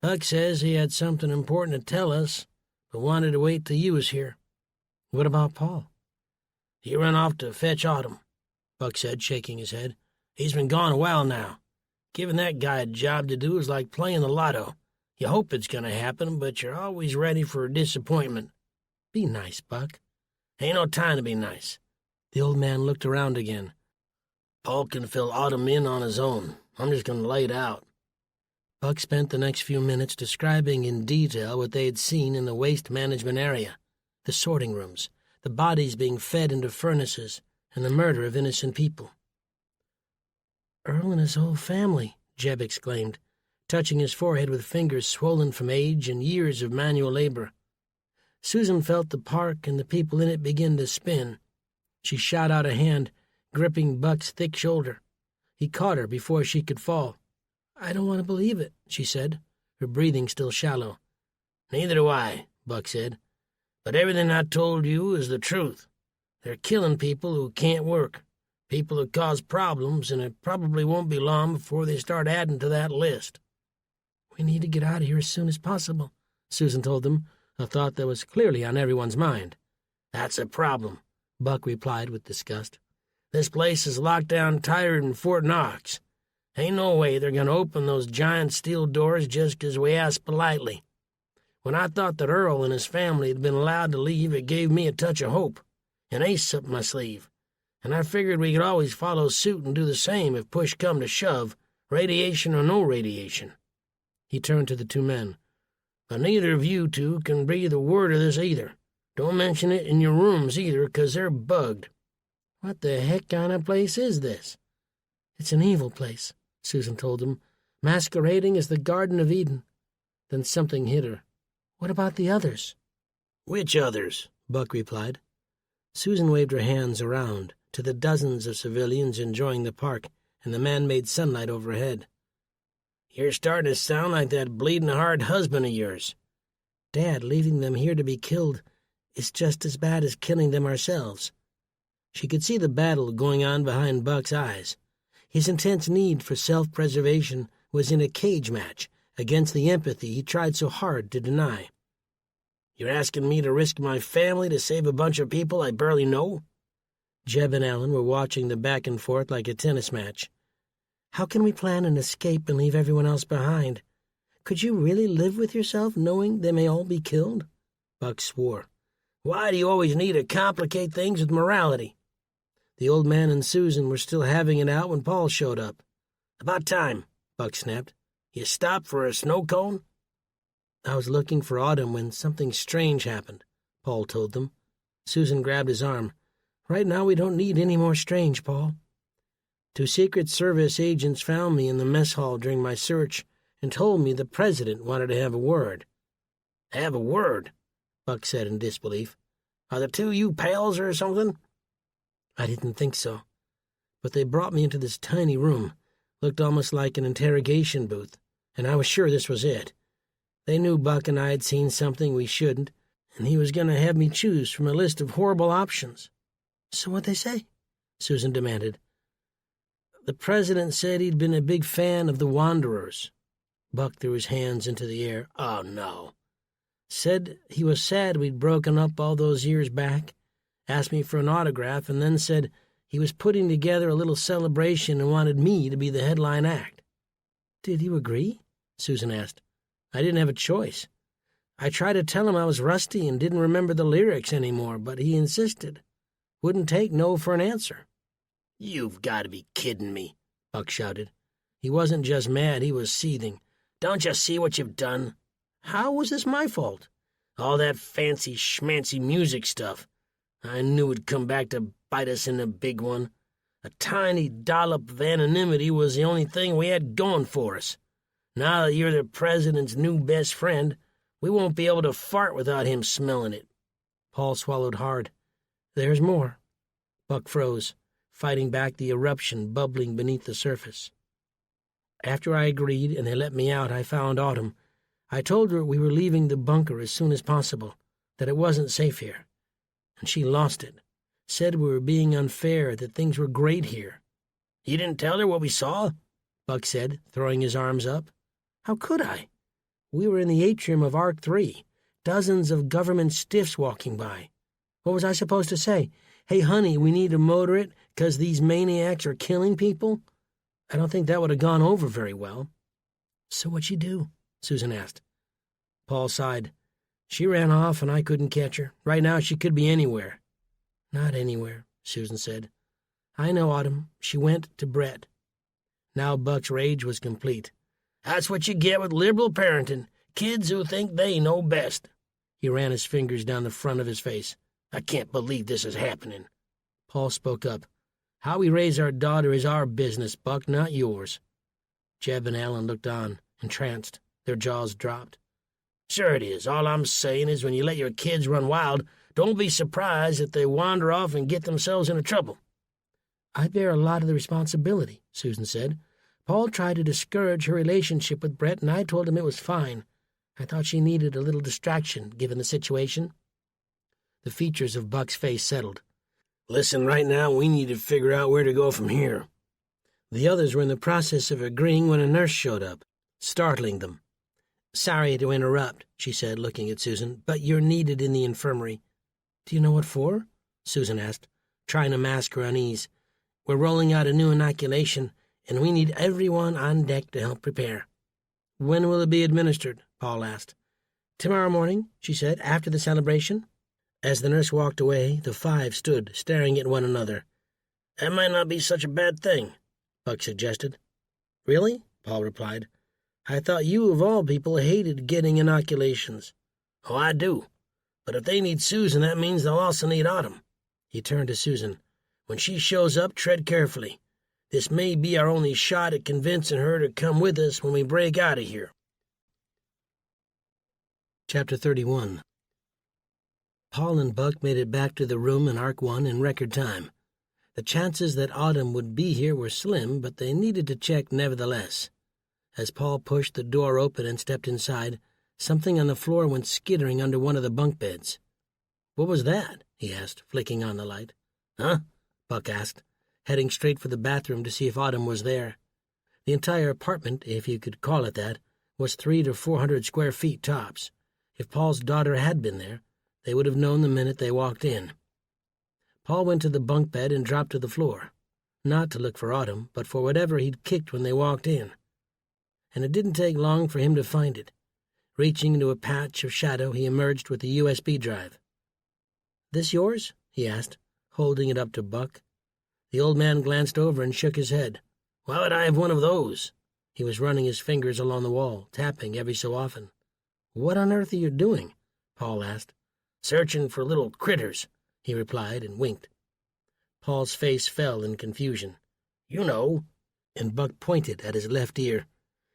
"Buck says he had something important to tell us, but wanted to wait till you was here." "What about Paul?" "He run off to fetch Autumn," Buck said, shaking his head. "He's been gone a while now. Giving that guy a job to do is like playing the lotto. You hope it's going to happen, but you're always ready for a disappointment." "Be nice, Buck." "Ain't no time to be nice." The old man looked around again. "Paul can fill Autumn in on his own. I'm just going to lay it out." Buck spent the next few minutes describing in detail what they had seen in the waste management area, the sorting rooms, the bodies being fed into furnaces, and the murder of innocent people. "Earl and his whole family," Jeb exclaimed, touching his forehead with fingers swollen from age and years of manual labor. Susan felt the park and the people in it begin to spin. She shot out a hand, gripping Buck's thick shoulder. He caught her before she could fall. "I don't want to believe it," she said, her breathing still shallow. "Neither do I," Buck said. "But everything I told you is the truth. They're killing people who can't work, people who cause problems, and it probably won't be long before they start adding to that list." "We need to get out of here as soon as possible," Susan told them, a thought that was clearly on everyone's mind. "That's a problem," Buck replied with disgust. "This place is locked down tighter than Fort Knox. Ain't no way they're going to open those giant steel doors just 'cause we ask politely. When I thought that Earl and his family had been allowed to leave, it gave me a touch of hope, an ace up my sleeve, and I figured we could always follow suit and do the same if push come to shove, radiation or no radiation." He turned to the two men. "But neither of you two can breathe a word of this either. Don't mention it in your rooms either, 'cause they're bugged." "What the heck kind of place is this?" "It's an evil place," Susan told him, "masquerading as the Garden of Eden." Then something hit her. "What about the others?" "Which others?" Buck replied. Susan waved her hands around to the dozens of civilians enjoying the park and the man-made sunlight overhead. "You're starting to sound like that bleeding-heart husband of yours." "Dad, leaving them here to be killed is just as bad as killing them ourselves." She could see the battle going on behind Buck's eyes. His intense need for self-preservation was in a cage match against the empathy he tried so hard to deny. "You're asking me to risk my family to save a bunch of people I barely know?" Jeb and Alan were watching the back and forth like a tennis match. "How can we plan an escape and leave everyone else behind? Could you really live with yourself knowing they may all be killed?" Buck swore. "Why do you always need to complicate things with morality?" The old man and Susan were still having it out when Paul showed up. "About time," Buck snapped. "You stopped for a snow cone?" "I was looking for Autumn when something strange happened," Paul told them. Susan grabbed his arm. "Right now we don't need any more strange, Paul. 2 Secret Service agents found me in the mess hall during my search and told me the president wanted to have a word." "Have a word?" Buck said in disbelief. "Are the two you pals or something?" "I didn't think so. But they brought me into this tiny room, looked almost like an interrogation booth, and I was sure this was it. They knew Buck and I had seen something we shouldn't, and he was going to have me choose from a list of horrible options." "So what'd they say?" Susan demanded. "The president said he'd been a big fan of the Wanderers." Buck threw his hands into the air. "Oh, no." Said he was sad we'd broken up all those years back, asked me for an autograph, and then said he was putting together a little celebration and wanted me to be the headline act. Did you agree? Susan asked. I didn't have a choice. I tried to tell him I was rusty and didn't remember the lyrics anymore, but he insisted. Wouldn't take no for an answer. You've got to be kidding me, Buck shouted. He wasn't just mad, he was seething. Don't you see what you've done? How was this my fault? All that fancy schmancy music stuff. I knew it'd come back to bite us in the big one. A tiny dollop of anonymity was the only thing we had going for us. Now that you're the president's new best friend, we won't be able to fart without him smelling it. Paul swallowed hard. There's more. Buck froze, fighting back the eruption bubbling beneath the surface. After I agreed and they let me out, I found Autumn. I told her we were leaving the bunker as soon as possible, that it wasn't safe here. And she lost it. Said we were being unfair, that things were great here. You didn't tell her what we saw? Buck said, throwing his arms up. How could I? We were in the atrium of Arc 3, dozens of government stiffs walking by. What was I supposed to say? Hey, honey, we need to motor it 'cause these maniacs are killing people? I don't think that would have gone over very well. So what'd she do? Susan asked. Paul sighed. She ran off and I couldn't catch her. Right now she could be anywhere. Not anywhere, Susan said. I know, Autumn. She went to Brett. Now Buck's rage was complete. That's what you get with liberal parenting. Kids who think they know best. He ran his fingers down the front of his face. I can't believe this is happening. Paul spoke up. How we raise our daughter is our business, Buck, not yours. Jeb and Alan looked on, entranced. Their jaws dropped. Sure it is. All I'm saying is when you let your kids run wild, don't be surprised if they wander off and get themselves into trouble. I bear a lot of the responsibility, Susan said. Paul tried to discourage her relationship with Brett, and I told him it was fine. I thought she needed a little distraction, given the situation. The features of Buck's face settled. Listen, right now we need to figure out where to go from here. The others were in the process of agreeing when a nurse showed up, startling them. Sorry to interrupt, she said, looking at Susan, but you're needed in the infirmary. Do you know what for? Susan asked, trying to mask her unease. We're rolling out a new inoculation, and we need everyone on deck to help prepare. When will it be administered? Paul asked. Tomorrow morning, she said, after the celebration. As the nurse walked away, the five stood, staring at one another. That might not be such a bad thing, Buck suggested. Really? Paul replied. I thought you, of all people, hated getting inoculations. Oh, I do. But if they need Susan, that means they'll also need Autumn. He turned to Susan. When she shows up, tread carefully. This may be our only shot at convincing her to come with us when we break out of here. Chapter 31. Paul and Buck made it back to the room in Arc 1 in record time. The chances that Autumn would be here were slim, but they needed to check nevertheless. As Paul pushed the door open and stepped inside, something on the floor went skittering under one of the bunk beds. What was that? He asked, flicking on the light. Huh? Buck asked, heading straight for the bathroom to see if Autumn was there. The entire apartment, if you could call it that, was 300 to 400 square feet tops. If Paul's daughter had been there, they would have known the minute they walked in. Paul went to the bunk bed and dropped to the floor, not to look for Autumn, but for whatever he'd kicked when they walked in. And it didn't take long for him to find it. Reaching into a patch of shadow, he emerged with the USB drive. This yours? He asked, holding it up to Buck. The old man glanced over and shook his head. Why would I have one of those? He was running his fingers along the wall, tapping every so often. What on earth are you doing? Paul asked. Searching for little critters, he replied and winked. Paul's face fell in confusion. You know, and Buck pointed at his left ear.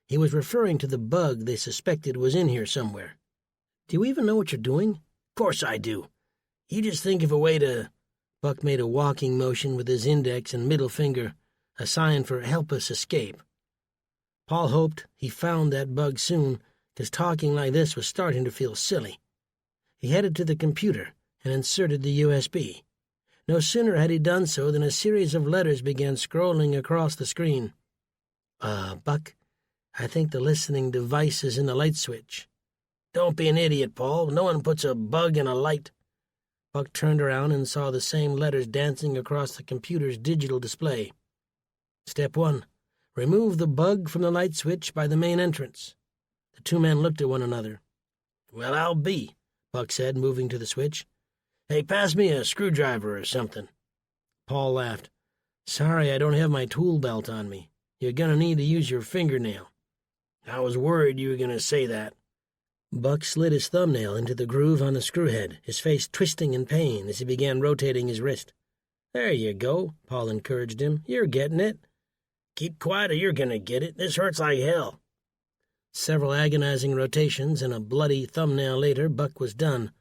He was referring to the bug they suspected was in here somewhere. Do you even know what you're doing? Of course I do. You just think of a way to... Buck made a walking motion with his index and middle finger, a sign for help us escape. Paul hoped he found that bug soon, because talking like this was starting to feel silly. He headed to the computer and inserted the USB. No sooner had he done so than a series of letters began scrolling across the screen. Buck, I think the listening device is in the light switch. Don't be an idiot, Paul. No one puts a bug in a light. Buck turned around and saw the same letters dancing across the computer's digital display. Step 1. Remove the bug from the light switch by the main entrance. The two men looked at one another. Well, I'll be, Buck said, moving to the switch. Hey, pass me a screwdriver or something. Paul laughed. Sorry, I don't have my tool belt on me. You're gonna need to use your fingernail. I was worried you were gonna say that. Buck slid his thumbnail into the groove on the screwhead, his face twisting in pain as he began rotating his wrist. There you go, Paul encouraged him. You're getting it. Keep quiet or you're gonna get it. This hurts like hell. Several agonizing rotations and a bloody thumbnail later, Buck was done.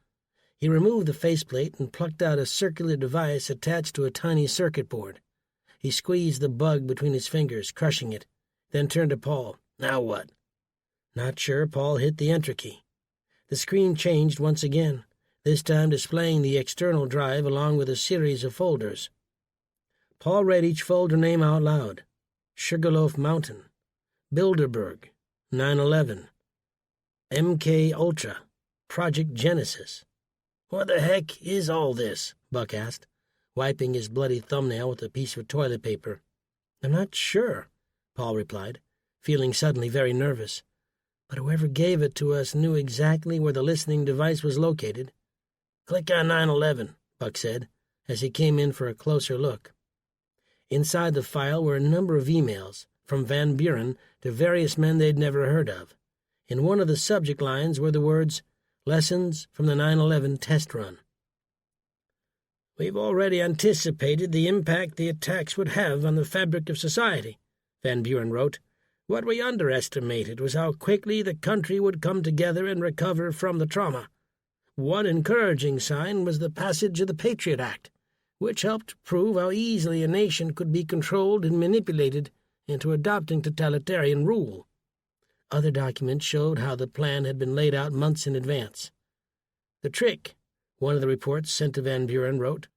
He removed the faceplate and plucked out a circular device attached to a tiny circuit board. He squeezed the bug between his fingers, crushing it, then turned to Paul. Now what? Not sure. Paul hit the enter key. The screen changed once again, this time displaying the external drive along with a series of folders. Paul read each folder name out loud. Sugarloaf Mountain, Bilderberg, 9/11, MK Ultra, Project Genesis. What the heck is all this? Buck asked, wiping his bloody thumbnail with a piece of toilet paper. I'm not sure, Paul replied, feeling suddenly very nervous. But whoever gave it to us knew exactly where the listening device was located. Click on 9/11, Buck said, as he came in for a closer look. Inside the file were a number of emails, from Van Buren to various men they'd never heard of. In one of the subject lines were the words, Lessons from the 9/11 Test Run. We've already anticipated the impact the attacks would have on the fabric of society, Van Buren wrote. What we underestimated was how quickly the country would come together and recover from the trauma. One encouraging sign was the passage of the Patriot Act, which helped prove how easily a nation could be controlled and manipulated into adopting totalitarian rule. Other documents showed how the plan had been laid out months in advance. The trick, one of the reports sent to Van Buren wrote,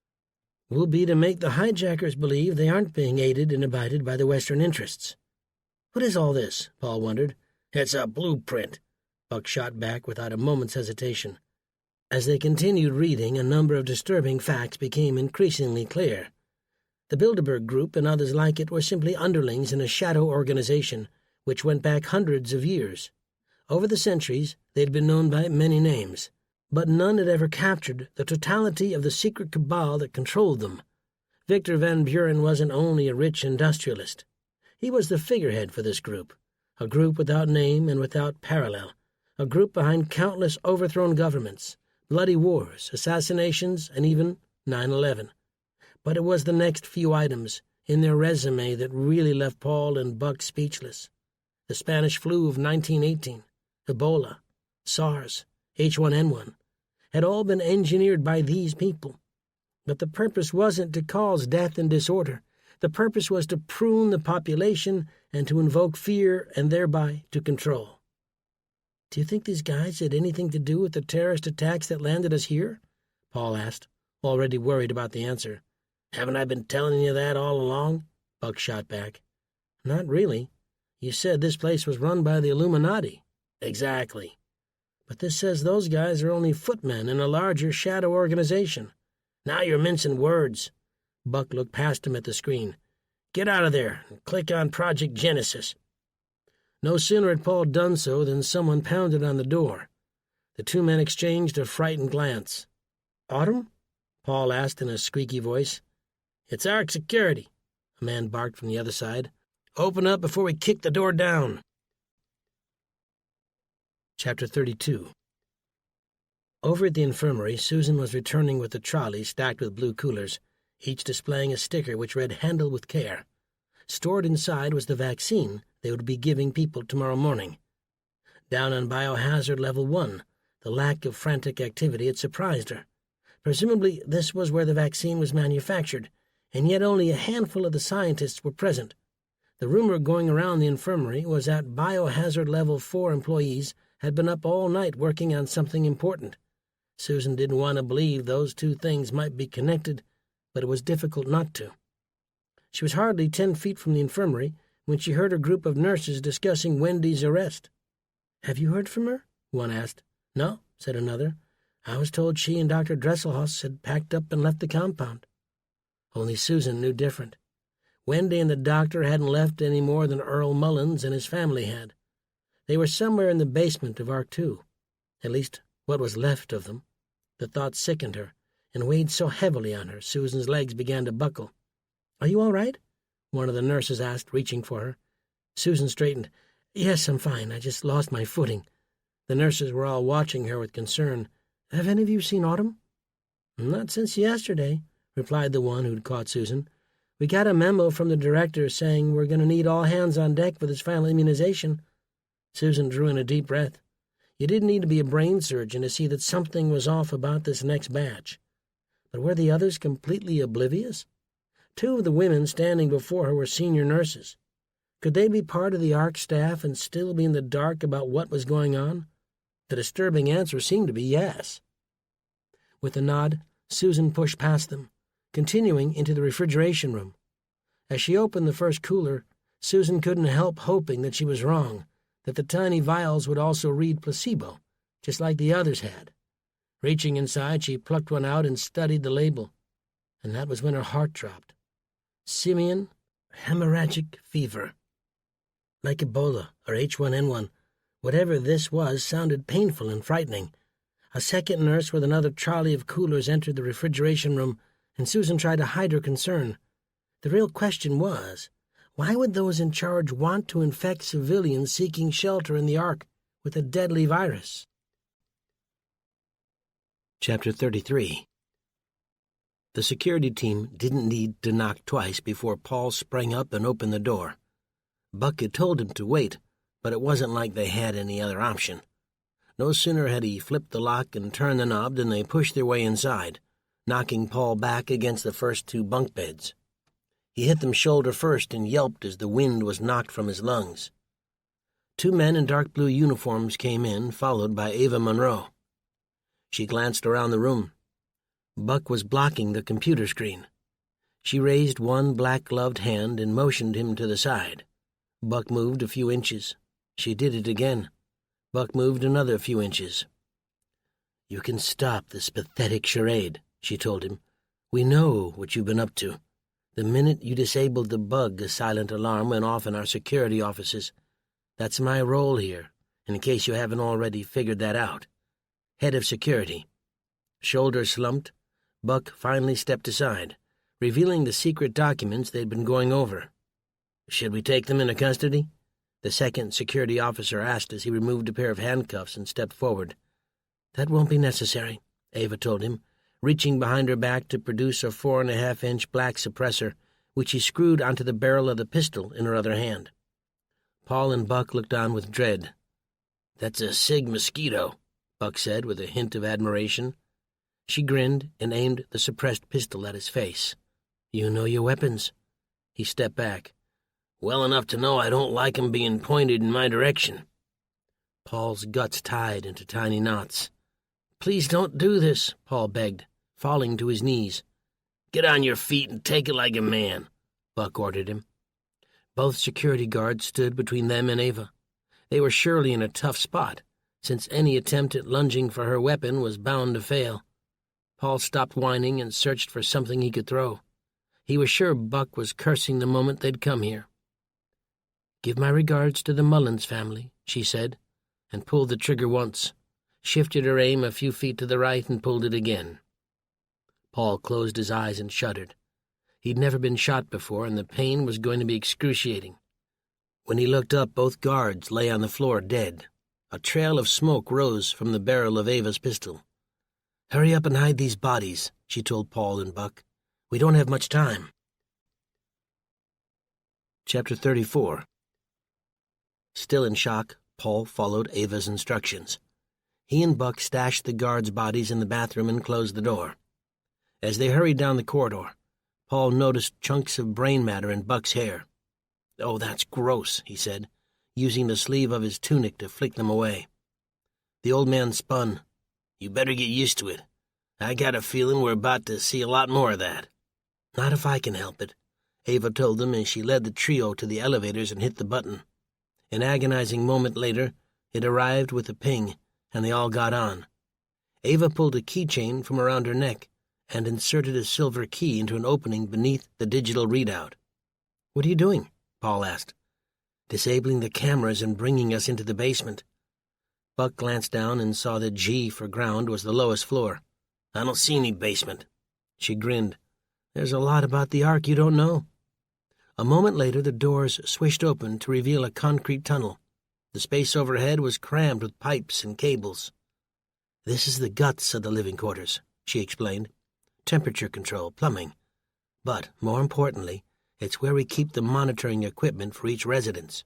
will be to make the hijackers believe they aren't being aided and abetted by the Western interests. What is all this? Paul wondered. It's a blueprint, Buck shot back without a moment's hesitation. As they continued reading, a number of disturbing facts became increasingly clear. The Bilderberg Group and others like it were simply underlings in a shadow organization which went back hundreds of years. Over the centuries, they'd been known by many names, but none had ever captured the totality of the secret cabal that controlled them. Victor Van Buren wasn't only a rich industrialist. He was the figurehead for this group, a group without name and without parallel, a group behind countless overthrown governments, bloody wars, assassinations, and even 9/11. But it was the next few items in their resume that really left Paul and Buck speechless. The Spanish flu of 1918, Ebola, SARS, H1N1, had all been engineered by these people. But the purpose wasn't to cause death and disorder. The purpose was to prune the population and to invoke fear and thereby to control. Do you think these guys had anything to do with the terrorist attacks that landed us here? Paul asked, already worried about the answer. Haven't I been telling you that all along? Buck shot back. Not really. You said this place was run by the Illuminati. Exactly. But this says those guys are only footmen in a larger shadow organization. Now you're mincing words. Buck looked past him at the screen. Get out of there and click on Project Genesis. No sooner had Paul done so than someone pounded on the door. The two men exchanged a frightened glance. Autumn? Paul asked in a squeaky voice. It's Ark Security, a man barked from the other side. Open up before we kick the door down. Chapter 32. Over at the infirmary, Susan was returning with a trolley stacked with blue coolers, each displaying a sticker which read Handle with Care. Stored inside was the vaccine they would be giving people tomorrow morning. Down on biohazard level 1, the lack of frantic activity had surprised her. Presumably this was where the vaccine was manufactured, and yet only a handful of the scientists were present. The rumor going around the infirmary was that biohazard level 4 employees had been up all night working on something important. Susan didn't want to believe those two things might be connected, but it was difficult not to. She was hardly 10 feet from the infirmary when she heard a group of nurses discussing Wendy's arrest. Have you heard from her? One asked. "No," said another. "I was told she and Dr. Dresselhaus had packed up and left the compound." Only Susan knew different. Wendy and the doctor hadn't left any more than Earl Mullins and his family had. They were somewhere in the basement of Arc 2. At least, what was left of them. The thought sickened her, and weighed so heavily on her, Susan's legs began to buckle. "Are you all right?" one of the nurses asked, reaching for her. Susan straightened. "Yes, I'm fine. I just lost my footing." The nurses were all watching her with concern. "Have any of you seen Autumn?" "Not since yesterday," replied the one who'd caught Susan. "We got a memo from the director saying we're going to need all hands on deck for this final immunization." Susan drew in a deep breath. You didn't need to be a brain surgeon to see that something was off about this next batch. But were the others completely oblivious? Two of the women standing before her were senior nurses. Could they be part of the ARC staff and still be in the dark about what was going on? The disturbing answer seemed to be yes. With a nod, Susan pushed past them, continuing into the refrigeration room. As she opened the first cooler, Susan couldn't help hoping that she was wrong, that the tiny vials would also read placebo, just like the others had. Reaching inside, she plucked one out and studied the label. And that was when her heart dropped. Simian hemorrhagic fever. Like Ebola or H1N1, whatever this was sounded painful and frightening. A second nurse with another trolley of coolers entered the refrigeration room, and Susan tried to hide her concern. The real question was, why would those in charge want to infect civilians seeking shelter in the Ark with a deadly virus? Chapter 33. The security team didn't need to knock twice before Paul sprang up and opened the door. Buck had told him to wait, but it wasn't like they had any other option. No sooner had he flipped the lock and turned the knob than they pushed their way inside, knocking Paul back against the first two bunk beds. He hit them shoulder first and yelped as the wind was knocked from his lungs. Two men in dark blue uniforms came in, followed by Ava Monroe. She glanced around the room. Buck was blocking the computer screen. She raised one black-gloved hand and motioned him to the side. Buck moved a few inches. She did it again. Buck moved another few inches. "You can stop this pathetic charade," she told him. "We know what you've been up to. The minute you disabled the bug, a silent alarm went off in our security offices. That's my role here, in case you haven't already figured that out. Head of security." Shoulders slumped, Buck finally stepped aside, revealing the secret documents they'd been going over. "Should we take them into custody?" the second security officer asked as he removed a pair of handcuffs and stepped forward. "That won't be necessary," Ava told him, reaching behind her back to produce a 4.5-inch black suppressor, which she screwed onto the barrel of the pistol in her other hand. Paul and Buck looked on with dread. "That's a Sig Mosquito," Buck said with a hint of admiration. She grinned and aimed the suppressed pistol at his face. "You know your weapons." He stepped back. "Well enough to know I don't like 'em being pointed in my direction." Paul's guts tied into tiny knots. "Please don't do this," Paul begged, falling to his knees. "Get on your feet and take it like a man," Buck ordered him. Both security guards stood between them and Ava. They were surely in a tough spot, since any attempt at lunging for her weapon was bound to fail. Paul stopped whining and searched for something he could throw. He was sure Buck was cursing the moment they'd come here. "Give my regards to the Mullins family," she said, and pulled the trigger once, shifted her aim a few feet to the right and pulled it again. Paul closed his eyes and shuddered. He'd never been shot before, and the pain was going to be excruciating. When he looked up, both guards lay on the floor dead. A trail of smoke rose from the barrel of Ava's pistol. "Hurry up and hide these bodies," she told Paul and Buck. "We don't have much time." Chapter 34. Still in shock, Paul followed Ava's instructions. He and Buck stashed the guards' bodies in the bathroom and closed the door. As they hurried down the corridor, Paul noticed chunks of brain matter in Buck's hair. "Oh, that's gross," he said, using the sleeve of his tunic to flick them away. The old man spun. "You better get used to it. I got a feeling we're about to see a lot more of that." "Not if I can help it," Ava told them as she led the trio to the elevators and hit the button. An agonizing moment later, it arrived with a ping, and they all got on. Ava pulled a keychain from around her neck and inserted a silver key into an opening beneath the digital readout. "What are you doing?" Paul asked. "Disabling the cameras and bringing us into the basement." Buck glanced down and saw that G for ground was the lowest floor. "I don't see any basement." She grinned. "There's a lot about the Ark you don't know." A moment later, the doors swished open to reveal a concrete tunnel. The space overhead was crammed with pipes and cables. "This is the guts of the living quarters," she explained. "Temperature control, plumbing. But, more importantly, it's where we keep the monitoring equipment for each residence."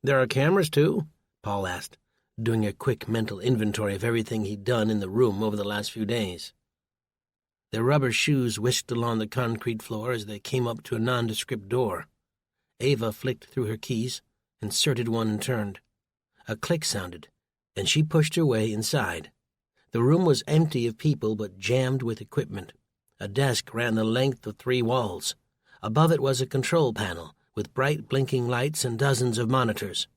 "There are cameras, too?" Paul asked, doing a quick mental inventory of everything he'd done in the room over the last few days. Their rubber shoes whisked along the concrete floor as they came up to a nondescript door. Ava flicked through her keys, inserted one and turned. A click sounded, and she pushed her way inside. The room was empty of people but jammed with equipment. A desk ran the length of 3 walls. Above it was a control panel with bright blinking lights and dozens of monitors.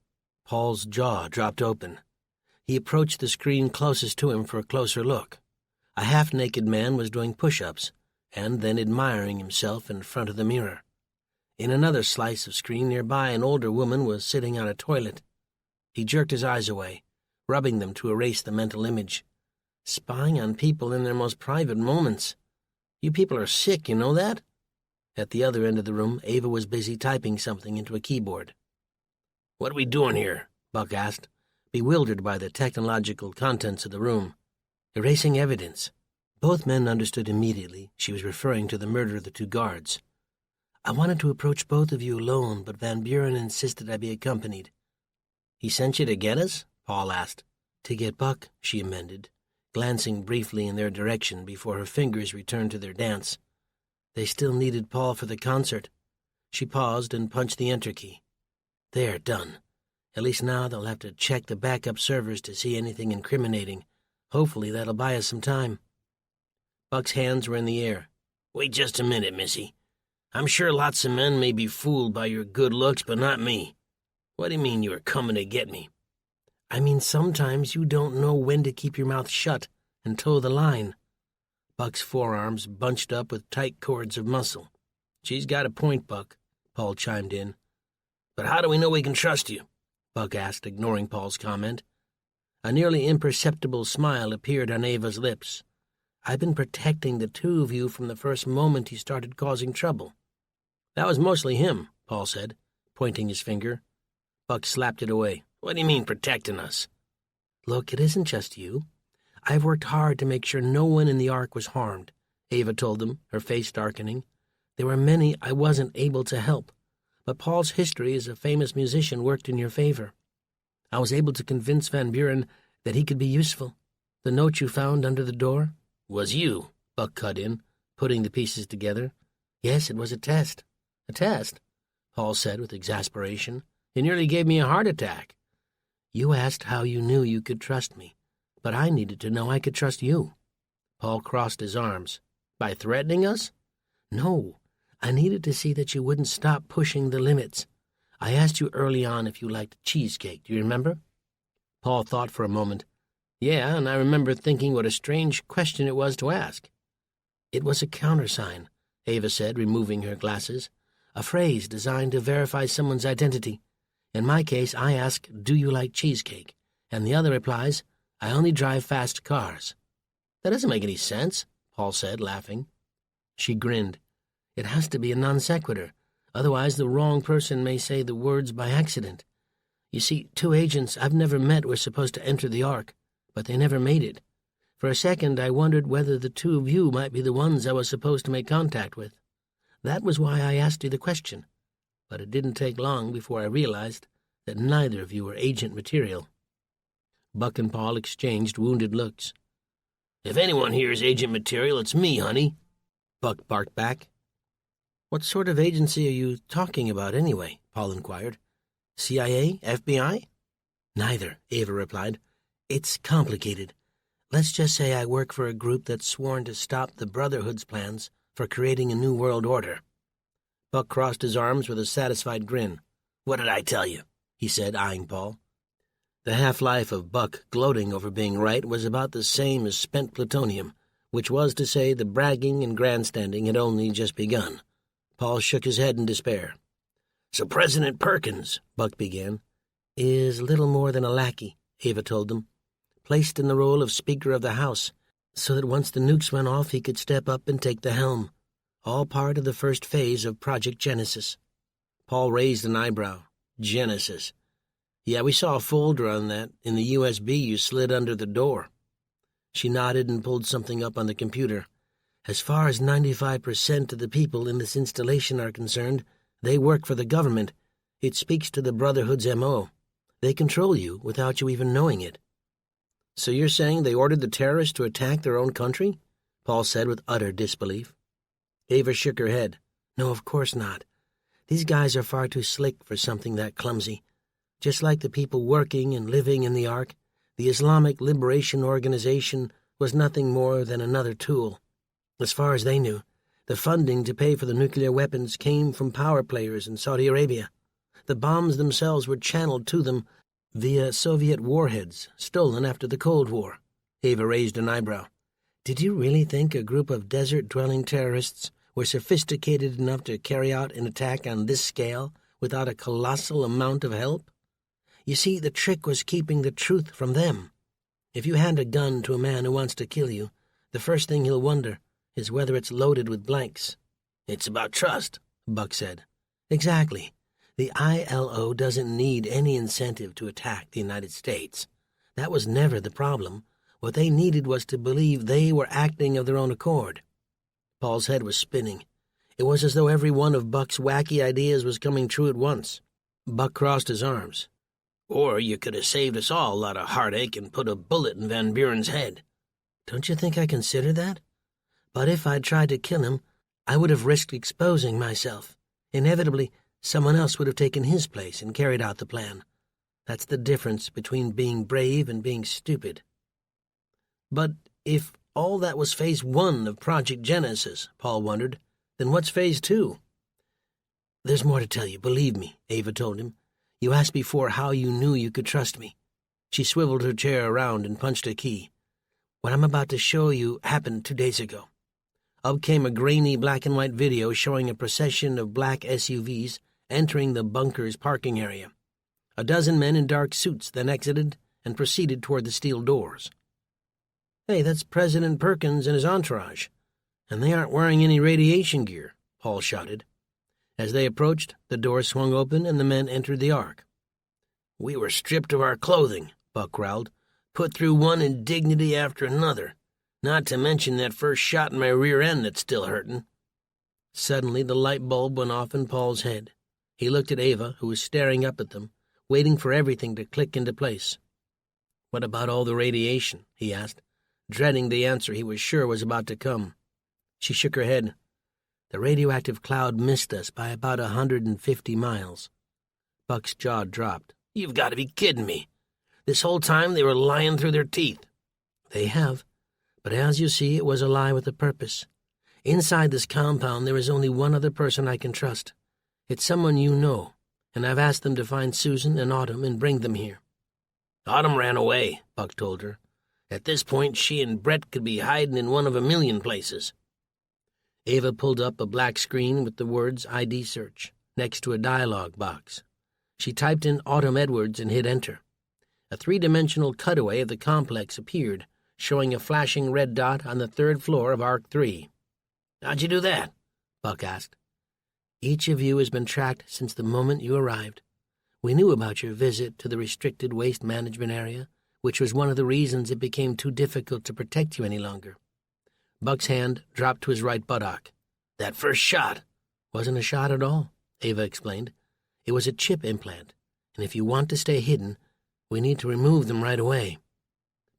Paul's jaw dropped open. He approached the screen closest to him for a closer look. A half-naked man was doing push-ups and then admiring himself in front of the mirror. In another slice of screen nearby, an older woman was sitting on a toilet. He jerked his eyes away, rubbing them to erase the mental image. Spying on people in their most private moments. You people are sick, you know that? At the other end of the room, Ava was busy typing something into a keyboard. "What are we doing here?" Buck asked, bewildered by the technological contents of the room. "Erasing evidence." Both men understood immediately she was referring to the murder of the 2 guards. "I wanted to approach both of you alone, but Van Buren insisted I be accompanied." "He sent you to get us?" Paul asked. "To get Buck," she amended, glancing briefly in their direction before her fingers returned to their dance. They still needed Paul for the concert. She paused and punched the enter key. "There, done. At least now they'll have to check the backup servers to see anything incriminating. Hopefully that'll buy us some time." Buck's hands were in the air. "Wait just a minute, Missy. I'm sure lots of men may be fooled by your good looks, but not me. What do you mean you were coming to get me?" "I mean sometimes you don't know when to keep your mouth shut and toe the line." Buck's forearms bunched up with tight cords of muscle. "She's got a point, Buck," Paul chimed in. "But how do we know we can trust you?" Buck asked, ignoring Paul's comment. A nearly imperceptible smile appeared on Ava's lips. "I've been protecting the 2 of you from the first moment he started causing trouble." "That was mostly him," Paul said, pointing his finger. Buck slapped it away. "What do you mean, protecting us?" "Look, it isn't just you. I've worked hard to make sure no one in the Ark was harmed," Ava told them, her face darkening. "There were many I wasn't able to help, but Paul's history as a famous musician worked in your favor. I was able to convince Van Buren that he could be useful. The note you found under the door?" "Was you," Buck cut in, putting the pieces together. "Yes, it was a test." "A test?" Paul said with exasperation. "You nearly gave me a heart attack." "You asked how you knew you could trust me, but I needed to know I could trust you." Paul crossed his arms. "By threatening us?" "No, I needed to see that you wouldn't stop pushing the limits. I asked you early on if you liked cheesecake, do you remember?" Paul thought for a moment. "Yeah, and I remember thinking what a strange question it was to ask." "It was a countersign," Ava said, removing her glasses. "A phrase designed to verify someone's identity. In my case, I ask, 'Do you like cheesecake?' And the other replies, 'I only drive fast cars.'" "That doesn't make any sense," Paul said, laughing. She grinned. "It has to be a non sequitur. Otherwise the wrong person may say the words by accident. You see, 2 agents I've never met were supposed to enter the Ark, but they never made it. For a second I wondered whether the 2 of you might be the ones I was supposed to make contact with. That was why I asked you the question. But it didn't take long before I realized that neither of you were agent material." Buck and Paul exchanged wounded looks. "If anyone here is agent material, it's me, honey," Buck barked back. "What sort of agency are you talking about, anyway?" Paul inquired. "CIA? FBI?" "Neither," Ava replied. "It's complicated. Let's just say I work for a group that's sworn to stop the Brotherhood's plans for creating a new world order." Buck crossed his arms with a satisfied grin. "What did I tell you?" he said, eyeing Paul. The half-life of Buck gloating over being right was about the same as spent plutonium, which was to say the bragging and grandstanding had only just begun. Paul shook his head in despair. "So President Perkins," Buck began, "is little more than a lackey," Ava told them, "placed in the role of Speaker of the House, so that once the nukes went off he could step up and take the helm. All part of the first phase of Project Genesis." Paul raised an eyebrow. "Genesis. Yeah, we saw a folder on that in the USB you slid under the door." She nodded and pulled something up on the computer. "As far as 95% of the people in this installation are concerned, they work for the government. It speaks to the Brotherhood's M.O. They control you without you even knowing it." "So you're saying they ordered the terrorists to attack their own country?" Paul said with utter disbelief. Ava shook her head. "No, of course not. These guys are far too slick for something that clumsy. Just like the people working and living in the Ark, the Islamic Liberation Organization was nothing more than another tool. As far as they knew, the funding to pay for the nuclear weapons came from power players in Saudi Arabia. The bombs themselves were channeled to them via Soviet warheads stolen after the Cold War." Ava raised an eyebrow. "Did you really think a group of desert-dwelling terrorists were sophisticated enough to carry out an attack on this scale without a colossal amount of help? You see, the trick was keeping the truth from them. If you hand a gun to a man who wants to kill you, the first thing he'll wonder is whether it's loaded with blanks." "It's about trust," Buck said. "Exactly. The ILO doesn't need any incentive to attack the United States. That was never the problem. What they needed was to believe they were acting of their own accord." Paul's head was spinning. It was as though every one of Buck's wacky ideas was coming true at once. Buck crossed his arms. "Or you could have saved us all a lot of heartache and put a bullet in Van Buren's head." "Don't you think I considered that? But if I'd tried to kill him, I would have risked exposing myself. Inevitably, someone else would have taken his place and carried out the plan. That's the difference between being brave and being stupid." "But if all that was Phase 1 of Project Genesis," Paul wondered, "then what's Phase 2? "There's more to tell you, believe me," Ava told him. "You asked before how you knew you could trust me." She swiveled her chair around and punched a key. "What I'm about to show you happened 2 days ago." Up came a grainy black-and-white video showing a procession of black SUVs entering the bunker's parking area. A dozen men in dark suits then exited and proceeded toward the steel doors. "Hey, that's President Perkins and his entourage. And they aren't wearing any radiation gear," Paul shouted. As they approached, the doors swung open and the men entered the Ark. "We were stripped of our clothing," Buck growled, "put through one indignity after another, not to mention that first shot in my rear end that's still hurting." Suddenly the light bulb went off in Paul's head. He looked at Ava, who was staring up at them, waiting for everything to click into place. "What about all the radiation?" he asked, dreading the answer he was sure was about to come. She shook her head. "The radioactive cloud missed us by about 150 miles. Buck's jaw dropped. "You've got to be kidding me. This whole time they were lying through their teeth." "They have. But as you see, it was a lie with a purpose. Inside this compound there is only one other person I can trust. It's someone you know, and I've asked them to find Susan and Autumn and bring them here." "Autumn ran away," Buck told her. "At this point, she and Brett could be hiding in one of a million places." Ava pulled up a black screen with the words ID search next to a dialog box. She typed in Autumn Edwards and hit enter. A three-dimensional cutaway of the complex appeared, showing a flashing red dot on the 3rd floor of Arc 3. "How'd you do that?" Buck asked. "Each of you has been tracked since the moment you arrived. We knew about your visit to the restricted waste management area, which was one of the reasons it became too difficult to protect you any longer." Buck's hand dropped to his right buttock. "That first shot "Wasn't a shot at all," Ava explained. "It was a chip implant, and if you want to stay hidden, we need to remove them right away."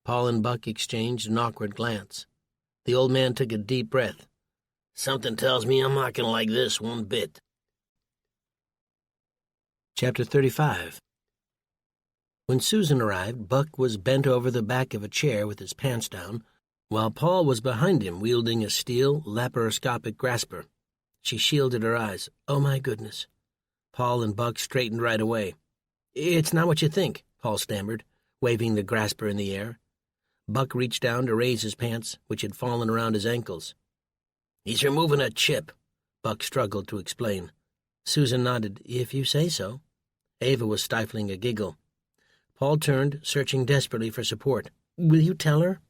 Paul and Buck exchanged an awkward glance. The old man took a deep breath. "Something tells me I'm not going to like this one bit." Chapter 35. When Susan arrived, Buck was bent over the back of a chair with his pants down, while Paul was behind him wielding a steel laparoscopic grasper. She shielded her eyes. "Oh, my goodness." Paul and Buck straightened right away. "It's not what you think," Paul stammered. waving the grasper in the air. Buck reached down to raise his pants, which had fallen around his ankles. "He's removing a chip," Buck struggled to explain. Susan nodded. "If you say so." Ava was stifling a giggle. Paul turned, searching desperately for support. "Will you tell her?"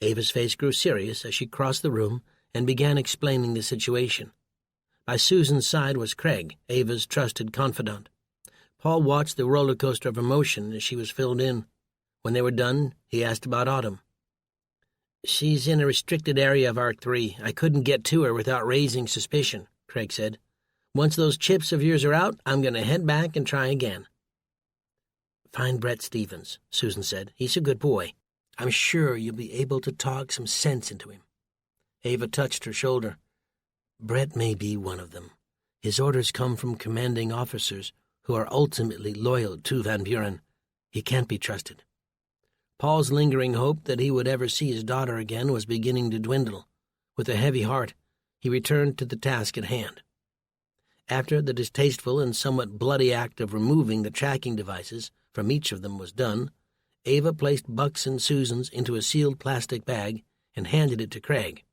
Ava's face grew serious as she crossed the room and began explaining the situation. By Susan's side was Craig, Ava's trusted confidant. Paul watched the roller coaster of emotion as she was filled in. When they were done, he asked about Autumn. "She's in a restricted area of Arc 3. I couldn't get to her without raising suspicion," Craig said. "Once those chips of yours are out, I'm going to head back and try again." "Find Brett Stevens," Susan said. "He's a good boy. I'm sure you'll be able to talk some sense into him." Ava touched her shoulder. "Brett may be one of them. His orders come from commanding officers who are ultimately loyal to Van Buren. He can't be trusted." Paul's lingering hope that he would ever see his daughter again was beginning to dwindle. With a heavy heart, he returned to the task at hand. After the distasteful and somewhat bloody act of removing the tracking devices from each of them was done, Ava placed Buck's and Susan's into a sealed plastic bag and handed it to Craig.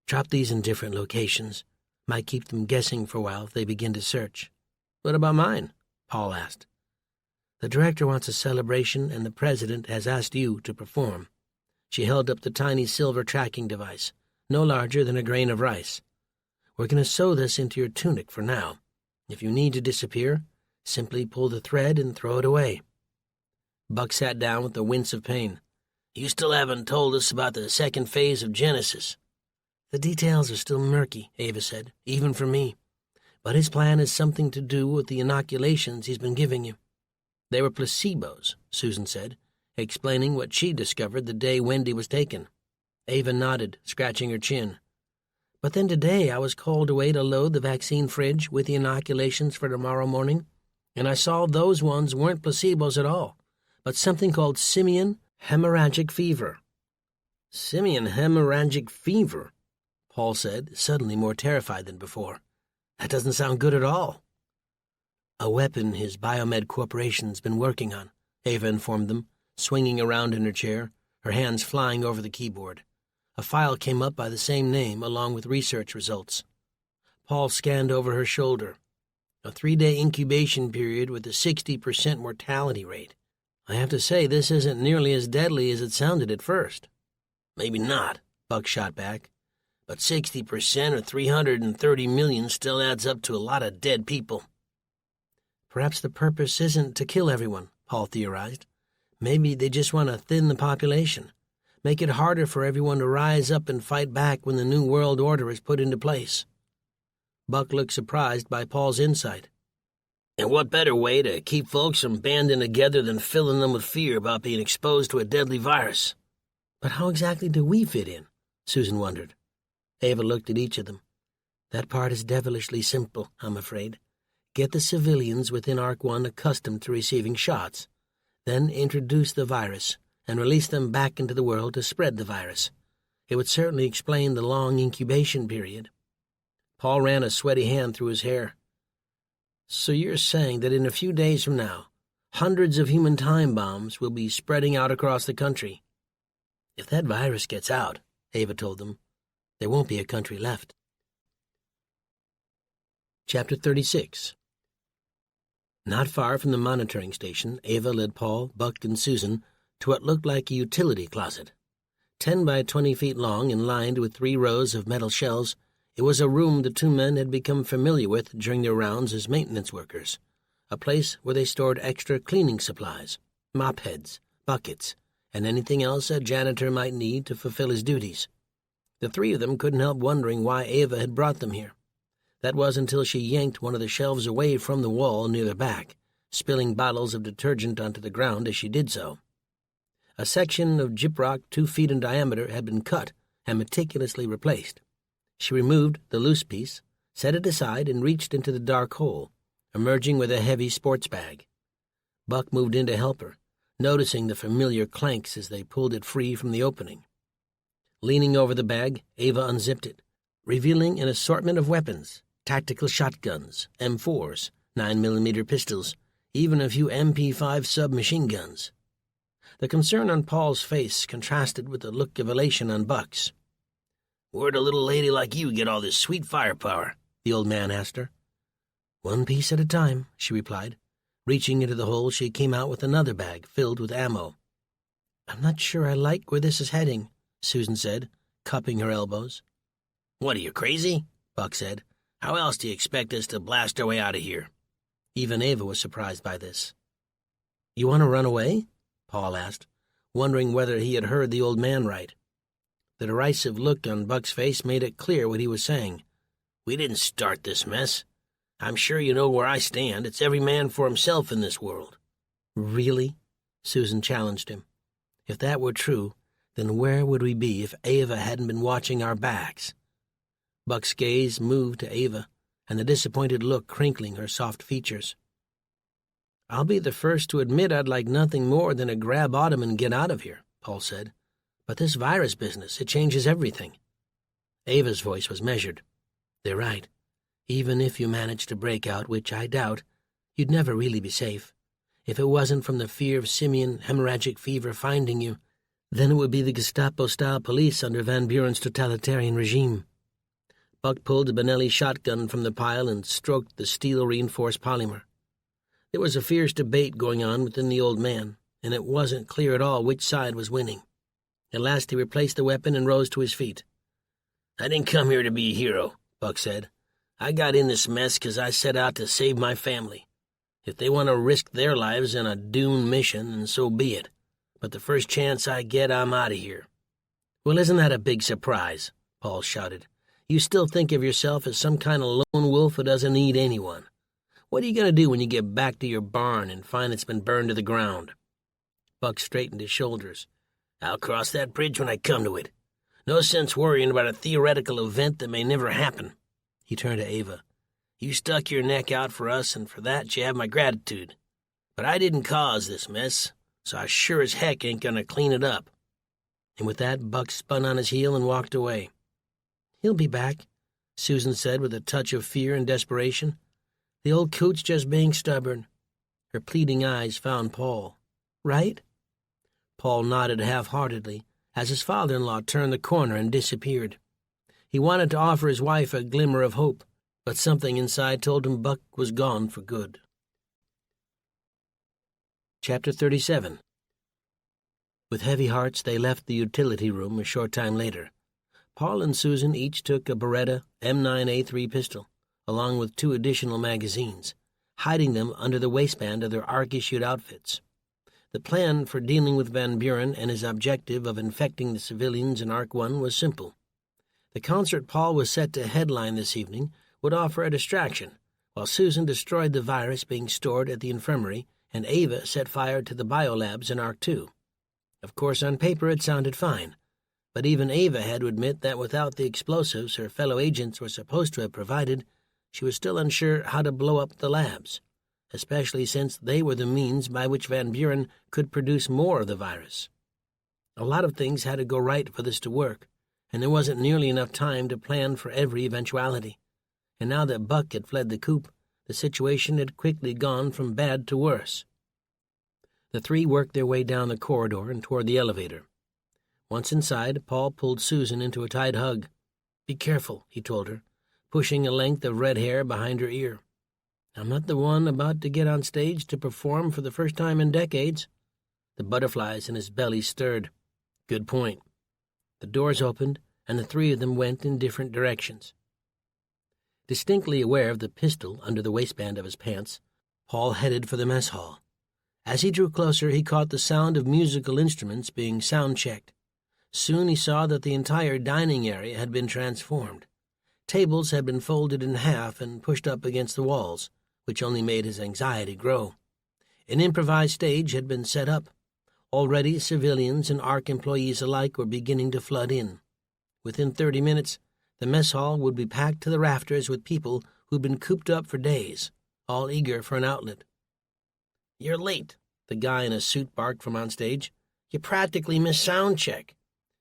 "Drop these in different locations. Might keep them guessing for a while if they begin to search." "What about mine?" Paul asked. "The director wants a celebration, and the president has asked you to perform." She held up the tiny silver tracking device, no larger than a grain of rice. "We're going to sew this into your tunic for now. If you need to disappear, simply pull the thread and throw it away." Buck sat down with a wince of pain. "You still haven't told us about the second phase of Genesis." "The details are still murky," Ava said, "even for me. But his plan has something to do with the inoculations he's been giving you." "They were placebos," Susan said, explaining what she discovered the day Wendy was taken. Ava nodded, scratching her chin. "But then today I was called away to load the vaccine fridge with the inoculations for tomorrow morning, and I saw those ones weren't placebos at all, but something called simian hemorrhagic fever." "Simian hemorrhagic fever?" Paul said, suddenly more terrified than before. "That doesn't sound good at all." "A weapon his Biomed Corporation's been working on," Ava informed them, swinging around in her chair, her hands flying over the keyboard. A file came up by the same name, along with research results. Paul scanned over her shoulder. "A 3-day incubation period with a 60% mortality rate. I have to say this isn't nearly as deadly as it sounded at first." "Maybe not," Buck shot back. "But 60% or 330 million still adds up to a lot of dead people." "Perhaps the purpose isn't to kill everyone," Paul theorized. "Maybe they just want to thin the population, make it harder for everyone to rise up and fight back when the New World Order is put into place." Buck looked surprised by Paul's insight. "And what better way to keep folks from banding together than filling them with fear about being exposed to a deadly virus?" "But how exactly do we fit in?" Susan wondered. Ava looked at each of them. "That part is devilishly simple, I'm afraid. Get the civilians within Arc 1 accustomed to receiving shots, then introduce the virus and release them back into the world to spread the virus. It would certainly explain the long incubation period." Paul ran a sweaty hand through his hair. "So you're saying that in a few days from now, hundreds of human time bombs will be spreading out across the country?" "If that virus gets out," Ava told them, "there won't be a country left." Chapter 36. Not far from the monitoring station, Ava led Paul, Buck, and Susan to what looked like a utility closet. 10 by 20 feet long and lined with 3 rows of metal shelves, it was a room the two men had become familiar with during their rounds as maintenance workers, a place where they stored extra cleaning supplies, mop heads, buckets, and anything else a janitor might need to fulfill his duties. The 3 of them couldn't help wondering why Ava had brought them here. That was until she yanked one of the shelves away from the wall near their back, spilling bottles of detergent onto the ground as she did so. A section of gyprock 2 feet in diameter had been cut and meticulously replaced. She removed the loose piece, set it aside, and reached into the dark hole, emerging with a heavy sports bag. Buck moved in to help her, noticing the familiar clanks as they pulled it free from the opening. Leaning over the bag, Ava unzipped it, revealing an assortment of weapons, tactical shotguns, M4s, 9mm pistols, even a few MP5 submachine guns. The concern on Paul's face contrasted with the look of elation on Buck's. "Where'd a little lady like you get all this sweet firepower?" the old man asked her. "One piece at a time," she replied. Reaching into the hole, she came out with another bag filled with ammo. "I'm not sure I like where this is heading," Susan said, cupping her elbows. "What, are you crazy?" Buck said. "How else do you expect us to blast our way out of here?" Even Ava was surprised by this. "You want to run away?" Paul asked, wondering whether he had heard the old man right. The derisive look on Buck's face made it clear what he was saying. "We didn't start this mess. I'm sure you know where I stand. It's every man for himself in this world." "Really?" Susan challenged him. "If that were true, then where would we be if Ava hadn't been watching our backs?" Buck's gaze moved to Ava, and the disappointed look crinkling her soft features. "I'll be the first to admit I'd like nothing more than to grab Autumn and get out of here," Paul said. "But this virus business, it changes everything." Ava's voice was measured. "They're right. Even if you manage to break out, which I doubt, you'd never really be safe. If it wasn't from the fear of simian hemorrhagic fever finding you, then it would be the Gestapo-style police under Van Buren's totalitarian regime." Buck pulled a Benelli shotgun from the pile and stroked the steel-reinforced polymer. There was a fierce debate going on within the old man, and it wasn't clear at all which side was winning. At last he replaced the weapon and rose to his feet. "I didn't come here to be a hero," Buck said. "I got in this mess because I set out to save my family. If they want to risk their lives in a doomed mission, then so be it. But the first chance I get, I'm out of here." "Well, isn't that a big surprise?" Paul shouted. "You still think of yourself as some kind of lone wolf who doesn't need anyone. What are you going to do when you get back to your barn and find it's been burned to the ground?" Buck straightened his shoulders. "I'll cross that bridge when I come to it. No sense worrying about a theoretical event that may never happen." He turned to Ava. "You stuck your neck out for us, and for that you have my gratitude. But I didn't cause this mess, so I sure as heck ain't going to clean it up." And with that, Buck spun on his heel and walked away. "He'll be back," Susan said with a touch of fear and desperation. "The old coot's just being stubborn." Her pleading eyes found Paul. "Right?" Paul nodded half-heartedly as his father-in-law turned the corner and disappeared. He wanted to offer his wife a glimmer of hope, but something inside told him Buck was gone for good. Chapter 37. With heavy hearts, they left the utility room a short time later. Paul and Susan each took a Beretta M9A3 pistol, along with 2 additional magazines, hiding them under the waistband of their ARC-issued outfits. The plan for dealing with Van Buren and his objective of infecting the civilians in ARC-1 was simple. The concert Paul was set to headline this evening would offer a distraction, while Susan destroyed the virus being stored at the infirmary and Ava set fire to the biolabs in ARC-2. Of course, on paper it sounded fine, but even Ava had to admit that without the explosives her fellow agents were supposed to have provided, she was still unsure how to blow up the labs, especially since they were the means by which Van Buren could produce more of the virus. A lot of things had to go right for this to work, and there wasn't nearly enough time to plan for every eventuality. And now that Buck had fled the coop, the situation had quickly gone from bad to worse. The 3 worked their way down the corridor and toward the elevator. Once inside, Paul pulled Susan into a tight hug. "Be careful," he told her, pushing a length of red hair behind her ear. "I'm not the one about to get on stage to perform for the first time in decades." The butterflies in his belly stirred. "Good point." The doors opened, and the 3 of them went in different directions. Distinctly aware of the pistol under the waistband of his pants, Paul headed for the mess hall. As he drew closer, he caught the sound of musical instruments being sound-checked. Soon he saw that the entire dining area had been transformed. Tables had been folded in half and pushed up against the walls, which only made his anxiety grow. An improvised stage had been set up. Already civilians and ARC employees alike were beginning to flood in. Within 30 minutes, the mess hall would be packed to the rafters with people who'd been cooped up for days, all eager for an outlet. "You're late," the guy in a suit barked from on stage. "You practically missed sound check."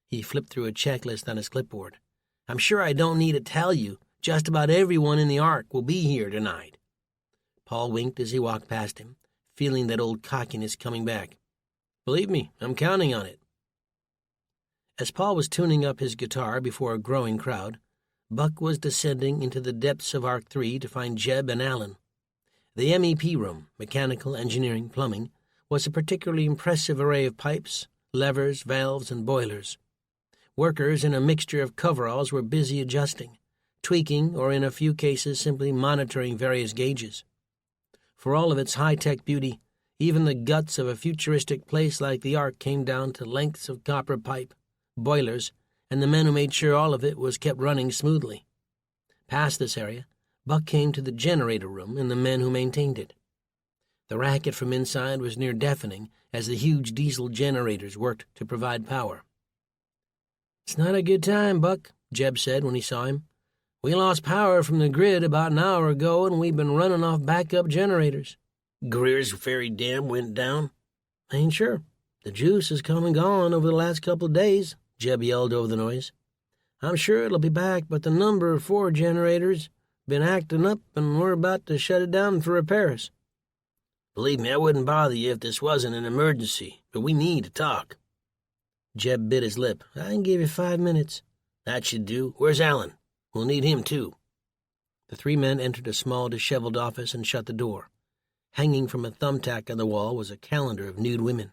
He flipped through a checklist on his clipboard. "I'm sure I don't need to tell you, just about everyone in the ARC will be here tonight." Paul winked as he walked past him, feeling that old cockiness coming back. Believe me, I'm counting on it. As Paul was tuning up his guitar before a growing crowd, Buck was descending into the depths of Arc 3 to find Jeb and Alan. The MEP room, mechanical, engineering, plumbing, was a particularly impressive array of pipes, levers, valves, and boilers. Workers in a mixture of coveralls were busy adjusting, tweaking, or in a few cases simply monitoring various gauges. For all of its high-tech beauty, even the guts of a futuristic place like the Ark came down to lengths of copper pipe, boilers, and the men who made sure all of it was kept running smoothly. Past this area, Buck came to the generator room and the men who maintained it. The racket from inside was near deafening as the huge diesel generators worked to provide power. "It's not a good time, Buck," Jeb said when he saw him. "We lost power from the grid about an hour ago, and we've been running off backup generators." "Greer's Ferry Dam went down?" "Ain't sure. The juice has come and gone over the last couple of days," Jeb yelled over the noise. "I'm sure it'll be back, but the number 4 generators been acting up, and we're about to shut it down for repairs." "Believe me, I wouldn't bother you if this wasn't an emergency, but we need to talk." Jeb bit his lip. "I can give you 5 minutes." "That should do. Where's Alan? We'll need him, too." The 3 men entered a small, disheveled office and shut the door. Hanging from a thumbtack on the wall was a calendar of nude women.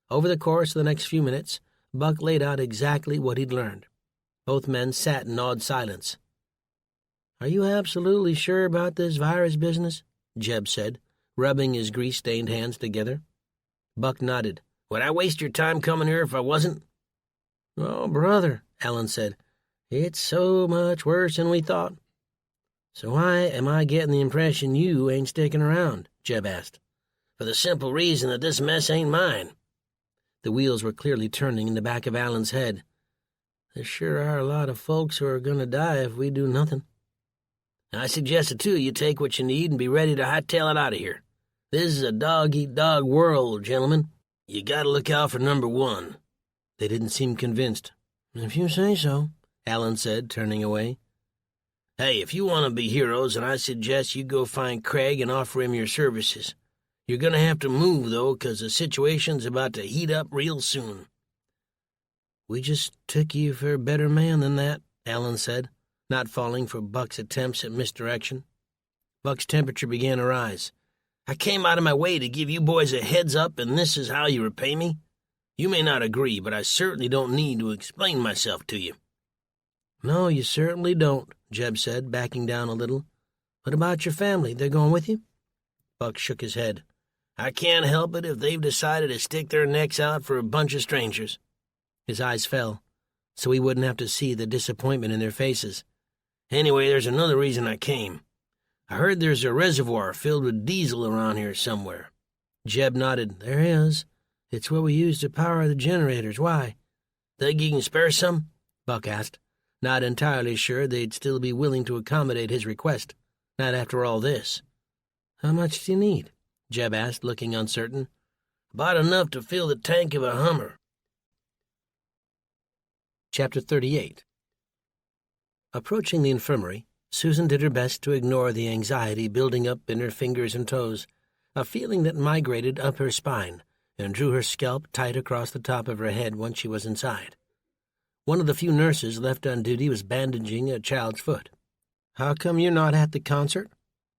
Over the course of the next few minutes, Buck laid out exactly what he'd learned. Both men sat in awed silence. "Are you absolutely sure about this virus business?" Jeb said, rubbing his grease-stained hands together. Buck nodded. "Would I waste your time coming here if I wasn't?" "Oh, brother," Alan said, "it's so much worse than we thought." "So why am I getting the impression you ain't sticking around?" Jeb asked. "For the simple reason that this mess ain't mine." The wheels were clearly turning in the back of Alan's head. "There sure are a lot of folks who are going to die if we do nothing." "I suggested, too, you take what you need and be ready to hightail it out of here. This is a dog-eat-dog world, gentlemen. You gotta look out for number 1. They didn't seem convinced. "If you say so," Alan said, turning away. "Hey, if you want to be heroes, then I suggest you go find Craig and offer him your services. You're going to have to move, though, 'cause the situation's about to heat up real soon." "We just took you for a better man than that," Alan said, not falling for Buck's attempts at misdirection. Buck's temperature began to rise. "I came out of my way to give you boys a heads-up, and this is how you repay me? You may not agree, but I certainly don't need to explain myself to you." "No, you certainly don't," Jeb said, backing down a little. "What about your family? They're going with you?" Buck shook his head. "I can't help it if they've decided to stick their necks out for a bunch of strangers." His eyes fell, so he wouldn't have to see the disappointment in their faces. "Anyway, there's another reason I came. I heard there's a reservoir filled with diesel around here somewhere." Jeb nodded. "There is. It's what we use to power the generators. Why?" "Think you can spare some?" Buck asked, not entirely sure they'd still be willing to accommodate his request, not after all this. "How much do you need?" Jeb asked, looking uncertain. "About enough to fill the tank of a Hummer." Chapter 38. Approaching the infirmary, Susan did her best to ignore the anxiety building up in her fingers and toes, a feeling that migrated up her spine and drew her scalp tight across the top of her head once she was inside. One of the few nurses left on duty was bandaging a child's foot. "How come you're not at the concert?"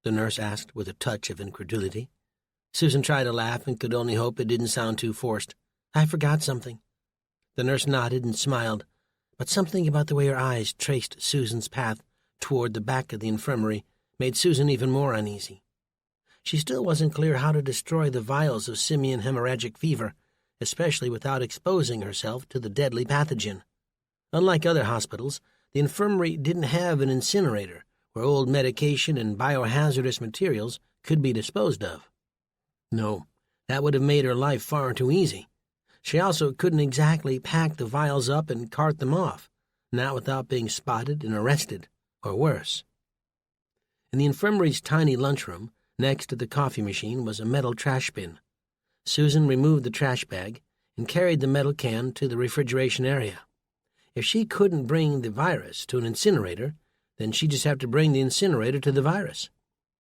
the nurse asked with a touch of incredulity. Susan tried to laugh and could only hope it didn't sound too forced. "I forgot something." The nurse nodded and smiled, but something about the way her eyes traced Susan's path toward the back of the infirmary made Susan even more uneasy. She still wasn't clear how to destroy the vials of simian hemorrhagic fever, especially without exposing herself to the deadly pathogen. Unlike other hospitals, the infirmary didn't have an incinerator where old medication and biohazardous materials could be disposed of. No, that would have made her life far too easy. She also couldn't exactly pack the vials up and cart them off, not without being spotted and arrested, or worse. In the infirmary's tiny lunchroom, next to the coffee machine, was a metal trash bin. Susan removed the trash bag and carried the metal can to the refrigeration area. If she couldn't bring the virus to an incinerator, then she'd just have to bring the incinerator to the virus.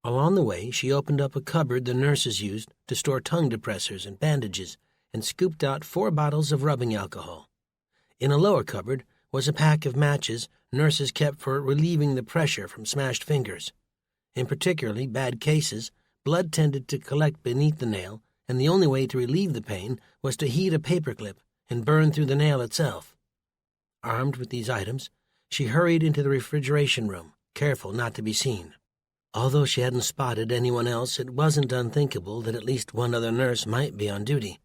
Along the way, she opened up a cupboard the nurses used to store tongue depressors and bandages and scooped out 4 bottles of rubbing alcohol. In a lower cupboard was a pack of matches nurses kept for relieving the pressure from smashed fingers. In particularly bad cases, blood tended to collect beneath the nail, and the only way to relieve the pain was to heat a paperclip and burn through the nail itself. Armed with these items, she hurried into the refrigeration room, careful not to be seen. Although she hadn't spotted anyone else, it wasn't unthinkable that at least one other nurse might be on duty.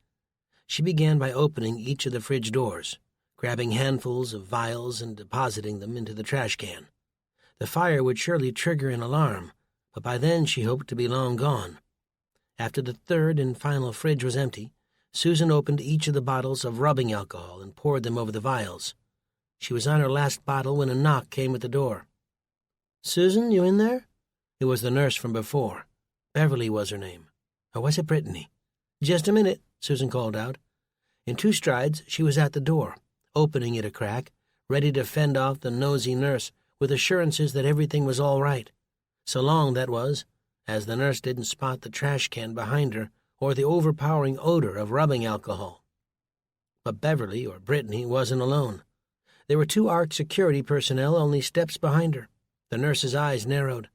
She began by opening each of the fridge doors, grabbing handfuls of vials and depositing them into the trash can. The fire would surely trigger an alarm, but by then she hoped to be long gone. After the third and final fridge was empty, Susan opened each of the bottles of rubbing alcohol and poured them over the vials. She was on her last bottle when a knock came at the door. "Susan, you in there?" It was the nurse from before. Beverly was her name. Or was it Brittany? "Just a minute," Susan called out. In 2 strides, she was at the door, opening it a crack, ready to fend off the nosy nurse with assurances that everything was all right. So long, that was, as the nurse didn't spot the trash can behind her or the overpowering odor of rubbing alcohol. But Beverly, or Brittany, wasn't alone. There were 2 ARC security personnel only steps behind her. The nurse's eyes narrowed.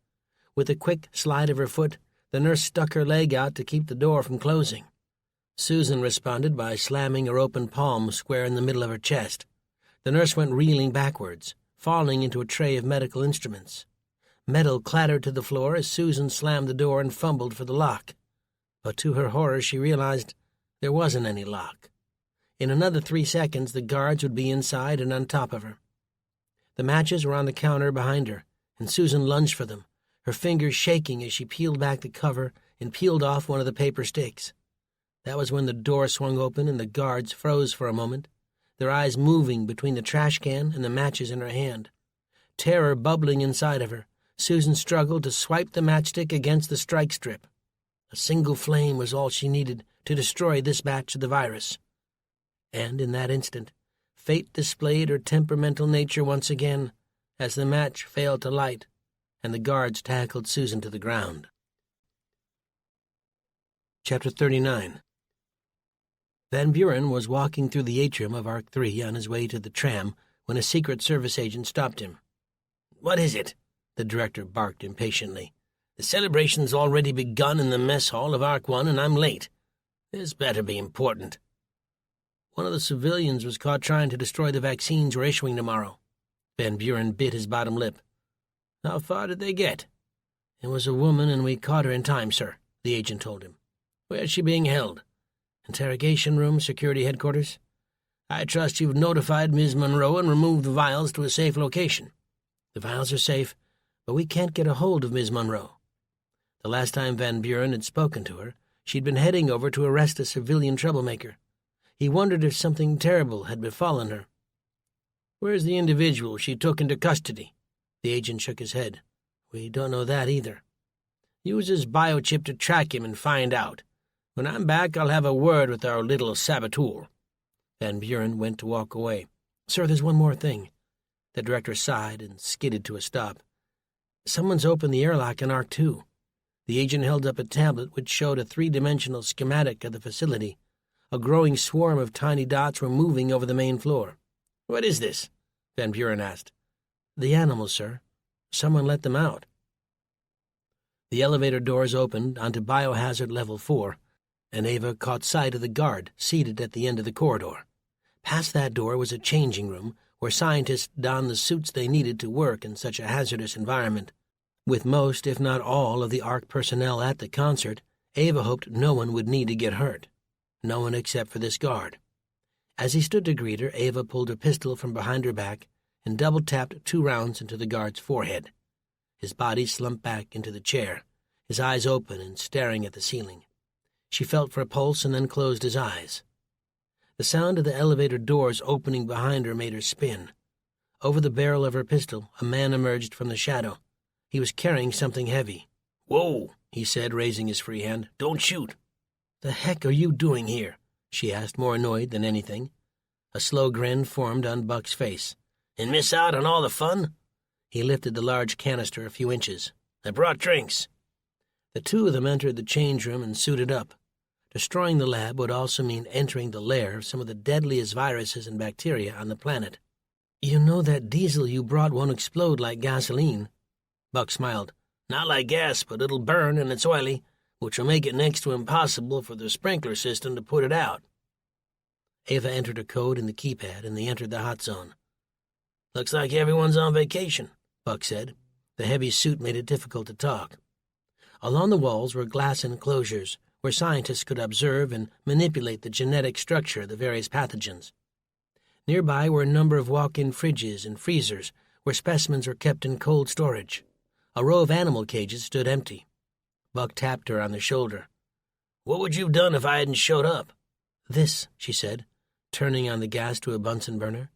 With a quick slide of her foot, the nurse stuck her leg out to keep the door from closing. Susan responded by slamming her open palm square in the middle of her chest. The nurse went reeling backwards, falling into a tray of medical instruments. Metal clattered to the floor as Susan slammed the door and fumbled for the lock. But to her horror, she realized there wasn't any lock. In another 3 seconds, the guards would be inside and on top of her. The matches were on the counter behind her, and Susan lunged for them, her fingers shaking as she peeled back the cover and peeled off one of the paper sticks. That was when the door swung open and the guards froze for a moment, their eyes moving between the trash can and the matches in her hand. Terror bubbling inside of her, Susan struggled to swipe the matchstick against the strike strip. A single flame was all she needed to destroy this batch of the virus. And in that instant, fate displayed her temperamental nature once again, as the match failed to light, and the guards tackled Susan to the ground. Chapter 39. Van Buren was walking through the atrium of Arc 3 on his way to the tram when a Secret Service agent stopped him. "What is it?" the director barked impatiently. "The celebration's already begun in the mess hall of Arc 1, and I'm late. This better be important." "One of the civilians was caught trying to destroy the vaccines we're issuing tomorrow." Van Buren bit his bottom lip. "How far did they get?" "It was a woman, and we caught her in time, sir," the agent told him. "Where's she being held?" "Interrogation room, security headquarters." "I trust you've notified Ms. Monroe and removed the vials to a safe location." "The vials are safe, but we can't get a hold of Ms. Monroe." The last time Van Buren had spoken to her, she'd been heading over to arrest a civilian troublemaker. He wondered if something terrible had befallen her. "Where's the individual she took into custody?" The agent shook his head. "We don't know that either." "Use his biochip to track him and find out. When I'm back, I'll have a word with our little saboteur." Van Buren went to walk away. "Sir, there's one more thing." The director sighed and skidded to a stop. "Someone's opened the airlock in Arc 2. The agent held up a tablet which showed a 3-dimensional schematic of the facility. A growing swarm of tiny dots were moving over the main floor. "What is this?" Van Buren asked. "The animals, sir. Someone let them out." The elevator doors opened onto Biohazard Level 4, and Ava caught sight of the guard seated at the end of the corridor. Past that door was a changing room where scientists donned the suits they needed to work in such a hazardous environment. With most, if not all, of the ARC personnel at the concert, Ava hoped no one would need to get hurt. No one except for this guard. As he stood to greet her, Ava pulled a pistol from behind her back and double-tapped 2 rounds into the guard's forehead. His body slumped back into the chair, his eyes open and staring at the ceiling. She felt for a pulse and then closed his eyes. The sound of the elevator doors opening behind her made her spin. Over the barrel of her pistol, a man emerged from the shadow. He was carrying something heavy. "Whoa," he said, raising his free hand. "Don't shoot." "The heck are you doing here?" she asked, more annoyed than anything. A slow grin formed on Buck's face. "And miss out on all the fun?" He lifted the large canister a few inches. "I brought drinks." The 2 of them entered the change room and suited up. Destroying the lab would also mean entering the lair of some of the deadliest viruses and bacteria on the planet. "You know that diesel you brought won't explode like gasoline." Buck smiled. "Not like gas, but it'll burn and it's oily, which will make it next to impossible for the sprinkler system to put it out." Ava entered a code in the keypad, and they entered the hot zone. "Looks like everyone's on vacation," Buck said. The heavy suit made it difficult to talk. Along the walls were glass enclosures where scientists could observe and manipulate the genetic structure of the various pathogens. Nearby were a number of walk-in fridges and freezers where specimens were kept in cold storage. A row of animal cages stood empty. Buck tapped her on the shoulder. "What would you have done if I hadn't showed up?" "This," she said, turning on the gas to a Bunsen burner.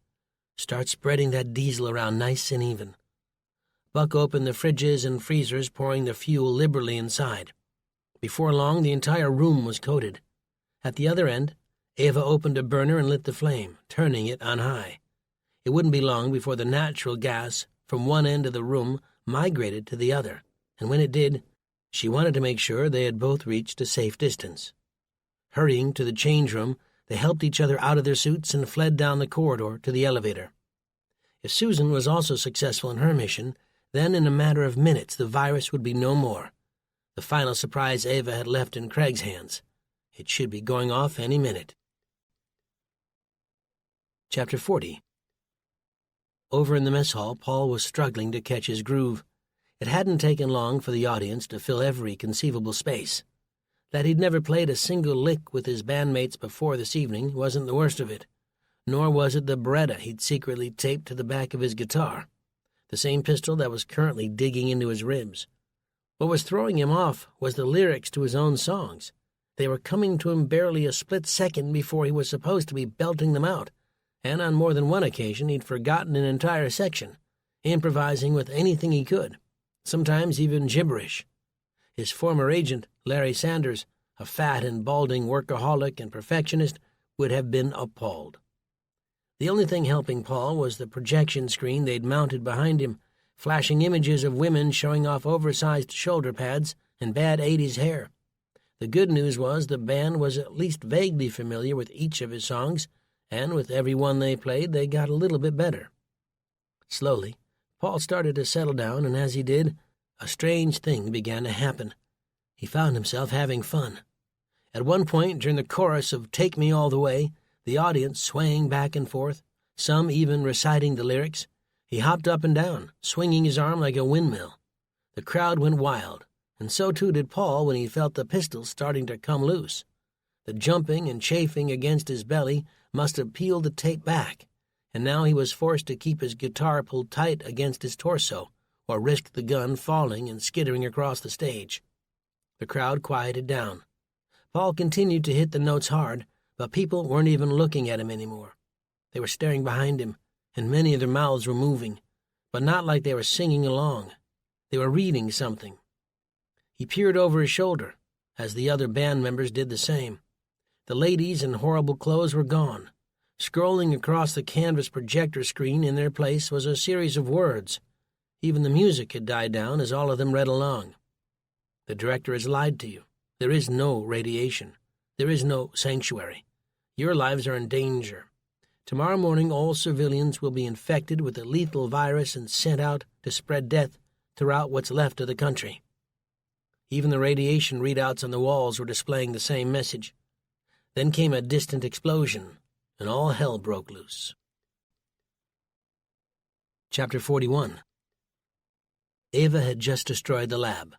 "Start spreading that diesel around nice and even." Buck opened the fridges and freezers, pouring the fuel liberally inside. Before long, the entire room was coated. At the other end, Ava opened a burner and lit the flame, turning it on high. It wouldn't be long before the natural gas from one end of the room migrated to the other, and when it did, she wanted to make sure they had both reached a safe distance. Hurrying to the change room, they helped each other out of their suits and fled down the corridor to the elevator. If Susan was also successful in her mission, then in a matter of minutes the virus would be no more. The final surprise Ava had left in Craig's hands. It should be going off any minute. Chapter 40. Over in the mess hall, Paul was struggling to catch his groove. It hadn't taken long for the audience to fill every conceivable space. That he'd never played a single lick with his bandmates before this evening wasn't the worst of it, nor was it the Beretta he'd secretly taped to the back of his guitar, the same pistol that was currently digging into his ribs. What was throwing him off was the lyrics to his own songs. They were coming to him barely a split second before he was supposed to be belting them out, and on more than one occasion he'd forgotten an entire section, improvising with anything he could, sometimes even gibberish. His former agent, Larry Sanders, a fat and balding workaholic and perfectionist, would have been appalled. The only thing helping Paul was the projection screen they'd mounted behind him, flashing images of women showing off oversized shoulder pads and bad 80s hair. The good news was the band was at least vaguely familiar with each of his songs, and with every one they played, they got a little bit better. Slowly, Paul started to settle down, and as he did, a strange thing began to happen. He found himself having fun. At one point, during the chorus of "Take Me All the Way," the audience swaying back and forth, some even reciting the lyrics, he hopped up and down, swinging his arm like a windmill. The crowd went wild, and so too did Paul when he felt the pistols starting to come loose. The jumping and chafing against his belly must have peeled the tape back, and now he was forced to keep his guitar pulled tight against his torso, or risked the gun falling and skittering across the stage. The crowd quieted down. Paul continued to hit the notes hard, but people weren't even looking at him anymore. They were staring behind him, and many of their mouths were moving, but not like they were singing along. They were reading something. He peered over his shoulder, as the other band members did the same. The ladies in horrible clothes were gone. Scrolling across the canvas projector screen in their place was a series of words. Even the music had died down as all of them read along. "The director has lied to you. There is no radiation. There is no sanctuary. Your lives are in danger. Tomorrow morning all civilians will be infected with the lethal virus and sent out to spread death throughout what's left of the country." Even the radiation readouts on the walls were displaying the same message. Then came a distant explosion, and all hell broke loose. Chapter 41. Ava had just destroyed the lab.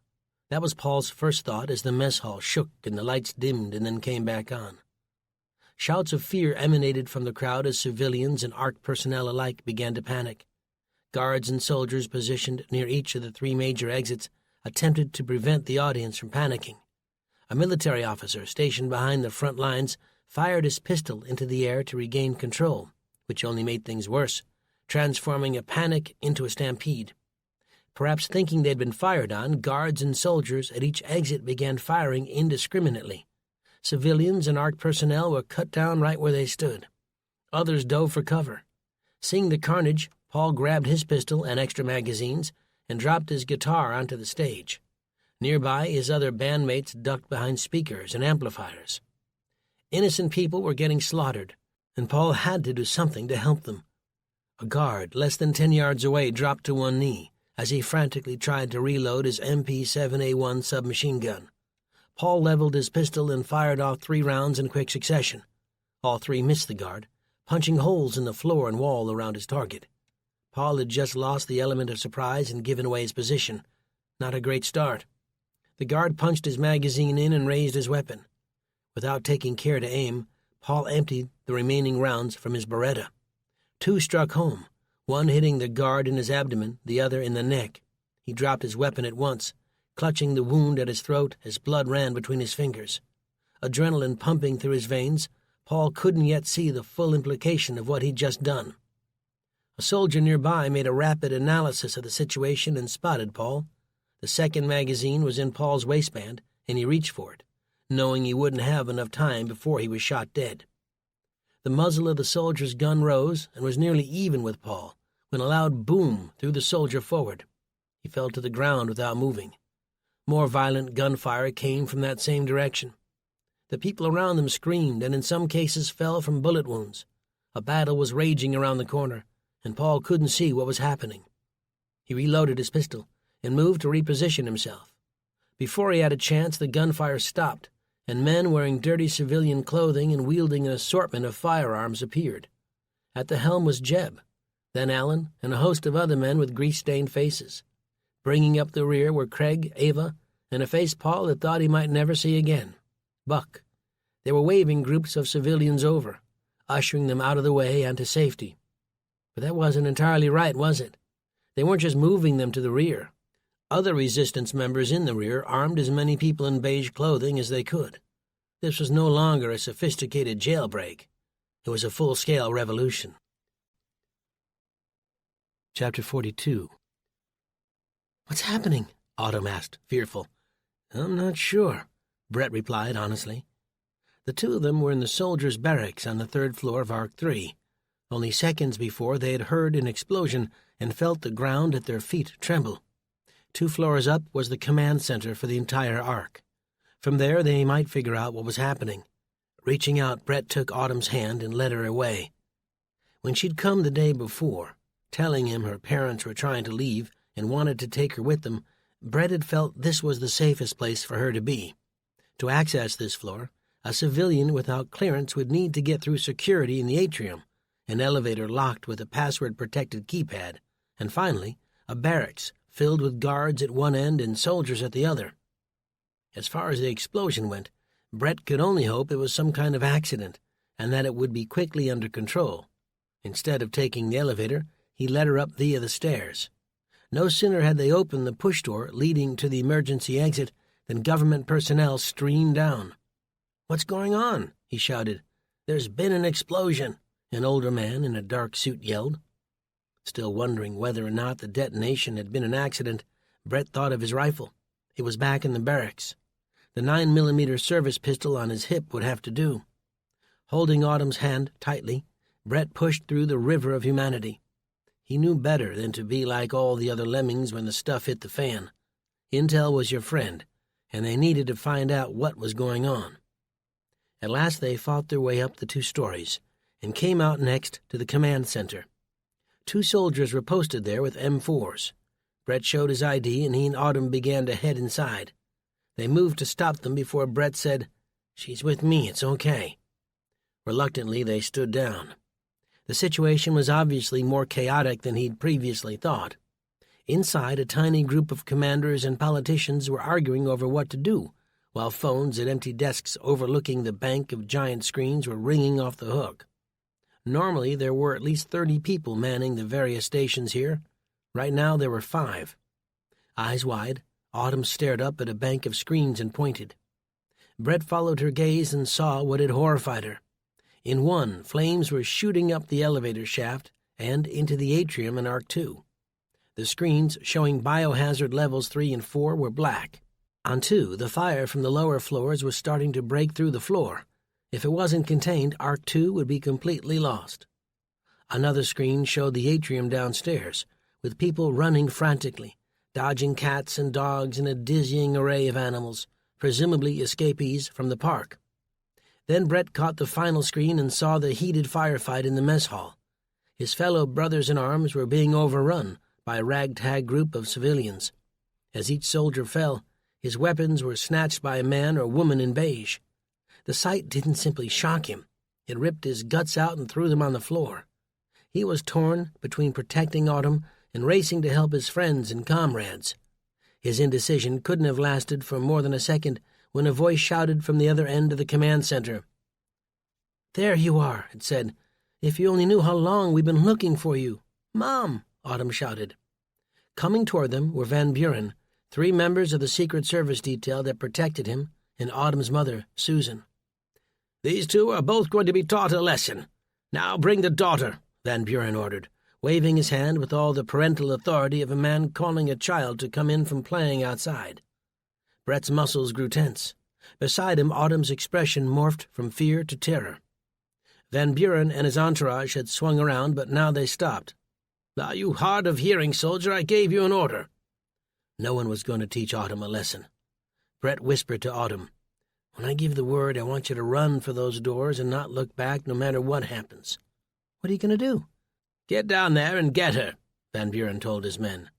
That was Paul's first thought as the mess hall shook and the lights dimmed and then came back on. Shouts of fear emanated from the crowd as civilians and ARC personnel alike began to panic. Guards and soldiers positioned near each of the three major exits attempted to prevent the audience from panicking. A military officer stationed behind the front lines fired his pistol into the air to regain control, which only made things worse, transforming a panic into a stampede. Perhaps thinking they'd been fired on, guards and soldiers at each exit began firing indiscriminately. Civilians and ARC personnel were cut down right where they stood. Others dove for cover. Seeing the carnage, Paul grabbed his pistol and extra magazines and dropped his guitar onto the stage. Nearby, his other bandmates ducked behind speakers and amplifiers. Innocent people were getting slaughtered, and Paul had to do something to help them. A guard less than 10 yards away dropped to one knee as he frantically tried to reload his MP7A1 submachine gun. Paul leveled his pistol and fired off 3 rounds in quick succession. All 3 missed the guard, punching holes in the floor and wall around his target. Paul had just lost the element of surprise and given away his position. Not a great start. The guard punched his magazine in and raised his weapon. Without taking care to aim, Paul emptied the remaining rounds from his Beretta. 2 struck home, one hitting the guard in his abdomen, the other in the neck. He dropped his weapon at once, clutching the wound at his throat as blood ran between his fingers. Adrenaline pumping through his veins, Paul couldn't yet see the full implication of what he'd just done. A soldier nearby made a rapid analysis of the situation and spotted Paul. The second magazine was in Paul's waistband, and he reached for it, knowing he wouldn't have enough time before he was shot dead. The muzzle of the soldier's gun rose and was nearly even with Paul when a loud boom threw the soldier forward. He fell to the ground without moving. More violent gunfire came from that same direction. The people around them screamed and in some cases fell from bullet wounds. A battle was raging around the corner, and Paul couldn't see what was happening. He reloaded his pistol and moved to reposition himself. Before he had a chance, the gunfire stopped, and men wearing dirty civilian clothing and wielding an assortment of firearms appeared. At the helm was Jeb, then Allen, and a host of other men with grease-stained faces. Bringing up the rear were Craig, Ava, and a face Paul had thought he might never see again, Buck. They were waving groups of civilians over, ushering them out of the way and to safety. But that wasn't entirely right, was it? They weren't just moving them to the rear. Other resistance members in the rear armed as many people in beige clothing as they could. This was no longer a sophisticated jailbreak. It was a full-scale revolution. Chapter 42. "What's happening?" Autumn asked, fearful. "I'm not sure," Brett replied honestly. The two of them were in the soldiers' barracks on the 3rd floor of Arc 3. Only seconds before they had heard an explosion and felt the ground at their feet tremble. 2 floors up was the command center for the entire Ark. From there they might figure out what was happening. Reaching out, Brett took Autumn's hand and led her away. When she'd come the day before, telling him her parents were trying to leave and wanted to take her with them, Brett had felt this was the safest place for her to be. To access this floor, a civilian without clearance would need to get through security in the atrium, an elevator locked with a password-protected keypad, and finally, a barracks filled with guards at one end and soldiers at the other. As far as the explosion went, Brett could only hope it was some kind of accident and that it would be quickly under control. Instead of taking the elevator, he led her up via the stairs. No sooner had they opened the push door leading to the emergency exit than government personnel streamed down. "What's going on?" he shouted. "There's been an explosion," an older man in a dark suit yelled. Still wondering whether or not the detonation had been an accident, Brett thought of his rifle. It was back in the barracks. The 9mm service pistol on his hip would have to do. Holding Autumn's hand tightly, Brett pushed through the river of humanity. He knew better than to be like all the other lemmings when the stuff hit the fan. Intel was your friend, and they needed to find out what was going on. At last they fought their way up the 2 stories and came out next to the command center. 2 soldiers were posted there with M4s. Brett showed his ID, and he and Autumn began to head inside. They moved to stop them before Brett said, "She's with me, it's okay." Reluctantly, they stood down. The situation was obviously more chaotic than he'd previously thought. Inside, a tiny group of commanders and politicians were arguing over what to do, while phones at empty desks overlooking the bank of giant screens were ringing off the hook. Normally, there were at least 30 people manning the various stations here. Right now, there were 5. Eyes wide, Autumn stared up at a bank of screens and pointed. Brett followed her gaze and saw what had horrified her. In one, flames were shooting up the elevator shaft and into the atrium in Arc 2. The screens showing biohazard levels 3 and 4 were black. On 2, the fire from the lower floors was starting to break through the floor. If it wasn't contained, Arc 2 would be completely lost. Another screen showed the atrium downstairs, with people running frantically, dodging cats and dogs and a dizzying array of animals, presumably escapees from the park. Then Brett caught the final screen and saw the heated firefight in the mess hall. His fellow brothers-in-arms were being overrun by a ragtag group of civilians. As each soldier fell, his weapons were snatched by a man or woman in beige. The sight didn't simply shock him. It ripped his guts out and threw them on the floor. He was torn between protecting Autumn and racing to help his friends and comrades. His indecision couldn't have lasted for more than a second when a voice shouted from the other end of the command center. "There you are," it said. "If you only knew how long we've been looking for you." "Mom!" Autumn shouted. Coming toward them were Van Buren, 3 members of the Secret Service detail that protected him, and Autumn's mother, Susan. "These 2 are both going to be taught a lesson. Now bring the daughter," Van Buren ordered, waving his hand with all the parental authority of a man calling a child to come in from playing outside. Brett's muscles grew tense. Beside him, Autumn's expression morphed from fear to terror. Van Buren and his entourage had swung around, but now they stopped. "Are you hard of hearing, soldier? I gave you an order." No one was going to teach Autumn a lesson. Brett whispered to Autumn, "When I give the word, I want you to run for those doors and not look back no matter what happens." "What are you going to do?" "Get down there and get her," Van Buren told his men.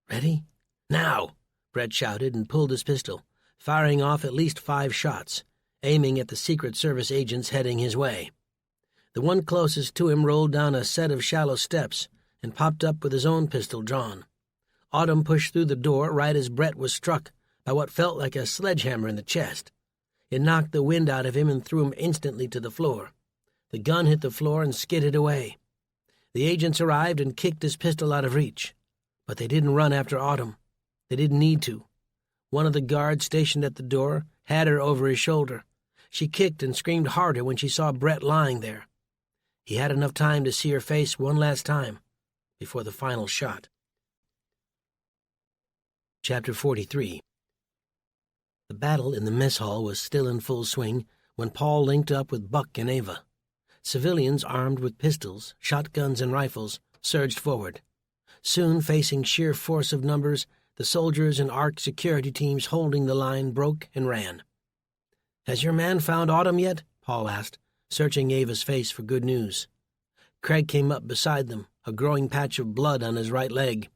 "Ready?" "Now!" Brett shouted and pulled his pistol, firing off at least 5 shots, aiming at the Secret Service agents heading his way. The one closest to him rolled down a set of shallow steps and popped up with his own pistol drawn. Autumn pushed through the door right as Brett was struck by what felt like a sledgehammer in the chest. It knocked the wind out of him and threw him instantly to the floor. The gun hit the floor and skidded away. The agents arrived and kicked his pistol out of reach. But they didn't run after Autumn. They didn't need to. One of the guards stationed at the door had her over his shoulder. She kicked and screamed harder when she saw Brett lying there. He had enough time to see her face one last time before the final shot. Chapter 43. The battle in the mess hall was still in full swing when Paul linked up with Buck and Ava. Civilians armed with pistols, shotguns, and rifles surged forward. Soon, facing sheer force of numbers, the soldiers and ARC security teams holding the line broke and ran. "Has your man found Autumn yet?" Paul asked, searching Ava's face for good news. Craig came up beside them, a growing patch of blood on his right leg.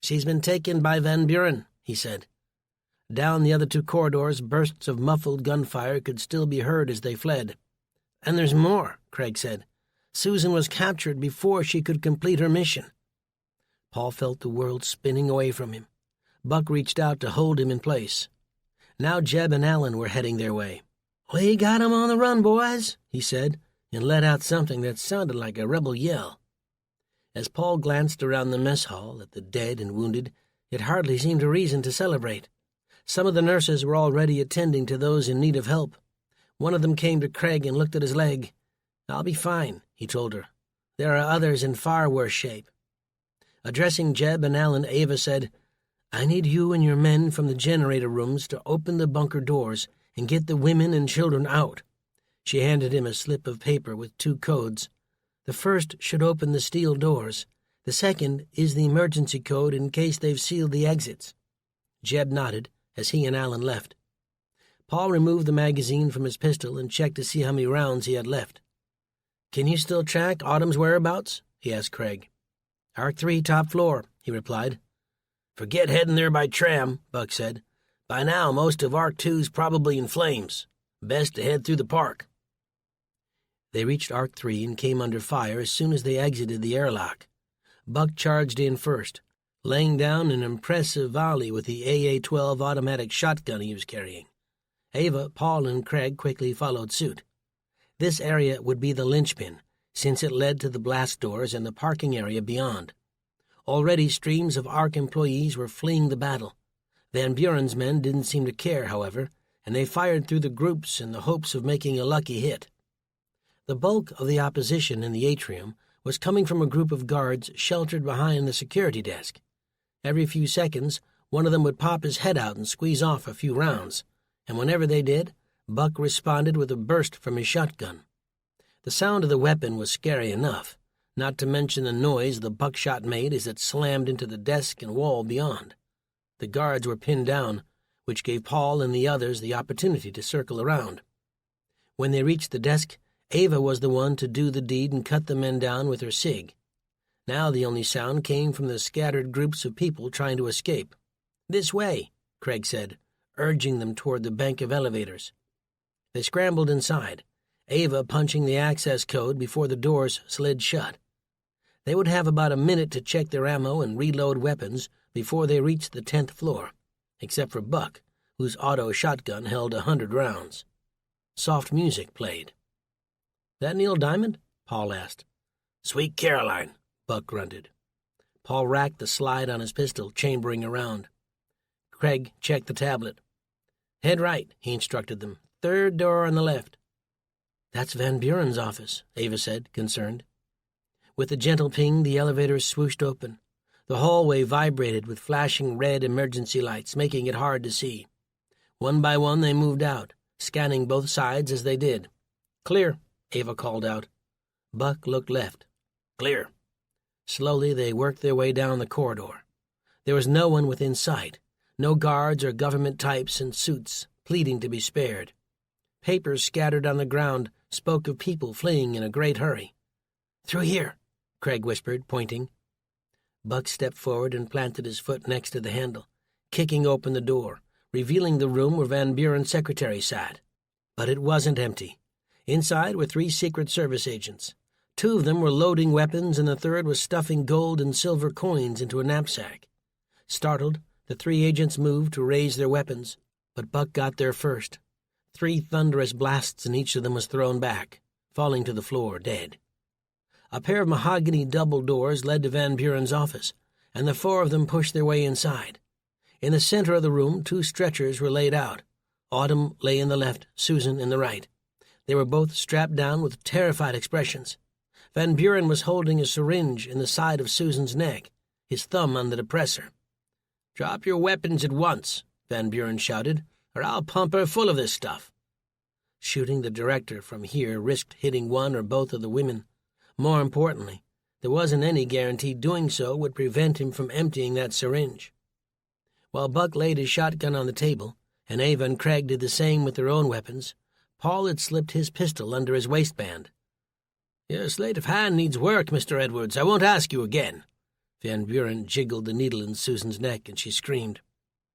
"She's been taken by Van Buren," he said. Down the other 2 corridors, bursts of muffled gunfire could still be heard as they fled. "And there's more," Craig said. "Susan was captured before she could complete her mission." Paul felt the world spinning away from him. Buck reached out to hold him in place. Now Jeb and Allen were heading their way. "We got 'em on the run, boys," he said, and let out something that sounded like a rebel yell. As Paul glanced around the mess hall at the dead and wounded, it hardly seemed a reason to celebrate. Some of the nurses were already attending to those in need of help. One of them came to Craig and looked at his leg. "I'll be fine," he told her. "There are others in far worse shape." Addressing Jeb and Allen, Ava said, "I need you and your men from the generator rooms to open the bunker doors and get the women and children out." She handed him a slip of paper with 2 codes. "The first should open the steel doors. The second is the emergency code in case they've sealed the exits." Jeb nodded as he and Allen left. Paul removed the magazine from his pistol and checked to see how many rounds he had left. "Can you still track Autumn's whereabouts?" he asked Craig. "Arc 3, top floor," he replied. "Forget heading there by tram," Buck said. "By now, most of Arc 2's probably in flames. Best to head through the park." They reached Arc 3 and came under fire as soon as they exited the airlock. Buck charged in first, laying down an impressive volley with the AA-12 automatic shotgun he was carrying. Ava, Paul, and Craig quickly followed suit. This area would be the linchpin, since it led to the blast doors and the parking area beyond. Already streams of ARC employees were fleeing the battle. Van Buren's men didn't seem to care, however, and they fired through the groups in the hopes of making a lucky hit. The bulk of the opposition in the atrium was coming from a group of guards sheltered behind the security desk. Every few seconds, one of them would pop his head out and squeeze off a few rounds, and whenever they did, Buck responded with a burst from his shotgun. The sound of the weapon was scary enough, not to mention the noise the buckshot made as it slammed into the desk and wall beyond. The guards were pinned down, which gave Paul and the others the opportunity to circle around. When they reached the desk, Ava was the one to do the deed and cut the men down with her cig. Now the only sound came from the scattered groups of people trying to escape. "This way," Craig said, urging them toward the bank of elevators. They scrambled inside, Ava punching the access code before the doors slid shut. They would have about a minute to check their ammo and reload weapons before they reached the 10th floor, except for Buck, whose auto shotgun held 100 rounds. Soft music played. "That Neil Diamond?" Paul asked. "Sweet Caroline," Buck grunted. Paul racked the slide on his pistol, chambering around. Craig checked the tablet. "Head right," he instructed them. "Third door on the left." "That's Van Buren's office," Ava said, concerned. With a gentle ping, the elevators swooshed open. The hallway vibrated with flashing red emergency lights, making it hard to see. One by one they moved out, scanning both sides as they did. "Clear," Ava called out. Buck looked left. "Clear." Slowly they worked their way down the corridor. There was no one within sight, no guards or government types in suits, pleading to be spared. Papers scattered on the ground spoke of people fleeing in a great hurry. "Through here," Craig whispered, pointing. Buck stepped forward and planted his foot next to the handle, kicking open the door, revealing the room where Van Buren's secretary sat. But it wasn't empty. Inside were 3 Secret Service agents. 2 of them were loading weapons, and the third was stuffing gold and silver coins into a knapsack. Startled, the 3 agents moved to raise their weapons, but Buck got there first. 3 thunderous blasts, and each of them was thrown back, falling to the floor, dead. A pair of mahogany double doors led to Van Buren's office, and the 4 of them pushed their way inside. In the center of the room, 2 stretchers were laid out. Autumn lay in the left, Susan in the right. They were both strapped down with terrified expressions. Van Buren was holding a syringe in the side of Susan's neck, his thumb on the depressor. "Drop your weapons at once," Van Buren shouted, "or I'll pump her full of this stuff." Shooting the director from here risked hitting one or both of the women. More importantly, there wasn't any guarantee doing so would prevent him from emptying that syringe. While Buck laid his shotgun on the table, and Ava and Craig did the same with their own weapons, Paul had slipped his pistol under his waistband. "Your sleight of hand needs work, Mr. Edwards. I won't ask you again." Van Buren jiggled the needle in Susan's neck, and she screamed.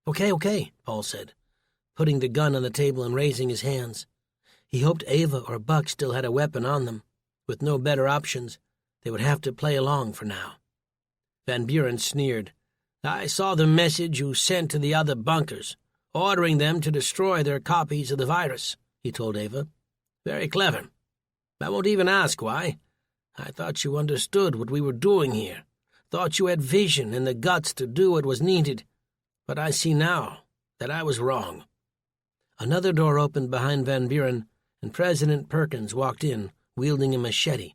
Okay, Paul said, putting the gun on the table and raising his hands. He hoped Ava or Buck still had a weapon on them. With no better options, they would have to play along for now. Van Buren sneered. "I saw the message you sent to the other bunkers, ordering them to destroy their copies of the virus," he told Ava. "Very clever. I won't even ask why. I thought you understood what we were doing here, thought you had vision and the guts to do what was needed, but I see now that I was wrong." Another door opened behind Van Buren, and President Perkins walked in, wielding a machete.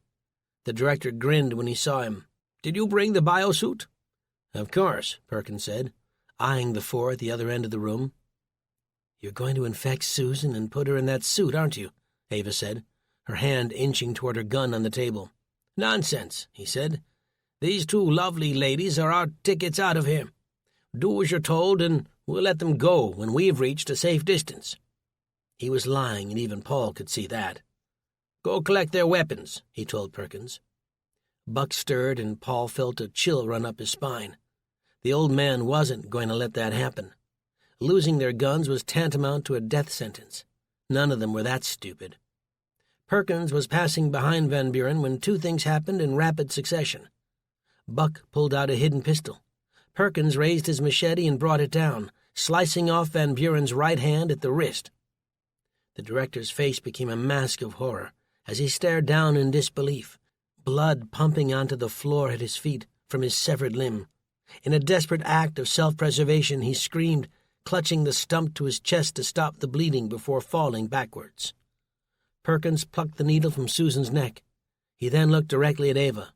The director grinned when he saw him. "Did you bring the biosuit?" "Of course," Perkins said, eyeing the 4 at the other end of the room. "You're going to infect Susan and put her in that suit, aren't you?" Ava said, her hand inching toward her gun on the table. "Nonsense," he said. "These 2 lovely ladies are our tickets out of here. Do as you're told, and we'll let them go when we've reached a safe distance." He was lying, and even Paul could see that. "Go collect their weapons," he told Perkins. Buck stirred, and Paul felt a chill run up his spine. The old man wasn't going to let that happen. Losing their guns was tantamount to a death sentence. None of them were that stupid. Perkins was passing behind Van Buren when 2 things happened in rapid succession. Buck pulled out a hidden pistol. Perkins raised his machete and brought it down, slicing off Van Buren's right hand at the wrist. The director's face became a mask of horror as he stared down in disbelief, blood pumping onto the floor at his feet from his severed limb. In a desperate act of self-preservation, he screamed, clutching the stump to his chest to stop the bleeding before falling backwards. Perkins plucked the needle from Susan's neck. He then looked directly at Ava.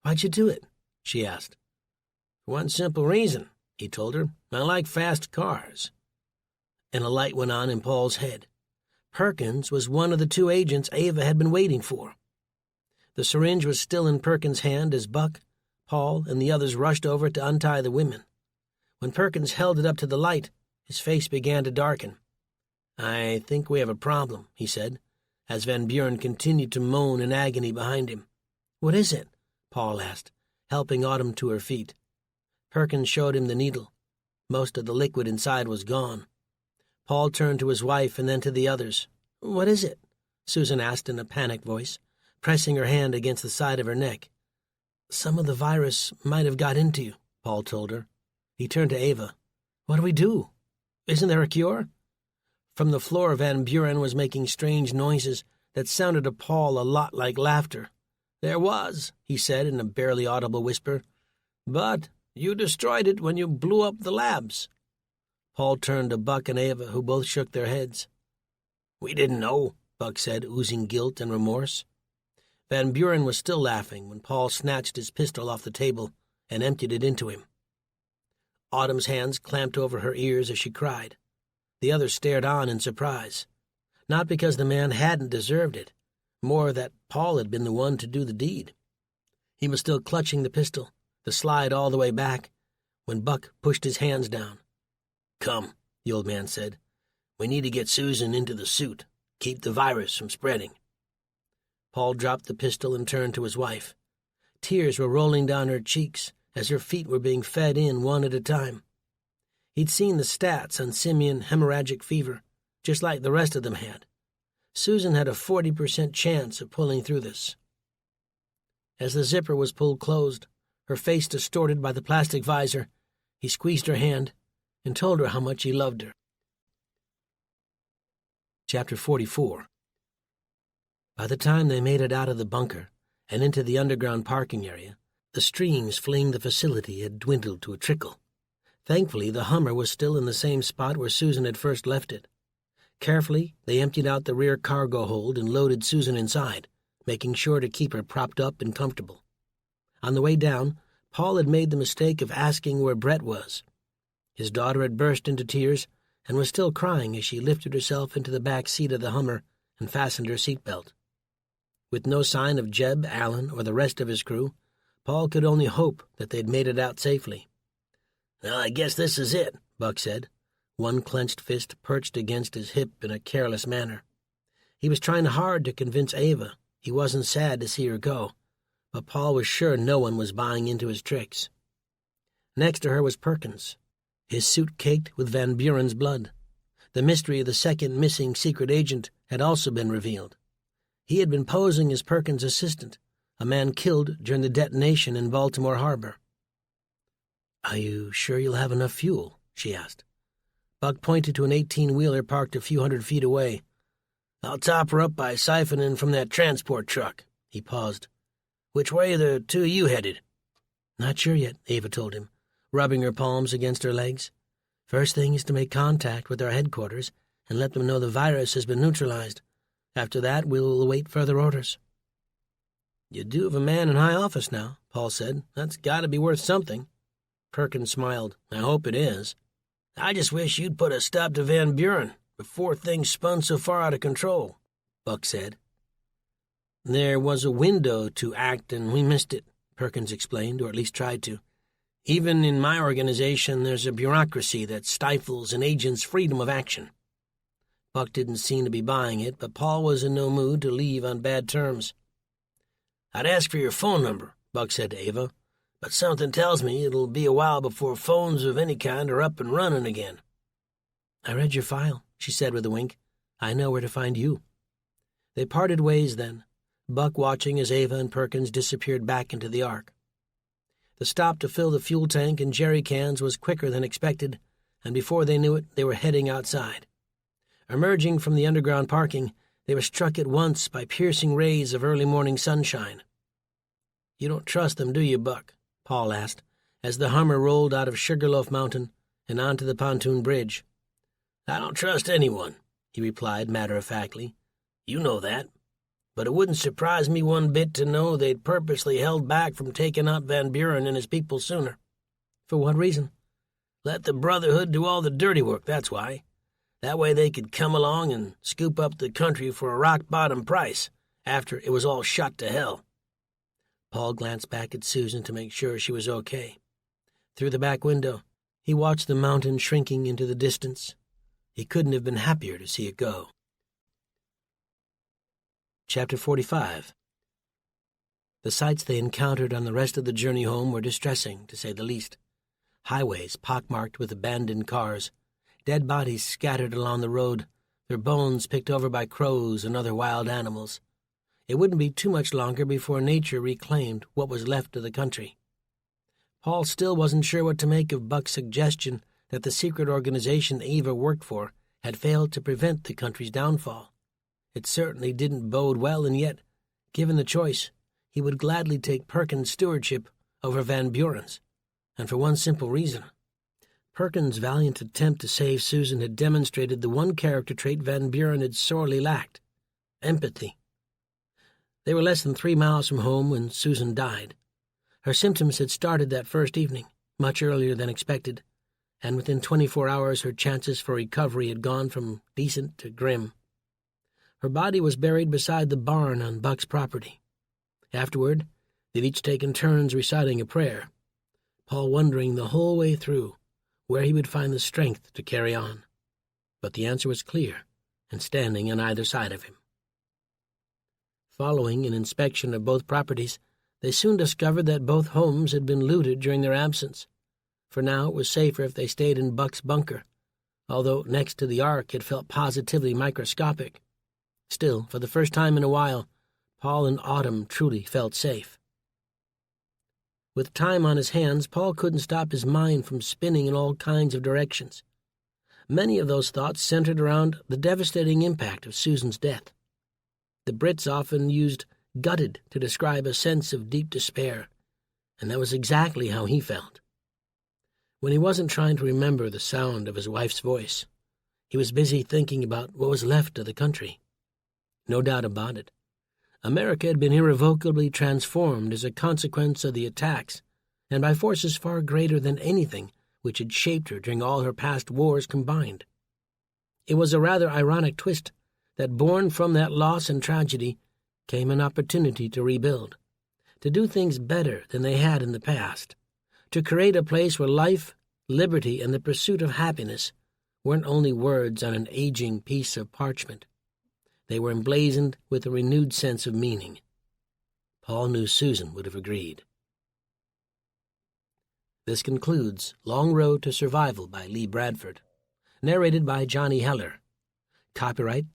"Why'd you do it?" she asked. "For one simple reason," he told her. "I like fast cars." And a light went on in Paul's head. Perkins was one of the 2 agents Ava had been waiting for. The syringe was still in Perkins' hand as Buck, Paul, and the others rushed over to untie the women. When Perkins held it up to the light, his face began to darken. "I think we have a problem," he said, as Van Buren continued to moan in agony behind him. "What is it?" Paul asked, helping Autumn to her feet. Perkins showed him the needle. Most of the liquid inside was gone. Paul turned to his wife and then to the others. "What is it?" Susan asked in a panicked voice, pressing her hand against the side of her neck. "Some of the virus might have got into you," Paul told her. He turned to Ava. "What do we do? Isn't there a cure?" From the floor, Van Buren was making strange noises that sounded to Paul a lot like laughter. "There was," he said in a barely audible whisper. "But you destroyed it when you blew up the labs." Paul turned to Buck and Ava, who both shook their heads. "We didn't know," Buck said, oozing guilt and remorse. Van Buren was still laughing when Paul snatched his pistol off the table and emptied it into him. Autumn's hands clamped over her ears as she cried. The others stared on in surprise, not because the man hadn't deserved it, more that Paul had been the one to do the deed. He was still clutching the pistol, the slide all the way back, when Buck pushed his hands down. "Come," the old man said. "We need to get Susan into the suit, keep the virus from spreading." Paul dropped the pistol and turned to his wife. Tears were rolling down her cheeks as her feet were being fed in one at a time. He'd seen the stats on simian hemorrhagic fever, just like the rest of them had. Susan had a 40% chance of pulling through this. As the zipper was pulled closed, her face distorted by the plastic visor, he squeezed her hand and told her how much he loved her. Chapter 44. By the time they made it out of the bunker and into the underground parking area, the streams fleeing the facility had dwindled to a trickle. Thankfully, the Hummer was still in the same spot where Susan had first left it. Carefully, they emptied out the rear cargo hold and loaded Susan inside, making sure to keep her propped up and comfortable. On the way down, Paul had made the mistake of asking where Brett was. His daughter had burst into tears and was still crying as she lifted herself into the back seat of the Hummer and fastened her seatbelt. With no sign of Jeb, Allen, or the rest of his crew, Paul could only hope that they'd made it out safely. "Well, I guess this is it," Buck said, one clenched fist perched against his hip in a careless manner. He was trying hard to convince Ava he wasn't sad to see her go, but Paul was sure no one was buying into his tricks. Next to her was Perkins, his suit caked with Van Buren's blood. The mystery of the second missing secret agent had also been revealed. He had been posing as Perkins' assistant, a man killed during the detonation in Baltimore Harbor. "Are you sure you'll have enough fuel?" she asked. Buck pointed to an 18-wheeler parked a few hundred feet away. "I'll top her up by siphoning from that transport truck." He paused. "Which way are the two of you headed?" "Not sure yet," Ava told him, rubbing her palms against her legs. "First thing is to make contact with our headquarters and let them know the virus has been neutralized. After that, we'll await further orders." "You do have a man in high office now," Paul said. "That's got to be worth something." Perkins smiled. "I hope it is. I just wish you'd put a stop to Van Buren before things spun so far out of control," Buck said. "There was a window to act and we missed it," Perkins explained, or at least tried to. "Even in my organization, there's a bureaucracy that stifles an agent's freedom of action." Buck didn't seem to be buying it, but Paul was in no mood to leave on bad terms. "I'd ask for your phone number," Buck said to Ava, "but something tells me it'll be a while before phones of any kind are up and running again." "I read your file," she said with a wink. "I know where to find you." They parted ways then, Buck watching as Ava and Perkins disappeared back into the Ark. The stop to fill the fuel tank and jerry cans was quicker than expected, and before they knew it, they were heading outside. Emerging from the underground parking, they were struck at once by piercing rays of early morning sunshine. "You don't trust them, do you, Buck?" Paul asked, as the Hummer rolled out of Sugarloaf Mountain and onto the pontoon bridge. "I don't trust anyone," he replied matter-of-factly. "You know that. But it wouldn't surprise me one bit to know they'd purposely held back from taking out Van Buren and his people sooner." "For what reason?" "Let the Brotherhood do all the dirty work, that's why. That way they could come along and scoop up the country for a rock-bottom price after it was all shot to hell." Paul glanced back at Susan to make sure she was okay. Through the back window, he watched the mountain shrinking into the distance. He couldn't have been happier to see it go. Chapter 45. The sights they encountered on the rest of the journey home were distressing, to say the least. Highways pockmarked with abandoned cars, dead bodies scattered along the road, their bones picked over by crows and other wild animals. It wouldn't be too much longer before nature reclaimed what was left of the country. Paul still wasn't sure what to make of Buck's suggestion that the secret organization Eva worked for had failed to prevent the country's downfall. It certainly didn't bode well, and yet, given the choice, he would gladly take Perkins' stewardship over Van Buren's, and for one simple reason. Perkins' valiant attempt to save Susan had demonstrated the one character trait Van Buren had sorely lacked: empathy. They were less than 3 miles from home when Susan died. Her symptoms had started that first evening, much earlier than expected, and within 24 hours her chances for recovery had gone from decent to grim. Her body was buried beside the barn on Buck's property. Afterward, they'd each taken turns reciting a prayer, Paul wondering the whole way through where he would find the strength to carry on. But the answer was clear and standing on either side of him. Following an inspection of both properties, they soon discovered that both homes had been looted during their absence. For now it was safer if they stayed in Buck's bunker, although next to the Ark it felt positively microscopic. Still, for the first time in a while, Paul and Autumn truly felt safe. With time on his hands, Paul couldn't stop his mind from spinning in all kinds of directions. Many of those thoughts centered around the devastating impact of Susan's death. The Brits often used gutted to describe a sense of deep despair, and that was exactly how he felt. When he wasn't trying to remember the sound of his wife's voice, he was busy thinking about what was left of the country. No doubt about it, America had been irrevocably transformed as a consequence of the attacks, and by forces far greater than anything which had shaped her during all her past wars combined. It was a rather ironic twist that, born from that loss and tragedy, came an opportunity to rebuild, to do things better than they had in the past, to create a place where life, liberty, and the pursuit of happiness weren't only words on an aging piece of parchment. They were emblazoned with a renewed sense of meaning. Paul knew Susan would have agreed. This concludes Long Road to Survival by Lee Bradford, narrated by Johnny Heller. Copyright